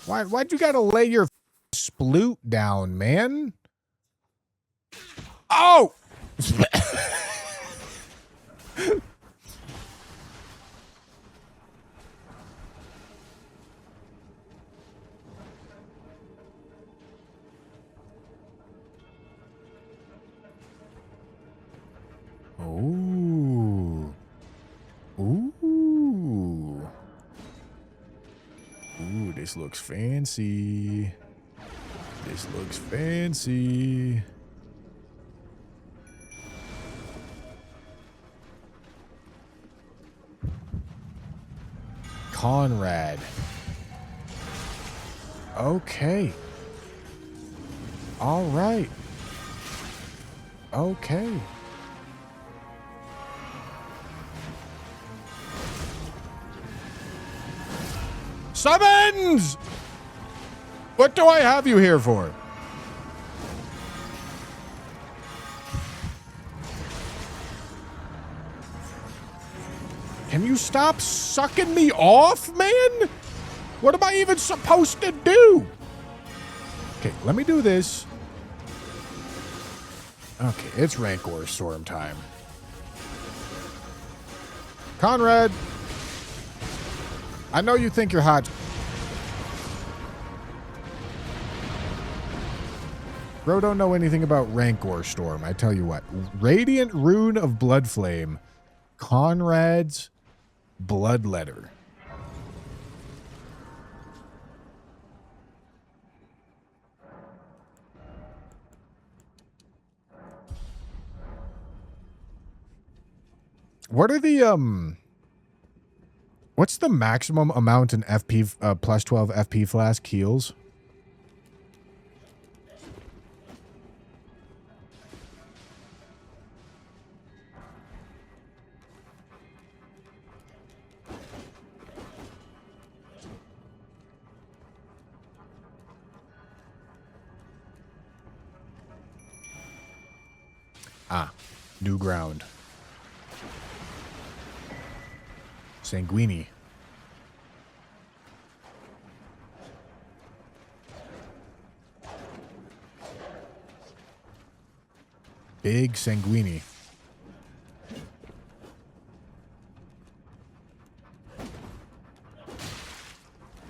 Why'd you gotta lay your sploot down, man? Oh! Ooh. Ooh. Ooh, this looks fancy. This looks fancy. Conrad. Okay. All right. Okay. Summons! What do I have you here for? Can you stop sucking me off, man? What am I even supposed to do? Okay, let me do this. Okay, it's Rancor Storm time. Conrad, I know you think you're hot. Bro, don't know anything about Rancor Storm. I tell you what. Radiant Rune of Bloodflame. Conrad's Bloodletter. What are the, what's the maximum amount in FP, plus 12 FP flask heals? Ah, new ground. Sanguini. Big Sanguini.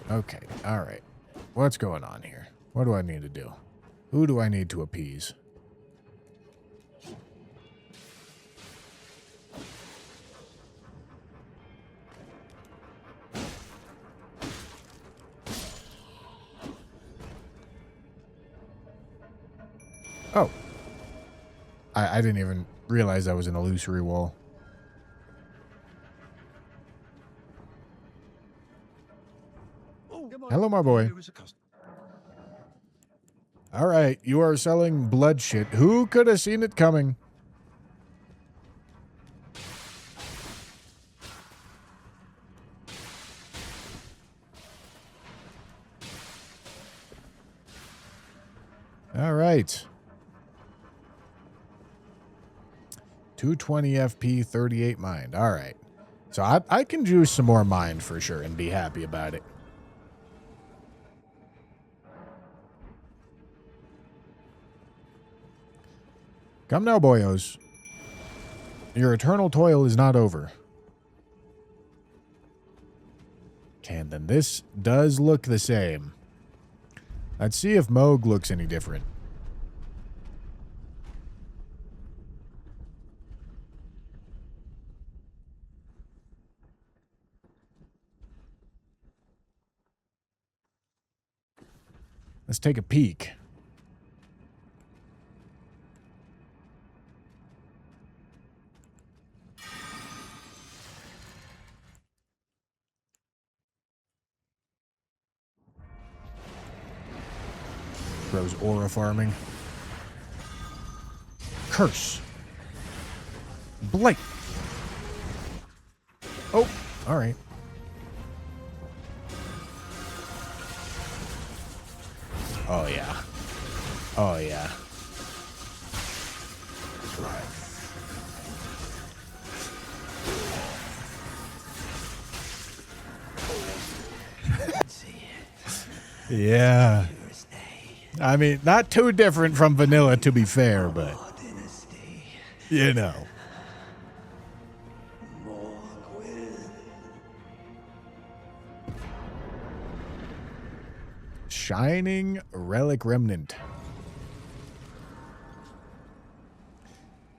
Okay, all right. What's going on here? What do I need to do? Who do I need to appease? Oh. I didn't even realize that was an illusory wall. Hello, my boy. All right, you are selling blood shit. Who could have seen it coming? All right. 220 FP, 38 mind. All right. So I can juice some more mind for sure and be happy about it. Come now, boyos. Your eternal toil is not over. Okay, and then this does look the same. Let's see if Moog looks any different. Let's take a peek. Bro's aura farming. Curse. Blight. Oh, all right. Oh, yeah. Oh, yeah. Yeah. I mean, not too different from vanilla, to be fair, but, you know. Shining Relic Remnant.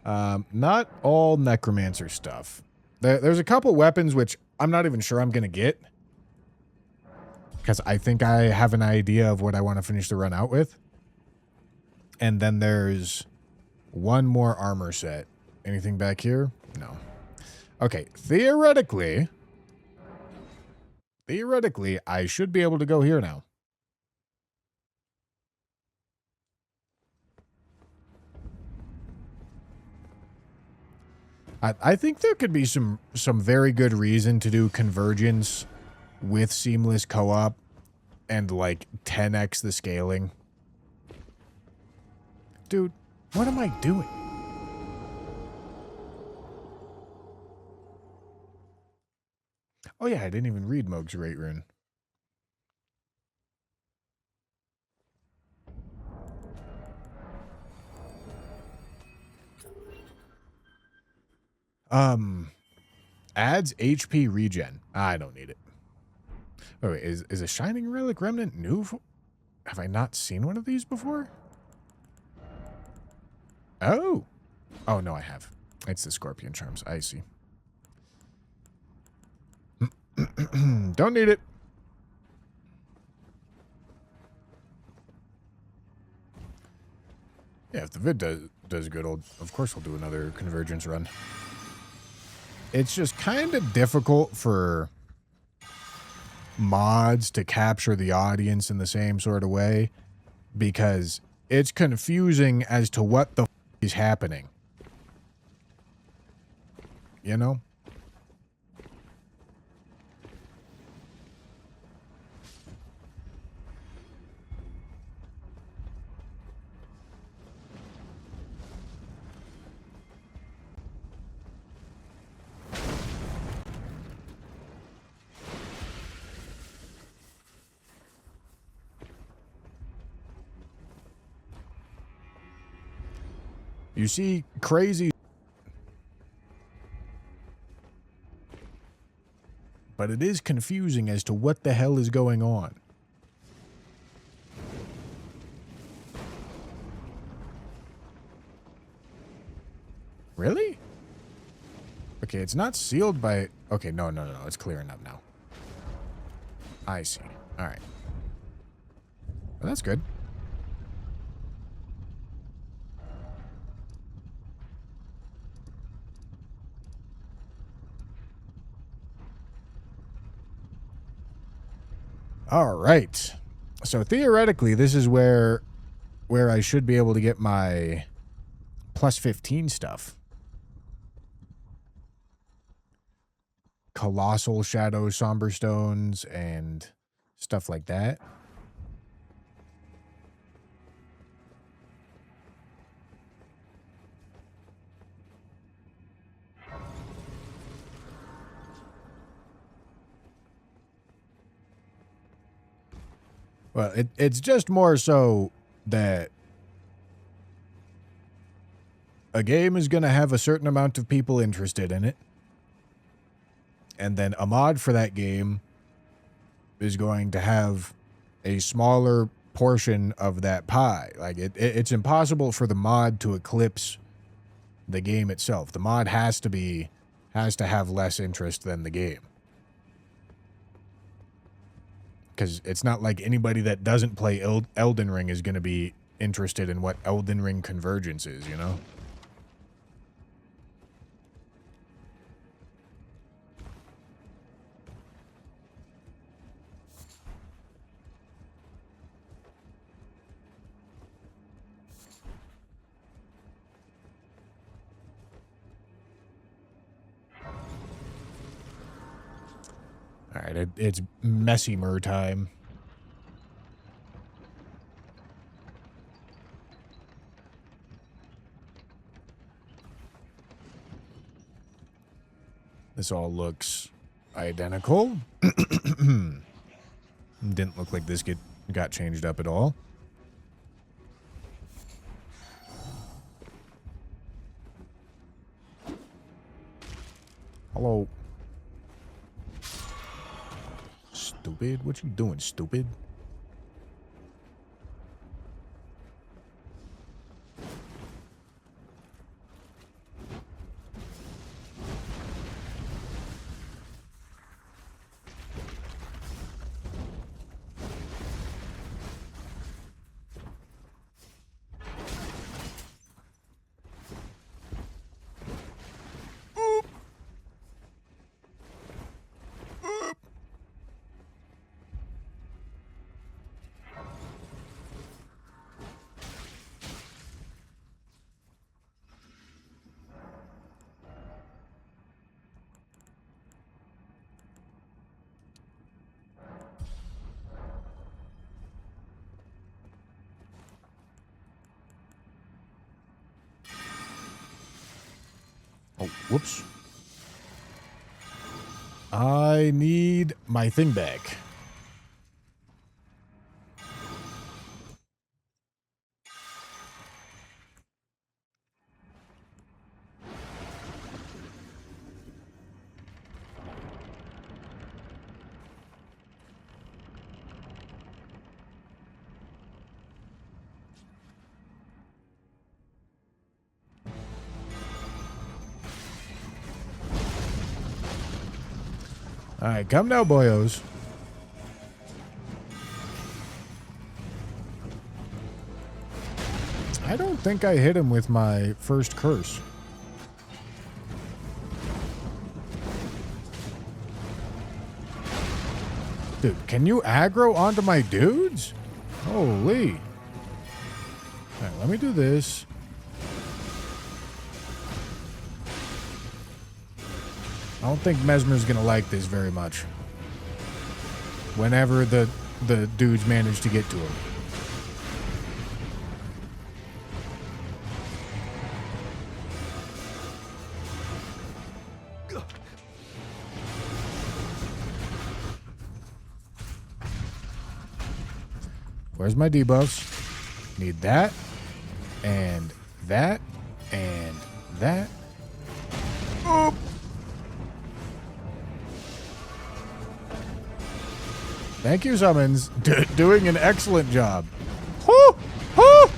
Not all Necromancer stuff. There's a couple weapons which I'm not even sure I'm going to get. Because I think I have an idea of what I want to finish the run out with. And then there's one more armor set. Anything back here? No. Okay, theoretically, I should be able to go here now. I think there could be some very good reason to do Convergence with seamless co-op and like 10x the scaling. Dude, what am I doing? Oh yeah, I didn't even read Moog's Rate Rune. Adds HP regen. I don't need it. Oh wait, is a Shining Relic Remnant new? Have I not seen one of these before? Oh. Oh no, I have. It's the Scorpion Charms. I see. Don't need it. Yeah, if the vid does good, of course we'll do another Convergence run. It's just kind of difficult for mods to capture the audience in the same sort of way because it's confusing as to what the is happening. You know? You see crazy, but it is confusing as to what the hell is going on. Really? Okay, it's not sealed by... Okay, no, it's clearing up now. I see. All right. Well, that's good. All right. So theoretically, this is where I should be able to get my plus 15 stuff. Colossal Shadow Somber Stones and stuff like that. Well, it's just more so that a game is going to have a certain amount of people interested in it. And then a mod for that game is going to have a smaller portion of that pie. Like, it's impossible for the mod to eclipse the game itself. The mod has to have less interest than the game. Because it's not like anybody that doesn't play Elden Ring is going to be interested in what Elden Ring Convergence is, you know? All right, it's Messimer time. This all looks identical. Didn't look like this got changed up at all. Hello. Stupid. What you doing, stupid? Oh, whoops. I need my thing back. All right, come now, boyos. I don't think I hit him with my first curse. Dude, can you aggro onto my dudes? Holy. All right, let me do this. I don't think Mesmer's gonna like this very much. Whenever the dudes manage to get to him. Where's my debuffs? Need that, and that, and that. Oh! Thank you, Summons. Doing an excellent job. Woo! Woo!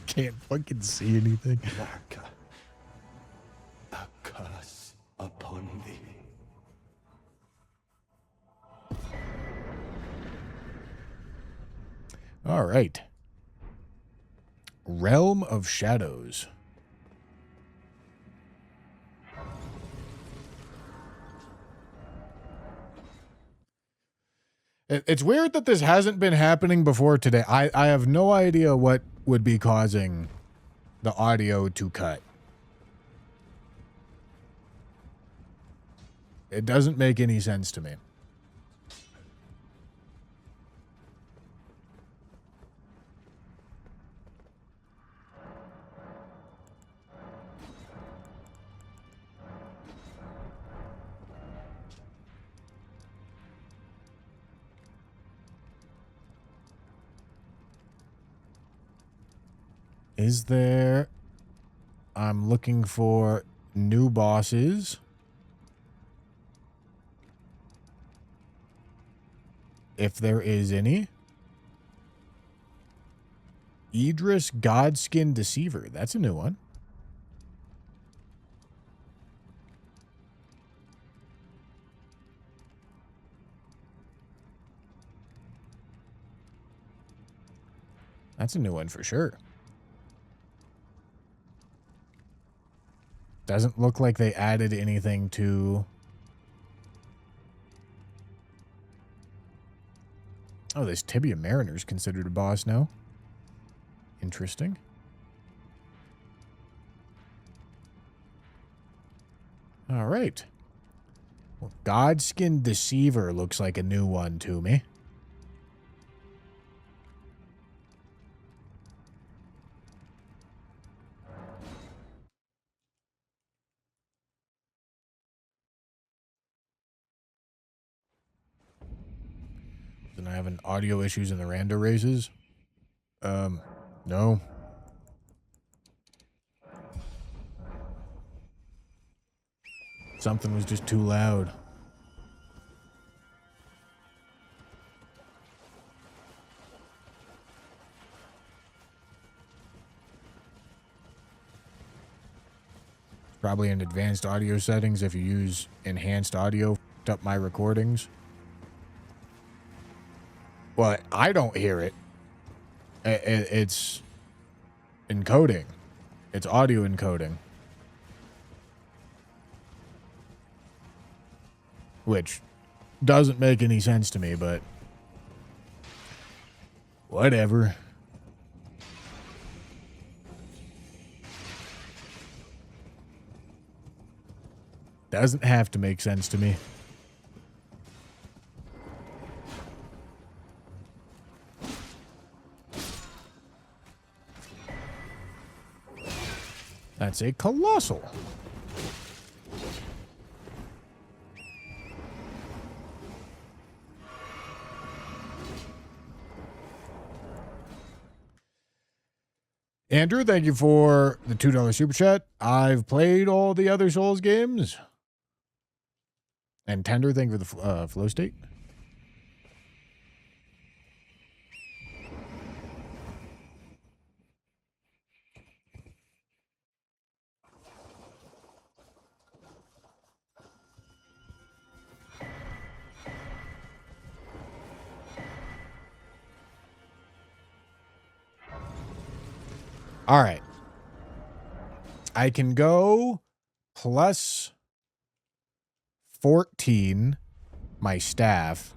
Can't fucking see anything. Narka, a curse upon thee. All right. Realm of Shadows. It's weird that this hasn't been happening before today. I have no idea what would be causing the audio to cut. It doesn't make any sense to me. Is there... I'm looking for new bosses. If there is any. Idris Godskin Deceiver. That's a new one. That's a new one for sure. Doesn't look like they added anything to... Oh, this Tibia Mariner's considered a boss now. Interesting. All right. Well, Godskin Deceiver looks like a new one to me. Then I have an audio issues in the rando races. No. Something was just too loud. Probably in advanced audio settings if you use enhanced audio, f***ed up my recordings. Well, I don't hear it. It's encoding. It's audio encoding. Which doesn't make any sense to me, but whatever. Doesn't have to make sense to me. That's a colossal. Andrew, thank you for the $2 super chat. I've played all the other Souls games. And Tender, thank you for the flow state. All right. I can go plus 14 my staff.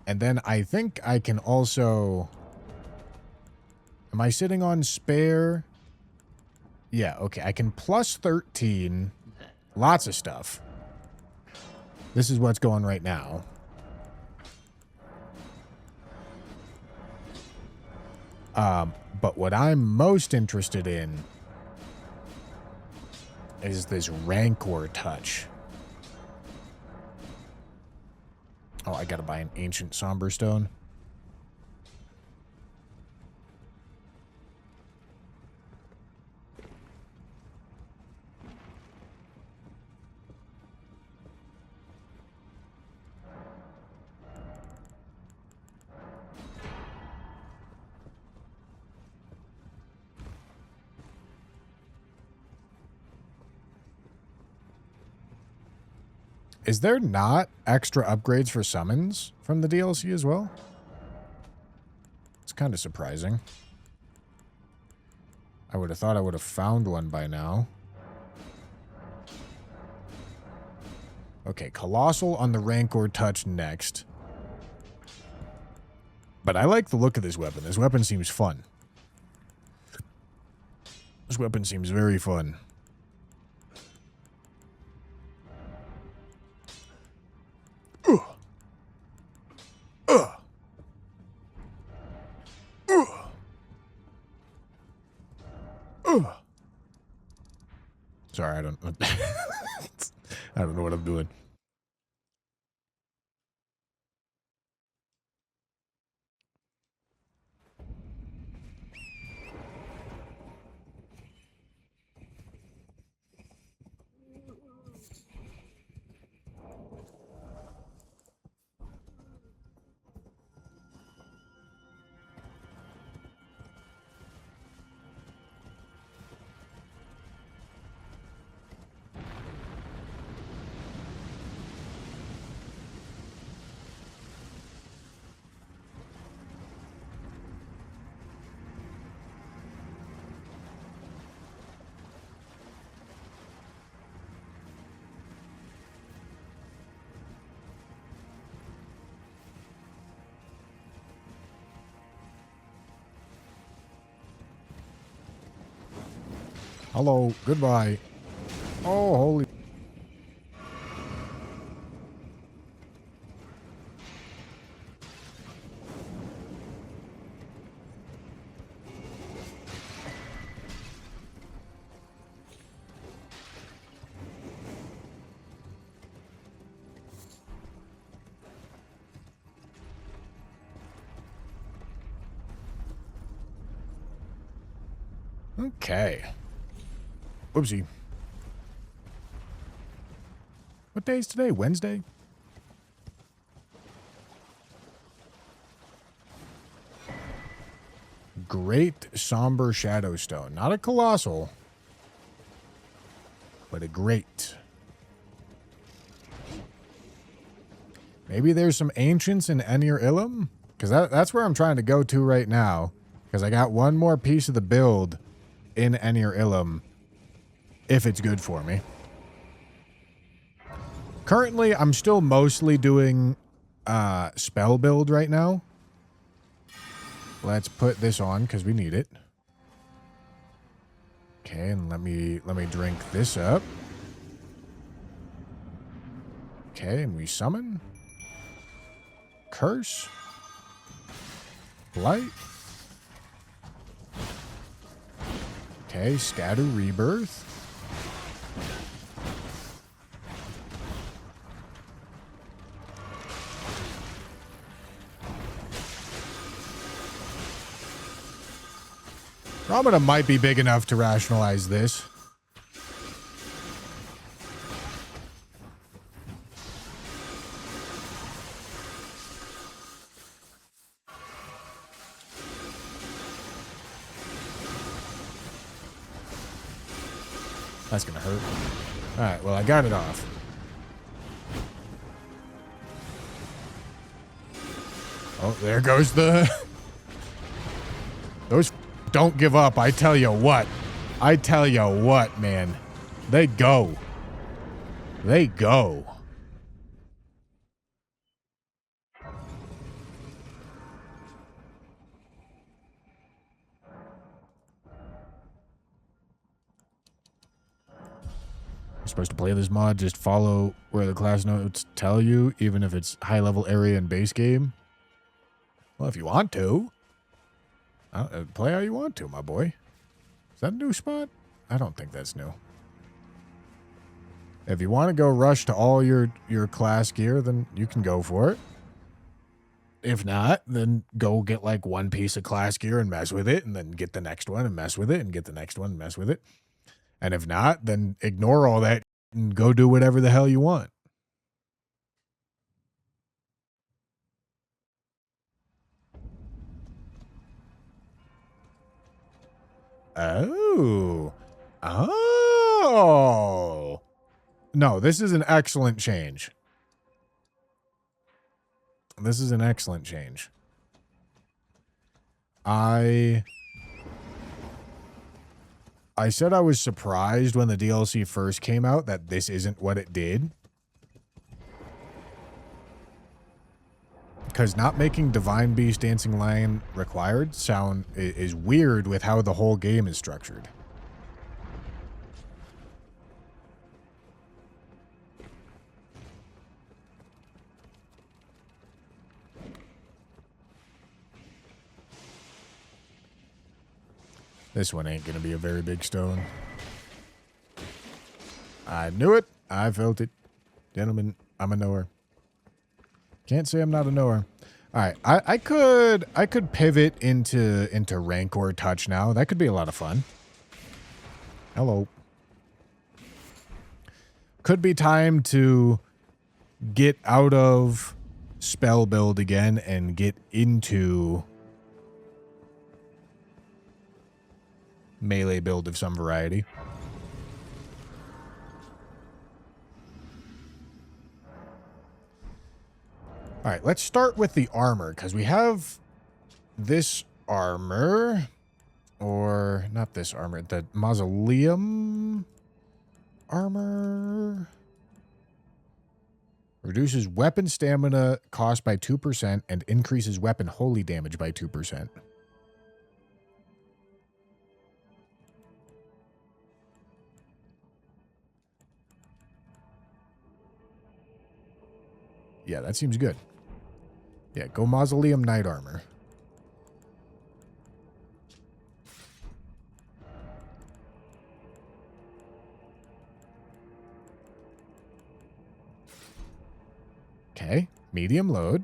And then I think I can also... Am I sitting on spare? Yeah, okay. I can plus 13. Lots of stuff. This is what's going right now. But what I'm most interested in is this Rancor touch. Oh, I gotta buy an ancient somber stone. Is there not extra upgrades for summons from the DLC as well? It's kind of surprising. I would have thought I would have found one by now. Okay, Colossal on the Rancor touch next. But I like the look of this weapon. This weapon seems fun. This weapon seems very fun. Sorry, I don't I don't know what I'm doing. Hello, goodbye. Oh, holy. Okay. Whoopsie. What day is today? Wednesday? Great Somber Shadowstone. Not a Colossal, but a Great. Maybe there's some Ancients in Enir Ilum? Because that's where I'm trying to go to right now. Because I got one more piece of the build in Enir Ilum. If it's good for me. Currently, I'm still mostly doing spell build right now. Let's put this on because we need it. Okay, and let me drink this up. Okay, and we summon. Curse. Blight. Okay, scatter rebirth. Ramada might be big enough to rationalize this. That's gonna hurt. Alright, well, I got it off. Oh, there goes the... Those don't give up, I tell you what. I tell you what, man. They go. They go. You're supposed to play this mod, just follow where the class notes tell you, even if it's high-level area and base game. Well, if you want to. Play how you want to, my boy. Is that a new spot? I don't think that's new. If you want to go rush to all your class gear, then you can go for it. If not, then go get like one piece of class gear and mess with it, and then get the next one and mess with it, and get the next one and mess with it. And if not, then ignore all that and go do whatever the hell you want. Oh. Oh. No, this is an excellent change. This is an excellent change. I said I was surprised when the DLC first came out that this isn't what it did. Because not making Divine Beast Dancing Lion required is weird with how the whole game is structured. This one ain't gonna be a very big stone. I knew it. I felt it. Gentlemen, I'm a knower. Can't say I'm not a knower. All right, I could pivot into Rancor Touch now. That could be a lot of fun. Hello. Could be time to get out of spell build again and get into melee build of some variety. All right, let's start with the armor, because we have this armor, or not this armor, the mausoleum armor. Reduces weapon stamina cost by 2% and increases weapon holy damage by 2%. Yeah, that seems good. Yeah, go Mausoleum Knight Armor. Okay, medium load.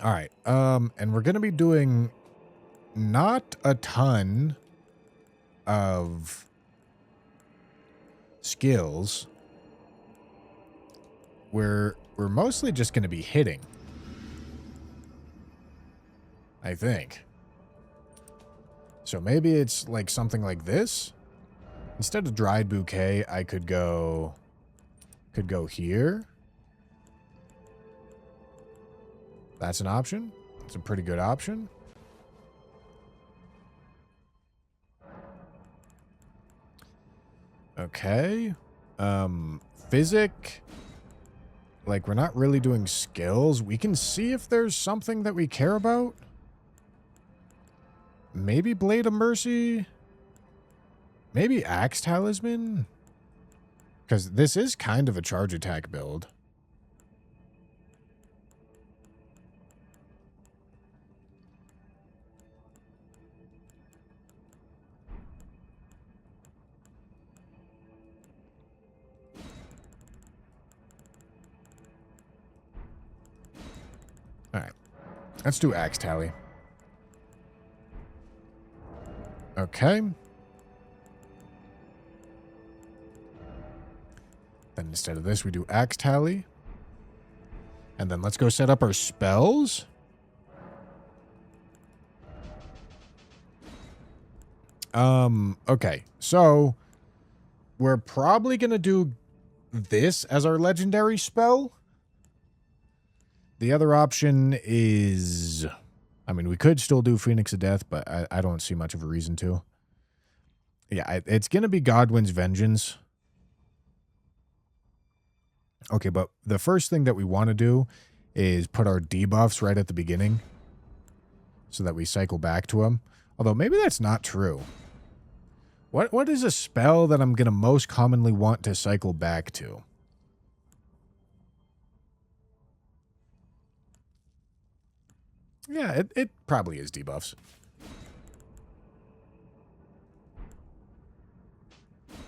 All right, and we're going to be doing not a ton of skills. We're mostly just going to be hitting, I think. So maybe it's like something like this. Instead of dried bouquet, I could go here. That's an option. It's a pretty good option. Okay. Physic. Like, we're not really doing skills. We can see if there's something that we care about. Maybe Blade of Mercy. Maybe Axe Talisman. Because this is kind of a charge attack build. All right. Let's do axe tally. Okay. Then instead of this, we do axe tally. And then let's go set up our spells. Okay. So we're probably going to do this as our legendary spell. The other option is, I mean, we could still do Phoenix of Death, but I don't see much of a reason to. Yeah, it's going to be Godwin's Vengeance. Okay, but the first thing that we want to do is put our debuffs right at the beginning so that we cycle back to them. Although maybe that's not true. What is a spell that I'm going to most commonly want to cycle back to? Yeah, it probably is debuffs.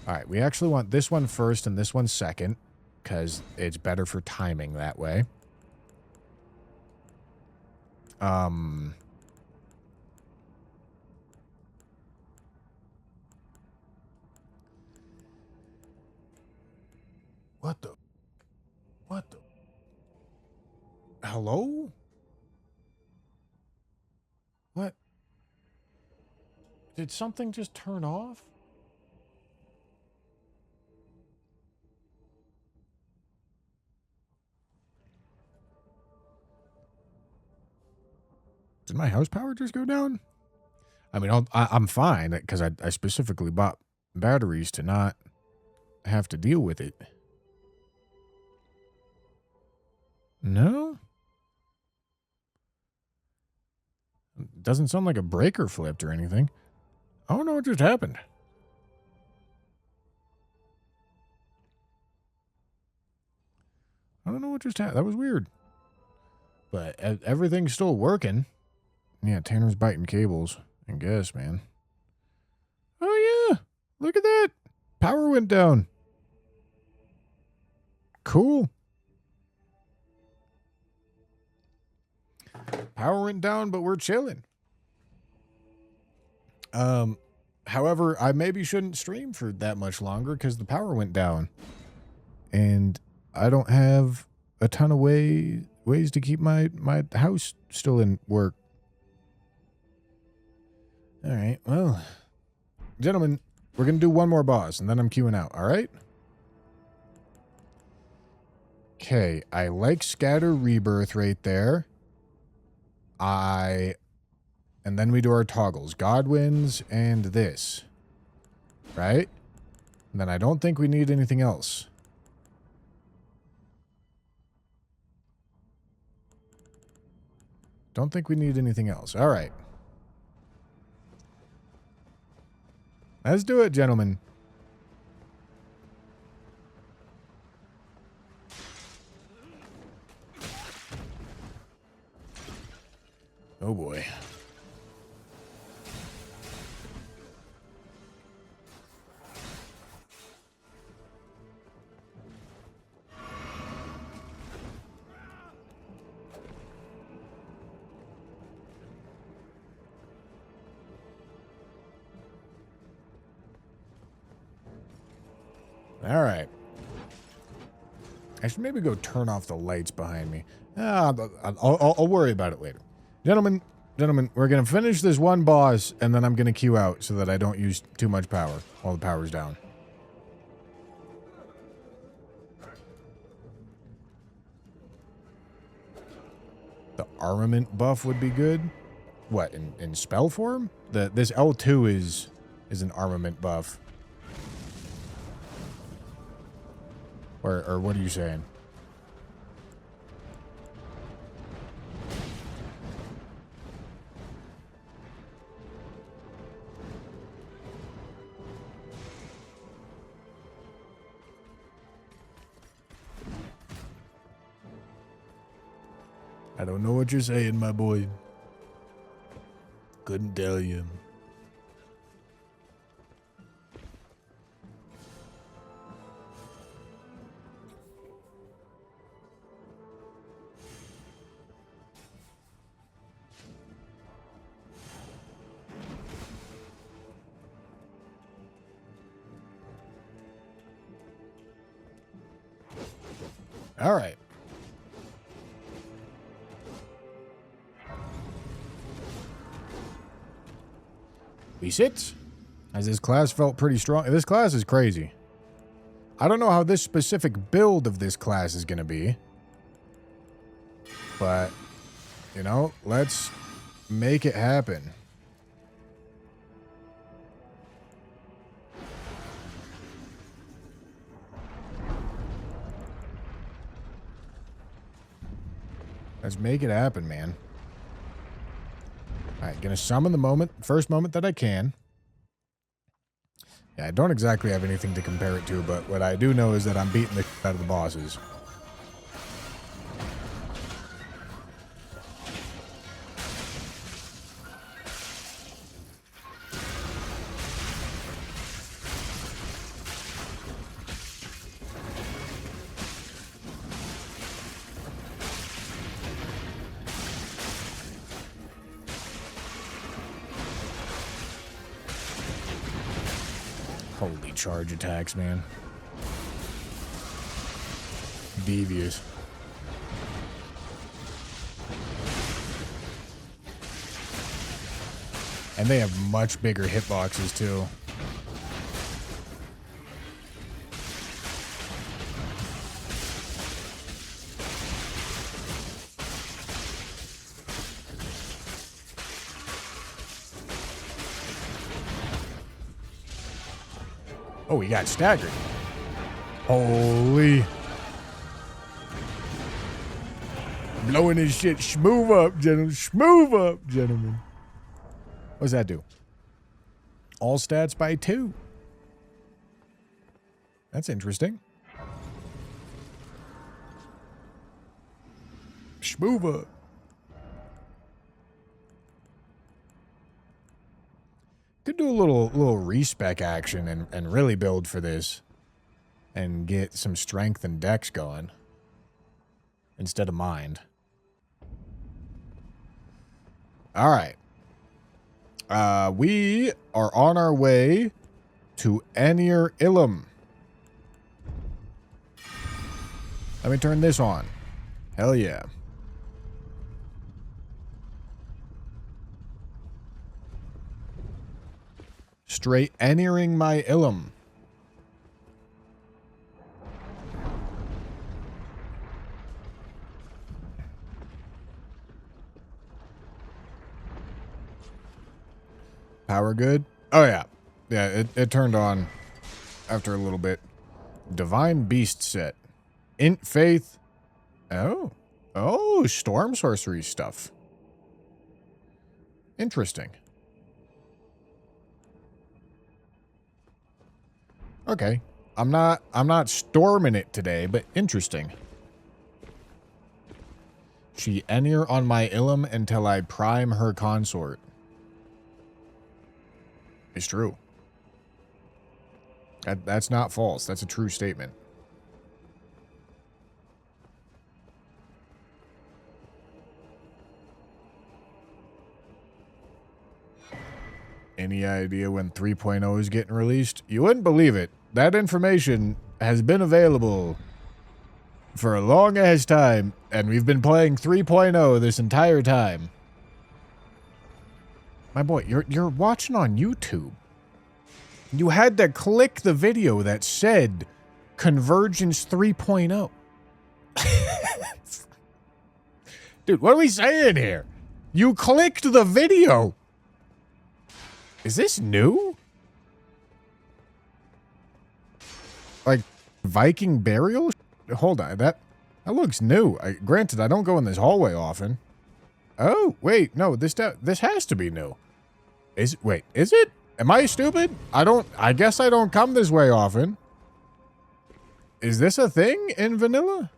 All right, we actually want this one first and this one second because it's better for timing that way. What the? Hello? What? Did something just turn off? Did my house power just go down? I mean, I'm fine because I specifically bought batteries to not have to deal with it. No? Doesn't sound like a breaker flipped or anything. I don't know what just happened. I don't know what just happened. That was weird. But everything's still working. Yeah, Tanner's biting cables. I guess, man. Oh, yeah. Look at that. Power went down. Cool. Power went down, but we're chilling. However, I maybe shouldn't stream for that much longer because the power went down. And I don't have a ton of ways to keep my house still in work. All right, well, gentlemen, we're going to do one more boss, and then I'm queuing out, all right? Okay, I like Scatter Rebirth right there. And then we do our toggles. Godwin's and this. Right? And then I don't think we need anything else. Don't think we need anything else. All right. Let's do it, gentlemen. Oh, boy. All right. I should maybe go turn off the lights behind me. I'll worry about it later. Gentlemen, we're going to finish this one boss, and then I'm going to queue out so that I don't use too much power while the power's down. The armament buff would be good. What, in spell form? This L2 is an armament buff. Or what are you saying? I don't know what you're saying, my boy. Couldn't tell you. All right. We sit. As this class felt pretty strong. This class is crazy. I don't know how this specific build of this class is going to be. But, you know, let's make it happen. Let's make it happen, man. All right, gonna summon the first moment that I can. Yeah, I don't exactly have anything to compare it to, but what I do know is that I'm beating the shit out of the bosses. Holy charge attacks, man. Devious. And they have much bigger hitboxes, too. Oh, he got staggered. Holy. Blowing his shit. Shmove up, gentlemen. Shmove up, gentlemen. What does that do? All stats by 2. That's interesting. Shmove up. Could do a little respec action and really build for this and get some strength and dex going instead of mind. All right. We are on our way to Anir Ilum. Let me turn this on. Hell yeah. Straight entering my Ilum. Power good? Oh, yeah. Yeah, it turned on after a little bit. Divine Beast set. Int Faith. Oh. Oh, Storm Sorcery stuff. Interesting. Okay. I'm not storming it today, but interesting. She Enir on my Ilum until I prime her consort. It's true. That's not false. That's a true statement. Any idea when 3.0 is getting released? You wouldn't believe it. That information has been available for a long ass time, and we've been playing 3.0 this entire time. My boy, you're watching on YouTube. You had to click the video that said Convergence 3.0. Dude, what are we saying here? You clicked the video. Is this new? Like Viking burial? Hold on, that looks new. Granted, I don't go in this hallway often. Oh, wait, no, this has to be new. Is it? Am I stupid? I guess I don't come this way often. Is this a thing in vanilla?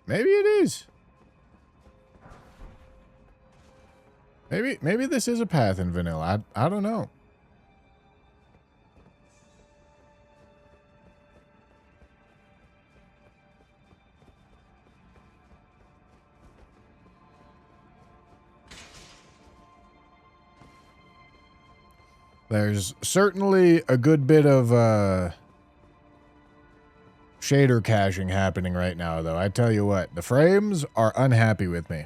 Maybe it is. Maybe this is a path in vanilla. I don't know. There's certainly a good bit of shader caching happening right now, though. I tell you what, the frames are unhappy with me.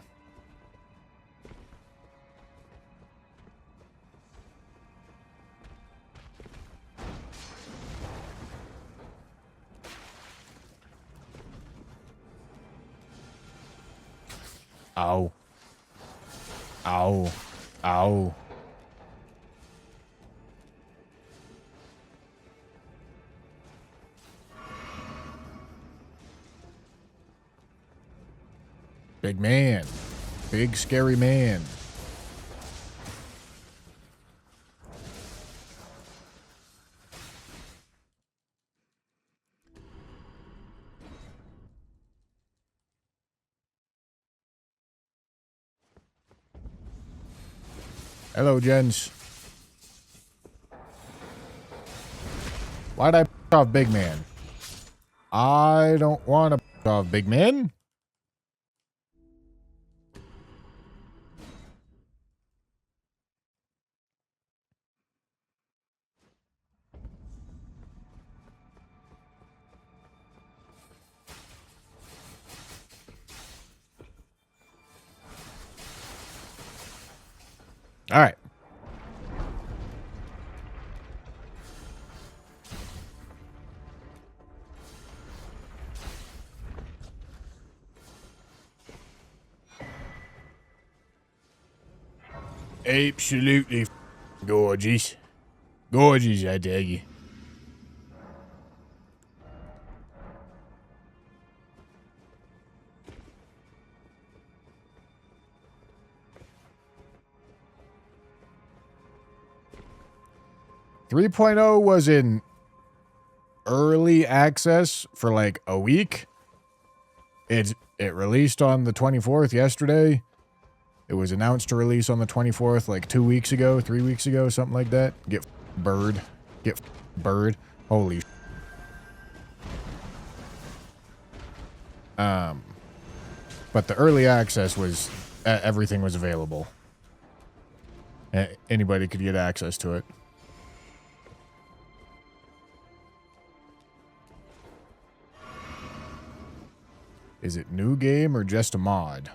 Ow. Ow. Ow. Big man. Big scary man. Hello, gents. Why'd I off Big Man? I don't want to off Big Man. All right. Absolutely gorgeous. Gorgeous, I tell you. Three point oh was in early access for like a week. It released on the 24th yesterday. It was announced to release on the 24th like 2 weeks ago, 3 weeks ago, something like that. Get bird. Get bird. Holy but the early access was everything was available. Anybody could get access to it. Is it new game or just a mod?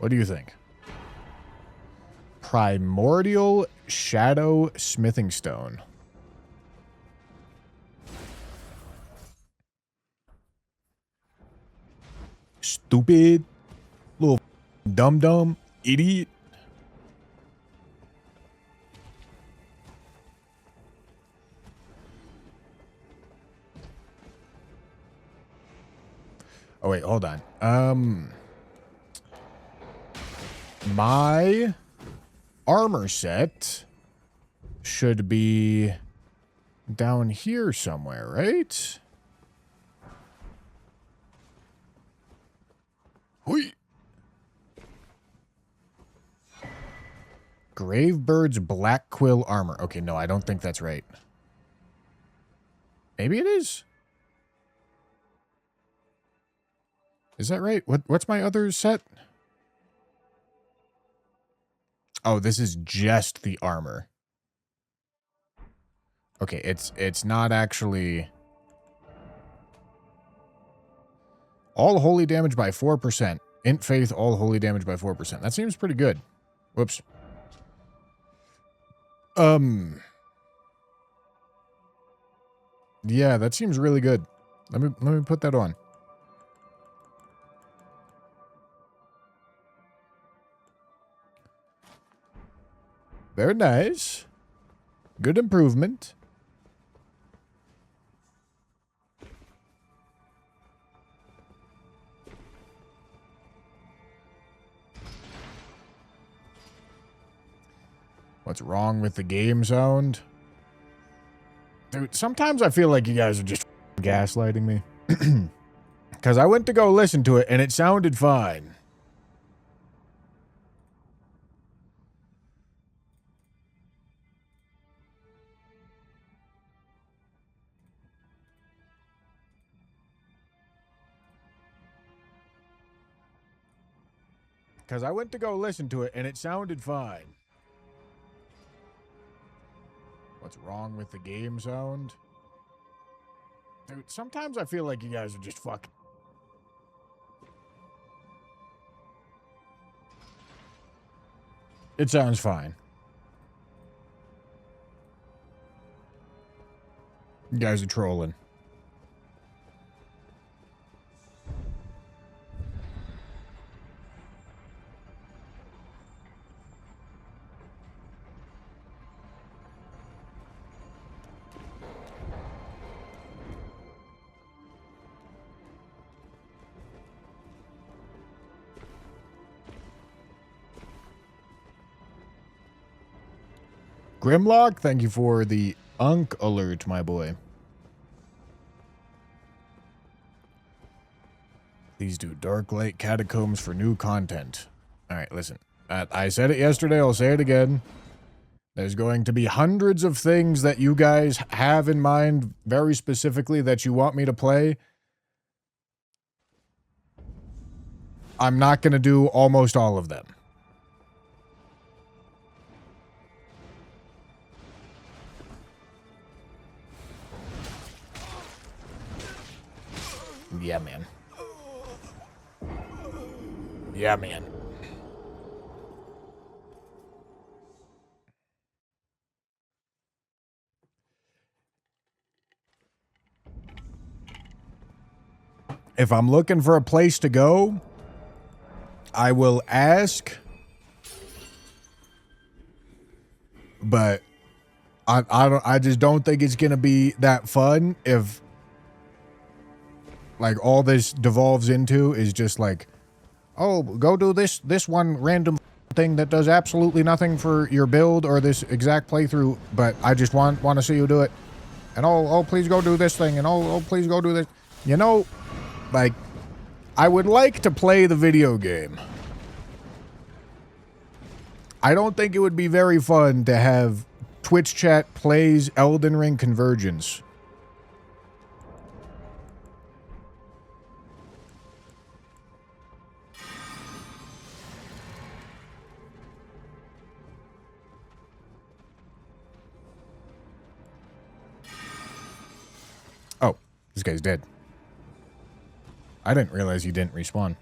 What do you think? Primordial Shadow Smithing Stone. Stupid. Little dumb idiot. Oh, wait, hold on. My armor set should be down here somewhere, right? Hui. Gravebird's Black Quill armor. Okay, no, I don't think that's right. Maybe it is. Is that right? What's my other set? Oh, this is just the armor. Okay, it's not actually all holy damage by 4%. Int Faith, all holy damage by 4%. That seems pretty good. Whoops. Yeah, that seems really good. Let me put that on. Very nice. Good improvement. What's wrong with the game sound? Dude, sometimes I feel like you guys are just gaslighting me. Because I went to go listen to it, and it sounded fine. Because I went to go listen to it, and it sounded fine. What's wrong with the game sound? Dude, sometimes I feel like you guys are just fucking... It sounds fine. You guys are trolling. Grimlock, thank you for the Unk alert, my boy. Please do Dark Light Catacombs for new content. Alright, listen. I said it yesterday, I'll say it again. There's going to be hundreds of things that you guys have in mind, very specifically, that you want me to play. I'm not going to do almost all of them. Yeah, man. Yeah, man. If I'm looking for a place to go, I will ask. But I just don't think it's gonna be that fun if like all this devolves into is just like, oh, go do this one random thing that does absolutely nothing for your build or this exact playthrough, but I just want to see you do it. And oh, please go do this thing, and oh, please go do this. You know, like, I would like to play the video game. I don't think it would be very fun to have Twitch chat plays Elden Ring Convergence. Oh, this guy's dead. I didn't realize he didn't respawn.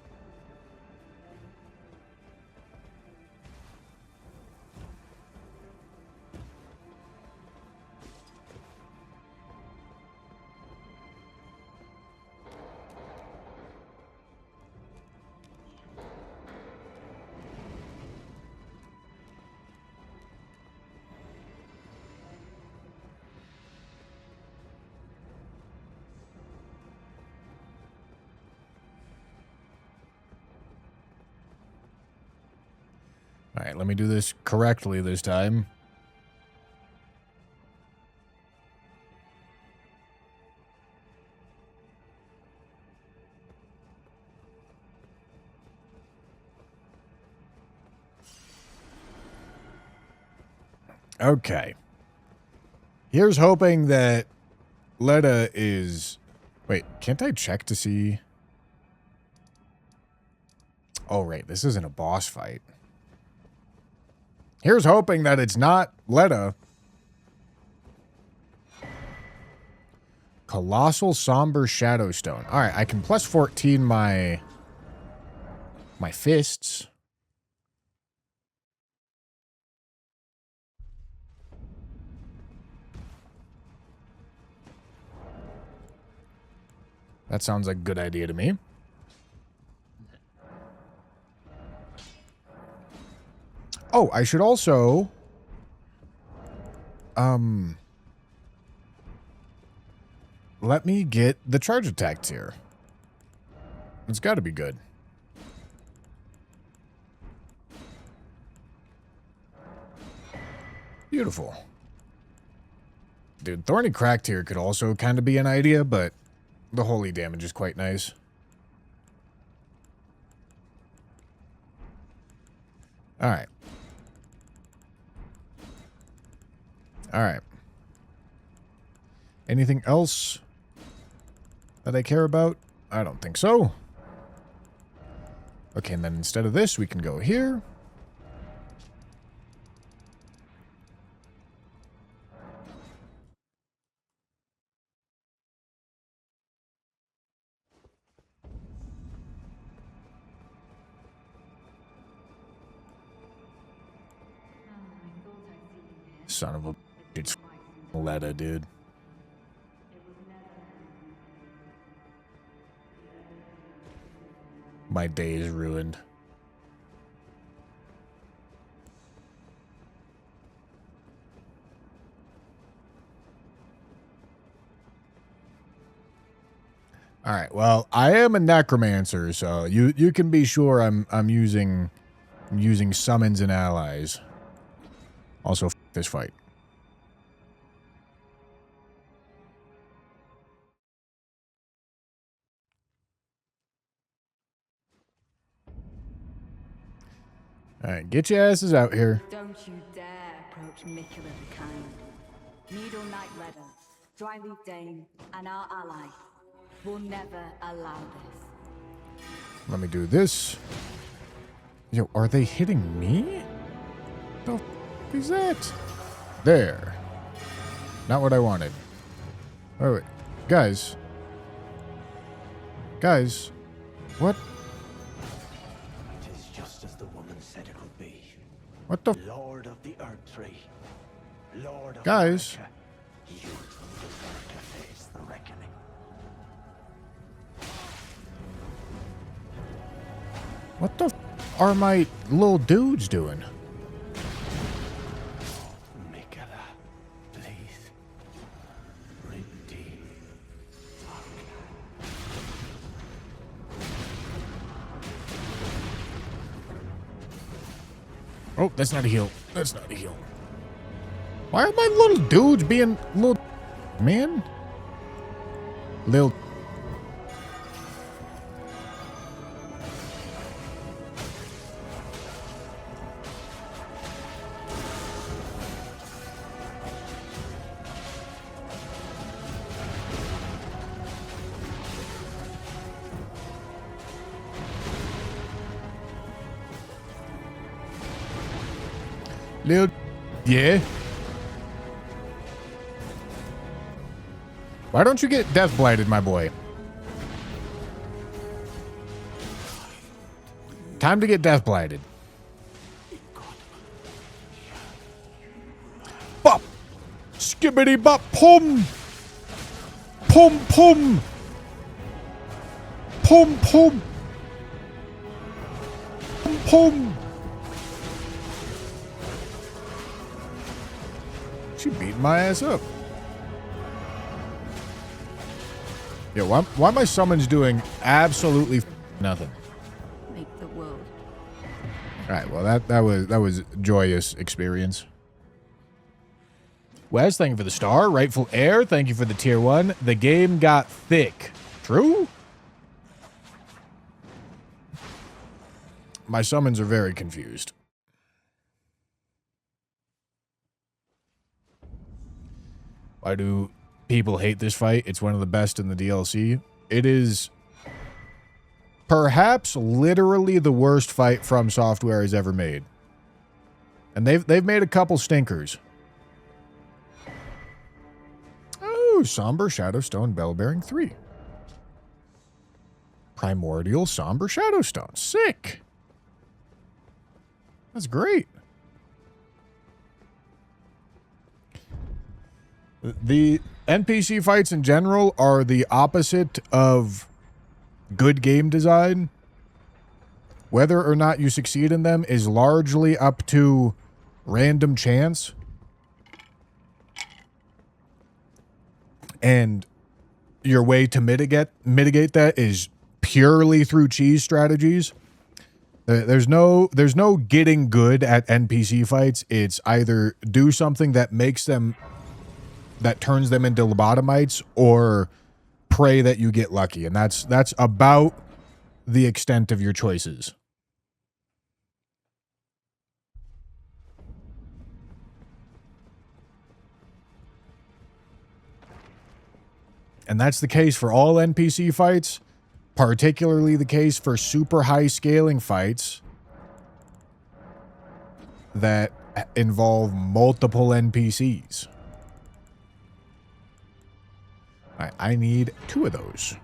All right, let me do this correctly this time. Okay. Here's hoping that Letta is... Wait, can't I check to see... Oh, right, this isn't a boss fight. Here's hoping that it's not Letta. Colossal Somber Shadowstone. All right, I can plus 14 my fists. That sounds like a good idea to me. Oh, I should also... Let me get the charge attack tier. It's got to be good. Beautiful. Dude, Thorny Crack tier could also kind of be an idea, but the holy damage is quite nice. All right. All right. Anything else that I care about? I don't think so. Okay, and then instead of this, we can go here. Son of a... It's Letta, dude. My day is ruined. All right. Well, I am a necromancer, so you can be sure I'm using summons and allies. Also, f this fight. All right, get your asses out here. Don't you dare approach Mikula the Kind. Needle Knight Leather, Dryleaf Dane, and our ally will never allow this. Let me do this. Yo, are they hitting me? The f is that? There. Not what I wanted. Oh, wait. Guys. Guys. What? It is just as the woman said it would be. What the f? Lord of the Earth Tree. Lord of Guys. America. You deserve to face the reckoning. What the f are my little dudes doing? Mikula, please. Redeem. Oh, that's not a heal. That's not a heal. Why are my little dudes being little... Man? Little... Little... Yeah? Why don't you get death blighted, my boy? Time to get death blighted. Bop! Skibbity bop pum! Pum pum! Pum pum! Pum pum! She beat my ass up. Yeah, why my summons doing absolutely nothing? Make the world. All right, well that was joyous experience. Wes, thank you for the star. Rightful Heir, thank you for the tier 1. The game got thick. True? My summons are very confused. Why do people hate this fight? It's one of the best in the DLC. It is perhaps literally the worst fight From Software has ever made. And they've made a couple stinkers. Oh, Somber Shadowstone Bellbearing 3. Primordial Somber Shadowstone. Sick. That's great. The NPC fights in general are the opposite of good game design. Whether or not you succeed in them is largely up to random chance. And your way to mitigate that is purely through cheese strategies. There's no getting good at NPC fights. It's either do something that makes them, that turns them into lobotomites, or pray that you get lucky. And that's about the extent of your choices. And that's the case for all NPC fights, particularly the case for super high scaling fights that involve multiple NPCs. I need 2 of those.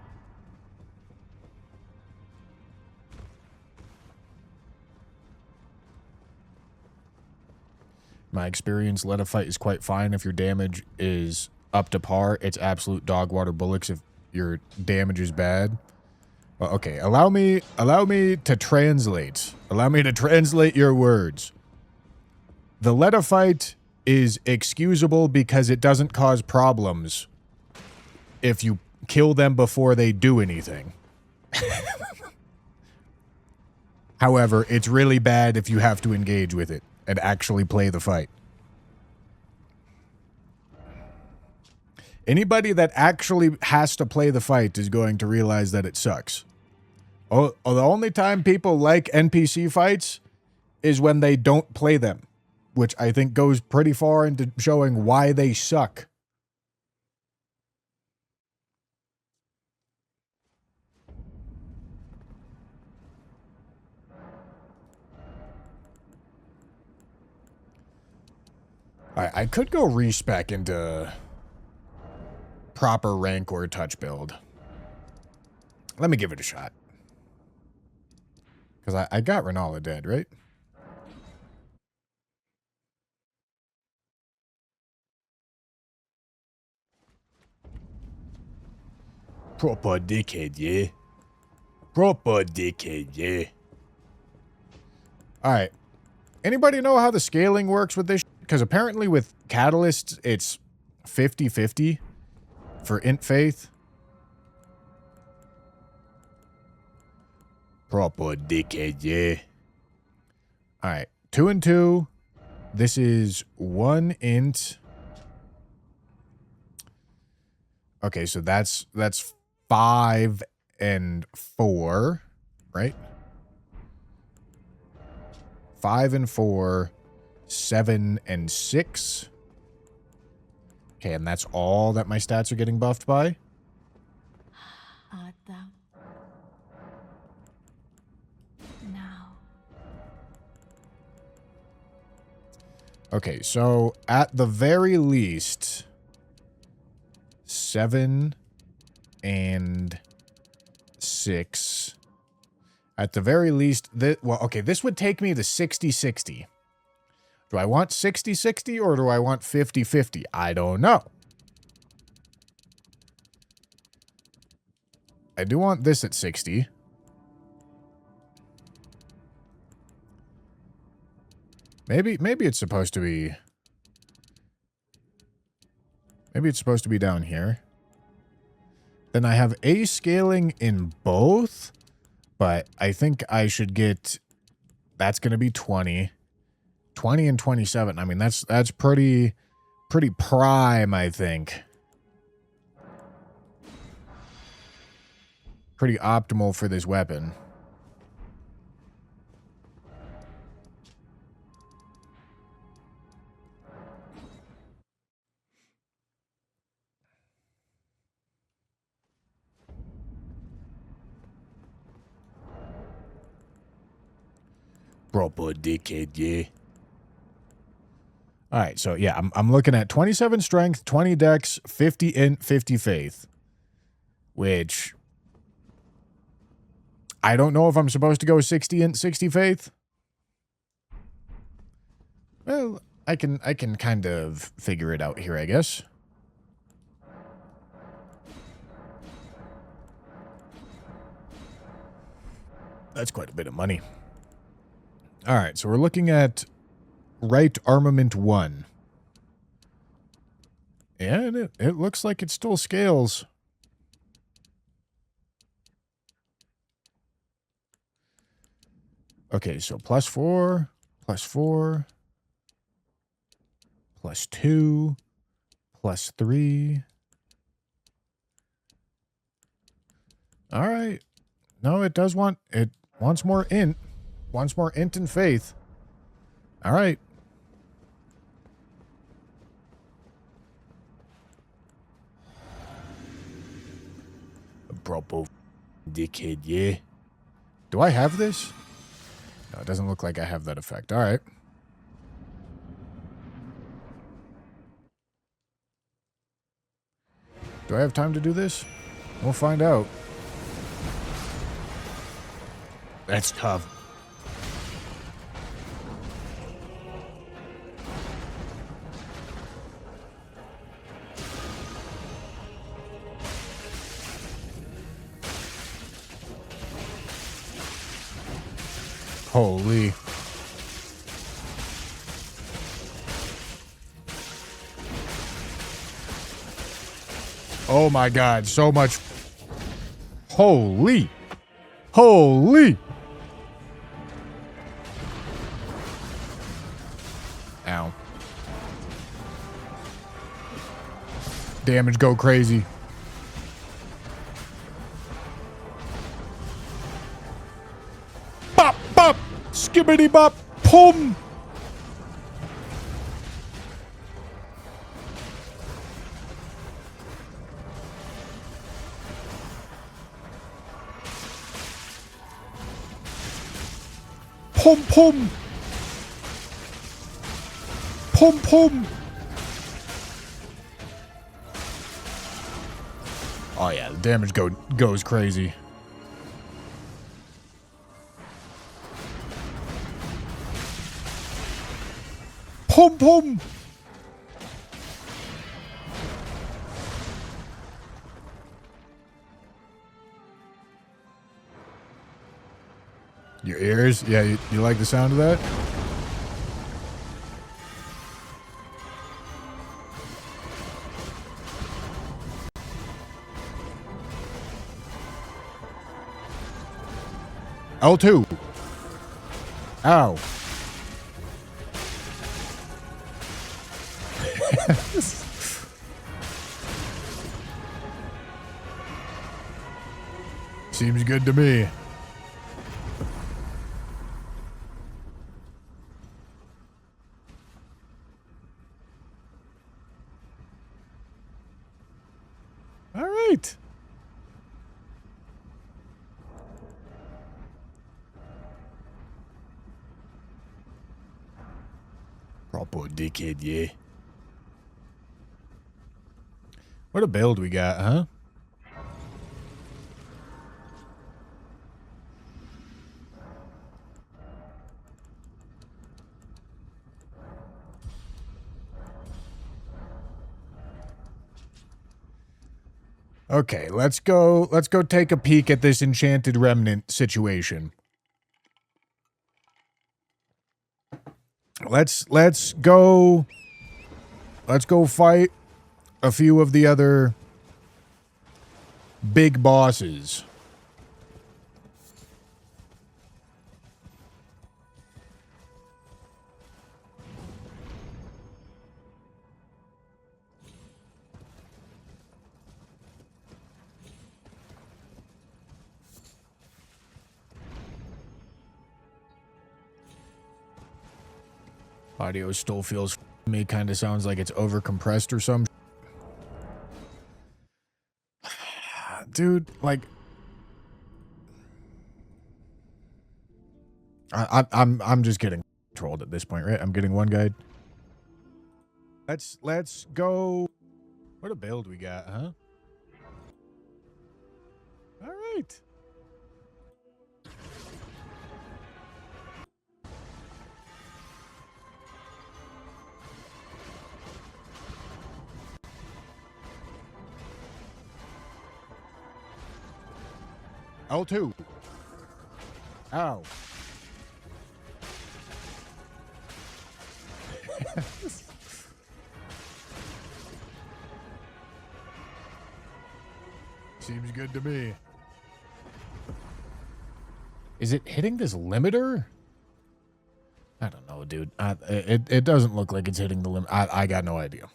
My experience, let a fight is quite fine if your damage is up to par. It's absolute dog water bullocks if your damage is bad. Well, okay, allow me to translate. Allow me to translate your words. The let a fight is excusable because it doesn't cause problems if you kill them before they do anything. However, it's really bad if you have to engage with it and actually play the fight. Anybody that actually has to play the fight is going to realize that it sucks. Oh, the only time people like NPC fights is when they don't play them, which I think goes pretty far into showing why they suck. I could go respec into proper rank or touch build. Let me give it a shot. Because I got Renala dead, right? Proper dickhead, yeah. Proper dickhead, yeah. Alright. Anybody know how the scaling works with this? Because apparently with Catalysts, it's 50-50 for Int Faith. Proper dickhead, yeah. Alright. 2 and 2. This is 1 int. Okay, so that's 5 and 4, right? 5 and 4, 7 and 6. Okay, and that's all that my stats are getting buffed by? Art thou now? Okay, so at the very least, 7 and 6. At the very least, well, okay, this would take me to 60-60. Do I want 60-60 or do I want 50-50? I don't know. I do want this at 60. Maybe it's supposed to be... Maybe it's supposed to be down here. Then I have A scaling in both, but I think I should get... That's going to be 20. 20 and 27. I mean, that's pretty prime, I think. Pretty optimal for this weapon. Proper dickhead, yeah. All right, so yeah, I'm looking at 27 strength, 20 dex, 50 int, 50 faith. Which I don't know if I'm supposed to go 60 int, 60 faith. Well, I can kind of figure it out here, I guess. That's quite a bit of money. All right, so we're looking at right armament 1. And it looks like it still scales. Okay, so +4, +4, +2, +3. All right. No, it does want... It wants more int. Wants more int and faith. All right. Proper dickhead, yeah. Do I have this? No, it doesn't look like I have that effect. All right. Do I have time to do this? We'll find out. That's tough. Holy. Oh my God, so much. Holy. Holy. Ow. Damage go crazy. Bop, bop, skibbity bop, pum. Pum, pum. Pum, pum. Oh yeah, the damage goes crazy. Pum, pum. Your ears? Yeah, you like the sound of that? L2. Ow. Seems good to me. All right. Proper dickhead, yeah. What a build we got, huh? Okay, let's go take a peek at this enchanted remnant situation. Let's go fight a few of the other big bosses. Audio still feels me, kind of sounds like it's overcompressed or some. Dude, like, I'm just getting trolled at this point, right? I'm getting one guide. Let's go. What a build we got, huh? All right. L2. Ow. Seems good to me. Is it hitting this limiter? I don't know, dude. It doesn't look like it's hitting the limit. I got no idea.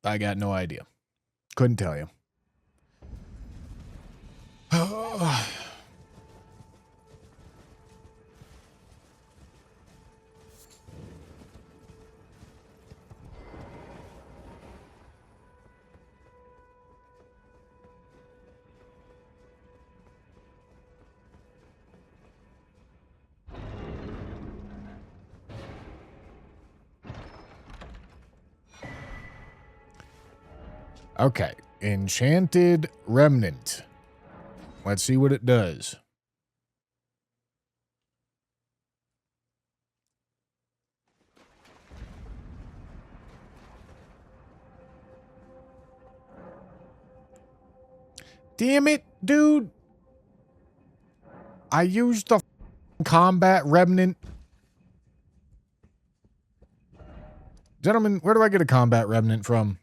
I got no idea. Couldn't tell you. Okay. Enchanted Remnant. Let's see what it does. Damn it, dude. I used the combat remnant. Gentlemen, where do I get a combat remnant from?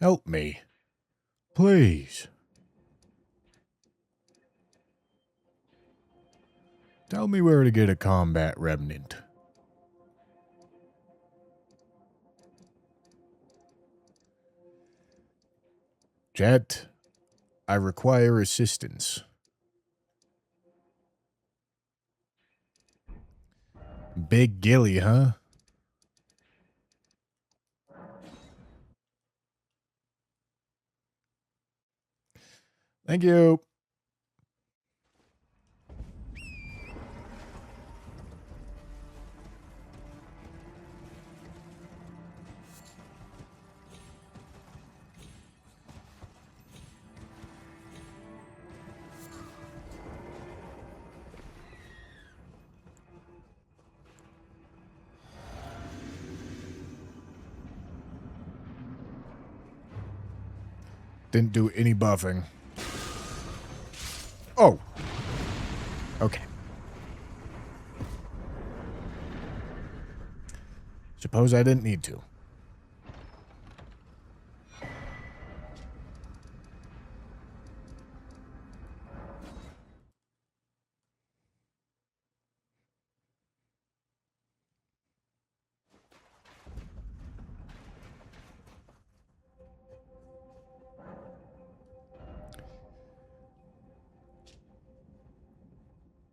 Help me. Please. Tell me where to get a combat remnant. Jet, I require assistance. Big Gilly, huh? Thank you. Didn't do any buffing. Oh. Okay. Suppose I didn't need to.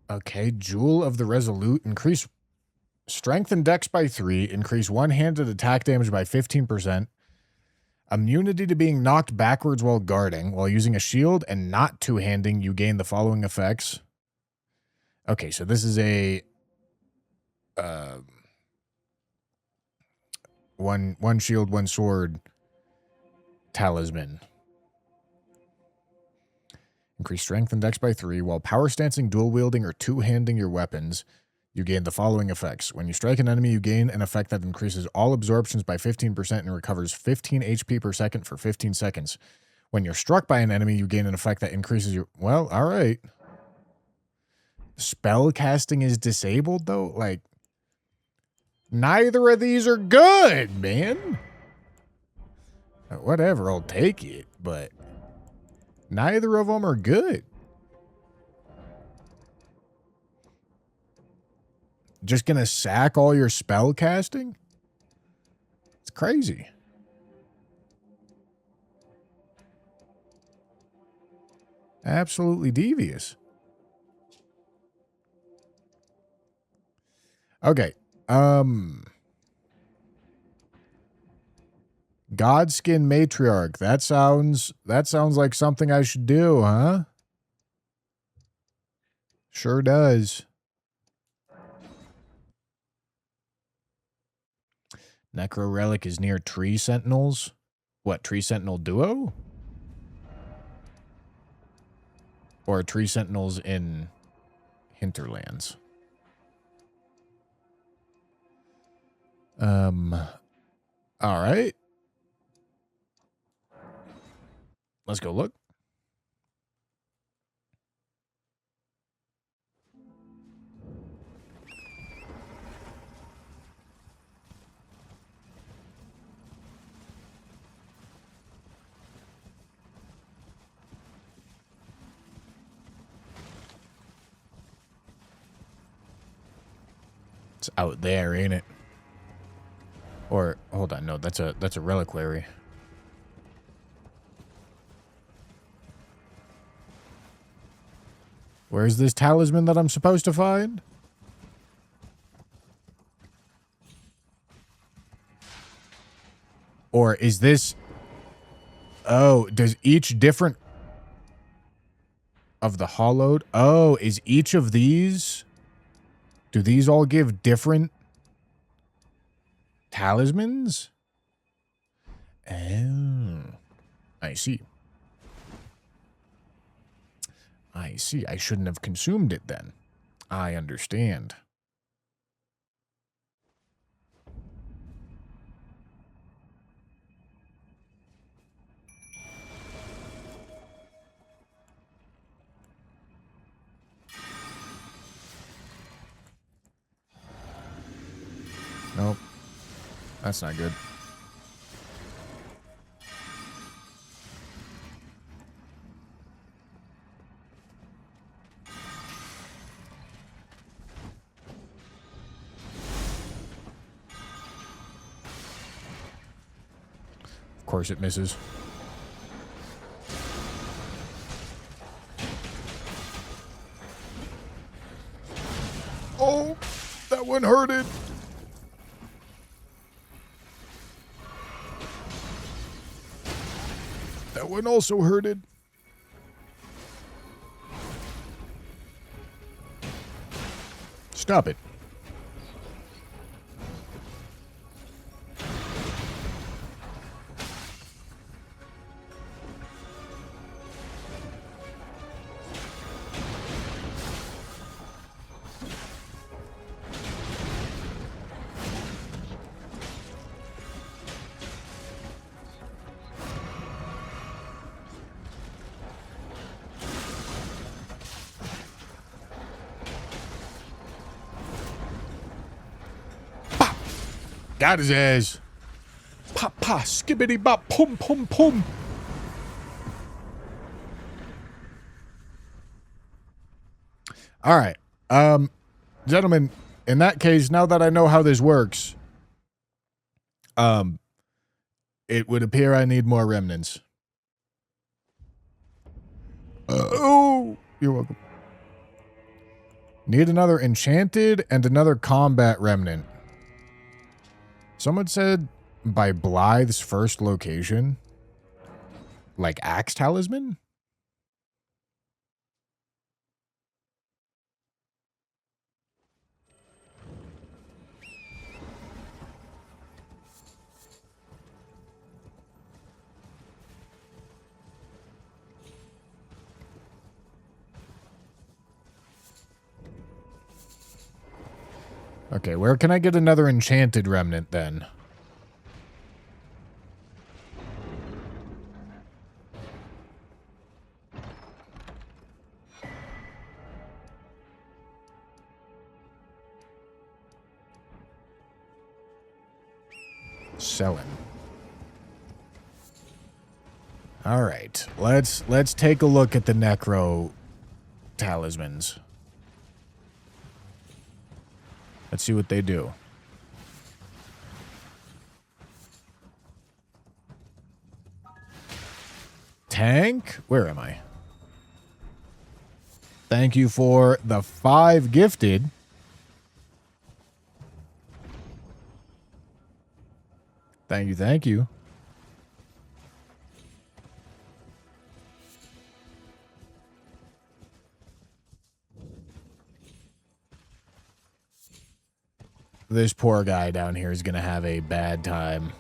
Okay, Jewel of the Resolute. Increase strength and dex by 3. Increase one-handed attack damage by 15%. Immunity to being knocked backwards while guarding. While using a shield and not two-handing, you gain the following effects. Okay, so this is a... one shield, one sword talisman. Increase strength and dex by 3. While power stancing, dual wielding, or two-handing your weapons, you gain the following effects. When you strike an enemy, you gain an effect that increases all absorptions by 15% and recovers 15 HP per second for 15 seconds. When you're struck by an enemy, you gain an effect that increases your... Well, all right. Spell casting is disabled, though? Like, neither of these are good, man. Whatever, I'll take it, but... neither of them are good. Just gonna sack all your spell casting? It's crazy. Absolutely devious. Okay. Godskin Matriarch. That sounds like something I should do, huh? Sure does. Necro Relic is near Tree Sentinels. What, Tree Sentinel Duo? Or Tree Sentinels in Hinterlands? All right. Let's go look. It's out there, ain't it? Or hold on, no, that's a reliquary. Where's this talisman that I'm supposed to find? Or is this... oh, does each different... of the hollowed... oh, is each of these... do these all give different talismans? Oh, I see. I see. I shouldn't have consumed it then. I understand. Nope. That's not good. Of course it misses. Oh, that one hurted. That one also hurted. Stop it. Got his ass. Pop, pop, skibbity bop, pum, pum, pum. All right. Gentlemen, in that case, now that I know how this works, it would appear I need more remnants. Oh, you're welcome. Need another enchanted and another combat remnant. Someone said by Blythe's first location, like Axe Talisman? Okay, where can I get another enchanted remnant then? Selling. All right, let's take a look at the Necro talismans. Let's see what they do. Tank? Where am I? Thank you for the 5 gifted. Thank you, thank you. This poor guy down here is going to have a bad time.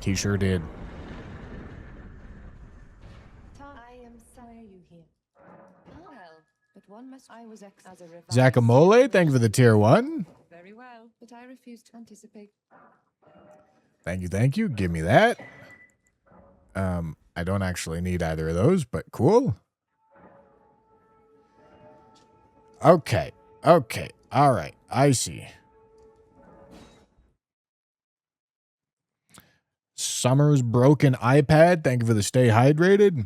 He sure did. I am sorry you here. Well, but one must. I was ex as a revive. Zacamole, thank you for the tier 1. Very well, but I refuse to anticipate. Thank you, thank you. Give me that. I don't actually need either of those, but cool. Okay. Okay. All right. I see. Summer's broken iPad. Thank you for the stay hydrated.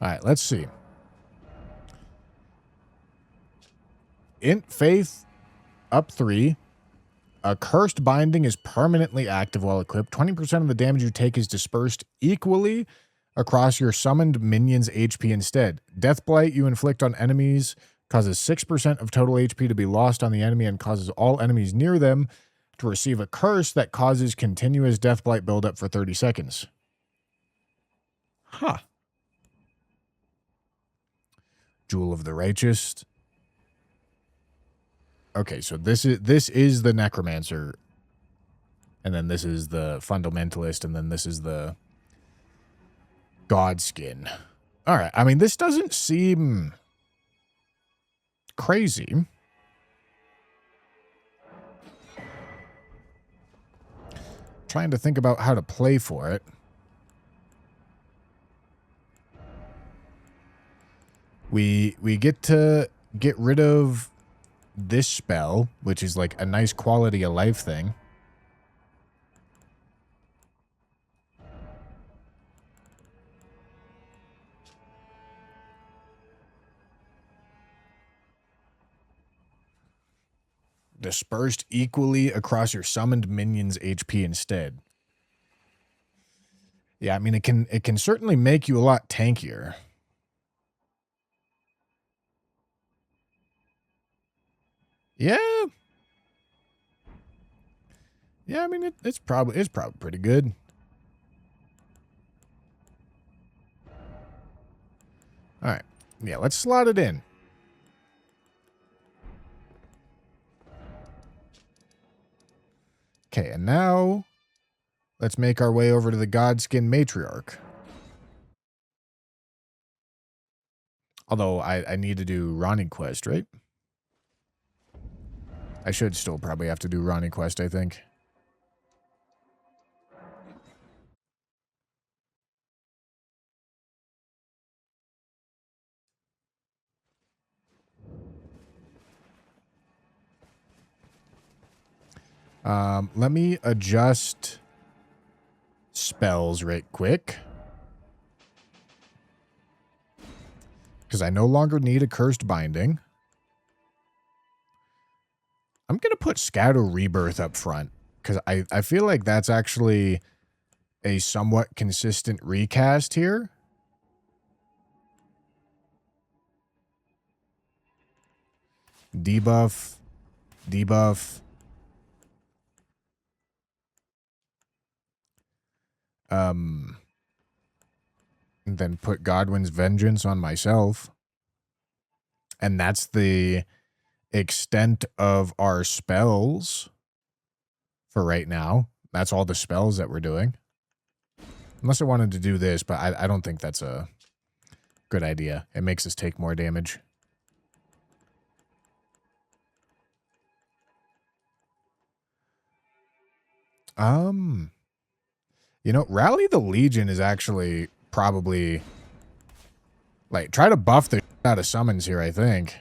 All right, let's see. Int Faith up 3. A cursed binding is permanently active while equipped. 20% of the damage you take is dispersed equally across your summoned minion's HP instead. Death Blight you inflict on enemies causes 6% of total HP to be lost on the enemy and causes all enemies near them to receive a curse that causes continuous Death Blight buildup for 30 seconds. Huh. Jewel of the Righteous. Okay, so this is the Necromancer. And then this is the Fundamentalist, and then this is the Godskin. All right, I mean, this doesn't seem crazy. Trying to think about how to play for it. We get to get rid of this spell, which is like a nice quality of life thing. Dispersed equally across your summoned minion's HP instead. Yeah, I mean, it can certainly make you a lot tankier. Yeah. Yeah, I mean, it's probably pretty good. All right. Yeah, let's slot it in. Okay, and now let's make our way over to the Godskin Matriarch. Although I need to do Ronnie Quest, right? I should still probably have to do Ronnie Quest, I think. Let me adjust spells right quick. Because I no longer need a Cursed Binding. I'm going to put Scatter Rebirth up front. Because I feel like that's actually a somewhat consistent recast here. Debuff. Debuff. And then put Godwin's Vengeance on myself. And that's the extent of our spells for right now. That's all the spells that we're doing. Unless I wanted to do this, but I don't think that's a good idea. It makes us take more damage. You know, Rally the Legion is actually probably... Like, try to buff the shit out of summons here, I think.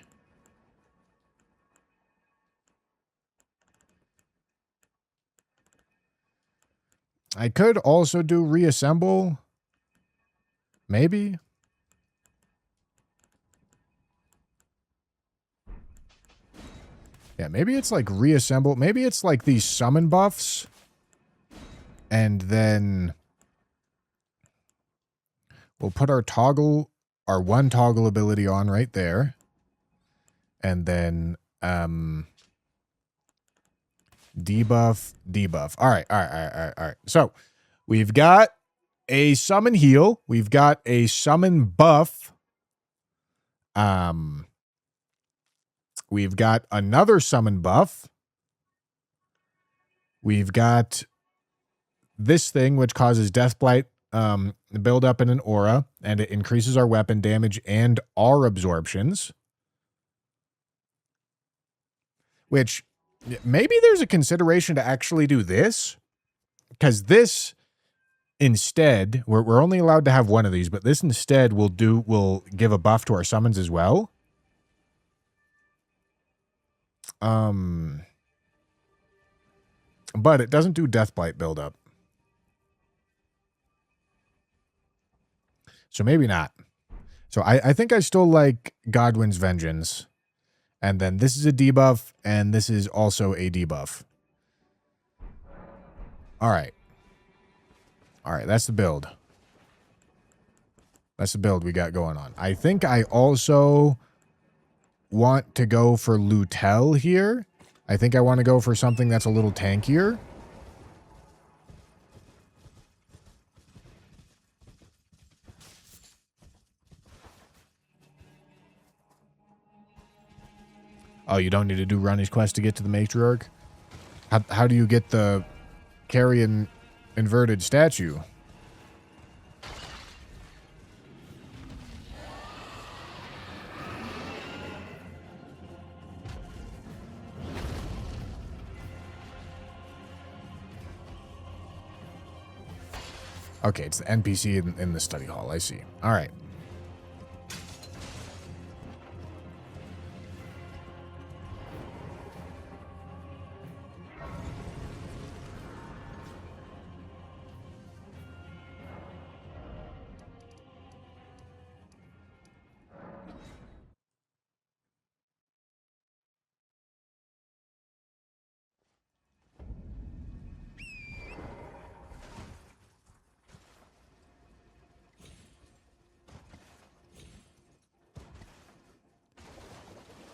I could also do Reassemble. Maybe. Yeah, maybe it's like Reassemble. Maybe it's like these summon buffs. And then we'll put our toggle, our one toggle ability on right there. And then debuff, debuff. All right. So we've got a summon heal. We've got a summon buff. We've got another summon buff. We've got this thing, which causes Death Blight build up in an aura, and it increases our weapon damage and our absorptions. Which, maybe there's a consideration to actually do this. Because this, instead, we're only allowed to have one of these, but this instead will give a buff to our summons as well. But it doesn't do Death Blight buildup. So maybe not. So I think I still like Godwin's Vengeance. And then this is a debuff, and this is also a debuff. All right. All right, that's the build. That's the build we got going on. I think I also want to go for Lutel here. I think I want to go for something that's a little tankier. Oh, you don't need to do Ronnie's quest to get to the matriarch? How do you get the carrion inverted statue? Okay, it's the NPC in the study hall. I see. All right.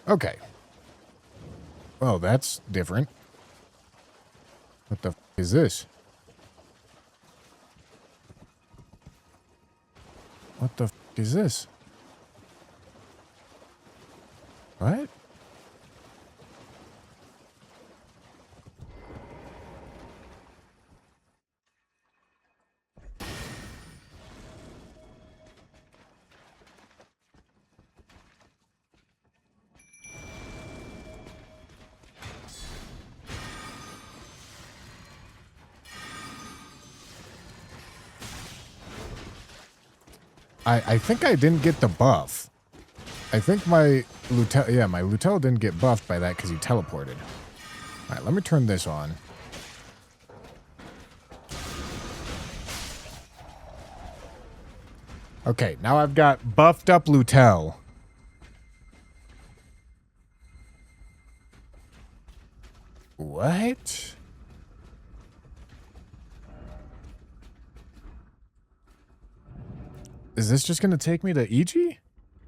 Okay. Well, that's different. What the f is this? What the f is this? What? I think I didn't get the buff. I think my Lutel didn't get buffed by that because he teleported. All right, let me turn this on. Okay, now I've got buffed up Lutel. What? Is this just going to take me to Ichi?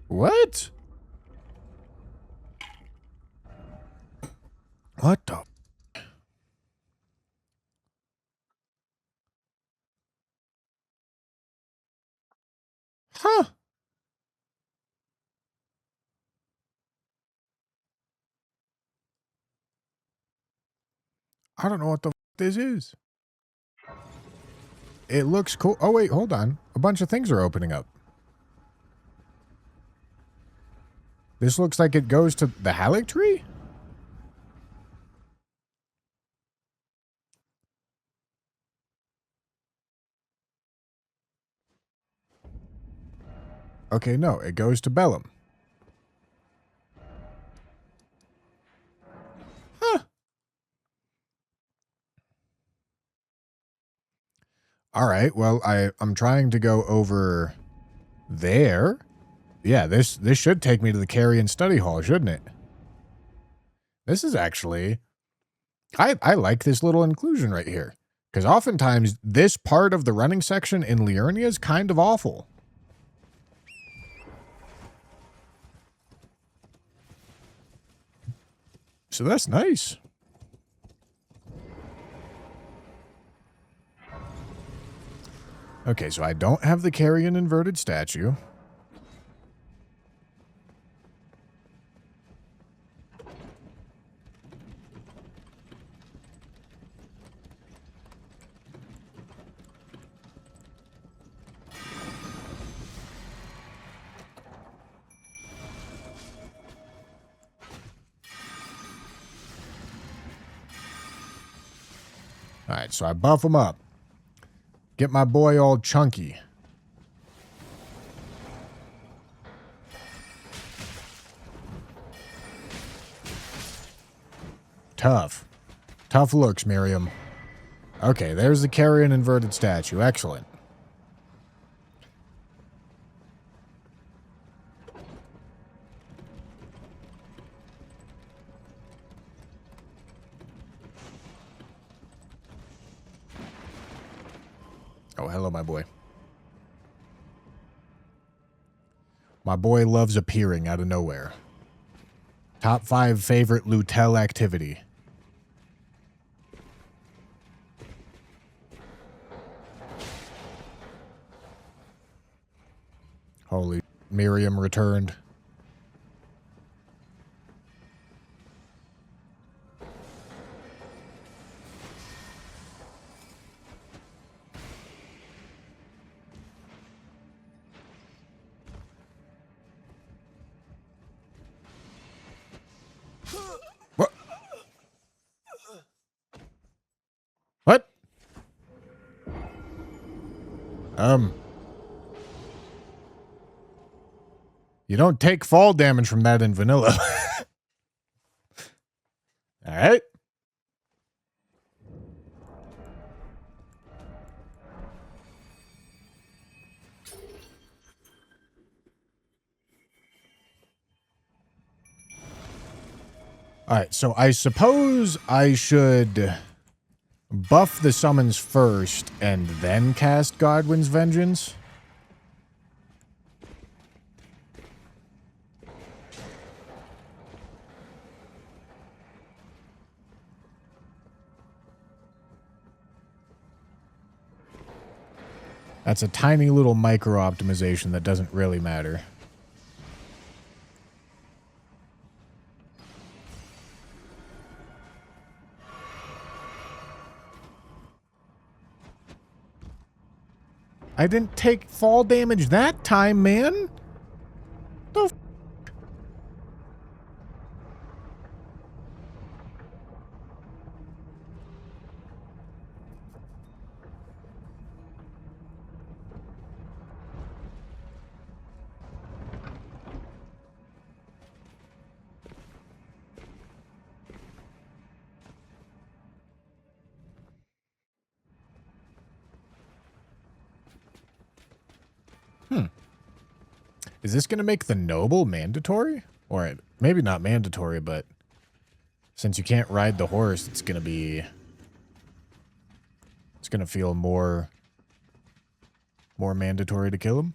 What? What the? Huh? I don't know what the this is. It looks cool. Oh, wait, hold on. A bunch of things are opening up. This looks like it goes to the Halleck tree? Okay, no, it goes to Bellum. Huh. All right, well, I'm trying to go over there. Yeah, this should take me to the Carrion Study Hall, shouldn't it? This is actually... I like this little inclusion right here. Because oftentimes, this part of the running section in Liurnia is kind of awful. So that's nice. Okay, so I don't have the Carrion inverted statue. All right, so I buff him up. Get my boy all chunky. Tough. Tough looks, Miriam. Okay, there's the Carrion inverted statue. Excellent. Oh, hello, my boy. My boy loves appearing out of nowhere. Top 5 favorite Lutel activity. Holy, Miriam returned. What? What? You don't take fall damage from that in vanilla. All right. All right, so I suppose I should buff the summons first and then cast Godwin's Vengeance. That's a tiny little micro optimization that doesn't really matter. I didn't take fall damage that time, man. The f. Is this going to make the noble mandatory? Or maybe not mandatory, but since you can't ride the horse, it's going to be... It's going to feel more mandatory to kill him.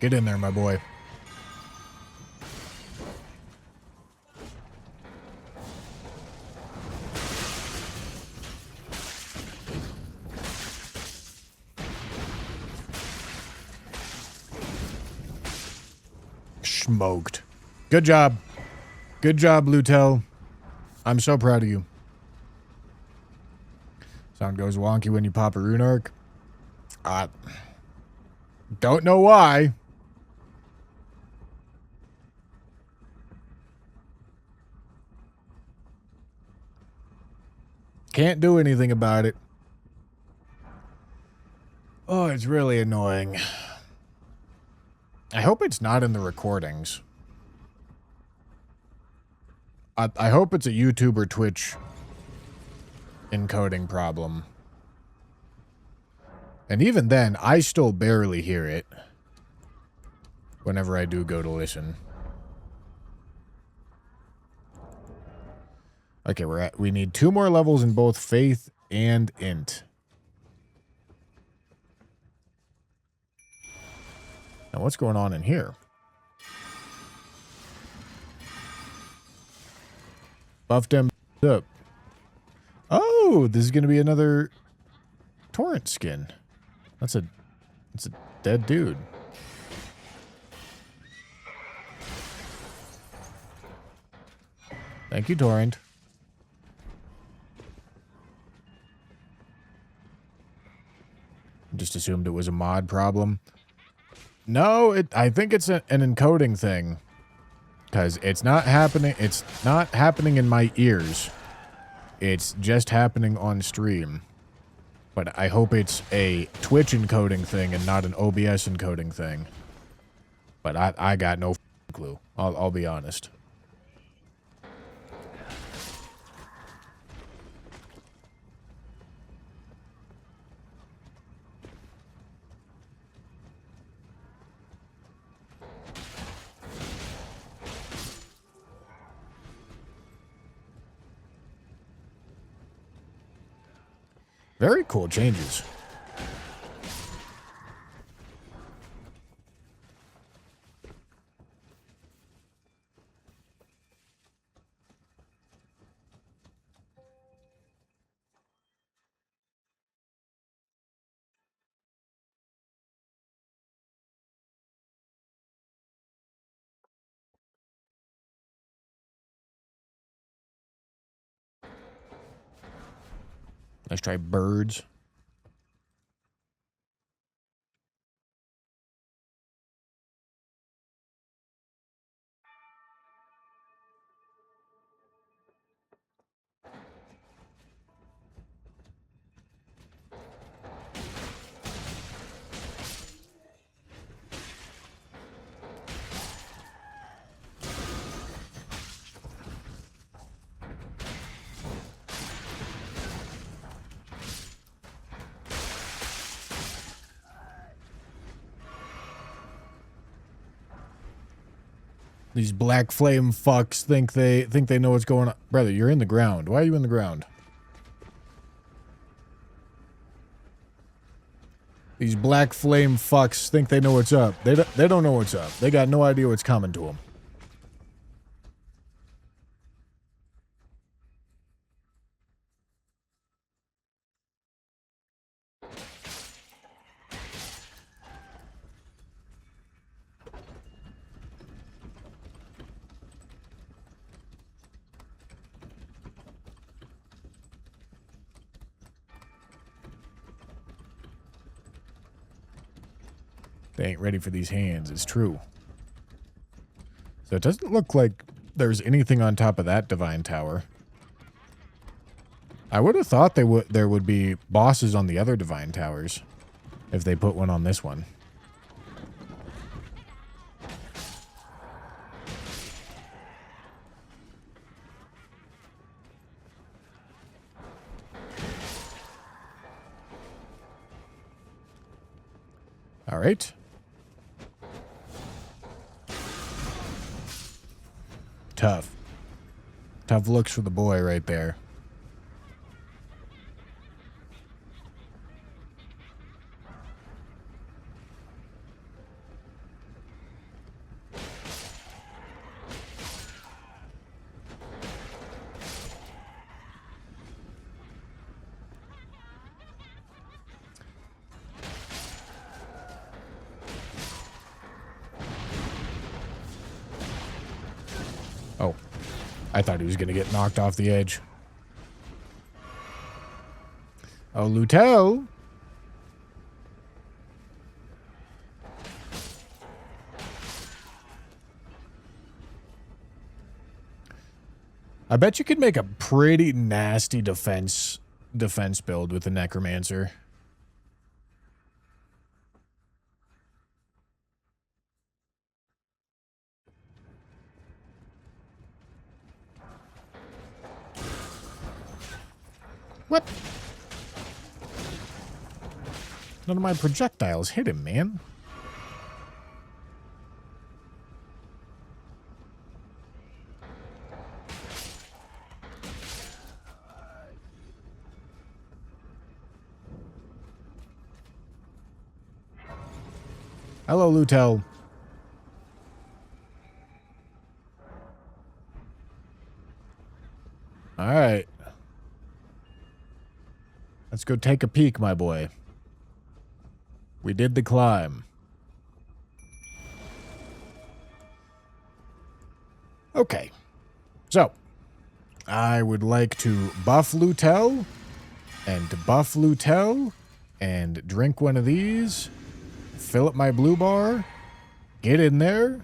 Get in there, my boy. Smoked. Good job. Good job, Lutel. I'm so proud of you. Sound goes wonky when you pop a rune arc. Don't know why. Can't do anything about it. Oh, it's really annoying. I hope it's not in the recordings. I hope it's a YouTube or Twitch encoding problem. And even then, I still barely hear it whenever I do go to listen. Okay, we need 2 more levels in both Faith and Int. Now, what's going on in here? Buffed him up. Oh, this is going to be another Torrent skin. That's a dead dude. Thank you, Torrent. Just assumed it was a mod problem. No, I think it's an encoding thing. Because it's not happening. It's not happening in my ears. It's just happening on stream. But I hope it's a Twitch encoding thing and not an OBS encoding thing. But I got no clue. I'll be honest. Very cool changes. Let's try birds. These black flame fucks think they know what's going on. Brother, you're in the ground. Why are you in the ground? These black flame fucks think they know what's up. They don't know what's up. They got no idea what's coming to them. They ain't ready for these hands. It's true. So it doesn't look like there's anything on top of that divine tower. I would have thought there would be bosses on the other divine towers if they put one on this one. All right. Tough. Tough looks for the boy right there. Oh, I thought he was going to get knocked off the edge. Oh, Lutel. I bet you could make a pretty nasty defense build with the Necromancer. What? None of my projectiles hit him, man. Hello, Lutel. All right. Let's go take a peek, my boy. We did the climb. Okay. So, I would like to buff Lutel and drink one of these. Fill up my blue bar. Get in there.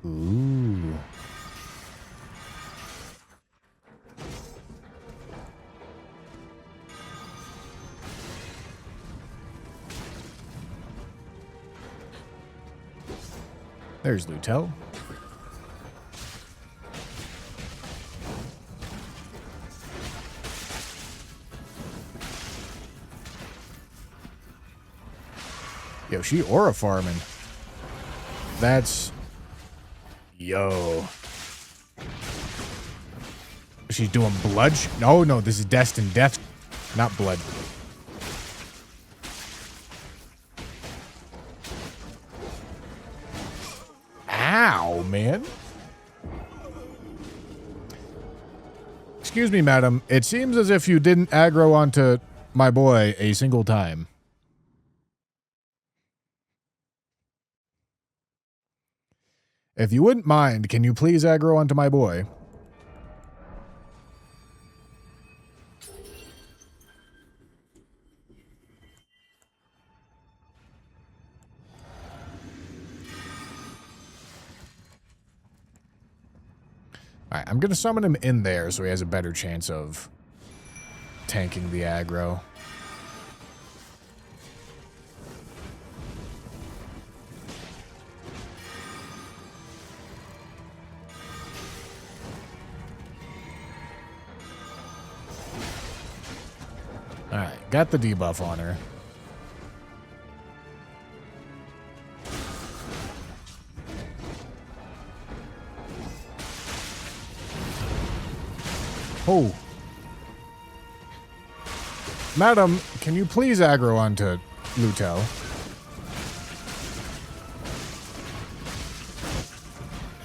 Ooh. There's Lutel. Yo, she aura farming. That's... Yo. she's doing blood. No, no, this is destined death, not blood. Ow, man. Excuse me, madam. It seems as if you didn't aggro onto my boy a single time. If you wouldn't mind, can you please aggro onto my boy? Alright, I'm going to summon him in there so he has a better chance of tanking the aggro. Alright, got the debuff on her. Oh. Madam, can you please aggro onto Lutel?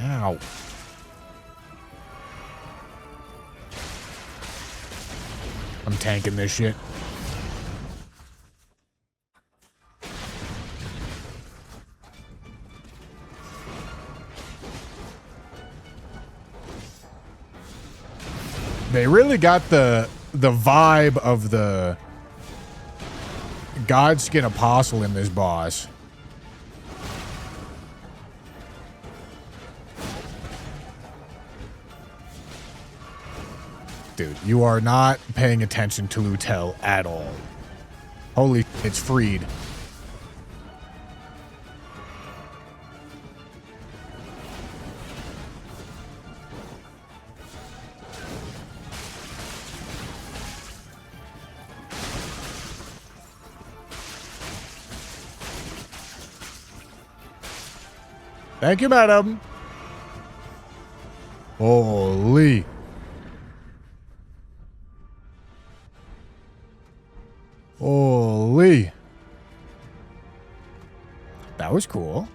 Ow. I'm tanking this shit. They really got the vibe of the Godskin Apostle in this boss. Dude, you are not paying attention to Lutel at all. Holy, it's freed. Thank you, madam. Holy. Holy. That was cool.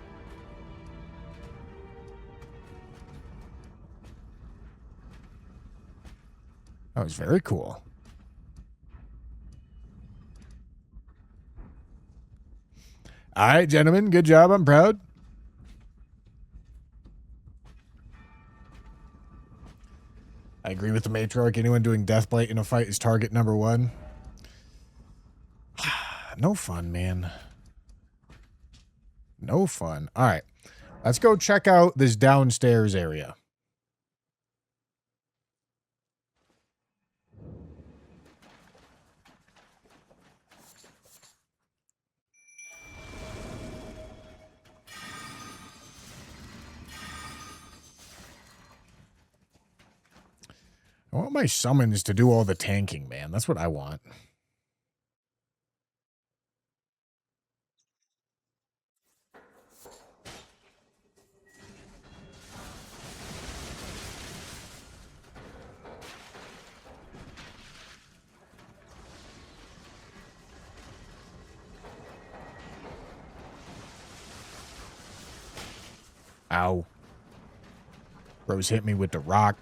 That was very cool. All right, gentlemen. Good job. I'm proud. I agree with the matriarch. Anyone doing Deathblight in a fight is target number one. No fun, man. No fun. All right. Let's go check out this downstairs area. I want my summons to do all the tanking, man. That's what I want. Ow. Rose hit me with the rock.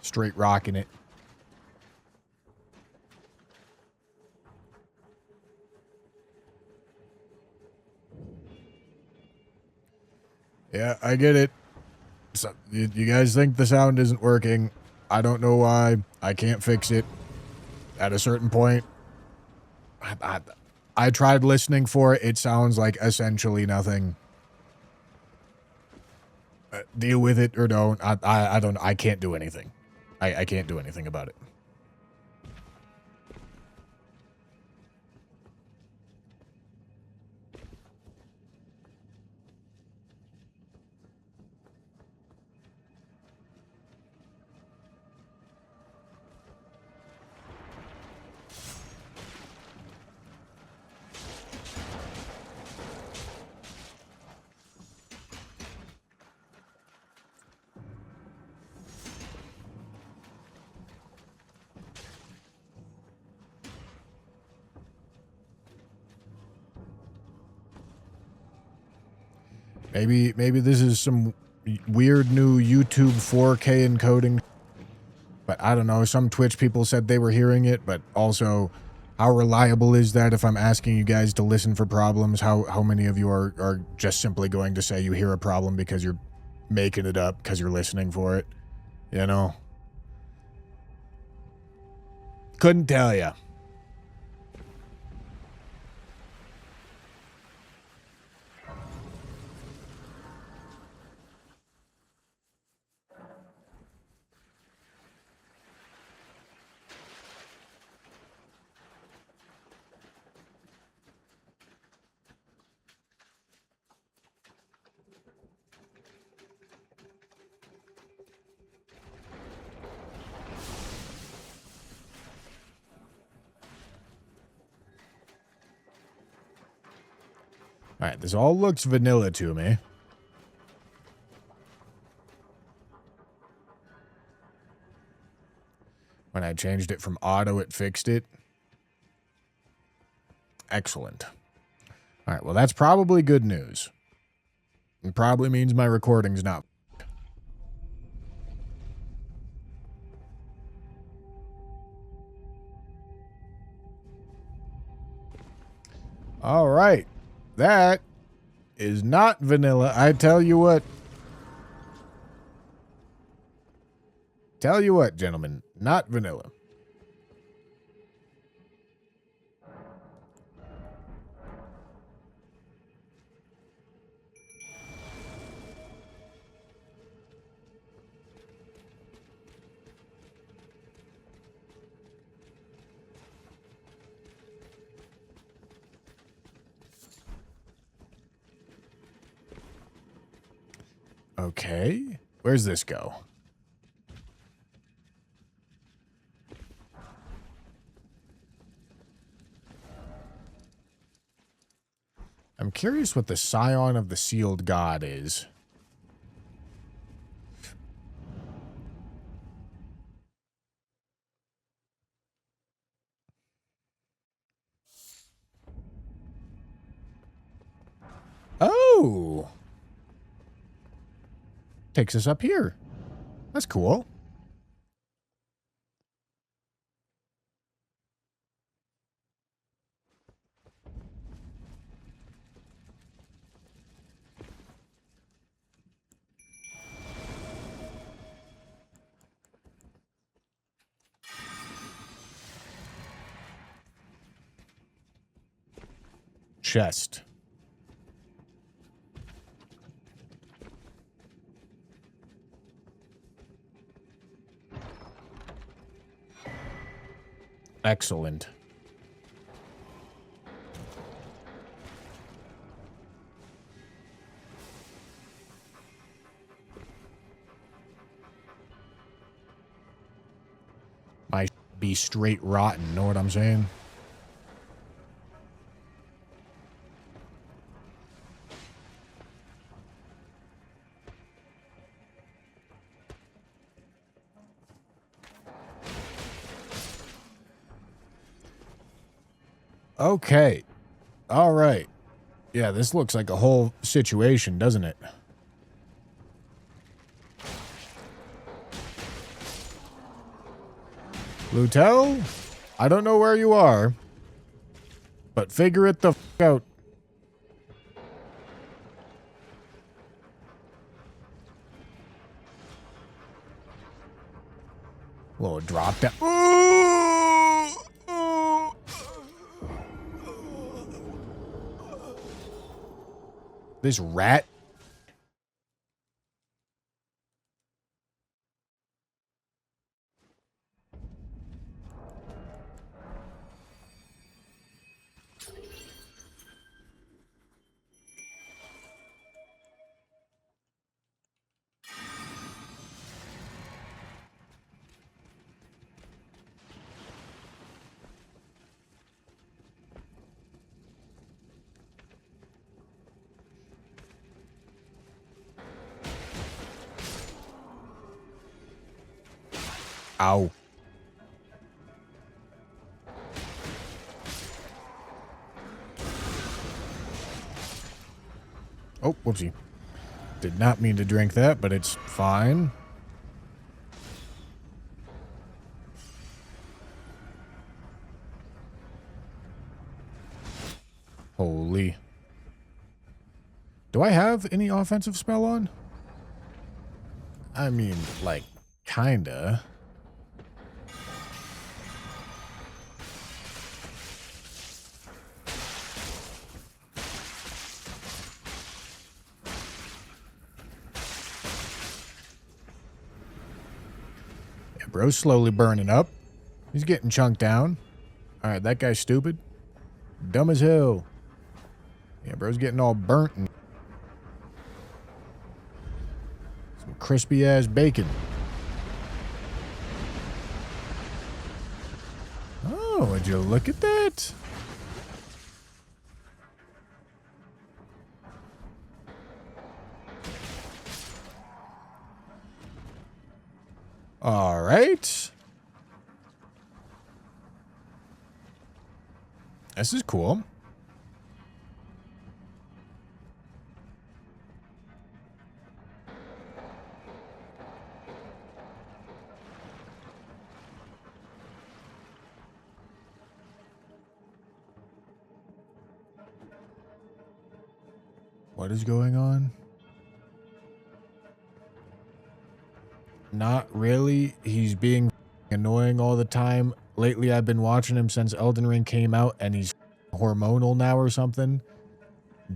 Straight rocking it. Yeah, I get it. So, you guys think the sound isn't working. I don't know why. I can't fix it. At a certain point, I tried listening for it. It sounds like essentially nothing. Deal with it or don't. I don't. I can't do anything. I can't do anything about it. Maybe this is some weird new YouTube 4K encoding. But I don't know. Some Twitch people said they were hearing it, but also, how reliable is that if I'm asking you guys to listen for problems? How many of you are just simply going to say you hear a problem because you're making it up because you're listening for it? You know? Couldn't tell ya. Alright, this all looks vanilla to me. When I changed it from auto, it fixed it. Excellent. Alright, well that's probably good news. It probably means my recording's not. Alright. That is not vanilla. I tell you what. Tell you what, gentlemen. Not vanilla. Okay. Where's this go? I'm curious what the Scion of the Sealed God is. Oh! Takes us up here. That's cool. Chest. Excellent. Might be straight rotten, know what I'm saying? Okay. All right. Yeah, this looks like a whole situation, doesn't it? Lutel, I don't know where you are, but figure it the f out. Little drop down. This rat. Ow. Oh, whoopsie. Did not mean to drink that, but it's fine. Holy. Do I have any offensive spell on? I mean, like, kinda. Yeah, bro's slowly burning up. He's getting chunked down. Alright, that guy's stupid. Dumb as hell. Yeah, bro's getting all burnt and some crispy ass bacon. Oh, would you look at that? All right. This is cool. What is going on? Not really. He's being annoying all the time. Lately, I've been watching him since Elden Ring came out, and he's hormonal now or something.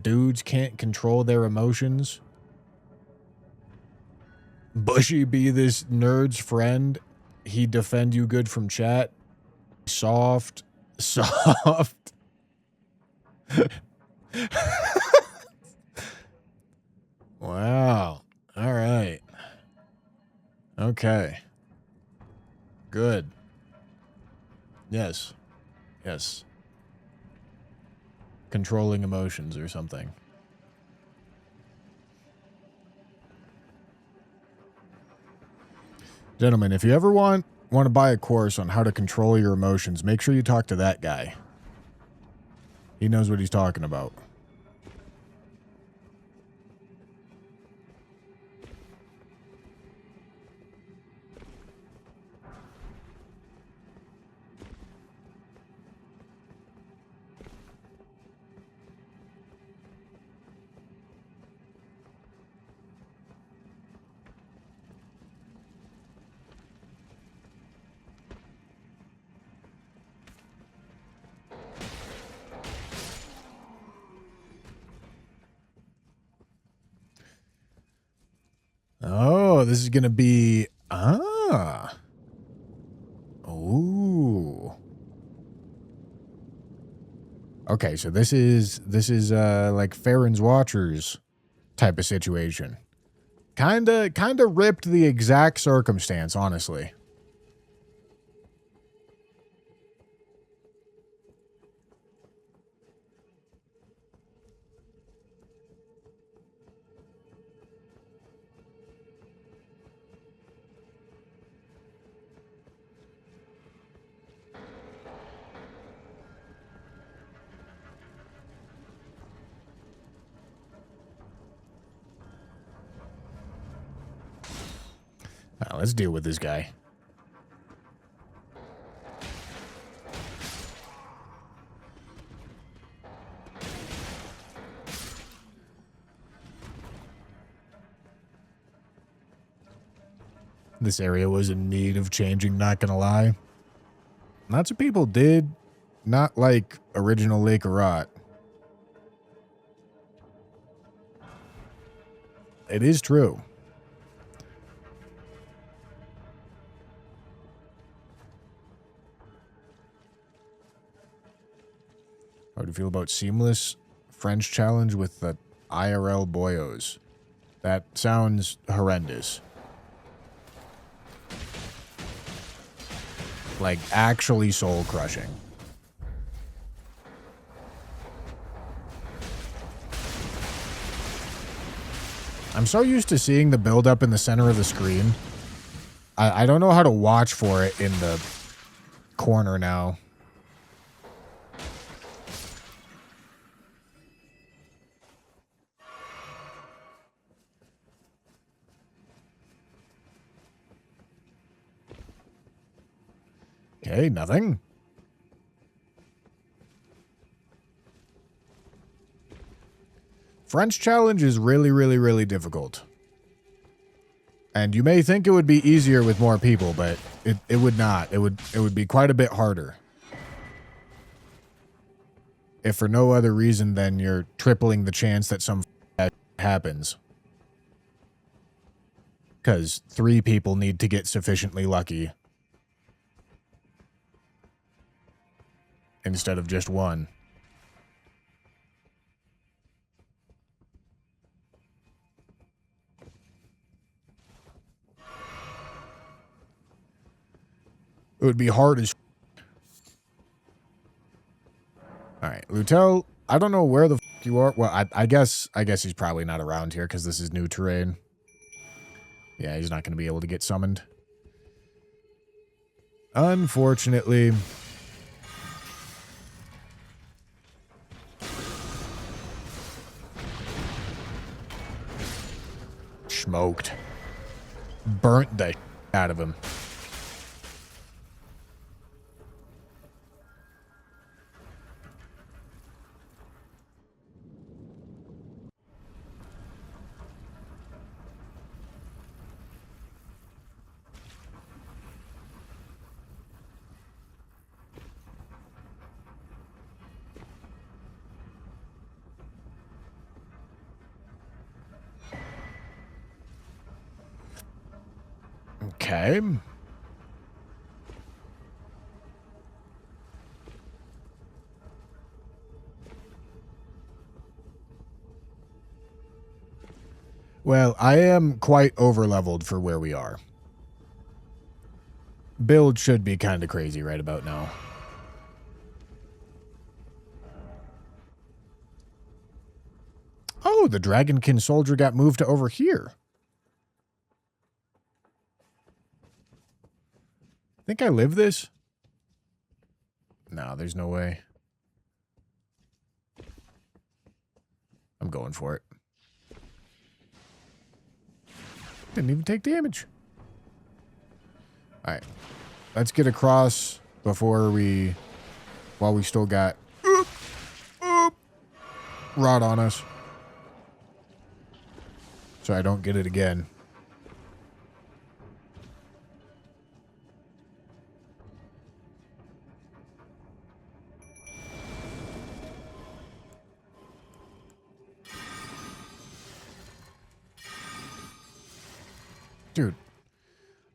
Dudes can't control their emotions. Bushy be this nerd's friend. He defend you good from chat. Soft. Soft. Wow. All right. Okay. Good. Yes. Yes. Controlling emotions or something. Gentlemen, if you ever want to buy a course on how to control your emotions, make sure you talk to that guy. He knows what he's talking about. Oh, this is going to be... Ooh. Okay, so this is like Farron's Watchers type of situation. Kinda ripped the exact circumstance, honestly. Now, let's deal with this guy. This area was in need of changing, not gonna lie. Lots of people did not like original Lake of Rot. It is true. How do you feel about seamless French challenge with the IRL boyos? That sounds horrendous. Like, actually soul-crushing. I'm so used to seeing the build-up in the center of the screen. I don't know how to watch for it in the corner now. Okay, nothing. French challenge is really, really, really difficult. And you may think it would be easier with more people, but it would not. It would be quite a bit harder. If for no other reason than you're tripling the chance that some happens. Because 3 people need to get sufficiently lucky. Instead of just 1. It would be hard as... Alright, Lutel, I don't know where the you are. Well, I guess he's probably not around here because this is new terrain. Yeah, he's not going to be able to get summoned. Unfortunately. Smoked. Burnt the out of him. Okay. Well, I am quite over-leveled for where we are. Build should be kind of crazy right about now. Oh, the Dragonkin soldier got moved to over here. Think I live this? No, there's no way. I'm going for it. Didn't even take damage. Alright. Let's get across before we... While we still got... rot on us. So I don't get it again. Dude.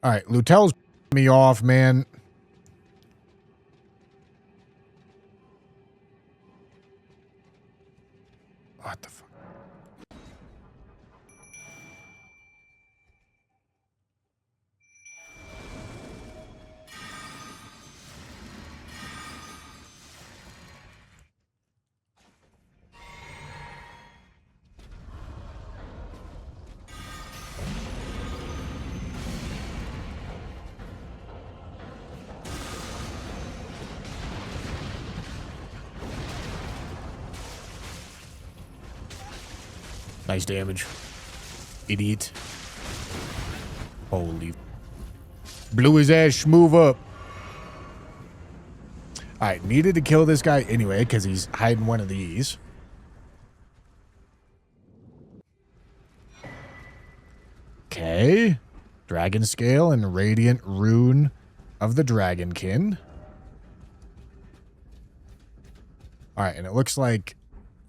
Alright, Lutel's me off, man. What the fuck? Nice damage. Idiot. Holy. Blew his ass move up. Alright, needed to kill this guy anyway, because he's hiding one of these. Okay. Dragon Scale and Radiant Rune of the Dragonkin. Alright, and it looks like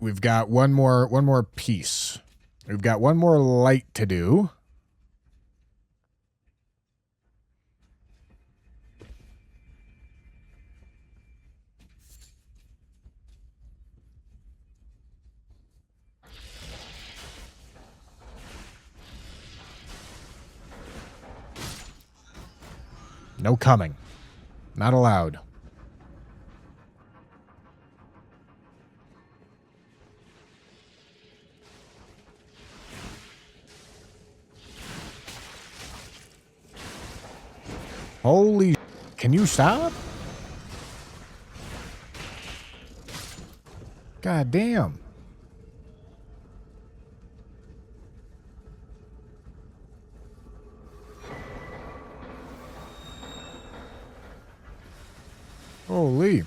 we've got one more piece. We've got one more light to do. No coming. Not allowed. Holy... Can you stop? God damn. Holy.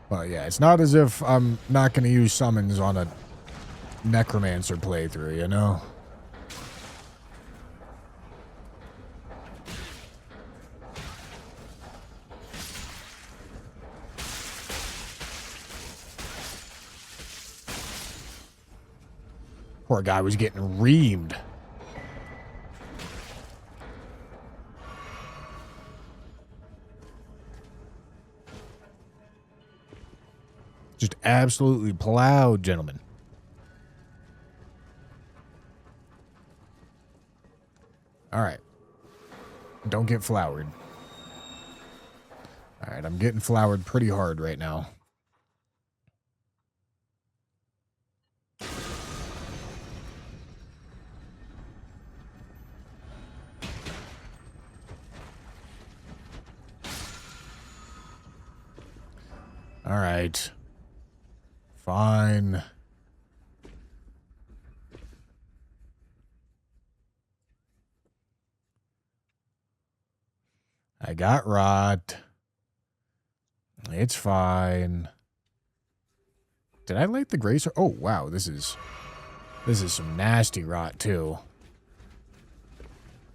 Well, yeah, it's not as if I'm not going to use summons on a necromancer playthrough, you know? Poor guy was getting reamed. Just absolutely plowed, gentlemen. All right. Don't get flowered. All right, I'm getting flowered pretty hard right now. All right. Fine. I got rot. It's fine. Did I light the grace? Oh, wow. This is some nasty rot, too.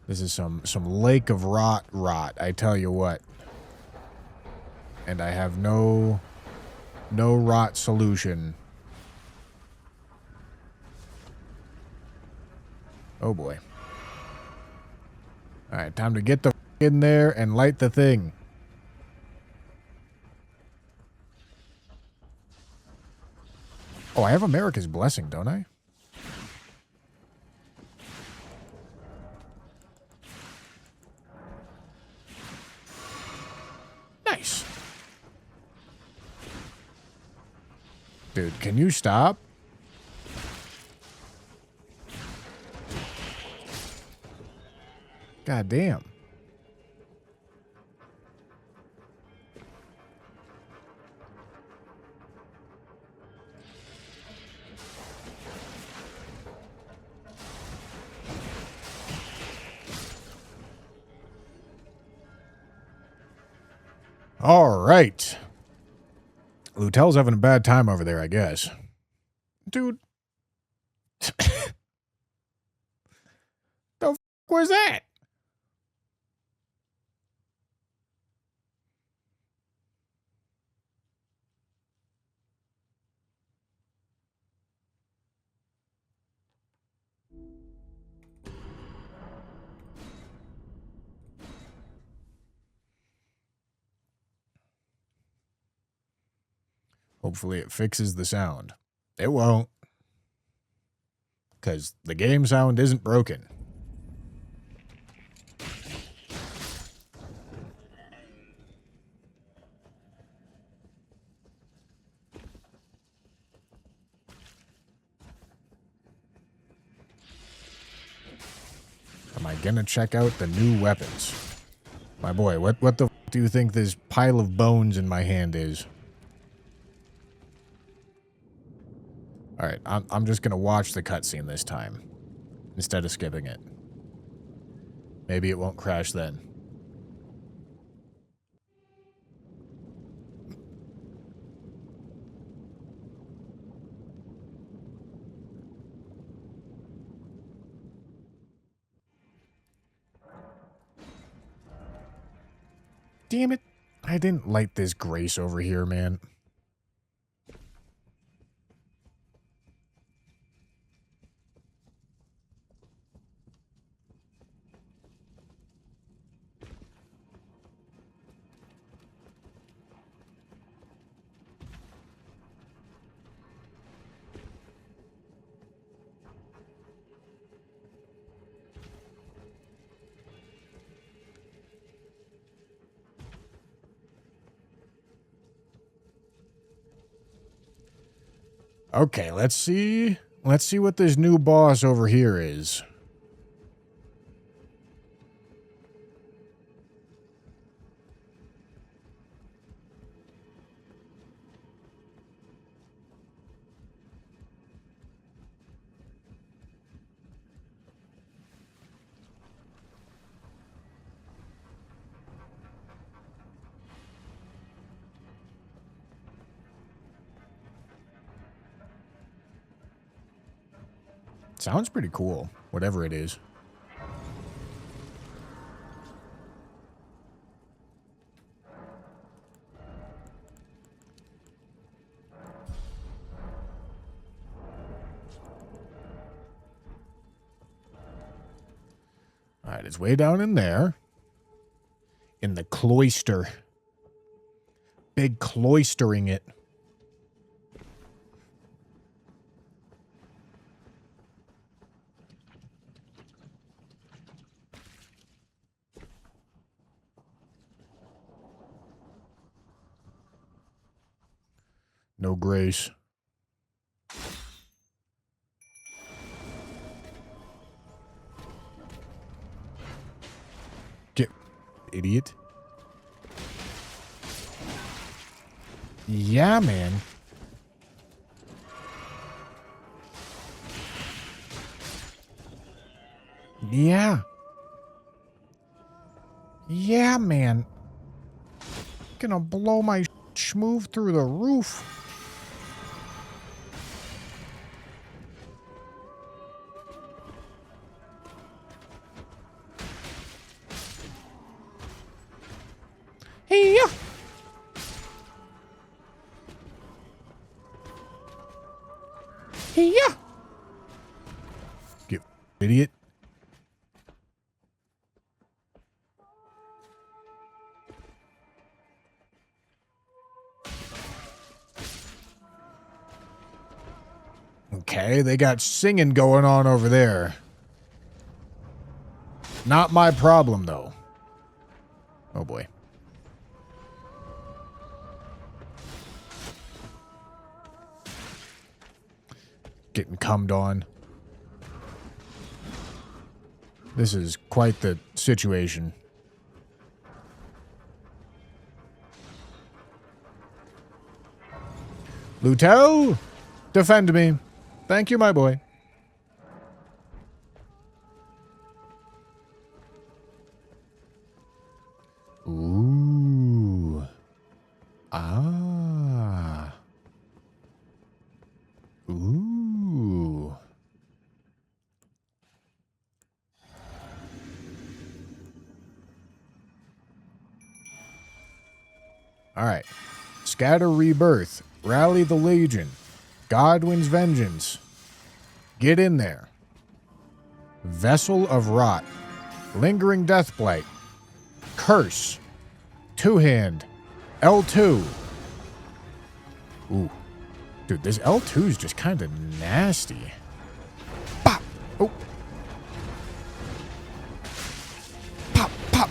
This is some lake of rot, I tell you what. And I have no rot solution. Oh, boy. All right, time to get the in there and light the thing. Oh, I have America's Blessing, don't I? Nice. Dude, can you stop? God damn. All right. Lutel's having a bad time over there, I guess. Dude. The f*** was that? Hopefully it fixes the sound. It won't. Because the game sound isn't broken. Am I gonna check out the new weapons? My boy, what the f*** do you think this pile of bones in my hand is? Alright, I'm just gonna watch the cutscene this time. Instead of skipping it. Maybe it won't crash then. Damn it. I didn't light this grace over here, man. Okay, let's see. Let's see what this new boss over here is. Sounds pretty cool, whatever it is. All right, it's way down in there. In the cloister. Big cloistering it. No grace. Get, idiot. Yeah, man. Yeah. Yeah, man. Gonna blow my schmoove through the roof. Hey, yeah. Hey, yeah. Get idiot. Okay, they got singing going on over there. Not my problem, though. Oh, boy. Getting cummed on. This is quite the situation. Lutel, defend me. Thank you, my boy. Ooh. Ah. Ooh. All right. Scatter Rebirth. Rally the Legion. Godwin's Vengeance. Get in there. Vessel of Rot. Lingering Deathblight. Curse. Two-Hand. L2. Ooh. Dude, this L2 is just kind of nasty. Pop. Oh. Pop, pop.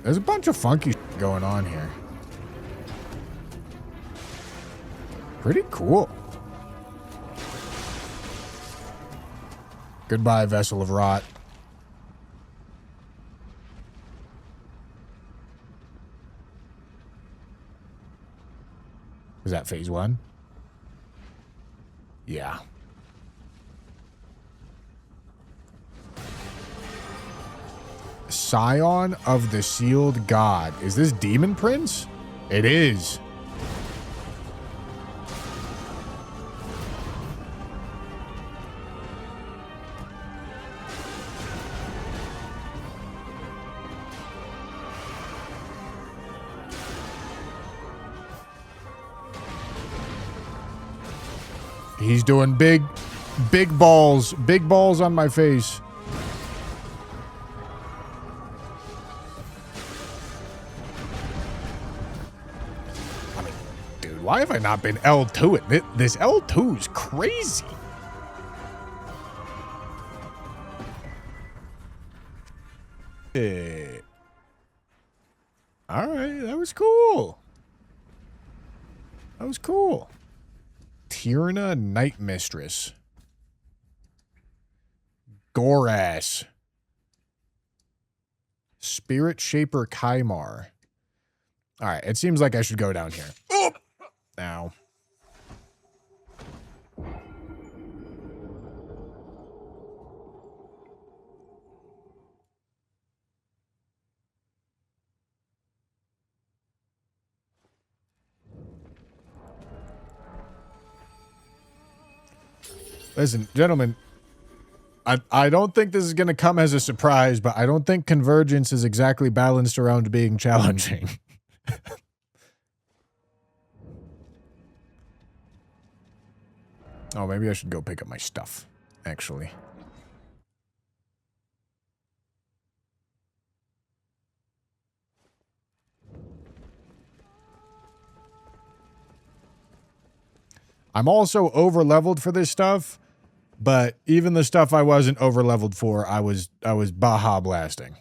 There's a bunch of funky shit going on here. Pretty cool. Goodbye, Vessel of Rot. Is that phase 1? Yeah. Scion of the Sealed God. Is this Demon Prince? It is. He's doing big balls on my face. I mean, dude, why have I not been L2 it? This L2 is crazy. All right, that was cool. That was cool. Tyrna Night Mistress. Gorass. Spirit Shaper Kaimar. Alright, it seems like I should go down here. Oh! Ow. Listen, gentlemen, I don't think this is going to come as a surprise, but I don't think Convergence is exactly balanced around being challenging. Oh, maybe I should go pick up my stuff, actually. I'm also over-leveled for this stuff, but even the stuff I wasn't over-leveled for, I was Baja blasting.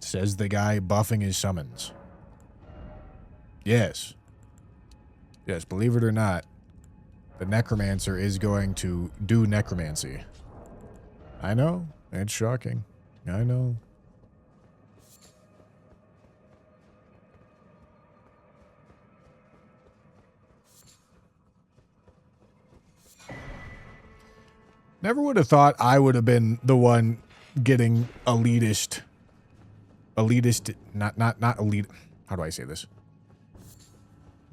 Says the guy buffing his summons. Yes. Yes, believe it or not, the necromancer is going to do necromancy. I know. It's shocking. I know. Never would have thought I would have been the one getting elitist, not elite. How do I say this?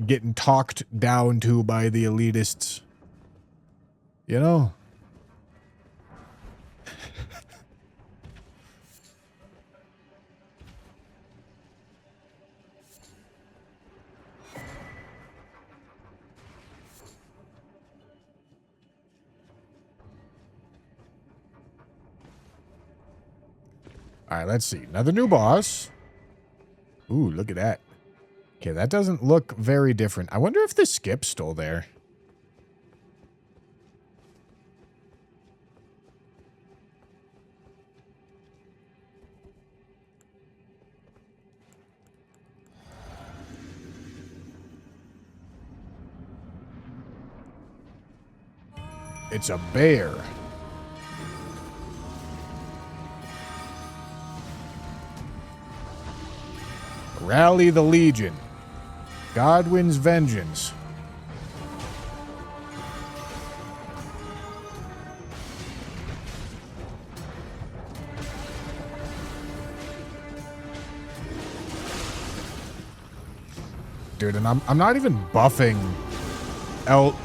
Getting talked down to by the elitists. You know? All right, let's see. Another new boss. Ooh, look at that. Okay, that doesn't look very different. I wonder if the skip's still there. It's a bear. Rally the Legion. Godwin's Vengeance. Dude, and I'm not even buffing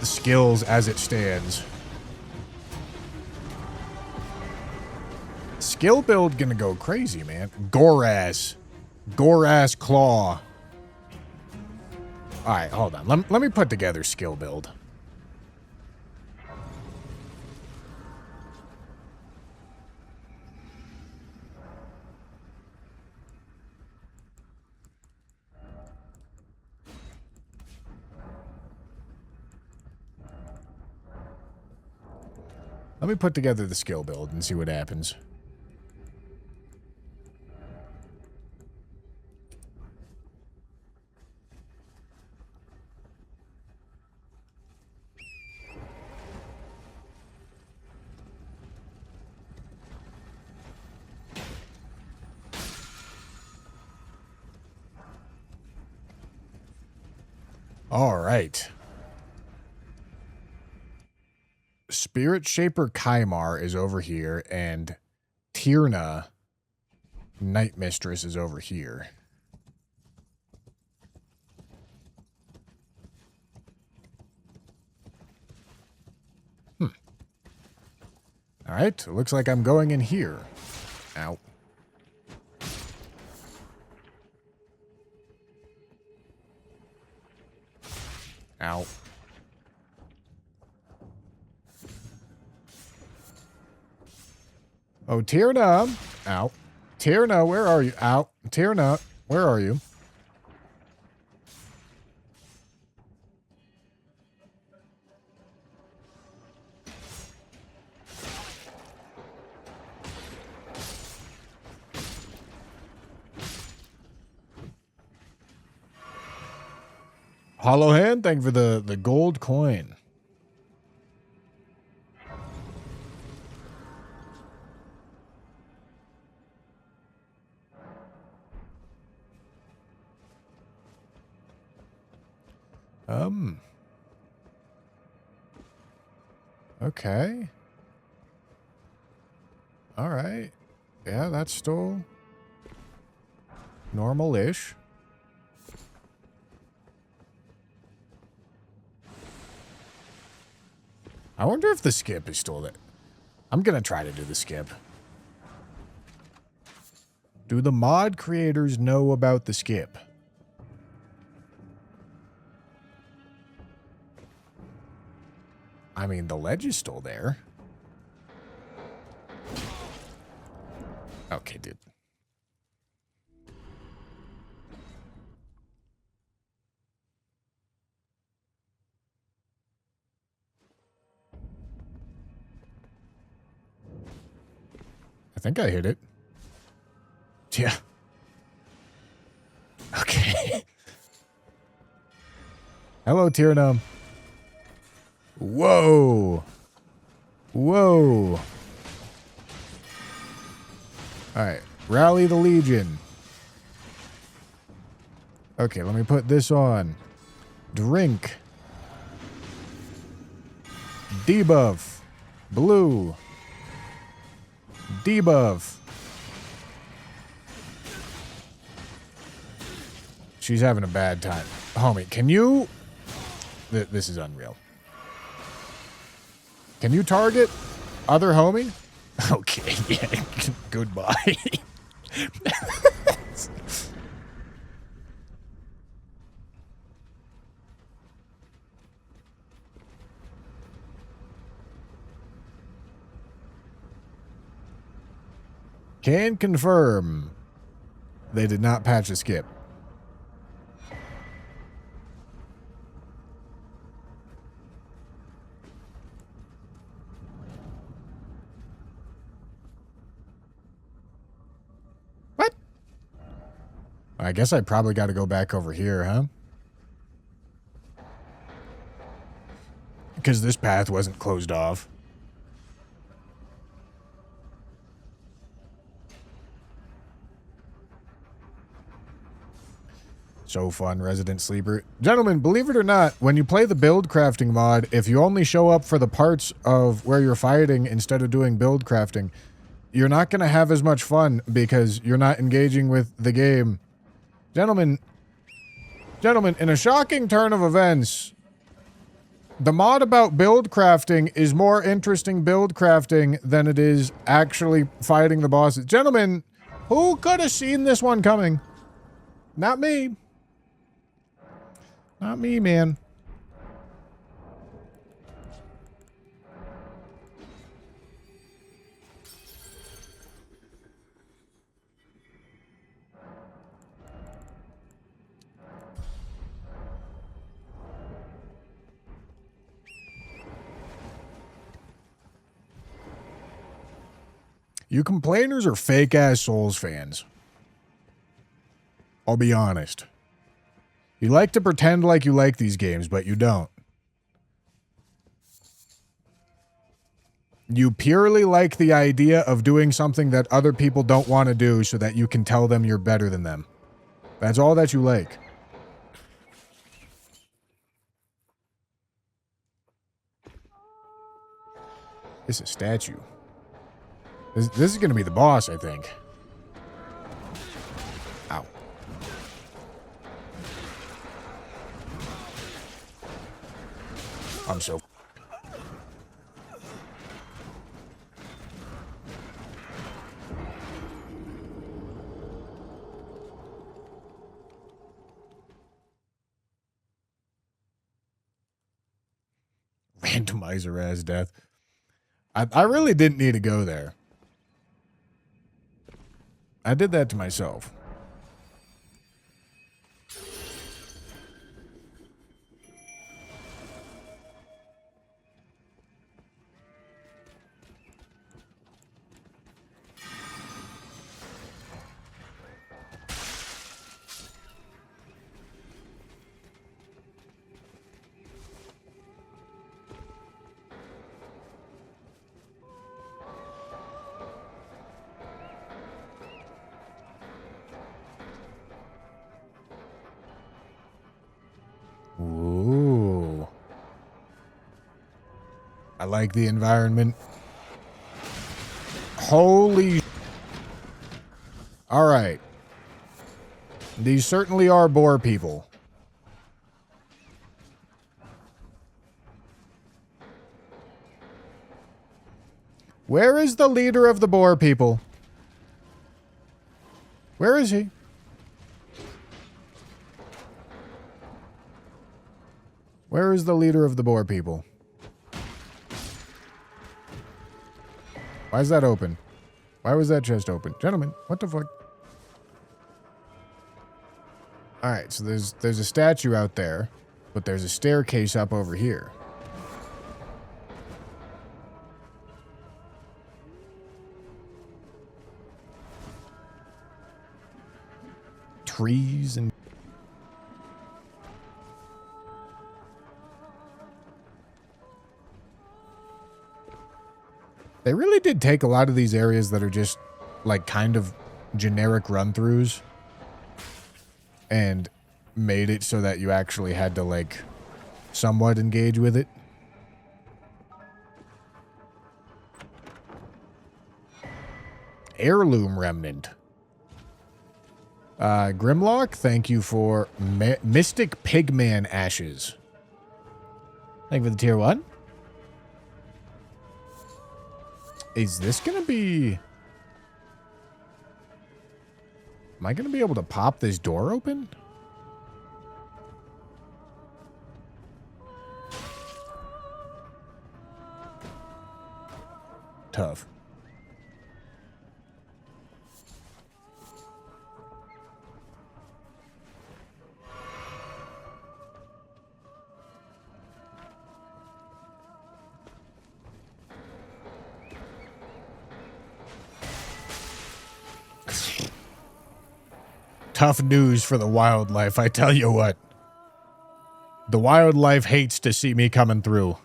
skills as it stands. Skill build gonna go crazy, man. Gorass. Gorass Claw. Alright, hold on. Let me put together skill build. Let me put together the skill build and see what happens. All right. Spirit Shaper Kaimar is over here, and Tyrna, Night Mistress, is over here. All right, looks like I'm going in here. Ow. Ow. Oh, Tyrna. Ow. Tyrna, where are you? Ow. Tyrna, where are you? Hollow Hand, thank you for the gold coin. Okay. All right. Yeah, that's still normal-ish. I wonder if the skip is still there. I'm going to try to do the skip. Do the mod creators know about the skip? I mean, the ledge is still there. Okay, dude. I think I hit it. Yeah. Okay. Hello, Tyrnum. Whoa. Whoa. All right. Rally the Legion. Okay, let me put this on. Drink. Debuff. Blue. Debuff. She's having a bad time. Homie, can you... This is unreal. Can you target other homie? Okay, yeah. Goodbye. Can confirm they did not patch a skip. What? I guess I probably got to go back over here, huh? Because this path wasn't closed off. So fun, Resident Sleeper. Gentlemen, believe it or not, when you play the build crafting mod, if you only show up for the parts of where you're fighting instead of doing build crafting, you're not going to have as much fun because you're not engaging with the game. Gentlemen, in a shocking turn of events, the mod about build crafting is more interesting build crafting than it is actually fighting the bosses. Gentlemen, who could have seen this one coming? Not me. Not me, man. You complainers are fake-ass Souls fans. I'll be honest. You like to pretend like you like these games, but you don't. You purely like the idea of doing something that other people don't want to do so that you can tell them you're better than them. That's all that you like. It's a statue. This is going to be the boss, I think. Ow. I'm so... Randomizer ass death. I really didn't need to go there. I did that to myself. Ooh. I like the environment. Holy... All right. These certainly are boar people. Where is the leader of the boar people? Where is he? Where is the leader of the boar people? Why is that open? Why was that chest open? Gentlemen, what the fuck? Alright, so there's a statue out there, but there's a staircase up over here. Trees and... They really did take a lot of these areas that are just, like, kind of generic run-throughs and made it so that you actually had to, like, somewhat engage with it. Heirloom remnant. Grimlock, thank you for Mystic Pigman ashes. Thank you for the tier 1. Is this gonna be... Am I gonna be able to pop this door open? Tough. Tough news for the wildlife, I tell you what. The wildlife hates to see me coming through.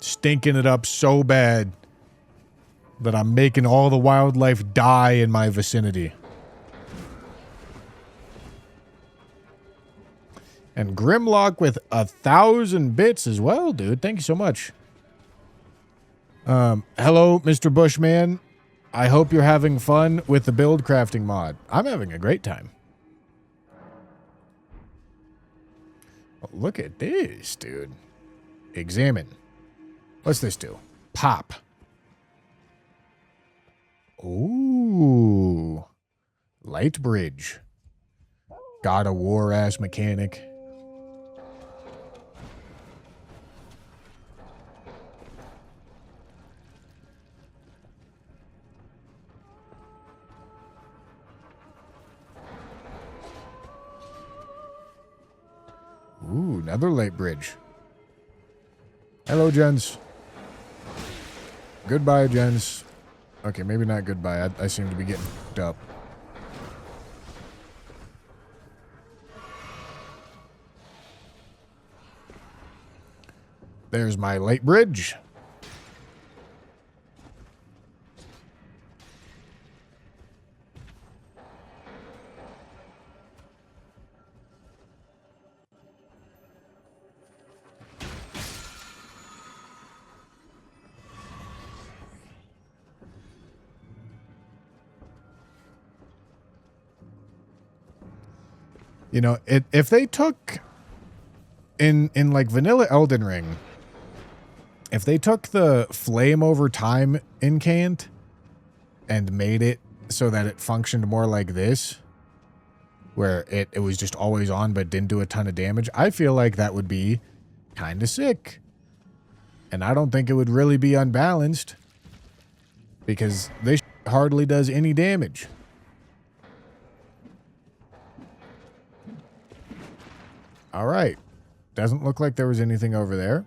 Stinking it up so bad that I'm making all the wildlife die in my vicinity. And Grimlock with 1,000 bits as well, dude. Thank you so much. Hello, Mr. Bushman. I hope you're having fun with the build crafting mod. I'm having a great time. Oh, look at this, dude. Examine. What's this do? Pop. Ooh. Light bridge. God of War ass mechanic. Ooh, another light bridge. Hello, gents. Goodbye, gents. Okay, maybe not goodbye. I seem to be getting fucked up. There's my light bridge. You know, if they took in like vanilla Elden Ring, if they took the flame over time incant and made it so that it functioned more like this, where it was just always on but didn't do a ton of damage, I feel like that would be kind of sick. And I don't think it would really be unbalanced because this hardly does any damage. All right. Doesn't look like there was anything over there.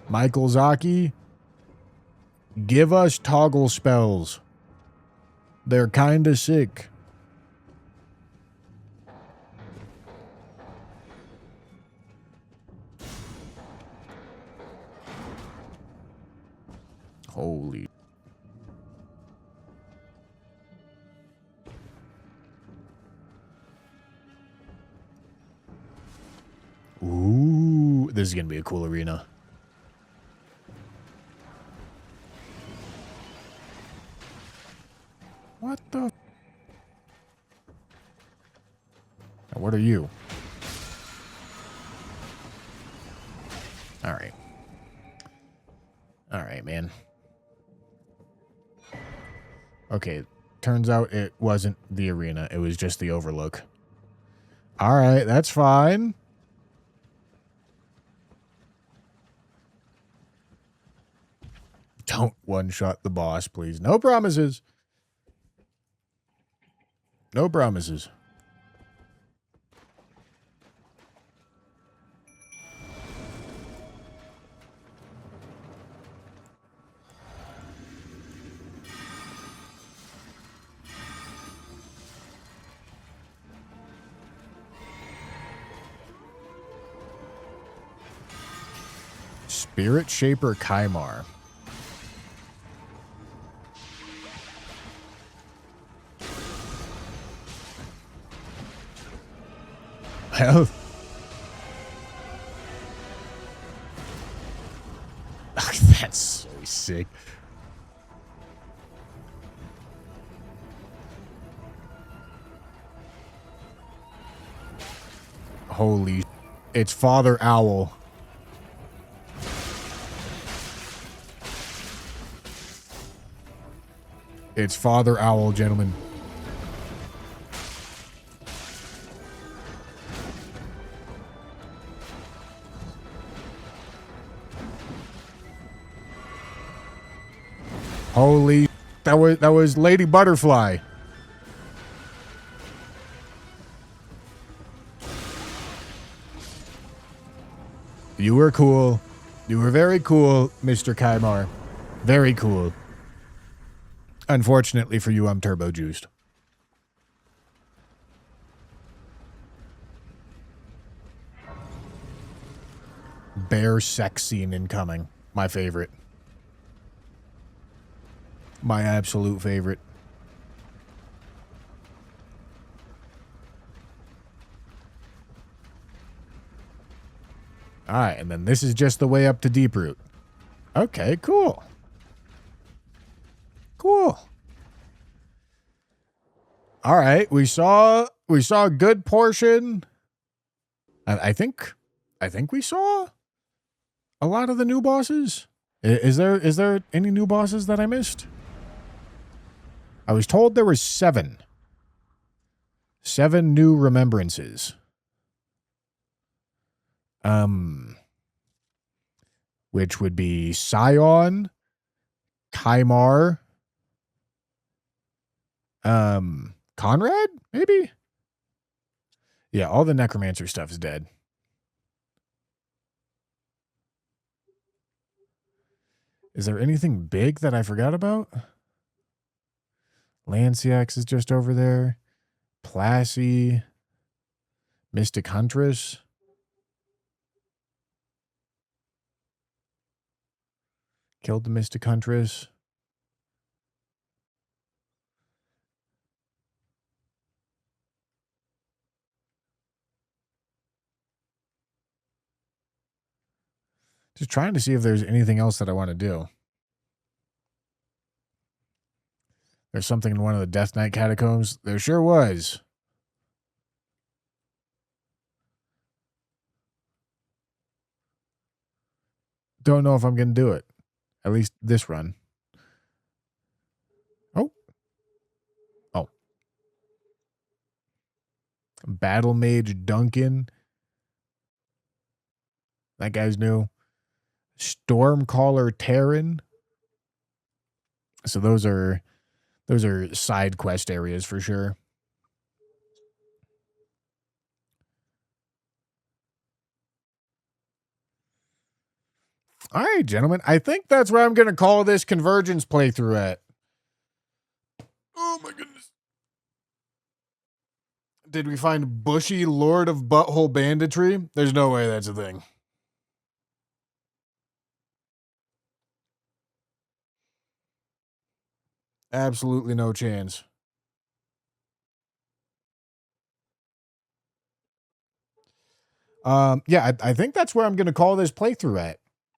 Michael Zaki, give us toggle spells. They're kinda sick. Holy. Ooh, this is going to be a cool arena. What the? Now, what are you? All right. All right, man. Okay, turns out it wasn't the arena. It was just the overlook. All right, that's fine. Don't one-shot the boss, please. No promises. No promises. Spirit Shaper Kaimar. Well, that's so sick. Holy, it's Father Owl. It's Father Owl, gentlemen. Holy, that was Lady Butterfly. You were cool. You were very cool, Mr. Kaimar. Very cool. Unfortunately for you, I'm turbo juiced. Bear sex scene incoming. My favorite. My absolute favorite. All right, and then this is just the way up to Deeproot. Okay, cool. Cool. All right, we saw a good portion. I think we saw a lot of the new bosses. Is there any new bosses that I missed? I was told there were 7. 7 new remembrances. Which would be Scion, Kaimar, Conrad, maybe? Yeah, all the Necromancer stuff is dead. Is there anything big that I forgot about? Lanciax is just over there. Plassey. Mystic Huntress. Killed the Mystic Huntress. Just trying to see if there's anything else that I want to do. There's something in one of the Death Knight catacombs. There sure was. Don't know if I'm going to do it. At least this run. Oh. Oh. Battle Mage Duncan. That guy's new. Stormcaller Terran. So those are side quest areas for sure. All right, gentlemen. I think that's where I'm going to call this Convergence playthrough at. Oh my goodness. Did we find Bushy Lord of Butthole Banditry? There's no way that's a thing. Absolutely no chance. Yeah, I think that's where I'm going to call this playthrough at.